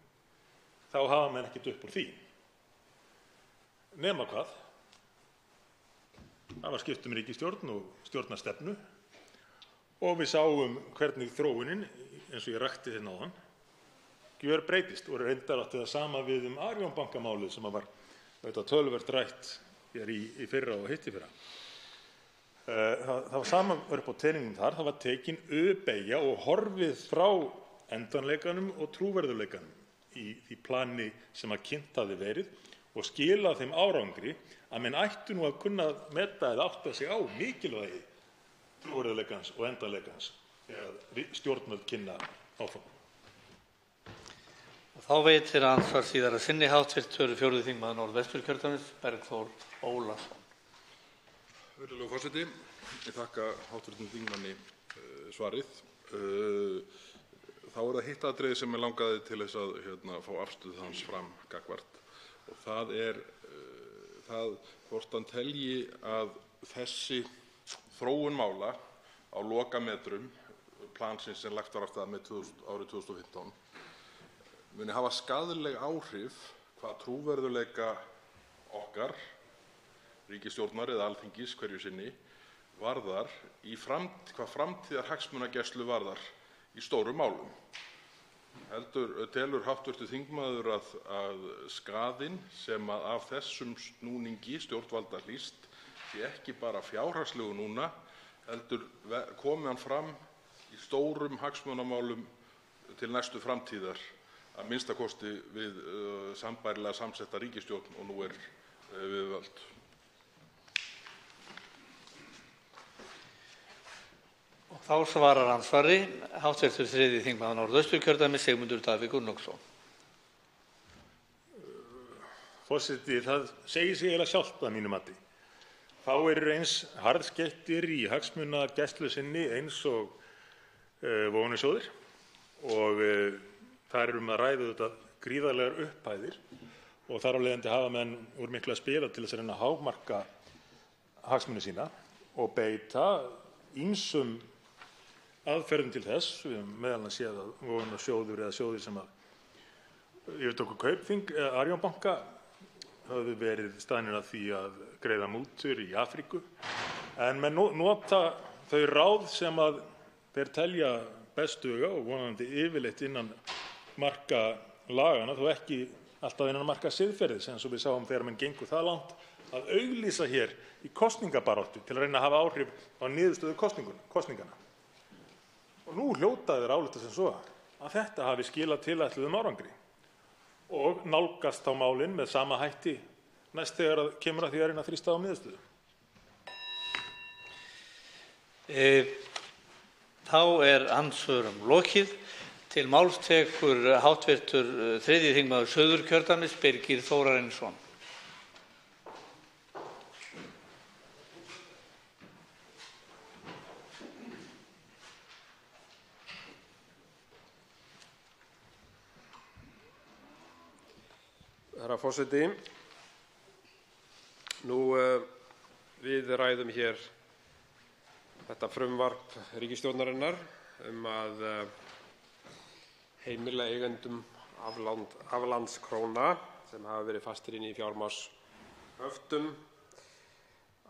þá hafa menn ekkert upp úr því. Nema hvað? Það var skipt ríkisstjórn og stjórnarstefnu og við sáum hvernig þróunin, eins og ég rakti hérna áðan, gjörbreytist og reyndar átti það sama við Arion bankamálið sem var töluvert rætt hér í fyrra og hittiðfyrra. Það var sama upp á teningnum þar, það var tekin beygja og horfið frá endanleikanum og trúverðugleikanum í því plani sem að kynnt hafði verið og skilað þeim árangri að menn ættu nú að kunna meta eða átta sig á mikilvægi trúverðugleikans og endanleikans þegar stjórnvöld kynna áfram. Þá veitir andsvar síðara sinni hv. 4. þingmaður Norðvesturkjördæmis, Bergþór Ólason. Virðulegur forseti, ég þakka hv. þingmanni svarið. Þá er það hitt atriði sem mig langaði til þess að fá afstöðu hans fram gagnvart og það er það hvort hann telji að þessi þróun mála á lokametrum plansins sem lagt var af stað með árið 2015 muni hafa skaðleg áhrif hvað trúverðugleika okkar, ríkisstjórnar eða Alþingis hverju sinni, varðar hvað framtíðarhagsmunagæslu varðar í stórum málum. Telur hv. þingmaður að skaðinn sem af þessum snúningi stjórnvalda hlýst sé ekki bara fjárhagslegur núna, heldur komi hann fram í stórum hagsmunamálum til næstu framtíðar, að minnsta kosti við sambærilega samsetta ríkisstjórn og nú er við völd? Þá svarar andsvari hv. 3. þingmaður Norðausturkjördæmis, Sigmundur Davíð Gunnlaugsson. Forseti, það segir sig eiginlega sjálft að mínu mati. Fáir eru eins harðskeyttir í hagsmunagæslu sinni eins og vogunarsjóðir og þar er að ræða þetta gríðarlegar upphæðir og þar af leiðandi hafa menn úr miklu að spila til þess að reyna að hámarka hagsmuni sína og beita ýmsum aðferðum til þess. Við höfum meðal annars séð að vogunarsjóður eða sjóðir sem yfirtóku Kaupþing eða Arion banka höfðu verið staðnir að því að greiða mútur í Afríku, en menn nota þau ráð sem að þeir telja best duga og vonandi yfirleitt innan marka laganna, þó ekki alltaf innan marka siðferðis, eins og við sáum þegar menn gengu það langt að auglýsa hér í kosningabaráttu til að reyna að hafa áhrif á niðurstöðu kosninganna. Og nú hljóta þeir álykta sem svo að þetta hafi skilað tilætluðum árangri og nálgast þá málin með sama hætti næst þegar kemur að því að reyna að þrýsta á niðurstöðu. Þá er andsvörum lokið. Til máls tekur hv. 3. þingmaður Suðurkjördæmis, Birgir Þórarinsson. Herra forseti, við ræðum hér þetta frumvarp ríkisstjórnarinnar að heimila eigendum aflandskróna sem hafa verið fastir inni í fjármagnshöftum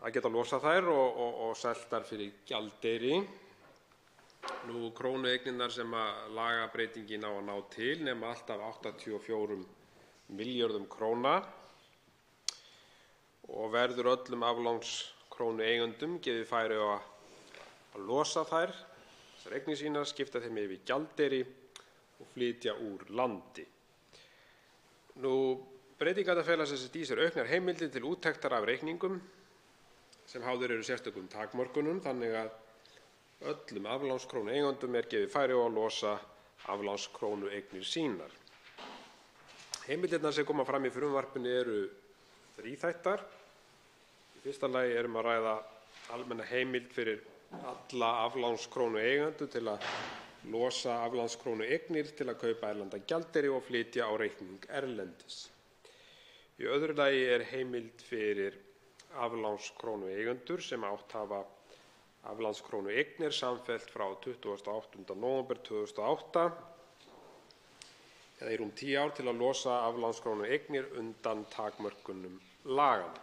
að geta losað þær og selt þær fyrir gjaldeyri. Krónueignirnar sem lagabreytingin á að ná til nema allt að 84 milljörðum króna og verður öllum aflandskrónueigendum gefið færi á að losa þær eignir sínar, skipta þeim yfir í gjaldeyri og flytja úr landi. Breytingarnar fela sem sagt í sér auknar heimildir til úttektar af reikningum sem háðir eru sérstökum takmörkunum, þannig að öllum aflandskrónueigendum er gefið færi á að losa aflandskrónueignir sínar. Heimildirnar sem koma fram í frumvarpinu eru þríþættar. Í fyrsta lagi er að ræða almenna heimild fyrir alla aflandskrónueigendur til að losa aflandskrónueignir til að kaupa erlenda gjaldeyri og flytja á reikning erlendis. Í öðru lagi er heimild fyrir aflandskrónueigendur sem átt hafa aflandskrónueignir samfellt frá 28. nóvember 2008 eða í rúm 10 ár til að losa aflandskrónueignir undan takmörkunum laganna.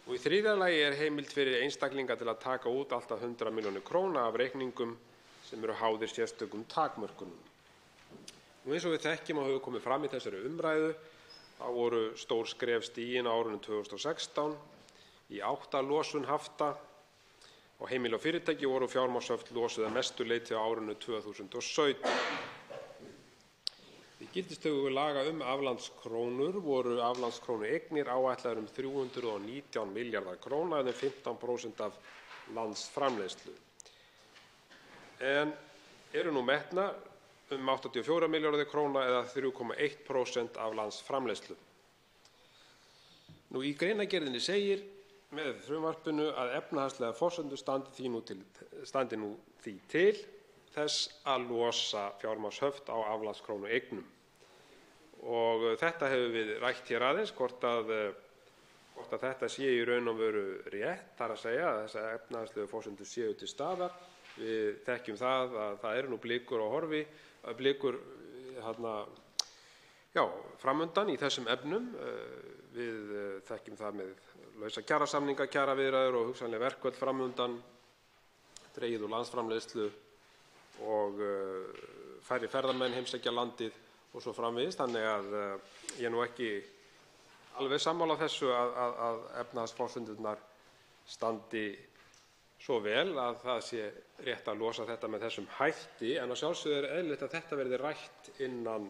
Og í þriðja lagi er heimild fyrir einstaklinga til að taka út allt að 100 milljónir króna af reikningum sem eru háðir sérstökum takmörkunum. Eins og við þekkjum og hefur komið fram í þessari umræðu, þá voru stór skref stigin á árinu 2016 í átt að losun hafta og heimili og fyrirtæki voru fjármagnshöft losuð að mestu leyti á árinu 2017. Við gildistöku laga aflandskrónur voru aflandskrónueignir áætlaðar 319 milljarðar króna eða 15% af landsframleiðslu. En eru nú metnar 84 milljarðar króna eða 3,1% af landsframleiðslu. Í greinargerðinni segir með frumvarpinu að efnahagslegar forsendur standi nú því til þess að losa fjármagnshöft á aflandskrónueignum. Og þetta hefur við rætt hér aðeins hvort að þetta sé í raun og veru rétt, þar að segja að þessar efnahagslegu forsendur séu til staðar Við þekkjum það að það eru nú blikur á horfi, blikur framundan í þessum efnum. Við þekkjum það með lausa kjarasamninga, kjaraviðræður og hugsanleg verkföll framundan, dregið úr landsframleiðslu og færri ferðamenn heimsækja landið og svo framvegis. Þannig að ég er nú ekki alveg sammála þessu að efnahagsforsendurnar standi svo vel að það sé rétt að losa þetta með þessum hætti, en að sjálfsögðu er eðlilegt að þetta verði rætt innan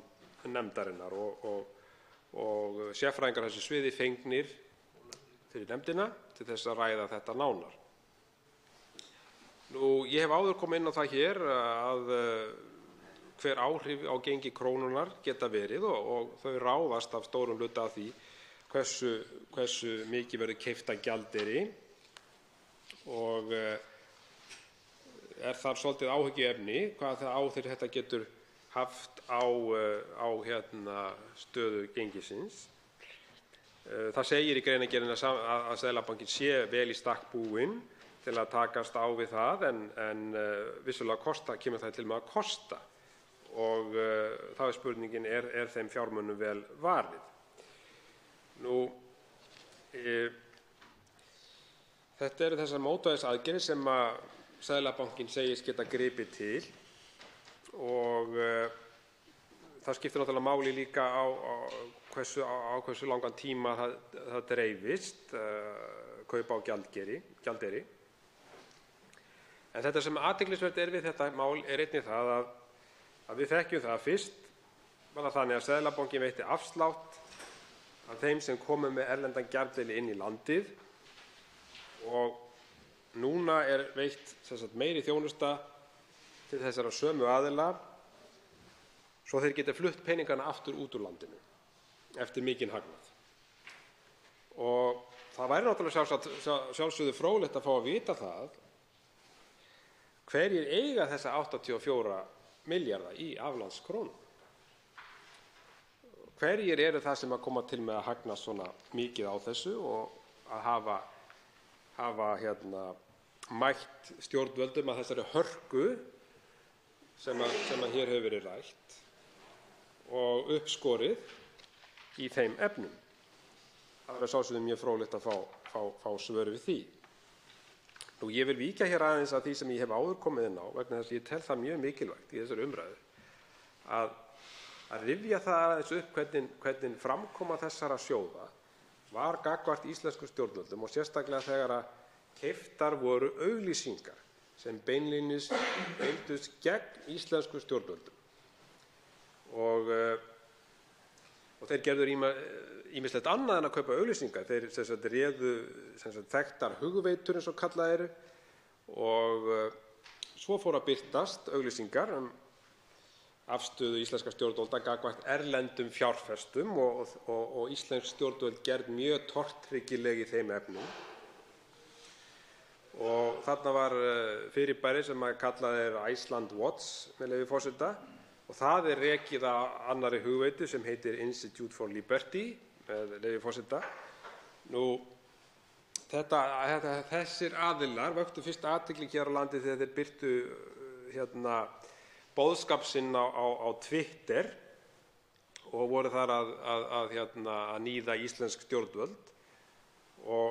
nefndarinnar og sérfræðingar á þessu sviði fengnir fyrir nefndina til þess að ræða þetta nánar. Ég hef áður komið inn á það hér að hver áhrif á gengi krónunnar geta verið og þau ráðast af stórum hluta af því hversu mikið verður keypt af gjaldeyri og þar svolítið áhyggjuefni hvað það áhrif þetta getur haft á stöðu gengisins. Það segir í greinargerðinni að Seðlabankinn sé vel í stakk búinn til að takast á við það en vissulega kemur það til með að kosta og þá er spurningin er þeim fjármunum vel varið. Þetta eru þessar mótvægisaðgerðir sem að Seðlabankinn segist geta gripið til og það skiptir náttúrulega máli líka á hversu langan tíma það dreifist, kaup á gjaldeyri. En þetta sem athyglisvert er við þetta mál er einnig það að við þekkjum það fyrst var það þannig að Seðlabankinn veitti afslátt af þeim sem komu með erlendan gjaldeyri inn í landið og núna er veitt meiri þjónusta til þessara sömu aðila svo þeir geta flutt peningana aftur út úr landinu eftir mikinn hagnað. Og það væri náttúrulega sjálfsögðu fróðlegt að fá að vita það hverjir eiga þessa 84 milljarða í aflandskrónum. Hverjir eru það sem að koma til með að hagnast svona mikið á þessu og að hafa mætt stjórnvöldum að þessari hörku sem að hér hefur verið rætt og uppskorið í þeim efnum. Það er sjálfsögðu mjög fróðlegt að fá svör við því. Ég vil víkja hér aðeins að því sem ég hef áður komið inn á vegna þess að ég tel það mjög mikilvægt í þessari umræðu að rifja það aðeins upp hvernig framkoma þessara sjóða var gagnvart íslenskum stjórnvöldum og sérstaklega þegar að keyptar voru auglýsingar sem beinlínis beindust gegn íslenskum stjórnvöldum. Og þeir gerðu ýmislegt annað en að kaupa auglýsingar. Þeir réðu þekktar hugveitur eins og kallað eru og svo fóru að birtast auglýsingar afstöðu íslenskra stjórnvalda gagnvart erlendum fjárfestum og íslensk stjórnvöld gerð mjög tortryggileg í þeim efnum. Og þarna var fyrirbæri sem kallað er Iceland Watch, með leyfi forseta, og það er rekið af annarri hugveitu sem heitir Institute for Liberty, með leyfi forseta. Þessir aðilar vöktu fyrst athygli hér á landi þegar þeir birtu boðskap sinn á Twitter og voru þar að níða íslensk stjórnvöld og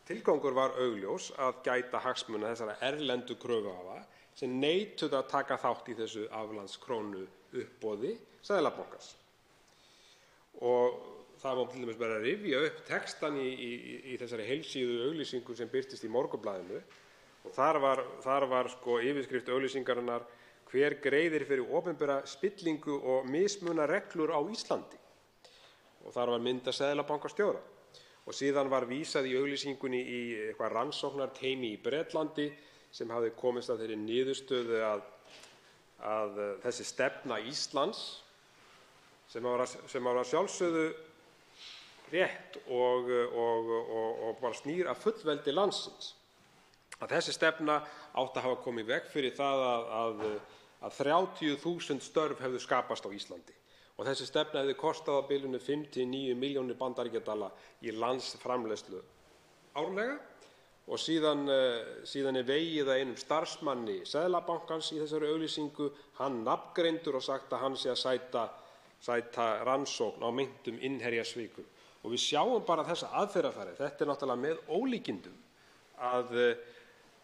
tilgangur var augljós að gæta hagsmuna þessara erlendu kröfuhafa sem neituðu að taka þátt í þessu aflandskrónu uppboði Seðlabankans. Og það má til dæmis bara rifja upp textann í þessari heilsíðu auglýsingu sem birtist í Morgunblaðinu og þar var yfirskrift auglýsingarinnar hver greiðir fyrir opinbera spillingu og mismuna reglur á Íslandi. Og þar var mynd af seðlabankastjóra. Og síðan var vísað í auglýsingunni í eitthvað rannsóknarteymi í Bretlandi sem hafði komist að þeirri niðurstöðu að þessi stefna Íslands sem var að sjálfsögðu rétt og bara snýr að fullveldi landsins. Að þessi stefna átti að hafa komið í veg fyrir það að 30.000 störf hefðu skapast á Íslandi. Og þessi stefna hefði kostað á bilinu 5 til 9 milljónir bandaríkjadala í landsframleiðslu árlega og síðan er vegið að einum starfsmanni Seðlabankans í þessari auglýsingu, hann nafngreindur og sagt að hann sé að sæta rannsókn á meintum innherjasvikum. Og við sjáum bara þessa aðferðafæri. Þetta er náttúrulega með ólíkindum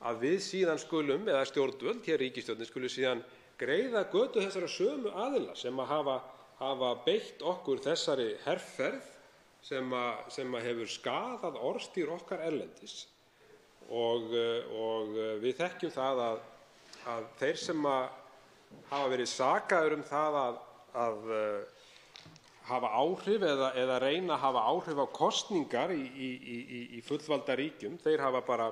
að við síðan skulum, eða stjórnvöld, hér ríkisstjórnin, skulu síðan greiða götu þessara sömu aðila sem hafa beitt okkur þessari herferð sem hefur skaðað orðstír okkar erlendis. Og við þekkjum það að þeir sem hafa verið sakaðir það að hafa áhrif eða reyna að hafa áhrif á kosningar í fullvalda ríkjum, þeir hafa bara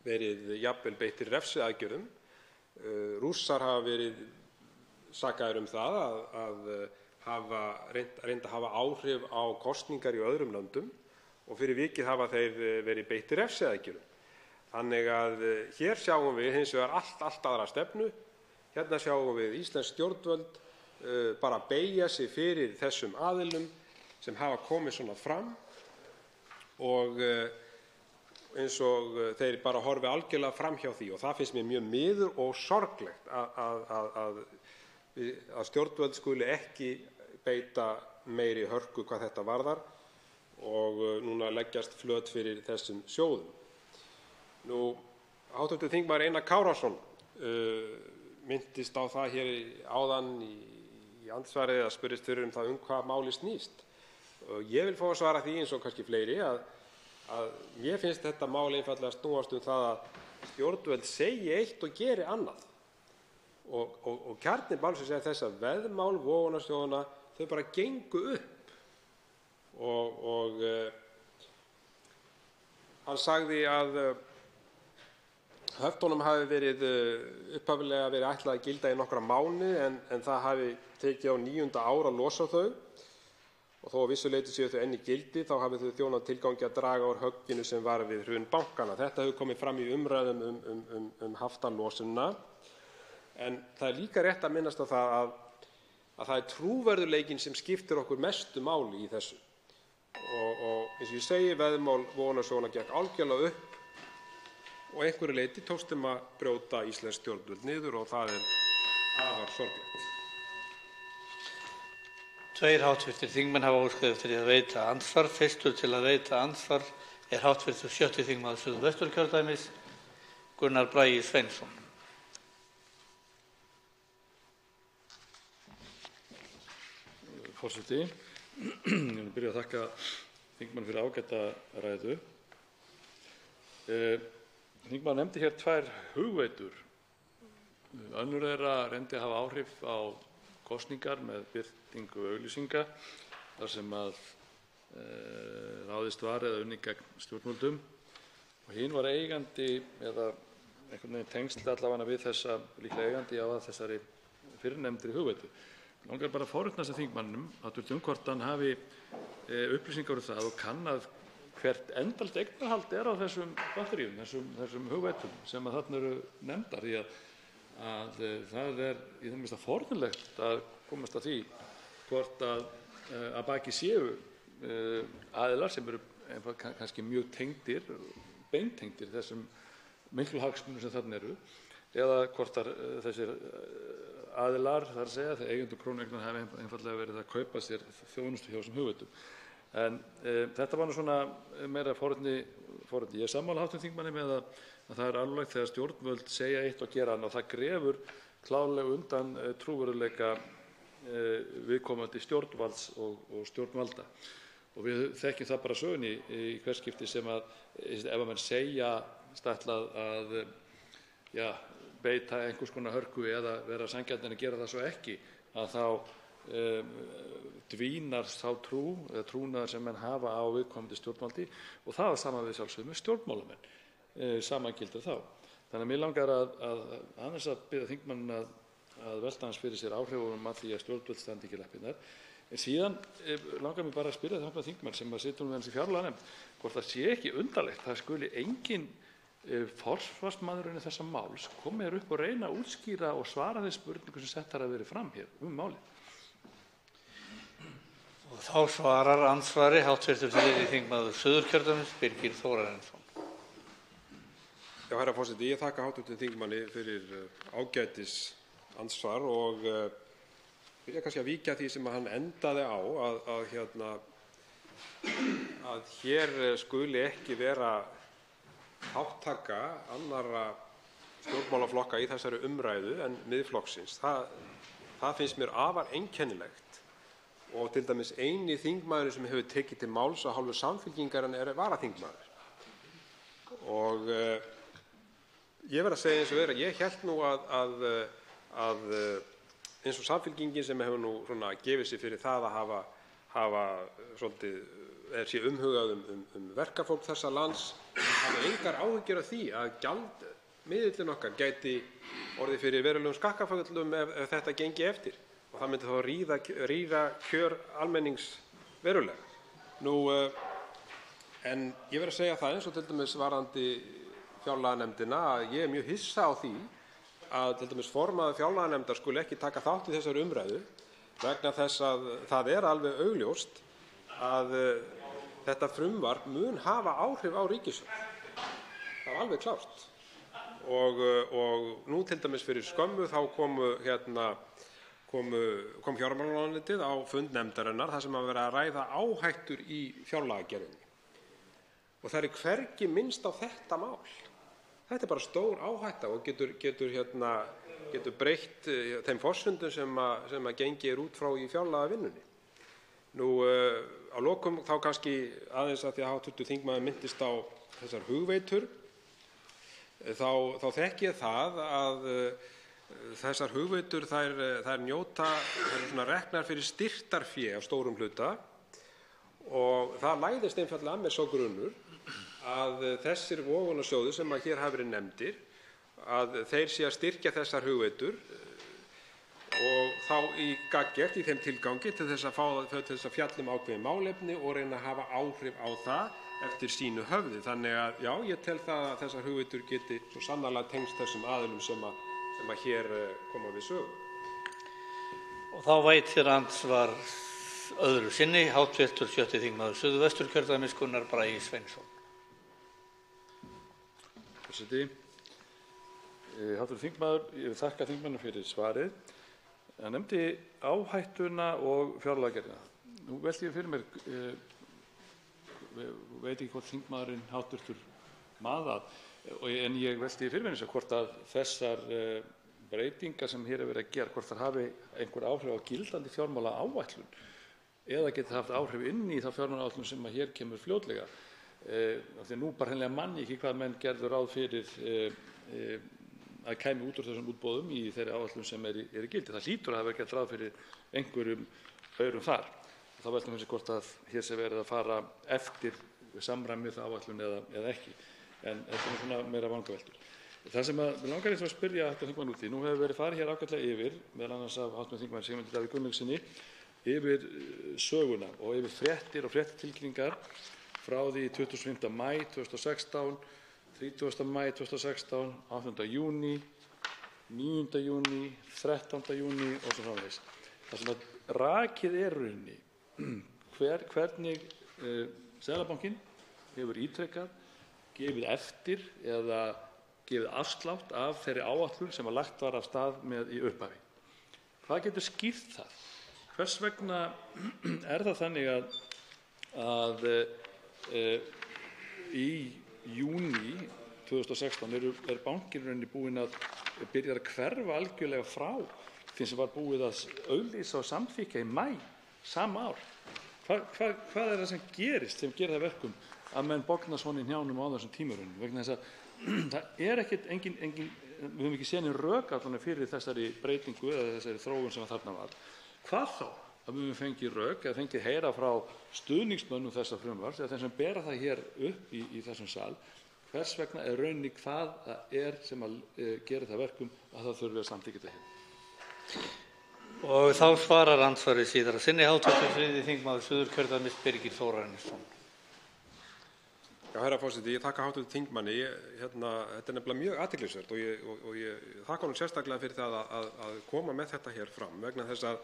verið jafnvel beittir refsiaðgerðum. Rússar hafa verið sakaðir það að hafa reynt að hafa áhrif á kosningar í öðrum löndum og fyrir vikið hafa þeir verið beittir refsiaðgerðum. Þannig að hér sjáum við hins vegar allt aðra stefnu. Hérna sjáum við íslensk stjórnvöld bara beygja sig fyrir þessum aðilum sem hafa komið svona fram og eins og þeir bara horfi algjörlega fram hjá því, og það finnst mér mjög miður og sorglegt að stjórnvöld skuli ekki beita meiri hörku hvað þetta varðar og núna leggjast flöt fyrir þessum sjóðum. Hv. þingmaður Einar Kárason minntist á það hér áðan í andsvari að spurðist fyrir það hvað máli snýst. Ég vil fá að svara því eins og kannski fleiri að mér finnst þetta mál einfaldlega snúast það að stjórnvöld segi eitt og geri annað. Og kjarni málsins er þess að veðmál vogunarsjóðanna þau bara gengu upp. Og hann sagði að höftunum hafi upphaflega verið ætlað að gilda í nokkra mánuði en það hafi tekið á 9. ár að losa þau og þó að vissu leyti séu þau enn í gildi þá hafi þau þjónað tilgangi að draga úr högginu sem var við hrun bankanna. Þetta hefur komið fram í umræðum um haftalosuna en það er líka rétt að minnast á það að það er trúverðugleikinn sem skiptir okkur mestu máli í þessu. Og eins og ég segi, veðmál vogunarsjóðanna gekk algjörlega upp og einhverju leyti tókst þeim að brjóta íslensk stjórnvöld niður og það er afar sorglegt. 2 hv. þingmenn hafa óskað eftir að veita andsvar. Fyrstur til að veita andsvar er hv. 7. þingmaður Suðvesturkjördæmis, Gunnar Bragi Sveinsson. Forseti, ég vil byrja að þakka þingmann fyrir ágæta ræðu. Þingmaður nefndi hér 2 hugveitur. Önnur reyndi að hafa áhrif á kosningar með birtingu auglýsinga þar sem að ráðist var eða unnið gegn stjórnvöldum og hinn var eigandi eða einhvern veginn tengsl allavega við þessa líklega eigandi á þessari fyrrnefndri hugveitu. Langar bara að forvitna þessa þingmannum hvort hann hafi upplýsingar um það og kannað hvert endalegt eignarhald er á þessum batteríum, þessum hugveitum sem að þarna eru nefndar, því að það er í það minnsta forvitnilegt að komast að því hvort að baki séu aðilar sem eru kannski mjög tengdir, beintengdir þessum miklu hagsmunum sem þarna eru, eða hvort þessir aðilar, þar að segja, þegar eigendur krónueigna hafi einfaldlega verið að kaupa sér þjónustu hjá þessum hugveitum. En þetta var nú svona meira forvitni. Ég er sammála hv. þingmanni með að það er alvarlegt þegar stjórnvöld segja eitt og gera annað og það grefur klárlega undan trúverðugleika viðkomandi stjórnvalds og stjórnvalda. Og við þekkjum það bara sögunni í hvert skipti sem að ef að menn segja ætlað að beita einhvers konar hörku eða vera sanngjarnir að gera það svo ekki, að þá dvínar þá trú eða trúnaður sem menn hafa á viðkomandi stjórnvaldi og það var saman við sjálfsögum með stjórnmálamenn, saman gildir þá. Þannig að mér langar aðeins að biðja þingmanninn að velta hans fyrir sér áhrifunum að því að stjórnvöld standi ekki lappirnar. En síðan langar mér bara að spyrja það þingmann sem að situr með hans í fjárlaganefnd hvort það sé ekki undarlegt, það skuli engin forsvarsmaðurinn þessa máls komið upp og reyna að útskýra og svara þeim spurningum sem settar að verið fram hér málið. Og þá svarar andsvari hv. 3. þingmaður Suðurkjördæmis, Birgir Þórarinsson. Já, herra forseti, ég þakka hv. þingmanni fyrir ágætis andsvar og vilja kannski að víkja því sem hann endaði á að hér skuli ekki vera þátttaka annarra stjórnmálaflokka í þessari umræðu en Miðflokksins. Það finnst mér afar einkennilegt og til dæmis eini þingmaðurinn sem hefur tekið til máls af hálfu Samfylkingarinnar er varaþingmaður. Og ég verð að segja eins og er að ég hélt nú að eins og Samfylkingin sem hefur nú svona gefið sig fyrir það að hafa svolítið sé umhugað verkafólk þessa lands, hafa engar áhyggjur af því að gjaldmiðillinn okkar gæti orðið fyrir verulegum skakkaföllum ef þetta gengi eftir og það myndi þá rýra kjör almennings verulega. En ég verð að segja það eins og til dæmis varðandi fjárlaganefndina að ég er mjög hissa á því að til dæmis formaður fjárlaganefndar skuli ekki taka þátt í þessari umræðu vegna þess að það er alveg augljóst að þetta frumvarp mun hafa áhrif á ríkissjóð. Það er alveg klárt. Og nú til dæmis fyrir skömmu þá kom fjármálaráðuneytið á fund nefndarinnar þar sem verið að ræða áhættur í fjárlagagerðinni. Og það er hvergi minnst á þetta mál. Þetta er bara stór áhætta og getur breytt þeim forsendum sem gengið er út frá í fjárlagavinnunni. Á lokum þá kannski aðeins að því að hv. þingmaður minntist á þessar hugveitur, þá þekki ég það að þessar hugveitur þær eru svona reknar fyrir styrktarfé af stórum hluta og það læðist einfaldlega að mér sá grunur að þessir vogunarsjóðir sem hér hafa verið nefndir, að þeir sé að styrkja þessar hugveitur og þá í gagngert í þeim tilgangi til þess að fá þau til þess að fjalla ákveðin málefni og reyna að hafa áhrif á það eftir sínu höfði. Þannig að já, ég tel það að þessar hugveitur geti svo sannarlega tengst þessum aðilum sem hér koma við sögu. Og þá veitir andsvar öðru sinni hv. 7. þingmaður Suðvesturkjördæmis Gunnar Bragi Sveinsson. Forseti, hv. þingmaður, ég vil þakka þingmannum fyrir svarið. Það nefndi áhættuna og fjárlagagerðina. Nú velti ég fyrir mér, veit ekki hvort þingmaðurinn hv. maður, en ég velti fyrir mér hvort að þessar breytingar sem hér er verið að gera, hvort það hafi einhver áhrif á gildandi fjármálaáætlun eða geti haft áhrif inn í það fjármálaáætlun sem hér kemur fljótlega. Því nú bara hreinlega manni ekki hvað menn gerðu ráð fyrir að kæmi út úr þessum útboðum í þeirri áætlun sem er í gildi. Það hlýtur að hafa verið gert ráð fyrir einhverjum aurum þar. Þá veltum við hvort að hér sé verið að fara eftir samræmið áætlun eða ekki. En þetta er svona meira vangaveltur. Það sem mig langar eins og að spyrja hv. þingmann út í, nú hefur verið farið hér ágætlega yfir, meðal annars af hv. þingmanni Sigmundi Davíð Gunnlaugssyni, yfir söguna og yfir fréttir og fréttatilkynningar frá því 25. maí 2016, 30. maí 2016, 8. júní, 9. júní, 13. júní og svo framvegis. Það sem að rakið er rauninni hvernig Seðlabankinn hefur ítrekað gefið eftir eða gefið afslátt af þeirri áætlun sem lagt var af stað með í upphafi. Hvað getur skýrt það? Hvers vegna er það þannig að í júní 2016 er bankinn rauninni búinn að byrja að hverfa algjörlega frá því sem var búið að auglýsa og samþykkja í maí sama ár? Hvað er það sem gerist sem gerir það verkum að menn bogna svona í hnjánum á þessum tímarunum? Vegna þess að það er engin, við höfum ekki séð nein rök allan fyrir þessari breytingu eða þessari þróun sem þarna var. Hvað þá að við höfum fengið rök eða fengið heyra frá stuðningsmönnum þessa frumvarps eða þeim sem bera það hér upp í þessum sal, hvers vegna er rauninni hvað það er sem að gera það verkum að það þurfi að samþykkja þetta hér. Og þá svarar andsvarið síðar að sinni hv. 3. þingmaður Suðurkjördæmis Birgir Þórarinsson. Já, herra forseti, ég þakka hv. þingmanni. Þetta er nefnilega mjög athyglisvert og ég þakka honum sérstaklega fyrir það að koma með þetta hér fram vegna þess að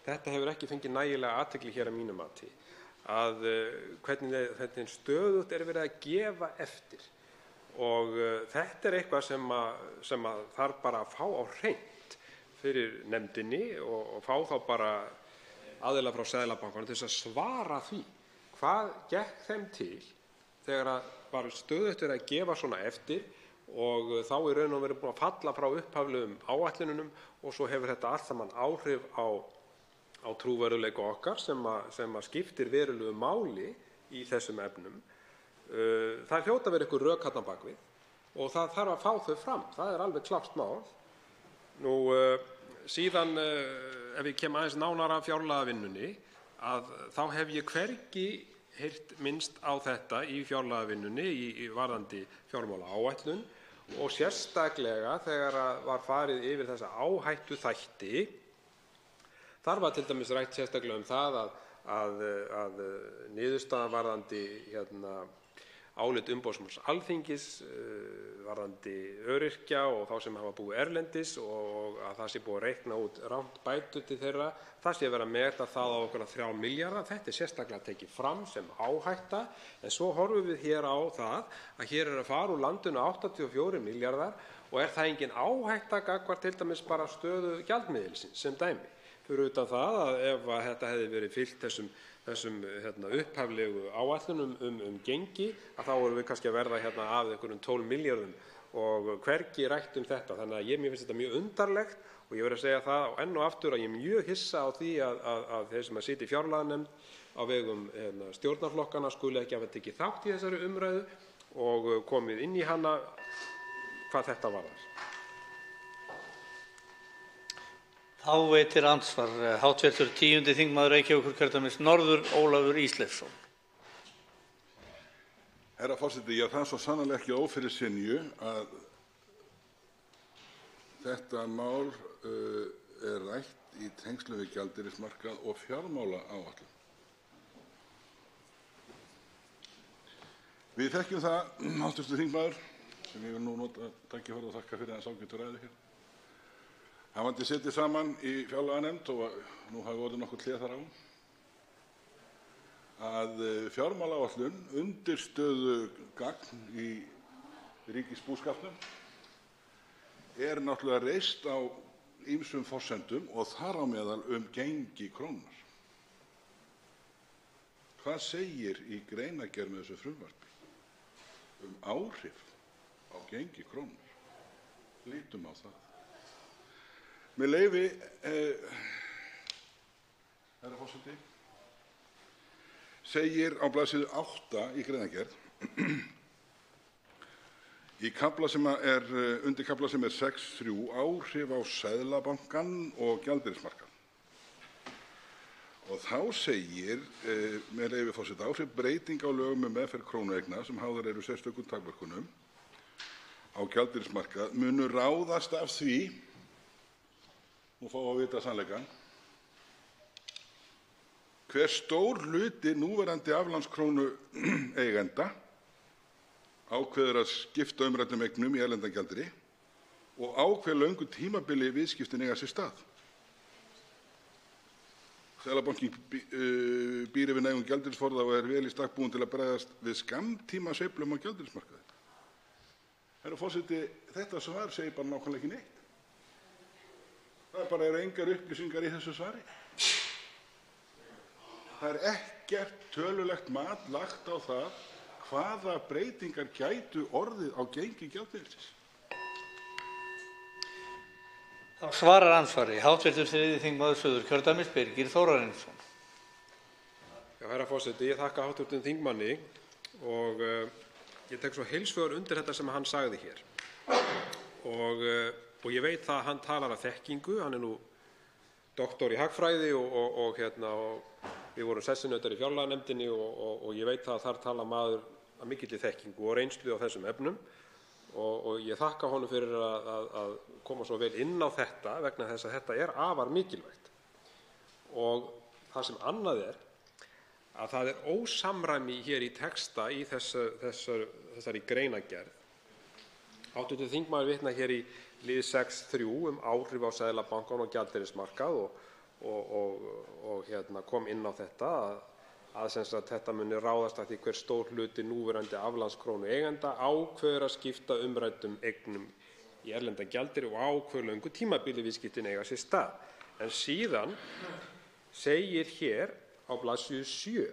þetta hefur ekki fengið nægilega athygli hér að mínu mati. Hvernig stöðugt er verið að gefa eftir Þetta er eitthvað sem þarf bara að fá á hreint fyrir nefndinni og fá þá bara aðila frá Seðlabankanum til þess að svara því hvað gekk þeim til þegar var stöðugt verið að gefa svona eftir og þá í raun og veru búin að falla frá upphaflegum áætlunum og svo hefur þetta allt saman áhrif á trúverðugleika okkar sem skiptir verulegu máli í þessum efnum. Það hljóta að vera einhver rök þarna bak við og það þarf að fá þau fram. Það er alveg klárt mál. Síðan ef ég kem aðeins nánar að fjárlagavinnunni þá hef ég hvergi heyrt minnst á þetta í fjárlagavinnunni í varðandi fjármálaáætlun og sérstaklega þegar var farið yfir þessa áhættuþætti. Þar var til dæmis rætt sérstaklega það að niðurstaðan varðandi álit umboðsmanns Alþingis varðandi öryrkja og þá sem hafa búið erlendis og að það sé búið að reikna út rangt bætur til þeirra, það sé verið að meta það á okkur 3 milljarða. Þetta er sérstaklega tekið fram sem áhætta en svo horfum við hér á það að hér að fara úr landinu 84 milljarðar og er það engin áhætta gagnvart til dæmis bara stöðu gjaldmiðilsins sem dæmi. Fyrir utan það að ef þetta hefði verið fylgt þessum upphaflegu áætlunum gengi þá erum við kannski að verða af einhverjum 12 milljörðum og hvergi rætt þetta. Þannig að mér finnst þetta mjög undarlegt og ég verð að segja það enn og aftur að ég er mjög hissa á því að þeir sem sitja í fjárlaganefnd á vegum stjórnarflokkana skuli ekki hafa tekið þátt í þessari umræðu og komið inn í hana hvað þetta varðar. Þá veitir andsvar hv. 10. þingmaður Reykjavíkurkjördæmis norður Ólafur Ísleifsson. Herra forseti, það er svo sannarlega ekki ófyrirsynju að þetta mál er rætt í tengslum við gjaldeyrismarkað og fjármálaáætlun. Við þekkjum það, hv. þingmaður, sem ég vil nú nota tækifærið og þakka fyrir hans ágætu ræðu hér. Hafandi setið saman í fjárlaganefnd og nú hafi orðið nokkuð hlé þar á, að fjármálaáætlun undirstöðugagn í ríkisbúskapnum er náttúrulega reist á ýmsum forsendum og þar á meðal gengi krónunnar. Hvað segir í greinargerð með þessu frumvarpi áhrif á gengi krónunnar? Lítum á það. Með leyfi, herra forseti, segir á blaðsíðu 8 í greinargerð í kafla sem er undir kafla sem er 6.3 áhrif á Seðlabankann og gjaldeyrismarkað. Og þá segir, með leyfi forseta, áhrif breyting á lögum meðferð krónueigna sem háðar eru sérstökum takmörkunum á gjaldeyrismarkað munu ráðast af því, nú fáum við að vita sannleikann, hver stór hluti núverandi aflandskrónu eigenda ákveður að skipta umræddum eignum í erlendan gjaldeyri og á hve löngu tímabili viðskiptin eiga sér stað. Seðlabankinn býr yfir nægum gjaldeyrisforða og er vel í stakk búinn til að bregðast við skammtímasveiflum á gjaldeyrismarkaði. Herra forseti, þetta svar segir bara nákvæmlega ekki neitt. Það eru engar upplýsingar í þessu svari. Það er ekkert tölulegt mat lagt á það hvaða breytingar gætu orðið á gengi gjaldmiðilsins. Þá svarar andsvari hv. 3. þingmaður Suðurkjördæmis Birgir Þórarinsson. Herra forseti, ég þakka hv. þingmanni og ég tek svo heils hugar undir þetta sem hann sagði hér. Og ég veit það að hann talar af þekkingu, hann er nú doktor í hagfræði og við vorum sessunautar í fjárlaganefndinni og ég veit það að þar tala maður af mikilli þekkingu og reynslu á þessum efnum og ég þakka honum fyrir að koma svo vel inn á þetta vegna þess að þetta er afar mikilvægt. Og það sem annað er að það er ósamræmi hér í texta í þessari greinargerð. Hv. þingmaður vitnar hér í lið 6.3 áhrif á Seðlabankann og gjaldeyrismarkað og kom inn á þetta þetta muni ráðast af því hver stór hluti núverandi aflandskrónueigenda ákveður að skipta umræddum eignum í erlendan gjaldeyri og á hve löngu tímabili viðskiptin eiga sér stað. En síðan segir hér á blaðsíðu 7: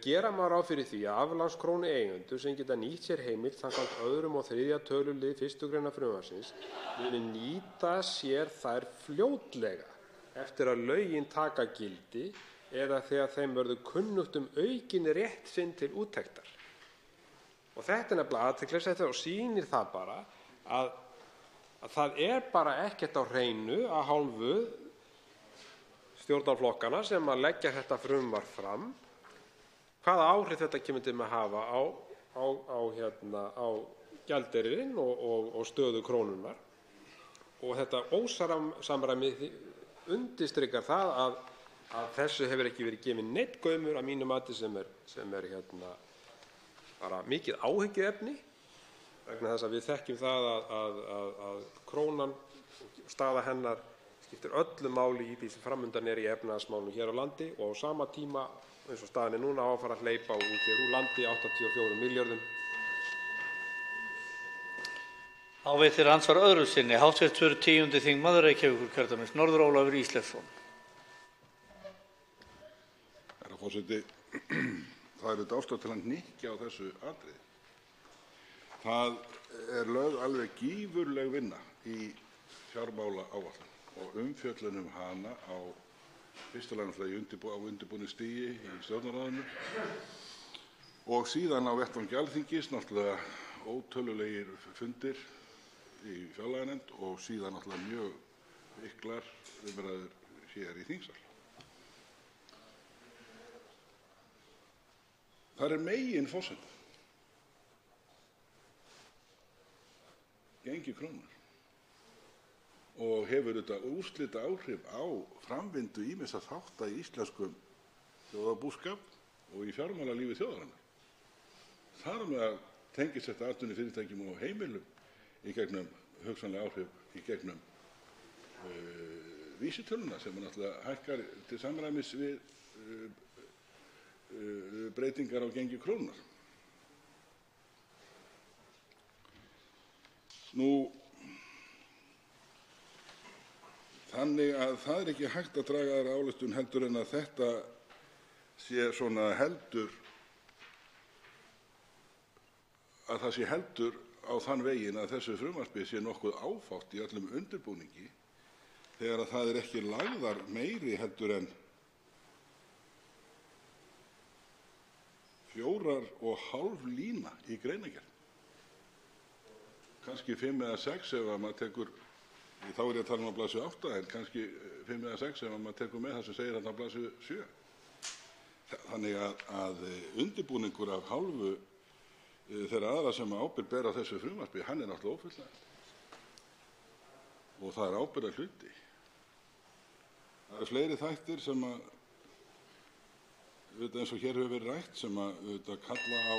Gera má ráð fyrir því að aflandskrónueigendur sem geta nýtt sér heimild samkvæmt 2. og 3. tölulið 1. gr. frumvarpsins muni nýta sér þær fljótlega eftir að lögin taka gildi eða þegar þeim verður kunnugt aukinn rétt sinn til úttektar. Og þetta nefnilega athyglisvert og sýnir það bara að það bara ekkert á hreinu af hálfu stjórnarflokkanna sem að leggja þetta frumvarp fram, hvaða áhrif þetta kemur til að hafa á gjaldeyrinn og stöðu krónunnar. Og þetta ósamræmi undirstrikar það að þessu hefur ekki verið gefinn neinn gaumur að mínu mati sem er bara mikið áhyggjuefni, vegna þess að við þekkjum það að krónan og staða hennar skiptir öllu máli í því sem framundan í efnahagsmálum hér á landi, og á sama tíma eins og staðan núna á að fara að hleypa út hér úr landi 84 milljörðum. Þá veitir andsvar öðru sinni hv. 10. þingmaður Reykjavíkurkjördæmis norður, Ólafur Ísleifsson. Herra forseti, það er ástæða til að hnykkja á þessu atriði. Það er lögð alveg gífurleg vinna í fjármálaáætlun og umfjöllun hana á fyrsta lagi náttúrulega á undirbúningsstigi í Stjórnarráðinu og síðan á vettvangi Alþingis náttúrulega ótölulegir fundir í fjárlaganefnd og síðan náttúrulega mjög miklar umræður hér í þingsal. Það er meginforsenda gengi krónunnar og hefur þetta úrslitaáhrif á framvindu ýmissa þátta í íslenskum þjóðarbúskap og í fjármálalífi þjóðarinnar. Þar með tengist þetta atvinnufyrirtækjum og heimilum í gegnum hugsanlega áhrif í gegnum vísitöluna sem náttúrulega hækkar til samræmis við breytingar á gengi krónunnar. Þannig að það er ekki hægt að draga aðra ályktun heldur en að þetta sé svona heldur að það sé heldur á þann veginn að þessu frumvarpi sé nokkuð áfátt í öllum undirbúningi þegar að það er ekki lagðar meiri heldur en 4,5 lína í greinargerð. Kannski 5 eða 6 ef að maður tekur, þá er ég að tala um á blaðsíðu 8, en kannski 5 eða 6 ef maður tekur með það sem segir þarna á blaðsíðu 7. Þannig að undirbúningur af hálfu þeirra aðra sem ábyrgð bera á þessu frumvarpi, hann er náttúrulega ófullnægjandi. Og það er ábyrgðarhluti. Það eru fleiri þættir sem að, eins og hér hefur verið rætt, sem að kalla á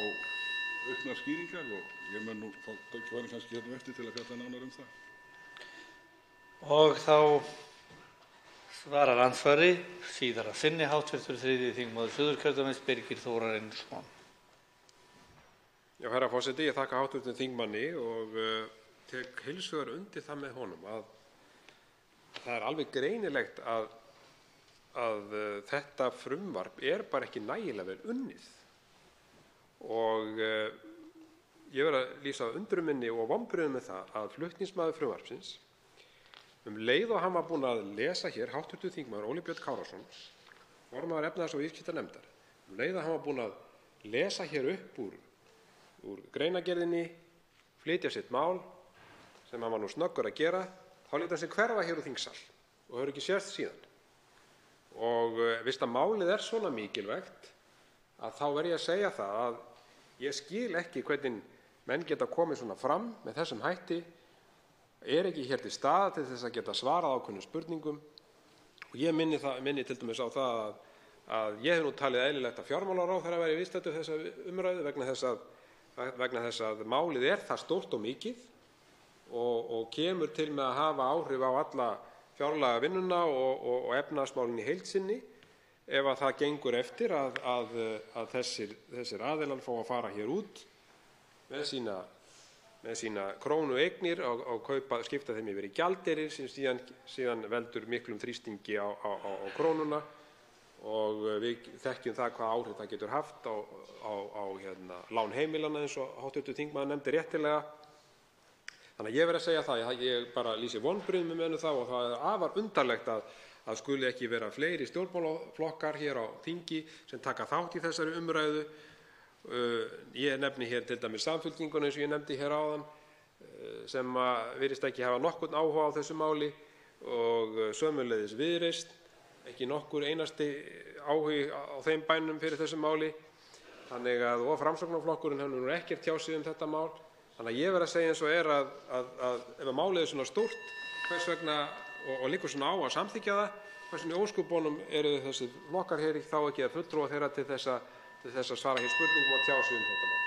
auknar skýringar og ég mun nú fá tækifæri kannski hérna eftir til að fjalla nánar um það. Og þá svarar andsvari síðar að sinni hv. 3. þingmaður Suðurkjördæmis Birgir Þórarinsson. Já, herra forseti, ég þakka hv. þingmanni og tek heils hugar undir það með honum að það er alveg greinilegt að þetta frumvarp er bara ekki nægilega vel unnið. Og ég verð að lýsa undrun minni og vonbrigðum með það að flutningsmaður frumvarpsins, leið og hann var búinn að lesa hér, hv. þingmaður Óli Björn Kárason, formaður efnahags- og viðskiptanefndar, leið og hann var búinn að lesa hér upp úr greinargerðinni, flytja sitt mál, sem hann var nú snöggur að gera, þá lét hann sig hverfa hér úr þingsal og hefur ekki sést síðan. Og fyrst að málið er svona mikilvægt að þá verð ég að segja það að ég skil ekki hvernig menn geta komið svona fram með þessum hætti, er ekki hér til staðar til þess að geta svarað ákveðnum spurningum. Og ég minni til dæmis á það að ég hef nú talið eðlilegt að fjármálaráðherra væri viðstaddur þessa umræðu vegna þess að málið er það stórt og mikið og kemur til með að hafa áhrif á alla fjárlagavinnuna og efnahagsmálin í heild sinni. ef að það gengur eftir að þessir aðilar fá að fara hér út með sína krónueignir og skipta þeim yfir í gjaldeyri sem síðan veldur miklum þrýstingi á krónuna, og við þekkjum það hvað áhrif það getur haft á lán heimilanna eins og hv. þingmaður nefndi réttilega. Þannig að ég verð að segja það, ég bara lýsi vonbrigðum með það, og það er afar undarlegt að skuli ekki vera fleiri stjórnmálaflokkar hér á þingi sem taka þátt í þessari umræðu. Ég nefni hér til dæmis Samfylkinguna eins og ég nefndi hér áðan, sem virðist ekki hafa nokkurn áhuga á þessu máli, og sömuleiðis Viðreisn, ekki nokkur einasti áhugi á þeim bænum fyrir þessu máli. Þannig að og Framsóknarflokkurinn hefur nú ekkert tjáð sig um þetta mál. Þannig að ég verð að segja eins og er að ef málið er svona stórt, hvers vegna og liggur svona á að samþykkja það, hvers vegna í ósköpunum eru þessir flokkar hér þá ekki að fulltrúa þeirra til þess að svara hér spurningum og tjá sig um þetta mál.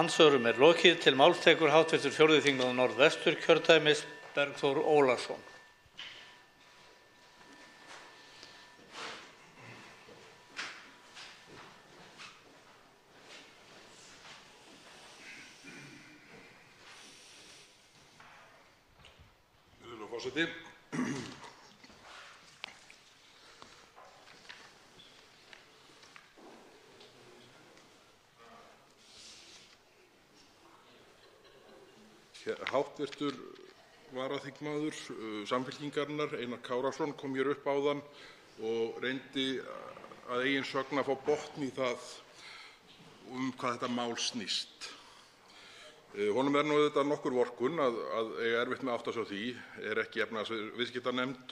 Andsvörum er lokið. Til máls tekur hv. 4. þingmaður Norðvesturkjördæmis Bergþór Ólason. Forseti. Háttvirtur varaþingmaður Samfylkingarinnar, Einar Kárason, kom hér upp áðan og reyndi að eigin sögn að fá botn í það hvað þetta mál snýst. Honum er nú auðvitað nokkur vorkunn að eiga erfitt með að átta sig á því, er ekki efnahags- og viðskiptanefnd,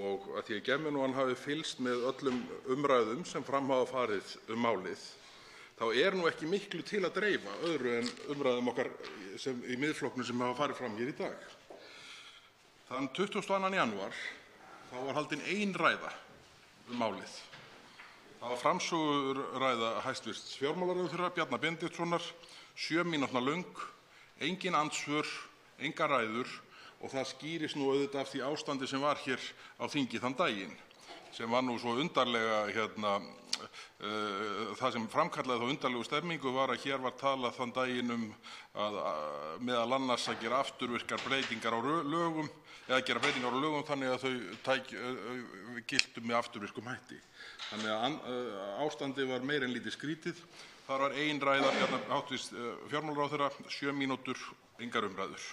og að því að gef mér nú hann hafi fylgst með öllum umræðum sem fram hafa farið málið, þá er nú ekki miklu til að dreifa öðru en umræðum okkar í Miðflokknum sem hafa farið fram hér í dag. Þann 22. janúar þá var haldin ein ræða málið. Það var framsöguræða hæstv. Fjármálaráðherra Bjarna Benediktssonar, 7 mínútna löng, engin andsvör, engar ræður, og það skýrist nú auðvitað af því ástandi sem var hér á þingi þann daginn, sem var nú svo undarlega það sem framkallaði þá undarlegu stemmingu var að hér var talað þann daginn að meðal annars að gera afturvirkar breytingar á lögum, eða gera breytingar á lögum þannig að þau giltu með afturvirkum hætti. Þannig að ástandið var meira en lítið skrítið. Þar var ein ræða hæstvirts fjármálaráðherra, 7 mínútur, engar umræður.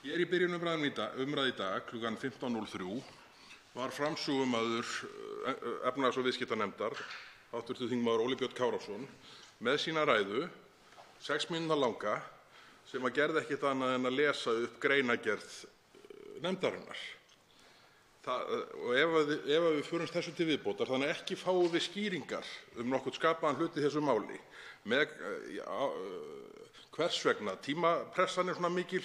Hér í byrjun umræðu í dag klukkan 15:03 var framsögumaður efnahags- og viðskiptanefndar, hv. þingmaður Óli Björn Kárason, með sína ræðu, 6 mínútna langa, sem gerði ekkert annað en að lesa upp greinargerð nefndarinnar. Og ef við förumst þessu til viðbótar, þannig að ekki fáum við skýringar nokkurn skapaðan hlut í þessu máli, með hvers vegna tímapressan er svona mikil,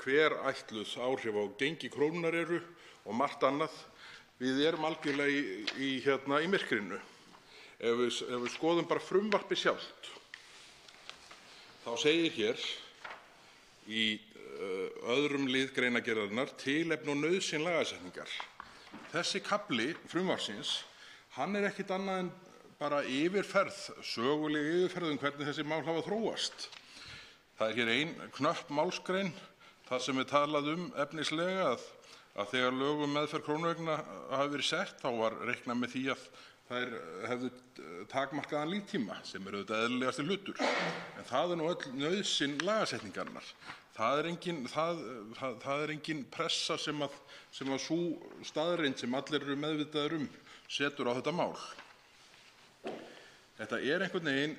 hver ætluð áhrif á gengi krónunnar eru og margt annað. Við erum algjörlega í myrkrinu. Ef við skoðum bara frumvarpið sjálft, þá segir hér í öðrum lið greinargerðarinnar tilefni og nauðsyn lagasetningar. Þessi kafli frumvarpsins, hann er ekkert annað en bara söguleg yfirferð hvernig þessi mál hafa þróast. Það er hér ein knöpp málsgrein þar sem er talað efnislega að þegar lög meðferð krónueigna hafi verið sett, þá var reiknað með því að þær hefðu takmarkaðan líftíma, sem er auðvitað eðlilegasti hlutur. En það er nú öll nauðsyn lagasetningarinnar. Það er engin pressa sem að sú staðreynd sem allir eru meðvitaðir setur á þetta mál. Þetta er einhvern veginn,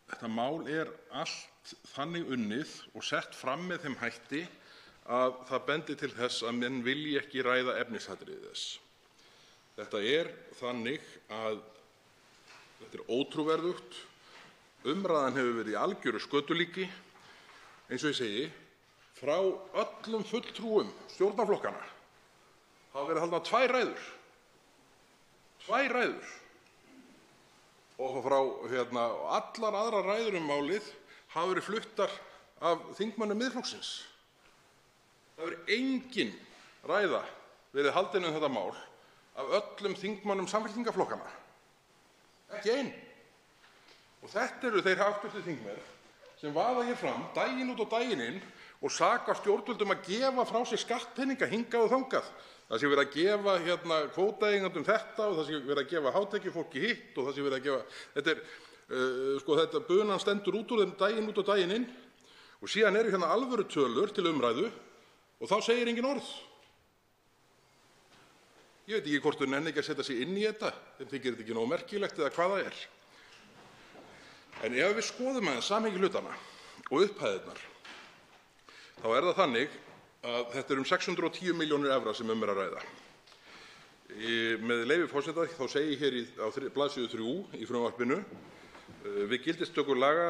þetta mál er allt þannig unnið og sett fram með þeim hætti að það bendir til þess að menn vilji ekki ræða efnisatriði þess. Þetta er þannig að þetta er ótrúverðugt. Umræðan hefur verið í algjöru skötulíki, eins og ég segi, frá öllum fulltrúum stjórnarflokkanna hafa verið haldnar 2 ræður. 2 ræður. Og frá allar aðrar ræður málið hafa verið fluttar af þingmönnum Miðflokksins. Það hefur engin ræða verið haldin þetta mál af öllum þingmönnum Samfylkingarflokkanna. Ekki ein. Og þetta eru þeir hv. þingmenn sem vaða hér fram daginn út og daginn inn og saka stjórnvöldum að gefa frá sér skattpeninga hingað og þangað. Það sé verið að gefa kvótaeigendum þetta og það sé verið að gefa hátekjufólki hitt og það sé verið að gefa þetta bunan stendur út úr þeim daginn út og daginn inn og síðan eru hérna alvöru tölur til umræðu og þá segir engin orð. Ég veit ekki hvort þau nenni ekki að setja sig inn í þetta, þeim þykir þetta ekki nógu merkilegt eða hvað það er. En ef við skoðum aðeins samhengi hlutanna og upphæðirnar, þá er það þannig að þetta er 610 milljónir evra sem er að ræða. Með leyfi forseta þá segir hér á blaðsíðu 3 í frumvarpinu: við gildistöku laga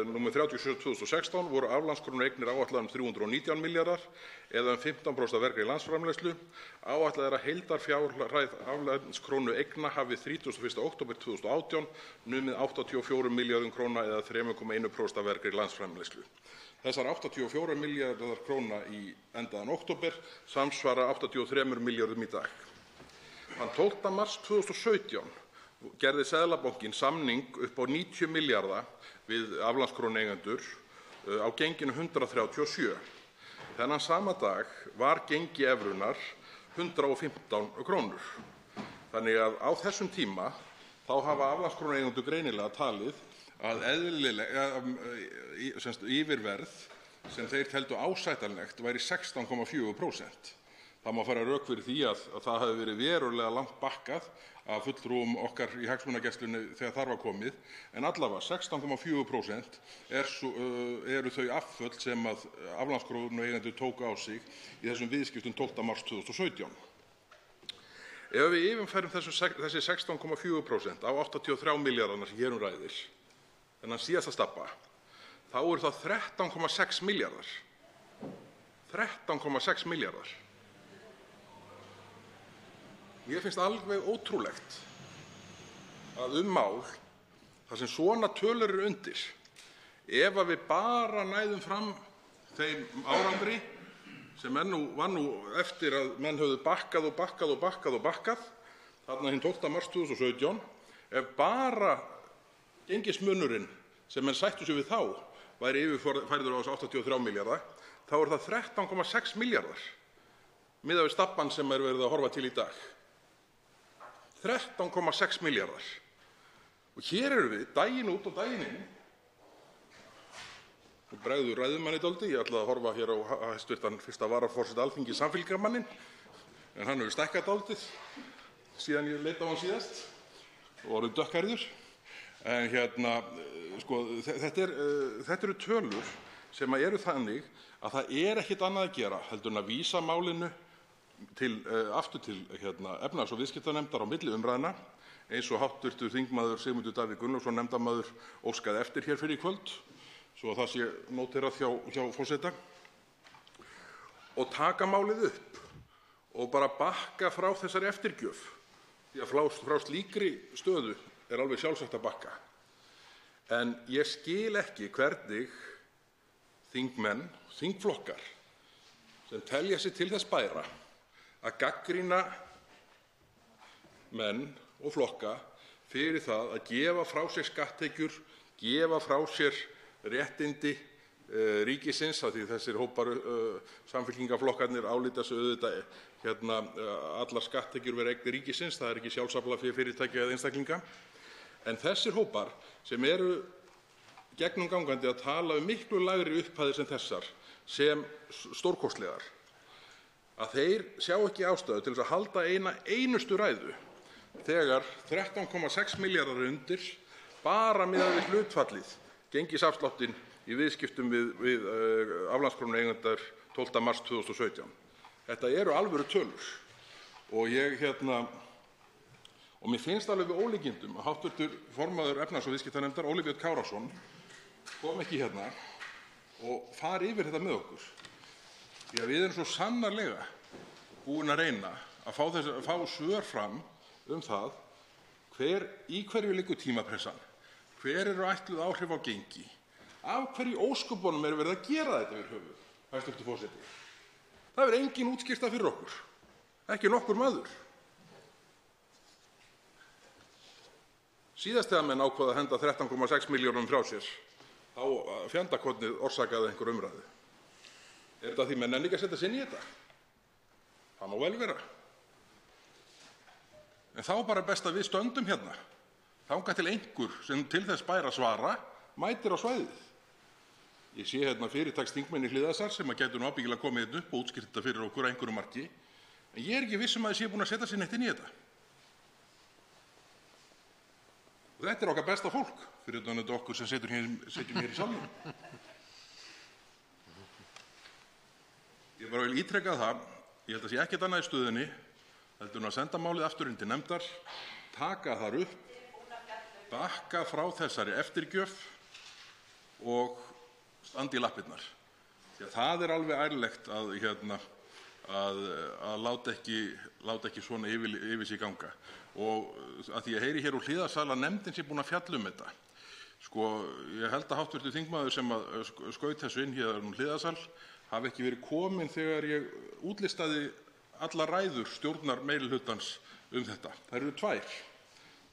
nr. 37/2016 voru aflandskrónueignir áætlaðar 319 milljarðar eða 15% af vergri landsframleiðslu. Áætlað er að heildarfjárhæð aflandskrónueigna hafi 31. október 2018 numið 84 milljörðum króna eða 3,1% af vergri landsframleiðslu. Þessar 84 milljarðar króna í endaðan október samsvara 83 milljörðum í dag. Þann 12. mars 2017 gerði Seðlabankinn samning upp á 90 milljarða við aflandskrónueigendur á genginu 137. Þennan sama dag var gengi evrunnar 115 krónur. Þannig að á þessum tíma þá hafa aflandskrónueigendur greinilega talið að yfirverð sem þeir teldu ásættanlegt væri 16,4%. Það má færa rök fyrir því að það hafi verið verulega langt bakkað af fulltrúum okkar í hagsmunagæslunni þegar þar var komið, en allavega 16,4% eru þau afföll sem að aflandskrónueigendur tóku á sig í þessum viðskiptum 12. mars 2017. Ef við yfirfærum þessi 16,4% á 83 milljarðana sem hér ræðir, þennan síðasta stabba, þá eru það 13,6 milljarðar. 13,6 milljarðar. Mér finnst alveg ótrúlegt að mál þar sem svona tölur eru undir, ef við bara næðum fram þeim árangri sem var nú eftir að menn höfðu bakkað þarna hinn 12. mars 2017, ef bara gengismunurinn sem menn sættu sig við þá væri yfirfærður á þessi 83 milljarða, þá er það 13,6 milljarðar miðað við stabbann sem verið að horfa til í dag. 13,6 milljarðar. Og hér erum við daginn út og daginn inn. Nú bregður ræðumanni dálítið. Ég ætlaði að horfa hér á hæstv. fyrsta varaforseta Alþingis Samfylkingarmanninn, en hann hefur stækkað dálítið síðan ég leit á hann síðast og orðinn dökkhærður. En þetta eru tölur sem eru þannig að það er ekkert annað að gera heldur en að vísa málinu aftur til efnahags- og viðskiptanefndar á milli umræðna, eins og hv. þingmaður Sigmundur Davíð Gunnlaugsson nefndarmaður óskaði eftir hér fyrr í kvöld, svo að það sé nóterað hjá forseta, og taka málið upp og bara bakka frá þessari eftirgjöf, því að frá slíkri stöðu er alveg sjálfsagt að bakka. En ég skil ekki hvernig þingmenn, þingflokkar sem telja sig til þess bæra að gagnrýna menn og flokka fyrir það að gefa frá sér skatttekjur, gefa frá sér réttindi ríkisins, af því þessir hópar Samfylkingarflokkarnir álíta sig auðvitað allar skatttekjur vera eignir ríkisins, það er ekki sjálfsaflafé fyrir fyrirtækja eða einstaklinga. En þessir hópar sem eru gegnumgangandi að tala miklu lægri upphæðir sem þessar sem stórkostlegar, að þeir sjá ekki ástæðu til þess að halda eina einustu ræðu þegar 13,6 milljarðar undir, bara miðað við hlutfallið gengisafsláttinn í viðskiptum við aflandskrónueigendur 12. mars 2017. Þetta eru alvöru tölur og og mér finnst alveg við ólíkindum að hv. formaður efnahags- og viðskiptanefndar, Óli Björn Kárason, kom ekki hérna og fari yfir þetta með okkur. Því að við erum svo sannarlega búin að reyna að fá svör fram það í hverju liggur tímapressan, hver eru ætluð áhrif á gengi, af hverju ósköpunum er verið að gera þetta yfir höfuð, hæstv. forseti. Það hefur enginn útskýrt það fyrir okkur, ekki nokkur maður. Síðast þegar menn ákváðu að henda 13,6 milljörðum frá sér, þá fjandakornið orsakaði einhver umræðu. Er þetta því menn nenni ekki að setja sig inn í þetta? Það má vel vera. En þá bara best að við stöndum hérna, þangað til einhver sem til þess bær að svara mætir á svæðið. Ég sé hérna fyrirtaksþingmenn í Hlíðarsal sem gætu nú ábyggilega komið hérna upp og útskýrt þetta fyrir okkur að einhverju marki, en ég er ekki viss um að þeir séu búin að setja sig neitt inn í þetta. Og þetta er okkar besta fólk, fyrir utan þetta okkur sem setjum hér í salnum. Ég bara vil ítreka það, ég held að sé ekkert annað í stöðunni, heldur að senda málið aftur inn til nefndar, taka þar upp, bakka frá þessari eftirgjöf og standa í lappirnar. Því að það er alveg ærlegt að láta ekki svona yfir sig ganga. Og að því að heyri hér úr Hlíðarsal að nefndin sé búin að fjalla þetta. Sko, ég held að hv. þingmaður sem skaut þessu inn hér úr Hlíðarsal hafi ekki verið kominn þegar ég útlistaði allar ræður stjórnar meirihlutans þetta. Þær eru tvær.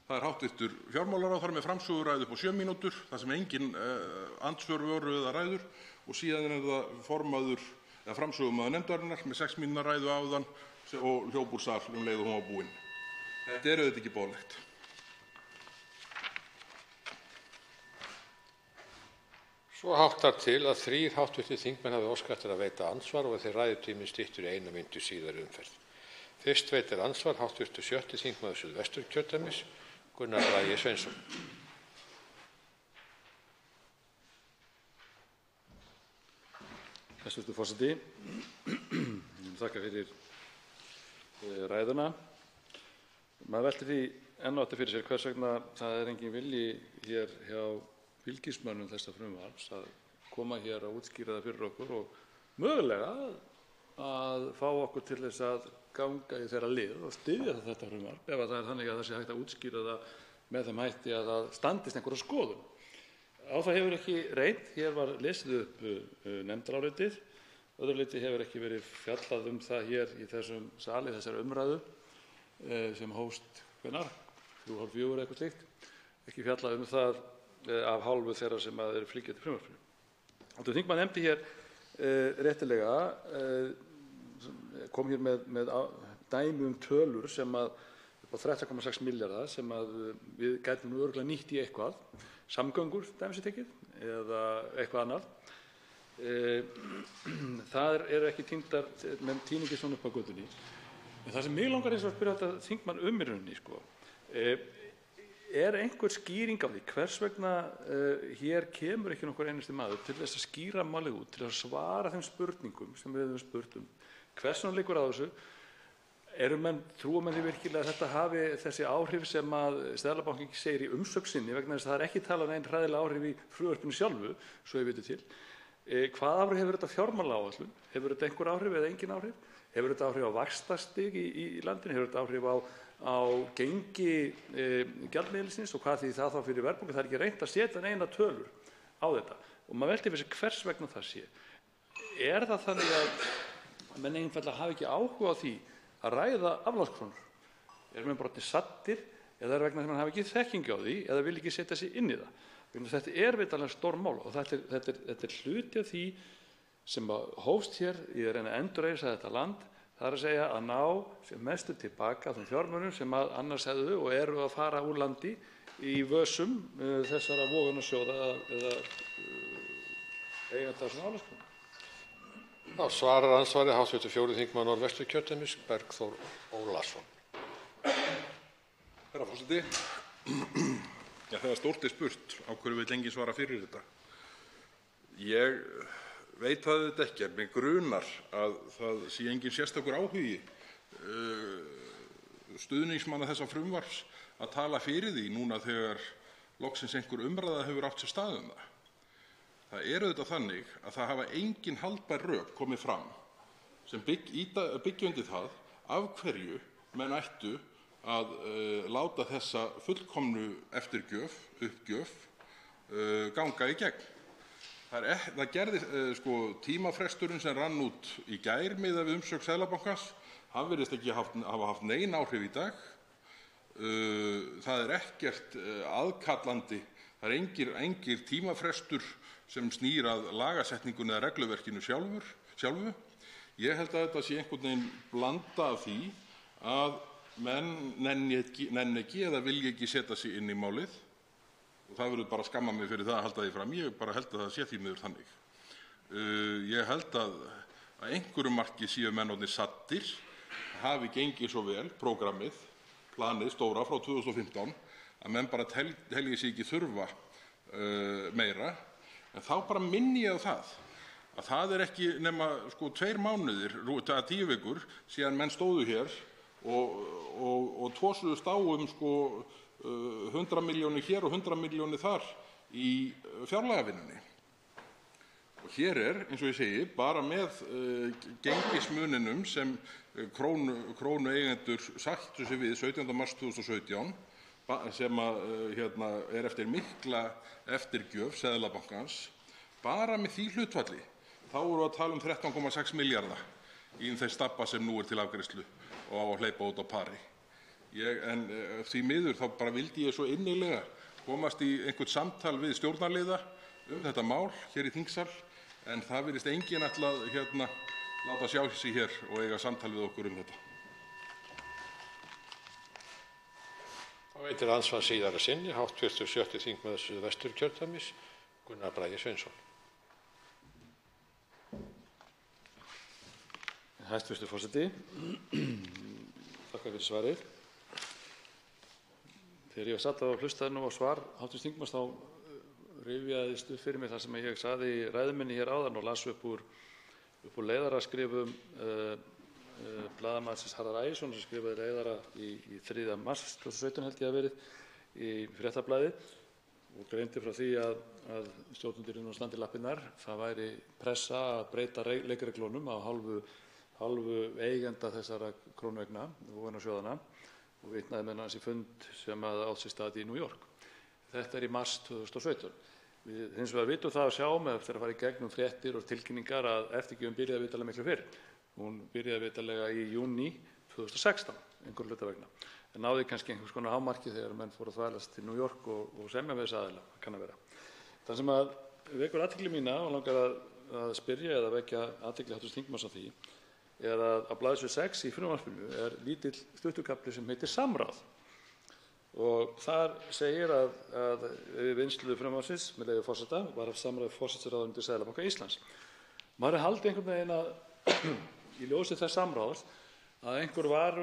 Það er hv. fjármálaráðherra með framsöguræðu upp á 7 mínútur, þar sem engin andsvör voru eða ræður, og síðan er það formaður eða framsögumaður nefndarinnar með 6 mínútna ræðu áðan og hljóp úr sal leið og hún var búin. Þetta er auðvitað ekki boðlegt. Svo háttar til að 3 hv. þingmenn hafi óskað eftir að veita andsvar og þeir ræðutíminn styttur í 1 mínútu síðari umferð. Fyrst veitir andsvar hv. 7. þingmaður Suðvesturkjördæmis, Gunnar Bragi Sveinsson. Hæstv. forseti. Ég vil þakka fyrir ræðuna. Maður veltir því enn og aftur fyrir sér hvers vegna það er engin vilji hér hjá fylgismönnum þessa frumvarps að koma hér að útskýra það fyrir okkur og mögulega að fá okkur til þess að ganga í þeirra lið og styðja þetta frumvarp ef það er þannig að það sé hægt að útskýra það með þeim hætti að það standist einhverja skoðun. Á það hefur ekki reynt. Hér var lesið upp nefndarálitið. Öðru leyti hefur ekki verið fjallað það hér í þessum sali, þessari umræðu sem hófst hvenær? 3:30 eitthvað slíkt. Ekki fjallað það af hálfu þeirra sem eru flytjandi frumvarpinu. Hv. þingmaður nefndi hér réttilega, kom hér með dæmi tölur sem upp á 13,6 milljarða sem við gætum nú örugglega nýtt í eitthvað, samgöngur dæmis tekið eða eitthvað annað. Það eru ekki týndar með týningi svona upp á götunni. En það sem mig langar að spyrja þetta þingmann í rauninni, er einhver skýring á því hvers vegna hér kemur ekki nokkur einasti maður til þess að skýra málið út, til að svara þeim spurningum sem við höfum spurt hvers vegna liggur á þessu? Trúa menn því virkilega að þetta hafi þessi áhrif sem að Seðlabankinn segir í umsögn sinni, vegna þess að það er ekki talað nein hræðileg áhrif í frumvarpinu sjálfu, svo ég viti til. Hvað áhrif hefur þetta fjármálaáætlun? Hefur þetta einhver áhrif eða engin áhrif? Hefur þetta áhrif á vaxtastig í landinu? Hefur þetta áhrif á gengi gjaldmiðilsins og hvað þýðir það þá fyrir verðbólgu? Það er ekki reynt að setja neina tölur á þetta og maður veltir fyrir sér hvers vegna það sé. Er það þannig að menn einfaldlega hafi ekki áhuga á því að ræða aflandskrónur? Menn brotnir saddir eða er vegna þess að menn hafi ekki þekkingu á því eða vil ekki setja sig inn í það? Þetta er vitanlega stór mál og þetta er hluti af því sem hófst hér í að reyna að endurreisa þetta land. Það er að segja að ná sem mestu tilbaka þeim fjármunum sem annars hefðu og eru að fara úr landi í vösum þessara vogunarsjóða eða eigenda svona aflandskróna. Svarar andsvari hv. 4. þingmaður Norðvesturkjördæmis, Bergþór Ólason. Herra forseti. Þegar stórt er spurt á hverju vill enginn svara fyrir þetta. Ég veit það auðvitað ekki, en mig grunar að það sé engin sérstakur áhugi stuðningsmanna þessa frumvarps að tala fyrir því núna þegar loksins einhver umræða hefur átt sér stað það. Það er auðvitað þannig að það hafa engin haldbær rök komið fram sem byggja undir það af hverju menn ættu að láta þessa fullkomnu uppgjöf ganga í gegn. Það gerði tímafresturinn sem rann út í gær miðað við umsögn Seðlabankans, hann virðist ekki hafa haft nein áhrif í dag. það er ekkert aðkallandi, það er engir tímafrestur sem snýr að lagasetningunni eða regluverkinu sjálfu. Ég held að þetta sé einhvern veginn blanda af því að menn nenni ekki eða vilji ekki setja sig inn í málið, og það verður bara að skamma mig fyrir það að halda því fram. Ég bara held að það sé því miður þannig. Ég held að einhverju marki séu menn orðnir saddir, hafi gengið svo vel prógrammið, planið stóra frá 2015, að menn bara telji sig ekki þurfa meira. En þá bara minni ég á að það er ekki nema 2 mánuðir, 10 vikur, síðan menn stóðu hér og tosuðust á 100 milljónir hér og 100 milljónir þar í fjárlagavinnunni. Og hér er, eins og ég segi, bara með gengismuninum sem krónueigendur sættu sig við 17. mars 2017, sem er eftir mikla eftirgjöf Seðlabankans, bara með því hlutfalli, þá erum við að tala 13,6 milljarða í þeim stabba sem nú til afgreiðslu og á að hleypa út á pari. En því miður þá bara vildi ég svo innilega komast í einhvert samtal við stjórnarliða þetta mál hér í þingsal, en það virðist enginn ætla að láta sjá sig hér og eiga samtal við okkur þetta. Þá veitir andsvar síðara sinni hv. 7. þingmaður Suðvesturkjördæmis, Gunnar Bragi Sveinsson. Hæstv. forseti. Þakka fyrir svarið. Þegar ég satt að hlusta á svar hv. þingmanns þá rifjaðist upp fyrir mig það sem ég sagði í ræðu minni hér áðan og las upp úr leiðaraskrifum blaðamannsins Harðar Ægissonar sem skrifaði leiðara í 3. mars 2017 held ég að verið í Fréttablaðið og greindi frá því að stjórnendur yrðu nú standa í lappirnar. Það væri pressa að breyta leikreglunum af hálfu eigenda þessara krónueigna vogunarsjóðanna og vitnaði meðal annars í fund sem átti sér stað í New York. Þetta er í mars 2017. Við hins vegar vitum það og sjáum eftir að fara í gegnum fréttir og tilkynningar að eftirgjöfin byrjaði vitanlega miklu fyrr. Hún byrjaði vitanlega í júní 2016, einhverju hluta vegna. En náði kannski einhvers konar hámarki þegar menn fóru að þvælast til New York og semja við þessa aðila, kann að vera. Það sem að vekur athygli mína og langar að spyrja eða vekja athygli hv. þingmanns á því er að á blaðsíðu 6 í frumvarpinu er lítill stuttukafli sem heitir samráð. Og þar segir að við vinnslu frumvarpsins, með leyfi forseta, var haft samráð við forsætisráðuneyti Seðlabanka Íslands. Maður haldi einhvern veginn að í ljósi þess samráðs að einhver var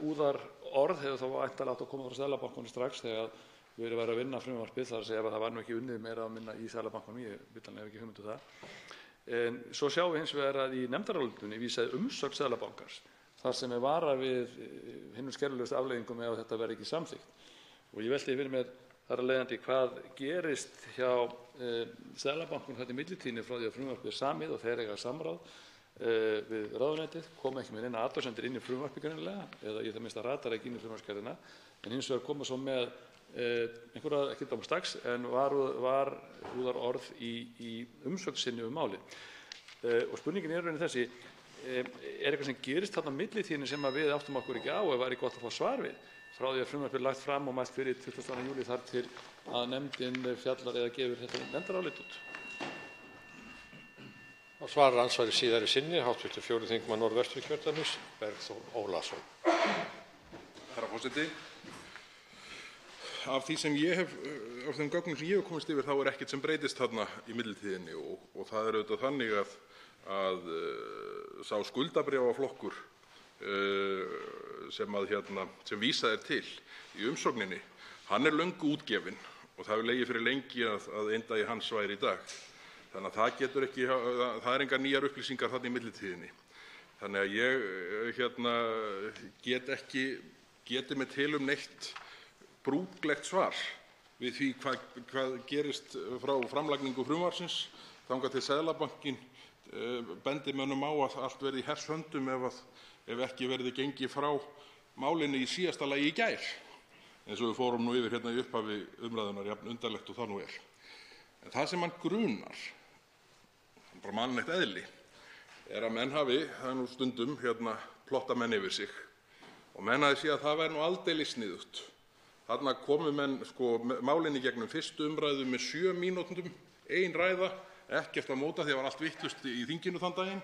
úðar orð hefur þá væntanlega átt að koma frá Seðlabankanum strax þegar við erum að vinna frumvarpið, þar að segja að það var nú ekki unnið meira að minna í Seðlabankanum, ég vitanlega hef ekki hugmynd það. En svo sjáum við hins vegar að í nefndarálitinu vísaði umsögn Seðlabankans þar sem varað við hinum skelfilegustu afleiðingum ef þetta verði ekki samþykkt. Og ég velti fyrir mér þar af leiðandi hvað gerist hjá Seðlabankanum þetta í millitíðinni frá því að frumvarpið er samið og þeir eiga samráð við ráðuneytið, koma ekki með neina athugasemdir inn í frumvarpið greinilega, eða í það minnsta ratar ekki inn í frumvarpsgerðina, en hins vegar koma svo með einhverja, ekki dáma strax, en var úðar orð í umsögn sinni málið. Og spurningin er raunin þessi, er eitthvað sem gerist þarna á millitíðinni sem við áttum okkur ekki á og væri gott að fá svar við frá því að frumvarpið er lagt fram og mælt fyrir 22. júlí þar til að nefndin fjallar eða gefur þetta nefndarálit út? Og svarar andsvari síðari sinni hv. 4. þingmaður Norðvesturkjördæmis, Bergþór Ólason. Herra forseti. Af því sem ég hef, af þeim gögnum sem ég hef komist yfir, þá er ekkert sem breytist þarna í millitíðinni og það er auðvitað þannig að sá skuldabréfaflokkur sem vísað er til í umsögninni, hann er löngu útgefinn og það hefur legið fyrir lengi að eindagi hans væri í dag. Þannig að það er engar nýjar upplýsingar þarna í millitíðinni. Þannig að ég geti með til neitt brúklegt svar við því hvað gerist frá framlagningu frumvarpsins þangað til Seðlabankinn bendir mönnum á að allt verði í hers höndum ef ekki verði gengið frá málinu í síðasta lagi í gær, eins og við fórum nú yfir hérna í upphafi umræðunnar, jafn undarlegt og það nú er. En það sem mann grunar, bara mannlegt eðli, er að menn hafi, það er nú stundum plotta menn yfir sig og menn hafi séð að það væri nú aldeilis sniðugt Þarna komu menn málin í gegnum 1. umræðu með 7 mínútum, ein ræða, ekkert að móta því að var allt vitlaust í þinginu þann daginn.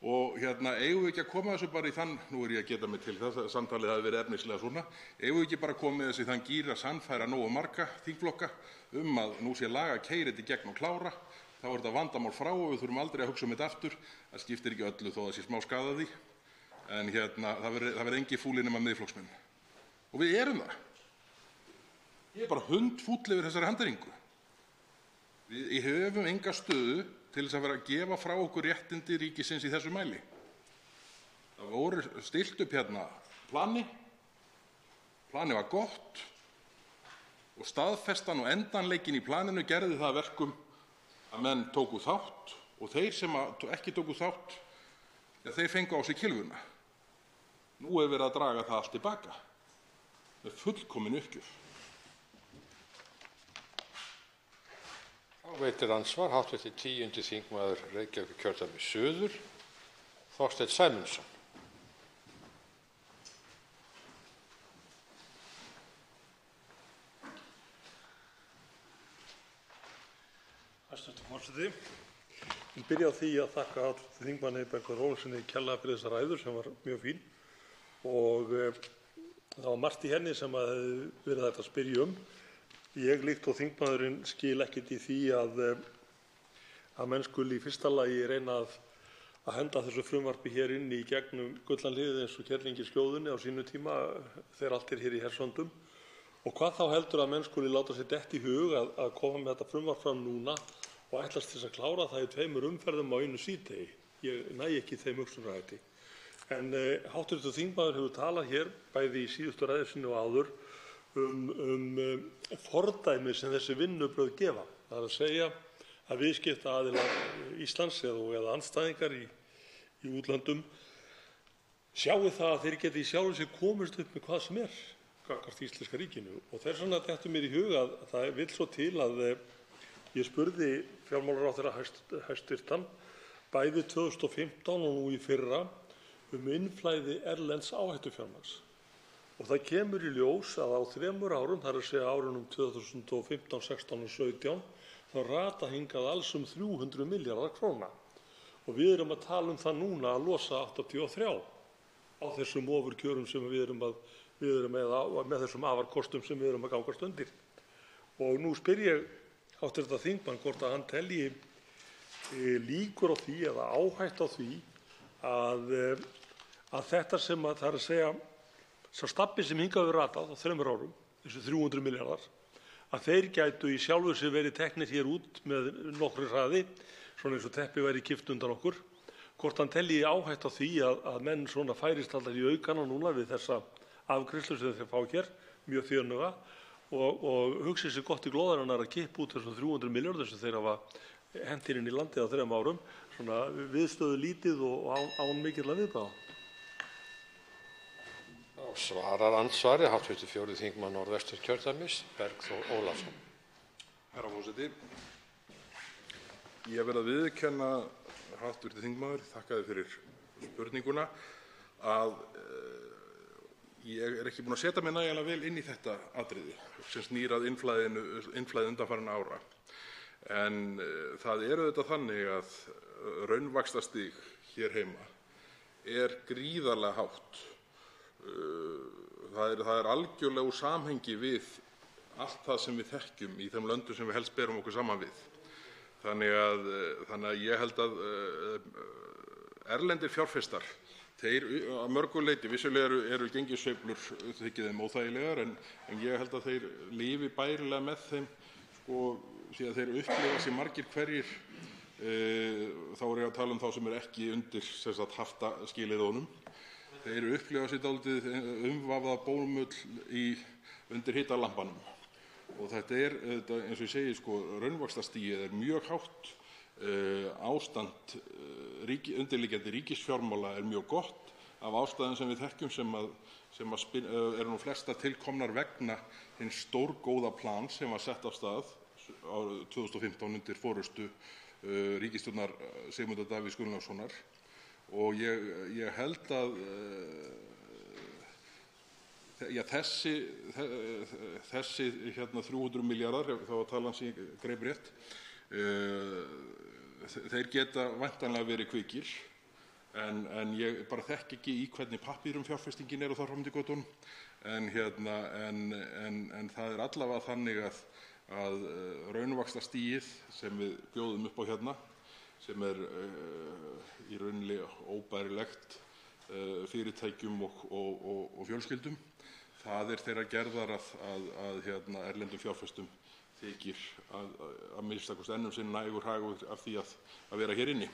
Og eigum við ekki að koma þessu bara í þann, nú er ég að geta mig til þess að samtalið hafi verið efnislega svona, eigum við ekki bara að koma með þessu í þann gír að sannfæra nógu marga þingflokka að nú sé laga að keyra þetta í gegn og klára, þá er þetta vandamál frá og við þurfum aldrei að hugsa þetta aftur. Það skiptir ekki öllu þó það sé smá skaða því, en það verður engin fúlir nema Miðflokksmenn. Og við erum það. Ég er bara hundfúll yfir þessari handeringu. Við höfum enga stöðu til þess að vera að gefa frá okkur réttindi ríkisins í þessu mæli. Það voru stillt upp plani. Planið var gott og staðfestan og endanleikinn í planinu gerði það að verkum að menn tóku þátt og þeir sem ekki tóku þátt, þeir fengu á sig kylfuna. Nú er verið að draga það allt tilbaka með fullkomin uppgjöf. Þá veitir andsvar hv. 10. þingmaður Reykjavíkurkjördæmis suður, Þorsteinn Sæmundsson. Hæstv. forseti. Ég byrja á því að þakka hv. þingmanni Bergþóri Ólasyni kærlega fyrir þessa ræðu sem var mjög fín og það var margt í henni sem hefði verið hægt að spyrja um. Ég líkt og þingmaðurinn skil ekkert í því að menn skuli í fyrsta lagi reyna að henda þessu frumvarpi hér inn í gegnum gullan liðið eins og kerlingi skjóðunni á sínu tíma þegar allt er hér í hersöndum. Og hvað þá heldur að menn skuli láta sér detta í hug að koma með þetta frumvarp fram núna og ætlast til að klára það í 2 umferðum á einu síðdegi. Ég næ ekki þeim hugsunarhætti. En hv. þingmaður hefur talað hér bæði í síðustu ræðu sinni og áður fordæmi sem þessi vinnubrögð gefa. Það er að segja að viðskiptaaðilar Íslands eða andstæðingar í útlöndum sjái það að þeir geti í sjálfu sér komist upp með hvað sem er gagnvart íslenska ríkinu. Og þess vegna dettur mér í hug að það vill svo til að ég spurði fjármálaráðherra hæstvirtan bæði 2015 og nú í fyrra innflæði erlends áhættufjármagns. Og það kemur í ljós að á 3 árum, það er að segja árunum 2015, 16 og 17, þá rata hingað alls 300 milljarðar króna. Og við erum að tala það núna að losa 83 á þessum ofurkjörum sem við erum með þessum afarkostum sem við erum að gangast undir. Og nú spyr ég hv. þingmann hvort að hann telji líkur á því eða áhættu á því að þetta sem það er að segja sá stabbi sem hingað hefur ratað á 3 árum, þessi 300 milljarðar, að þeir gætu í sjálfu sér verið teknir hér út með nokkru hraði, svona eins og teppi væri kippt undan okkur, hvort hann telji áhættu á því að menn svona færist alltaf í aukana núna við þessa afgreiðslu sem þeir fá hér, mjög þjönuga, og hugsi sér gott í glóðarinnar að kippa út þessum 300 milljarðum sem þeir hafa hent inn í landið á 3 árum, svona viðstöðu lítið og án mikilla viðbragða. Svarar andsvari hv. 4. þingmaður Norðvesturkjördæmis, Bergþór Ólason. Herra forseti. Ég verð að viðurkenna, hv. þingmaður, þakka þér fyrir spurninguna, að ég er ekki búinn að setja mig nægilega vel inn í þetta atriði sem snýr að innflæði undanfarinna ára. En það er auðvitað þannig að raunvaxtastig hér heima er gríðarlega hátt. Það er algjörlega úr samhengi við allt það sem við þekkjum í þeim löndum sem við helst berum okkur saman við. Þannig að ég held að erlendir fjárfestar, þeir að mörgu leyti, vissulega eru gengissveiflur þykir þeim óþægilegar, en ég held að þeir lifi bærilega með þeim, því að þeir upplifa sér margir hverjir, þá er ég að tala þá sem ekki undir haftaskilyrðunum. Þeir upplifa sér dálítið umvafða bómull undir hitalampanum. Og þetta er, eins og ég segi, raunvaxtastigið er mjög hátt, ástand undirliggjandi ríkisfjármála er mjög gott af ástæðum sem við þekkjum sem eru nú flestar tilkomnar vegna hins stórgóða plans sem var sett af stað árið 2015 undir forystu ríkisstjórnar Sigmundar Davíðs Gunnlaugssonar. Og ég held að þessi 300 milljarðar, þá var talan sem ég greip rétt, þeir geta væntanlega verið kvikir, en ég bara þekki ekki í hvernig pappírum fjárfestingin og þar fram eftir götunum, en það er allavega þannig að raunvaxtastigið sem við bjóðum upp á hérna, sem í rauninni óbærilegt fyrirtækjum og fjölskyldum, það þeirrar gerðar að erlendum fjárfestum þykir að minnsta kosti enn sinn nægur hagur af því að vera hér inni.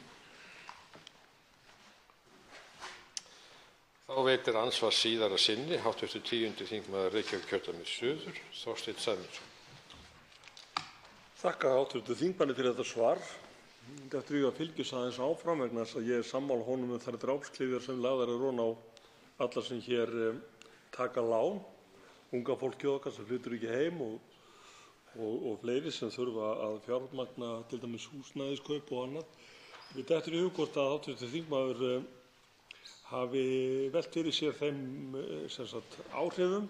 Þá veitir andsvar síðara sinni hv. 10. þingmaður Reykjavíkurkjördæmis suður, Þorsteinn Sæmundsson. Þakka hv. þingmanni fyrir þetta svar. Þetta er að fylgjast aðeins áfram vegna þess að ég sammála honum þær drápsklyfjar sem lagðar eru ofan á alla sem hér taka lán, unga fólkið okkar sem flytur ekki heim og fleiri sem þurfa að fjármagna til dæmis húsnæðiskaup og annað. Mér dettur í hug hvort að hv. þingmaður hafi velt fyrir sér þeim áhrifum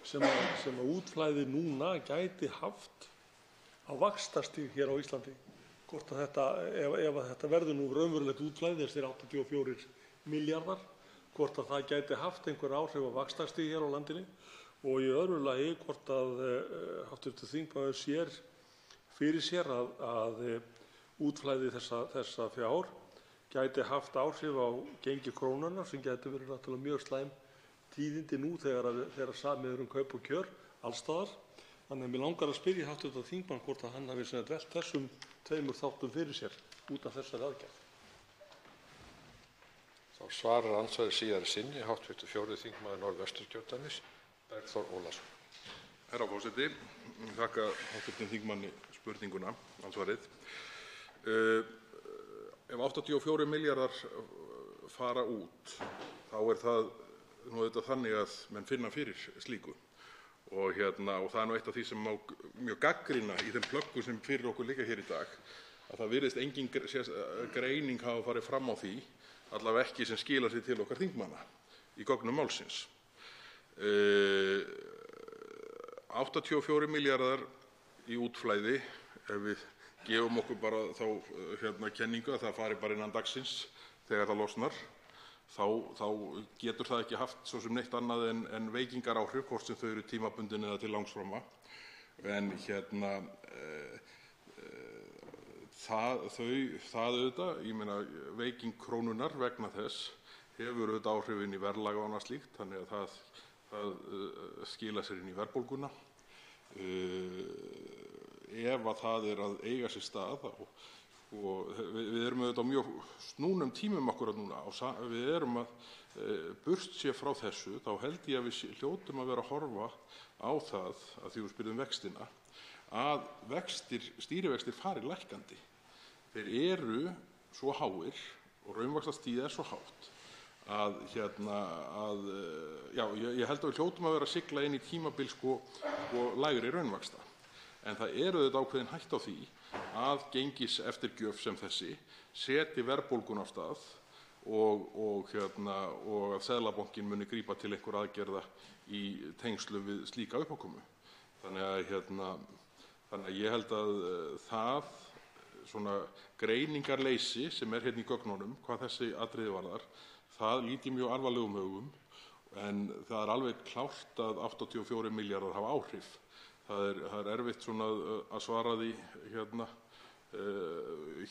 sem útflæði núna gæti haft á vaxtastig hér á Íslandi. Hvort að ef þetta verður nú raunverulegt útflæði, þessir 84 milljarðar, hvort að það gæti haft einhver áhrif á vaxtastig hér á landinu, og í öðru lagi hvort að hv. þingmaður sér fyrir sér að útflæði þessa fjár gæti haft áhrif á gengi krónunnar, sem gæti verið náttúrulega mjög slæm tíðindi nú þegar samið kaup og kjör alls staðar. Þannig að mig langar að spyrja hv. þingmann hvort að hann hafi velt þessum tveimur þáttum fyrir sér út af þessari aðgerð. Þá svarar andsvari síðari sinni hv. 4. þingmaður Norðvesturkjördæmis, Bergþór Ólason. Herra forseti, þakka hv. þingmanni spurninguna, ansvarið. Ef 84 milljarðar fara út, þá það nú auðvitað þannig að menn finna fyrir slíku. Og það nú eitt af því sem má mjög gagnrýna í þeim plöggum sem fyrir okkur liggja hér í dag, að það virðist engin greining hafa farið fram á því, allavega ekki sem skilar sér til okkar þingmanna í gögnum málsins. 84 milljarðar í útflæði, ef við gefum okkur bara þá kenningu að það fari bara innan dagsins þegar það losnar, þá getur það ekki haft svo sem neitt annað en veikingaráhrif, hvort sem þau eru tímabundin eða til langs framma. En það auðvitað, ég meina veiking krónunnar vegna þess hefur auðvitað áhrif inn í verðlag og annað slíkt, þannig að það skilar sér inn í verðbólguna. Ef að það að eiga sér stað, og við erum auðvitað á mjög snúnum tímum akkúrat núna, við erum að burt sér frá þessu, þá held ég að við hljótum að vera að horfa á það, að því við spyrjum vextina, að stýrivextir fari lækkandi. Þeir eru svo háir og raunvaxtastigið svo hátt að ég held að við hljótum að vera að sigla inn í tímabil lægri raunvaxta. En það auðvitað ákveðin hætta á því að gengiseftirgjöf sem þessi seti verðbólguna af stað og að Seðlabankinn muni grípa til einhverra aðgerða í tengslum við slíka uppákomu. Þannig að ég held að það greiningarleysi sem hérna í gögnunum hvað þessi atriði varðar, það líti mjög alvarlegum augum, en það alveg klárt að 84 milljarðar hafa áhrif. Það er erfitt að svara því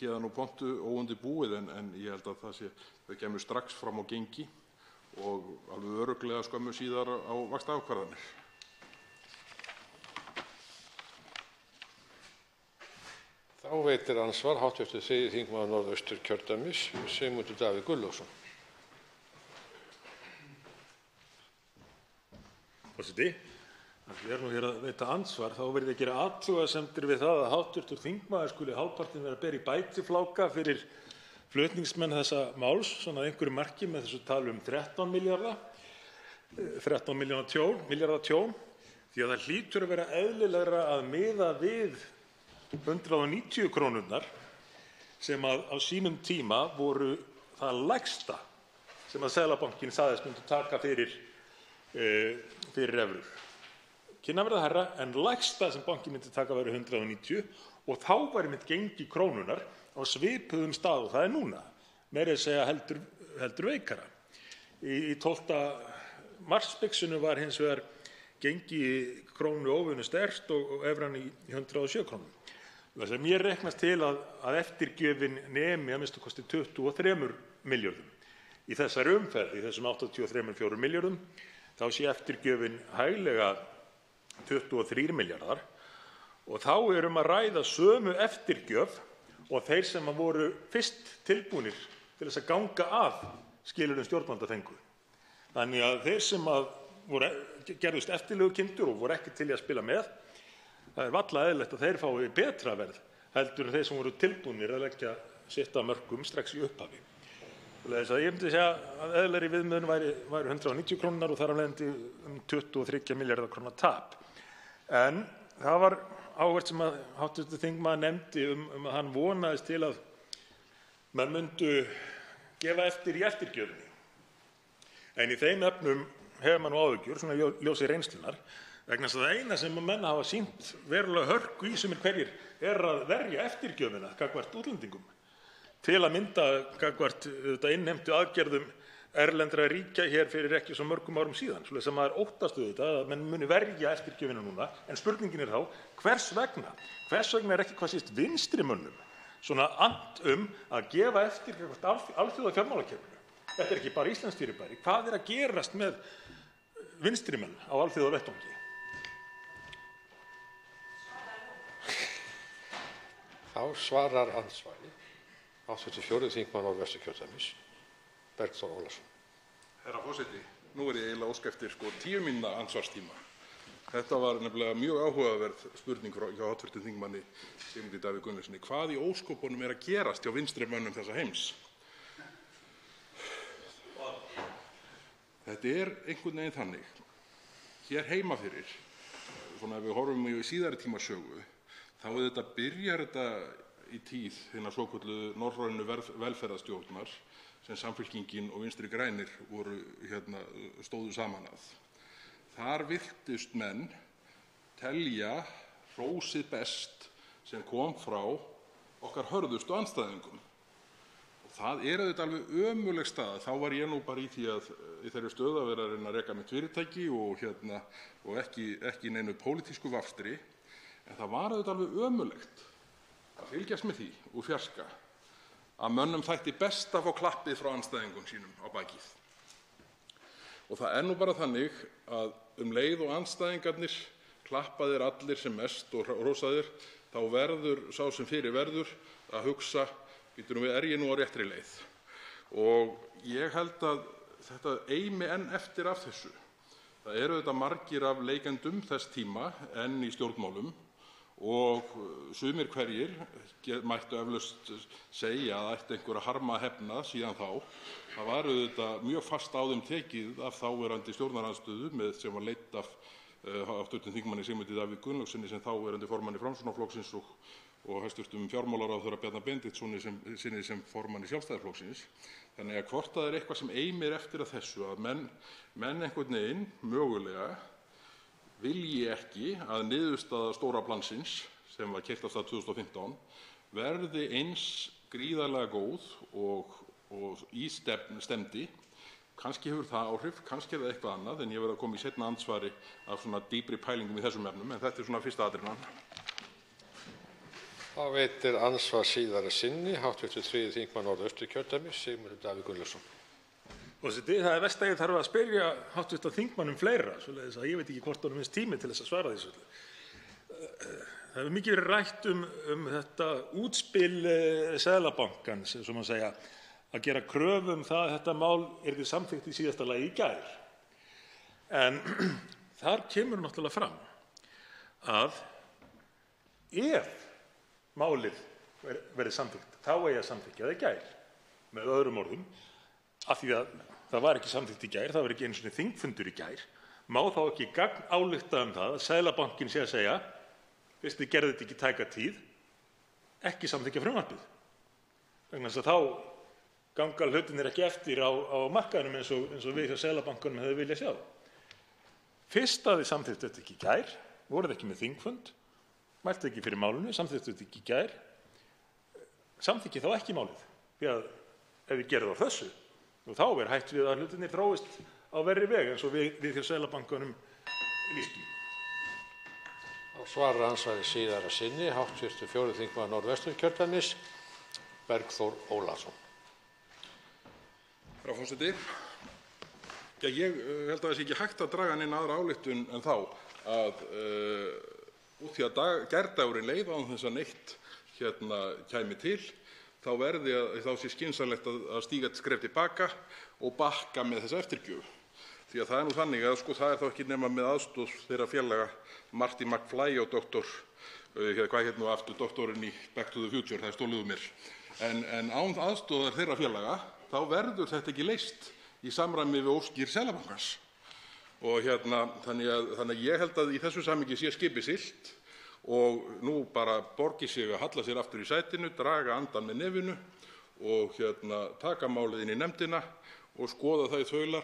héðan úr pontu óundirbúið, en ég held að þau kemur strax fram á gengi og alveg örugglega skömmu síðar á vaxtaákvarðanir. Þá veitir andsvar hv. 3. þingmaður Norðausturkjördæmis, Sigmundur Davíð Gunnlaugsson. Forseti, við erum nú hér að veita andsvar, þá verði að gera athugasemdir við það að hv. þingmaður skuli hálfpartinn vera að bera í bætifláka fyrir flutningsmenn þessa máls, svona að einhverju marki með þessu tali 13 milljarða tjón, því að það hlýtur að vera eðlilegra að miða við 190 krónurnar sem á sínum tíma voru það lægsta sem að Seðlabankinn sagðist myndi taka fyrir fyrir evrur. Kynni að verða hærra en lægsta sem bankinn myndi taka væri 190 og þá væri einmitt gengi krónunnar á svipuðum stað og það er núna, meira að segja heldur veikara. Í 12. marsbixinu var hins vegar gengi krónu óvenju sterkt og evran í 107 krónum. Þess að mér reiknast til að eftirgjöfin nemi að minnsta kosti 23 milljörðum. Í þessari umferð, í þessum 83,4 milljörðum, þá sé eftirgjöfin hæglega 23 milljarðar og þá er að ræða sömu eftirgjöf og þeir sem voru fyrst tilbúnir til þess að ganga að skilyrðum stjórnvalda fengu. Þannig að þeir sem gerðust eftirlegukyndir og voru ekki til í að spila með, það er varla eðlilegt að þeir fái betra verð heldur en þeir sem voru tilbúnir að leggja sitt af mörkum strax í upphafi. Þess að ég myndi segja að eðlilegri viðmiðun væri 190 krónur og þar af leiðandi 23 milljarða króna tap. En það var áhugavert sem að hv. þingmaður nefndi að hann vonaðist til að menn myndu gefa eftir í eftirgjöfinni. En í þeim efnum hefur maður nú áhyggjur, svona ljósi reynslunnar, vegna þess að það eina sem menn hafa sýnt verulega hörku í sumir hverjir að verja eftirgjöfina gagnvart útlendingum. Til að mynda gagnvart innheimtu aðgerðum erlendra ríkja hér fyrir ekki svo mörgum árum síðan. Svoleiðis að maður óttast að menn muni verja eftirgjöfina núna, en spurningin er þá, hvers vegna? Hvers vegna er ekki hvað síst vinstrimönnum svona ant að gefa eftir gagnvart alþjóðafjármálakerfinu? Þetta er ekki bara íslenskt fyrirbæri. Hvað er að gerast með vinstrimenn á alþjóðavettvangi? Þá svarar andsvari hv. 4. þingmaður Norðvesturkjördæmis, Bergþór Ólason. Herra forseti, nú er ég eiginlega óska eftir 10 mínútna andsvarstíma. Þetta var nefnilega mjög áhugaverð spurning hjá hv. þingmanni Sigmundi Davíð Gunnlaugssyni. Hvað í ósköpunum er að gerast hjá vinstrimönnum þessa heims? Þetta er einhvern veginn þannig. Hér heima fyrir, svona ef við horfum í síðari tíma sögu, þá byrjar þetta í tíð hinnar svokölluðu norrænu velferðarstjórnar sem Samfylkingin og Vinstri grænir stóðu saman að. Þar virtust menn telja hrósið best sem kom frá okkar hörðustu andstæðingum. Og það er alveg ömurleg staða. Þá var ég nú bara í þeirri stöðu að vera að reyna að reka mitt fyrirtæki og ekki neinu pólitísku vafstri. En það var alveg ömurlegt að fylgjast með því úr fjarska að mönnum þætti best að fá klappið frá andstæðingum sínum á bakið. Og það er nú bara þannig að leið og andstæðingarnir klappa þér allir sem mest og hrósa þér, þá verður sá sem fyrir verður að hugsa, býtum við, er ég nú á réttri leið? Og ég held að þetta eimi enn eftir af þessu. Það eru margir af leikendum þess tíma enn í stjórnmálum og sumir hverjir mættu eflaust segja að ætti einhver að harma að hefna síðan þá. Það var mjög fast á þeim tekið af þáverandi stjórnarandstöðu sem var leidd af hv. þingmanni Sigmundi Davíð Gunnlaugssyni sem þáverandi formanni Framsóknarflokksins og hæstv. Fjármálaráðherra Bjarna Benediktssyni sem formanni Sjálfstæðisflokksins. Þannig að hvort það er eitthvað sem eimir eftir að þessu að menn einhvern veginn mögulega vilji ekki að niðurstaða stóra plansins sem var keyrt af stað 2015 verði eins gríðarlega góð og í stefndi. Kannski hefur það áhrif, kannski er það eitthvað annað, en ég verð að koma í seinna andsvari af svona dýpri pælingum í þessum efnum, en þetta er svona fyrsta atriðan. Þá veitir andsvar síðara sinni hv. 3. þingmaður Norðausturkjördæmis, Sigmundur Davíð Gunnlaugsson. Forseti, það er verst að ég þarf að spyrja hv. þingmann fleira, svoleiðis að ég veit ekki hvort honum finnst tími til þess að svara þessu. Það hefur mikið verið rætt þetta útspil Seðlabankans, eins og maður segja, að gera kröfu það að þetta mál yrði samþykkt í síðasta lagi í gær. En þar kemur náttúrulega fram að ef málið verði samþykkt, þá eigi að samþykkja það í gær. Með öðrum orðum, af því að það var ekki samþykkt í gær, það var ekki einu sinni þingfundur í gær, má þá ekki gagnálykta það að Seðlabankinn sé að segja, fyrst þið gerðuð þetta ekki tæka tíð, ekki samþykkja frumvarpið. Vegna þess að þá ganga hlutirnir ekki eftir á markaðnum eins og við hjá Seðlabankanum hefðu viljað sjá. Fyrst að þið samþykktu þetta ekki í gær, voruð ekki með þingfund, mæltu ekki fyrir málinu, samþykktu þetta ekki í gær, samþykkið þá ekki málið. Því að ef við gerum það þessu, þá hætt við að hlutirnir þróist á verri veg eins og við hjá Seðlabankanum lýstum. Svarar andsvari síðar að sinni hv. 4. þingmaður Norðvesturkjördæmis, Bergþór Ólason. Herra forseti. Ég held að það sé ekki hægt að draga neina aðra ályktun en þá að út því að gærdagurinn leið án þess að neitt kæmi til, þá sé skynsamlegt að stíga eitt skref til baka og bakka með þessa eftirgjöf. Því að það nú þannig að það þá ekki nema með aðstoð þeirra félaga Marty McFly og doktorinn í Back to the Future, það stólið úr mér. En án aðstoðar þeirra félaga þá verður þetta ekki leyst í samræmi við óskir Seðlabankans. Og þannig að ég held að í þessu samhengi sé skipið siglt og nú bara borgi sig að halla sér aftur í sætinu, draga andann með nefinu og taka málið inn í nefndina og skoða það í þaular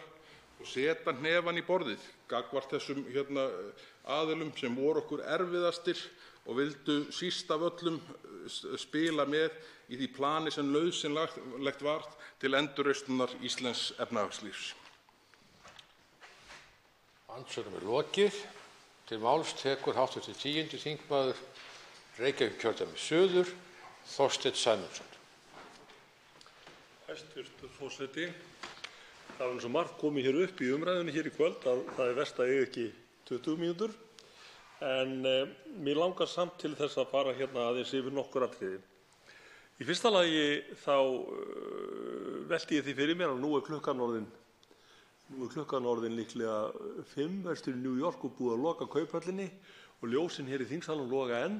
og setja hnefann í borðið gagnvart þessum aðilum sem voru okkur erfiðastir og vildu síst af öllum spila með í því plani sem nauðsynlegt var til endurreisnar íslensks efnahagslífs. Andsvörum lokið. Til máls tekur hv. 10. þingmaður Reykjavíkurkjördæmis suður, Þorsteinn Sæmundsson. Hæstv. forseti. Það var eins og margt komið hér upp í umræðunni hér í kvöld að það verst að eiga ekki 20 mínútur, en mér langar samt til þess að fara aðeins yfir nokkur atriði. Í fyrsta lagi þá velti ég því fyrir mér að nú er klukkan orðin líklega 5 vestur í New York og búið að loka Kauphöllinni og ljósin hér í þingsalnum loga enn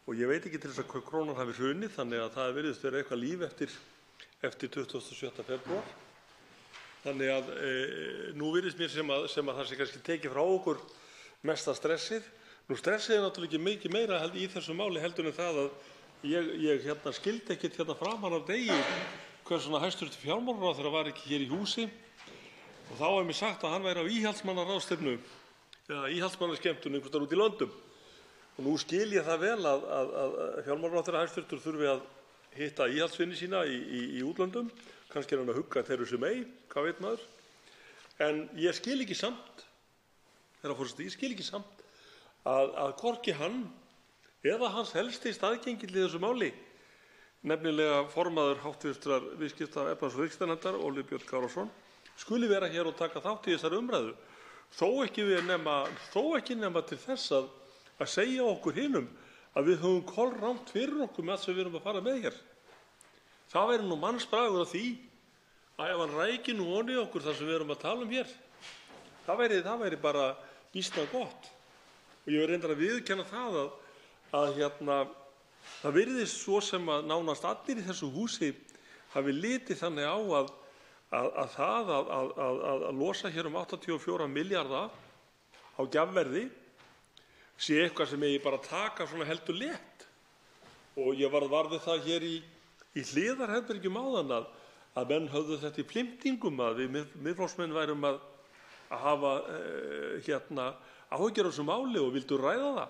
og ég veit ekki til þess að krónan hafi hrunið, þannig að það virðist vera eitthvað líf eftir 27. febrúar. Þannig að nú virðist mér sem að það sé kannski tekið frá okkur mesta stressið. Nú stressið er náttúrulega ekki mikið meira í þessu máli heldur en það að ég skildi ekkert framan af degi hvers vegna hæstv. Fjármálaráðherra var ekki hér í húsi og þá var mér sagt að hann væri á íhaldsmannaráðstefnu eða íhaldsmannaskemmtun einhvers staðar úti í löndum. Og nú skil ég það vel að fjármálaráðherra hæstv. Þurfi að hitta íhaldsvini sína í útlöndum. Kannski er hann að hugga Theresa May, hvað veit maður. En ég skil ekki samt, herra forseti, að hvorki hann eða hans helsti staðgengill í þessu máli, nefnilega formaður háttvirtrar viðskipta-, efnahags- og viðskiptanefndar, Óli Björn Kárason, skuli vera hér og taka þátt í þessari umræðu. Þó ekki nema til þess að segja okkur hinum að við höfum kolrangt fyrir okkur með það sem við erum að fara með hér. Það væri nú mannsbragur af því að ef hann ræki nú ofan í okkur þar sem við erum að tala hér. Það væri bara býsna gott. Og ég vil reyndar að viðurkenna það að það virðist svo sem að nánast allir í þessu húsi hafi litið þannig á að það að losa hér 84 milljarða á gjafverði sé eitthvað sem eigi bara að taka svona heldur létt. Og ég varð við það hér í hliðarherbergjum áðan að menn höfðu þetta í plimtingum að við Miðflokksmenn værum að hafa áhyggjur af þessu máli og vildu ræða það.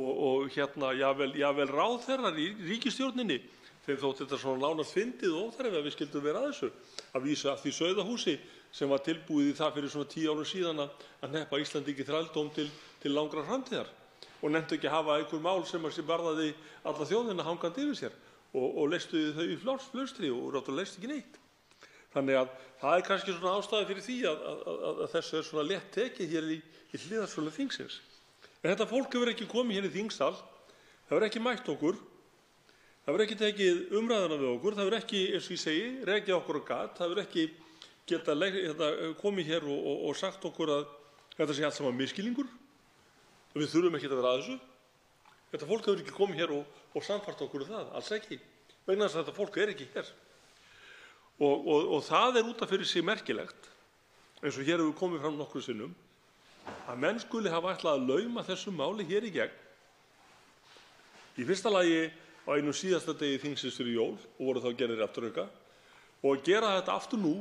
Og jafnvel ráðherrar í ríkisstjórninni, þeim þótti þetta svona nánast fyndið og óþarfi að við skildum vera að þessu. Að vísa af því sauðahúsi sem var tilbúið í það fyrir svona 10 árum síðan að hneppa Íslandi ekki þrældóm til langrar framtíðar og nefndu ekki að hafa einhver mál sem varðaði alla þjóðina hangandi yfir sér. Og leystu þau í flaustri og náttúrulega leystu ekki neitt. Þannig að það er kannski svona ástæða fyrir því að þessu er svona létt tekið hér í hliðarsölu þingsins. En þetta fólk hefur ekki komið hér í þingsal, það hefur ekki mætt okkur, það hefur ekki tekið umræðuna við okkur, það hefur ekki, eins og ég segi, rekið okkur á gat, það hefur ekki getað komið hér og sagt okkur að þetta sé allt saman misskilningur, og við þurfum ekki að vera að þessu. Þetta fólk hefur ekki komið hér og sannfært okkur það, alls ekki, vegna þess að þetta fólk er ekki hér. Og það er út af fyrir sig merkilegt, eins og hér hefur komið fram nokkrum sinnum, að menn skuli hafa ætlað að lauma þessu máli hér í gegn. Í fyrsta lagi á einum síðasta degi þingsins fyrir jól og voru þá gerðir afturauka og að gera þetta aftur nú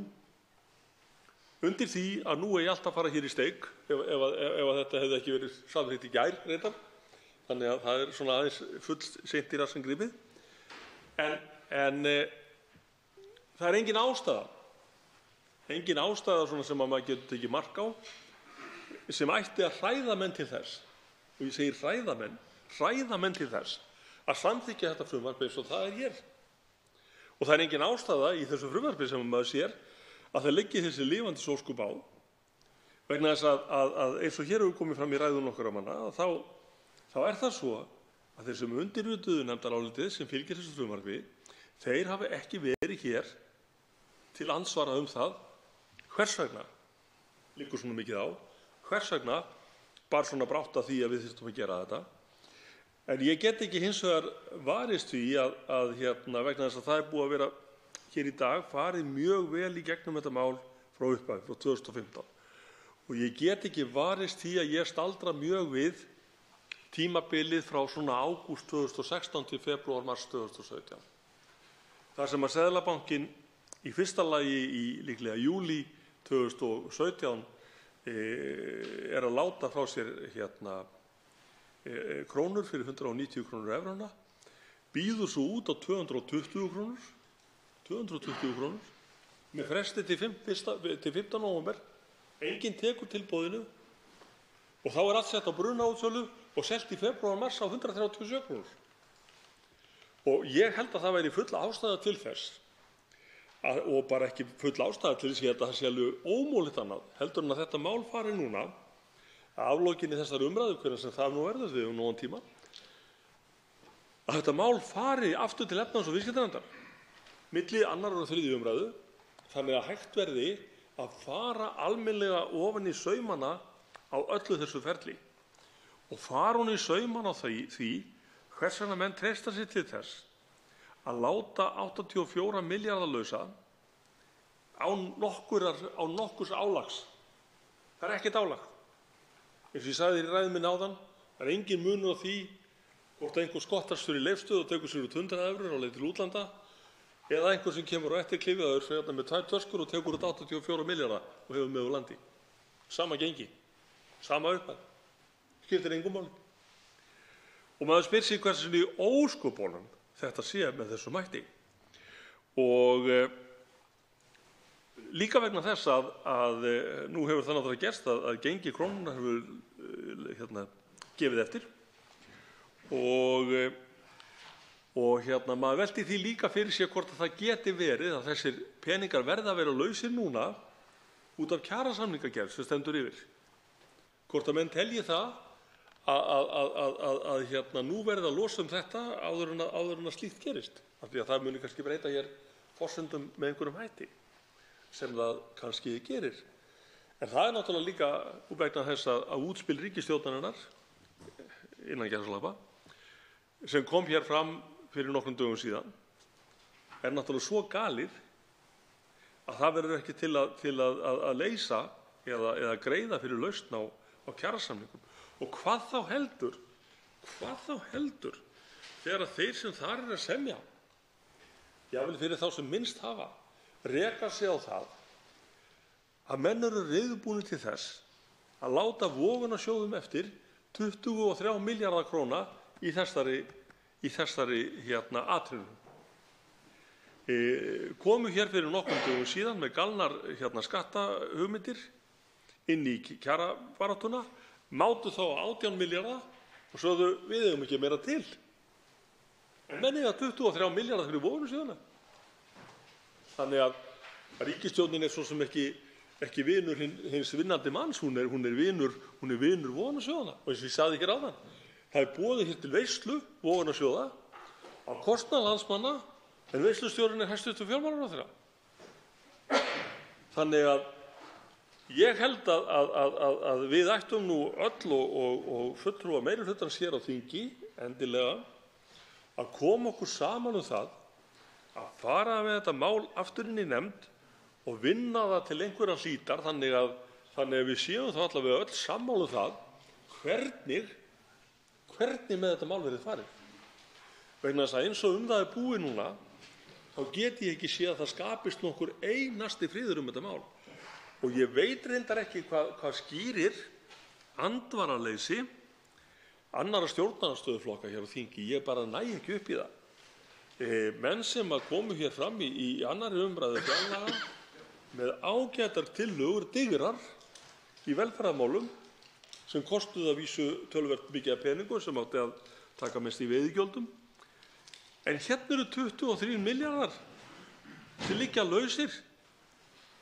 undir því að nú eigi allt að fara hér í steik ef þetta hefði ekki verið samþykkt í gær reyndar. Þannig að það svona aðeins full seint í rassinn gripið. En það engin ástæða svona sem að maður getur tekið mark á, sem ætti að hræða menn til þess, og ég segi hræða menn til þess að samþykkja þetta frumvarp eins og það hér. Og það engin ástæða í þessu frumvarpi sem maður sér að það liggi þessi lifandi ósköp á, vegna þess að eins og hér hefur komið fram í ræðum nokkurra manna, þá það svo að þeir sem undirrituðu nefndarálitið sem fylgir þessu frumvarpi, þeir hafi ekki verið hér til andsvara það hvers vegna liggur svona mikið á, hvers vegna bar svona brátt að því að við þyrftum að gera þetta. En ég get ekki hins vegar varist því að vegna þess að það búið að vera hér í dag farið mjög vel í gegnum þetta mál frá upphafi, frá 2015. Og ég get ekki varist því að ég staldra mjög við tímabilið frá svona ágúst 2016 til febrúar-mars 2017. Þar sem að Seðlabankinn í fyrsta lagi í líklega júlí 2017 að láta frá sér krónur fyrir 190 krónur evruna, býður svo út á 220 krónur með fresti til 15. nóvember. Enginn tekur tilboðinu og þá allt sett á brunaútsölu og selt í febrúar-mars á 137 krónur. Og ég held að það væri full ástæða til þess, og bara ekki full ástæða til þess að það sé alveg ómögulegt annað heldur en að þetta mál fari núna að aflokinni þessari umræðu, hvernig sem það nú verður, við nógan tíma, að þetta mál fari aftur til efnahags- og viðskiptanefndar milli 2. og 3. umræðu, þannig að hægt verði að fara almennilega ofan í saumana á öllu þessu ferli og fara hún í saumana á því hvers vegna menn treysta sig til þess að láta 84 milljarða lausa án nokkurs álags. Það ekkert álag. Eins og ég sagði í ræðu minni áðan, það engin munur á því hvort einhver skottast fyrir leifstöð og tekur sér út 100 evrur á leið til útlanda eða einhver sem kemur á eftir klifiðaður svo með 2 töskur og tekur út 84 milljarða og hefur með úr landi. Sama gengi, sama upphæð. Skiptir engu máli. Og maður spyr sig hversu í ósköpunum þetta sé með þessu mætti. Og líka vegna þess að nú hefur það náttúrulega gerst að gengi krónunnar hefur gefið eftir og maður velti því líka fyrir sér hvort að það geti verið að þessir peningar verða að vera lausir núna út af kjarasamningagerð sem stendur yfir. Hvort að menn telji það að nú verði að losa þetta áður en að slíkt gerist. Af því að það muni kannski breyta hér forsendum með einhverjum hætti sem það kannski gerir. En það náttúrulega líka vegna þess að útspil ríkisstjórnarinnar innan gæsalappa sem kom hér fram fyrir nokkrum dögum síðan náttúrulega svo galið að það verður ekki til að leysa eða greiða fyrir lausn á kjarasamningum. Og hvað þá heldur þegar þeir sem þar að semja, jafnvel fyrir þá sem minnst hafa, reka sig á það að menn eru reiðubúnir til þess að láta vogunarsjóðum eftir 23 milljarða króna í þessari atriðum. Komu hér fyrir nokkrum dögum síðan með galnar skattahugmyndir inn í kjarabaráttuna, mátu þá 18 milljarða og sögðu við eigum ekki meira til. En menn eiga 23 milljarða fyrir vogunarsjóðuna. Þannig að ríkisstjórnin svo sem ekki vinur hins vinnandi manns, hún er vinur vogunarsjóðanna. Og eins og ég sagði hér áðan, það boðið hér til veislu vogunarsjóða á kostnað landsmanna en veislustjórinn hæstv. Fjármálaráðherra. Þannig að ég held að við ættum nú öll og fulltrúar meirihlutans hér á þingi endilega að koma okkur saman það að fara með þetta mál aftur inn í nefnd og vinna það til einhverja hlítar þannig að við séum þá allavega öll sammála það hvernig með þetta mál verið farið. Vegna þess að eins og það er búið núna þá get ég ekki séð að það skapist nokkur einasti friður þetta mál. Og ég veit reyndar ekki hvað skýrir andvaraleysi annarra stjórnarandstöðuflokka hér á þingi. Ég bara næ ekki upp í það. Menn sem komu hér fram í annarri umræðu fjárlaga með ágætar tillögur, digrar, í velferðarmálum sem kostuðu að vísu töluvert mikið af peningum sem átti að taka mest í veiðigjöldum. En hérna eru 23 milljarðar sem liggja lausir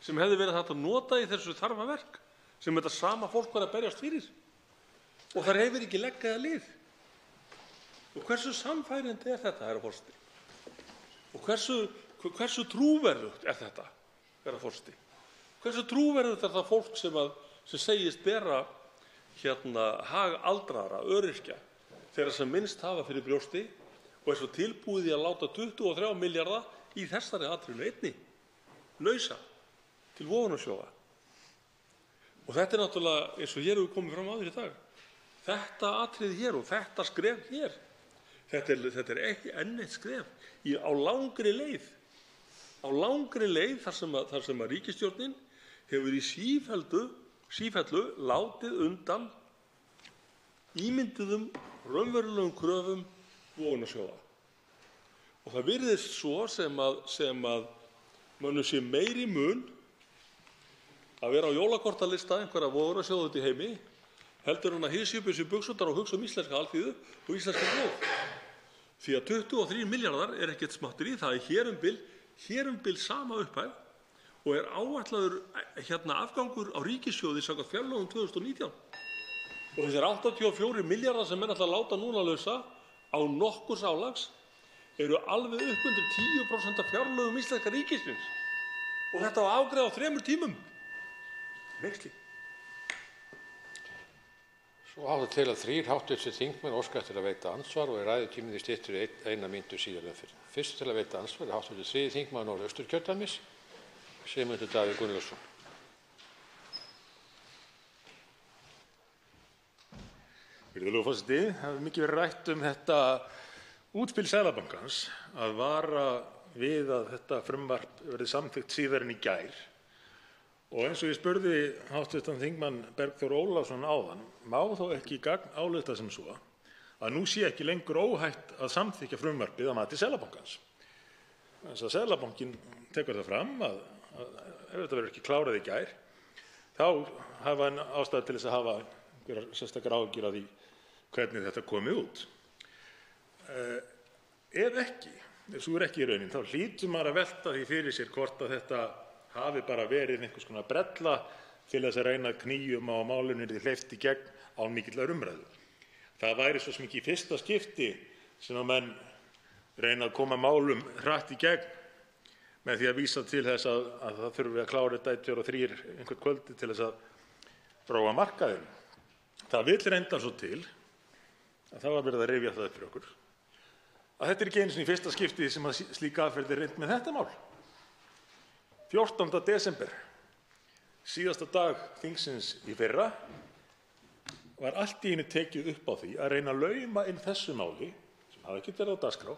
sem hefði verið hægt að nota í þessu þarfa verk sem þetta sama fólk var að berjast fyrir. Og það hefur ekki leggað lið. Og hversu sannfærandi er þetta, herra forseti? Og hversu trúverðugt er þetta, herra forseti? Hversu trúverðugt er það fólk sem segist bera hag aldraðra, öryrkja, þeirra sem minnst hafa fyrir brjósti og er svo tilbúið í að láta 23 milljarða í þessari atriðinu einni lausa til vogunarsjóða. Og þetta er náttúrulega, eins og hér hefur komið fram áður í dag, þetta atriði hér og þetta skref hér, þetta er ekki enn eitt skref á langri leið. Á langri leið þar sem að ríkisstjórnin hefur í sífellu látið undan ímynduðum raunverulegum kröfum vogunarsjóða. Og það virðist svo sem að mönnum sé meiri mun að vera á jólakortalista einhverra vogunarsjóða úti í heimi heldur en að hysja upp þessi buxurnar og hugsa íslenska alþýðu og íslenska þjóð. Því að 23 milljarðar er ekkert smattur í það hér bil sama upphæð og er áætlaður afgangur á ríkissjóði samkvæmt fjárlögum 2019. Og þessir 84 milljarðar sem menn ætla að láta núna lausa á nokkurs álags eru alveg upp undir 10% af fjárlögum íslenska ríkisins. Og þetta á afgreiða á 3 tímum. Hneyksli. Svo háttar til að 3 hv. þingmenn óska eftir að veita andsvar og er ræðutíminn því styttur í 1 mínútu síðar en fyrr. Fyrst til að veita andsvar er hv. 3. þingmaður Norðausturkjördæmis, Sigmundur Davíð Gunnlaugsson. Virðulegur forseti, það hefur mikið verið rætt þetta útspil Seðlabankans að vara við að þetta frumvarp verði samþykkt síðar en í gær. Og eins og ég spurði hv. þingmann Bergþór Ólason áðan, má þó ekki í gagn álykta sem svo að nú sé ekki lengur óhætt að samþykkja frumvarpið að mati Seðlabankans. Þess að Seðlabankinn tekur það fram að ef þetta verður ekki klárað í gær, þá hafa hann ástæðu til þess að hafa einhverjar sérstakar áhyggjur af því hvernig þetta komi út. Ef ekki, ef svo er ekki í raunin, þá hlýtur maður að velta því fyrir sér hvort að þetta hafi bara verið einhvers konar brella til þess að reyna að knýjum á málinu yrði hleypt í gegn án mikillar umræðu. Það væri svo sem ekki í fyrsta skipti sem að menn reyna að koma málum hratt í gegn með því að vísa til þess að það þurfi að klára þetta 1, 2 og 3 einhvern kvöldi til þess að róa markaðinn. Það vill reynda svo til að það var verið að rifja það upp fyrir okkur að þetta er ekki einu sinni í fyrsta skipti sem að slík aðferð er reynd með þetta mál. 14. desember, síðasta dag þingsins í fyrra, var allt í einu tekið upp á því að reyna að lauma inn þessu máli sem hafði ekki verið á dagskrá.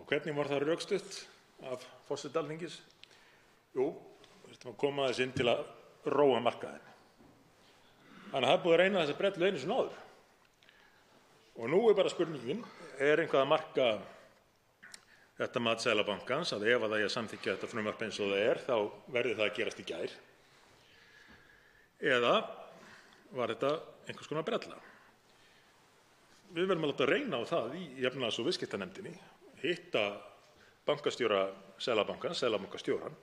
Og hvernig var það rökstutt af forseta Alþingis? Jú, við ætlum að koma aðeins inn til að róa markaðinn. Þannig að það er búið að reyna þessa brellu einu sinni áður. Og nú er bara spurningin, er eitthvað að marka þetta mat Seðlabankans að ef að það er að samþykkja þetta frumvarp eins og það er, þá verði það að gerast í gær? Eða var þetta einhvers konar brella? Við verðum að láta reyna á það í efnahags- og viðskiptanefndinni, hitta bankastjóra Seðlabankans, seðlabankastjórann,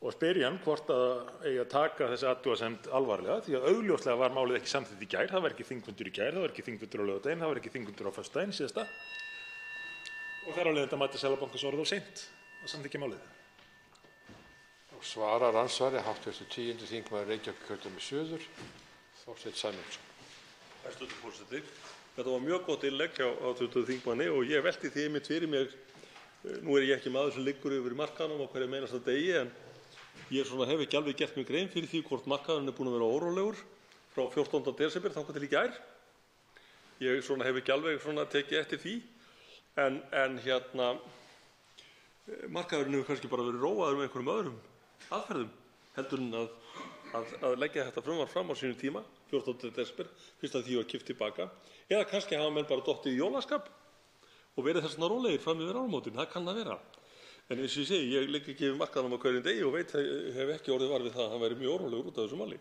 og spyrja hann hvort að eigi að taka þessi athugasemd alvarlega, því að augljóslega var málið ekki samþykkt í gær, það var ekki þingfundur í gær, það var ekki þingfundur á laugardaginn, það var ekki þingfundur á föstudaginn síðasta. Og þar á leiðandi mætti Seðlabankans orðið of seint að samþykkja málið. Og svarar andsvari hv. 10. þingmaður Reykjavíkurkjördæmis suður, Þorsteinn Sæmundsson. Hæstv. forseti, þetta var mjög gott innlegg hjá hv. þingmanni og ég velti því einmitt fyrir mér. Nú er ég ekki maður sem liggur yfir markaðnum á hverjum einasta degi, en ég hef ekki alveg gert mér grein fyrir því hvort markaðurinn er búinn að vera órólegur frá 14. desember þangað til í gær. Ég hef ekki alveg tekið eftir því. En markaðurinn hefur kannski bara verið róaður með einhverjum öðrum aðferðum heldur en að leggja þetta frumvarp fram á sínum tíma, 14. desember, fyrst að því var kippt tilbaka, eða kannski hafa menn bara dottið í jólaskap og verið þess vegna rólegir fram yfir áramótin. Það kann að vera. En eins og ég segi, ég ligg ekki yfir markaðnum á hverjum degi og hef ekki orðið var við það að hann væri mjög órólegur út af þessu máli.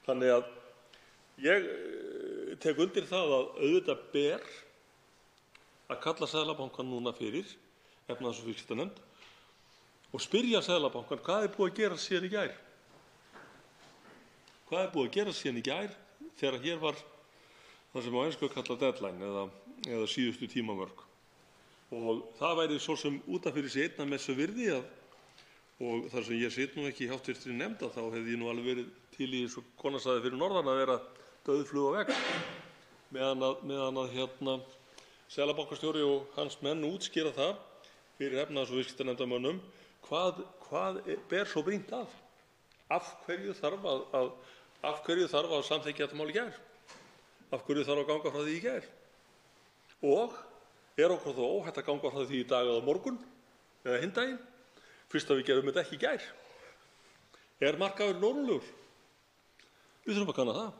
Þannig að ég tek undir það að auðvitað ber að kalla Seðlabankann núna fyrir efnahags- og viðskiptanefnd og spyrja Seðlabankann hvað er búið að gera síðan í gær. Hvað er búið að gera síðan í gær þegar hér var það sem á ensku er kallað deadline eða síðustu tímamörk. Og það væri svo sem út af fyrir sig einna messu virði og þar sem ég sit nú ekki í háttvirtri nefnd þá hefði ég nú alveg verið til í, eins og kona sagði fyrir norðan, að vera dauðflug á vegg meðan að Seðlabankastjóri og hans menn útskýra það fyrir efnahags- og viðskiptanefndarmönnum hvað ber svo brýnt að. Af hverju þarf að samþykkja þetta mál í gær? Af hverju þarf að ganga frá því í gær? Og er okkur þó óhætt að ganga frá því í dag eða á morgun eða hinn daginn, fyrst að við gerum þetta ekki í gær? Er markaðurinn órólegur? Við þurfum að kanna það.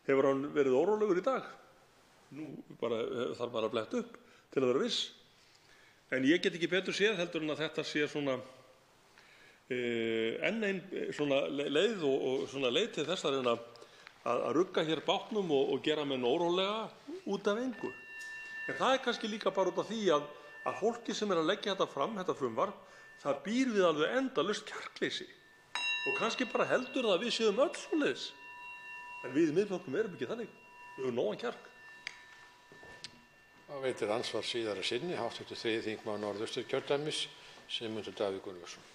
Hefur hann verið órólegur í dag? Nú þarf bara að bletta upp til að vera viss. En ég get ekki betur séð heldur en að þetta sé svona enn ein svona leið og svona leið til þess að reyna að rugga hér bátnum og gera menn órólega út af engu. En það er kannski líka bara út af því að fólki sem er að leggja þetta fram, þetta frumvarp, það býr við alveg endalaust kjarkleysi. Og kannski bara heldur það að við séum öll svoleiðis. En við í Miðflokknum erum ekki þannig. Við höfum nógan kjark. Þá veitir andsvar síðara sinni hv. 3. þingmaður Norðausturkjördæmis, Sigmundur Davíð Gunnlaugsson.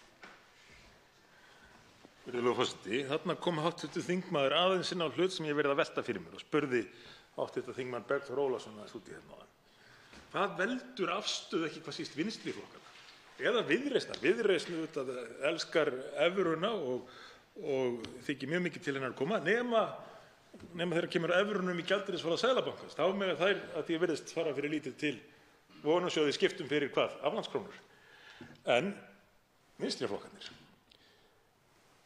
Virðulegur forseti, þarna kom hv. þingmaður aðeins inn á hlut sem ég verið að velta fyrir mér og spurði hv. þingmann Bergþór Ólason aðeins út í hérna áðan. Hvað veldur afstöðu ekki hvað síst vinstri flokkana? Eða Viðreisnar? Viðreisn auðvitað elskar evruna og þykir mjög mikið til hennar að koma, nema þegar kemur evrunum í gjaldeyrisforða Seðlabankans. Þá mega þær að því virðist fara fyrir lítið til vogunarsjóði skiptum fyrir hvað? Aflandskrónur. En vinstri flokkarnir.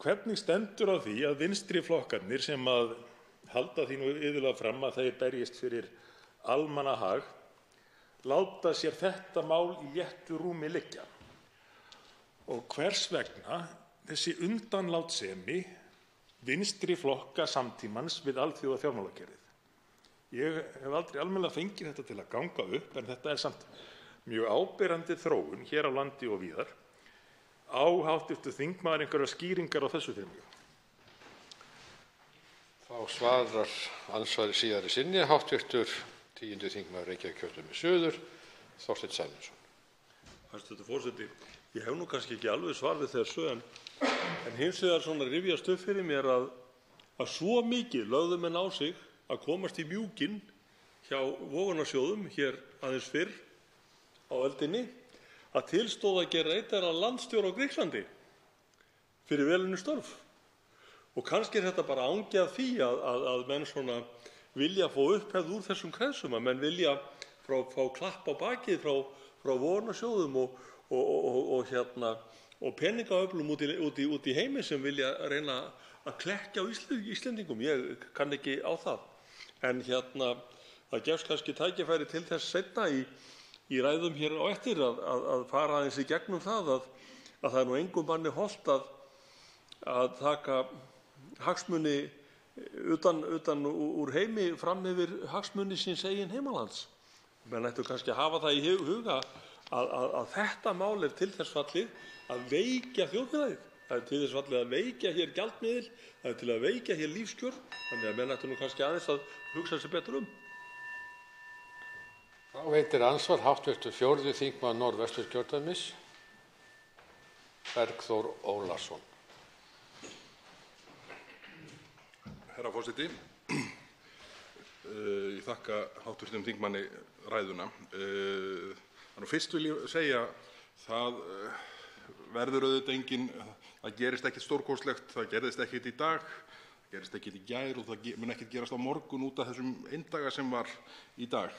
Hvernig stendur á því að vinstri flokkarnir sem að halda því nú iðulega fram að þeir berjist fyrir almannahag láta sér þetta mál í léttu rúmi liggja? Og hvers vegna þessi undanlátssemi vinstri flokka samtímans við alþjóða fjármálakerfið? Ég hef aldrei almennilega fengið þetta til að ganga upp, en þetta er samt mjög áberandi þróun hér á landi og víðar. Á hv. þingmaður einhverjar skýringar á þessu fyrir mig? Þá svarar andsvari síðari sinni hv. 10. þingmaður Reykjavíkurkjördæmis suður, Þorsteinn Sæmundsson. Hæstv. forseti, ég hef nú kannski ekki alveg svar við þessu, en hins vegar svona rifjast upp fyrir mér að svo mikið lögðu menn á sig að komast í mjúkinn hjá vogunarsjóðum hér aðeins fyrr á öldinni að til stóð að gera einn þeirra landstjóra á Grikklandi fyrir vel unnin störf. Og kannski er þetta bara angi af því að menn svona vilja fá upphefð úr þessum kreðsum, að menn vilja fá klapp á bakið frá vogunarsjóðum og peningaöflum út í heimi sem vilja reyna að klekkja á Íslendingum. Ég kann ekki á það. En það gefst kannski tækifæri til þess seinna í ræðum hér á eftir að fara aðeins í gegnum það að það er nú engum manni hollt að taka hagsmuni utan úr heimi fram yfir hagsmuni síns eigin heimalands. Menn ættu kannski að hafa það í huga að þetta mál er til þess fallið að veikja þjóðfélagið. Það er til þess fallið að veikja hér gjaldmiðil, það er til að veikja hér lífskjör, þannig að menn ættu nú kannski aðeins að hugsa sér betur um. Þá veitir andsvar hv. 4. þingmaður Norðvesturkjördæmis, Bergþór Ólason. Herra forseti, ég þakka hv. þingmanni ræðuna. Fyrst vil ég segja það verður auðvitað engin, það gerist ekkert stórkostlegt, það gerðist ekkert í dag, það gerist ekkert í gær og það mun ekkert gerast á morgun út af þessum eindaga sem var í dag.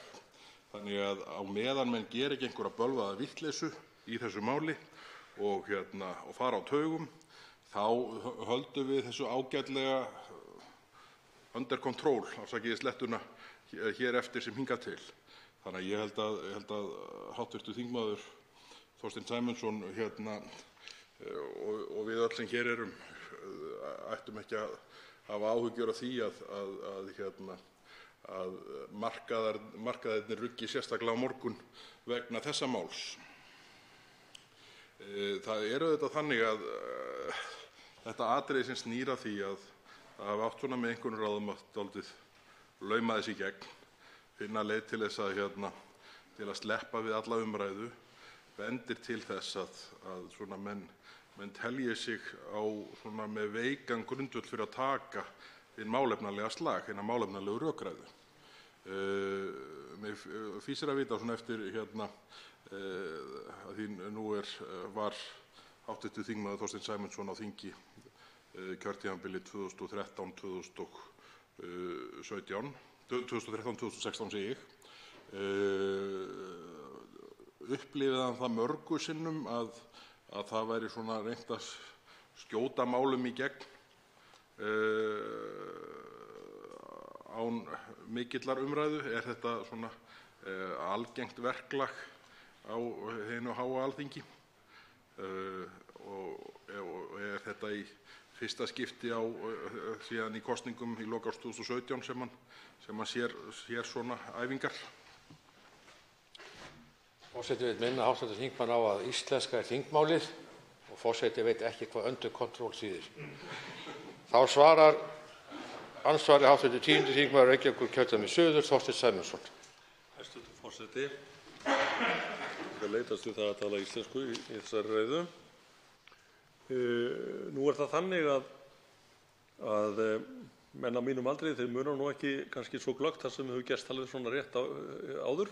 Þannig að á meðan menn gera ekki einhverja bölvaða vitleysu í þessu máli og fara á taugum, þá höldum við þessu ágætlega under control, afsakið slettuna, hér eftir sem hingað til. Þannig að ég held að hv. þingmaður Þorsteinn Sæmundsson og við öll sem hér erum ættum ekki að hafa áhyggjur af því að markaðirnir ruggi sérstaklega á morgun vegna þessa máls. Það er auðvitað þannig að þetta atriði sem snýr að því að það hafi átt svona með einhverjum ráðum að dálítið lauma þessu í gegn, finna leið til þess til að sleppa við alla umræðu, bendir til þess að svona menn telji sig á svona með veikan grundvöll fyrir að taka hinn málefnalega slag, hina málefnalegu rökræðu. Mér fýsir að vita svona eftir að því nú var hv. þingmaður Þorsteinn Sæmundsson á þingi kjörtímabilið 2013–2016 segi ég, upplifði hann það mörgu sinnum að það væri svona reynt að skjóta málum í gegn án mikillar umræðu. Er þetta svona algengt verklag á hinu háa Alþingi og er þetta í fyrsta skipti síðan í kosningum í lok árs 2017 sem hann sér svona æfingar? Forseti vill minna hv. þingmann á að íslenska er þingmálið og forseti veit ekki hvað under control þýðir. Þá svarar andsvari hv. 10. þingmaður Reykjavíkurkjördæmis suður, Þorsteinn Sæmundsson. Hæstv. forseti, ég leitast við það að tala íslensku í þessari ræðu. Nú er það þannig að menn á mínum aldri, þeir muna nú ekki kannski svo glöggt það sem hefur gerst alveg svona rétt áður.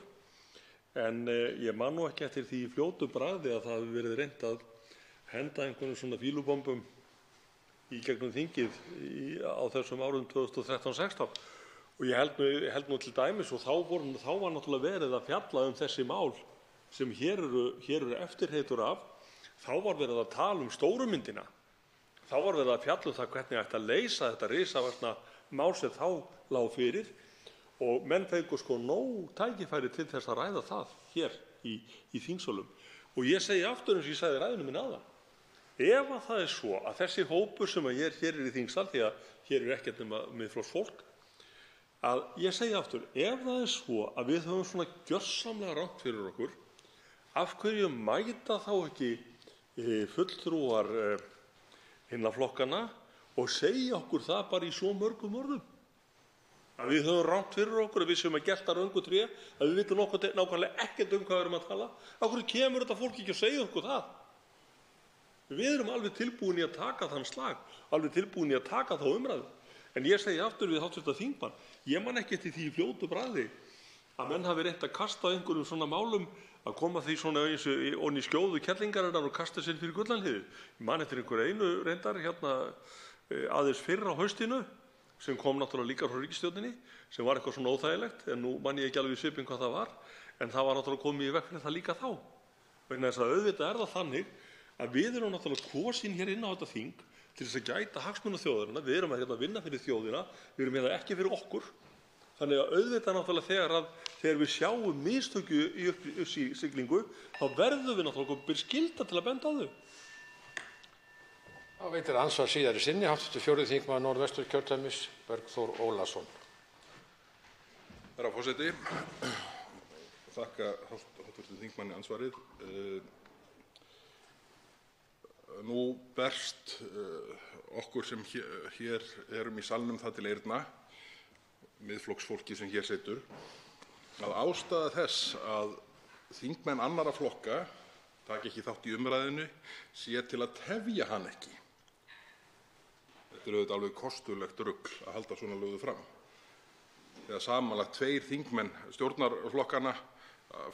En ég man nú ekki eftir því í fljótu bragði að það hafi verið reynt að henda einhverjum svona fílubombum í gegnum þingið á þessum árum 2013–16. Og ég held nú til dæmis, og þá var náttúrulega verið að fjalla þessi mál sem hér eru eftirheitur af, þá var verið að tala stóru myndina. Þá var verið að fjalla það hvernig ætti að leysa þetta risavaxna mál sem þá lá fyrir. Og menn fengu nóg tækifæri til þess að ræða það hér í þingsölum. Og ég segi aftur eins og ég sagði í ræðunni minni áðan, ef að það er svo að þessi hópur sem hér er í þingsal, því að hér ekkert nema Miðflokksfólk, að ég segi aftur, ef það er svo að við höfum svona gjörsamlega rangt fyrir okkur, af hverju mæta þá ekki fulltrúar hinna flokkana og segja okkur það bara í svo mörgum orðum? Að við höfum rangt fyrir okkur, að við séum að gelta röngu tré, að við vitum nákvæmlega ekkert hvað við erum að tala. Af hverju kemur þetta fólk ekki að segja okkur það? Við erum alveg tilbúin í að taka þann slag, alveg tilbúin í að taka þá umræðu. En ég segi aftur við hv. þingmann, ég man ekki eftir því í fljótu bragði að menn hafi reynt að kasta einhverjum svona málum, að koma því svona eins og onni í skjóðu kerlingarinnar og kasta sér fyrir gullanliðið. Ég man eftir einhverju einu reyndar aðeins fyrr á haustinu, sem kom náttúrulega líka frá ríkisstjórninni, sem var eitthvað svona óþægilegt, en nú man ég ekki alveg í svipinn hvað það var, en það var náttúrulega komið í veg fyrir það líka þá. Vegna þess að auðvitað er það þannig að við erum náttúrulega kosin hér inn á þetta þing til þess að gæta hagsmuna þjóðarinnar. Við erum að vinna fyrir þjóðina, við erum ekki fyrir okkur. Þannig að auðvitað náttúrulega þegar við sjáum mistöku í uppsiglingu, þá verðum við náttúrulega okkur skylda til að benda á þau. Þá veitir andsvar síðari sinni hv. 4. þingmaður Norðvesturkjördæmis, Bergþór Ólason. Herra forseti, þakka hv. þingmanni andsvarið. Nú berst okkur sem hér erum í salnum það til eyrna, Miðflokksfólki sem hér situr, að ástæða þess að þingmenn annarra flokka taki ekki þátt í umræðinu sé til að tefja hann ekki. Þetta er auðvitað alveg kostulegt rugl að halda svona lögðu fram. Þegar samanlagt 2 þingmenn stjórnarflokkanna,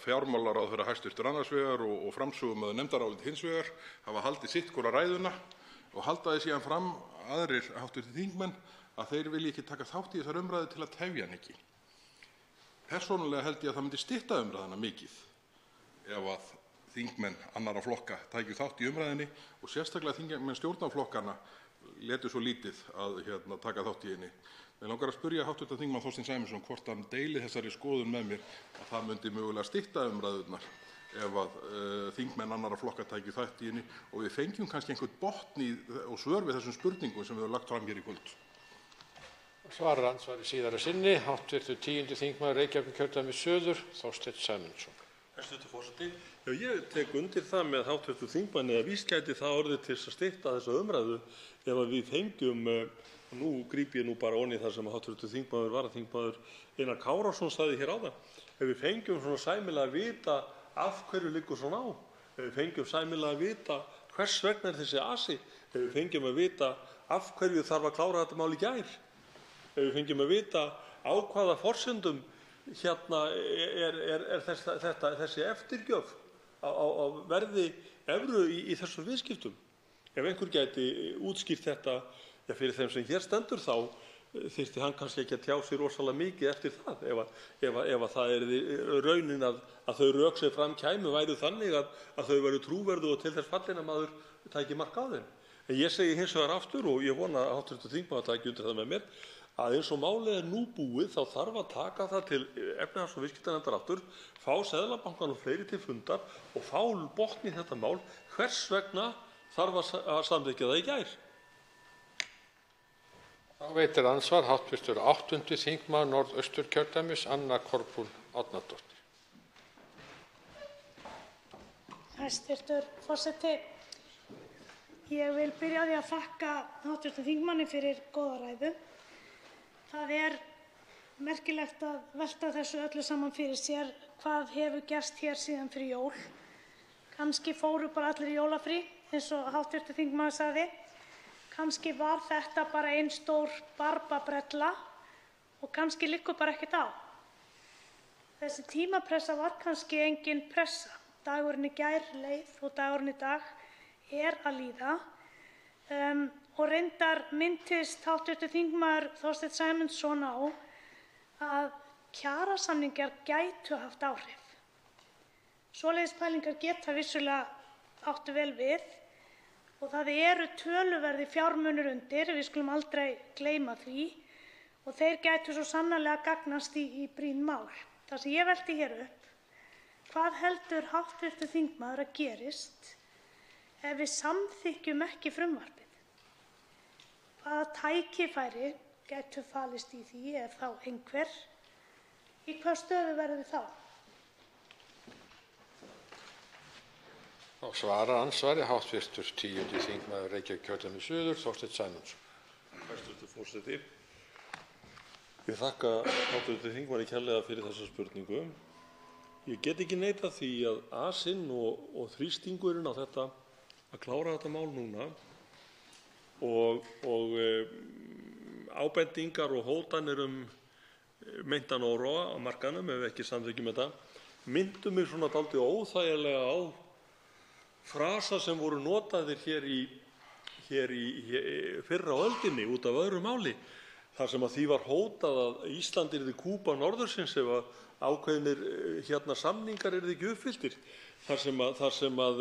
fjármálaráðherra hæstv. Annars vegar og framsögumaður nefndarálit hins vegar, hafa haldið sitt hvora ræðuna og halda því síðan fram aðrir hv. þingmenn að þeir vilji ekki taka þátt í þessar umræðu til að tefja hann ekki. Persónulega held ég að það myndi stytta umræðuna mikið ef að þingmenn annarra flokka tækju þátt í umræðunni og sérstaklega þingmenn stjórnarflokkanna létu svo lítið að taka þátt í henni. Mig langar að spyrja hv. þingmann Þorstein Sæmundsson hvort hann deili þessari skoðun með mér að það myndi mögulega stytta umræðurnar ef að þingmenn annarra flokka tækju þátt í henni og við fengjum kannski einhvern botn og svör við þessum spurningum sem við höfum lagt fram hér í kvöld. Svarar andsvari síðara sinni, hv. 10. þingmaður Reykjavíkurkjördæmis suður, Þorsteinn Sæmundsson. Hæstv. forseti, ég tek undir það með hv. þingmanni að víst gæti það orðið til að stytta þessa umræðu ef að við fengjum, nú gríp ég bara ofan í það sem hv. þingmaður, varaþingmaður Einar Kárason sagði hér áðan, ef við fengjum svona sæmilega að vita af hverju liggur svona á, ef við fengjum sæmilega að vita hvers vegna þessi asi, ef við fengjum að vita af hverju þarf að klára þetta mál í gær, ef við fengjum að vita á hvaða forsendum þessi eftirgjöf á verði evru í þessum viðskiptum. Ef einhver gæti útskýrt þetta fyrir þeim sem hér stendur þá þyrfti hann kannski ekki að tjá sig rosalega mikið eftir það ef það raunin að þau rök sem fram kæmu væru þannig að þau væru trúverðug og til þess fallin að maður tæki mark á þeim. En ég segi hins vegar aftur og ég vona að hv. þingmaður taki undir það með mér að eins og málið nú búið þá þarf að taka það til efnahags- og viðskiptanefndar aftur, fá Seðlabankann og fleiri til fundar og fá botn í þetta mál hvers vegna þarf að samþykkja það í gær. Þá veitir andsvar hv. 8. þingmaður Norðausturkjördæmis, Anna Kolbrún Árnadóttir. Hæstv. forseti, ég vil byrja á því að þakka hv. þingmanni fyrir góða ræðu. Það merkilegt að velta þessu öllu saman fyrir sér hvað hefur gerst hér síðan fyrir jól. Kannski fóru bara allir í jólafrí eins og hv. þingmaður sagði. Kannski var þetta bara ein stór barbabrella og kannski liggur bara ekkert á. Þessi tímapressa var kannski engin pressa. Dagurinn í gær leið og dagurinn í dag að líða. Og reyndar minntist hv. þingmaður Þorsteinn Sæmundsson á að kjarasamningar gætu haft áhrif. Svoleiðis pælingar geta vissulega áttu vel við og það eru töluverðir fjármunir undir, við skulum aldrei gleyma því, og þeir gætu svo sannarlega gagnast í brýn mál. Það sem ég velti hér upp, hvað heldur hv. þingmaður að gerist ef við samþykkjum ekki frumvarpið? Hvaða tækifæri gætu falist í því ef þá einhver? Í hvaða stöðu verðum við þá? Þá svarar andsvari hv. 10. þingmaður Reykjavíkurkjördæmis suður, Þorsteinn Sæmundsson. Hæstv. forseti, ég þakka hv. þingmanni kærlega fyrir þessa spurningu. Ég get ekki neitað því að asinn og þrýstingurinn á þetta að klára þetta mál núna og ábendingar og hótanir meintan óróa á markaðnum ef við ekki samþykkjum þetta minntu mig svona dálítið óþægilega á frasa sem voru notaðir hér í fyrra á öldinni út af öðru máli þar sem að því var hótað að Ísland yrði Kúba norðursins ef að ákveðnir samningar yrðu ekki uppfylltir þar sem að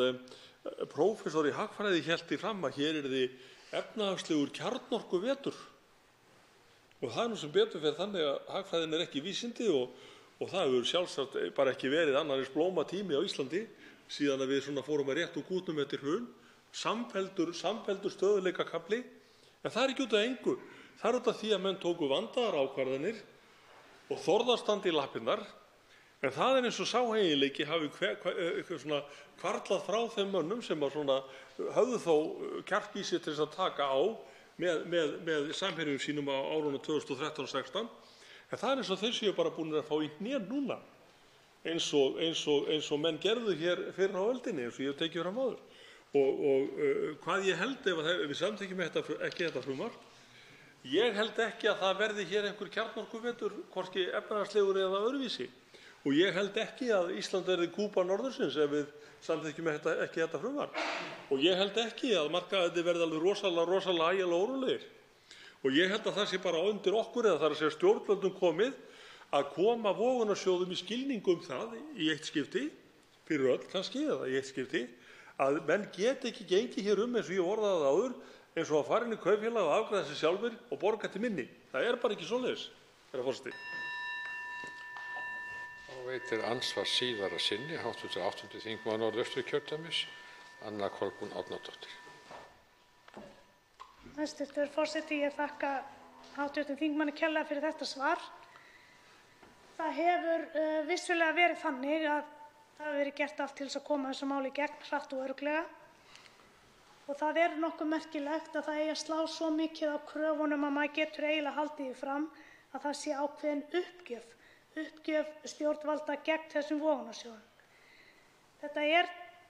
prófessor í hagfræði hélt því fram að hér yrði efnahagslegur kjarnorkuvetur og það nú sem betur fer þannig að hagfræðin ekki vísindi og það hefur sjálfsagt bara ekki verið annars blómatími á Íslandi síðan að við fórum að rétta úr kútnum eftir hrun, samfelldur stöðugleikakafli, en það ekki út af engu. Það út af því að menn tóku vandaðar ákvarðanir og þorðast standa í lappirnar, en það eins og sá eiginleiki hafi hvarflað frá þeim mönnum sem höfðu þó kjark í sér til þess að taka á með samherjum sínum á árunum 2013-16, en það eins og þeir séu bara búin að fá í hnén núna. Eins og menn gerðu hér fyrr á öldinni, eins og ég hef tekið fram áður. Og hvað ég held ef við samþykkjum ekki þetta frumvarp, ég held ekki að það verði hér einhver kjarnorkuvetur, hvorki efnahagslegur eða öðruvísi. Og ég held ekki að Ísland verði Kúba norðursins ef við samþykkjum ekki þetta frumvarp. Og ég held ekki að markaðirnir verði alveg rosalega ægilega órólegir. Og ég held að það sé bara undir okkur, eða það sé stjórnvöldum komið, að koma vogunarsjóðum í skilningu það í eitt skipti fyrir öll kannski, eða í eitt skipti, að menn geti ekki gengið hér eins og ég orðaði það áður, eins og að fara inn í kaupfélag og afgreiða sig sjálfir og borga til minni. Það er bara ekki svoleiðis, herra forseti. Þá veitir andsvar síðara sinni hv. 8. þingmaður Norðausturkjördæmis, Anna Kolbrún Árnadóttir. Hæstv. forseti, ég þakka hv. þingmanni kærlega fyrir þetta svar. Það hefur vissulega verið þannig að það hefur verið gert allt til þess að koma þessu máli í gegn hratt og örugglega. Og það er nokkuð merkilegt að það eigi að slá svo mikið á kröfunum að maður getur eiginlega haldið því fram að það sé ákveðin uppgjöf stjórnvalda gegn þessum vogunarsjóðum. Þetta er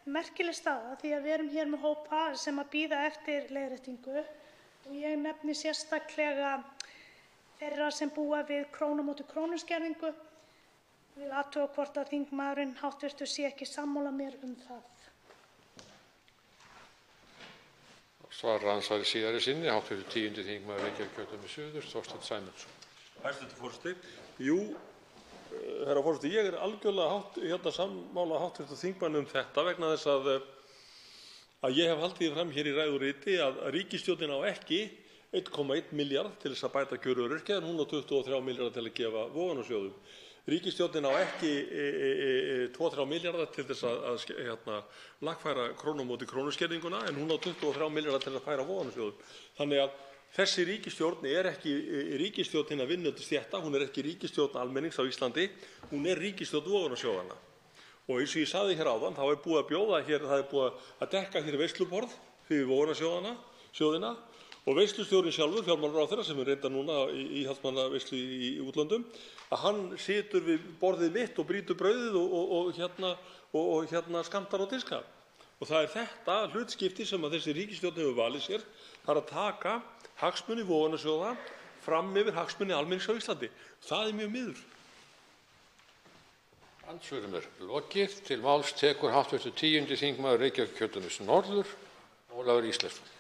merkileg staða því að við erum hér með hópa sem að bíða eftir leiðréttingu og ég nefni sérstaklega þeirra sem búa við krónu á móti krónu skerðingu. Vil athuga hvort að þingmaðurinn hv. sé ekki sammála mér um það. Svarar andsvari síðari sinni hv. 10. þingmaður Reykjavíkurkjördæmis suður, Þorsteinn Sæmundsson. Hæstv. forseti. Jú, herra forseti, ég er algjörlega sammála hv. þingmanni um þetta vegna þess að ég hef haldið því fram hér í ræðu og riti að ríkisstjórnin á ekki 1,1 milljarð til þess að bæta kjör öryrkja en hún á 23 milljarða til að gefa vogunarsjóðum. Ríkisstjórnin á ekki 2-3 milljarða til þess að lagfæra krónu á móti krónuskerðinguna en hún á 23 milljarða til að færa vogunarsjóðum. Þannig að þessi ríkisstjórn er ekki ríkisstjórn hinna vinnandi stétta, hún er ekki ríkisstjórn almennings á Íslandi, hún er ríkisstjórn vogunarsjóðanna. Og eins og ég sagði hér áðan, þá er búið að bjóða hér, það er búið að dekka hér veisluborð fyrir vogunarsjóðina og veislustjórinn sjálfur, fjármálaráðherra, sem er reynda núna í íhaldsmannaveislu í útlöndum, að hann situr við borðið mitt og brýtur brauðið og skammtar á diska. Og það er þetta hlutskipti sem að þessi ríkisstjórn hefur valið sér, það er að taka hagsmuni vogunarsjóða fram yfir hagsmuni almennings á Íslandi. Það er mjög miður. Andsvörum er lokið. Til máls tekur hv. 10. þingmaður Reykjavíkurkjördæmis norður, Ólafur Ísleifsson.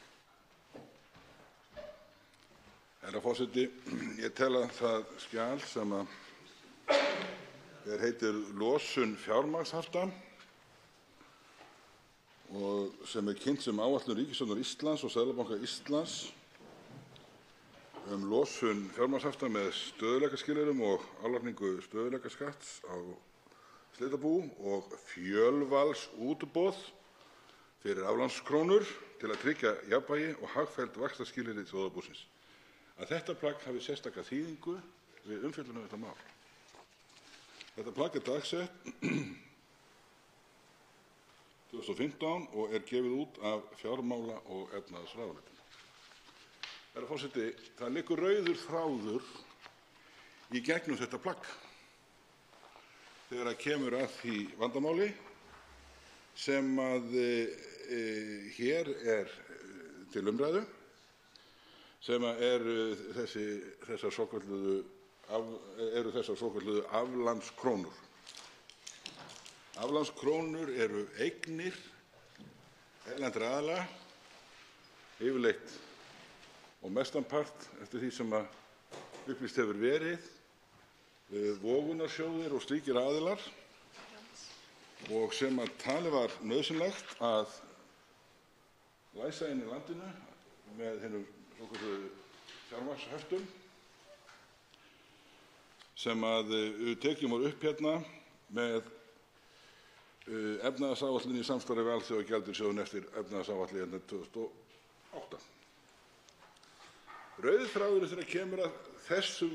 Herra forseti, ég tel að það skjal sem heitir losun fjármagnshafta og sem er kynnt sem áætlun ríkisstjórnar Íslands og Seðlabanka Íslands losun fjármagnshafta með stöðugleikaskilyrðum og álagningu stöðugleikaskatts á slitabú og fjölvalsútboð fyrir aflandskrónur til að tryggja jafnvægi og hagfelld vaxtarskilyrði þjóðarbúsins. Að þetta plagg hafi sérstaka þýðingu við umfjöllun um þetta mál. Þetta plagg er dagsett 2015 og er gefið út af fjármála- og efnahagsráðuneytinu. Herra forseti, það liggur rauður þráður í gegnum þetta plagg þegar að kemur að því vandamáli sem að hér er til umræðu, sem eru þessar svokölluðu aflandskrónur. Aflandskrónur eru eignir erlendra aðila, yfirleitt og mestanpart eftir því sem að upplýst hefur verið, vogunarsjóðir og slíkir aðilar og sem að talið var nauðsynlegt að læsa inn í landinu með hinum svokölluðu fjármagnshöftum sem að tekin voru upp hérna með efnahagsáætlun í samstarfi við Alþjóðagjaldeyrissjóðinn eftir efnahagsáætlun 2008. Rauði þráðurinn þegar kemur að þessum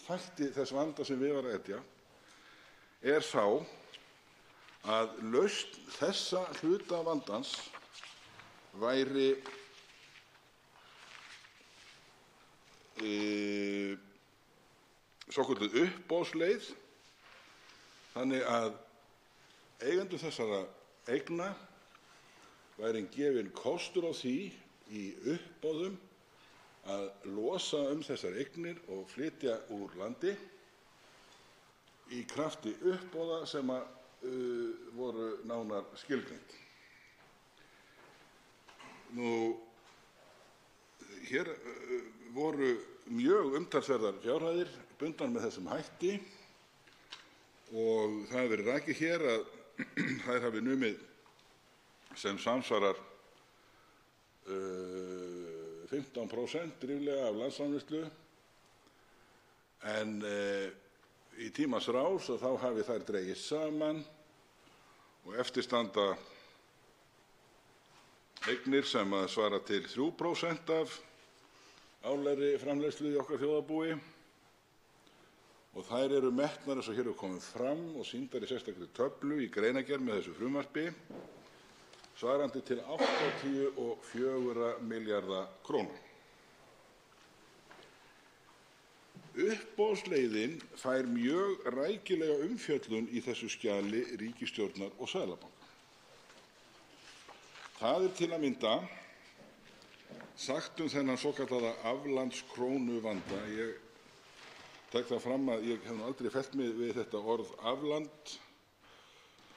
þætti þess vanda sem við var að etja er sá að lausn þessa hluta vandans væri svokölluð uppboðsleið, þannig að eigendum þessara eigna væri gefinn kostur á því í uppboðum að losa þessar eignir og flytja úr landi í krafti uppboða sem voru nánar skilgreind. Hér voru mjög umtalsverðar fjárhæðir bundnar með þessum hætti og það hefur verið rakið hér að þær hafi numið sem samsvarar 15% ríflega af landsframleiðslu, en í tímans rás þá hafi þær dregist saman og eftir standa eignir sem svara til 3% af árlegri framleiðslu í okkar þjóðarbúi, og þær eru metnar eins og hér hefur komið fram og sýndar í sérstakri töflu í greinargerð með þessu frumvarpi, svarandi til 84 milljarða króna. Uppboðsleiðin fær mjög rækilega umfjöllun í þessu skjali ríkisstjórnar og Seðlabanka. Það er til að mynda sagt þennan svokallaða aflandskrónuvanda. Ég tek það fram að ég hef aldrei fellt mig við þetta orð afland,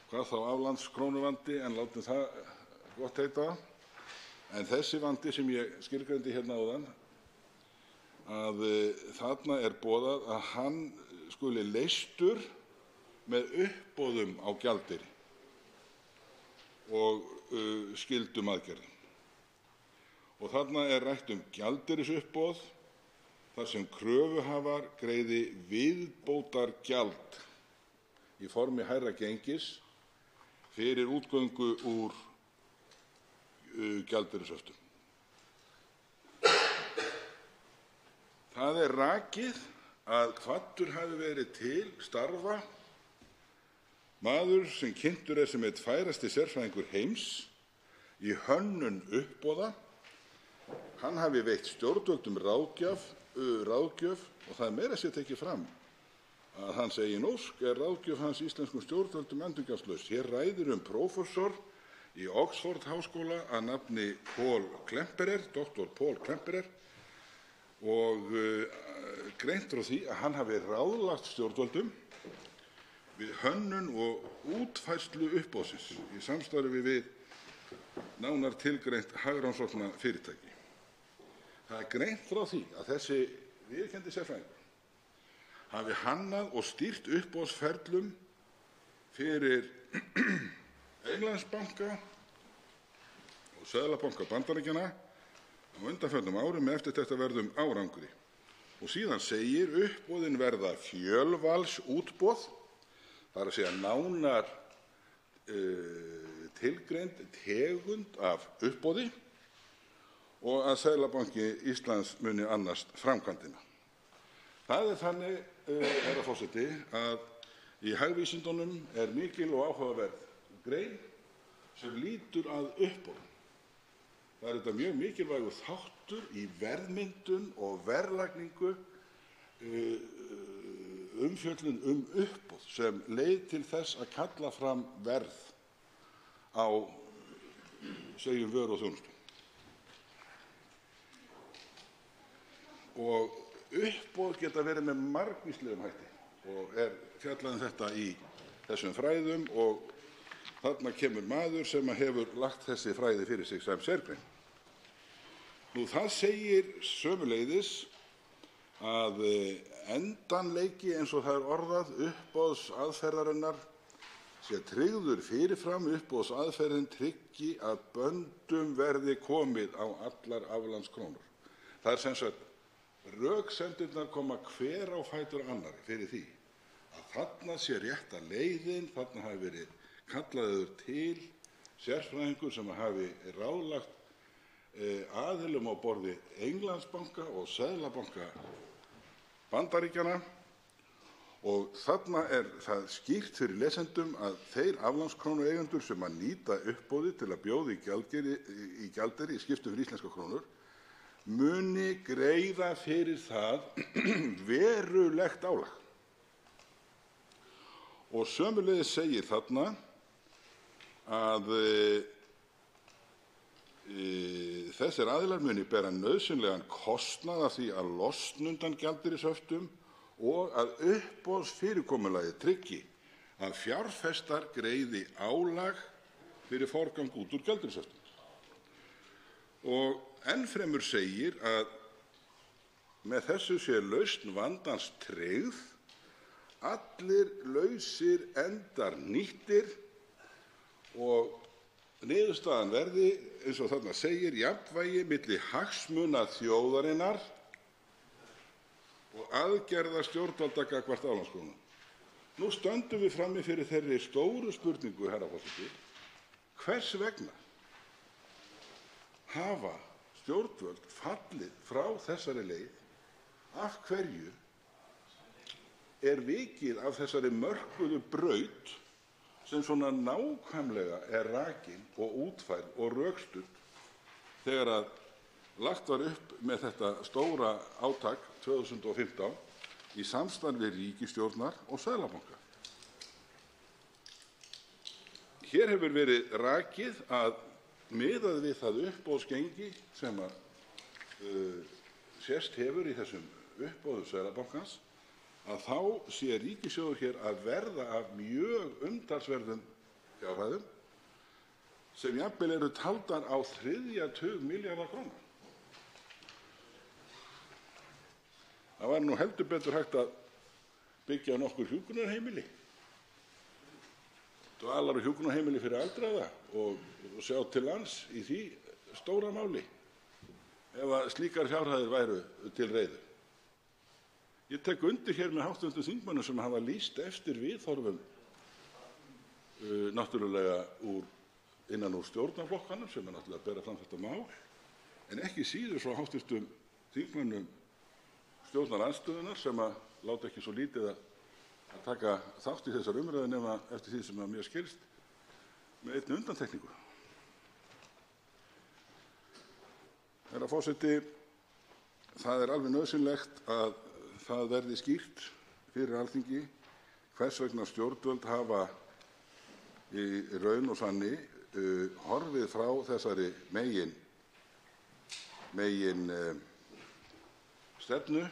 hvað þá aflandskrónuvandi, en látum það gott heita. En þessi vandi sem ég skilgreindi hérna áðan, að þarna er boðað að hann skuli leystur með uppboðum á gjaldeyri og skyldum aðgerðum. Og þarna er rætt gjaldeyrisuppboð þar sem kröfuhafar greiði viðbótargjald í formi hærra gengis fyrir útgöngu úr gjaldeyrishöftum. Það er rakið að kvaddur hafi verið til starfa maður sem kynntur er sem einn færasti sérfræðingur heims í hönnun uppboða. Hann hafi veitt stjórnvöldum ráðgjöf og það er meira að segja tekið fram að hans eigin ósk er ráðgjöf hans íslenskum stjórnvöldum endurgjaldslaus. Hér ræðir prófessor í Oxford-háskóla að nafni Dr. Paul Klemperer, og greint frá því að hann hafi ráðlagt stjórnvöldum við hönnun og útfærslu uppboðsins í samstarfi við nánar tilgreint hagrannsóknarfyrirtæki. Það er greint frá því að þessi viðurkenndi sérfræðingur hafi hannað og stýrt uppboðsferlum fyrir Englandsbanka og Seðlabanka Bandaríkjanna á undanförnum árum með eftirtektarverðum árangri. Og síðan segir uppboðin verða fjölvalsútboð, það er að segja nánar tilgreind tegund af uppboði, og að Seðlabanki Íslands muni annast framkvæmdina. Það er þannig, herra forseti, að í hagvísindunum er mikil og áhugaverð grein sem lýtur að uppboðum. Það er þetta mjög mikilvægur þáttur í verðmyndun og verðlagningu, umfjöllun uppboð sem leið til þess að kalla fram verð á, segjum, vöru og þjónustu. Og uppboð geta verið með margvíslegum hætti og er fjallað þetta í þessum fræðum, og þarna kemur maður sem hefur lagt þessi fræði fyrir sig sem sérgrein. Það segir sömuleiðis að endanleiki, eins og það er orðað, uppboðsaðferðarinnar sé tryggður fyrirfram. Uppboðsaðferðin tryggi að böndum verði komið á allar aflandskrónur. Það er sem sagt röksemdirnar koma hver á fætur annarri fyrir því að þarna sé rétta leiðin, þarna hafi verið kallaður til sérfræðingur sem hafi ráðlagt aðilum á borði Englandsbanka og Seðlabanka Bandaríkjanna, og þarna er það skýrt fyrir lesendum að þeir aflandskrónueigendur sem að nýta uppboði til að bjóða í gjaldeyri í skiptum fyrir íslenskar krónur muni greiða fyrir það verulegt álag. Og sömuleiðis segir þarna að þessir aðilar muni bera nauðsynlegan kostnað af því að losna undan gjaldeyrishöftum og að uppboðsfyrirkomulagið tryggi að fjárfestar greiði álag fyrir forgang út úr gjaldeyrishöftum. Og ennfremur segir að með þessu sé lausn vandans tryggð, allir lausir endar nýttir og niðurstaðan verði, eins og þarna segir, jafnvægi milli hagsmuna þjóðarinnar og aðgerða stjórnvalda gagnvart aflandskrónum. Nú stöndum við frammi fyrir þeirri stóru spurningu, herra forseti, hvers vegna hafa stjórnvöld fallið frá þessari leið? Af hverju er vikið af þessari mörkuðu braut sem svona nákvæmlega er rakin og útfærð og rökstudd þegar að lagt var upp með þetta stóra átak 2015 í samstarfi ríkisstjórnar og Seðlabanka? Hér hefur verið rakið að miðað við það uppboðsgengi sem sést hefur í þessum uppboðum Seðlabankans, að þá sé ríkissjóður hér að verða af mjög umtalsverðum fjárhæðum sem jafnvel eru taldar á þriðja tug milljarða króna. Það var nú heldur betur hægt að byggja nokkur hjúkrunarheimili, dvalar- og hjúkrunarheimili fyrir aldraða og sjá til lands í því stóra máli ef að slíkar fjárhæðir væru til reiðu. Ég tek undir hér með hv. þingmönnum sem hafa lýst eftir viðhorfum náttúrulega innan úr stjórnarflokkanum sem náttúrulega bera fram þetta mál, en ekki síður frá hv. þingmönnum stjórnarandstöðunnar sem láta ekki svo lítið að taka þátt í þessar umræðu nema eftir því sem að mér skilst með einni undantekningu. Herra forseti, það er alveg nauðsynlegt að það verði skýrt fyrir Alþingi hvers vegna stjórnvöld hafa í raun og sanni horfið frá þessari megin stefnu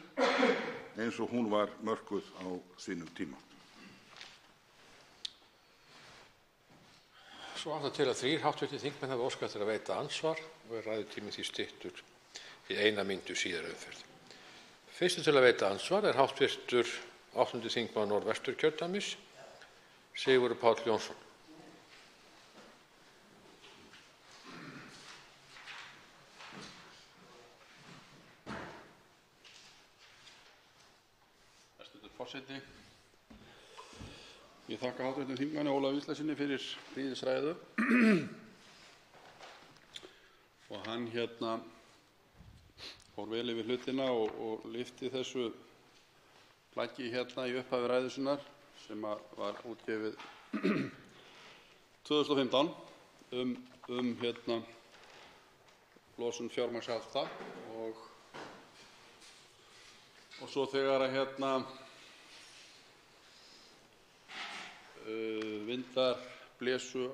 eins og hún var mörkuð á sínum tíma. Svo á það til að 3 hv. þingmenn hafa óskað eftir að veita andsvar og er ræðutími því styttur í 1 mínútu síðari umferð. Fyrstur til að veita andsvar er hv. 8. þingmaður Norðvesturkjördæmis, Sigurður Páll Jónsson. Hæstv. forseti. Ég þakka hv. þingmanni Ólafi Ísleifssyni fyrir prýðisræðu og hann fór vel yfir hlutina og lyfti þessu plaggi í upphafi ræðu sinnar sem var útgefið 2015 losun fjármagnshafta og svo þegar vindar blésu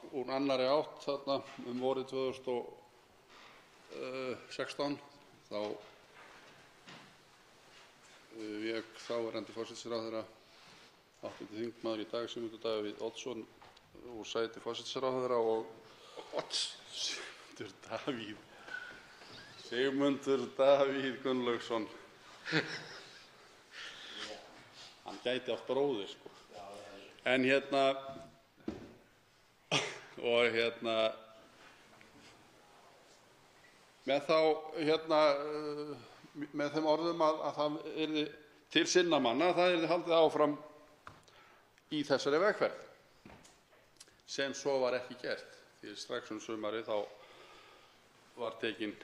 úr annarri átt þarna vorið 2016 þá vék þáverandi forsætisráðherra, hv. þingmaður í dag, Sigmundur Davíð Oddsson, úr sæti forsætisráðherra og Sigmundur Davíð Gunnlaugsson, hann gæti átt bróðir, sko. En með þeim orðum að það yrði til sinna manna, það yrði haldið áfram í þessari vegferð, sem svo var ekki gert, því strax sumarið þá var tekin,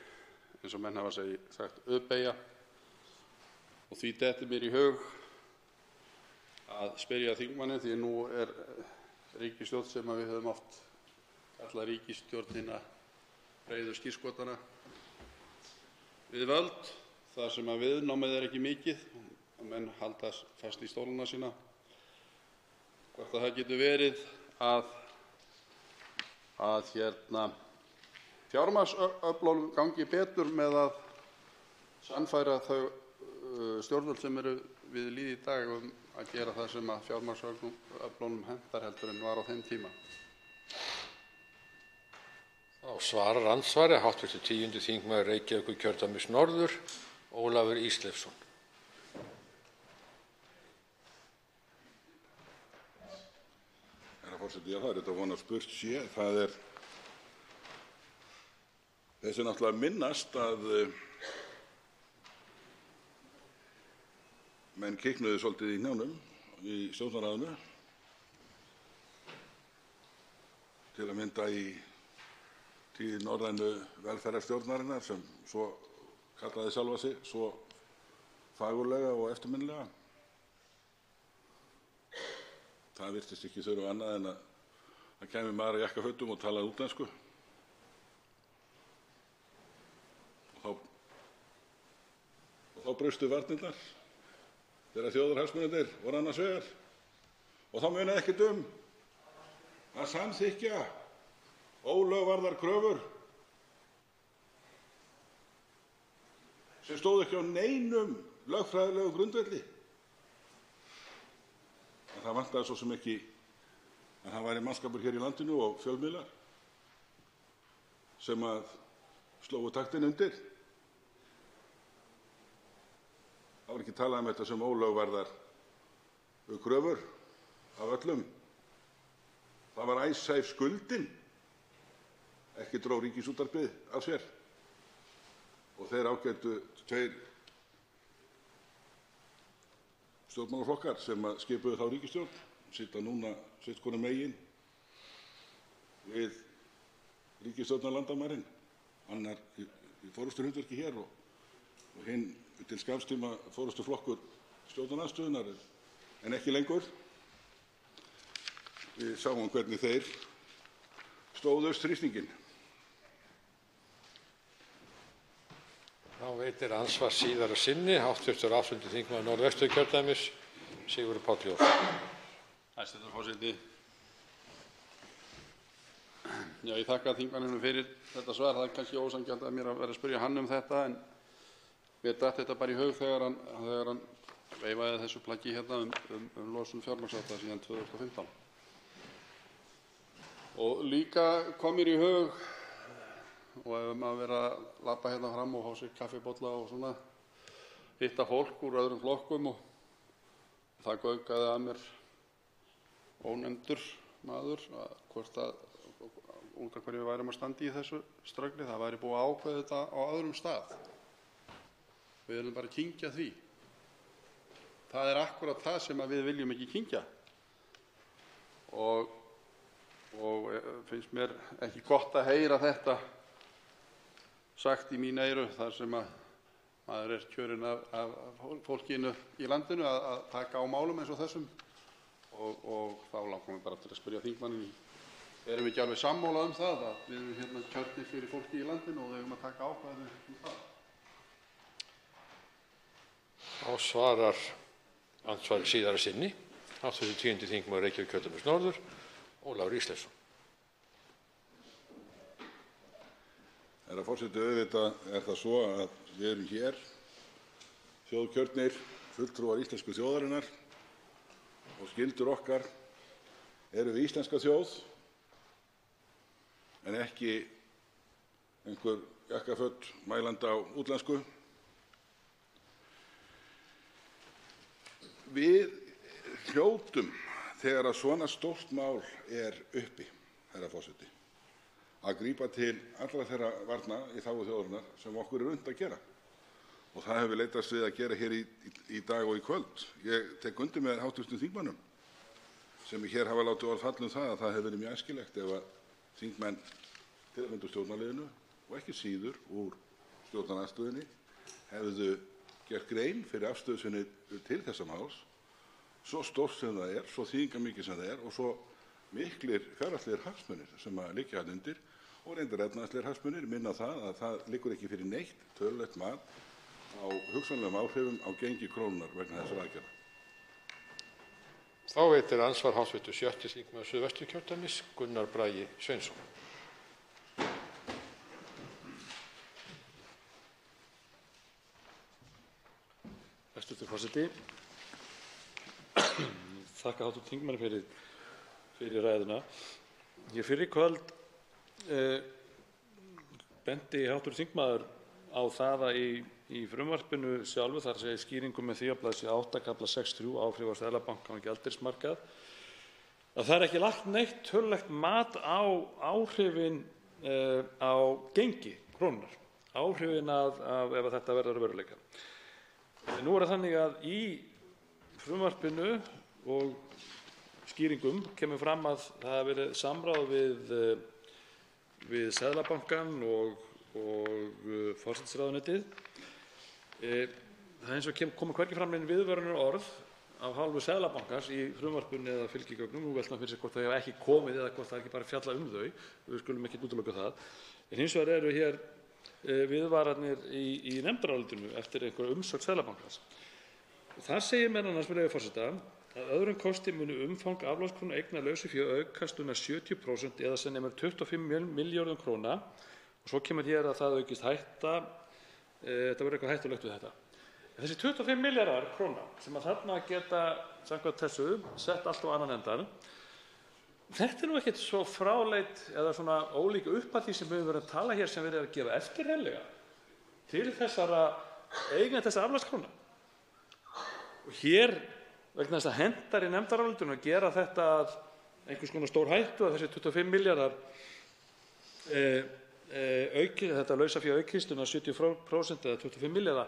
eins og menn hafa sagt, uppbeygja og því dettur mér í hug að spyrja þingmanninn, því nú er ríkisstjórn sem við höfum oft kallað ríkisstjórnina breiðu skírskotana við völd, þar sem að viðnámið er ekki mikið og menn halda fast í stólana sína, hvort að það getur verið að fjármagnsöflunum gangi betur með að sannfæra þau stjórnvöld sem eru við lýði í dag að gera það sem að fjármagnsöflunum hentar heldur en var á þeim tíma. Þá svarar andsvari hv. 10. þingmaður Reykjavíkurkjördæmis norður, Ólafur Ísleifsson. Herra forseti. Já, það er þetta von að spurt sé. Það er þess er náttúrulega minnast að menn kiknuðu svolítið í hnjánum í Stjórnarráðinu, til að mynda í tíð norrænu velferðarstjórnarinnar sem svo kallaði sjálfa sig svo fagurlega og eftirminnilega. Það virtist ekki þurfa annað en að það kæmi maður í jakkafötum og talaði útlensku. Og þá brustu varnirnar þegar þjóðarhagsmunirnir voru annars vegar. Og þá munaði ekkert að samþykkja ólögvarðar kröfur sem stóðu ekki á neinum lögfræðilegu grundvelli. En það vantaði svo sem ekki að það væri mannskapur hér í landinu og fjölmiðlar sem að slógu taktinn undir. Það var ekki talað þetta sem ólögvarðar kröfur af öllum. Það var Icesave skuldin. Ekki dró Ríkisútvarpið af sér. Og þeir ágætu tveir stjórnmálaflokkar sem skipuðu þá ríkisstjórn sitja núna sitt hvorum megin við ríkisstjórnarlandamærin, annar í forystuhlutverki hér og hinn til skamms tíma forystuflokkur stjórnarandstöðunnar, en ekki lengur. Við sáum hvernig þeir stóðust þrýstinginn. Þá veitir andsvar síðara sinni hv. 8. þingmaður Norðvesturkjördæmis, Sigurður Páll Jónsson. Hæstv. forseti. Já, ég þakka þingmanninum fyrir þetta svar. Það er kannski ósanngjarnt að mér að vera að spyrja hann um þetta, en mér datt þetta bara í hug þegar hann veifaði þessu plaggi hérna um losun fjármagnshafta síðan 2015. Og líka kom mér í hug, og ef maður verið að labba hérna fram og fá sér kaffibolla og svona, hitta fólk úr öðrum flokkum, og það gaukaði að mér ónefndur maður hvort að út af hverju við værum að standa í þessu ströggli. Það væri búið að ákveða þetta á öðrum stað. Við erum bara að kyngja því. Það er akkúrat það sem við viljum ekki kyngja. Og finnst mér ekki gott að heyra þetta sagt í mín eyru þar sem að maður kjörinn af fólkinu í landinu að taka á málum eins og þessum. Og þá langar mér bara til að spyrja þingmanninn, erum við ekki alveg sammála um það að við erum hérna kjörnir fyrir fólki í landinu og við eigum að taka ákvæði um það? Þá svarar andsvari síðara sinni hv. 10. þingmaður Reykjavíkurkjördæmis norður, Ólafur Ísleifsson. Herra forseti, auðvitað er það svo að við erum hér þjóðkjörnir fulltrúar íslensku þjóðarinnar og skyldur okkar eru við íslenska þjóð en ekki einhver jakkaföt mælandi á útlensku. Við hljótum þegar að svona stórt mál er uppi, herra forseti, að grípa til allra þeirra varna í þágu þjóðarinnar sem okkur er unnt að gera. Og það hefur leitast við að gera hér í dag og í kvöld. Ég tek undir með hv. þingmönnum sem hér hafa látið orð falla það að það hefur verið mjög æskilegt ef að þingmenn tilnefndu stjórnarliðinu og ekki síður úr stjórnarandstöðunni hefðu gert grein fyrir afstöðu sinni til þessa máls, svo stórt sem það er, svo þýðingarmikið sem það er og svo miklir fjárhagslegir hagsmunir sem að liggja þarna undir og reyndar efnahagslegir hagsmunir minna það að það liggur ekki fyrir neitt tölulegt mat á hugsanlegum áhrifum á gengi krónunnar vegna þessara aðgerða. Þá veitir andsvar hv. 7. þingmaður Suðvesturkjördæmis, Gunnar Bragi Sveinsson. Hæstv. forseti. Þakka hv. þingmanni fyrir ræðuna. Hér fyrr í kvöld benti hv. þingmaður á það að í frumvarpinu sjálfu, þar segir skýringum með því að blaðsíðu 8 kafla 6.3 áhrif á Seðlabankann og gjaldeyrismarkað, að það ekki lagt neitt tölulegt mat á áhrifin á gengi krónunnar, áhrifin af ef þetta verður að veruleika. Nú er það þannig að í frumvarpinu og skýringum kemur fram að það hafi verið samráð við Seðlabankann og forsætisráðuneytið. Það eins og koma hvergi fram nein viðvörunarorð af hálfu Seðlabankans í frumvarpinu eða fylgigögnum. Nú veltir maður fyrir sér hvort þau hafa ekki komið eða hvort það er ekki bara fjallað þau. Við skulum ekki útiloka það. En hins vegar eru hér viðvaranir í nefndarálitinu eftir einhverja umsögn Seðlabankans. Þar segir meðal annars, með leyfi forseta, að öðrum kosti muni umfang aflandskróna eigna lausafé aukast um 70% eða sem nemur 25 milljörðum króna. Og svo kemur hér að það aukist hætta, þetta verður eitthvað hættulegt við þetta. En þessi 25 milljarðar króna sem að þarna geta, samkvæmt þessu, sett allt á annan endan, þetta nú ekkert svo fráleit eða svona ólík upp að því sem við höfum verið að tala hér sem verið að gefa eftir hellega til þessara eigna þessara aflandskróna. Og hér, vegna þess að hendar í nefndarálitinu að gera þetta að einhvers konar stór hættu að þessi 25 milljarðar þetta lausafé aukist um 70% eða 25 milljarða,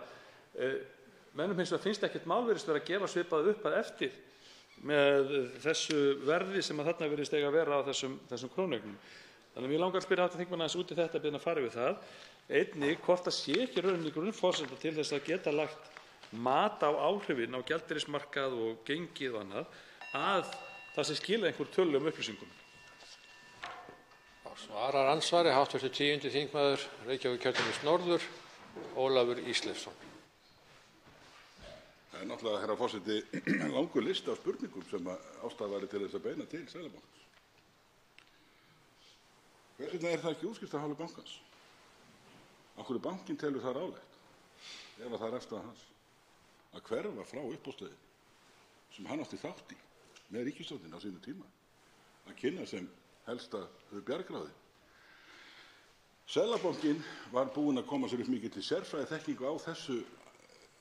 mennum hins vegar finnst ekkert mál virðist vera að gefa svipað upp að eftir með þessu verði sem að þarna virðist eiga að vera á þessum krónueignum. Þannig að mér langar að spyrja hv. þingmann aðeins út í þetta að fara yfir það. Einnig hvort það sé ekki rauninni grunnforsenda til þess að geta lagt mat á áhrifin á gjaldeyrismarkað og gengið og annað að það sé skila einhver tölulegum upplýsingum. Svarar andsvari hv. 10. þingmaður Reykjavíkurkjördæmis norður, Ólafur Ísleifsson. Það er náttúrulega, herra forseti, langur listi af spurningum sem ástæða væri til þess að beina til Seðlabankans. Hvers vegna er það ekki útskýrt af hálfu bankans? Af hverju bankinn telur það ráðlegt, ef það er afstaða hans, að hverfa frá uppboðsleiðinni sem hann átti þátt í með ríkisstjórninni á sínu tíma, að kynna sem helsta bjargráði. Seðlabankinn var búinn að koma sér upp mikið til sérfræðiþekkingu á þessu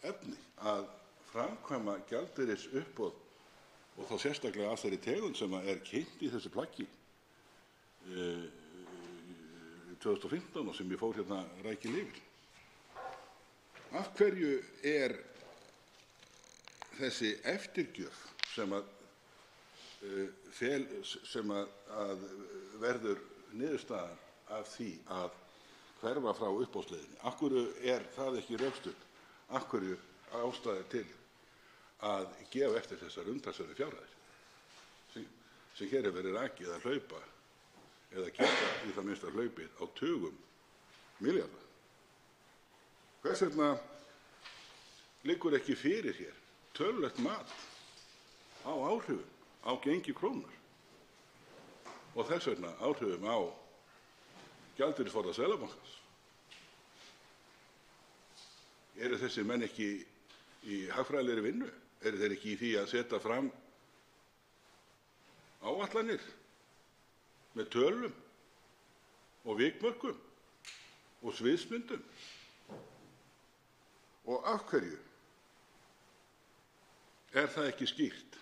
efni að framkvæma gjaldeyrisuppboð og þá sérstaklega af þeirri tegund sem er kynnt í þessu plaggi 2015 og sem ég fór hérna rækilega yfir. Af hverju er þessi eftirgjöf sem að verður niðurstaðan af því að hverfa frá uppboðsleiðinni? Af hverju er það ekki rökstutt? Af hverju ástæða til að gefa eftir þessar umtalsverðu fjárhæðir sem hér hefur verið rakið að hlaupa eða geta í það minnsta hlaupið á tugum milljarða? Hvers vegna liggur ekki fyrir hér tölulegt mat á áhrifum á gengi krónunnar og þess vegna áhrifum á gjaldeyrisforða Seðlabankans? Eru þessi menn ekki í hagfræðilegri vinnu? Eru þeir ekki í því að setja fram áætlanir með tölum og vikmörkum og sviðsmyndum? Og af hverju er það ekki skýrt,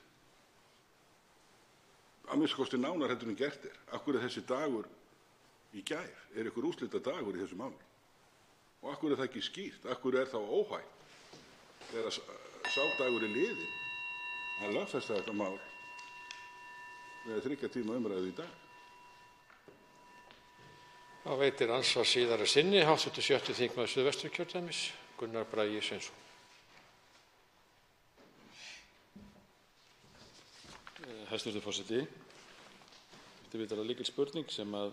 að minnsta kosti nánar heldur en gert er? Af hverju er þessi dagur í gær einhver úrslitadagur í þessu máli? Og af hverju er það ekki skýrt? Af hverju er þá óhætt þegar sá dagur er liðinn að lögfesta þetta mál með 3 tíma umræðu í dag? Þá veitir andsvar síðari sinni hv. 7. þingmaður Suðvesturkjördæmis, Gunnar Bragi Sveinsson. Hæstv. forseti, þetta er vitanlega lykil spurning sem að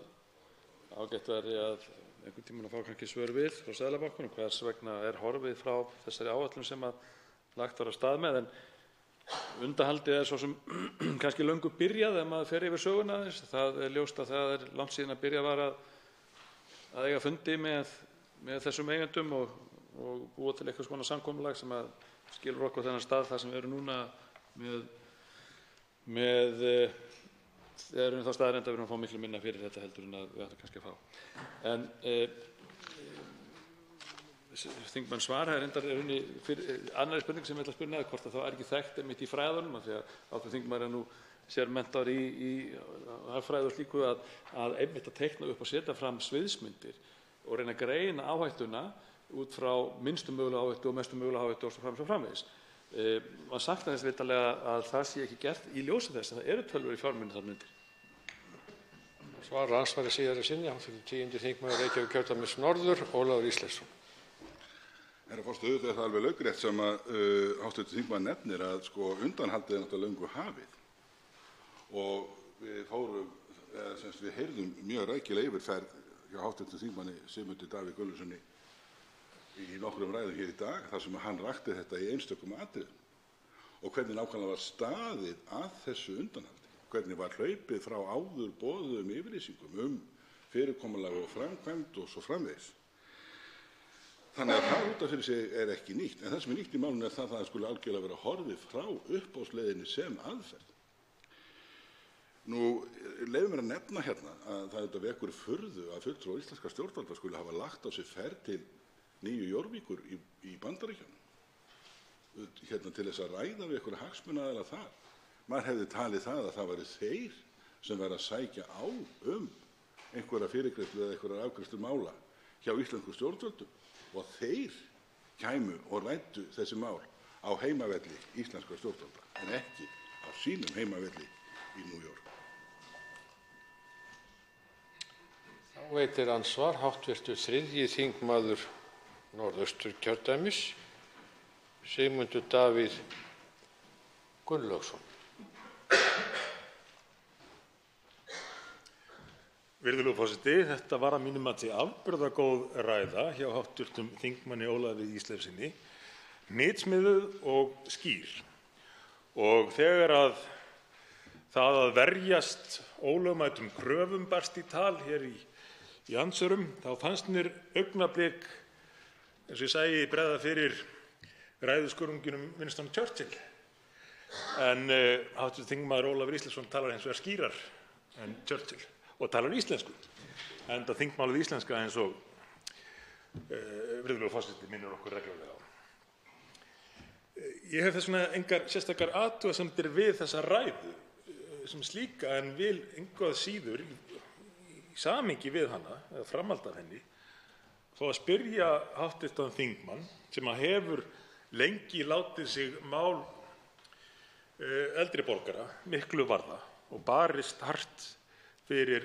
ágætt væri að einhvern tímann að fá kannski svör við frá Seðlabankanum, hvers vegna er horfið frá þessari áætlun sem að lagt var af stað með. En undanhaldið er svo sem kannski löngu byrjað ef maður fer yfir söguna þess. Það er ljóst að það er langt síðan að byrja var að eiga fundi með þessum eigendum og búa til eitthvað svona samkomulag sem að skilur okkur þennan stað þar sem við erum núna erum þá staðreynd að við erum að fá miklu minna fyrir þetta heldur en að við ætlum kannski að fá. En þingmann svara er annarri spurning sem ég ætla að spyrja hvort að það er ekki þekkt einmitt í fræðunum, af því að hv. þingmaður er nú sérmenntaður í hagfræði og slíku, að einmitt að teikna upp og setja fram sviðsmyndir og reyna að greina áhættuna út frá minnstu mögulega áhættu og mestu mögulega áhættu og svo framvegis. Maður saknar þess vitanlega að það sé ekki gert í ljósi þess að það eru tölur í fjármunir þar undir. Svara andsvari síðari sinni, hv. 10. þingmaður Reykjavíkurkjördæmis norður, Ólafur Ísleifsson. Herra forseti, auðvitað er það alveg laukrétt sem að hv. þingmaður nefnir að undanhaldið er náttúrulega löngu hafið og við heyrðum mjög rækilega yfirferð hjá hv. þingmanni Sigmundi Davíð Gunnlaugssyni í nokkrum ræðum hér í dag þar sem hann rakti þetta í einstökum atriðum og hvernig nákvæmlega var staðið að þessu undanhaldi, hvernig var hlaupið frá áður boðuðum yfirlýsingum fyrirkomulag og framkvæmd og svo framvegis. Þannig að það út af fyrir sig er ekki nýtt, en það sem er nýtt í málinu er það skuli algjörlega vera horfið frá uppboðsleiðinni sem aðferð. Nú, leyfum mér að nefna hérna að það vekur furðu að fulltrúar íslenskra stjórnvalda skuli hafa lagt á sig ferð til Nýju Jórvíkur í Bandaríkjunum til þess að ræða við einhverja hagsmunaaðila þar. Maður hefði talið það að það væri þeir sem væru að sækja á einhverja fyrirgreiðslu eða einhverjar afgreiðslu mála hjá íslenskum stjórnvöldum og þeir kæmu og ræddu þessi mál á heimavelli íslenskra stjórnvalda en ekki á sínum heimavelli í New York. Þá veitir andsvar hv. 3. þingmaður Norðausturkjördæmis, Sigmundur Davíð Gunnlaugsson. Virðulegur forseti, þetta var að mínu mati afburðagóð ræða hjá hv. þingmanni Ólafi Ísleifssyni, hnitmiðuð og skýr. Og þegar að það að verjast ólögmætum kröfum barst í tal hér í andsvörum, þá fannst mér augnablik, eins og ég segi, bregða fyrir ræðuskörunginum Winston Churchill. En hv. þingmaður Ólafur Ísleifsson talar hins vegar skýrar en Churchill og talar íslensku, enda þingmálið íslenska eins og virðulegur forseti minnir okkur reglulega á. Ég hef þess vegna engar sérstakar athugasemdir við þessa ræðu sem slíka, en vil engu að síður í samhengi við hana, eða framhald af henni, fá að spyrja hv. þingmann sem hefur lengi látið sig mál eldri borgara miklu varða og barist hart fyrir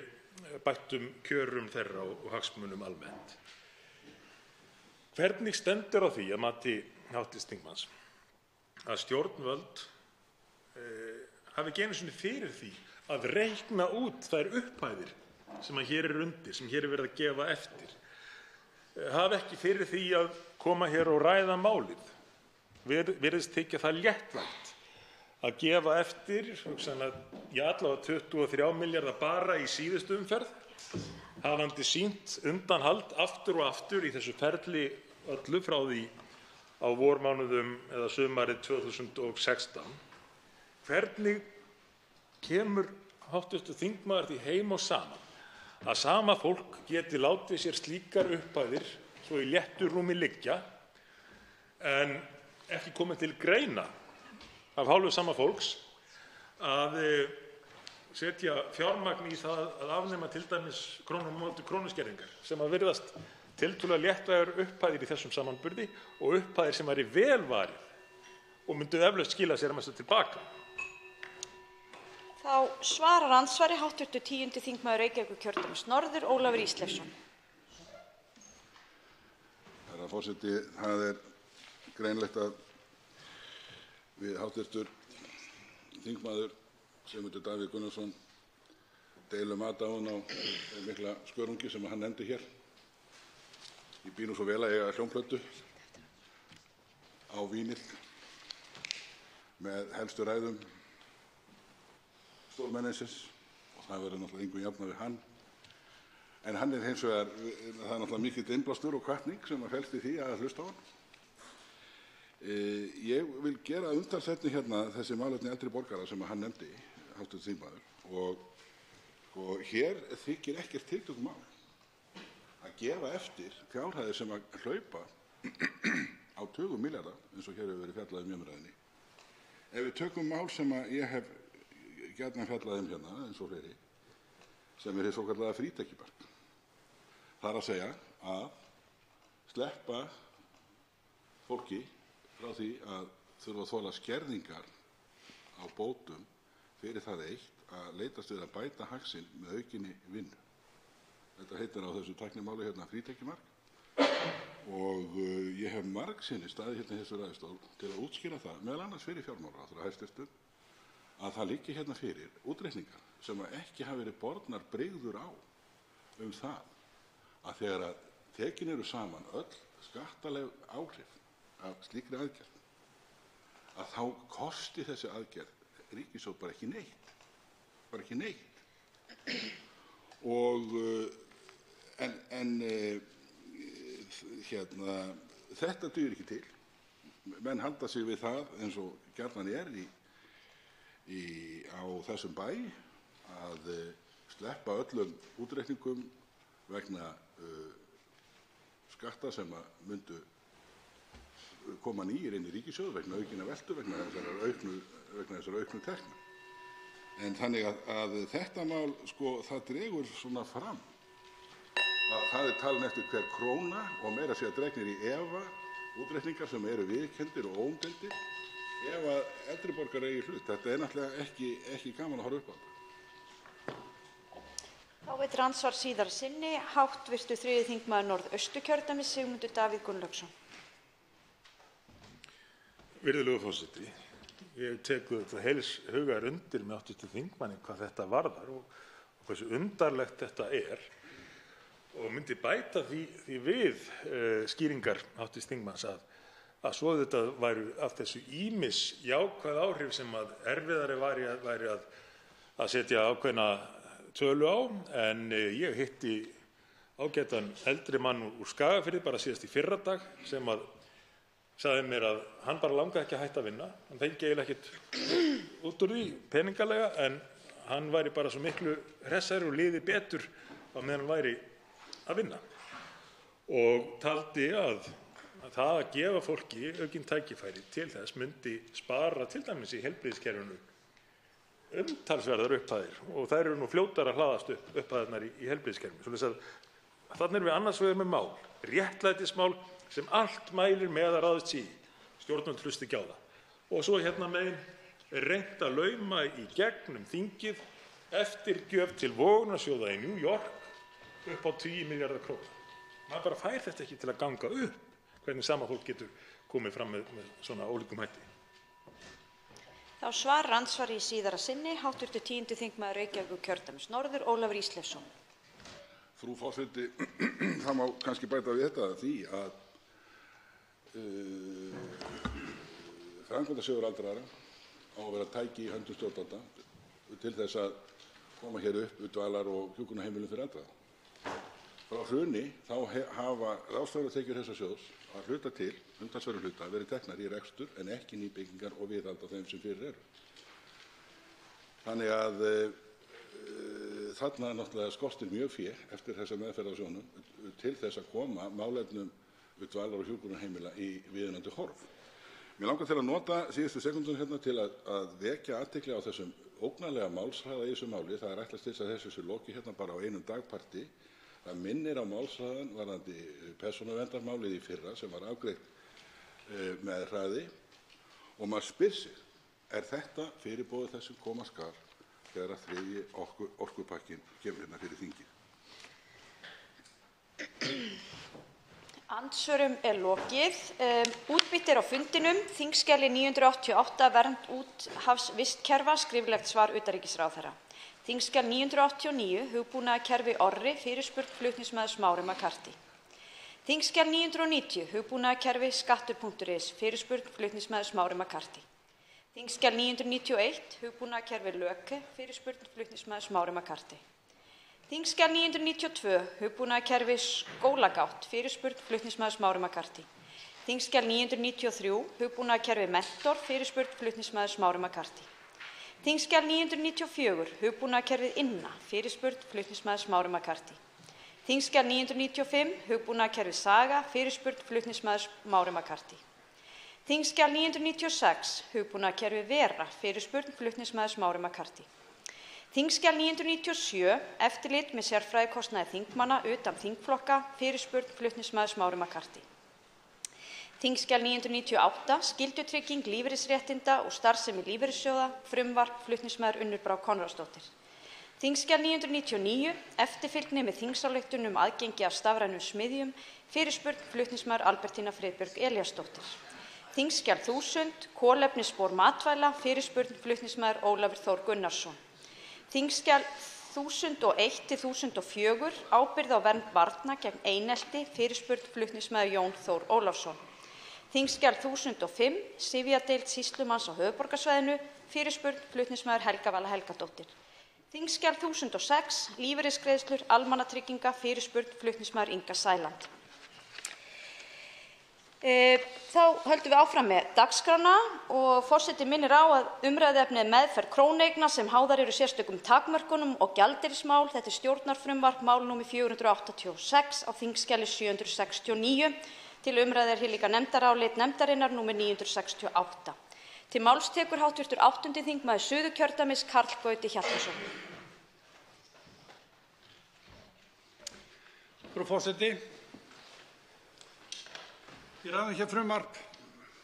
bættum kjörum þeirra og hagsmunum almennt. Hvernig stendur á því að mati hv. þingmanns að stjórnvöld hafi ekki einu sinni fyrir því að reikna út þær upphæðir sem hér eru undir, sem hér er verið að gefa eftir, hafi ekki fyrir því að koma hér og ræða málið, virðist þykja það léttvægt að gefa eftir allavega 23 milljarða bara í síðustu umferð, hafandi sýnt undanhald aftur og aftur í þessu ferli öllu frá því á vormánuðum eða sumarið 2016. Hvernig kemur hv. þingmaður því heim og saman að sama fólk geti látið sér slíkar upphæðir svo í léttu rúmi liggja en ekki komið til greina af hálfu sama fólks að setja fjármagn í það að afnema til dæmis krónuskerðingar sem að virðast tiltölulega léttvægar upphæðir í þessum samanburði og upphæðir sem væri vel varið og myndu eflaust skila sér að mestu tilbaka. Þá svarar andsvari hv. 10. þingmaður Reykjavíkurkjördæmis norður, Ólafur Ísleifsson. Herra forseti, það er greinlegt að við hv. þingmaður Sigmundur Davíð Gunnlaugsson deilum aðdáun á mikla skörungi sem hann nefndi hér. Ég býr nú svo vel að eiga hljómplötu á vínyl með helstu ræðum stórmennisins og það verður náttúrulega engum jafna við hann. En hann er hins vegar, það er náttúrulega mikill innblástur og hvatning sem felst í því að hlusta á hann. Ég vil gera umtalsefni hérna þessi málefni eldri borgara sem hann nefndi, hv. þingmaður, og hér þykir ekkert tiltökumál að gefa eftir fjárhæðir sem að hlaupa á tugum milljarða eins og hér hefur verið fjallað í umræðunni. Ef við tökum mál sem að ég hef gjarnan fjallað hérna, eins og fleiri, sem hið svokallaða frítekjumark. Það að segja að sleppa fólki frá því að þurfa að þola skerðingar á bótum fyrir það eitt að leitast við að bæta hag sinn með aukinni vinnu. Þetta heitir á þessu tæknimáli hérna frítekjumark og ég hef margsinnis staðið hérna í þessu ræðustól til að útskýra það, meðal annars fyrir fjármálaráðherra hæstvirtur, að það liggi hérna fyrir útreikningar sem ekki hafa verið bornar brigður á það að þegar að tekin eru saman öll skattaleg áhrif af slíkri aðgerð, að þá kosti þessi aðgerð ríkissjóð bara ekki neitt. Bara ekki neitt. Og þetta dugir ekki til. Menn halda sig við það eins og gjarnan á þessum bæ að sleppa öllum útreikningum vegna skatta sem myndu koma nýir inn í ríkissjóð vegna aukinna veltu, vegna þessara auknu tekna. En þannig að þetta mál, það dregur svona fram að það er talin eftir hver króna og meira að segja dregnir í efa útreikningar sem eru viðurkenndir og óumdeildir ef að eldri borgarar eigi hlut. Þetta er náttúrulega ekki gaman að horfa upp á þetta. Þá veitir andsvar síðara sinni hv. 3. þingmaður Norðausturkjördæmis Sigmundur Davíð Gunnlaugsson. Virðulegur forseti, ég tek þetta heils hugar undir með hv. þingmanni hvað þetta varðar og hversu undarlegt þetta er og myndi bæta því við skýringar hv. þingmanns að svo þetta væru af þessu ýmis jákvæð áhrif sem að erfiðari væri að setja ákveðna tölu á, en ég hitti ágætan eldri mann úr Skagafirði bara síðast í fyrradag sem að sagði mér að hann bara langaði ekki að hætta að vinna. Hann fengi eiginlega ekkert út úr því peningalega, en hann væri bara svo miklu hressari og liði betur á meðan hann væri að vinna. Og taldi að það að gefa fólki aukin tækifæri til þess myndi spara til dæmis í heilbrigðiskerfinu umtalsverðar upphæðir og þær eru nú fljótar að hlaðast upp upphæðirnar í heilbrigðiskerfinu. Svoleiðis að þarna erum við annars vegar með mál, réttlætismál sem allt mælir með að ráðast í, stjórnvöld hlusti ekki á það. Og svo hérna megin er reynt að lauma í gegnum þingið eftirgjöf til vogunarsjóða í New York upp á 10 milljarða króna. Maður bara fær þetta ekki til að ganga upp, hvernig sama fólk getur komið fram með svona ólíkum hætti. Þá svarar andsvari í síðara sinni hv. 10. þingmaður Reykjavíkurkjördæmis norður Ólafur Ísleifsson. Frú forseti, það má kannski bæta við þetta því að framkvæmdasjóður aldraðra á að vera tæki í höndum stjórnvalda til þess að koma hér upp dvalar- og hjúkrunarheimilum fyrir aldraða. Frá hruni þá hafa ráðstöfunartekjur þessa sjóðs að hluta til, umtalsverðum hluta, verið teknar í rekstur en ekki nýbyggingar og viðhald á þeim sem fyrir eru. Þannig að þarna náttúrulega skortir mjög fé eftir þessa meðferð á sjóðnum til þess að koma málefnum dvalar- og hjúkrunarheimila í viðunandi horf. Mér langar til að nota síðustu sekúndum hérna til að vekja athygli á þessum ógnarlega málshraða í þessu máli. Það er ætlast til að þessu sé lokið hérna bara á einum dagparti. Það minnir á málshraðan varðandi persónuverndarmálið í fyrra sem var afgreitt með hraði og maður spyr sig, er þetta fyrirboðið þess sem koma skal þegar að þriðji orkupakkinn kemur hérna fyrir þingið? Andsvörum er lokið. Útbýtt er á fundinum. Þingskjali 988 vernd úthafsvistkerfa, skriflegt svar utanríkisráðherra. Þingskjal 989 hugbúnaðarkerfi Orri, fyrirspurn flutningsmaður Smári McCarthy. Þingskjal 990 hugbúnaðarkerfi skattur.is, fyrirspurn flutningsmaður Smári McCarthy. Þingskjal 991 hugbúnaðarkerfi Löke, fyrirspurn flutningsmaður Smári McCarthy. Þingskjal 992 hugbúnaðarkerfi Skólagátt, fyrirspurn flutningsmaður Smári McCarthy. Þingskjal 993 hugbúnaðarkerfi Mentor, fyrirspurn flutningsmaður Smári McCarthy. Þingskjal 994 hugbúnaðarkerfið Inna, fyrirspurn flutningsmaður Smári McCarthy. Þingskjal 995 hugbúnaðarkerfið Saga, fyrirspurn flutningsmaður Smári McCarthy. Þingskjal 996 hugbúnaðarkerfið Vera, fyrirspurn flutningsmaður Smári McCarthy. Þingskjal 997, eftirlit með sérfræðikostnaði þingmanna utan þingflokka, fyrirspurn flutningsmaður Smári McCarthy. Þingskjal 998, skyldutrygging lífeyrisréttinda og starfsemi lífeyrissjóða, frumvarp flutningsmaður Unnur Brá Konráðsdóttir. Þingskjal 999, eftirfylgni með þingsályktun aðgengi að stafrænum smiðjum, fyrirspurn flutningsmaður Albertína Friðbjörg Elíasdóttir. Þingskjal 1000, kolefnisspor matvæla, fyrirspurn flutningsmaður Ólafur Þór Gunnarsson. Þingskjal 1001 til 1004, ábyrgð á vernd barna gegn einelti, fyrirspurn flutningsmaður Jón Þór Ólafsson. Þingskjal 1005, sifjadeild sýslumanns á höfuðborgarsvæðinu, fyrirspurn flutningsmaður Helga Vala Helgadóttir. Þingskjal 1006, lífeyrisgreiðslur almannatrygginga, fyrirspurn flutningsmaður Inga Sæland. Þá höldum við áfram með dagskrána og forseti minnir á að umræðuefnið er meðferð króneigna sem háðar eru sérstökum takmörkunum og gjaldeyrismál. Þetta er stjórnarfrumvarp mál númer 486 á þingskjali 769. Til umræðu er hér líka nefndarálit nefndarinnar númer 968. Til máls tekur hv. 8. þingmaður Suðurkjördæmis Karl Gauti Hjaltason. Frú forseti, við ræðum hér frumvarp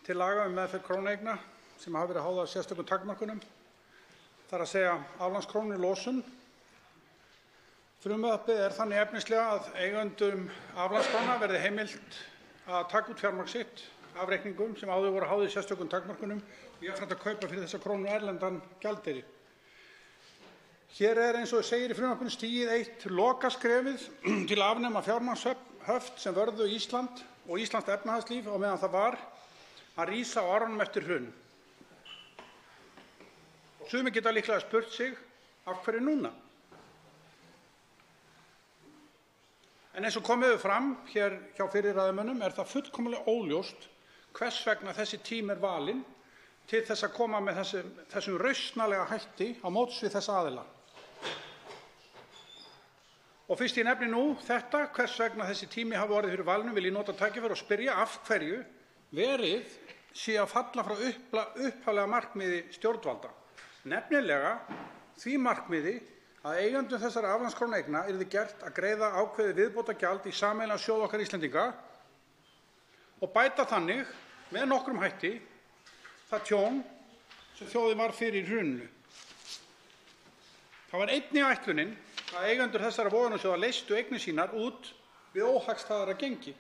til laga meðferð króneigna sem hafa verið háðar sérstökum takmörkunum, það er að segja aflandskrónu losun. Frumvarpið er þannig efnislega að eigendum aflandskróna verði heimilt að taka út fjármagn sitt af reikningum sem áður voru háðir sérstökum takmörkunum og jafnframt að kaupa fyrir þessa krónu erlendan gjaldeyri. Hér er, eins og segir í frumvarpinu, stigið eitt lokaskrefið til að afnema fjármagnshöft sem vörðu Ísland og íslenskt efnahagslíf á meðan það var að rísa á árunum eftir hrun. Sumir geta líklega spurt sig, af hverju núna? En eins og komið hefur fram hér hjá fyrri ræðumönnum er það fullkomlega óljóst hvers vegna þessi tími er valinn til þess að koma með þessum rausnarlega hætti á móts við þessa aðila. Og fyrst ég nefni nú þetta, hvers vegna þessi tími hafi orðið fyrir valinu, vil ég nota tækifæri og spyrja af hverju verið sé að falla frá upphaflega markmiði stjórnvalda. Nefnilega því markmiði að eigendum þessara aflandskróneigna yrði gert að greiða ákveðið viðbótargjald í sameiginlegan sjóð okkar Íslendinga og bæta þannig með nokkrum hætti það tjón sem þjóðin varð fyrir í hruninu. Það var einnig ætlunin að eigendur þessara vogunarsjóða leystu eignir sínar út við óhagstæðara gengi.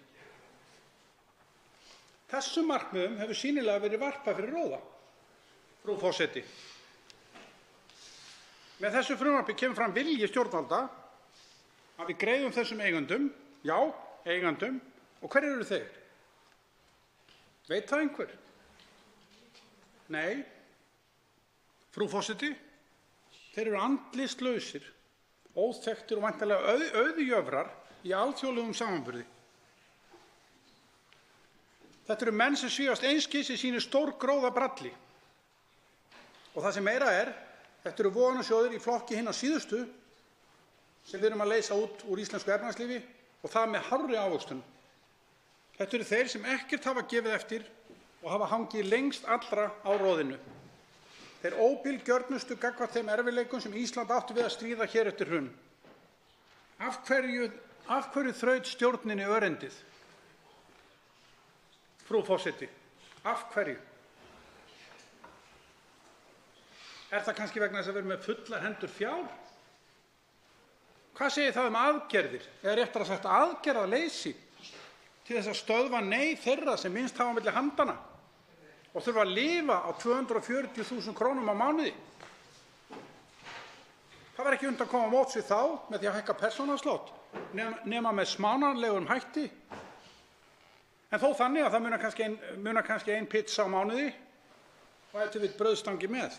Þessum markmiðum hefur sýnilega verið varpað fyrir róða. Frú forseti, með þessu frumvarpi kemur fram vilji stjórnvalda að við greiðum þessum eigendum, já, eigendum, og hverjir eru þeir? Veit það einhver? Nei. Frú forseti, þeir eru andlitslausir, óþekktir og væntanlega auðjöfrar í alþjóðlegum samanburði. Þetta eru menn sem svífast einskis í sínu stórgróða bralli. Og það sem meira er, þetta eru vogunarsjóðir í flokki hinna síðustu sem við erum að leysa út úr íslensku efnahagslífi og það með hárri ávöxtun. Þetta eru þeir sem ekkert hafa gefið eftir og hafa hangið lengst allra á roðinu. Þeir óbilgjörnustu gagnvart þeim erfiðleikum sem Ísland átti við að stríða hér eftir hrun. Af hverju þraut stjórninni örendið? Frú forseti, af hverju? Er það kannski vegna þess að við erum með fullar hendur fjár? Hvað segir það aðgerðir, eða réttara sagt aðgerðaleysi til þess að stöðva neyð þeirra sem minnst hafa á milli handanna og þurfa að lifa á 240.000 krónum á mánuði? Það var ekki undan að koma á móts við þá með því að hækka persónuafslátt nema með smánarlegum hætti. En þó þannig að það munar kannski ein pizza á mánuði og ef til vill brauðstangi með.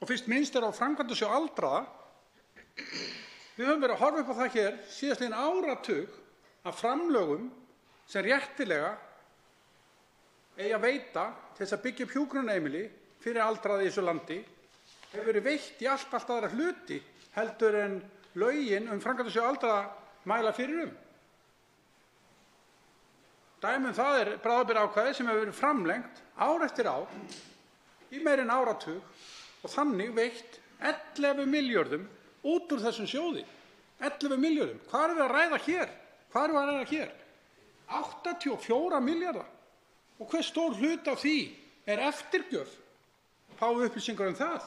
Og fyrst minnst er á framkvæmdasjóð aldraða, við höfum verið að horfa upp á það hér síðastliðinn áratug að framlögum sem réttilega eigi að veita til þess að byggja upp hjúkrunarheimili fyrir aldraða í þessu landi hefur verið veitt í allt aðra hluti heldur en lögin framkvæmdasjóð aldraða mæla fyrir Dæmi það er bráðabirgðaákvæði sem hefur verið framlengt ár eftir ár í meira en áratug og þannig veitt 11 milljörðum út úr þessum sjóði. 11 milljörðum. Hvað erum við að ræða hér? 84 milljarða. Og hver stór hluti af því er eftirgjöf? Fáum við upplýsingar um það?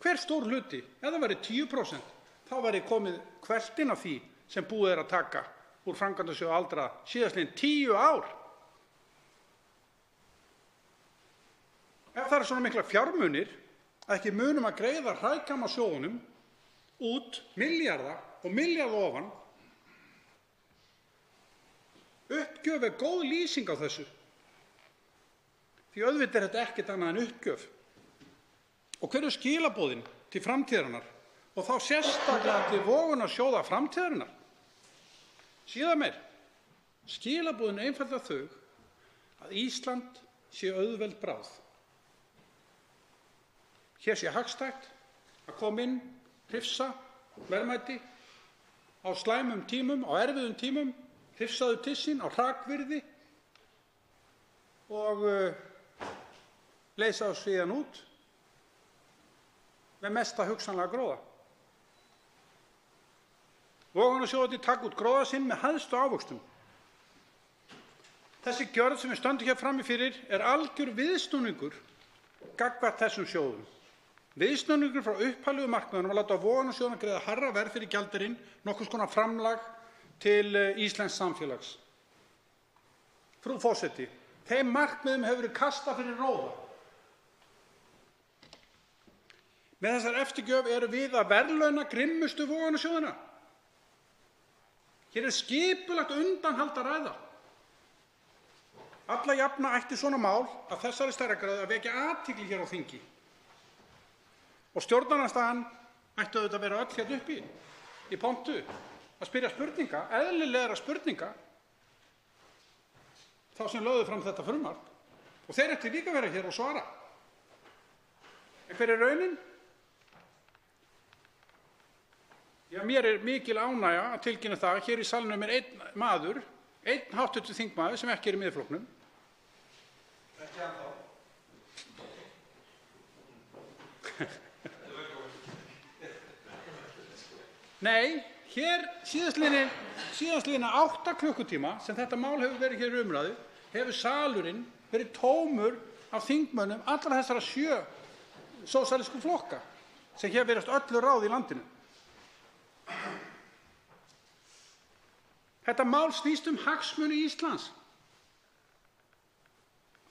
Hver stór hluti? Ef það væri 10%, þá væri komið kveltin af því sem búið er að taka úr framkvæmdasjóði aldraðra síðastliðin 10 ár. Ef það eru svona mikla fjármunir að ekki munum að greiða hrækama sjóðunum út milljarða og milljarða ofan, uppgjöf er góð lýsing á þessu. Því auðvitað er þetta ekkert annað en uppgjöf. Og hver eru skilaboðin til framtíðarinnar og þá sérstaklega til vogunarsjóða framtíðarinnar? Síðan meir, skilaboðin einfaldlega þau að Ísland sé auðveld bráð. Hér sé hagstætt að koma inn, hrifsa verðmæti á slæmum tímum, á erfiðum tímum, hrifsaðu til sín á hrakvirði og leysa á síðan út með mesta hugsanlega gróða. Vogunarsjóðirnir taka út gróða sinn með hæstu ávöxtum. Þessi gjörð sem við stöndum hér frammi fyrir er algjör viðsnúningur gagnvart þessum sjóðum. Viðsnúningur frá upphaflegu markmiðunum að láta vogunarsjóðina greiða hærra verð fyrir gjaldeyrin, nokkurs konar framlag til íslensks samfélags. Frú forseti, þeim markmiðum hefur verið kastað fyrir róða. Með þessar eftirgjöf erum við að verðlauna grimmustu vogunarsjóðina. Hér er skipulagt undanhald að ræða. Alla jafna ætti svona mál að þessari stærðargráðu að vekja athygli hér á þingi. Og stjórnarandstaðan ætti auðvitað að vera öll hérna uppi í pontu að spyrja spurninga, eðlilegra spurninga, þá sem lögðu fram þetta frumvarp. Og þeir ættu líka að vera hér og svara. En hver er raunin? Já, mér er mikil ánægja að tilkynna það að hér í salnum er einn maður, einn hv. þingmaður sem ekki er í Miðflokknum. Ekki ennþá. Nei, hér síðastliðna 8 klukkutíma sem þetta mál hefur verið hér í umræðu, hefur salurinn verið tómur af þingmönnum allra þessara 7 sósíalísku flokka sem hér virðast öllu ráð í landinu. Þetta mál snýst hagsmuni Íslands.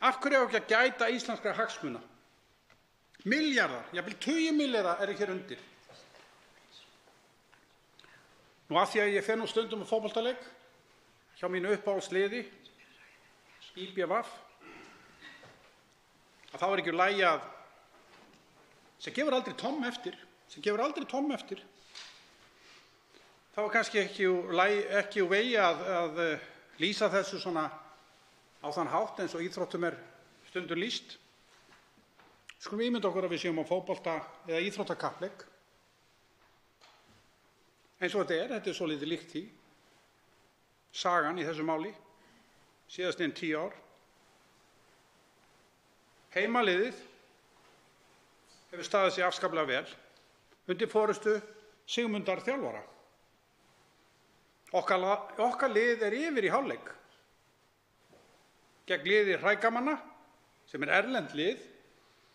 Af hverju á ekki að gæta íslenskra hagsmuna? Milljarðar, jafnvel tugir milljarða eru hér undir. Nú af því að ég fer nú stundum á fótboltaleik hjá mínu uppáhaldsliði, IBVF, að þá er ekki úr lagi að sem gefur aldrei tomm eftir, þá er kannski ekki úr vegi að lýsa þessu svona á þann hátt eins og íþróttum er stundum lýst. Skulum ímynda okkur að við séum á fótbolta eða íþróttakappleik. Eins og þetta er svolítið líkt því. Sagan í þessu máli, síðastliðin 10 ár. Heimaliðið hefur staðið sig afskaplega vel undir forystu Sigmundar þjálfara. Okkar lið er yfir í hálfleik gegn liði hrækamanna sem er erlend lið,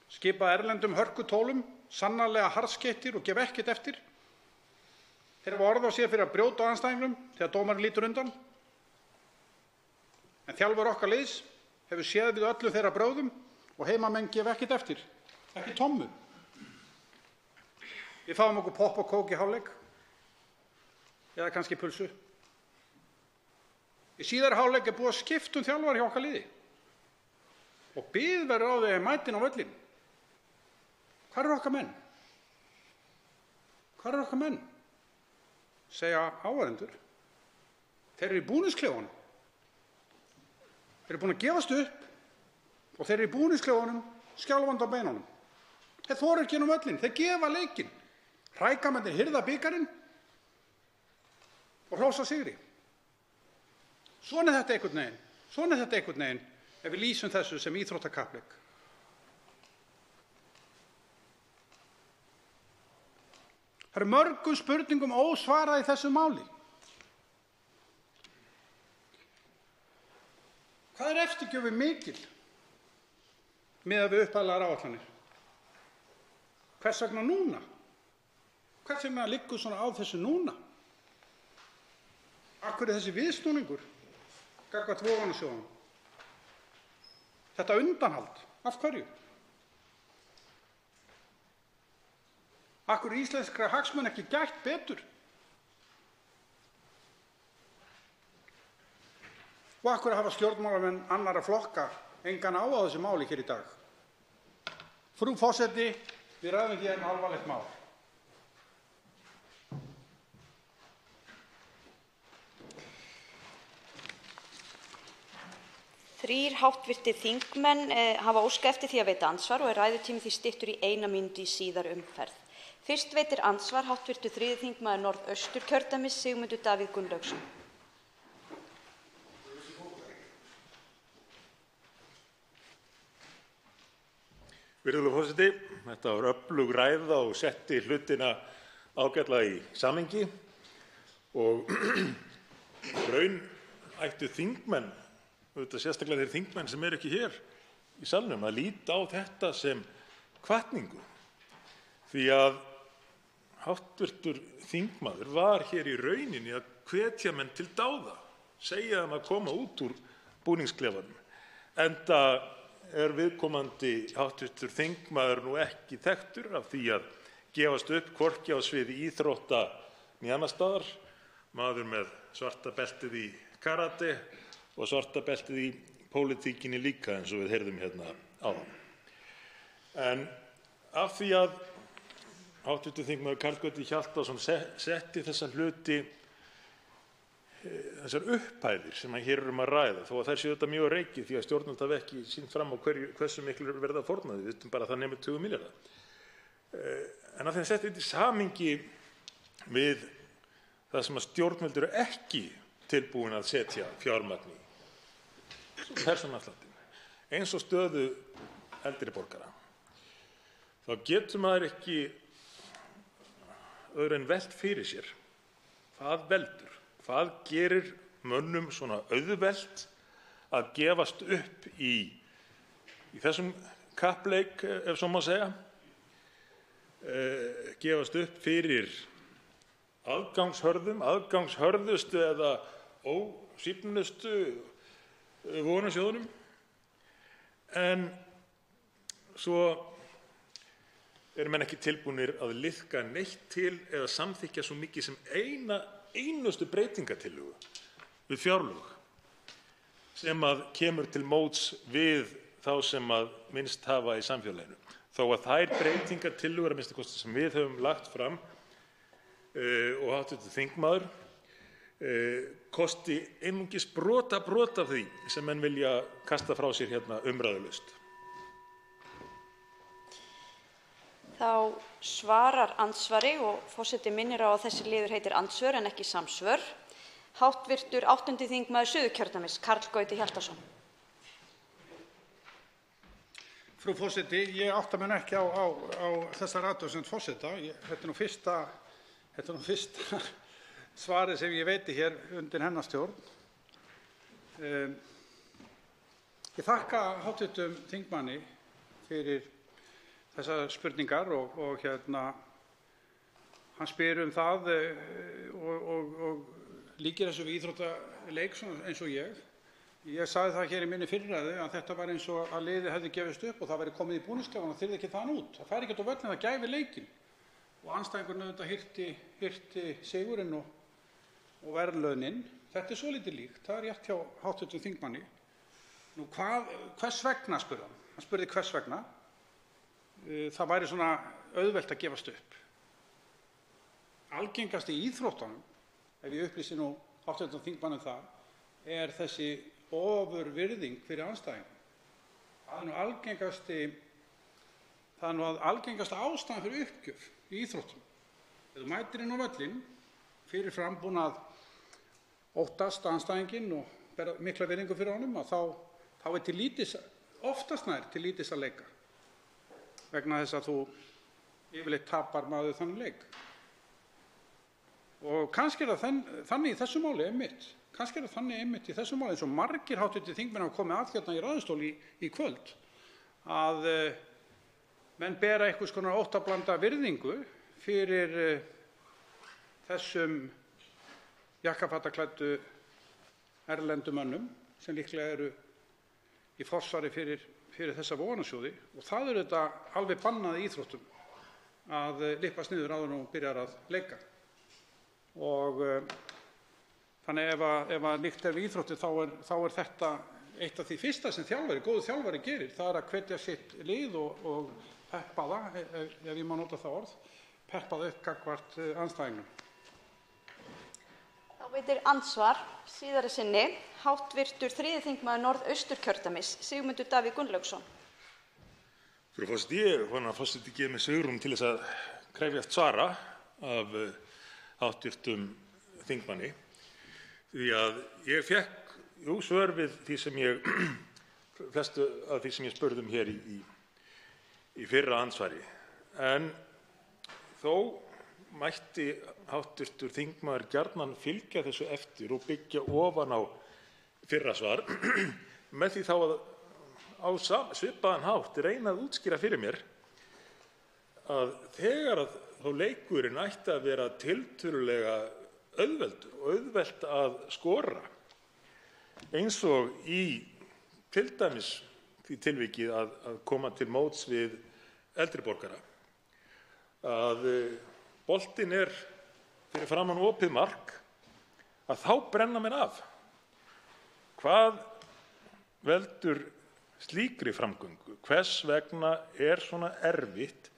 skipað erlendum hörkutólum, sannarlega harðskeyttir og gefa ekkert eftir. Þeir hafa orð á sér fyrir að brjóta á andstæðingnum þegar dómarinn lítur undan. En þjálfari okkar liðs hefur séð við öllu þeirra brögðum og heimamenn gefa ekkert eftir, ekki tommu. Við fáum okkur popp og kók í hálfleik eða kannski pulsu. Í síðari hálfleik er búið að skipta þjálfari hjá okkar liði og bið verður á því að mætin á völlinn. Hvar eru okkar menn? Hvar eru okkar menn? Segja áhorfendur. Þeir eru í búningsklefunum. Þeir eru búin að gefast upp og þeir eru í búningsklefunum skjálfandi á beinunum. Þeir þora ekki inn á völlinn, þeir gefa leikinn. Hrækamennir hirða bikarinn og hrósa sigri. Svona er þetta einhvern veginn ef við lýsum þessu sem íþróttakappleik. Það eru mörgum spurningum ósvarað í þessu máli. Hvað er eftirgjöfin mikil miðað við upphaflegar áætlanir? Hvers vegna núna? Hvers vegna liggur svona á þessu núna? Af hverju þessi viðsnúningur gagnvart vogunarsjóðunum? Þetta undanhald, af hverju? Af hverju íslenskra hagsmuna ekki gætt betur? Og af hverju hafa stjórnmálamenn annarra flokka engan áhuga á þessu máli hér í dag? Frú forseti, við ræðum hér alvarlegt mál. Þrír háttvirtir þingmenn hafa óskað eftir því að veita andsvar og er ræðutími því styttur í 1 mínútu í síðari umferð. Fyrst veitir andsvar hv. 3. þingmaður Norðausturkjördæmis Sigmundur Davíð Gunnlaugsson. Virðulegur forseti, þetta var öflug ræða og setti hlutina ágætlega í samhengi og raun ættu þingmenn, auðvitað sérstaklega þeir þingmenn sem eru ekki hér í salnum, að líta á þetta sem hvatningu. Því að hv. þingmaður var hér í rauninni að hvetja menn til dáða, segja þeim að koma út úr búningsklefanum, enda er viðkomandi hv. þingmaður nú ekki þekktur af því að gefast upp hvorki á sviði íþrótta né annars staðar, maður með svarta beltið í karate og svarta beltið í pólitíkinni líka eins og við heyrðum hérna áðan. En af því að hv. þingmaður Karl Gauti Hjaltason setti þessa hluti, þessar upphæðir sem hér að ræða, þó að þær séu þetta mjög á reiki því að stjórnvöld hafi ekki sýnt fram á hversu miklu er verið að fórna því, við vitum bara að það nemur 20 milljarða. En að þeim setti þetta í samhengi við það sem að stjórnvöld eru ekki tilbúin að setja fjármagn í, persónuafsláttinn, eins og stöðu eldri borgara, þá getur maður ekki öðru en velt fyrir sér hvað veldur. Hvað gerir mönnum svona auðvelt að gefast upp í þessum kappleik, ef svo má segja, gefast upp fyrir aðgangshörðustu eða ósvífnustu vogunarsjóðunum, en svo eru menn ekki tilbúnir að liðka neitt til eða samþykkja svo mikið sem einustu breytingartillögu við fjárlög sem að kemur til móts við þá sem að minnst hafa í samfélaginu. Þó að þær breytingartillögur að minnsta kosti sem við höfum lagt fram og hv. þingmaður kosti einungis brot af því sem menn vilja kasta frá sér hérna umræðulaust. Þá svarar andsvari og forseti minnir á að þessi liður heitir andsvör en ekki samsvör. Háttvirtur 8. þingmaður Suðurkjördæmis, Karl Gauti Hjaltason. Frú forseti, ég átta mig ekki á þessar athugasemd forseta. Þetta er nú fyrsta svarið sem ég veiti hér undir hennar stjórn. Ég þakka hv. þingmanni fyrir þessar spurningar og hann spyr það og líkir þessu við íþróttaleik eins og ég. Ég sagði það hér í minni fyrrræðu að þetta var eins og að liðið hefði gefist upp og það væri komið í búningsklefann og þyrfti ekki þaðan út. Það færi ekki á völlinn, það gæfi leikinn og andstæðingurinn auðvitað hirti sigurinn og verðlaunin. Þetta er svolítið líkt, það er rétt hjá hv. þingmanni. Nú hvers vegna, spurði hann. Hann spurði hvers vegna. Það væri svona auðvelt að gefast upp. Algengast í íþróttunum, ef ég upplýsi nú hv. þingmann það, er þessi ofurvirðing fyrir andstæðingum. Það er nú algengasta ástæðan fyrir uppgjöf í íþróttum. Ef þú mætir inn á völlinn fyrir frambúin að óttast andstæðinginn og bera mikla virðingu fyrir honum, þá er til lítils, oftast nær til lítils að leika. Vegna þess að þú yfirleitt tapar maður þannig leik. Og kannski er það þannig í þessu máli einmitt. Kannski er það þannig einmitt í þessu máli eins og margir hv. þingmenn hafa komið að hérna í ræðustól í kvöld að menn bera einhvers konar óttablanda virðingu fyrir þessum jakkafataklæddu erlendu mönnum sem líklega eru í forsvari fyrir þessa vogunarsjóði, og það er þetta alveg bannað í íþróttum að lyppast niður áður en þú byrjar að leika. Og þannig ef að líkt er við íþróttir þá er þetta eitt af því fyrsta sem góður þjálfari gerir, það er að hvetja sitt lið og peppa það, ef ég má nota það orð, peppa það upp gagnvart andstæðingnum. Þá veitir andsvar síðari sinni hv. 3. þingmaður Norðausturkjördæmis, Sigmundur Davíð Gunnlaugsson. Frú forseti, ég vona að forseti gefi mér svigrúm til þess að krefjast svara af hv. þingmanni, því að ég fékk svör við því sem flestu af því sem ég spurði hér í fyrra andsvari, en þó mætti hv. þingmaður gjarnan fylgja þessu eftir og byggja ofan á fyrra svar með því þá að á svipaðan hátt reyna að útskýra fyrir mér að þegar að þá leikurinn ætti að vera tiltölulega auðveldur og auðvelt að skora, eins og í til dæmis því tilviki að koma til móts við eldri borgara, að boltinn er fyrir framan opið mark, að þá brenna menn af. Hvað veldur slíkri framgöngu? Hvers vegna er svona erfitt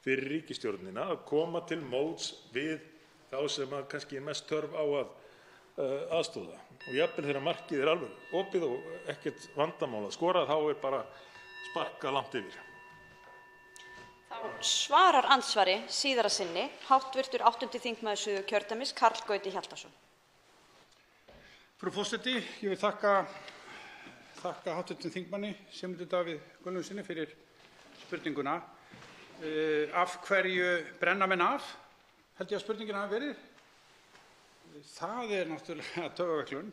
fyrir ríkisstjórnina að koma til móts við þá sem kannski er mest þörf á að aðstoða? Og jafnvel þegar markið er alveg opið og ekkert vandamál að skora, þá er bara sparkað langt yfir. Þá svarar andsvari síðara sinni hv. 8. þingmaður Suðurkjördæmis, Karl Gauti Hjaltason. Frú forseti, ég vil þakka hv. þingmanni Sigmundi Davíð Gunnlaugssyni fyrir spurninguna. Af hverju brenna menn af? Held ég að spurningin hafi verið. Það er náttúrulega taugaveiklun.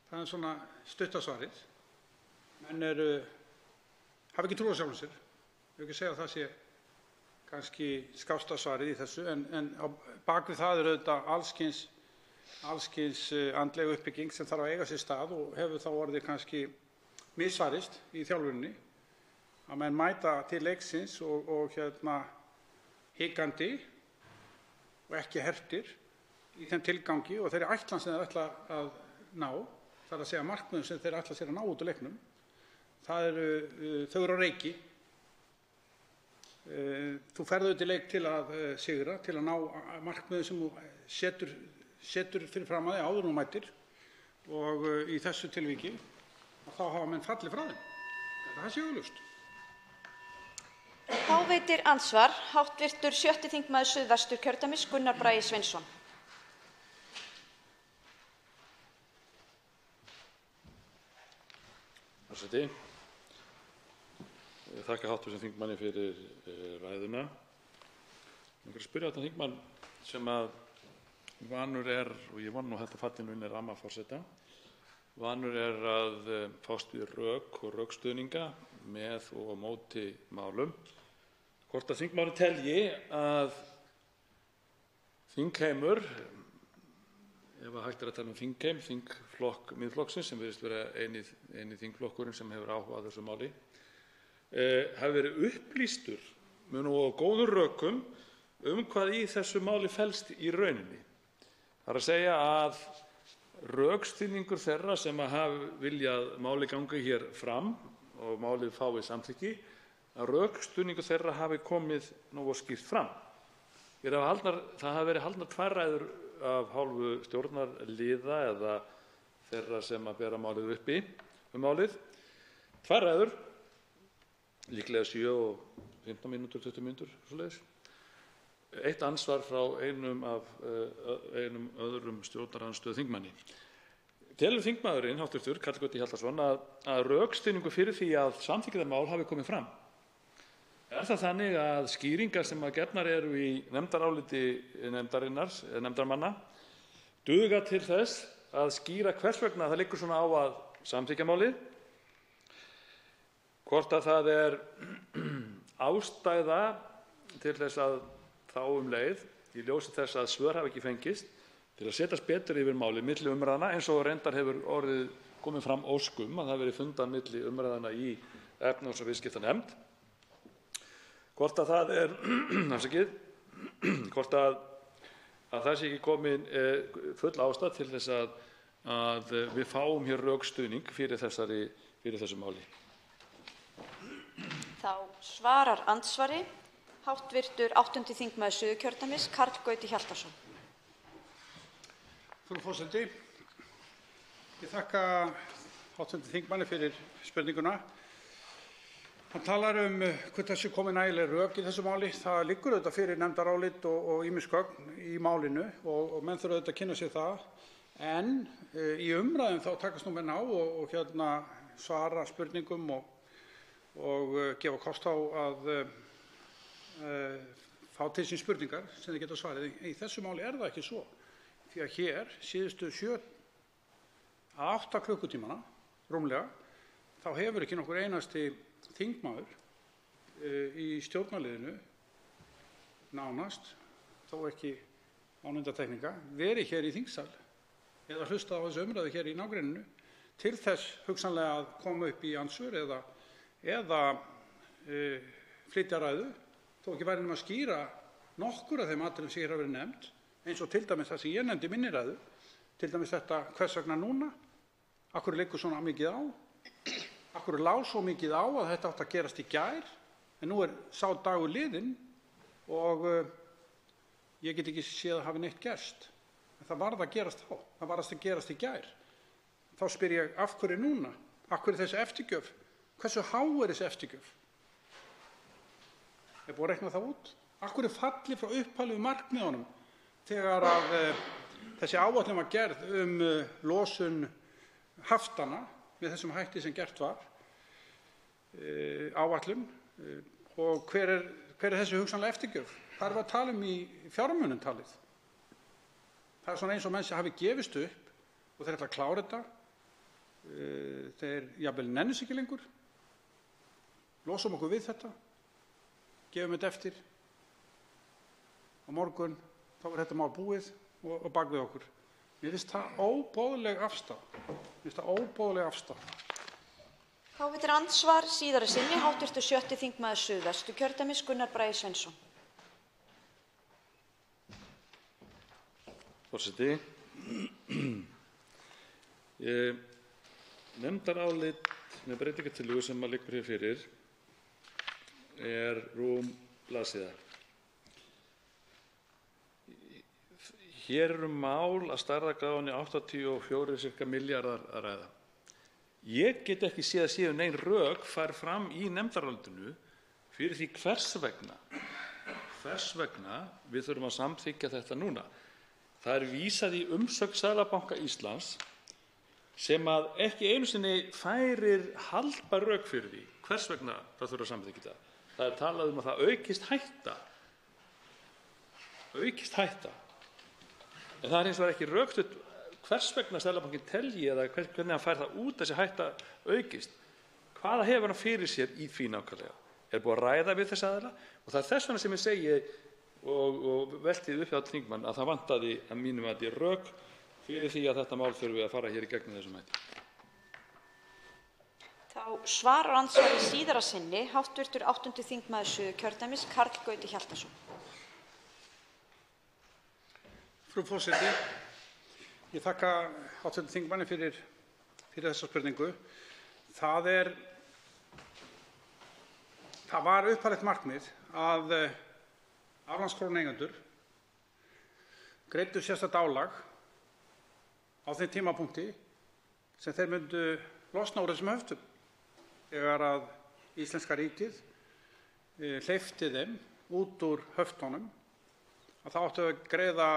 Það er svona stutta svarið. Menn hafa ekki trú á sjálfum sér. Ég vil ekki segja að það sé kannski skásta svarið í þessu, en á bak við það er auðvitað alls kyns andleg uppbygging sem þarf að eiga sér stað og hefur þá orðið kannski misfarist í þjálfuninni, að menn mæta til leiksins og hikandi og ekki hertir í þeim tilgangi og þeirri ætlan sem þeir ætla að ná, það er að segja markmiðum sem þeir ætla sér að ná út úr leiknum. Þau eru á reiki. Þú ferð auðvitað í leik til að sigra, til að ná markmiðum sem þú setur fyrir fram að þig áður en þú mætir, og í þessu tilviki þá hafa menn fallið frá þeim. Það sé augljóst. Þá veitir andsvar hv. 7. þingmaður Suðvesturkjördæmis, Gunnar Bragi Sveinsson. Forseti, ég þakka hv. þingmanni fyrir ræðuna. Ég vil spyrja þetta þingmann sem að vanur er, og ég vona nú þetta falli nú inn í ramma forseta, vanur er að fást við rök og rökstuðninga með og á móti málum. Hvort að þingmaðurinn telji að þingheimur, ef að hægt er að tala um þingheim, þingflokk Miðflokksins, sem virðist vera eini þingflokkurinn sem hefur áhuga á þessu máli, hafi verið upplýstur með nú á góðum rökum hvað í þessu máli felst í rauninni. Það er að segja að rökstuðningur þeirra sem hafa viljað máli gangi hér fram og málið fái samþykki, að rökstuðningur þeirra hafi komið nógu skýrt fram. Það hafa verið haldnar 2 ræður af hálfu stjórnarliða eða þeirra sem að bera málið uppi málið. 2 ræður, líklega 7 og 15 mínútur, 20 mínútur, svoleiðis. Eitt ansvar frá einum öðrum stjórnarandstöðuþingmanni. Telur þingmaðurinn, hv. Karl Gauti Hjaltason, að rökstuðningur fyrir því að samþykkja mál hafi komið fram? er það þannig að skýringar sem gefnar eru í nefndaráliti nefndarmanna duga til þess að skýra hvers vegna það liggur svona á að samþykkja málið, hvort að það er ástæða til þess að þá leið, í ljósi þess að svör hafa ekki fengist, til að setjast betur yfir málið milli umræðna, eins og reyndar hefur komið fram óskum að það verið fundað milli umræðna í efnahags- og viðskiptanefnd, hvort að það er hvort að það sé ekki komin full ástæða til þess að við fáum hér rökstuðning fyrir þessu máli. Þá svarar andsvari hv. 8. þingmaður Suðurkjördæmis, Karl Gauti Hjaltason. Frú forseti, ég þakka hv. þingmanni fyrir spurninguna. Hann talar hvort það sé komið nægileg rök í þessu máli. Það liggur auðvitað fyrir nefndarálit og ýmis gögn í málinu og menn þurfa auðvitað að kynna sér það. En í umræðum þá takast nú menn á og svara spurningum og gefa kost á að fá til sín spurningar sem þeir geta svarið. Í þessu máli er það ekki svo. Því að hér síðustu 7 að 8 klukkutímana rúmlega þá hefur ekki nokkur einasti þingmaður í stjórnarliðinu nánast, þó ekki án undantekninga, verið hér í þingsal eða hlustað á þessu umræðu hér í nágrenninu til þess hugsanlega að koma upp í andsvör eða flytja ræðu, þó ekki væri nema að skýra nokkur af þeim atriðum sem hér hafa verið nefnd, eins og til dæmis það sem ég nefndi í minni ræðu, til dæmis þetta hvers vegna núna, af hverju liggur svona mikið á, af hverju lá svo mikið á að þetta átti að gerast í gær, en nú er sá dagur liðinn og ég get ekki séð að hafi neitt gerst. En það varð að gerast þá, það varð að gerast í gær. Þá spyr ég, af hverju núna? Af hverju þessi eftirgjöf? Hversu há er þessi eftirgjöf? Er búið að reikna það út? Af hverju falli frá upphæluðu markmiðunum þegar að þessi áætlun var gerð losun haftana með þessum hætti sem gert var, áætlun, og hver er þessi hugsanlega eftirgjöf? Það erum við að tala í fjármunum talið. Það er svona eins og menn sem hafi gefist upp og þeir ætla að klára þetta. Þeir jafnvel nenni sig ekki lengur. Losum okkur við þetta. Gefum þetta eftir. Á morgun þá er þetta mál búið og bak við okkur. Mér finnst það óboðleg afstaða. Þá vill andsvar síðara sinni hv. 7. þingmaður Suðvesturkjördæmis, Gunnar Bragi Sveinsson. Forseti, nefndarálit með breytingartillögu sem liggur hér fyrir er rúm blaðsíða. Hér mál að stærðargráðunni 84 milljarðar að ræða. Ég get ekki séð að séu nein rök færð fram í nefndarálitinu fyrir því hvers vegna við þurfum að samþykkja þetta núna. Það er vísað í umsögn Seðlabanka Íslands sem að ekki einu sinni færir haldbær rök fyrir því hvers vegna það þurfa að samþykkja þetta. Það er talað að það aukist hætta. En það er hins vegar ekki rökstutt hvers vegna Seðlabankinn telji eða hvernig hann fær það út þessi hætta aukist. Hvaða hefur hann fyrir sér í því nákvæmlega? Er búið að ræða við þessa aðila? Og það er þess vegna sem ég segi og veltið upp hjá þingmann að það vantaði að mínum mati rök fyrir því að þetta mál þurfi að fara hér í gegnum þessum hætti. Þá svarar andsvari síðara sinni hv. 8. þingmaður Suðurkjördæmis, Karl Gauti Hjaltason. Frú forseti, ég þakka hv. þingmanni fyrir þessa spurningu. Það var upphaflegt markmið að aflandskrónueigendur greiddu sérstakt álag á þeim tímapunkti sem þeir myndu losna úr þessum höftum þegar að íslenska ríkið hleypti þeim út úr höftunum, að það áttu að greiða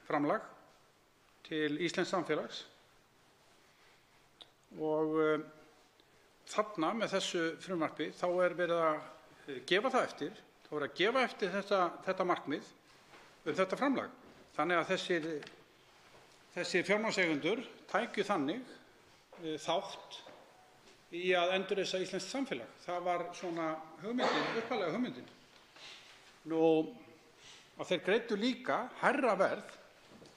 framlag til íslensks samfélags og þarna með þessu frumvarpi þá er verið að gefa það eftir, þá verður að gefa eftir þetta markmið þetta framlag. Þannig að þessir fjármagnseigendur tækju þannig þátt í að endurreisa íslenskt samfélag. Það var svona upphaflega hugmyndin. Og þeir greiddu líka hærra verð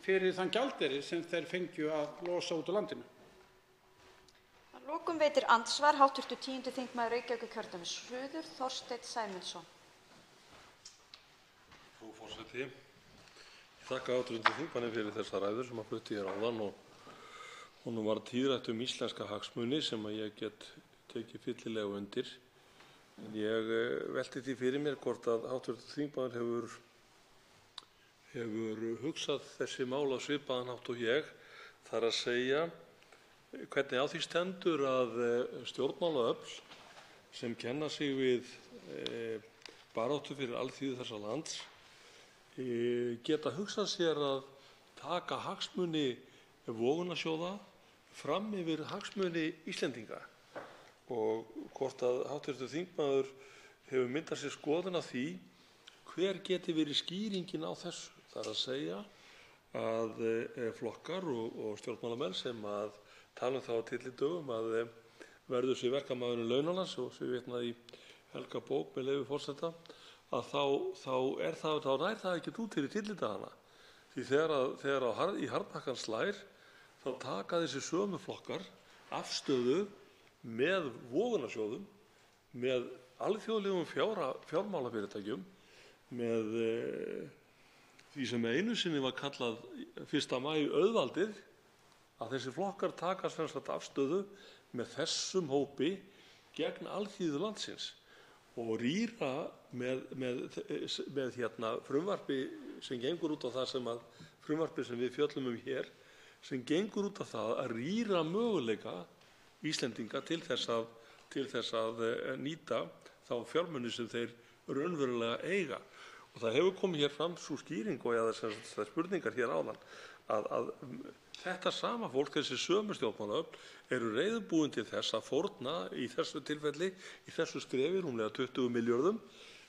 fyrir þann gjaldeyri sem þeir fengju að losa út úr landinu. Að lokum veitir andsvar hv. 10. þingmaður Reykjavíkurkjördæmis suður, Þorsteinn Sæmundsson. Frú forseti, ég þakka hv. þingmanni fyrir þessa ræður sem hann flutti hér áðan og honum var tíðrætt íslenska hagsmuni sem að ég get tekið fyllilega undir. En ég velti því fyrir mér hvort að hv. þingmaður hefur hugsað þessi mál á svipaðan hátt og ég, þar að segja hvernig á því stendur að stjórnmálaöfl sem kenna sig við baráttu fyrir alþýðu þessa lands geta hugsað sér að taka hagsmuni vogunarsjóða fram yfir hagsmuni Íslendinga og hvort að hv. þingmaður hefur myndað sér skoðun á því hver geti verið skýringin á þessu. Það er að segja að flokkar og stjórnmálamenn sem að tala það á tyllidögum að verður sér verkamaðurinn launans og sem vitnað í helga bók með leyfi forseta, að þá nær það ekkert út fyrir tyllidagana. Því þegar í harðbakkann slær þá taka þessi sömu flokkar afstöðu með vogunarsjóðum, með alþjóðlegum fjármálafyrirtækjum, með því sem einu sinni var kallað 1. maí auðvaldið, að þessi flokkar taka sem sagt afstöðu með þessum hópi gegn alþýðu landsins og rýra með frumvarpi sem gengur út á það sem að frumvarpi sem við fjöllum hér, sem gengur út á það að rýra möguleika Íslendinga til þess að nýta þá fjármuni sem þeir raunverulega eiga. Og það hefur komið hér fram sú skýring og það spurningar hér áðan að þetta sama fólk, þessi sömu stjórnmálaöfl, eru reiðubúin til þess að fórna í þessu tilfelli, í þessu skrefi rúmlega 20 milljörðum,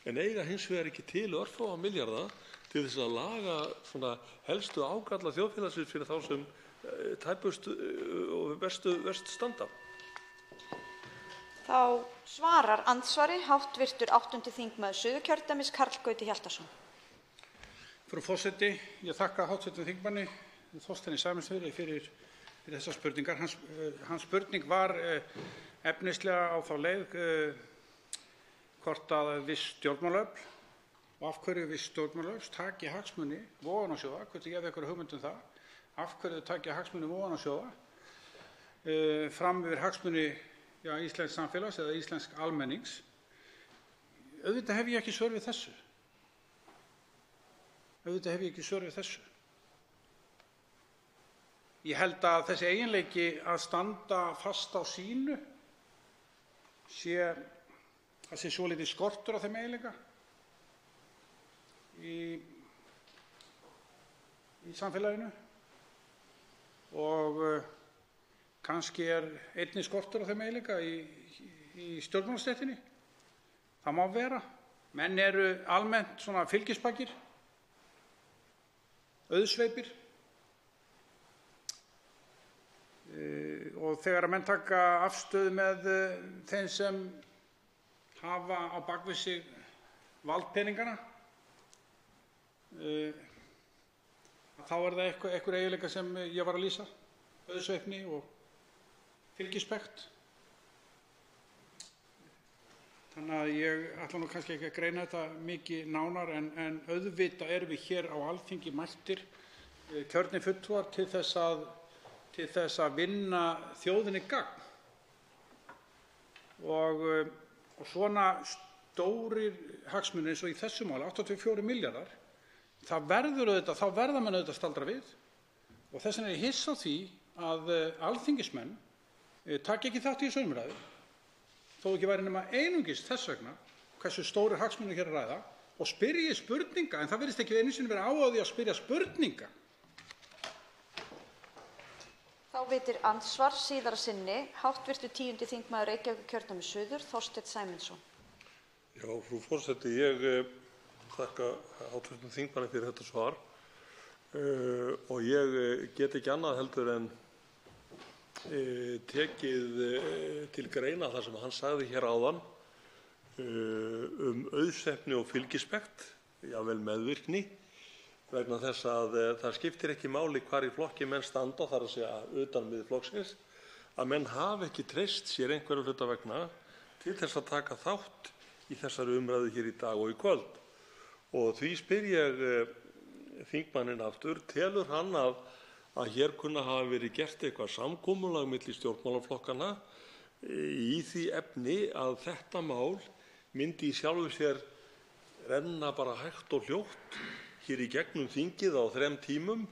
en eiga hins vegar ekki til örfáa milljarða til þess að laga svona helstu ágalla þjóðfélagsins fyrir þá sem tæpust og verst standa. Þá svarar andsvari hv. 8. þingmaður Suðurkjördæmis Karl Gauti Hjaltason. Frú forseti, ég þakka hv. þingmanni Þorsteini Sæmundssyni fyrir þessar spurningar. Hans spurning var efnislega á þá leið hvort að viss stjórnmálaöfl og af hverju viss stjórnmálaöfl taki hagsmuni vogunarsjóða, hvort ég gef ykkur hugmynd það, af hverju taki hagsmuni vogunarsjóða fram yfir hagsmuni íslensks samfélags eða íslensks almennings. Auðvitað hef ég ekki svör við þessu. Ég held að þessi eiginleiki að standa fast á sínu sé svolítið skortur á þeim eiginleika í samfélaginu og kannski einnig skortur á þeim eiginleika í stjórnmálastéttinni. Það má vera. Menn eru almennt svona fylgispakir, auðsveipir og þegar menn taka afstöðu með þeim sem hafa á bakvið sig valdpeningana, þá það einhver eiginleika sem ég var að lýsa, auðsveipni og fylgispekt. Þannig að ég ætla nú kannski ekki að greina þetta mikið nánar en auðvitað erum við hér á Alþingi mættir kjörnir fulltrúar til þess að vinna þjóðinni gagn. Og svona stórir hagsmunir eins og í þessu máli, 84 milljarðar, þá verða menn auðvitað að staldra við og þess vegna er ég hissa á því að alþingismenn taki ekki þátt í þessu umræðu, þó ekki væri nema einungis þess vegna hversu stórir hagsmunir hér að ræða og spyrji spurninga, en það virðist ekki einu sinni vera áhuga á því að spyrja spurninga. Þá veitir andsvar síðara sinni hv. 10. þingmaður Reykjavíkurkjördæmis suður, Þorsteinn Sæmundsson. Já, frú forseti, ég þakka hv. þingmanni fyrir þetta svar og ég get ekki annað heldur en tekið til greina það sem hann sagði hér áðan auðsefni og fylgispekt, jafnvel meðvirkni, vegna þess að það skiptir ekki máli hvar í flokki menn standa, þar að segja utan Miðflokksins, að menn hafi ekki treyst sér einhverra hluta vegna til þess að taka þátt í þessari umræðu hér í dag og í kvöld. Og því spyr ég þingmanninn aftur, telur hann að hér kunna hafa verið gert eitthvað samkomulag milli stjórnmálaflokkanna í því efni að þetta mál myndi í sjálfu sér renna bara hægt og hljótt hér í gegnum þingið á 3 tímum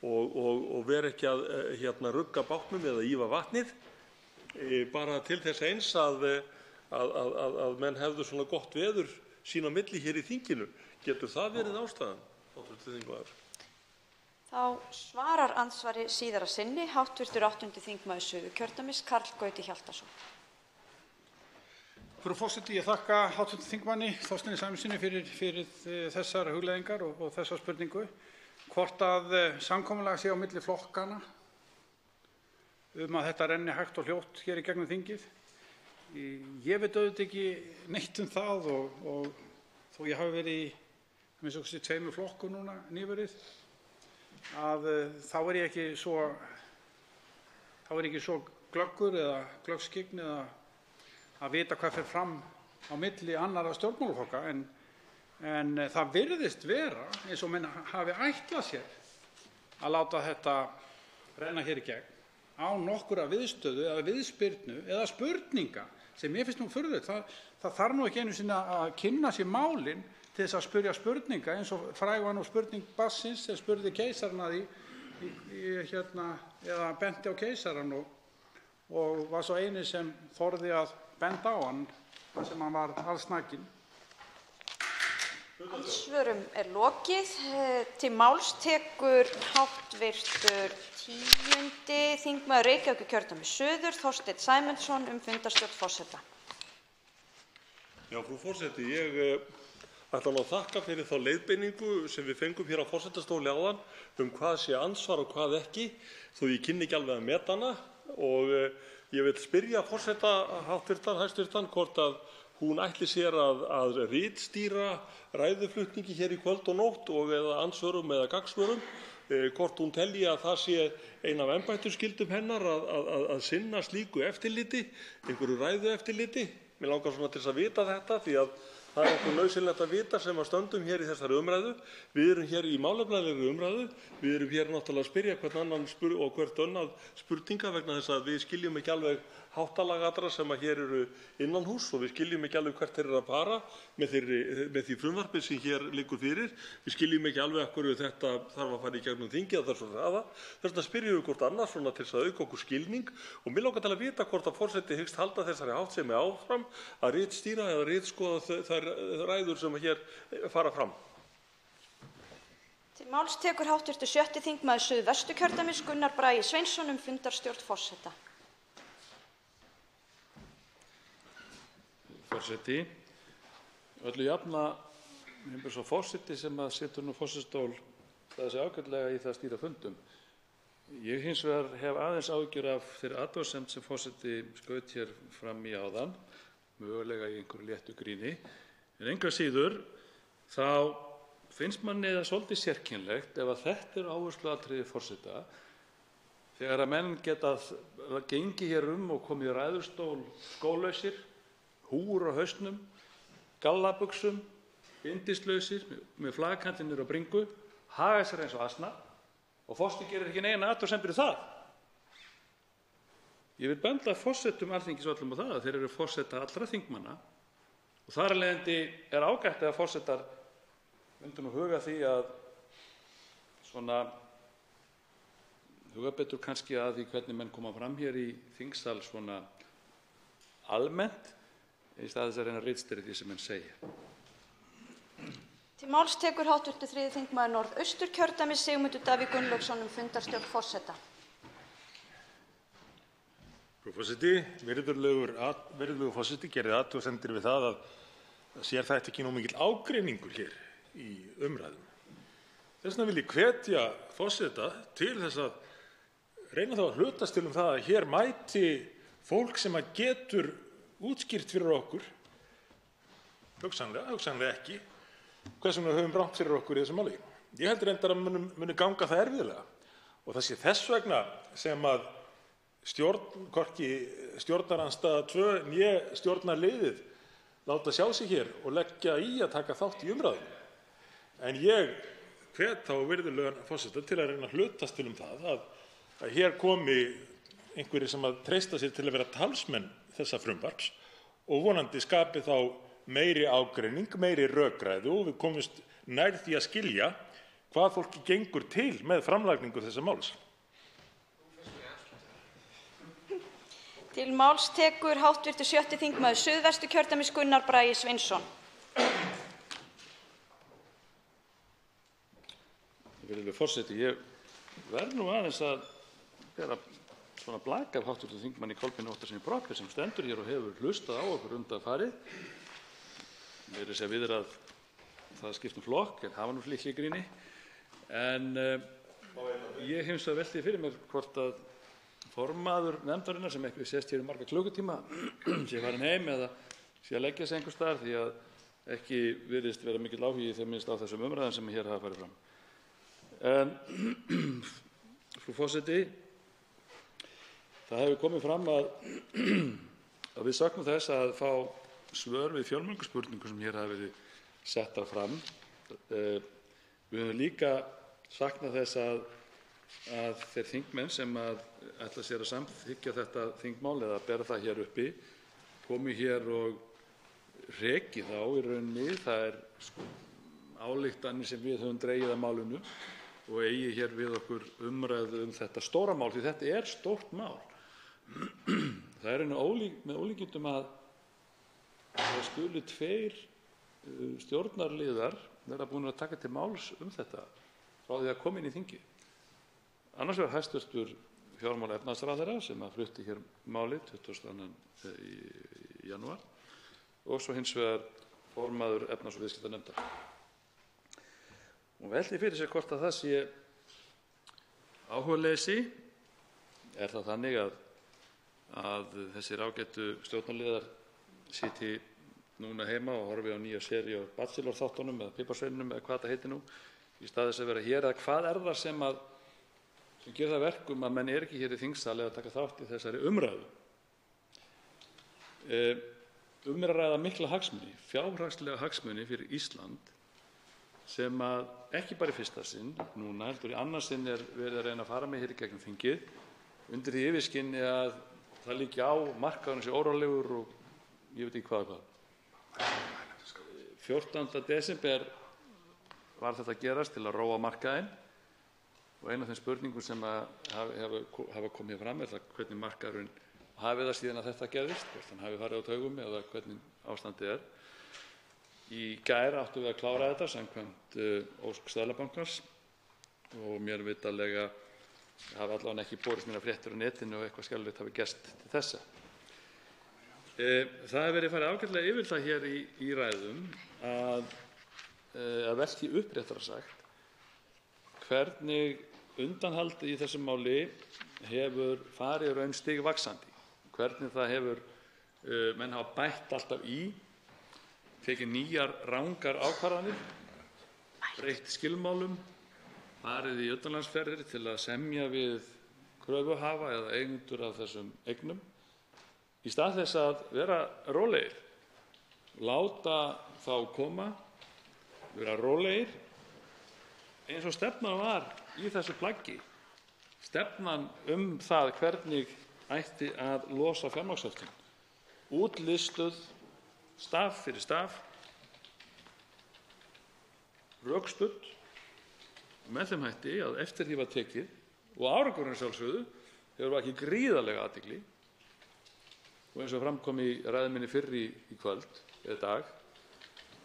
og vera ekki að rugga bátnum eða ýfa vatnið, bara til þess eins að menn hefðu svona gott veður sín á milli hér í þinginu. Getur það verið ástæðan, hv. þingmaður? Þá svarar andsvari síðara sinni hv. 8. þingmaður Suðurkjördæmis, Karl Gauti Hjaltason. Frú forseti, ég þakka hv. þingmanni Þorsteini Sæmundssyni fyrir þessar hugleiðingar og þessa spurningu. Hvort að samkomulag sé á milli flokkanna að þetta renni hægt og hljótt hér í gegnum þingið. Ég veit auðvitað ekki neitt það og þó ég hafi verið í 2 flokkum núna nýverið, að þá er ég ekki svo glöggur eða glöggskyggn eða að vita hvað fer fram á milli annarra stjórnmálaflokka, en það virðist vera eins og menn hafi ætlað sér að láta þetta renna hér í gegn án nokkurra viðstöðu eða viðspyrnu eða spurninga, sem mér finnst nú furðulegt. Það þarf nú ekki einu sinni að kynna sér málin til þess að spyrja spurninga, eins og fræg var nú spurning Bassins sem spurði keisarann að því eða benti á keisarann og var svo eini sem þorði að benda á hann þar sem hann var allsnakinn. Andsvörum er lokið. Til máls tekur hv. 10. þingmaður Reykjavíkurkjördæmis suður, Þorsteinn Sæmundsson, fundarstjórn forseta. Já, frú forseti, ég ætla að þakka fyrir þá leiðbeiningu sem við fengum hér á forsetastóli áðan hvað sé andsvar og hvað ekki, þó ég kynni ekki alveg að meta hana, og ég vil spyrja forseta hæstvirtan hvort að hún ætli sér að ritstýra ræðuflutningi hér í kvöld og nótt og eða andsvörum eða gagnsvörum, hvort hún telji að það sé ein af embættisskyldum hennar að sinna slíku eftirliti, einhverju ræðueftirliti. Mig langar svona til þess að vita þetta, því að það er okkur nauðsynlegt að vita sem að stöndum hér í þessari umræðu. Við erum hér í málefnalegri umræðu. Við erum hér náttúrulega að spyrja hvern annan og hvert annað spurninga, vegna þess að við skiljum ekki alveg háttalag allra sem að hér eru innanhúss og við skiljum ekki alveg hvert þeir eru að fara með því frumvarpi sem hér liggur fyrir. Við skiljum ekki alveg af hverju þetta þarf að fara í gegnum þingið að þessu hraða. Þess vegna spyrjum við hvort annað svona til þess að auka okkur skilning, og mig langar til að vita hvort að forseti hyggst halda þessari háttsemi áfram að ritstýra eða ritskoða þær ræður sem hér fara fram. Til máls tekur hv. 7. þingmaður Suðvesturkjördæmis, Gunnar Bragi Sveinsson, fundarstjórn forseta. Forseti, öllu jafna hefur svo forseti sem að situr nú forsetastól það sé ágætlega í það að stýra fundum. Ég hins vegar hef aðeins áhyggjur af þeirri athugasemd sem forseti skaut hér fram í áðan, mögulega í einhverju léttu gríni, en engu að síður þá finnst manni það svolítið sérkennilegt ef að þetta er áhersluatriði forseta, þegar að menn geta gengið hér og komið í ræðustól skólausir, húur á hausnum, gallabuxum, bindislausir, með flagkantinn niður á bringu, haga sér eins og asna, og forseti gerir ekki neina athugasemdir við það. Ég vil benda forsetum Alþingis öllum á það að þeir eru forseta allra þingmanna, og þar af leiðandi er ágætt að forsetar myndu nú huga því að svona huga betur kannski að því hvernig menn koma fram hér í þingsal svona almennt, í stað þess að reyna að ritstýra því sem menn segja. Til máls tekur hv. 3. þingmaður Norðausturkjördæmis, Sigmundur Davíð Gunnlaugsson, fundarstjórn forseta. Frú forseti, virðulegur forseti gerir athugasemdir við það sér þetta ekki nógu mikill ágreiningur hér í umræðum. Þess vegna vil ég hvetja forseta til þess að reyna þá að hlutast til það að hér mæti fólk sem getur útskýrt fyrir okkur, hugsanlega ekki, hvers vegna höfum rangt fyrir okkur í þessu máli. Ég held reyndar að muni ganga það erfiðlega og það sé þess vegna sem að hvorki stjórnarandstaða 2 né stjórnarliðið láta sjá sig hér og leggja í að taka þátt í umræðunni. En ég hvet þá virðulegan forseta til að reyna að hlutast til það að hér komi einhverjir sem að treysta sér til að vera talsmenn þessa frumvarps og vonandi skapi þá meiri ágreining, meiri rökræðu og við komumst nær því að skilja hvað fólki gengur til með framlagningu þessa máls. Til máls tekur hv. 6. þingmaður Suðvesturkjördæmis Gunnar Bragi Sveinsson. Virðulegur forseti, ég verð nú aðeins að bera svona blak af hv. þingmanni Kolbeini Óttarssyni Proppé sem stendur hér og hefur hlustað á okkur undanfarið. Meira að segja viðrað það skiptum flokk en hafa nú líklega í gríni. En ég hins vegar velti fyrir mér hvort að formaður nefndarinnar sem ekki sést hér í marga klukkutíma sé farin heim eða sé að leggja sig einhvers staðar því að ekki virðist vera mikill áhugi þegar minnst á þessum umræðum sem hér hafa farið fram. Frú forseti, það hefur komið fram að við söknum þess að fá svör við fjölmörgum spurningum sem hér hafa verið settar fram. Við höfum líka saknað þess að þeir þingmenn sem ætla sér að samþykkja þetta þingmál eða bera það hér uppi komi hér og reki þá í rauninni. Það ályktanir sem við höfum dregið að málinu og eigi hér við okkur umræðu þetta stóra mál því þetta er stórt mál. Það er með ólíkindum að það skuli 2 stjórnarliðar vera búin að taka til máls þetta frá því að koma inn í þingið. Annars vegar hæstv. Fjármála- og efnahagsráðherra sem flutti hér málið 22. janúar og svo hins vegar formaður efnahags- og viðskiptanefndar. Og velti fyrir sér hvort að það sé áhugaleysi. Er það þannig að þessir ágætu stjórnarliðar sitji núna heima og horfi á nýja seríu af Bachelor-þáttunum eða Piparsveininum eða hvað það heitir nú í stað þess að vera hér, eða hvað er það sem gerir það verkum að menn ekki hér í þingsal eða taka þátt í þessari umræðu. Er að ræða mikla hagsmuni, fjárhagslega hagsmuni fyrir Ísland sem ekki bara í fyrsta sinn núna heldur í annað sinn er verið að reyna að fara með hér í gegnum þingið undir því yfirskinni að það liggi á markaðurinn sé órólegur og ég veit ekki hvað. 14. desember var þetta að gerast til að róa markaðinn og ein af þeim spurningum sem hafa komið fram er það hvernig markaðurinn hafi það síðan að þetta gerðist, hvort hann hafi farið á taugum eða hvernig ástandið er. Í gær áttum við að klára þetta samkvæmt ósk Seðlabankans og mér vitanlega hafa allavega ekki borist mér fréttir á netinu og eitthvað skelfilegt hafi gerst til þessa. Það hefur verið farið ágætlega yfir það hér í ræðum að velti upp réttara sagt hvernig undanhaldið í þessu máli hefur farið raun stigvaxandi, hvernig það hefur menn hafa bætt alltaf í, tekið nýjar rangar ákvarðanir, breytt skilmálum, farið í utanlandsferðir til að semja við kröfuhafa eða eigendur af þessum eignum í stað þess að vera rólegir, láta þá koma, vera rólegir eins og stefnan var í þessu plaggi. Stefnan það hvernig ætti að losa fjármagnshöftin. Útlistuð staf fyrir staf, rökstudd með þeim hætti að eftir því var tekið og árangurinn sjálfsögðu hefur vakið gríðarlega athygli og eins og fram kom í ræðu minni fyrr í kvöld eða dag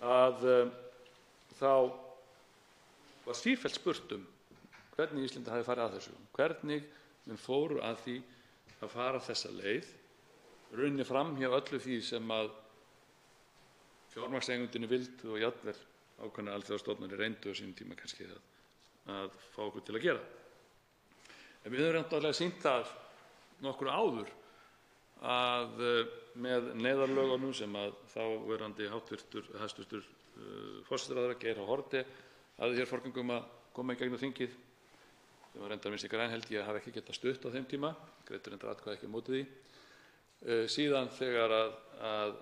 að þá var sífellt spurt hvernig Íslandi hafi farið að þessu, hvernig menn fóru að því að fara þessa leið, runni fram hjá öllu því sem fjármagnseigendurnir vildu og jafnvel ákveðnar alþjóðastofnanir reyndu á sínum tíma kannski að fá okkur til að gera. En við höfum náttúrulega sýnt það nokkru áður að með neyðarlögunum sem að þáverandi hæstv. Forsætisráðherra Geir H. Haarde hafði hér forgöngu að koma í gegnum þingið, sem var reyndar Vinstri græn, held ég að hafi ekki getað stutt á þeim tíma, greiddu reyndar atkvæði ekki á móti því. Síðan þegar að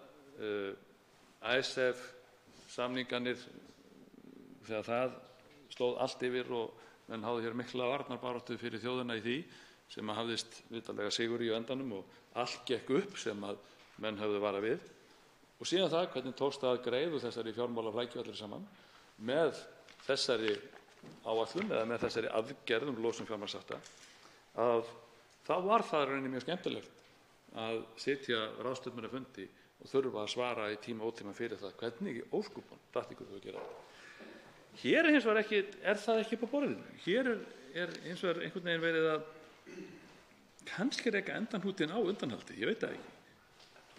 Icesave-samningarnir, þegar það stóð allt yfir og menn hafði hér mikla varnarbaráttu fyrir þjóðina í því, sem að hafðist vitanlega sigur í á endanum og allt gekk upp sem að menn höfðu varað við. Og síðan það hvernig tókst að greiða þessari fjármálaflækju allir saman með þessari áætlun eða með þessari aðgerð losun fjármagnshafta, að þá var það rauninni mjög skemmtilegt að sitja ráðstefnufundi og þurfa að svara í tíma og ótíma fyrir það hvernig í ósköpunum datt ykkur að gera þetta. Hér er hins vegar ekki, það ekki upp á borðinu. Hér er hins vegar einhvern veginn verið að kannski reka endanhnútinn á undanhaldi, ég veit það ekki.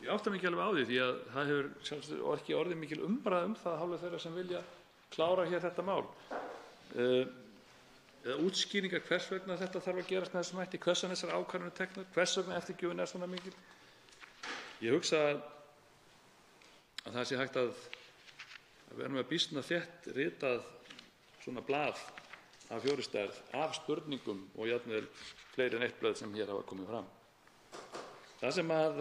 Ég átta mig ekki alveg á því að það hefur sjálfsagt ekki orðið mikil umræða það hálfu þeirra sem vilja klára hér þetta mál. Eða útskýringar hvers vegna þetta þarf að gerast með þessum hætti, hvers vegna þessar ákvarðanir teknar, hvers vegna eftirgjöfin svona mikil. Ég hugsa að það sé hægt að vera með býsna þétt ritað svona blað af 4 stærð af spurningum og jafnvel fleiri en eitt blað sem hér hafa komið fram. Það sem að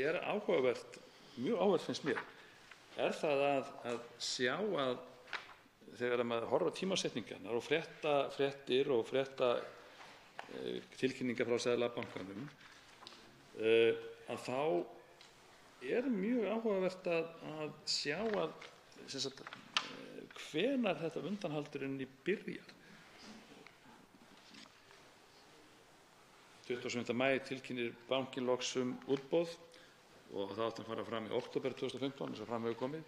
er áhugavert, mjög áhugavert finnst mér, er það að sjá að þegar maður horfa á tímasetningarnar og fréttir og tilkynningar frá Seðlabankanum, að þá er mjög áhugavert að sjá að hvenær þetta undanhaldurinn byrjar. 27. maí tilkynnir bankinn loks útboð og það átti að fara fram í október 2015 eins og fram hefur komið,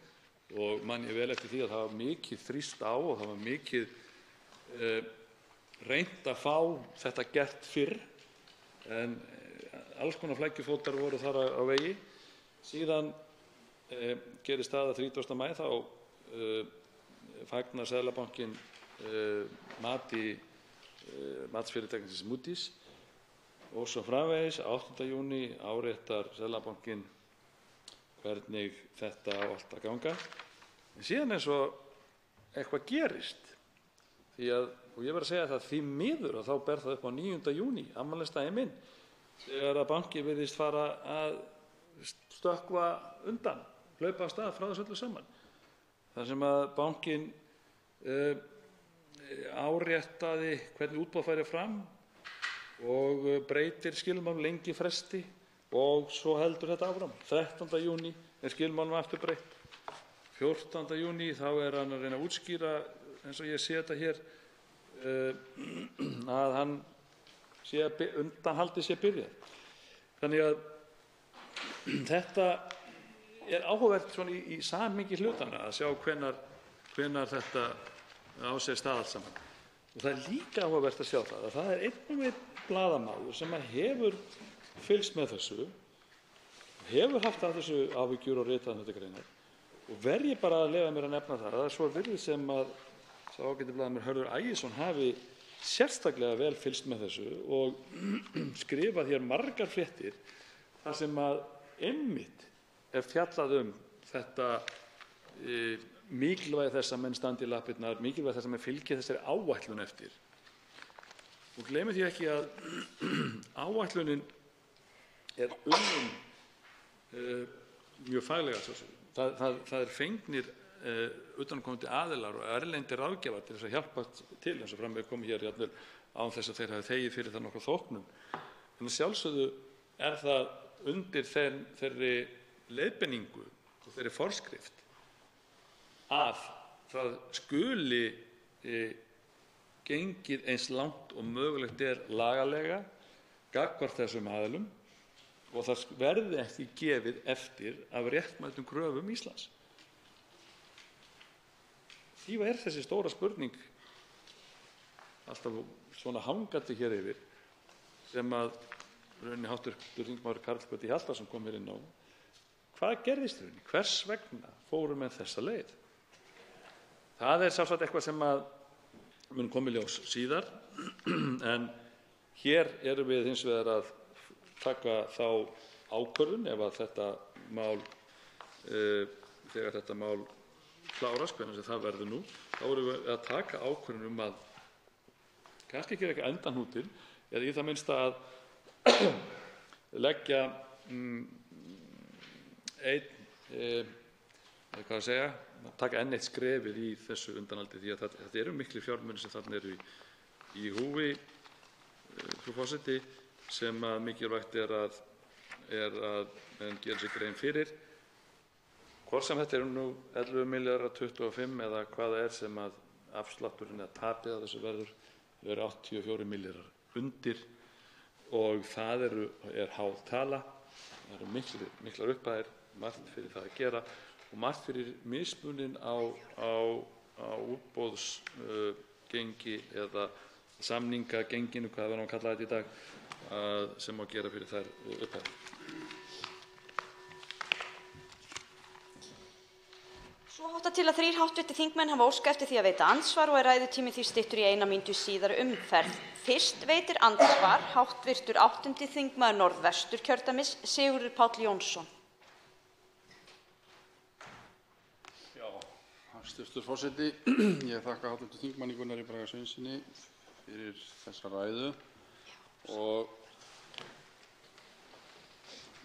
og man ég vel eftir því að það var mikið þrýst á og það var mikið reynt að fá þetta gert fyrr, en alls konar flækjufótar voru þar á vegi. Síðan gerist það að 30. maí þá fagnar Seðlabankinn mati matsfyrirtækisins Moody's og svo framvegis. 8. júní áréttar Seðlabankinn hvernig þetta á allt að ganga. En síðan eins og eitthvað gerist, og ég verð að segja það því miður að þá ber það upp á 9. júní, afmælisdaginn minn, þegar að bankinn virðist fara að stökkva undan, hlaupa af stað frá þessu öllu saman. Þar sem að bankinn áréttaði hvernig útboð færi fram og breytir skilmálum lengi fresti og svo heldur þetta áfram. 13. júní er skilmálum aftur breytt. 14. júní þá er hann að reyna að útskýra, eins og ég sé þetta hér, að hann sé að undanhaldið sé byrjað. Þannig að þetta er áhugavert svona í samhengi hlutanna að sjá hvenær þetta á sér stað allt saman. Og það er líka áhugavert að sjá það að það er einn og einn blaðamaður sem hefur fylgst með þessu, hefur haft af þessu áhyggjur og ritað þetta greinar, og verð ég bara að leyfa mér að nefna það að svo virðist sem að sá ágæti blaðamaður Hörður Ægisson hafi sérstaklega vel fylgst með þessu og skrifað hér margar fréttir þar sem að einmitt er fjallað þetta mikilvægi þess að menn standi í lappirnar, mikilvægi þess að menn fylgi þessari áætlun eftir. Og gleymið því ekki að áætlunin er mjög faglega. Það er fengnir utanaðkomandi aðilar og erlendir ráðgjafar til þess að hjálpa til, eins og fram hefur komið hér jafnvel án þess að þeir hafi þegið fyrir það nokkra þóknun. En að sjálfsögðu er það undir þeirri leiðbeiningu og þeirri forskrift að það skuli gengið eins langt og mögulegt er lagalega gagnvart þessum aðilum og það verði ekki gefið eftir af réttmætum kröfum Íslands. Því er þessi stóra spurning alltaf svona hangandi hér yfir, sem að rauninni hv. þingmaður Karl Gauti Hjaltason kom hér inn á, Hvað gerðist í rauninni? Hvers vegna fóru menn þessa leið? Það er sjálfsagt eitthvað sem mun koma í ljós síðar, en hér erum við hins vegar að taka þá ákvörðun ef að þetta mál, þegar þetta mál klárast, hvernig sem það verður nú, þá erum við að taka ákvörðun að kannski gera ekki endahnútinn, eða í það minnsta að leggja taka enn eitt skrefið í þessu undanhaldi, því að þetta eru miklir fjármunir sem þarna eru í húfi, frú forseti, sem mikilvægt er að menn gera sér grein fyrir. Hvort sem þetta eru nú 11 milljarðar, 25 eða hvað það er sem að afslátturinn eða tapið að þessu verður 84 milljarðar undir, og það er há tala. Það eru miklar upphæðir, margt fyrir það að gera og margt fyrir mismuninn á útboðsgengi eða samningagenginu, hvað við erum að kalla þetta í dag, sem má gera fyrir þær upphæðir. Svo háttar til að 3 hv. þingmenn hafa óskað eftir því að veita andsvar og er ræðutími því styttur í 1 mínútu síðari umferð. Fyrst veitir andsvar hv. 8. þingmaður Norðvesturkjördæmis, Sigurður Páll Jónsson. Hæstv. forseti. Ég þakka hv. þingmanni Gunnari Braga Sveinssyni fyrir þessa ræðu og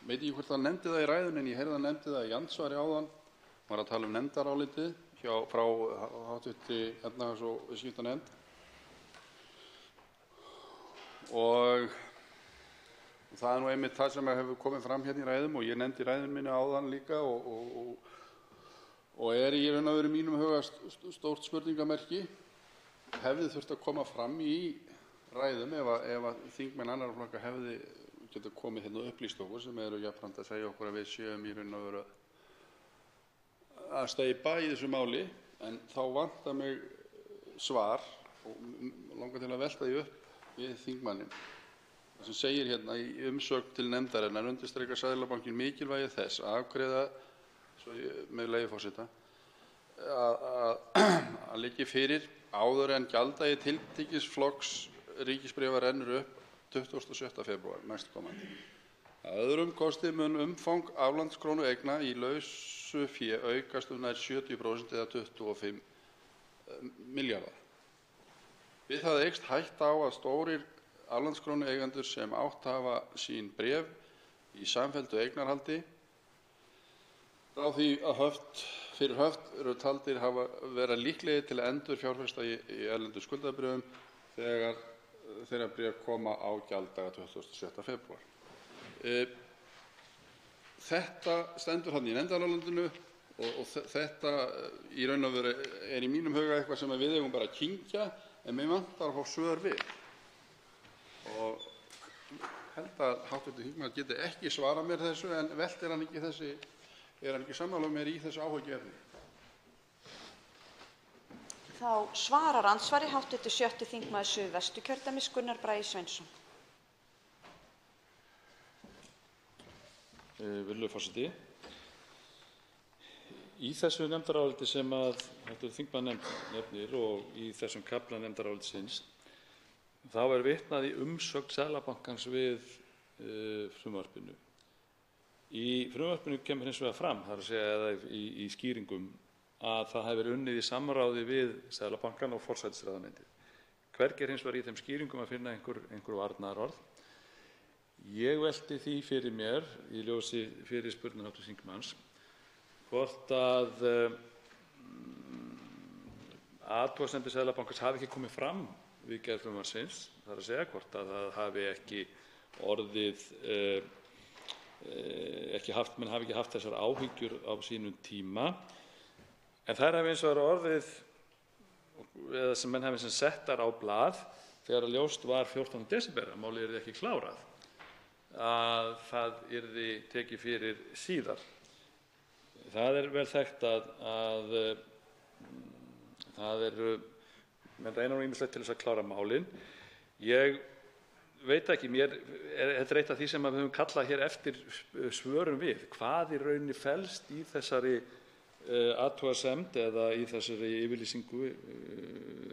veit ekki hvort hann nefndi það í ræðunni, en ég heyrði hann nefndi það í andsvari áðan. Hann var að tala nefndarálitið frá hv. efnahags- og viðskiptanefnd og það er nú einmitt það sem hefur komið fram hérna í ræðum og ég nefndi í ræðunni minni áðan líka og er í raun og veru mínum huga stórt spurningamerki. Hefði þurft að koma fram í ræðum ef að þingmenn annarra flokka hefði getað komið hérna og upplýst okkur, sem eru jafnframt að segja okkur að við séum í raun og veru að steypa í þessu máli, en þá vantar mig svar og langar til að velta því upp við þingmanninn. Það sem segir hérna í umsögn til nefndarinnar undirstrikar Seðlabankinn mikilvægi þess að afgreiða, með leyfi forseta, að liggi fyrir áður en gjalddagi tiltekins flokks ríkisbréfa rennur upp 26. febrúar næstkomandi. Að öðrum kosti mun umfang aflandskrónueigna í lausu fé aukast nær 70% eða 25 milljarða. Við það eykst hætta á að stórir aflandskrónueigendur sem átt hafa sín bréf í samfelldu eignarhaldi frá því að fyrir höft eru taldir hafa vera líklegir til að endurfjárfesta í erlendum skuldabréfum þegar þeirra bréf koma á gjalddaga 26. febrúar. Þetta stendur hann í nefndarálitinu og þetta í raun og veru er í mínum huga eitthvað sem við eigum bara að kyngja, en mig vantar að fá svör við. Og held að hv. þingmaður geti ekki svarað mér þessu, en veltir hann ekki sammála mér í þessu áhyggjuefni? Þá svarar andsvari hv. 7. þingmaður Suðvesturkjördæmis, Gunnar Bragi Sveinsson. Virðulegur forseti. Í þessu nefndaráliti sem hv. þingmaður nefnir og í þessum kafla nefndarálitsins þá er vitnað í umsögn Seðlabankans við frumvarpinu. Í frumvarpinu kemur hins vegar fram, það er að segja eða í skýringum, að það hefur verið unnið í samráði við Seðlabankann og forsætisráðuneytið. Hvergi er hins vegar í þeim skýringum að finna einhver varnaðarorð. Ég velti því fyrir mér, í ljósi fyrirspurnar hv. þingmanns, hvort að athugasemdir Seðlabankans hafi ekki komið fram við gerð frumvarpsins, það er að segja hvort að það hafi ekki orðið menn hafi ekki haft þessar áhyggjur á sínum tíma, en þær hafi eins og orðið, eða sem menn hafi settar á blað þegar ljóst var 14. desember að málið yrði ekki klárað, að það yrði tekið fyrir síðar. Það er vel þekkt að það eru menn reyna nú ýmislegt til þess að klára málin. Ég veit ekki, þetta er eitt af því sem við höfum kallað hér eftir svörum við. Hvað í rauninni felst í þessari athugasemd eða í þessari yfirlýsingu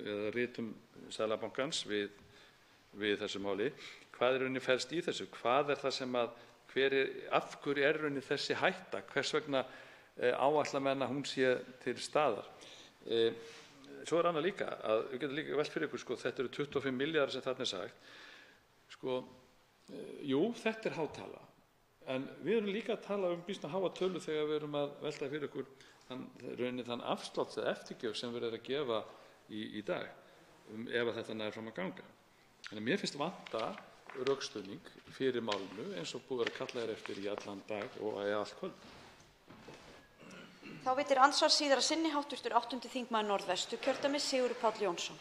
eða ritum Seðlabankans við þessu máli? Hvað í rauninni felst í þessu? Hvað er það sem af hverju er rauninni þessi hætta? Hvers vegna áætla menn að hún sé til staðar? Svo er annað líka, að við getum líka velt fyrir ykkur, þetta eru 25 milljarðar sem þarna er sagt. Jú, þetta er há tala, en við erum líka að tala býsna háa tölu þegar við erum að velta fyrir ykkur þann afslátt eða eftirgjöf sem við erum að gefa í dag, ef að þetta nær fram að ganga. Þannig að mér finnst vanta rökstuðning fyrir málinu eins og búið að kalla þér eftir í allan dag og allt kvöld. Þá veitir andsvar síðara sinni hv. 8. þingmaður Norðvesturkjördæmis, Sigurður Páll Jónsson.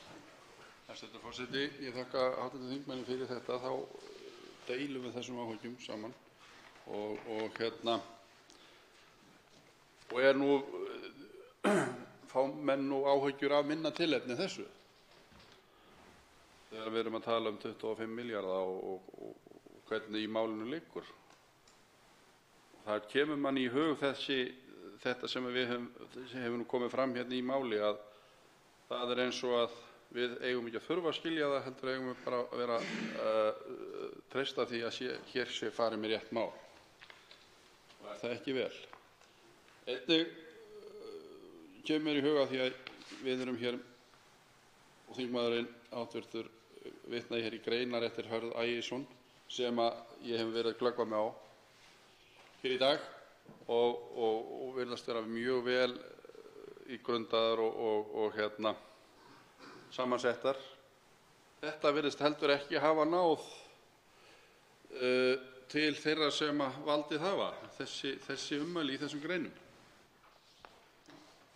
Hæstv. forseti, ég þakka hv. þingmanni fyrir þetta. Þá deilum við þessum áhyggjum saman og er nú fá menn nú áhyggjur af minna tilefni þessu þegar við erum að tala 25 milljarða og hvernig í málinu liggur. Það kemur manni í hug þetta sem hefur nú komið fram hérna í máli, að það er eins og að við eigum ekki að þurfa að skilja það, heldur eigum við bara að vera treysta því að hér sé farið með rétt mál. Og er það ekki vel? Einnig kemur mér í huga því að við erum hér og þingmaðurinn hv. vitnaði hér í greinar eftir Hörð Ægisson sem ég hef verið að glöggva mig á hér í dag og virðast vera mjög vel ígrundaðar og samansettar. Þetta virðist heldur ekki hafa náð til þeirra sem valdið hafa þessi ummæli í þessum greinum.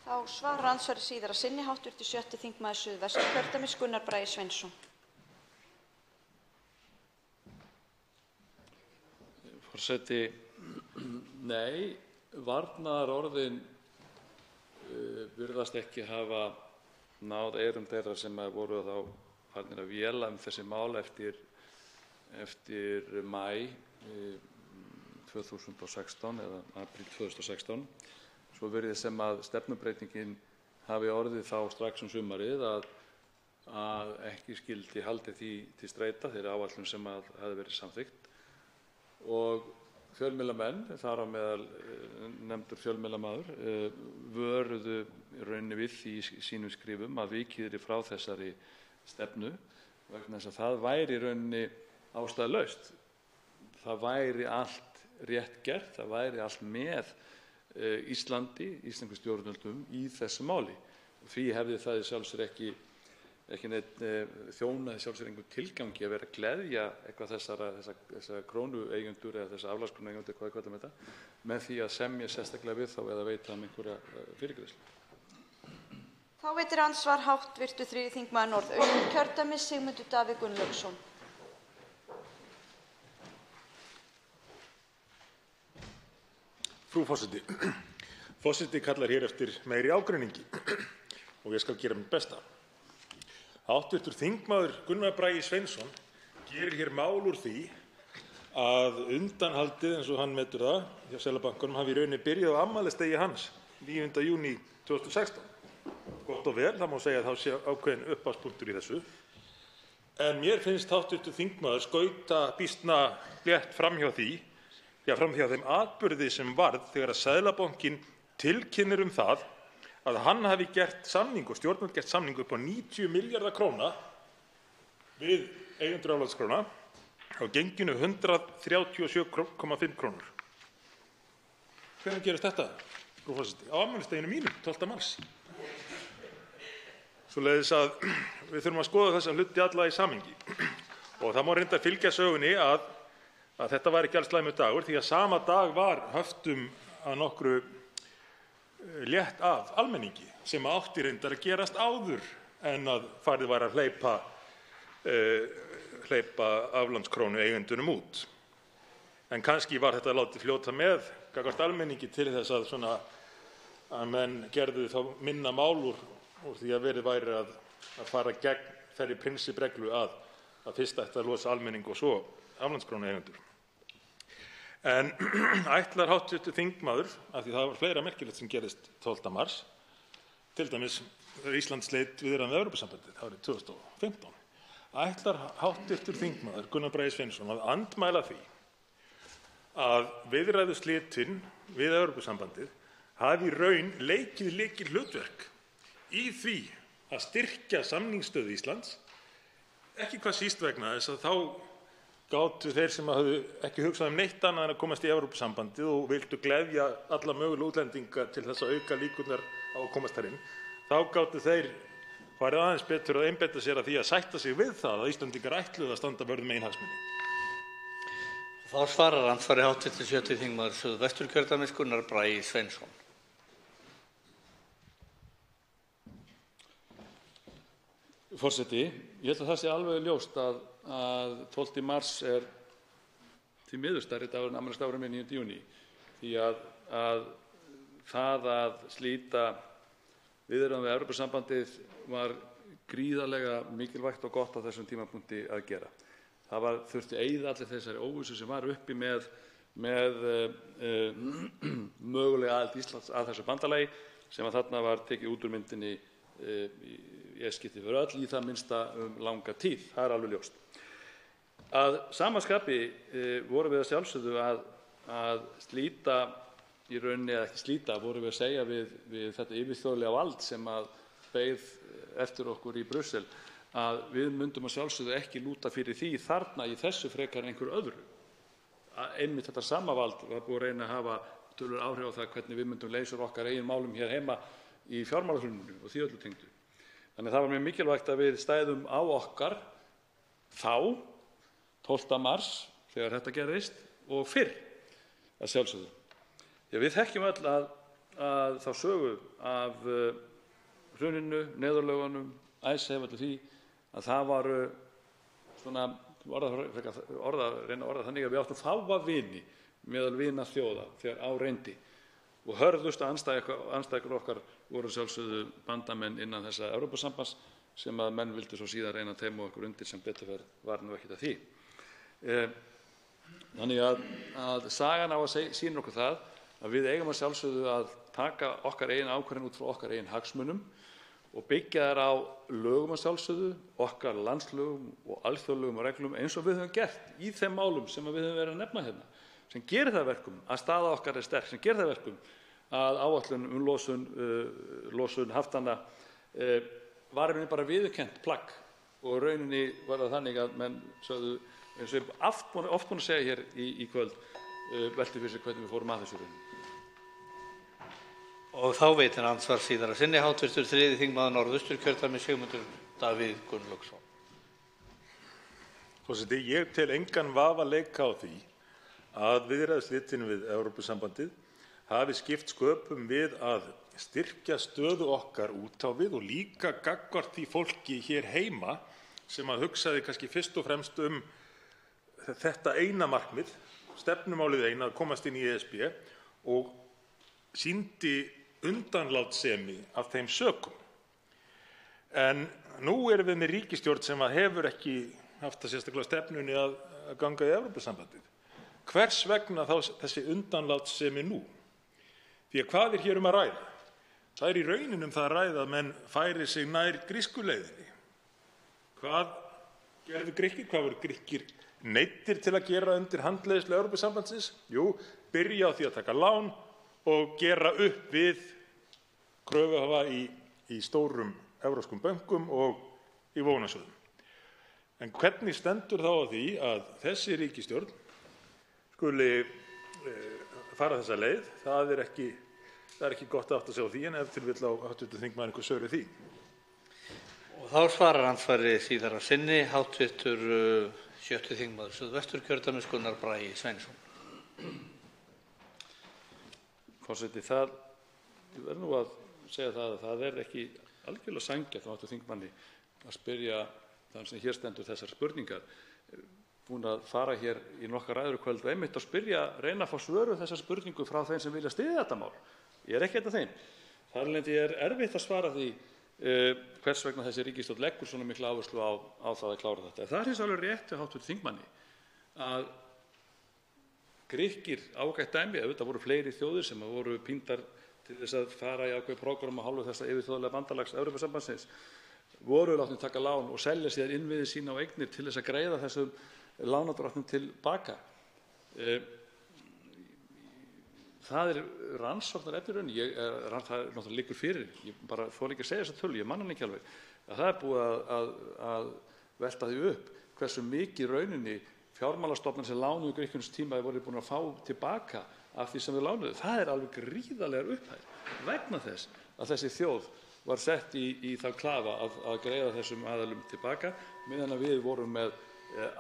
Þá svarar andsvari síðara sinni hv. 7. þingmaður Suðvesturkjördæmis, Gunnar Bragi Sveinsson. Forseti, nei, varnaðarorðin virðast ekki hafa náð eyrum þeirra sem voru þá farnir að véla þessi mál eftir maí 2016 eða apríl 2016. Svo virðist sem að stefnubreytingin hafi orðið þá strax sumarið að ekki skyldi haldið því til streita þeirri áætlun sem hafði verið samþykkt. Og fjölmiðlamenn, þar á meðal nefndur fjölmiðlamaður, vöruðu í rauninni við því í sínum skrifum að vikið yrði frá þessari stefnu vegna þess að það væri í rauninni ástæðulaust. Það væri allt rétt gert, það væri allt með íslenskum stjórnvöldum í þessu máli. Og því hefði það í sjálfsögðu ekki neitt þjónaði sjálfsögðu einhver tilgangi að vera að gleðja eitthvað þessa krónueigendur eða þessa aflandskrónueigendur, hvað við kallum þetta, með því að semja sérstaklega við þá eða veita einhverja fyrirgreiðslu. Þá veitir andsvar hv. 3. þingmaður Norðausturkjördæmis, Sigmundur Davíð Gunnlaugsson. Frú forseti. Forseti kallar hér eftir meiri ágreiningi og ég skal gera mitt besta. Hv. þingmaður Gunnar Bragi Sveinsson gerir hér mál úr því að undanhaldið, eins og hann metur það, hjá Seðlabankanum hafi í rauninni byrjað á afmælisdegi hans, 9. júní 2016. Gott og vel, það má segja að þá sé ákveðinn upphafspunktur í þessu. En mér finnst hv. þingmaður skauta býsna létt framhjá þeim atburði sem varð þegar að Seðlabankinn tilkynnir það að hann hafi gert samning og stjórnvöld gert samning upp á 90 milljarða króna við eigendur aflandskróna á genginu 137,5 krónur. Hvenær gerist þetta, frú forseti? Á afmælisdeginum mínum, 12. mars. Svoleiðis að við þurfum að skoða þessa hluti alla í samhengi. Og það má reyndar fylgja sögunni að þetta var ekki alls slæmur dagur því að sama dag var höftum að nokkru létt af almenningi sem átti reyndar að gerast áður en að farið var að hleypa aflandskrónu eigendunum út. En kannski var þetta látið fljóta með gagnvart almenningi til þess að menn gerðu þá minna mál úr því að verið væri að fara gegn þeirri prinsippreglu að að fyrst ætti að losa almenning og svo aflandskrónueigendur. En ætlar hv. þingmaður, af því það var fleira merkilegt sem gerðist 12. mars, til dæmis þegar Ísland sleit viðræðum við Evrópusambandið árið 2015, ætlar hv. þingmaður Gunnar Bragi Sveinsson að andmæla því að viðræðuslitin við Evrópusambandið hafi í raun leikið lykilhlutverk í því að styrkja samningsstöðu Íslands, ekki hvað síst vegna þess að þá gátu þeir sem höfðu ekki hugsað neitt annað en að komast í Evrópusambandið og vildu gleðja alla mögulega útlendinga til þess að auka líkurnar á að komast þar inn, þá gátu þeir farið aðeins betur að einbeita sér að því að sætta sig við það að Íslendingar ætluðu að standa vörð um eigin hagsmuni. Þá svarar andsvari hv. 7. þingmaður Suðvesturkjördæmis Gunnar Bragi Sveinsson. Forseti, ég held að það sé alveg ljóst að 12. mars er því miður stærri dagur en afmælisdagurinn minn 9. júní, því að það að slíta viðræðum við Evrópusambandið var gríðarlega mikilvægt og gott á þessum tímapunkti að gera. Það þurfti að eyða allir þessari óvissu sem var uppi með mögulega aðild Íslands að þessu bandalagi sem að þarna var tekið út úr myndinni í skipti fyrir öll í það minnsta langa tíð. Það er alveg ljóst. Að sama skapi vorum við að sjálfsögðu að slíta í rauninni, eða ekki slíta, vorum við að segja við þetta yfirþjóðlega vald sem að beið eftir okkur í Brussel að við myndum að sjálfsögðu ekki lúta fyrir því þarna í þessu frekar en einhverju öðru. Einmitt þetta sama vald var búið að reyna að hafa töluvert áhrif á það hvernig við myndum leysa úr okkar eigin málum hér heima í fjármálahruninu og því öllu tengdu. Þannig það var mjög mikilvægt að við stæðum á okkar þá 12. mars þegar þetta gerðist og fyrr að sjálfsögðu. Því við þekkjum öll að þá sögu af hruninu, neyðarlögunum, Icesave, öllu því að það var svona reyna að orða þannig að við áttum fáa vini meðal vina þjóða þegar á reyndi og hörðustu andstæður okkar voru sjálfsögðu bandamenn innan þessa Evrópusambands sem að menn vildu svo síðan reyna að teima okkur undir sem betur var nú ekkert að því. Þannig að sagan á að sýna okkur það að við eigum að sjálfsögðu að taka okkar eigin ákvörðun út frá okkar eigin hagsmunum og byggja þær á lögum að sjálfsögðu, okkar landslögum og alþjóðlögum og reglum eins og við höfum gert í þeim málum sem við höfum verið að nefna hérna, sem gerir það verkum að staða okkar er sterk, sem gerir það verkum að áætlun losun haftanna var einnig bara viðurkennt plagg og rauninni var það þannig að menn sögðu, eins og ég oft búin að segja hér í kvöld, velti fyrir sig hvernig við fórum að þessu rauninni. Og þá veitir andsvar síðar að sinni hv. 3. þingmaður Norðausturkjördæmis Sigmundur Davíð Gunnlaugsson. Forseti, ég tel engan vafa leika á því að viðræðuslitin við Evrópusambandið hafi skipt sköpum við að styrkja stöðu okkar út á við og líka gagnvart því fólki hér heima sem að hugsaði kannski fyrst og fremst þetta eina markmið, stefnumálið eina, að komast inn í ESB og sýndi undanlátssemi af þeim sökum. En nú erum við með ríkisstjórn sem hefur ekki haft það sérstaklega stefnunni að ganga í Evrópusambandið. Hvers vegna þá þessi undanlátssemi nú? Því að hvað er hér að ræða? Það er í rauninni það að ræða að menn færi sig nær grísku leiðinni. Hvað gerðu Grikkir? Hvað voru Grikkir neyddir til að gera undir handleiðslu Evrópusambandsins? Jú, byrja á því að taka lán og gera upp við kröfuhafa í stórum evrópskum bönkum og í vonasjóðum. En hvernig stendur þá á því að þessi ríkisstjórn skuli fara þessa leið? Það er ekki gott að átta sig á því, en ef til vill á hv. þingmaður einhver svör við því. Og þá svarar andsvari síðar að sinni hv. 7. þingmaður Suðvesturkjördæmis Gunnar Bragi Sveinsson. Forseti, ég verð nú að segja það að það er ekki algjörlega sanngjarnt á hv. þingmanni að spyrja þann sem hér stendur þessar spurningar. Búin að fara hér í nokkrar ræður í kvöld og einmitt að reyna að fá svör við þessar spurningu frá þeim sem vilja styðja þetta mál. Ég er ekki einn af þeim. Þar af leiðandi er erfitt að svara því hvers vegna þessi ríkisstjórn leggur svona mikla áherslu á það að klára þetta. Það er hins alveg rétt hjá hv. þingmanni að Grikkir, ágætt dæmi, auðvitað voru fleiri þjóðir sem voru píndar til þess að fara í ákveðið prógramm af hálfu þessa yfirþjóðlega bandalags Evrópusambandsins, voru látnir taka lán og selja síðan innviði sína og eignir til þess að greiða þessum lánardrottnum til baka. Það er rannsóknarefni í rauninni, það náttúrulega liggur fyrir, ég bara þori ekki að segja þessa tölu, ég man hana ekki alveg, að það er búið að velta því upp hversu mikið rauninni fjármálastofnanir sem lánuðu Grikkjum tíma voru búin að fá tilbaka af því sem þau lánuðu. Það er alveg gríðarlegar upphæðir vegna þess að þessi þjóð var sett í þá klafa að greiða þessum aðilum tilbaka, meðan að við vorum með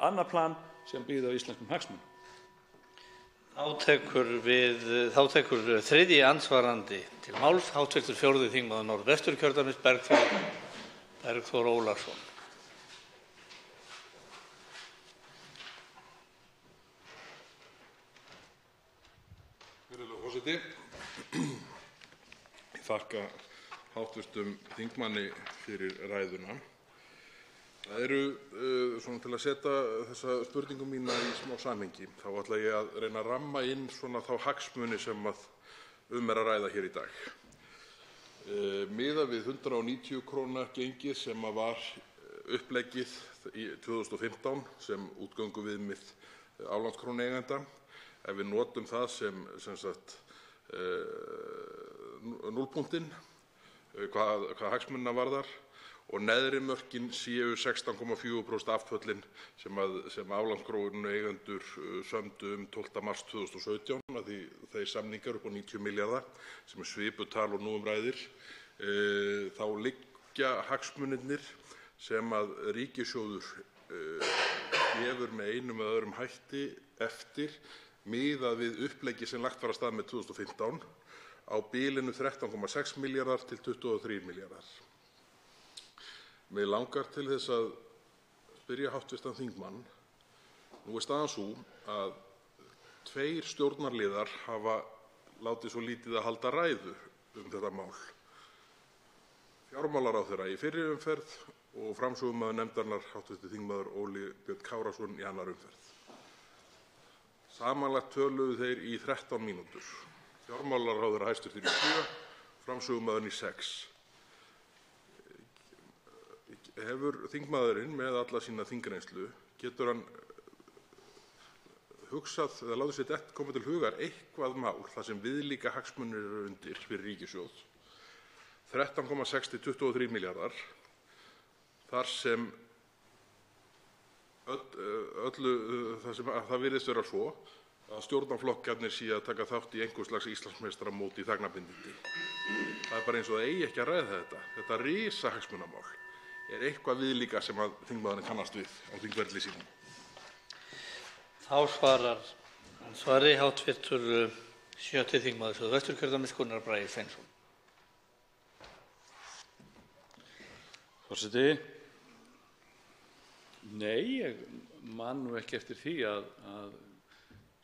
annað plan sem byggði á íslenskum hagsmunum. Þá tekur þriðji andsvarandi til máls, hv. 4. þingmaður Norðvesturkjördæmis, Bergþór Ólason. Virðulegur forseti. Ég þakka hv. þingmanni fyrir ræðuna. Það eru, svona til að setja þessa spurningu mína í smá samhengi, þá ætla ég að reyna að ramma inn svona þá hagsmuni sem að að ræða hér í dag. Miðað við 190 kr. gengið sem að var uppleggið í 2015 sem útgönguviðmið aflandskrónueigenda, ef við notum það sem sagt núllpunktinn hvað hagsmunina varðar og neðri mörkin séu 16,4% afföllin sem aflandskrónueigendur sömdu 12. mars 2017, að því þeir samningar upp á 90 milljarða sem er svipuð tal og nú ræðir, þá liggja hagsmunirnir sem að ríkissjóður gefur með einum eða öðrum hætti eftir miðað við uppleggi sem lagt var af stað með 2015 á bilinu 13,6 milljarðar til 23 milljarðar. Mig langar til þess að spyrja hv. þingmann. Nú er staðan sú að 2 stjórnarliðar hafa látið svo lítið að halda ræðu þetta mál. Fjármálaráðherra í fyrri umferð og framsögumaður nefndarinnar hv. þingmaður Óli Björn Kárason í annarri umferð. Samanlagt töluðu þeir í 13 mínútur. Fjármálaráðherra hæstv. í 7, framsögumaðurinn í 6. Hefur þingmaðurinn með alla sína þingreynslu, getur hann hugsað eða látið sér koma til hugar eitthvað mál þar sem viðlíka hagsmunir eru undir fyrir ríkissjóð, 13,6 til 23 milljarðar, þar sem það virðist vera svo að stjórnarflokkarnir séu að taka þátt í einhvers slags Íslandsmeistaramóti í þagnarbindindi. Það er bara eins og það eigi ekki að ræða þetta risahagsmunamál. Er eitthvað viðlíka sem að þingmaðurinn kannast við á þingferli sínum? Þá svari hv. 7. þingmaður Suðvesturkjördæmis, Gunnar Bragi Sveinsson. Forseti, nei, ég man nú ekki eftir því að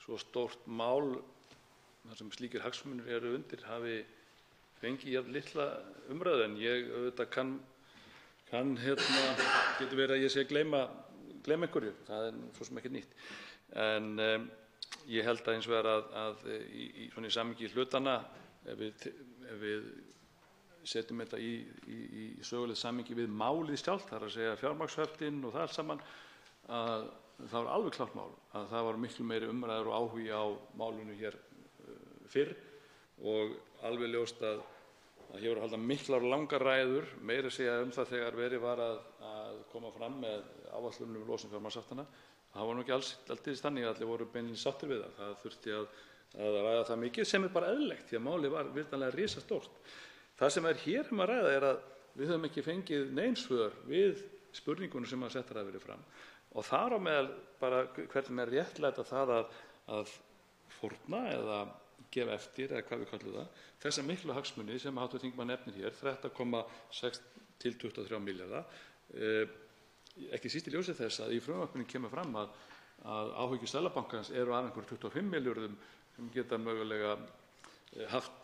svo stórt mál þar sem slíkir hagsmunir eru undir hafi fengið jafn litla umræðu, en ég auðvitað getur verið að ég sé að gleyma einhverju, það er svo sem ekkert nýtt. En ég held að hins vegar að í samhengi hlutanna, ef við setjum þetta í sögulegt samhengi við málið sjálft, það er að segja fjármagnshöftin og það allt saman, að það var alveg klárt mál að það var miklu meiri umræður og áhugi á málinu hér fyrr, og alveg ljóst að hér voru haldnar miklar og langar ræður, meira að segja það þegar verið var að koma fram með áætlunum losun fjármagnshaftanna. Það var nú ekki alltaf þannig að allir voru beinlínis sáttir við það. Það þurfti að ræða það mikið, sem er bara eðlilegt því að málið var virtanlega risastórt. Það sem er hér að ræða er að við höfum ekki fengið nein svör við spurningunum sem settar hafa verið fram, og þar á meðal bara hvernig er réttlæta það að fórna eða gefa eftir, eða hvað við kallum það, þessa miklu hagsmuni sem hv. þingmaður nefnir hér, 13,6 til 23 milljarða, ekki síst í ljósi þess að í frumvarpinu kemur fram að áhyggjur Seðlabankans eru af einhverjum 25 milljörðum sem geta mögulega haft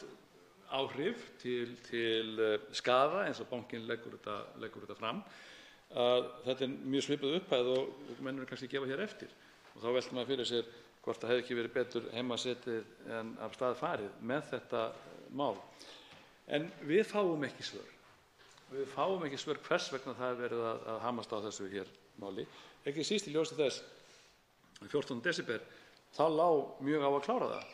áhrif til skaða eins og bankinn leggur þetta fram, að þetta er mjög svipuð upphæð og menn eru kannski að gefa hér eftir. Og þá veltir maður fyrir sér hvort það hefði ekki verið betur heimasetið en af stað farið með þetta mál. En við fáum ekki svör. Við fáum ekki svör hvers vegna það er verið að hamast á þessu hér máli. Ekki síst í ljósi þess 14. desember þá lá mjög á að klára það.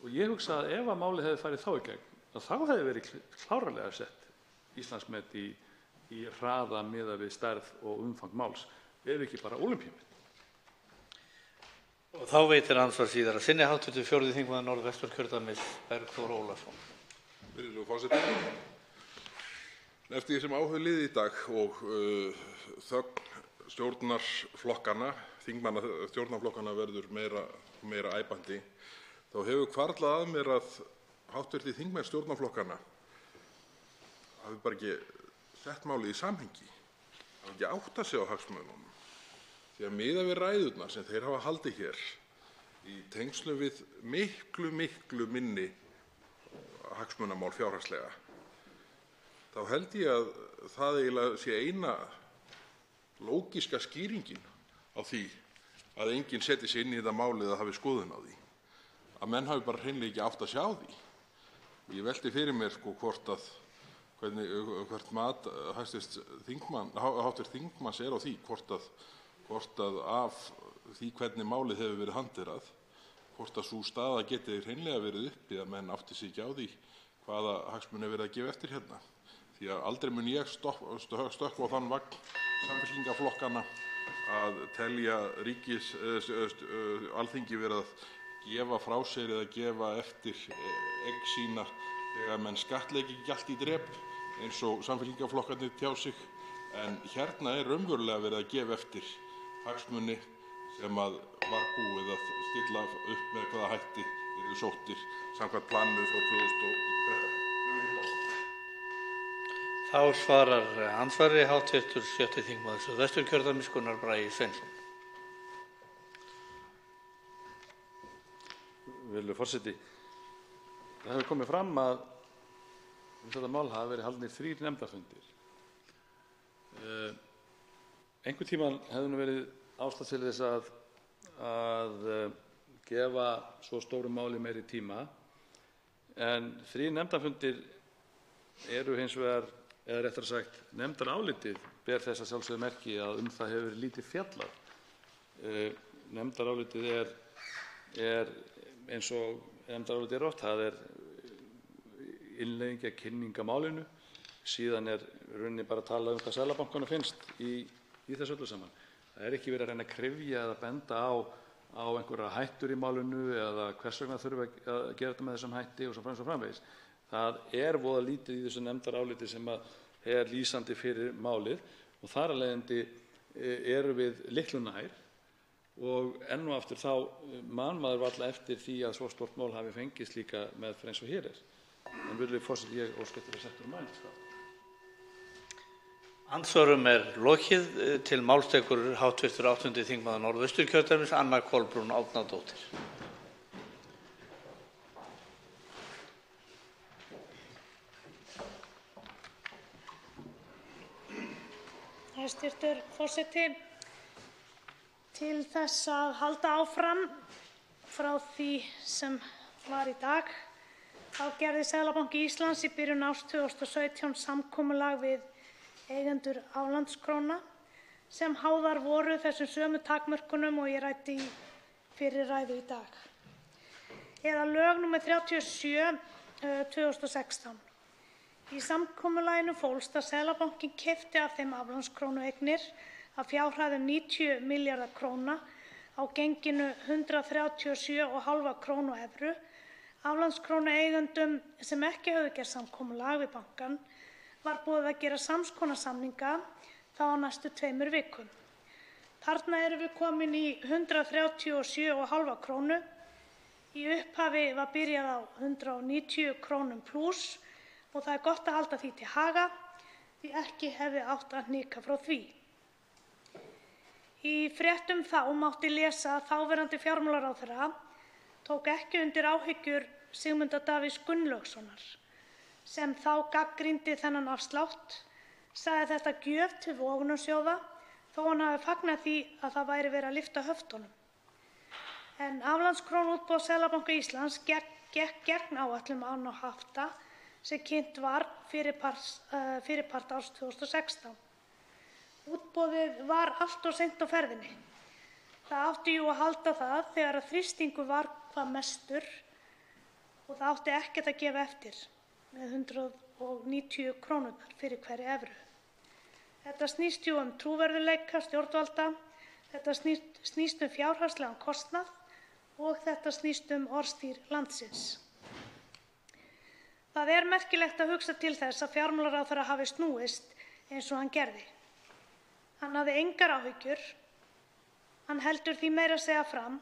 Og ég hugsa að ef að málið hefði farið þá í gegn, að þá hefði verið klárlega sett Íslandsmet í hraða miðað við stærð og umfang máls, ef ekki bara Ólympíumet. Og þá veitir andsvar síðar að sinni hv. 4. þingmaður Norðvesturkjördæmis, Bergþór Ólason. Virðulegur forseti. Eftir því sem áhugað liði í dag og þögn stjórnarflokkanna, þingmanna stjórnarflokkanna verður meira æpandi, þá hefur hvarflað að mér að hv. þingmenn stjórnarflokkanna hafi bara ekki sett málið í samhengi, hafi ekki áttað sig á hagsmununum. Því að miðað við ræðurnar sem þeir hafa haldið hér í tengslum við miklu minni hagsmunamál fjárhagslega, þá held ég að það eiginlega sé eina lógíska skýringin á því að enginn setji sig inn í þetta málið eða hafi skoðun á því, að menn hafi bara hreinlega ekki áttað sig á því. Ég velti fyrir mér hvert mat hv. þingmanns er á því, hvort að af því hvernig málið hefur verið handterað, hvort að sú staða geti hreinlega verið uppi að menn átti sig ekki á því hvaða hagsmuni er verið að gefa eftir hérna. Því að aldrei mun ég stökkva á þann vagn Samfylkingarflokkanna að telja Alþingi verið að gefa frá sér eða gefa eftir eign sína þegar menn skattleggi ekki allt í drep eins og Samfylkingarflokkarnir tjá sig. En hérna er raunverulega verið að gefa eftir hagsmuni sem að var búið að stilla upp með hvaða hætti yrðu sóttir samkvæmt planinu frá 2013. Þá svarar andsvari hv. 7. þingmaður Suðvesturkjördæmis, Gunnar Bragi Sveinsson. Virðulegur forseti. Það hefur komið fram að þetta mál hafa verið haldnir 3 nefndarfundir. Einhvern tímann hefði verið ástæða til þess að gefa svo stóru máli meiri tíma, en 3 nefndarfundir eru hins vegar, eða réttara sagt, nefndarálitið ber þess að sjálfsögðu merki að það hefur verið lítið fjallað. Nefndarálitið er eins og nefndarálitið er oft, það er innleiðing að kynninga málinu, síðan er rauninni bara að tala hvað Seðlabankanum finnst í þessu öllu saman. Það er ekki verið að reyna að kryfja eða benda á einhverja hættur í málinu eða hvers vegna þurfi að gera þetta með þessum hætti og svo framvegis. Það er voða lítið í þessu nefndaráliti sem er lýsandi fyrir málið og þar af leiðandi erum við litlu nær og enn og aftur þá man maður varla eftir því að svo stórt mál hafi fengist líka meðferð eins og hér er. En virðulegi forseti, ég óska eftir að setja mælendaskrá. Andsvörum er lokið. Til máls tekur hv. 8. þingmaður Norðvesturkjördæmis, Anna Kolbrún Árnadóttir. Hæstv. forseti. Til þess að halda áfram frá því sem var í dag, þá gerði Seðlabanki Íslands í byrjun árs 2017 samkomulag við eigendur aflandskróna sem háðar voru þessum sömu takmörkunum og ég ræddi í fyrri ræðu í dag, eða lög nr. 37/2016. Í samkomulaginu fólst að Seðlabankinn keypti af þeim aflandskrónueignir að fjárhæð 90 milljarða króna á genginu 137,5 krónu á evru. Aflandskrónueigendum sem ekki höfðu gert samkomulag við bankann var boðið að gera sams konar samninga þá á næstu 2 vikum. Þarna erum við komin í 137,5 krónu. Í upphafi var byrjað á 190 krónum plús og það er gott að halda því til haga því ekki hefði átt að hnika frá því. Í fréttum þá mátti lesa að þáverandi fjármálaráðherra tók ekki undir áhyggjur Sigmundar Davíðs Gunnlaugssonar, sem þá gagnrýndi þennan afslátt, sagði þetta gjöf til vogunarsjóða þó hann hafi fagnað því að það væri verið að lyfta höftunum. En aflandskrónuútboð Seðlabanka Íslands gekk gegn áætlun án og hafta sem kynnt var fyrirpart árs 2016. Útboðið var allt of seint á ferðinni. Það átti jú að halda það þegar að þrýstingur var hvað mestur og það átti ekkert að gefa eftir með 190 krónurnar fyrir hverja evru. Þetta snýst jú trúverðugleika stjórnvalda, þetta snýst fjárhagslegan kostnað og þetta snýst orðstír landsins. Það er merkilegt að hugsa til þess að fjármálaráðherra hafi snúist eins og hann gerði. Hann hafði engar áhyggjur. Hann heldur því meira að segja fram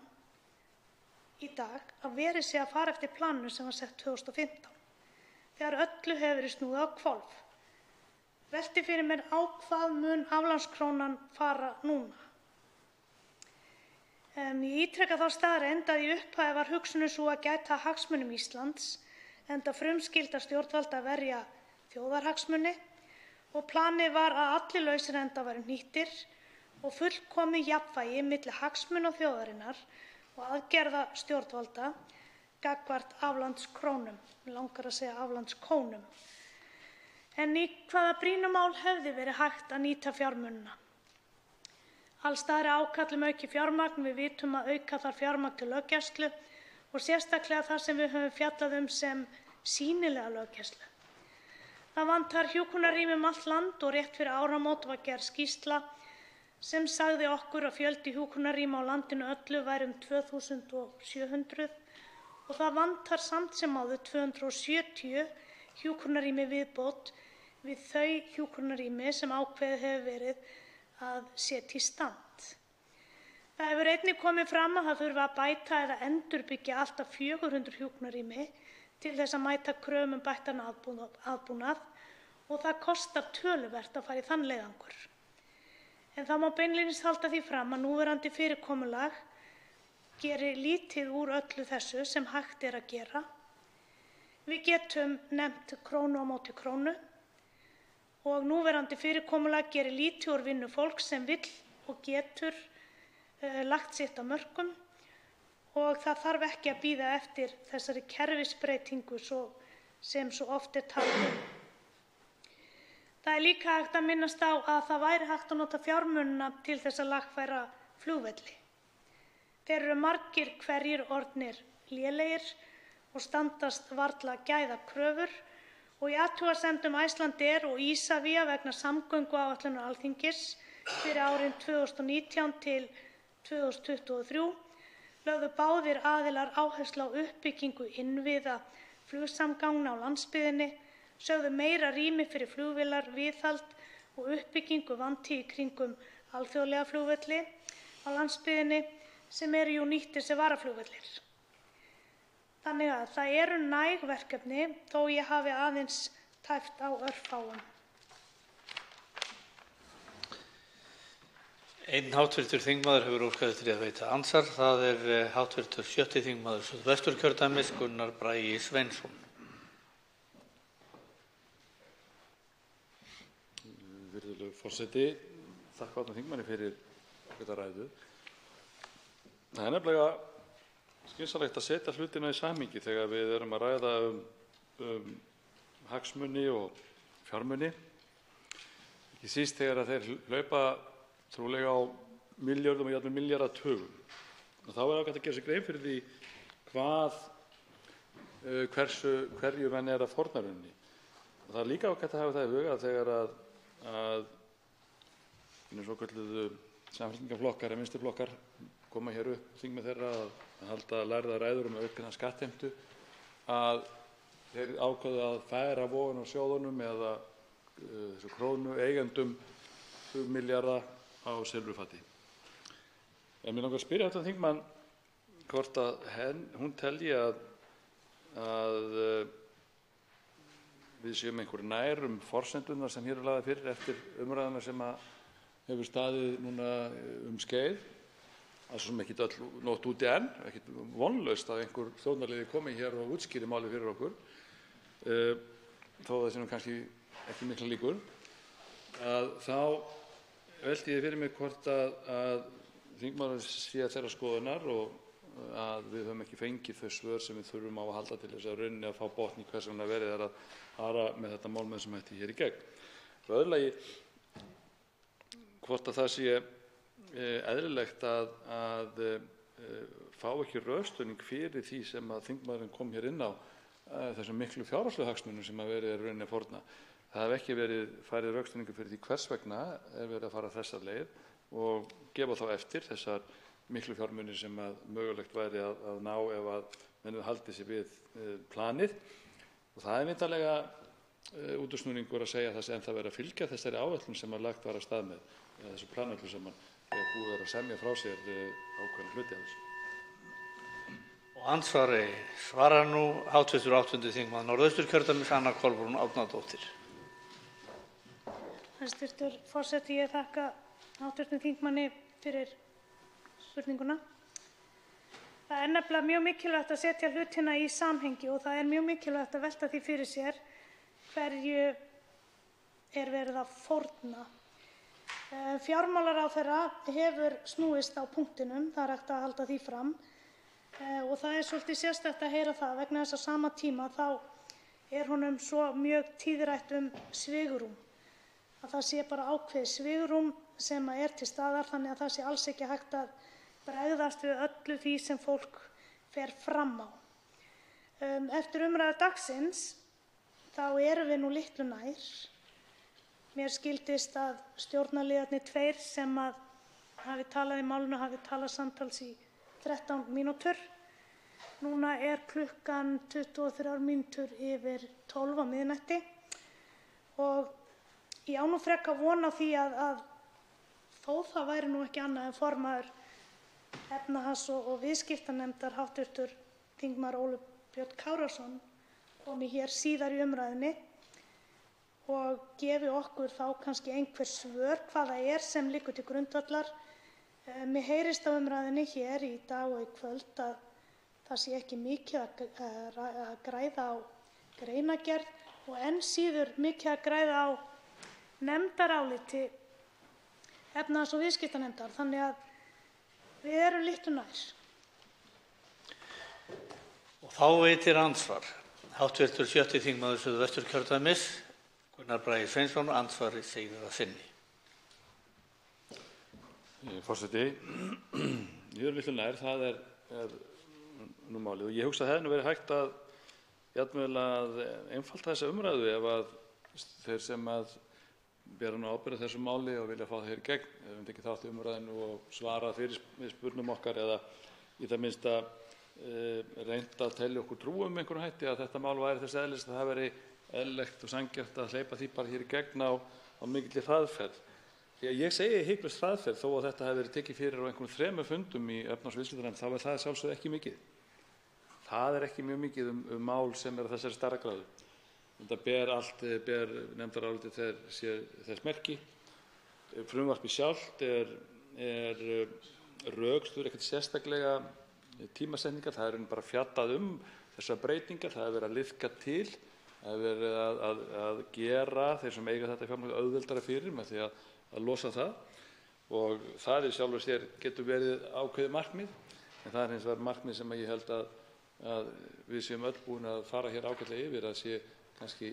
í dag að verið sé að fara eftir planinu sem var sett 2015, þegar öllu hefur verið snúið á hvolf. Velti fyrir mér á hvað mun aflandskrónan fara núna. Ég ítreka þá staðreynd að í upphafi var hugsunin sú að gæta hagsmunum Íslands, enda frumskylda stjórnvalda að verja þjóðarhagsmuni og planið var að allir lausir enda væru nýttir og fullkomið jafnvægi milli hagsmuna þjóðarinnar og aðgerða stjórnvalda gagnvart aflandskrónum. Mig langar að segja aflandskónum. En í hvaða brýnu mál hefði verið hægt að nýta fjármunina? Alls staðar er ákall aukið fjármagn. Við vitum að auka þarf fjármagn til löggæslu og sérstaklega það sem við höfum fjallað sem sýnilega löggæslu. Það vantar hjúkrunarrými allt land og rétt fyrir áramót var gerð skýrsla sem sagði okkur að fjöldi hjúkrunarrýma á landinu öllu væri 2700 og það vantar samt sem áður 270 hjúkrunarrými viðbót við þau hjúkrunarrými sem ákveðið hefur verið að setja í stand. Það hefur einnig komið fram að það þurfi að bæta eða endurbyggja allt að 400 hjúkrunarrými til þess að mæta kröfum bættan aðbúnað og það kostar töluvert að fara í þann leiðangur. En það má beinlínis halda því fram að núverandi fyrirkomulag gerir lítið úr öllu þessu sem hægt er að gera. Við getum nefnt krónu á móti krónu og núverandi fyrirkomulag gerir lítið úr vinnu fólks sem vill og getur lagt sitt af mörkum og það þarf ekki að bíða eftir þessari kerfisbreytingu sem svo oft er talað um. Það er líka hægt að minnast á að það væri hægt að nota fjármunina til þess að lagfæra flugvelli. Þeir eru margir hverjir orðnir lélegir og standast varla gæðakröfur og í athugasemdum Icelandair og Isavia vegna samgönguáætlunar Alþingis fyrir árin 2019 til 2023 lögðu báðir aðilar áherslu á uppbyggingu innviða flugsamgangna á landsbyggðinni, sögðu meira rými fyrir flugvélar, viðhald og uppbyggingu vanti í kringum alþjóðlega flugvelli á landsbyggðinni sem eru jú nýttir sem varaflugvellir. Þannig að það eru næg verkefni þó ég hafi aðeins tæpt á örfáum. Einn háttvirtur þingmaður hefur óskað eftir að veita andsvar. Það er háttvirtur 7. þingmaður Suðvesturkjördæmis, Gunnar Bragi Sveinsson. Virðulegur forseti, þakka hv. þingmanni fyrir þetta ræðu. Það er nefnilega skynsamlegt að setja hlutina í samhengi þegar við erum að ræða hagsmuni og fjármuni, ekki síst þegar þeir hlaupa trúlega á milljörðum og jafnvel milljarðatugum. Og þá er ágætt að gera sér grein fyrir því hverju menn er að fórna rauninni. Og það er líka ágætt að hafa það í huga að þegar að svokölluðu samfylkingarflokkar eða vinstriflokkar koma hér upp þingmenn þeirra að halda lærðar ræður aukna skattheimtu, að þeir ákváðu að færa vogun á sjóðunum eða þessu krónu eigendum milljarða á silfurfati. En mér langar að spyrja hv. þingmann hvort að hún telji að við séum einhver nær forsendurnar sem hér er lagðar fyrir eftir umræðuna sem hefur staðið núna skeið að svo sem ekkert öll nótt úti enn, ekkert vonlaust að einhver stjórnarliði komi hér og útskýri málið fyrir okkur, þó það sé nú kannski ekki miklar líkur, að þá velti ég fyrir mig hvort að þingmaðurinn sé þeirrar skoðunar og að við höfum ekki fengið þau svör sem við þurfum á að halda til þess að rauninni að fá botn í hvers vegna verið er að fara með þetta mál með þessum hætti hér í gegn. Og öðru lagi, hvort að það sé eðlilegt að fá ekki rökstuðning fyrir því sem að þingmaðurinn kom hér inn á, þessum miklu fjárhagslegu hagsmunum sem að verið er rauninni að fórna. Það hef ekki verið færið rökstuðningur fyrir því hvers vegna er verið að fara þessa leið og gefa þá eftir þessar miklu fjármunir sem að mögulegt væri að ná ef að menn haldi sig við planið. Og það er vindanlega útúrsnúningur að segja að það sé ennþá verið að fylgja þessari áætlun sem að lagt var af stað með, eða þessu planætlun sem að búið er að semja frá sér ákveðna hluti af þessu. Og andsvari svarar nú hv. 8. þingmaður Norðausturkjördæmis Anna Kolbrún Árnadóttir. Hæstv. forseti, ég þakka hv. þingmanni fyrir spurninguna. Það er nefnilega mjög mikilvægt að setja hlutina í samhengi og það er mjög mikilvægt að velta því fyrir sér hverju er verið að fórna. Fjármálaráðherra hefur snúist á punktinum, það er hægt að halda því fram, og það er svolítið sérstakt að heyra það vegna þess að sama tíma þá er honum svo mjög tíðrætt svigrúm, að það sé bara ákveðið svigrúm sem er til staðar þannig að það sé alls ekki hægt að bregðast við öllu því sem fólk fer fram á. Eftir umræðu dagsins þá erum við nú litlu nær. Mér skildist að stjórnarliðarnir tveir sem hafi talað í málinu hafi talað samtals í 13 mínútur. Núna er klukkan 23 mínútur yfir 12 á miðnætti og ég á nú frekar von á því að þó það væri nú ekki annað en formaður efnahags- og viðskiptanefndar hv. þingmaður Óli Björn Kárason komi hér síðar í umræðunni og gefi okkur þá kannski einhver svör hvað það er sem liggur til grundvallar. Mér heyrist á umræðunni hér í dag og í kvöld að það sé ekki mikið að græða á greinargerð og enn síður mikið að græða á nefndaráliti efnahags- og viðskiptanefndar, þannig að við erum litlu nær. Og þá veitir andsvar hv. 7. þingmaður Suðvesturkjördæmis Gunnar Bragi Sveinsson, andsvari segir að sinni. Forseti, ég er litlu nær, það er nú málið og ég hugsa að það hefði nú verið hægt að jafnvel að einfalda þessa umræðu ef að þeir sem að bera nú ábyrgð á þessu máli og vilja fá það hér í gegn, ef við tekið þátt í umræðinu og svara fyrir spurningum okkar eða í það minnsta reynt að telja okkur trú einhverjum hætti að þetta mál væri þess eðlis að það veri eðlilegt og sanngjarnt að hleypa því bara hér í gegn á mikilli hraðferð. Því að ég segi hiklaust hraðferð þó að þetta hafi verið tekið fyrir á einhverjum 3 fundum í efnahags- og viðskiptanefnd, þá er það sjálfsögðu ekki mikið. Það er ekki mjög mikið mál sem er á þessari stærðargráðu. Þetta ber nefndarálitið þess merki. Frumvarpið sjálft er rökstuður ekkert sérstaklega tímasetningar, það er bara fjallað þessar breytingar, það er verið að liðka til, það er verið að gera þeir sem eiga þetta fjármagn auðveldara fyrir með því að losa það og það í sjálfu sér getur verið ákveðið markmið, en það er hins vegar markmið sem ég held að við séum öll búin að fara hér ágætlega yfir að sé sé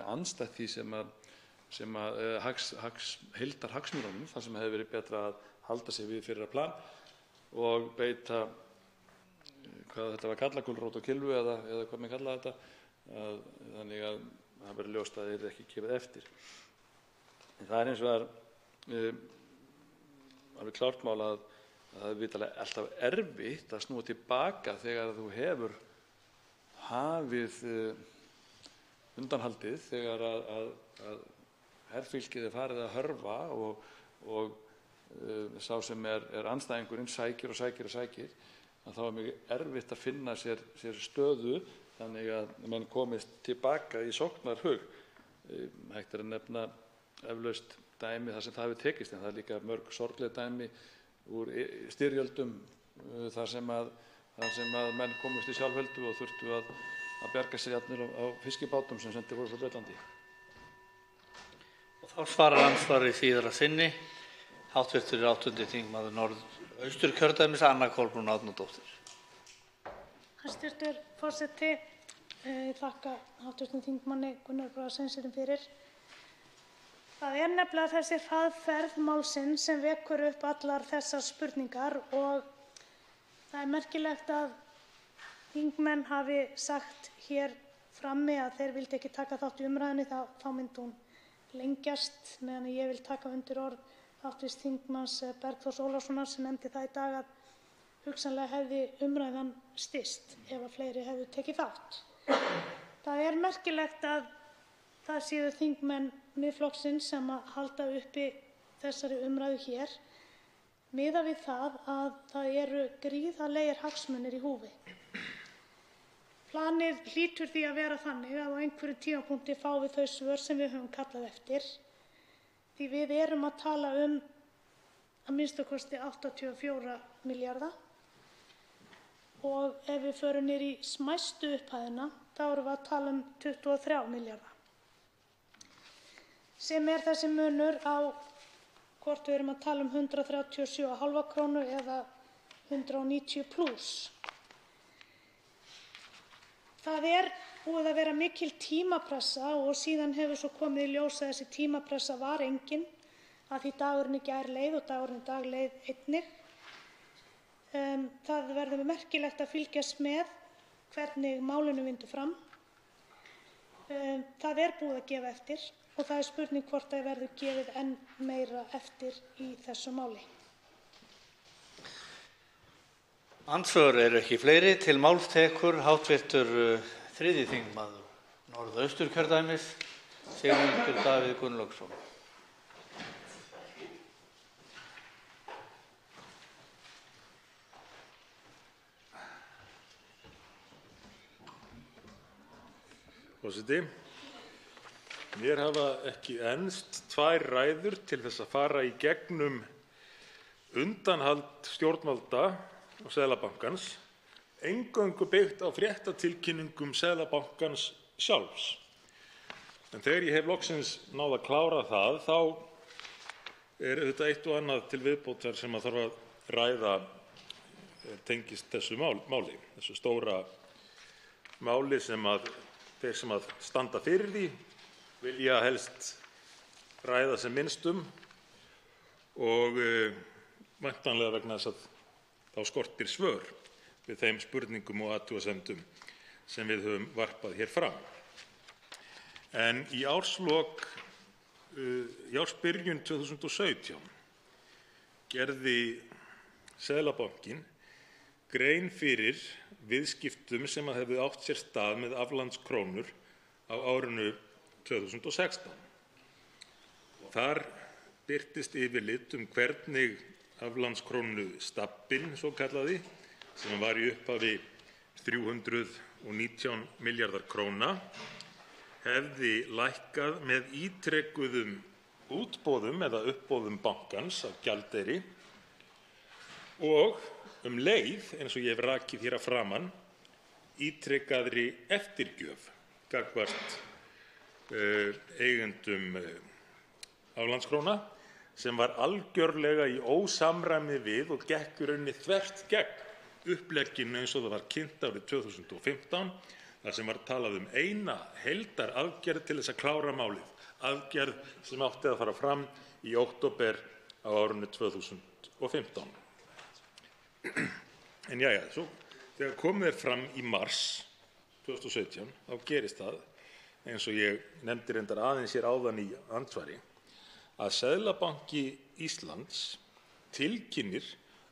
andstætt því sem heildarhagsmununum, þar sem hefði verið betra að halda sig við fyrra plan og beita, hvað þetta var kallað, gulrót og kylfu eða hvað maður kallaði þetta, þannig að það verður ljóst að það yrði ekki gefið eftir. En það er hins vegar alveg klárt mál að það er vitanlega alltaf erfitt að snúa tilbaka þegar þú hefur hafið undanhaldið, þegar að herfylkið er farið að hörfa og sá sem er andstæðingurinn sækir, að þá er mjög erfitt að finna sér stöðu þannig að menn komist tilbaka í sóknarhug. Hægt er að nefna eflaust dæmi þar sem það hefur tekist, en það er líka mörg sorgleg dæmi úr styrjöldum þar sem menn komust í sjálfheldu og þurftu að bjarga sér jafnvel á fiskibátum sem sendir voru frá Bretlandi. Og þá svarar andsvari síðara sinni hv. 8. þingmaður Norðausturkjördæmis, Anna Kolbrún Árnadóttir. Hæstv. forseti, ég þakka hv. þingmanni Gunnari Braga Sveinssyni fyrir. Það nefnilega þessi hraðferð málsins sem vekur upp allar þessar spurningar og það merkilegt að þingmenn hafi sagt hér frammi að þeir vildu ekki taka þátt í umræðunni, þá myndi hún lengjast, meðan ég vil taka undir orð hv. þingmanns Bergþórs Ólasonar sem nefndi það í dag að hugsanlega hefði umræðan styst ef að fleiri hefðu tekið þátt. Það merkilegt að það séu þingmenn Miðflokksins sem að halda uppi þessari umræðu hér, miðað við það að það eru gríðarlegir hagsmunir í húfi. Planið hlýtur því að vera þannig að á einhverjum tímapunkti fáum við þau svör sem við höfum kallað eftir, því við erum að tala um að minnsta kosti 84 milljarða og ef við förum niður í smæstu upphæðina þá erum við að tala um 23 milljarða. Sem þessi munur á hvort við erum að tala um 137,5 kr. eða 190 plús. Það búið að vera mikil tímapressa og síðan hefur svo komið í ljós að þessi tímapressa var engin, að því dagurinn í gær leið og dagurinn í dag leið einnig. Það verður merkilegt að fylgjast með hvernig málinu vindur fram. Það búið að gefa eftir og það spurning hvort það verður gefið enn meira eftir í þessu máli. Andsvör eru ekki fleiri. Til máls tekur hv. 3. þingmaður Norðausturkjördæmis, Sigmundur Davíð Gunnlaugsson. Forseti, mér hafa ekki enst 2 ræður til þess að fara í gegnum undanhald stjórnvalda og Seðlabankans, eingöngu byggt á fréttatilkynningum Seðlabankans sjálfs. En þegar ég hef loksins náð að klára það, þá auðvitað eitt og annað til viðbótar sem að þarf að ræða tengist þessu máli, þessu stóra máli sem að þeir sem að standa fyrir því vilja helst ræða sem minnst og væntanlega vegna þess að þá skortir svör við þeim spurningum og athugasemdum sem við höfum varpað hér fram. En í ársbyrjun 2017 gerði Seðlabankinn grein fyrir viðskiptum sem hefðu átt sér stað með aflandskrónur á árinu 2016. Þar birtist yfirlit hvernig aflandskrónustabbinn svokallaði, sem var í upphafi 319 milljarðar króna, hefði lækkað með ítrekuðum útboðum eða uppboðum bankans af gjaldeyri og leið, eins og ég hef rakið hér að framan, ítrekaðri eftirgjöf gagnvart eigendum aflandskróna sem var algjörlega í ósamræmi við og gekk í rauninni þvert gegn upplegginu eins og það var kynnt árið 2015, þar sem var talað eina heildaraðgerð til þess að klára málið, aðgerð sem átti að fara fram í október á árinu 2015. En jæja, svo þegar komið fram í mars 2017, þá gerist það, eins og ég nefndi reyndar aðeins hér áðan í andsvari, að Seðlabanki Íslands tilkynnir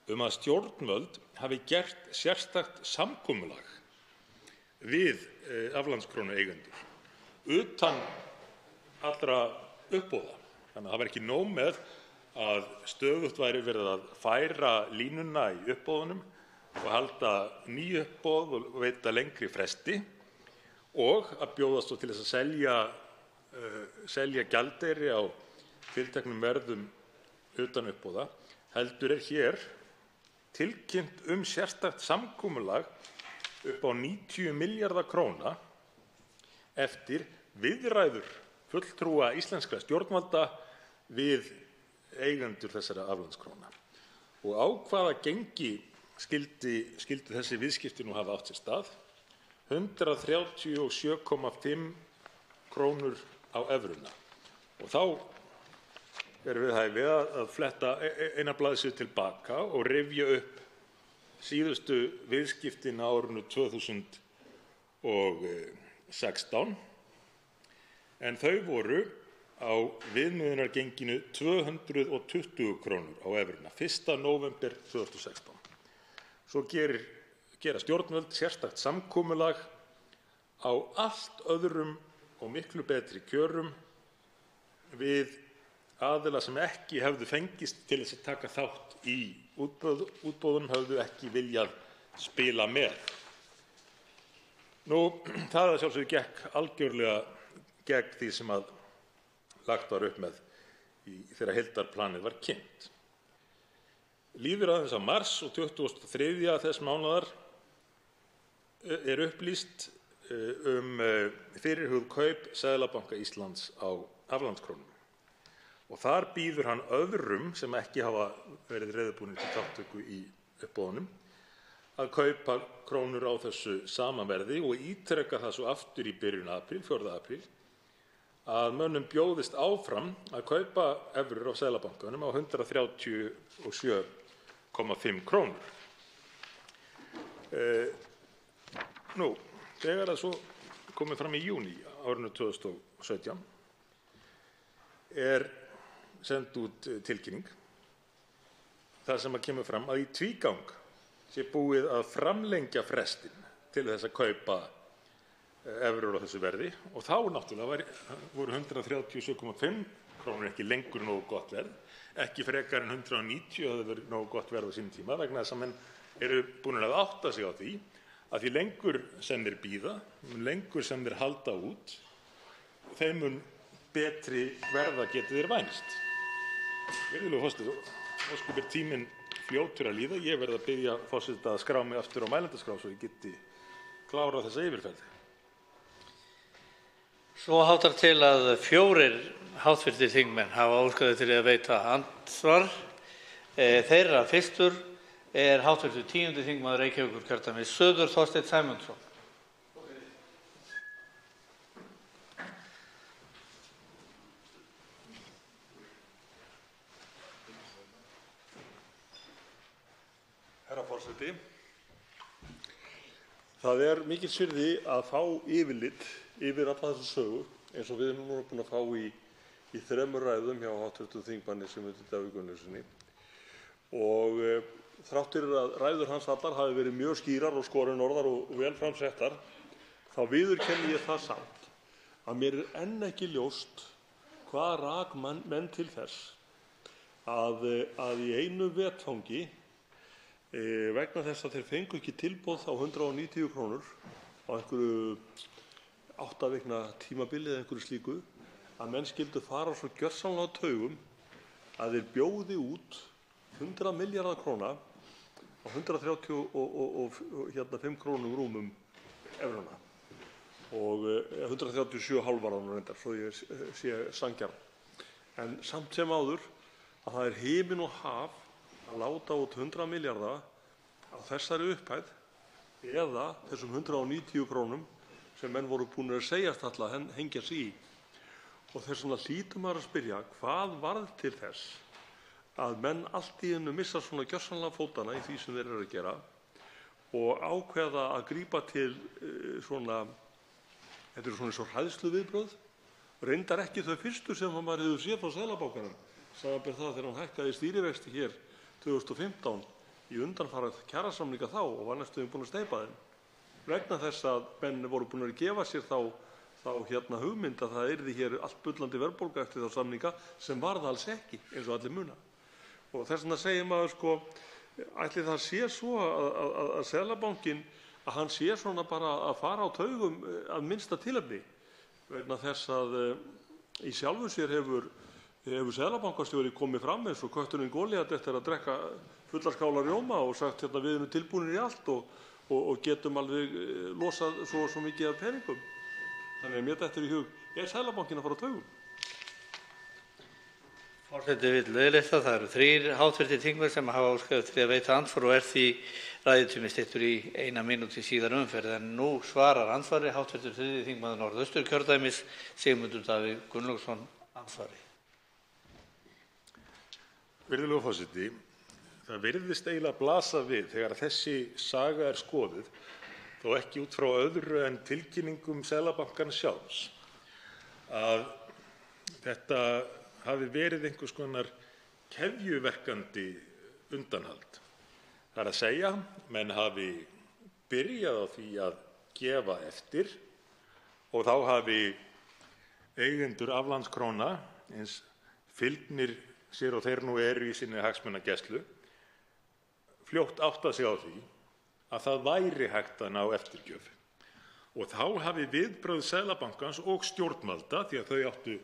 að stjórnvöld hafi gert sérstakt samkomulag við aflandskrónueigendur utan allra uppboða. Þannig að það var ekki nóg með að stöðugt væri verið að færa línuna í uppboðunum og halda ný uppboð og veita lengri fresti og að bjóðast til þess að selja gjaldeyri á tilteknum verðum utan uppboða, heldur hér tilkynnt sérstakt samkomulag upp á 90 milljarða króna eftir viðræður fulltrúa íslenskra stjórnvalda við eigendur þessara aflandskróna. Og á hvaða gengi skyldu þessi viðskipti nú hafa átt sér stað? 137,5 krónur á evruna. Og þá við hæfi að fletta eina blaðsíðu til baka og rifja upp síðustu viðskiptin á árinu 2016, en þau voru á viðmiðunargenginu 220 krónur á evruna 1. nóvember 2016. Svo gera stjórnvöld sérstakt samkomulag á allt öðrum og miklu betri kjörum við aðila sem ekki hefðu fengist til þess að taka þátt í útboðunum, höfðu ekki viljað spila með. Nú, það að sjálfsögðu gekk algjörlega gegn því sem að lagt var upp með þegar heildarplanið var kynnt. Líður aðeins á mars og 23. þess mánaðar upplýst fyrirhugð kaup Seðlabanka Íslands á aflandskrónum. Og þar býður hann öðrum sem ekki hafa verið reiðubúnir til þátttöku í uppboðunum að kaupa krónur á þessu sama verði og ítreka það svo aftur í byrjun apríl, 4. apríl, að mönnum bjóðist áfram að kaupa evrur á Seðlabankanum á 137,5 krónur. Nú, þegar það svo komið fram í júní árinu 2017 send út tilkynning þar sem að kemur fram að í tvígang sé búið að framlengja frestinn til þess að kaupa evrur á þessu verði og þá náttúrulega voru 137,5 krónur ekki lengur nógu gott verð, ekki frekar en 190 hafði verið nógu gott verð á sínum tíma vegna þess að menn eru búnir að átta sig á því að því lengur sem þeir bíða, lengur sem þeir halda út, þeim mun betri verða getið þeir vænst. Virðulegur forseti, ósköp tíminn fljótur að líða. Ég verð að biðja forseta að skrá mig aftur á mælendaskrá svo ég geti klárað þessa yfirferð. Svo háttar til að 4 háttvirtir þingmenn hafa óskað eftir að veita andsvar. Þeirra fyrstur háttvirtur 10. þingmaður Reykjavíkurkjördæmis suður, Þorsteinn Sæmundsson. Herra forseti, það mikils virði að fá yfirlit yfir alla þessu sögu eins og við erum núna búin að fá í 3 ræðum hjá hv. þingmanni Sigmundi Davíð Gunnlaugssyni. Og þrátt fyrir að ræður hans allar hafi verið mjög skýrar og skorinorðar og vel framsettar, þá viðurkenni ég það samt að mér enn ekki ljóst hvað rak menn til þess að í einu vetfangi vegna þess að þeir fengu ekki tilboð á 190 krónur á einhverju 8 vikna tímabili eða einhverju slíku, að menn skyldu fara svo gjörsamlega á taugum að þeir bjóði út 100 milljarða króna á 135 krónum rúmum evruna og 137,5 reyndar, svo ég sé sanngjarn. En samt sem áður að það himinn og haf að láta út 100 milljarða á þessari upphæð eða þessum 190 krónum sem menn voru búin að segjast alltaf að hengja sig í. Og þess vegna hlýtur maður að spyrja hvað varð til þess að menn allt í einu missa svona gjörsamlega fótana í því sem þeir eru að gera og ákveða að grípa til þetta eru svona eins og hræðsluviðbrögð, reyndar ekki þau fyrstu sem maður hefur séð frá Seðlabankanum, samanber það þegar hann hækkaði stýrivexti hér 2015 í undanfarið kjarasamninga þá og var næstum búin að steypa þeim vegna þess að menn voru búin að gefa sér þá hugmynd að það yrði hér allt bullandi verðbólga eftir þá samninga sem var það alls ekki eins og allir muna. Og þess vegna segir maður ætli það sé svo að Seðlabankinn að hann sé svona bara að fara á taugum að minnsta tilefni vegna þess að í sjálfu sér hefur seðlabankastjóri komið fram eins og kötturinn Golíat eftir að drekka fullar skálar rjóma og sagt við erum tilbúnir í allt og getum alveg losað svo mikið af peningum. Þannig að mér dettur í hug, Seðlabankinn að fara á taugum? Forseti vill leiðrétta, það eru 3 hv. þingmenn sem hafa óskað eftir að veita andsvar og því ræðutími styttur í 1 mínútu í síðari umferð. En nú svarar andsvari hv. 3. þingmaður Norðausturkjördæmis, Sigmundur Davíð Gunnlaugsson, andsvari. Virðulegur forseti, það virðist eiginlega blasa við þegar þessi saga er skoðuð, þó ekki út frá öðru en tilkynningum Seðlabankans sjálfs, að þetta hafi verið einhvers konar keðjuverkandi undanhald. Það er að segja, menn hafi byrjað á því að gefa eftir og þá hafi eigendur aflandskróna, eins fylgnir sér og þeir nú eru í sinni hagsmunagæslu, fljótt áttað sig á því að það væri hægt að ná eftirgjöf. Og þá hafi viðbrögð Seðlabankans og stjórnvalda, því að þau áttu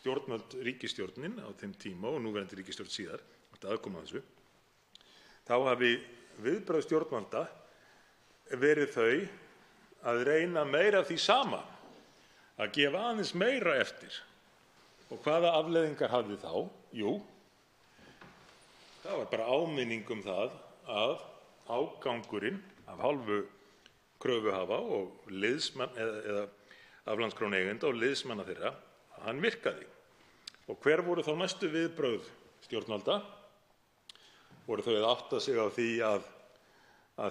stjórnvöld, ríkisstjórnin á þeim tíma og núverandi ríkisstjórn síðar, átti aðkoma að þessu, þá hafi viðbrögð stjórnvalda verið þau að reyna meira af því sama, að gefa aðeins meira eftir. Og hvaða afleiðingar hafði þá? Jú, það var bara áminning það að ágangurinn af hálfu kröfuhafa og liðsmann eða aflandskrónueigenda og liðsmanna þeirra, hann virkaði. Og hver voru þá næstu viðbrögð stjórnvalda? Voru þau að átta sig á því að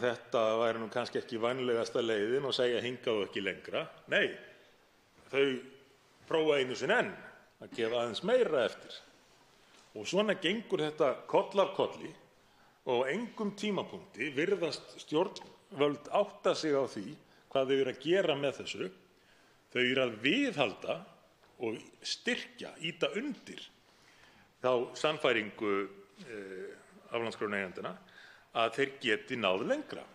þetta væri nú kannski ekki vænlegasta leiðin og segja hingað og ekki lengra? Nei, þau prófa einu sinni enn að gefa aðeins meira eftir. Og svona gengur þetta koll af kolli og á engum tímapunkti virðast stjórnvöld átta sig á því hvað þau eru að gera með þessu. Þau eru að viðhalda og styrkja, ýta undir þá sannfæringu aflandskrónueigendanna að þeir geti náð lengra.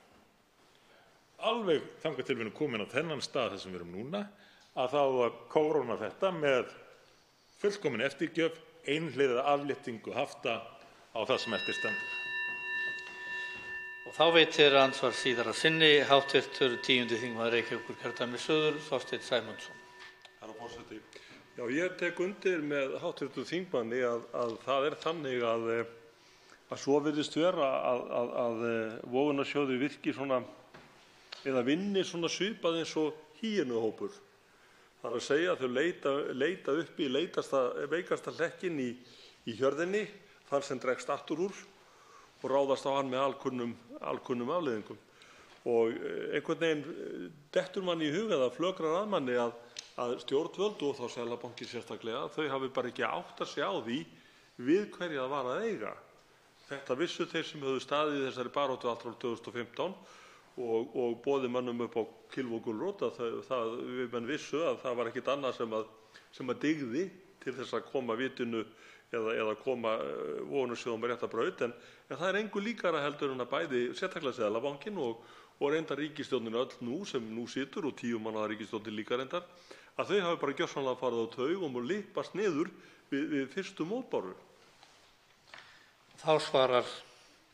Alveg þangað til við erum komin á þennan stað þar sem við erum núna, að þá að kóróna þetta með fullkomin eftirgjöf, einhliða afléttingu hafta á það sem eftir stendur. Og þá veitir andsvar síðar að sinni hv. 10. þingmaður Reykjavíkurkjördæmis suður, Þorsteinn Sæmundsson. Herra forseti, já, ég tek undir með hv. þingmanni að það er þannig að svo virðist vera að vogunarsjóður virki svona eða vinni svona svipað eins og hýenuhópur. Það er að segja að þau leita upp í veikasta hlekkinn í hjörðinni, þar sem dregst aftur úr og ráðast á hann með alkunnum afleiðingum. Og einhvern veginn dettur manni í huga, það flögrar að manni að stjórnvöld og þá Seðlabankinn sérstaklega, þau hafi bara ekki áttað sig á því við hverja það var að eiga. Þetta vissu þeir sem höfðu staðið í þessari baráttu allt frá 2015 og boðið mönnum upp á kylfu og gulrót, við menn vissu að það var ekkert annað sem að dygði til þess að koma vitinu eða koma vogunarsjóðum með rétta braut, en það er engu líkara heldur en að bæði sérstaklega Seðlabankinn og reyndar ríkisstjórnin öll nú sem nú situr og 10 manna ríkisstjórnin líka reyndar, að þau hafi bara gjörsamlega farið á taug og múið lyppast niður við fyrstu mótbáru. Þá svarar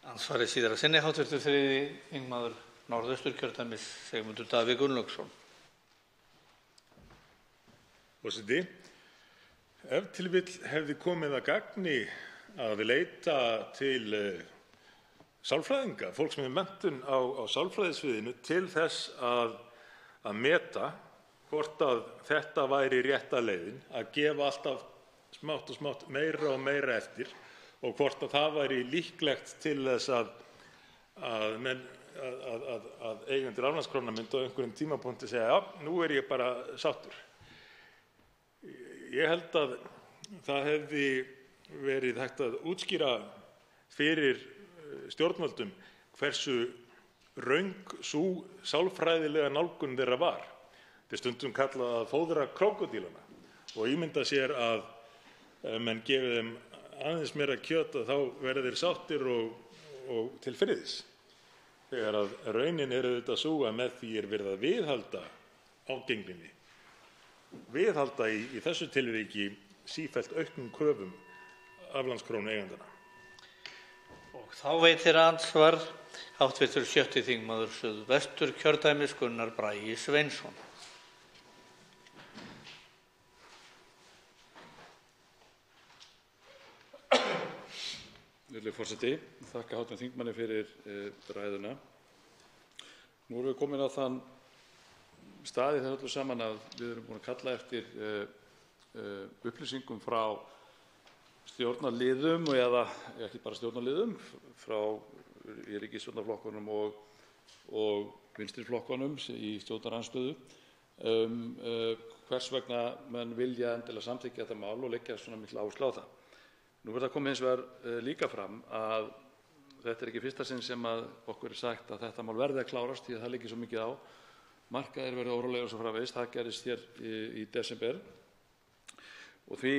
andsvari síðar að sinni hv. 3. þingmaður Norðausturkjördæmis, Sigmundur Davíð Gunnlaugsson. Forseti, ef til vill hefði komið að gagni að leita til sálfræðinga, fólks með menntun á sálfræðisviðinu, til þess að meta hvort að þetta væri rétta leiðin, að gefa alltaf smátt og smátt meira og meira eftir og hvort að það væri líklegt til þess að eigendur aflandskróna myndu á einhverjum tímapunkti segja, já, nú er ég bara sáttur. Ég held að það hefði verið hægt að útskýra fyrir stjórnvöldum hversu röng sú sálfræðilega nálgun þeirra var. Þetta er stundum kallað að fóðra krókódílana og ímynda sér að menn gefið þeim aðeins meira kjöt og þá verða þeir sáttir og til friðs. Þegar að raunin er auðvitað sú að með því er verið að viðhalda ágengninni, viðhalda í þessu tilviki sífellt auknum kröfum aflandskrónu eigendanna. Og þá veitir andsvar hv. 6. þingmaður Suðvesturkjördæmis Gunnar Bragi Sveinsson. Virðulegur forseti, þakka hv. þingmanni fyrir ræðuna. Nú erum við komin á þann stað í þessu öllu saman að við erum búin að kalla eftir upplýsingum frá stjórnarliðum, eða ekki bara stjórnarliðum, frá ríkisstjórnarflokkunum og vinstri flokkunum í stjórnarandstöðu hvers vegna menn vilja endilega samþykkja þetta mál og leggja svona mikla áherslu á það. Nú verður það komið hins vegar líka fram að þetta ekki fyrsta sinn sem að okkur sagt að þetta mál verði að klárast því að það liggi svo mikið á. Markaðir verði órólegir og svo framvegis. Það gerðist hér í desember. Og því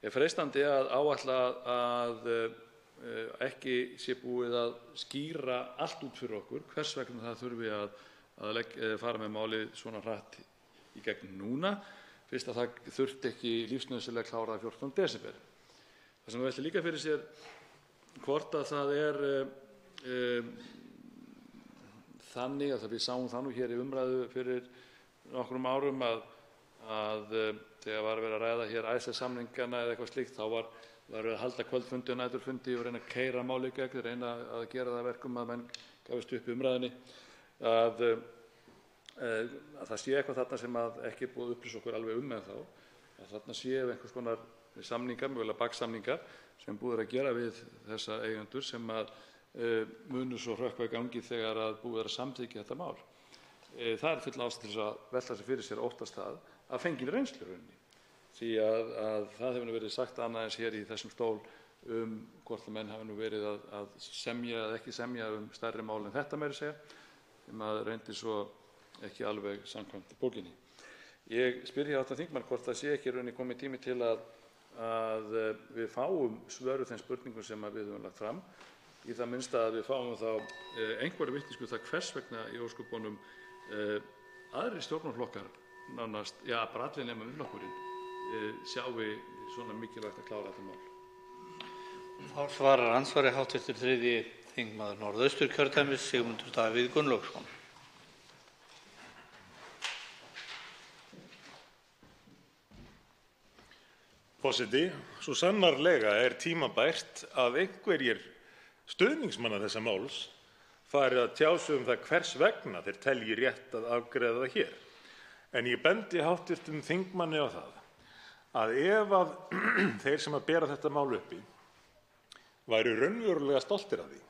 er freistandi að áætla að ekki sé búið að skýra allt út fyrir okkur hvers vegna það þurfi að fara með málið svona hratt í gegn núna, fyrst að það þurfti ekki lífsnauðsynlega að klára 14. desember. Það sem veltir líka fyrir sér hvort að það er þannig að við sáum það nú hér í umræðu fyrir nokkrum árum að þegar var verið að ræða hér Icesave-samningana eða eitthvað slíkt, þá var verið að halda kvöldfundi og næturfundi og reyna að keyra málið í gegn, reyna að gera það að verkum að menn gafist upp í umræðunni, að það sé eitthvað þarna sem að ekki er búið að upplýsa okkur alveg ennþá, að þarna séu einhvers konar samningar, mögulega baksamningar, sem búið er að gera við þessa eigendur sem að munu svo hrökkva í gangi þegar að búið er að samþykkja þetta mál. Það er full ástæða til að velta sig fyrir sér óttast það að fenginni reynslu í rauninni. Því að það hefur nú verið sagt annað eins hér í þessum stól hvort að menn hafi nú verið að semja eða ekki semja stærri mál en þetta meira segja, sem að reyndi svo ekki alveg samkvæmt bókinni. Ég spyr hér hv. þingmann hvort það sé ekki í rauninni komið tími til að við fáum svör við þeim spurningum sem við höfum lagt fram, í það minnsta að við fáum þá einhverja vitneskju það hvers vegna í ósköpunum aðrir stjórnarflokkar nánast, já, bara allir nema Miðflokkurinn, sjáum við svona mikilvægt að klára þetta mál. Þá svarar andsvari hv. 3. þingmaður Norðausturkjördæmis Sigmundur Davíð Gunnlaugsson. Forseti, svo sannarlega er tímabært að einhverjir stuðningsmanna þessa máls fari að tjá sig það hvers vegna þeir telji rétt að afgreiða það hér. En ég bendi hv. þingmanni á það að ef að þeir sem að bera þetta mál uppi væru raunverulega stoltir af því,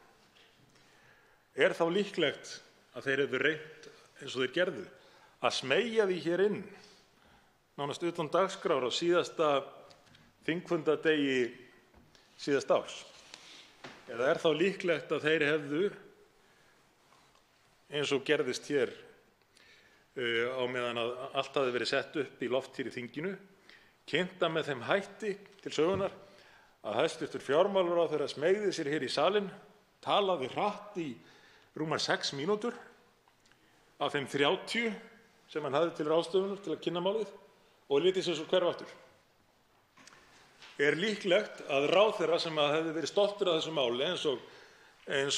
er þá líklegt að þeir hefðu reynt, eins og þeir gerðu, að smeygja því hér inn nánast utan dagskrár á síðasta þingfundadegi síðasta árs? Eða er þá líklegt að þeir hefðu, eins og gerðist hér á meðan að allt hafði verið sett upp í loft hér í þinginu, kynnta með þeim hætti til sögunar að hæstv. Fjármálaráðherra smeygði sér hér í salinn, talaði hratt í rúmar 6 mínútur af þeim 30 sem hann hafði til ráðstöfunar til að kynna málið og léti sig svo hverfa aftur. Er líklegt að ráðherra sem hefði verið stoltur af þessu máli eins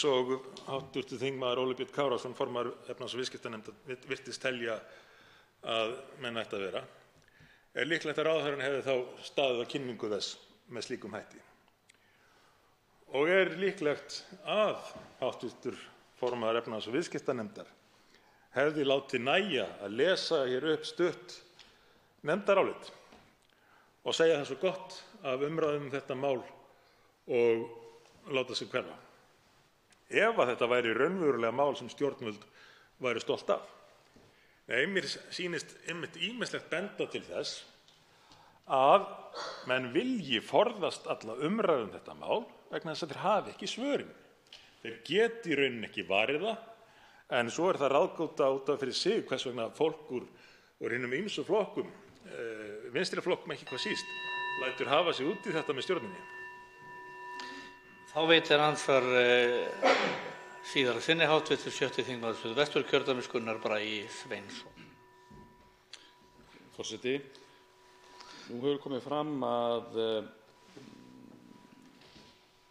og hv. þingmaður Óli Björn Kárason, formaður efnahags- og viðskiptanefndar, virtist telja að menn ættu að vera, er líklegt að ráðherrann hefði þá staðið að kynningu þess með slíkum hætti. Og er líklegt að hv. formaður efnahags- og viðskiptanefndar hefði látið nægja að lesa hér upp stutt nefndarálit og segja það svo gott af umræðum þetta mál og láta sig hverfa. Ef að þetta væri raunverulega mál sem stjórnvöld væru stolt af. Nei, mér sýnist einmitt ýmislegt benda til þess að menn vilji forðast alla umræðu þetta mál vegna þess að þeir hafi ekki svörin. Þeir geti í rauninni ekki varið það, en svo er það ráðgáta út af fyrir sig hvers vegna fólk úr hinum ýmsu flokkum, vinstri flokkum ekki hvað síst, lætur hafa sig út í þetta með stjórninni. Þá veitir andsvar síðara sinni hv. 6. þingmaður Suðvesturkjördæmis Gunnar Bragi Sveinsson. Forseti, nú hefur komið fram að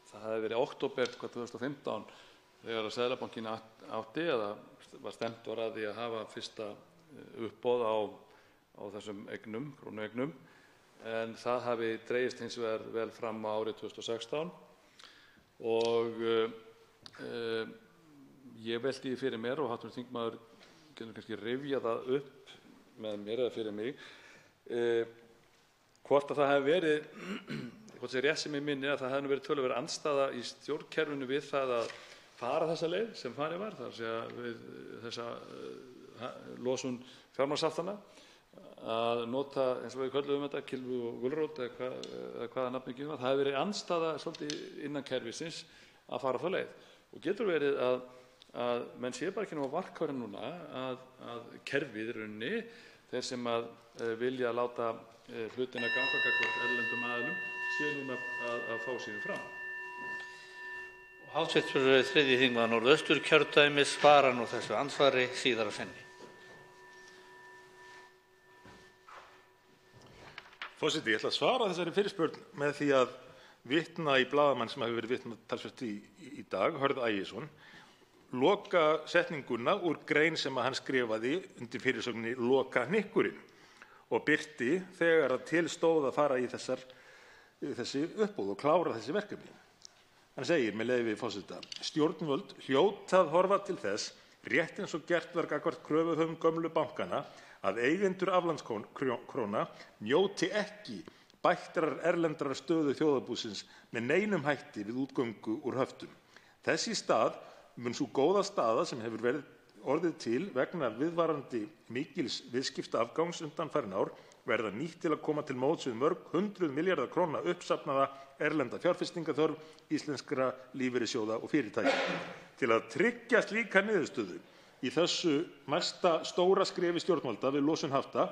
það hefði verið október 2015 þegar Seðlabankinn átti eða var stefnt var að því að hafa fyrsta uppboð á þessum eignum, krónueignum, en það hafi dregist hins vegar vel fram á árið 2016 og ég velti því fyrir mér og hv. þingmaður getur kannski rifjað það upp með mér eða fyrir mig hvort að það hefði verið, hvort sé rétt sem ég minni að það hefði verið töluverð andstaða í stjórnkerfinu við það að fara þessa leið sem farið var, þar segja við þessa losun fjármagnshaftanna, að nota, eins og við kölluðum þetta, kylfu og gulrót eða hvaða nafni gefum það, það hefði verið andstaða svolítið innan kerfisins að fara þá leið. Og getur verið að menn sé bara ekki nú á varkárinn núna að kerfið í rauninni, þeir sem að vilja láta hlutina ganga gagnvart erlendum aðilum, sé núna að fá sínu fram. Háttvirtur 3. þingmaður Norðausturkjördæmis svarar nú þessu andsvari síðar að sinni. Forseti, ég ætla að svara þessari fyrirspurn með því að vitna í blaðamann sem hefur verið vitnað talsvert í dag, Hörð Ægisson, loka setninguna úr grein sem hann skrifaði undir fyrirsögninni Loka hnykkurinn og birti þegar að til stóð að fara í þessi uppboð og klára þessi verkefni. Hann segir með leyfi forseta: Stjórnvöld hljóta að horfa til þess, rétt eins og gert var gagnvart kröfuhöfum gömlu bankana, að eigendur aflandskróna njóti ekki bættrar erlendrar stöðu þjóðarbúsins með neinum hætti við útgöngu úr höftum. Þess í stað mun sú góða staða sem hefur verið orðið til vegna viðvarandi mikils viðskiptaafgangs undanfarin ár verða nýtt til að koma til móts við mörg 100 milljarða króna uppsafnaða erlenda fjárfestingarþörf íslenskra lífeyrissjóða og fyrirtækja. Til að tryggja slíka niðurstöðu í þessu næsta stóra skrefi stjórnvalda við losun hafta,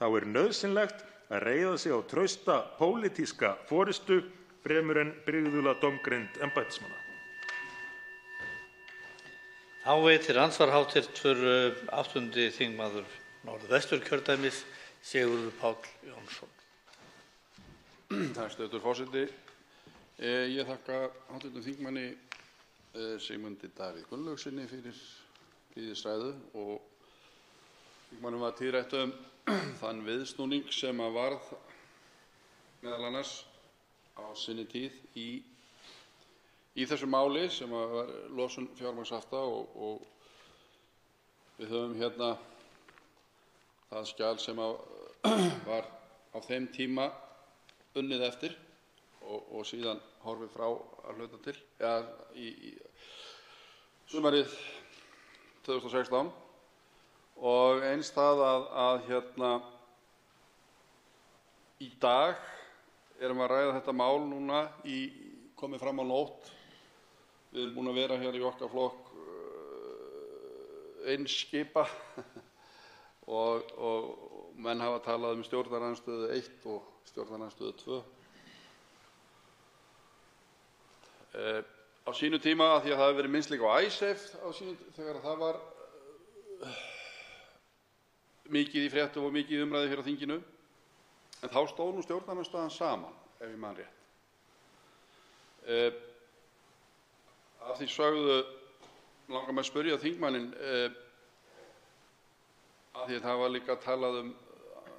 þá er nauðsynlegt að reiða sig á trausta pólitíska forystu fremur en brigðula dómgreind embættismanna. Þá veitir andsvar háttvirtur 8. þingmaður Norðvesturkjördæmis, Sigurður Páll Jónsson. Hæstv. forseti. Ég þakka hv. þingmanni Sigmundi Davíð Gunnlaugssyni fyrir prýðisræðu og þingmannum var tíðrætt þann viðsnúning sem að varð meðal annars á sinni tíð í þessu máli sem að var losun fjármagnshafta og við höfum hérna það skjal sem var á þeim tíma unnið eftir og síðan horfið frá að hluta til í sumarið 2016 og eins það að í dag erum að ræða þetta mál núna komið fram á nótt. Við erum búin að vera hér í okkar flokk einskipa og menn hafa talað stjórnarandstöðu 1 og stjórnarandstöðu 2. Á sínu tíma, af því að það hefur verið minnst líka á Icesave þegar það var mikið í fréttum og mikið í umræðu hér á þinginu, en þá stóð nú stjórnarandstaðan saman, ef ég man rétt. Af því sögðu langar mig að spyrja þingmanninn, af því að það var líka talað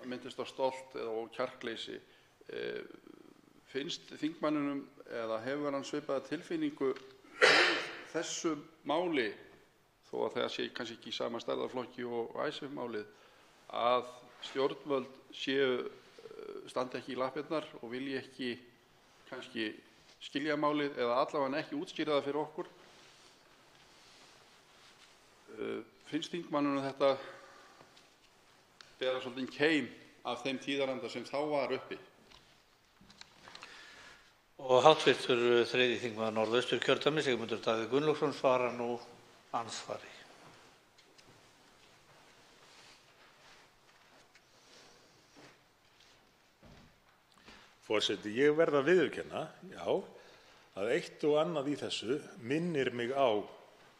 myndist á stolt og kjarkleysi. Finnst þingmanninum eða hefur hann svipaða tilfinningu þessu máli, þó að það sé kannski ekki í sama stærðarflokki og Icesave-málið, að stjórnvöld standi ekki í lappirnar og vilji ekki kannski skilja málið eða allavega ekki útskýra það fyrir okkur? Finnst þingmannunum þetta bera svolítið keim af þeim tíðaranda sem þá var uppi? Og háttvirtur 3. þingmaður Norðausturkjördæmis, Sigmundur Davíð Gunnlaugsson, svarar nú andsvari. Forseti, ég verð að viðurkenna, já, að eitt og annað í þessu minnir mig á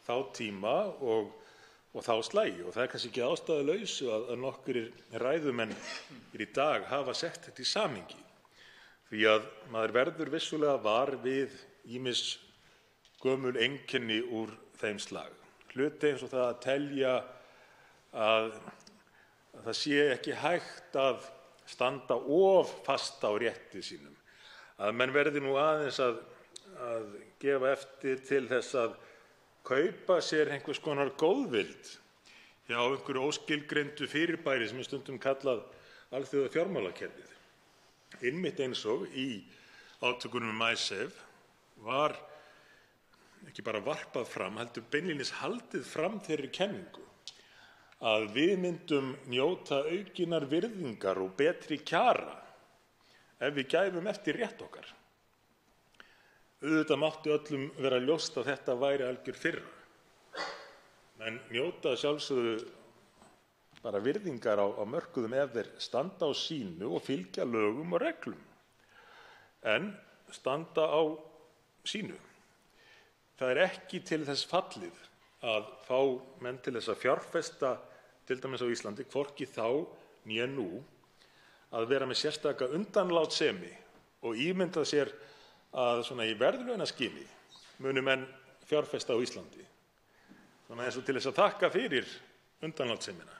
þá tíma og þá slagi, og það kannski ekki ástæðulausu að nokkrir ræðumenn í dag hafa sett þetta í samhengi. Því að maður verður vissulega var við ýmis gömul einkenni úr þeim slag. Hluti eins og það að telja að það sé ekki hægt að standa of fast á rétti sínum, að menn verði nú aðeins að gefa eftir til þess að kaupa sér einhvers konar góðvild hjá einhverju óskilgreindu fyrirbæri sem stundum kallað alþjóða fjármálakerfið. Einmitt eins og í átökunum Icesave var ekki bara varpað fram, heldur beinlínis haldið fram þeirri kenningu að við myndum njóta aukinnar virðingar og betri kjara ef við gæfum eftir rétt okkar. Auðvitað mátti öllum vera ljóst að þetta væri algjör firra. Menn njóta sjálfsögðu bara virðingar á mörkuðum ef þeir standa á sínu og fylgja lögum og reglum, en standa á sínu. Það er ekki til þess fallið að fá menn til þess að fjárfesta til dæmis á Íslandi, hvorki þá né nú, að vera með sérstaka undanlátssemi og ímynda sér að svona í verðlaunaskyni munu menn fjárfesta á Íslandi, svona eins og til þess að þakka fyrir undanlátssemina.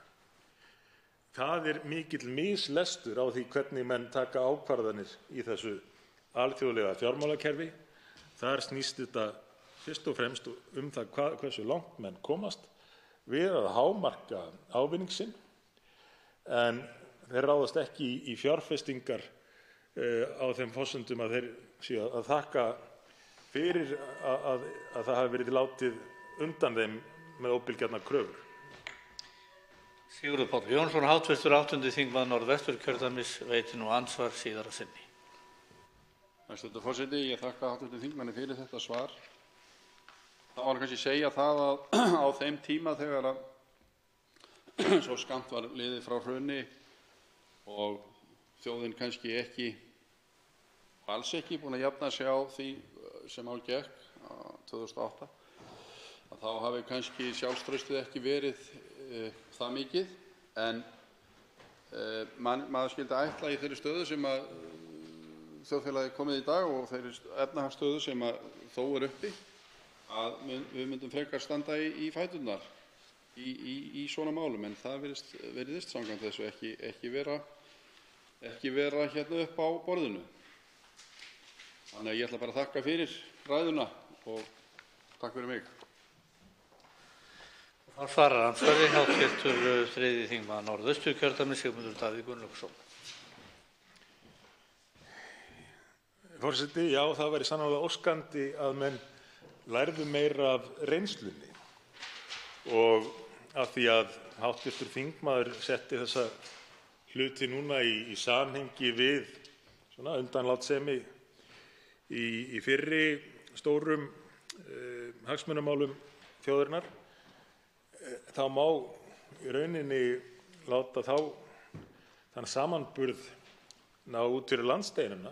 Það er mikill mislestur á því hvernig menn taka ákvarðanir í þessu alþjóðlega fjármálakerfi. Þar snýst þetta fyrst og fremst það hversu langt menn komast við að hámarka ávinning sinn, en þeir ráðast ekki í fjárfestingar á þeim forsendum að þeir séu að þakka fyrir að það hafi verið látið undan þeim með óbilgjarnar kröfur. Sigurður Páll Jónsson, hv. 8. þingmaður Norðvesturkjördæmis, veitir nú andsvar síðara sinni. Hæstv. forseti, ég þakka hv. þingmanni fyrir þetta svar. Það var kannski segja það að á þeim tíma þegar svo skammt var liðið frá hruni og þjóðin kannski alls ekki búin að jafna sig á því sem á gekk 2008, að þá hafi kannski sjálfstraustið ekki verið það mikið, en maður skyldi ætla í þeirri stöðu sem að þjóðfélagið komið í dag og þeirri efnahagsstöðu sem að þó er uppi, að við myndum frekar standa í fæturnar í svona málum, en það virðist samkvæmt þessu ekki vera hérna upp á borðinu. Þannig að ég ætla bara að þakka fyrir ræðuna og takk fyrir mig. Þá svarar andsvari hv. 3. þingmaður Norðausturkjördæmis, Sigmundur Davíð Gunnlaugsson. Forseti, já, það væri sannarlega óskandi að menn lærðu meira af reynslunni, og af því að hv. þingmaður setti þessa hluti núna í samhengi við svona undanlátssemi í fyrri stórum hagsmunamálum þjóðarinnar, þá má í rauninni láta þann samanburð ná út fyrir landsteinana.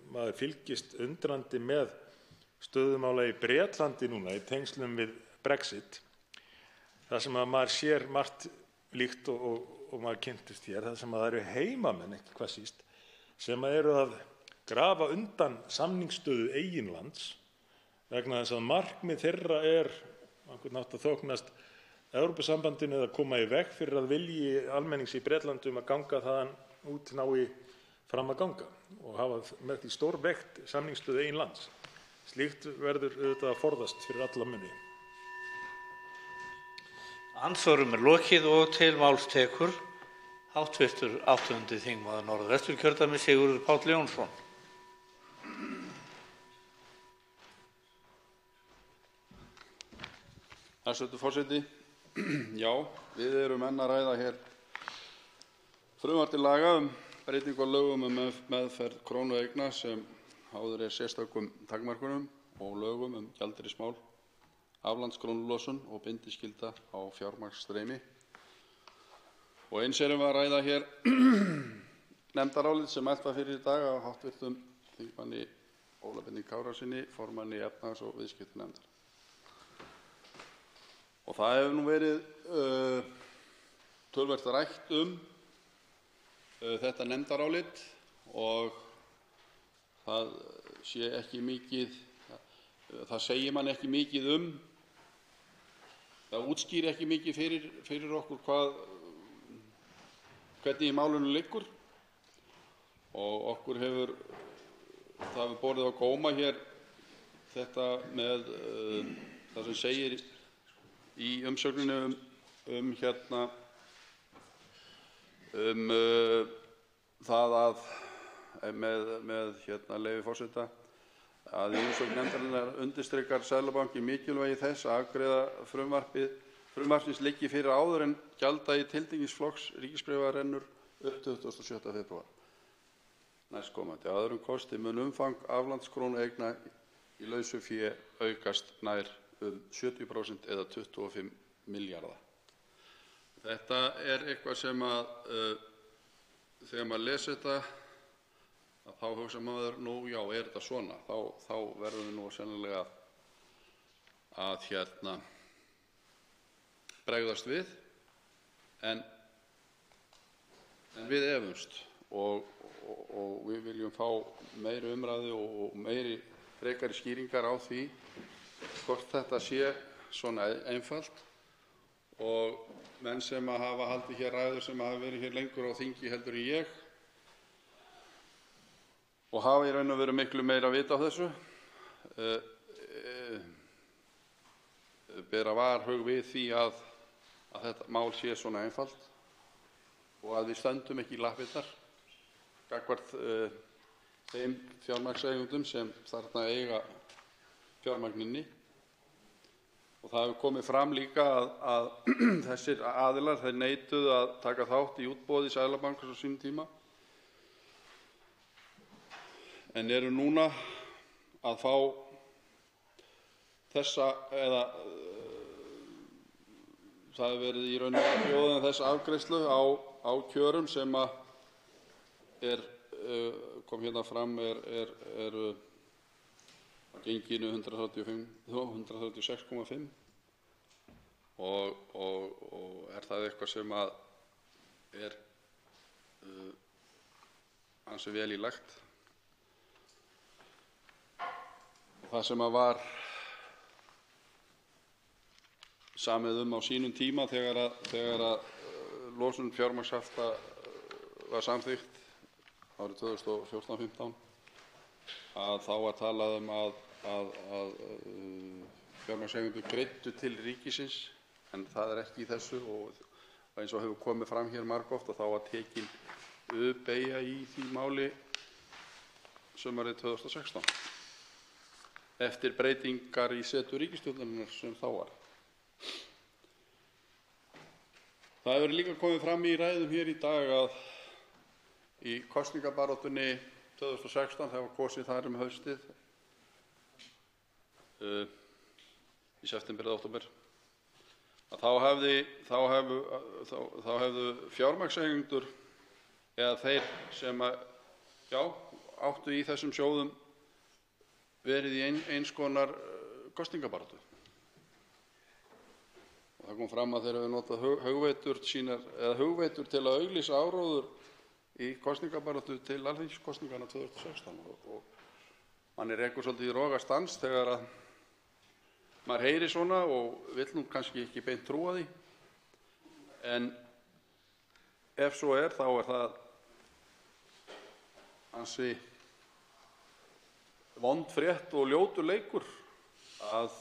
Maður fylgist undrandi með stöðumála í Bretlandi núna í tengslum við Brexit, þar sem að maður sér margt líkt og maður kynntist hér, þar sem að það eru heimamenn, ekki hvað síst, sem eru að grafa undan samningsstöðu eigin lands vegna þess að markmið þeirra er einhvern nátt að þóknast Evrópusambandinu eða koma í veg fyrir að vilji almennings í Bretlandi að ganga þaðan út nái fram að ganga og hafa með því stórveikt samningsstöðu eigin lands. Slíkt verður auðvitað að forðast fyrir alla muni. Andsvörum lokið og til máls tekur hv. 8. þingmaður Norðvesturkjördæmis, Sigurður Páll Jónsson. Hæstv. forseti, já, við erum enn að ræða hér frumvarp til laga breytingu á lögum meðferð krónueigna sem háður sérstökum takmörkunum og lögum gjaldeyrismál, aflandskrónulosun og bindiskylda á fjármagnsstreymi. Og eins erum við að ræða hér nefndarálit sem mælt var fyrir í dag af hv. þingmanni Óla Birni Kárasyni, formanni efnahags- og viðskiptanefndar. Og það hefur nú verið töluvert rætt þetta nefndarálit og það sé ekki mikið það segir manni ekki mikið það útskýrir ekki mikið fyrir okkur hvernig í málinu liggur, og okkur hefur borið á góma hér þetta með það sem segir í umsögninni það að með leyfi forseta, að í umsögn nefndarinnar undirstrikar Seðlabanki mikilvægi þess að afgreiða frumvarpsins liggi fyrir áður en gjalddagi tiltekins flokks ríkisbréfa rennur upp 27. febrúar næstkomandi. Að öðrum kosti mun umfang aflandskrónueigna í lausu fé aukast nær 70% eða 25 milljarða. Þetta eitthvað sem þegar maður les þetta, þá hugsa maður, nú já, þetta svona? Þá verðum við nú sennilega að bregðast við, en við efumst og við viljum fá meiri umræðu og meiri frekari skýringar á því hvort þetta sé svona einfalt, og menn sem hafa haldið hér ræður sem hafa verið hér lengur á þingi heldur en ég og hafa í raun og veru miklu meira að vita á þessu, bera varhug við því að þetta mál sé svona einfalt og að við stöndum ekki í lappirnar gagnvart þeim fjármagnseigendum sem þarna eiga fjármagninni. Og það hefur komið fram líka að þessir aðilar, þeir neituðu að taka þátt í útboði Seðlabankans á sínum tíma, en eru núna að fá þessa, eða það hefur verið í raun og veru bjóðað þessa afgreiðslu á kjörum sem kom hérna fram eru á genginu 136,5 og það eitthvað sem ansi vel í lagt. Það sem var samið á sínum tíma þegar losun fjármagnshafta var samþykkt árið 2014-15, að þá var talað að fjármagnseigendur greiddu til ríkisins, en það ekki í þessu, og eins og hefur komið fram hér margoft, og þá var tekin beygja í því máli sumarið 2016 eftir breytingar í setu ríkisstjórnarinnar sem þá var. Það hefur líka komið fram í ræðum hér í dag að í kosningabaráttunni 2016, þegar var kosið þar haustið, í september eða október, að þá hefðu fjármagnseigendur, eða þeir sem áttu í þessum sjóðum, verið í eins konar kosningabaráttu. Og það kom fram að þeir hefðu notað hugveitur til að auglýsa áróður í kosningabaráttu til alþingiskosninganna 2016, og manni rekur svolítið í rogastans þegar að maður heyri svona og vill nú kannski ekki beint trúa því, en ef svo þá það ansi vond frétt og ljótur leikur að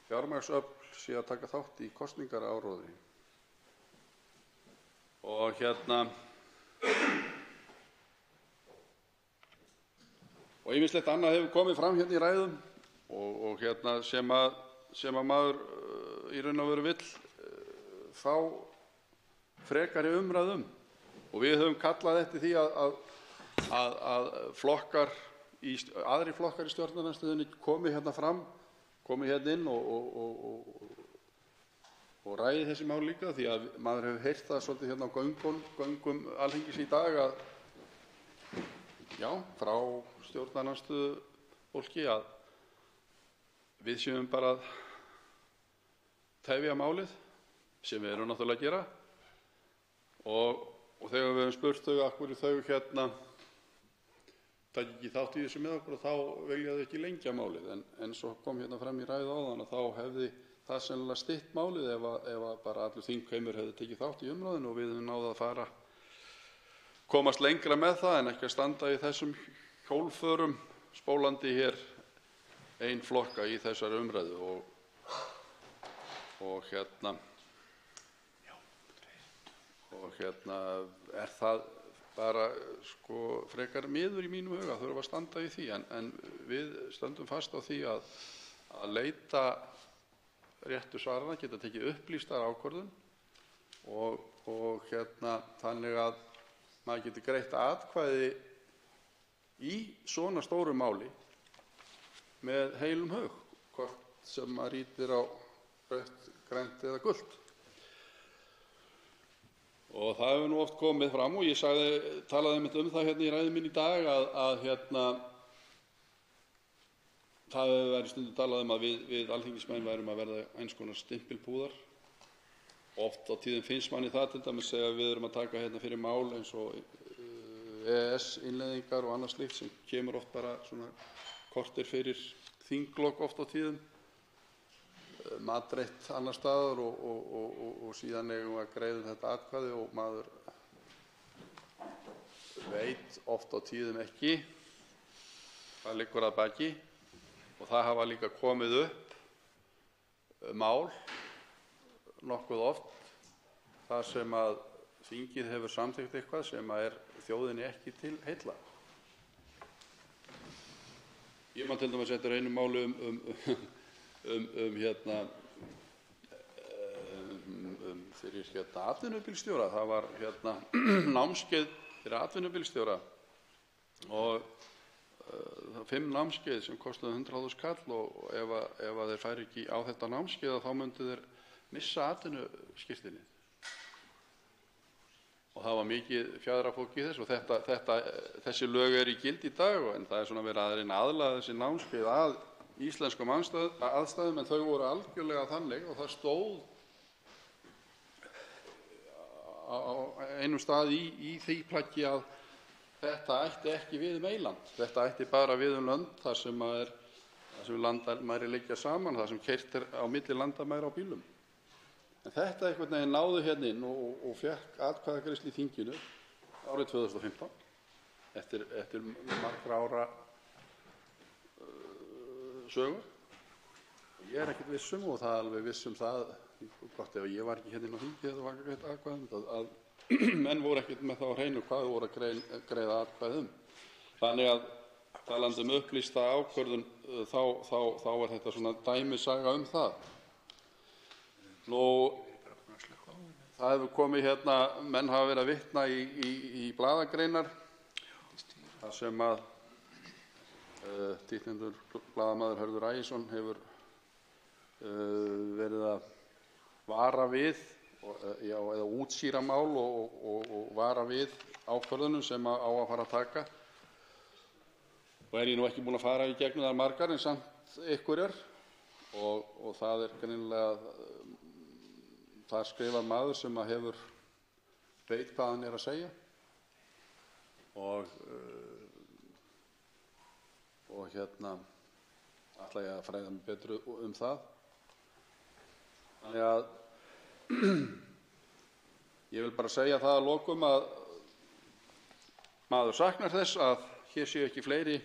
fjármagnsöfl sé að taka þátt í kosningaáróðri. Og og ýmislegt annað hefur komið fram hérna í ræðum og sem maður í raun og veru vill fá frekari umræðum, og við höfum kallað eftir því að aðrir flokkar í stjórnarandstöðunni komi hérna fram, komi hérna inn og ræði þessi mál líka, því að maður hefur heyrt það svolítið hérna á göngum Alþingis í dag að frá stjórnarandstöðufólki að við séum bara að tefja málið, sem við erum náttúrulega að gera, og þegar við höfum spurt þau af hverju þau taki ekki þátt í þessu með okkur og þá vilja þau ekki lengja málið. En svo kom hérna fram í ræðu áðan að þá hefði það sennilega stytt málið ef bara allur þingheimur hefði tekið þátt í umræðunni og við hefðum náð að komast lengra með það en ekki að standa í þessum hjólförum spólandi hér ein flokka í þessari umræðu. Og hérna er það bara frekar miður í mínum huga að þurfa að standa í því, en við stöndum fast á því að leita réttu svarana, geta tekið upplýstar ákvörðun og þannig að maður geti greitt atkvæði í svona stóru máli með heilum hug, hvort sem maður rýtir á rautt, grænt eða gult. Og það hefur nú oft komið fram og ég talaði einmitt það hérna í ræðu minni í dag að það hefur verið stundum talað að við alþingismenn værum að verða eins konar stimpilpúðar. Oft á tíðum finnst manni það til dæmis þegar við erum að taka hérna fyrir mál eins og EES-innleiðingar og annað slíkt sem kemur oft bara svona korter fyrir þinglok oft á tíðum. Matreitt annar staðar og síðan eigum við að greiða þetta atkvæði og maður veit oft á tíðum ekki hvað liggur að baki. Og það hafa líka komið upp mál nokkuð oft þar sem að þingið hefur samþykkt eitthvað sem er þjóðinni ekki til heilla. Ég man til dæmis eftir einu máli fyrir atvinnubílstjóra. Það var námskeið fyrir atvinnubílstjóra og 5 námskeið sem kostuðu 100.000 kall og ef þeir færu ekki á þetta námskeið þá myndu þeir missa atvinnuskírteinið. Og það var mikið fjaðrafólk í þessu og þessi lög eru í gildi í dag en það er svona verið að reyna að aðlaga þessi námskeið að íslenskum aðstæðum en þau voru algjörlega þannig og það stóð á einum stað í því plaggi að þetta ætti ekki við eyland. Þetta ætti bara við lönd þar sem landamæri liggja saman, þar sem keyrt er á milli landamæra á bílum. En þetta einhvern veginn náði hérna inn og fékk atkvæðagreiðslu í þinginu árið 2015 eftir margra ára sögu. Ég er ekkert viss og það er alveg viss það, gott ef ég var ekki hérna inn á þingi eða var ekki greitt atkvæði að menn voru ekkert með það á hreinu hvað voru að greiða atkvæði Þannig að talandi upplýsta ákvörðun þá er þetta svona dæmisaga það. Það hefur komið hérna, menn hafa verið að vitna í blaðagreinar þar sem að títtnefndur blaðamaður Hörður Ægisson hefur verið að vara við eða útskýra mál og vara við ákvörðunum sem á að fara að taka. Og ég nú ekki búinn að fara í gegnum þær margar en samt einhverjar og það er greinilega það skrifar maður sem hefur veit hvað hann er að segja og hérna ætla ég að fræða mig betur það. Þannig að ég vil bara segja það að lokum að maður saknar þess að hér séu ekki fleiri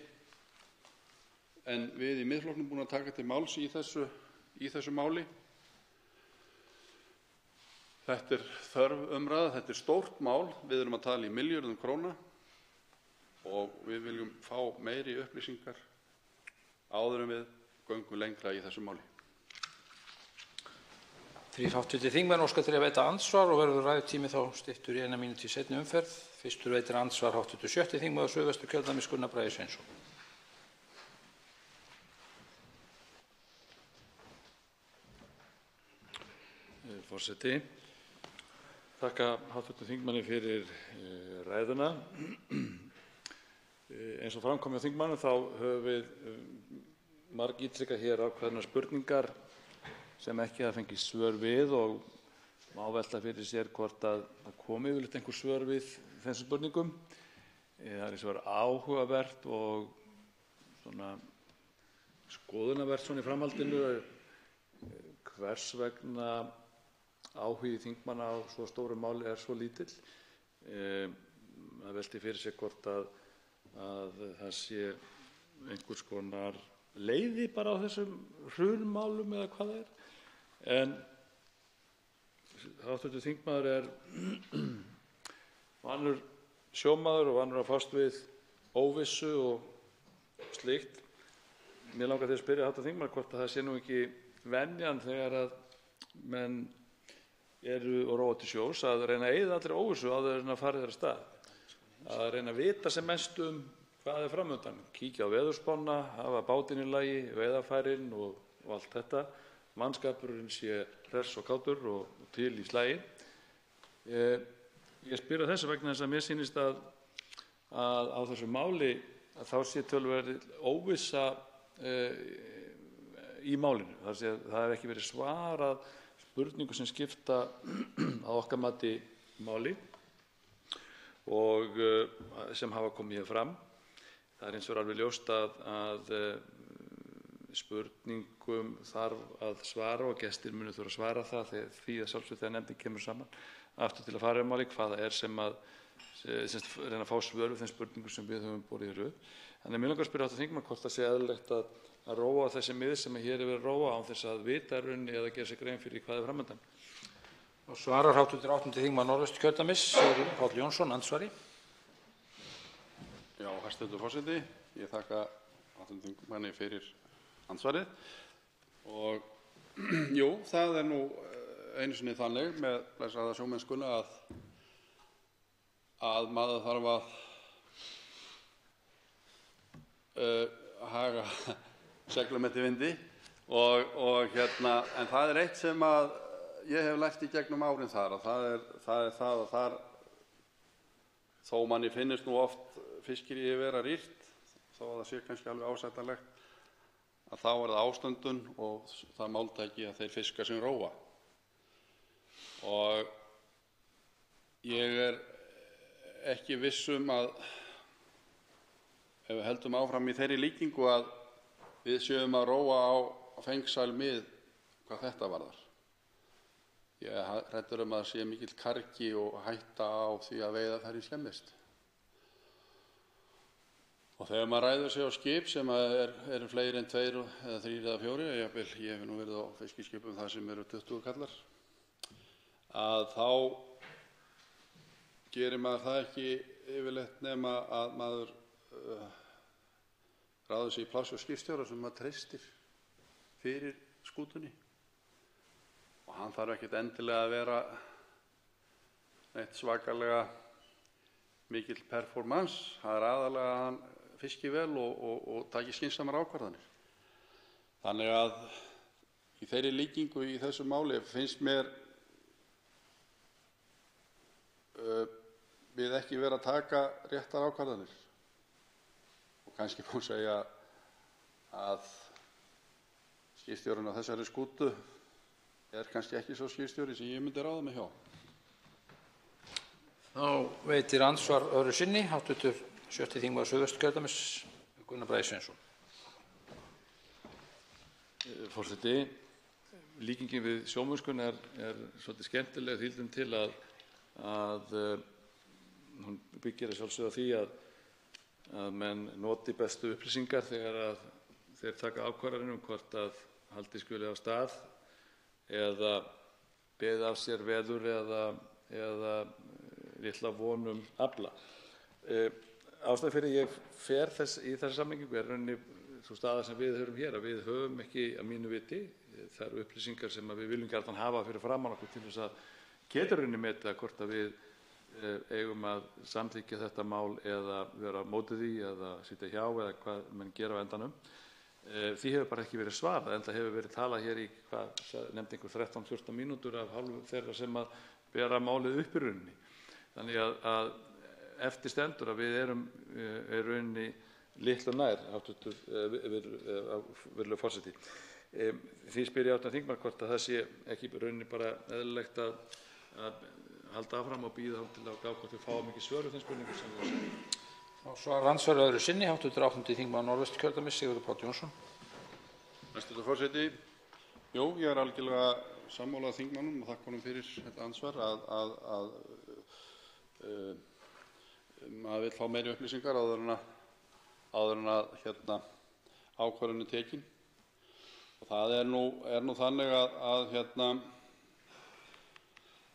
en við í Miðflokknum búin að taka til máls í þessu máli. Þetta er þörf umræða, þetta er stórt mál, við erum að tala í milljörðum króna og við viljum fá meiri upplýsingar áður en við göngum lengra í þessu máli. 3 hv. þingmenn óska til að veita andsvar og verður ræðutími þá styttur í 1 mínútu í seinni umferð. Fyrstur veitir andsvar hv. 6. þingmaður Suðvesturkjördæmis Gunnar Bragi Sveinsson. Forseti. Þakka hv. þingmanni fyrir ræðuna. Eins og fram kom hjá þingmanninum þá höfum við margítrekað hér ákveðnar spurningar sem ekki hafa fengið svör við og má velta fyrir sér hvort að komi yfirleitt einhver svör við þessum spurningum. Það er hins vegar áhugavert og svona skoðunarvert svona í framhaldinu hvers vegna áhugi þingmanna á svo stóru máli svo lítill. Það velti fyrir sig hvort að það sé einhvers konar leiði bara á þessum hrunmálum eða hvað það er. En hv. þingmaður er vanur sjómaður og vanur að fást við óvissu og slíkt. Mér langar til að spyrja hv. þingmaður hvort að það sé nú ekki venjan þegar að menn eru og róa til sjós að reyna að eyða allri óvissu áður en að fara þeirra stað. Að reyna að vita sem mest hvað er framundan, kíkja á veðurspána, hafa bátinn í lagi, veiðarfærin og allt þetta. Mannskapurinn sé hress og kátur og til í slagi. Ég spyr að þessu vegna þess að mér sýnist að á þessu máli að þá sé töluverð óvissa í málinu. Það hefur ekki verið svarað spurningu sem skipta að okkar mati máli og sem hafa komið hér fram. Það er hins vegar alveg ljóst að spurningum þarf að svara og gestir munu þurfa að svara það því að sjálfsögðu þegar nefndin kemur saman aftur til að fara um máli hvað það er sem reyna að fá svör við þeim spurningum sem við höfum borið hér upp. Þannig að mér langar að spyrja hv. þingmann hvort það sé eðlilegt að róa þessi mið sem hér er verið að róa án þess að vita raunni eða gera sér grein fyrir hvað er framundan. Og svarar hv. 8. þingmaður Norðausturkjördæmis, Sigurður Páll Jónsson, andsvari. Já, hæstv. forseti, ég þakka hv. þingmanni fyrir andsvarið. Og jú, það er nú einu sinni þannig með blessaða sjómennskuna að maður þarf að haga seglum eftir vindi en það er eitt sem að ég hef lært í gegnum árin þar og það er það að þar þó manni finnist nú oft fiskiríi vera rýrt þó að það sé kannski alveg ásættanlegt að þá er það ástundun og það máltæki að þeir fiska sem róa. Og ég er ekki viss að ef við heldum áfram í þeirri líkingu að við séum að róa á fengsæl mið hvað þetta varðar. Ég er hræddur að sé mikill kargi og hætta á því að veiðarfærin skemmist. Og þegar maður ræður sig á skip sem eru fleiri en 2 eða 3 eða 4, ég hef nú verið á fiskiskipum þar sem eru 20 kallar, að þá gerir maður það ekki yfirleitt nema að maður ráður sig í pláss og skipstjóra sem maður treystir fyrir skútunni. Og hann þarf ekkert endilega að vera neitt svakalega mikill performance. Það er aðalega að hann fiski vel og taki skynsamar ákvarðanir. Þannig að í þeirri líkingu í þessu máli finnst mér við ekki vera að taka réttar ákvarðanir. Og kannski má segja að skipstjórinn á þessari skútu er kannski ekki svo skipstjóri sem ég myndi ráða mig hjá. Þá veitir andsvar öðru sinni hv. 7. þingmaður Suðvesturkjördæmis, Gunnar Bragi Sveinsson. Forseti, líkingin við sjómennskuna er svolítið skemmtileg þýldum til að hún byggir að sjálfsögðu á því að menn noti bestu upplýsingar þegar að þeir taka ákvarðanir hvort að haldi skuli á stað eða beðið af sér veður eða litla von afla. Ástæðan fyrir ég fer í þessa sammengingu er rauninni sú staða sem við höfum hér, að við höfum ekki að mínu viti þær upplýsingar sem við viljum gjarnan hafa fyrir framan okkur til þess að geta rauninni meta hvort að við eigum að samþykkja þetta mál eða vera á móti því eða sitja hjá eða hvað menn gera á endanum. Því hefur bara ekki verið svarað, enda hefur verið talað hér í, nefndi einhver 13-14 mínútur af hálfu þeirra sem að bera málið upp í rauninni. Þannig að eftir stendur að við erum í rauninni litlu nær, virðulegur forseti. Því spyr ég hv. þingmann hvort að það sé ekki í rauninni bara eðlilegt að halda áfram og bíða til að gá hvort við fáum ekki svör við þeim spurningum sem Svarar andsvar öðru sinni hv. 8. þingmaður Norðvesturkjördæmis, Sigurður Páll Jónsson. Hæstv. forseti. Jú, ég er algjörlega sammála þingmönnum og þakka honum fyrir þetta andsvar að maður vill fá meiri upplýsingar áður en að ákvörðun er tekin. Og það er nú þannig að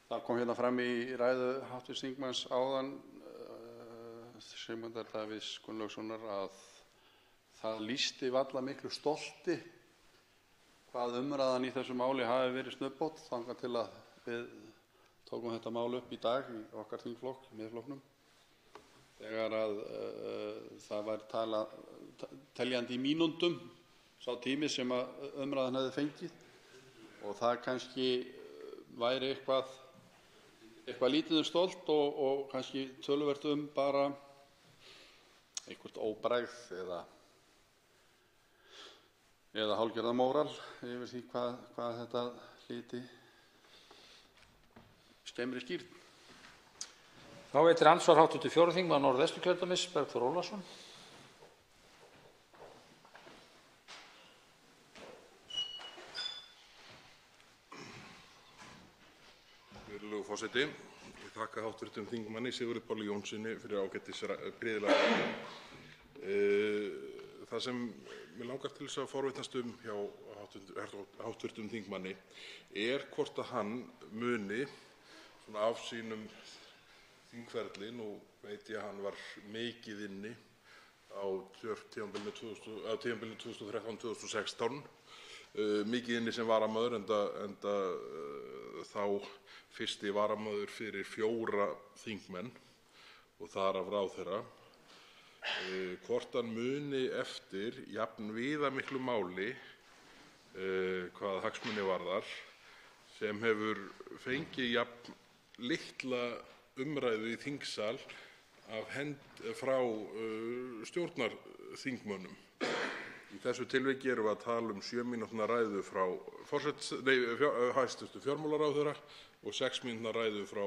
það kom fram í ræðu hv. þingmanns áðan, Sigmundar Davíðs Gunnlaugssonar, að það lýsti varla miklu stolti hvað umræðan í þessu máli hafi verið snubbót þangað til að við tókum þetta mál upp í dag í okkar þingflokk, Miðflokknum, þegar að það var teljandi í mínúndum sá tími sem að umræðan hefði fengið, og það kannski væri eitthvað lítið stolt og kannski töluvert bara eitthvert óbragð eða hálfgerða móral yfir því hvað þetta hlyti skemmri skýrn. Þá veitir andsvar hv. 4. þingmaður Norðvesturkjördæmis, Bergþór Ólason. Virðulegur forseti. Ég þakka hv. þingmanni Sigurði Páli Jónssyni fyrir ágætis prýðilega. Það sem mig langar til þess að forvitnast hjá hv. þingmanni er hvort að hann muni af sínum þingferli, nú veit ég að hann var mikið inni á tímabilinu 2013–2016, mikið inni sem varamaður, enda þá fyrsti varamaður fyrir 4 þingmenn og þar af ráðherra, hvort hann muni eftir jafn viðamiklu máli hvað hagsmuni varðar sem hefur fengið jafn litla umræðu í þingsal frá stjórnarþingmönnum. Í þessu tilviki erum við að tala 7 mínútna ræðu frá hæstv. fjármálaráðherra og 6 mínútna ræðu frá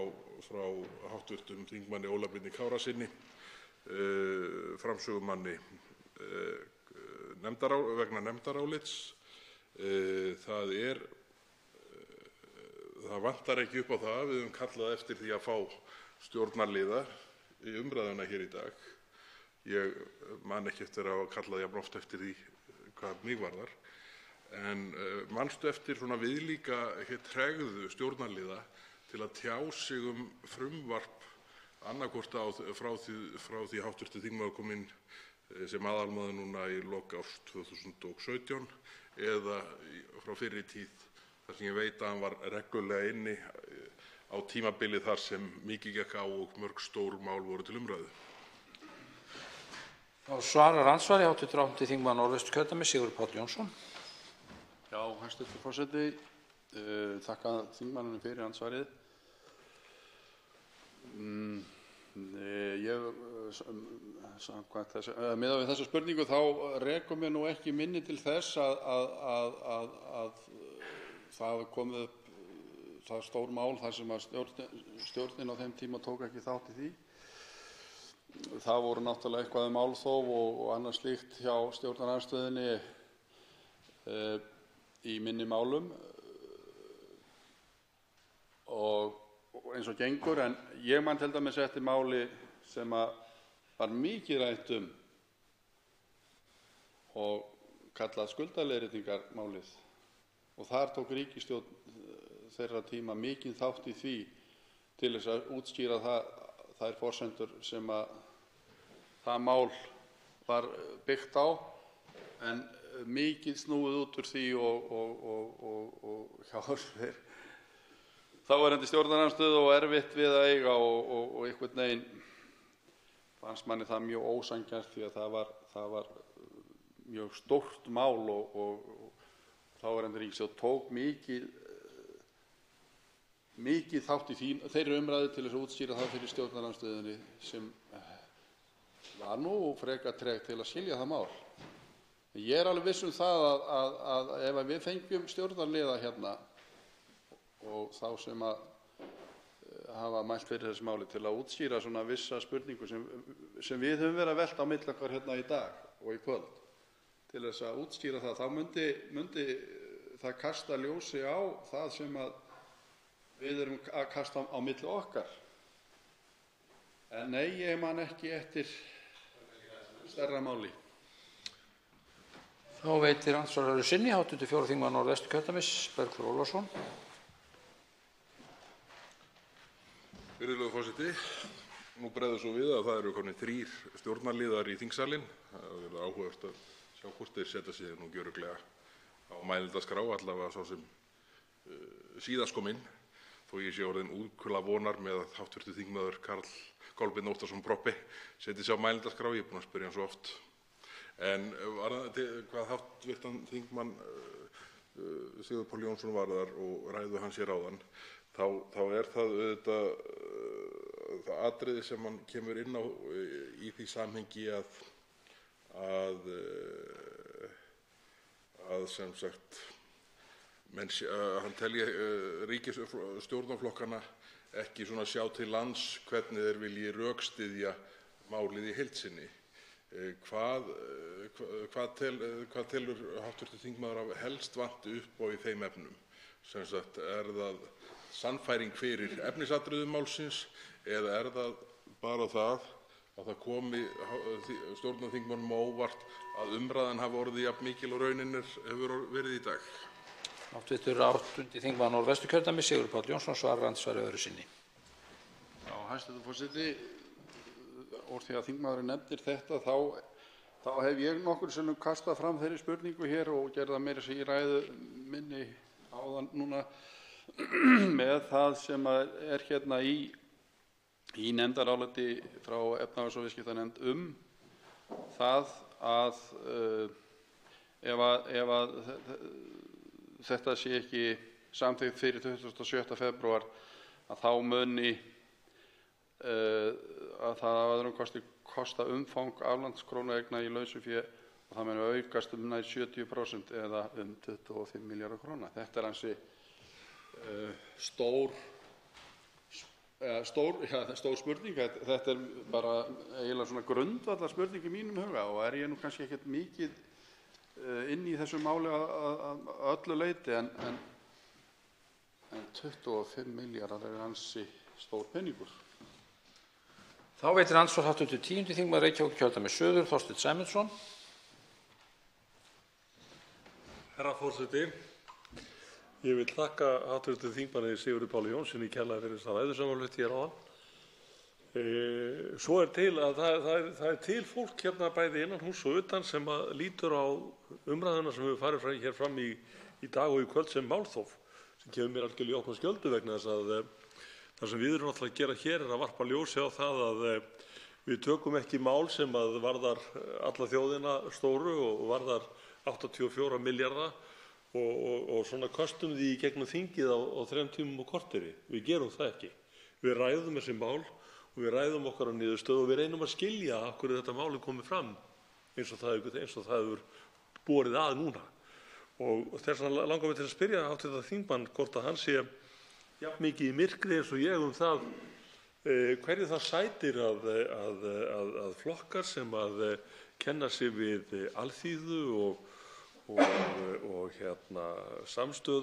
hv. þingmanni Óla Birni Kárasyni, framsögumanni vegna nefndarálits. Það vantar ekki upp á það. Við höfum kallað eftir því að fá stjórnarliða í umræðuna hér í dag. Ég man ekki eftir að hafa kallað jafn oft eftir því hvað mig varðar. En manstu eftir svona viðlíka tregðu stjórnarliða til að tjá sig frumvarp annaðhvort frá því hv. þingmaður kom inn sem aðalmaður núna í lok árs 2017 eða frá fyrri tíð, þar sem ég veit að hann var reglulega inni á tímabili þar sem mikið gekk á og mörg stór mál voru til umræðu. Þá svarar andsvari hv. 8. þingmaður Norðvesturkjördæmis, Sigurður Páll Jónsson. Já, hæstv. forseti. Þakka þingmanninum fyrir andsvarið. Miðað við þessa spurningu þá rekur mér nú ekki minni til þess að það komið upp það stór mál þar sem að stjórnin á þeim tíma tók ekki þátt í því. Það voru náttúrulega eitthvað málþóf og annað slíkt hjá stjórnarandstöðunni í minni málum og eins og gengur, en ég man til dæmis eftir máli sem var mikið rætt og kallað skuldaleiðréttingarmálið, og þar tók ríkisstjórn þeirra tíma mikinn þátt í því til þess að útskýra þær forsendur sem það mál var byggt á, en mikið snúið út úr því og hjá þáverandi stjórnarandstöðu og erfitt við að eiga og einhvern veginn fannst manni það mjög ósanngjarnt því að það var mjög stórt mál og þáverandi ríkisstjórn tók mikið þátt í þeirri umræðu til þess að útskýra það fyrir stjórnarandstöðunni sem var nú frekar treg til að skilja það mál. Ég er alveg viss það að ef við fengjum stjórnarliða hérna og þá sem að hafa mælt fyrir þessu máli til að útskýra svona vissa spurningu sem við höfum verið að velta á milli okkar hérna í dag og í kvöld. Til þess að útskýra það, þá myndi það kasta ljósi á það sem að við erum að kasta á milli okkar. En nei, ég man ekki eftir stærra máli. Þá veitir andsvar öðru sinni hv. 4. þingmaður Norðvesturkjördæmis, Bergþór Ólason. Virðulegur forseti, nú bregður svo við að það eru komnir 3 stjórnarliðar í þingsalinn. Það verður áhugavert að sjá hvort þeir setja sig nú gjöruglega á mælendaskrá, allavega sá sem síðast kom inn, þó ég sé orðinn úrkula vonar með að hv. þingmaður Karl Kolbeinn Óttarsson Proppé setji sig á mælendaskrá. Ég er búinn að spyrja hann svo oft. En hvað hv. þingmann Sigurð Pál Jónsson varðar og ræðu hans hér áðan, þá er það auðvitað það atriði sem hann kemur inn á í því samhengi að sem sagt hann telji ríkisstjórnarflokkana ekki svona sjá til lands hvernig þeir vilji rökstyðja málið í heild sinni. Hvað telur hv. þingmaður að helst vanti upp á í þeim efnum? Sem sagt, er það sannfæring fyrir efnisatriðum málsins eða er það bara það að það komi stjórnarþingmönnum á óvart að umræðan hafi orðið jafn mikil og raunin hefur verið í dag? Hv. 8. þingmaður Norðvesturkjördæmis, Sigurður Páll Jónsson, svarar andsvari öðru sinni. Já, hæstv. forseti, úr því að þingmaðurinn nefnir þetta, þá hef ég nokkrum sinnum kastað fram þeirri spurningu hér og gerði það meira að segja í ræðu minni áðan núna með það sem er hérna í nefndaráliti frá efnahags- og viðskiptanefnd það að ef þetta sé ekki samþykkt fyrir 27. febrúar að þá muni að það að öðrum kosti kosta umfang aflandskrónueigna í lausufé og það muni aukast nær 70% eða 25 milljarða króna. Þetta er ansi stór spurning. Þetta er bara eiginlega svona grundvallar spurning í mínum huga og er ég nú kannski ekkert mikið inn í þessu máli að öllu leyti en 25 milljarðar er ansi stór peningur. Þá veitir andsvar hv. 10. þingmaður Reykjavíkurkjördæmis suður, Þorsteinn Sæmundsson. Herra forseti, ég vil þakka hv. þingmanni Sigurði Páli Jónssyni kærlega fyrir þessa ræðu sem hann flutti hér áðan. Svo er til að það er til fólk hérna bæði innan húss og utan sem lítur á umræðuna sem við farið hér fram í dag og í kvöld sem málþóf, sem kemur mér algjörlega í opna skjöldu vegna þess að það sem við erum alltaf að gera hér er að varpa ljósi á það að við tökum ekki mál sem varðar alla þjóðina stóru og varðar 84 milljarða og svona köstum því í gegnum þingið á 3 tímum og korteri. Við gerum það ekki. Við ræðum þessi mál og við ræðum okkar á niðurstöðu og við reynum að skilja af hverju þetta mál er komið fram eins og það hefur borið að núna. Og þess vegna langar mig til að spyrja hv. þingmann hvort að hann sé jafn mikið í myrkri eins og ég það hverju það sætir að flokkar sem kenna sig við alþýðu og samstöðu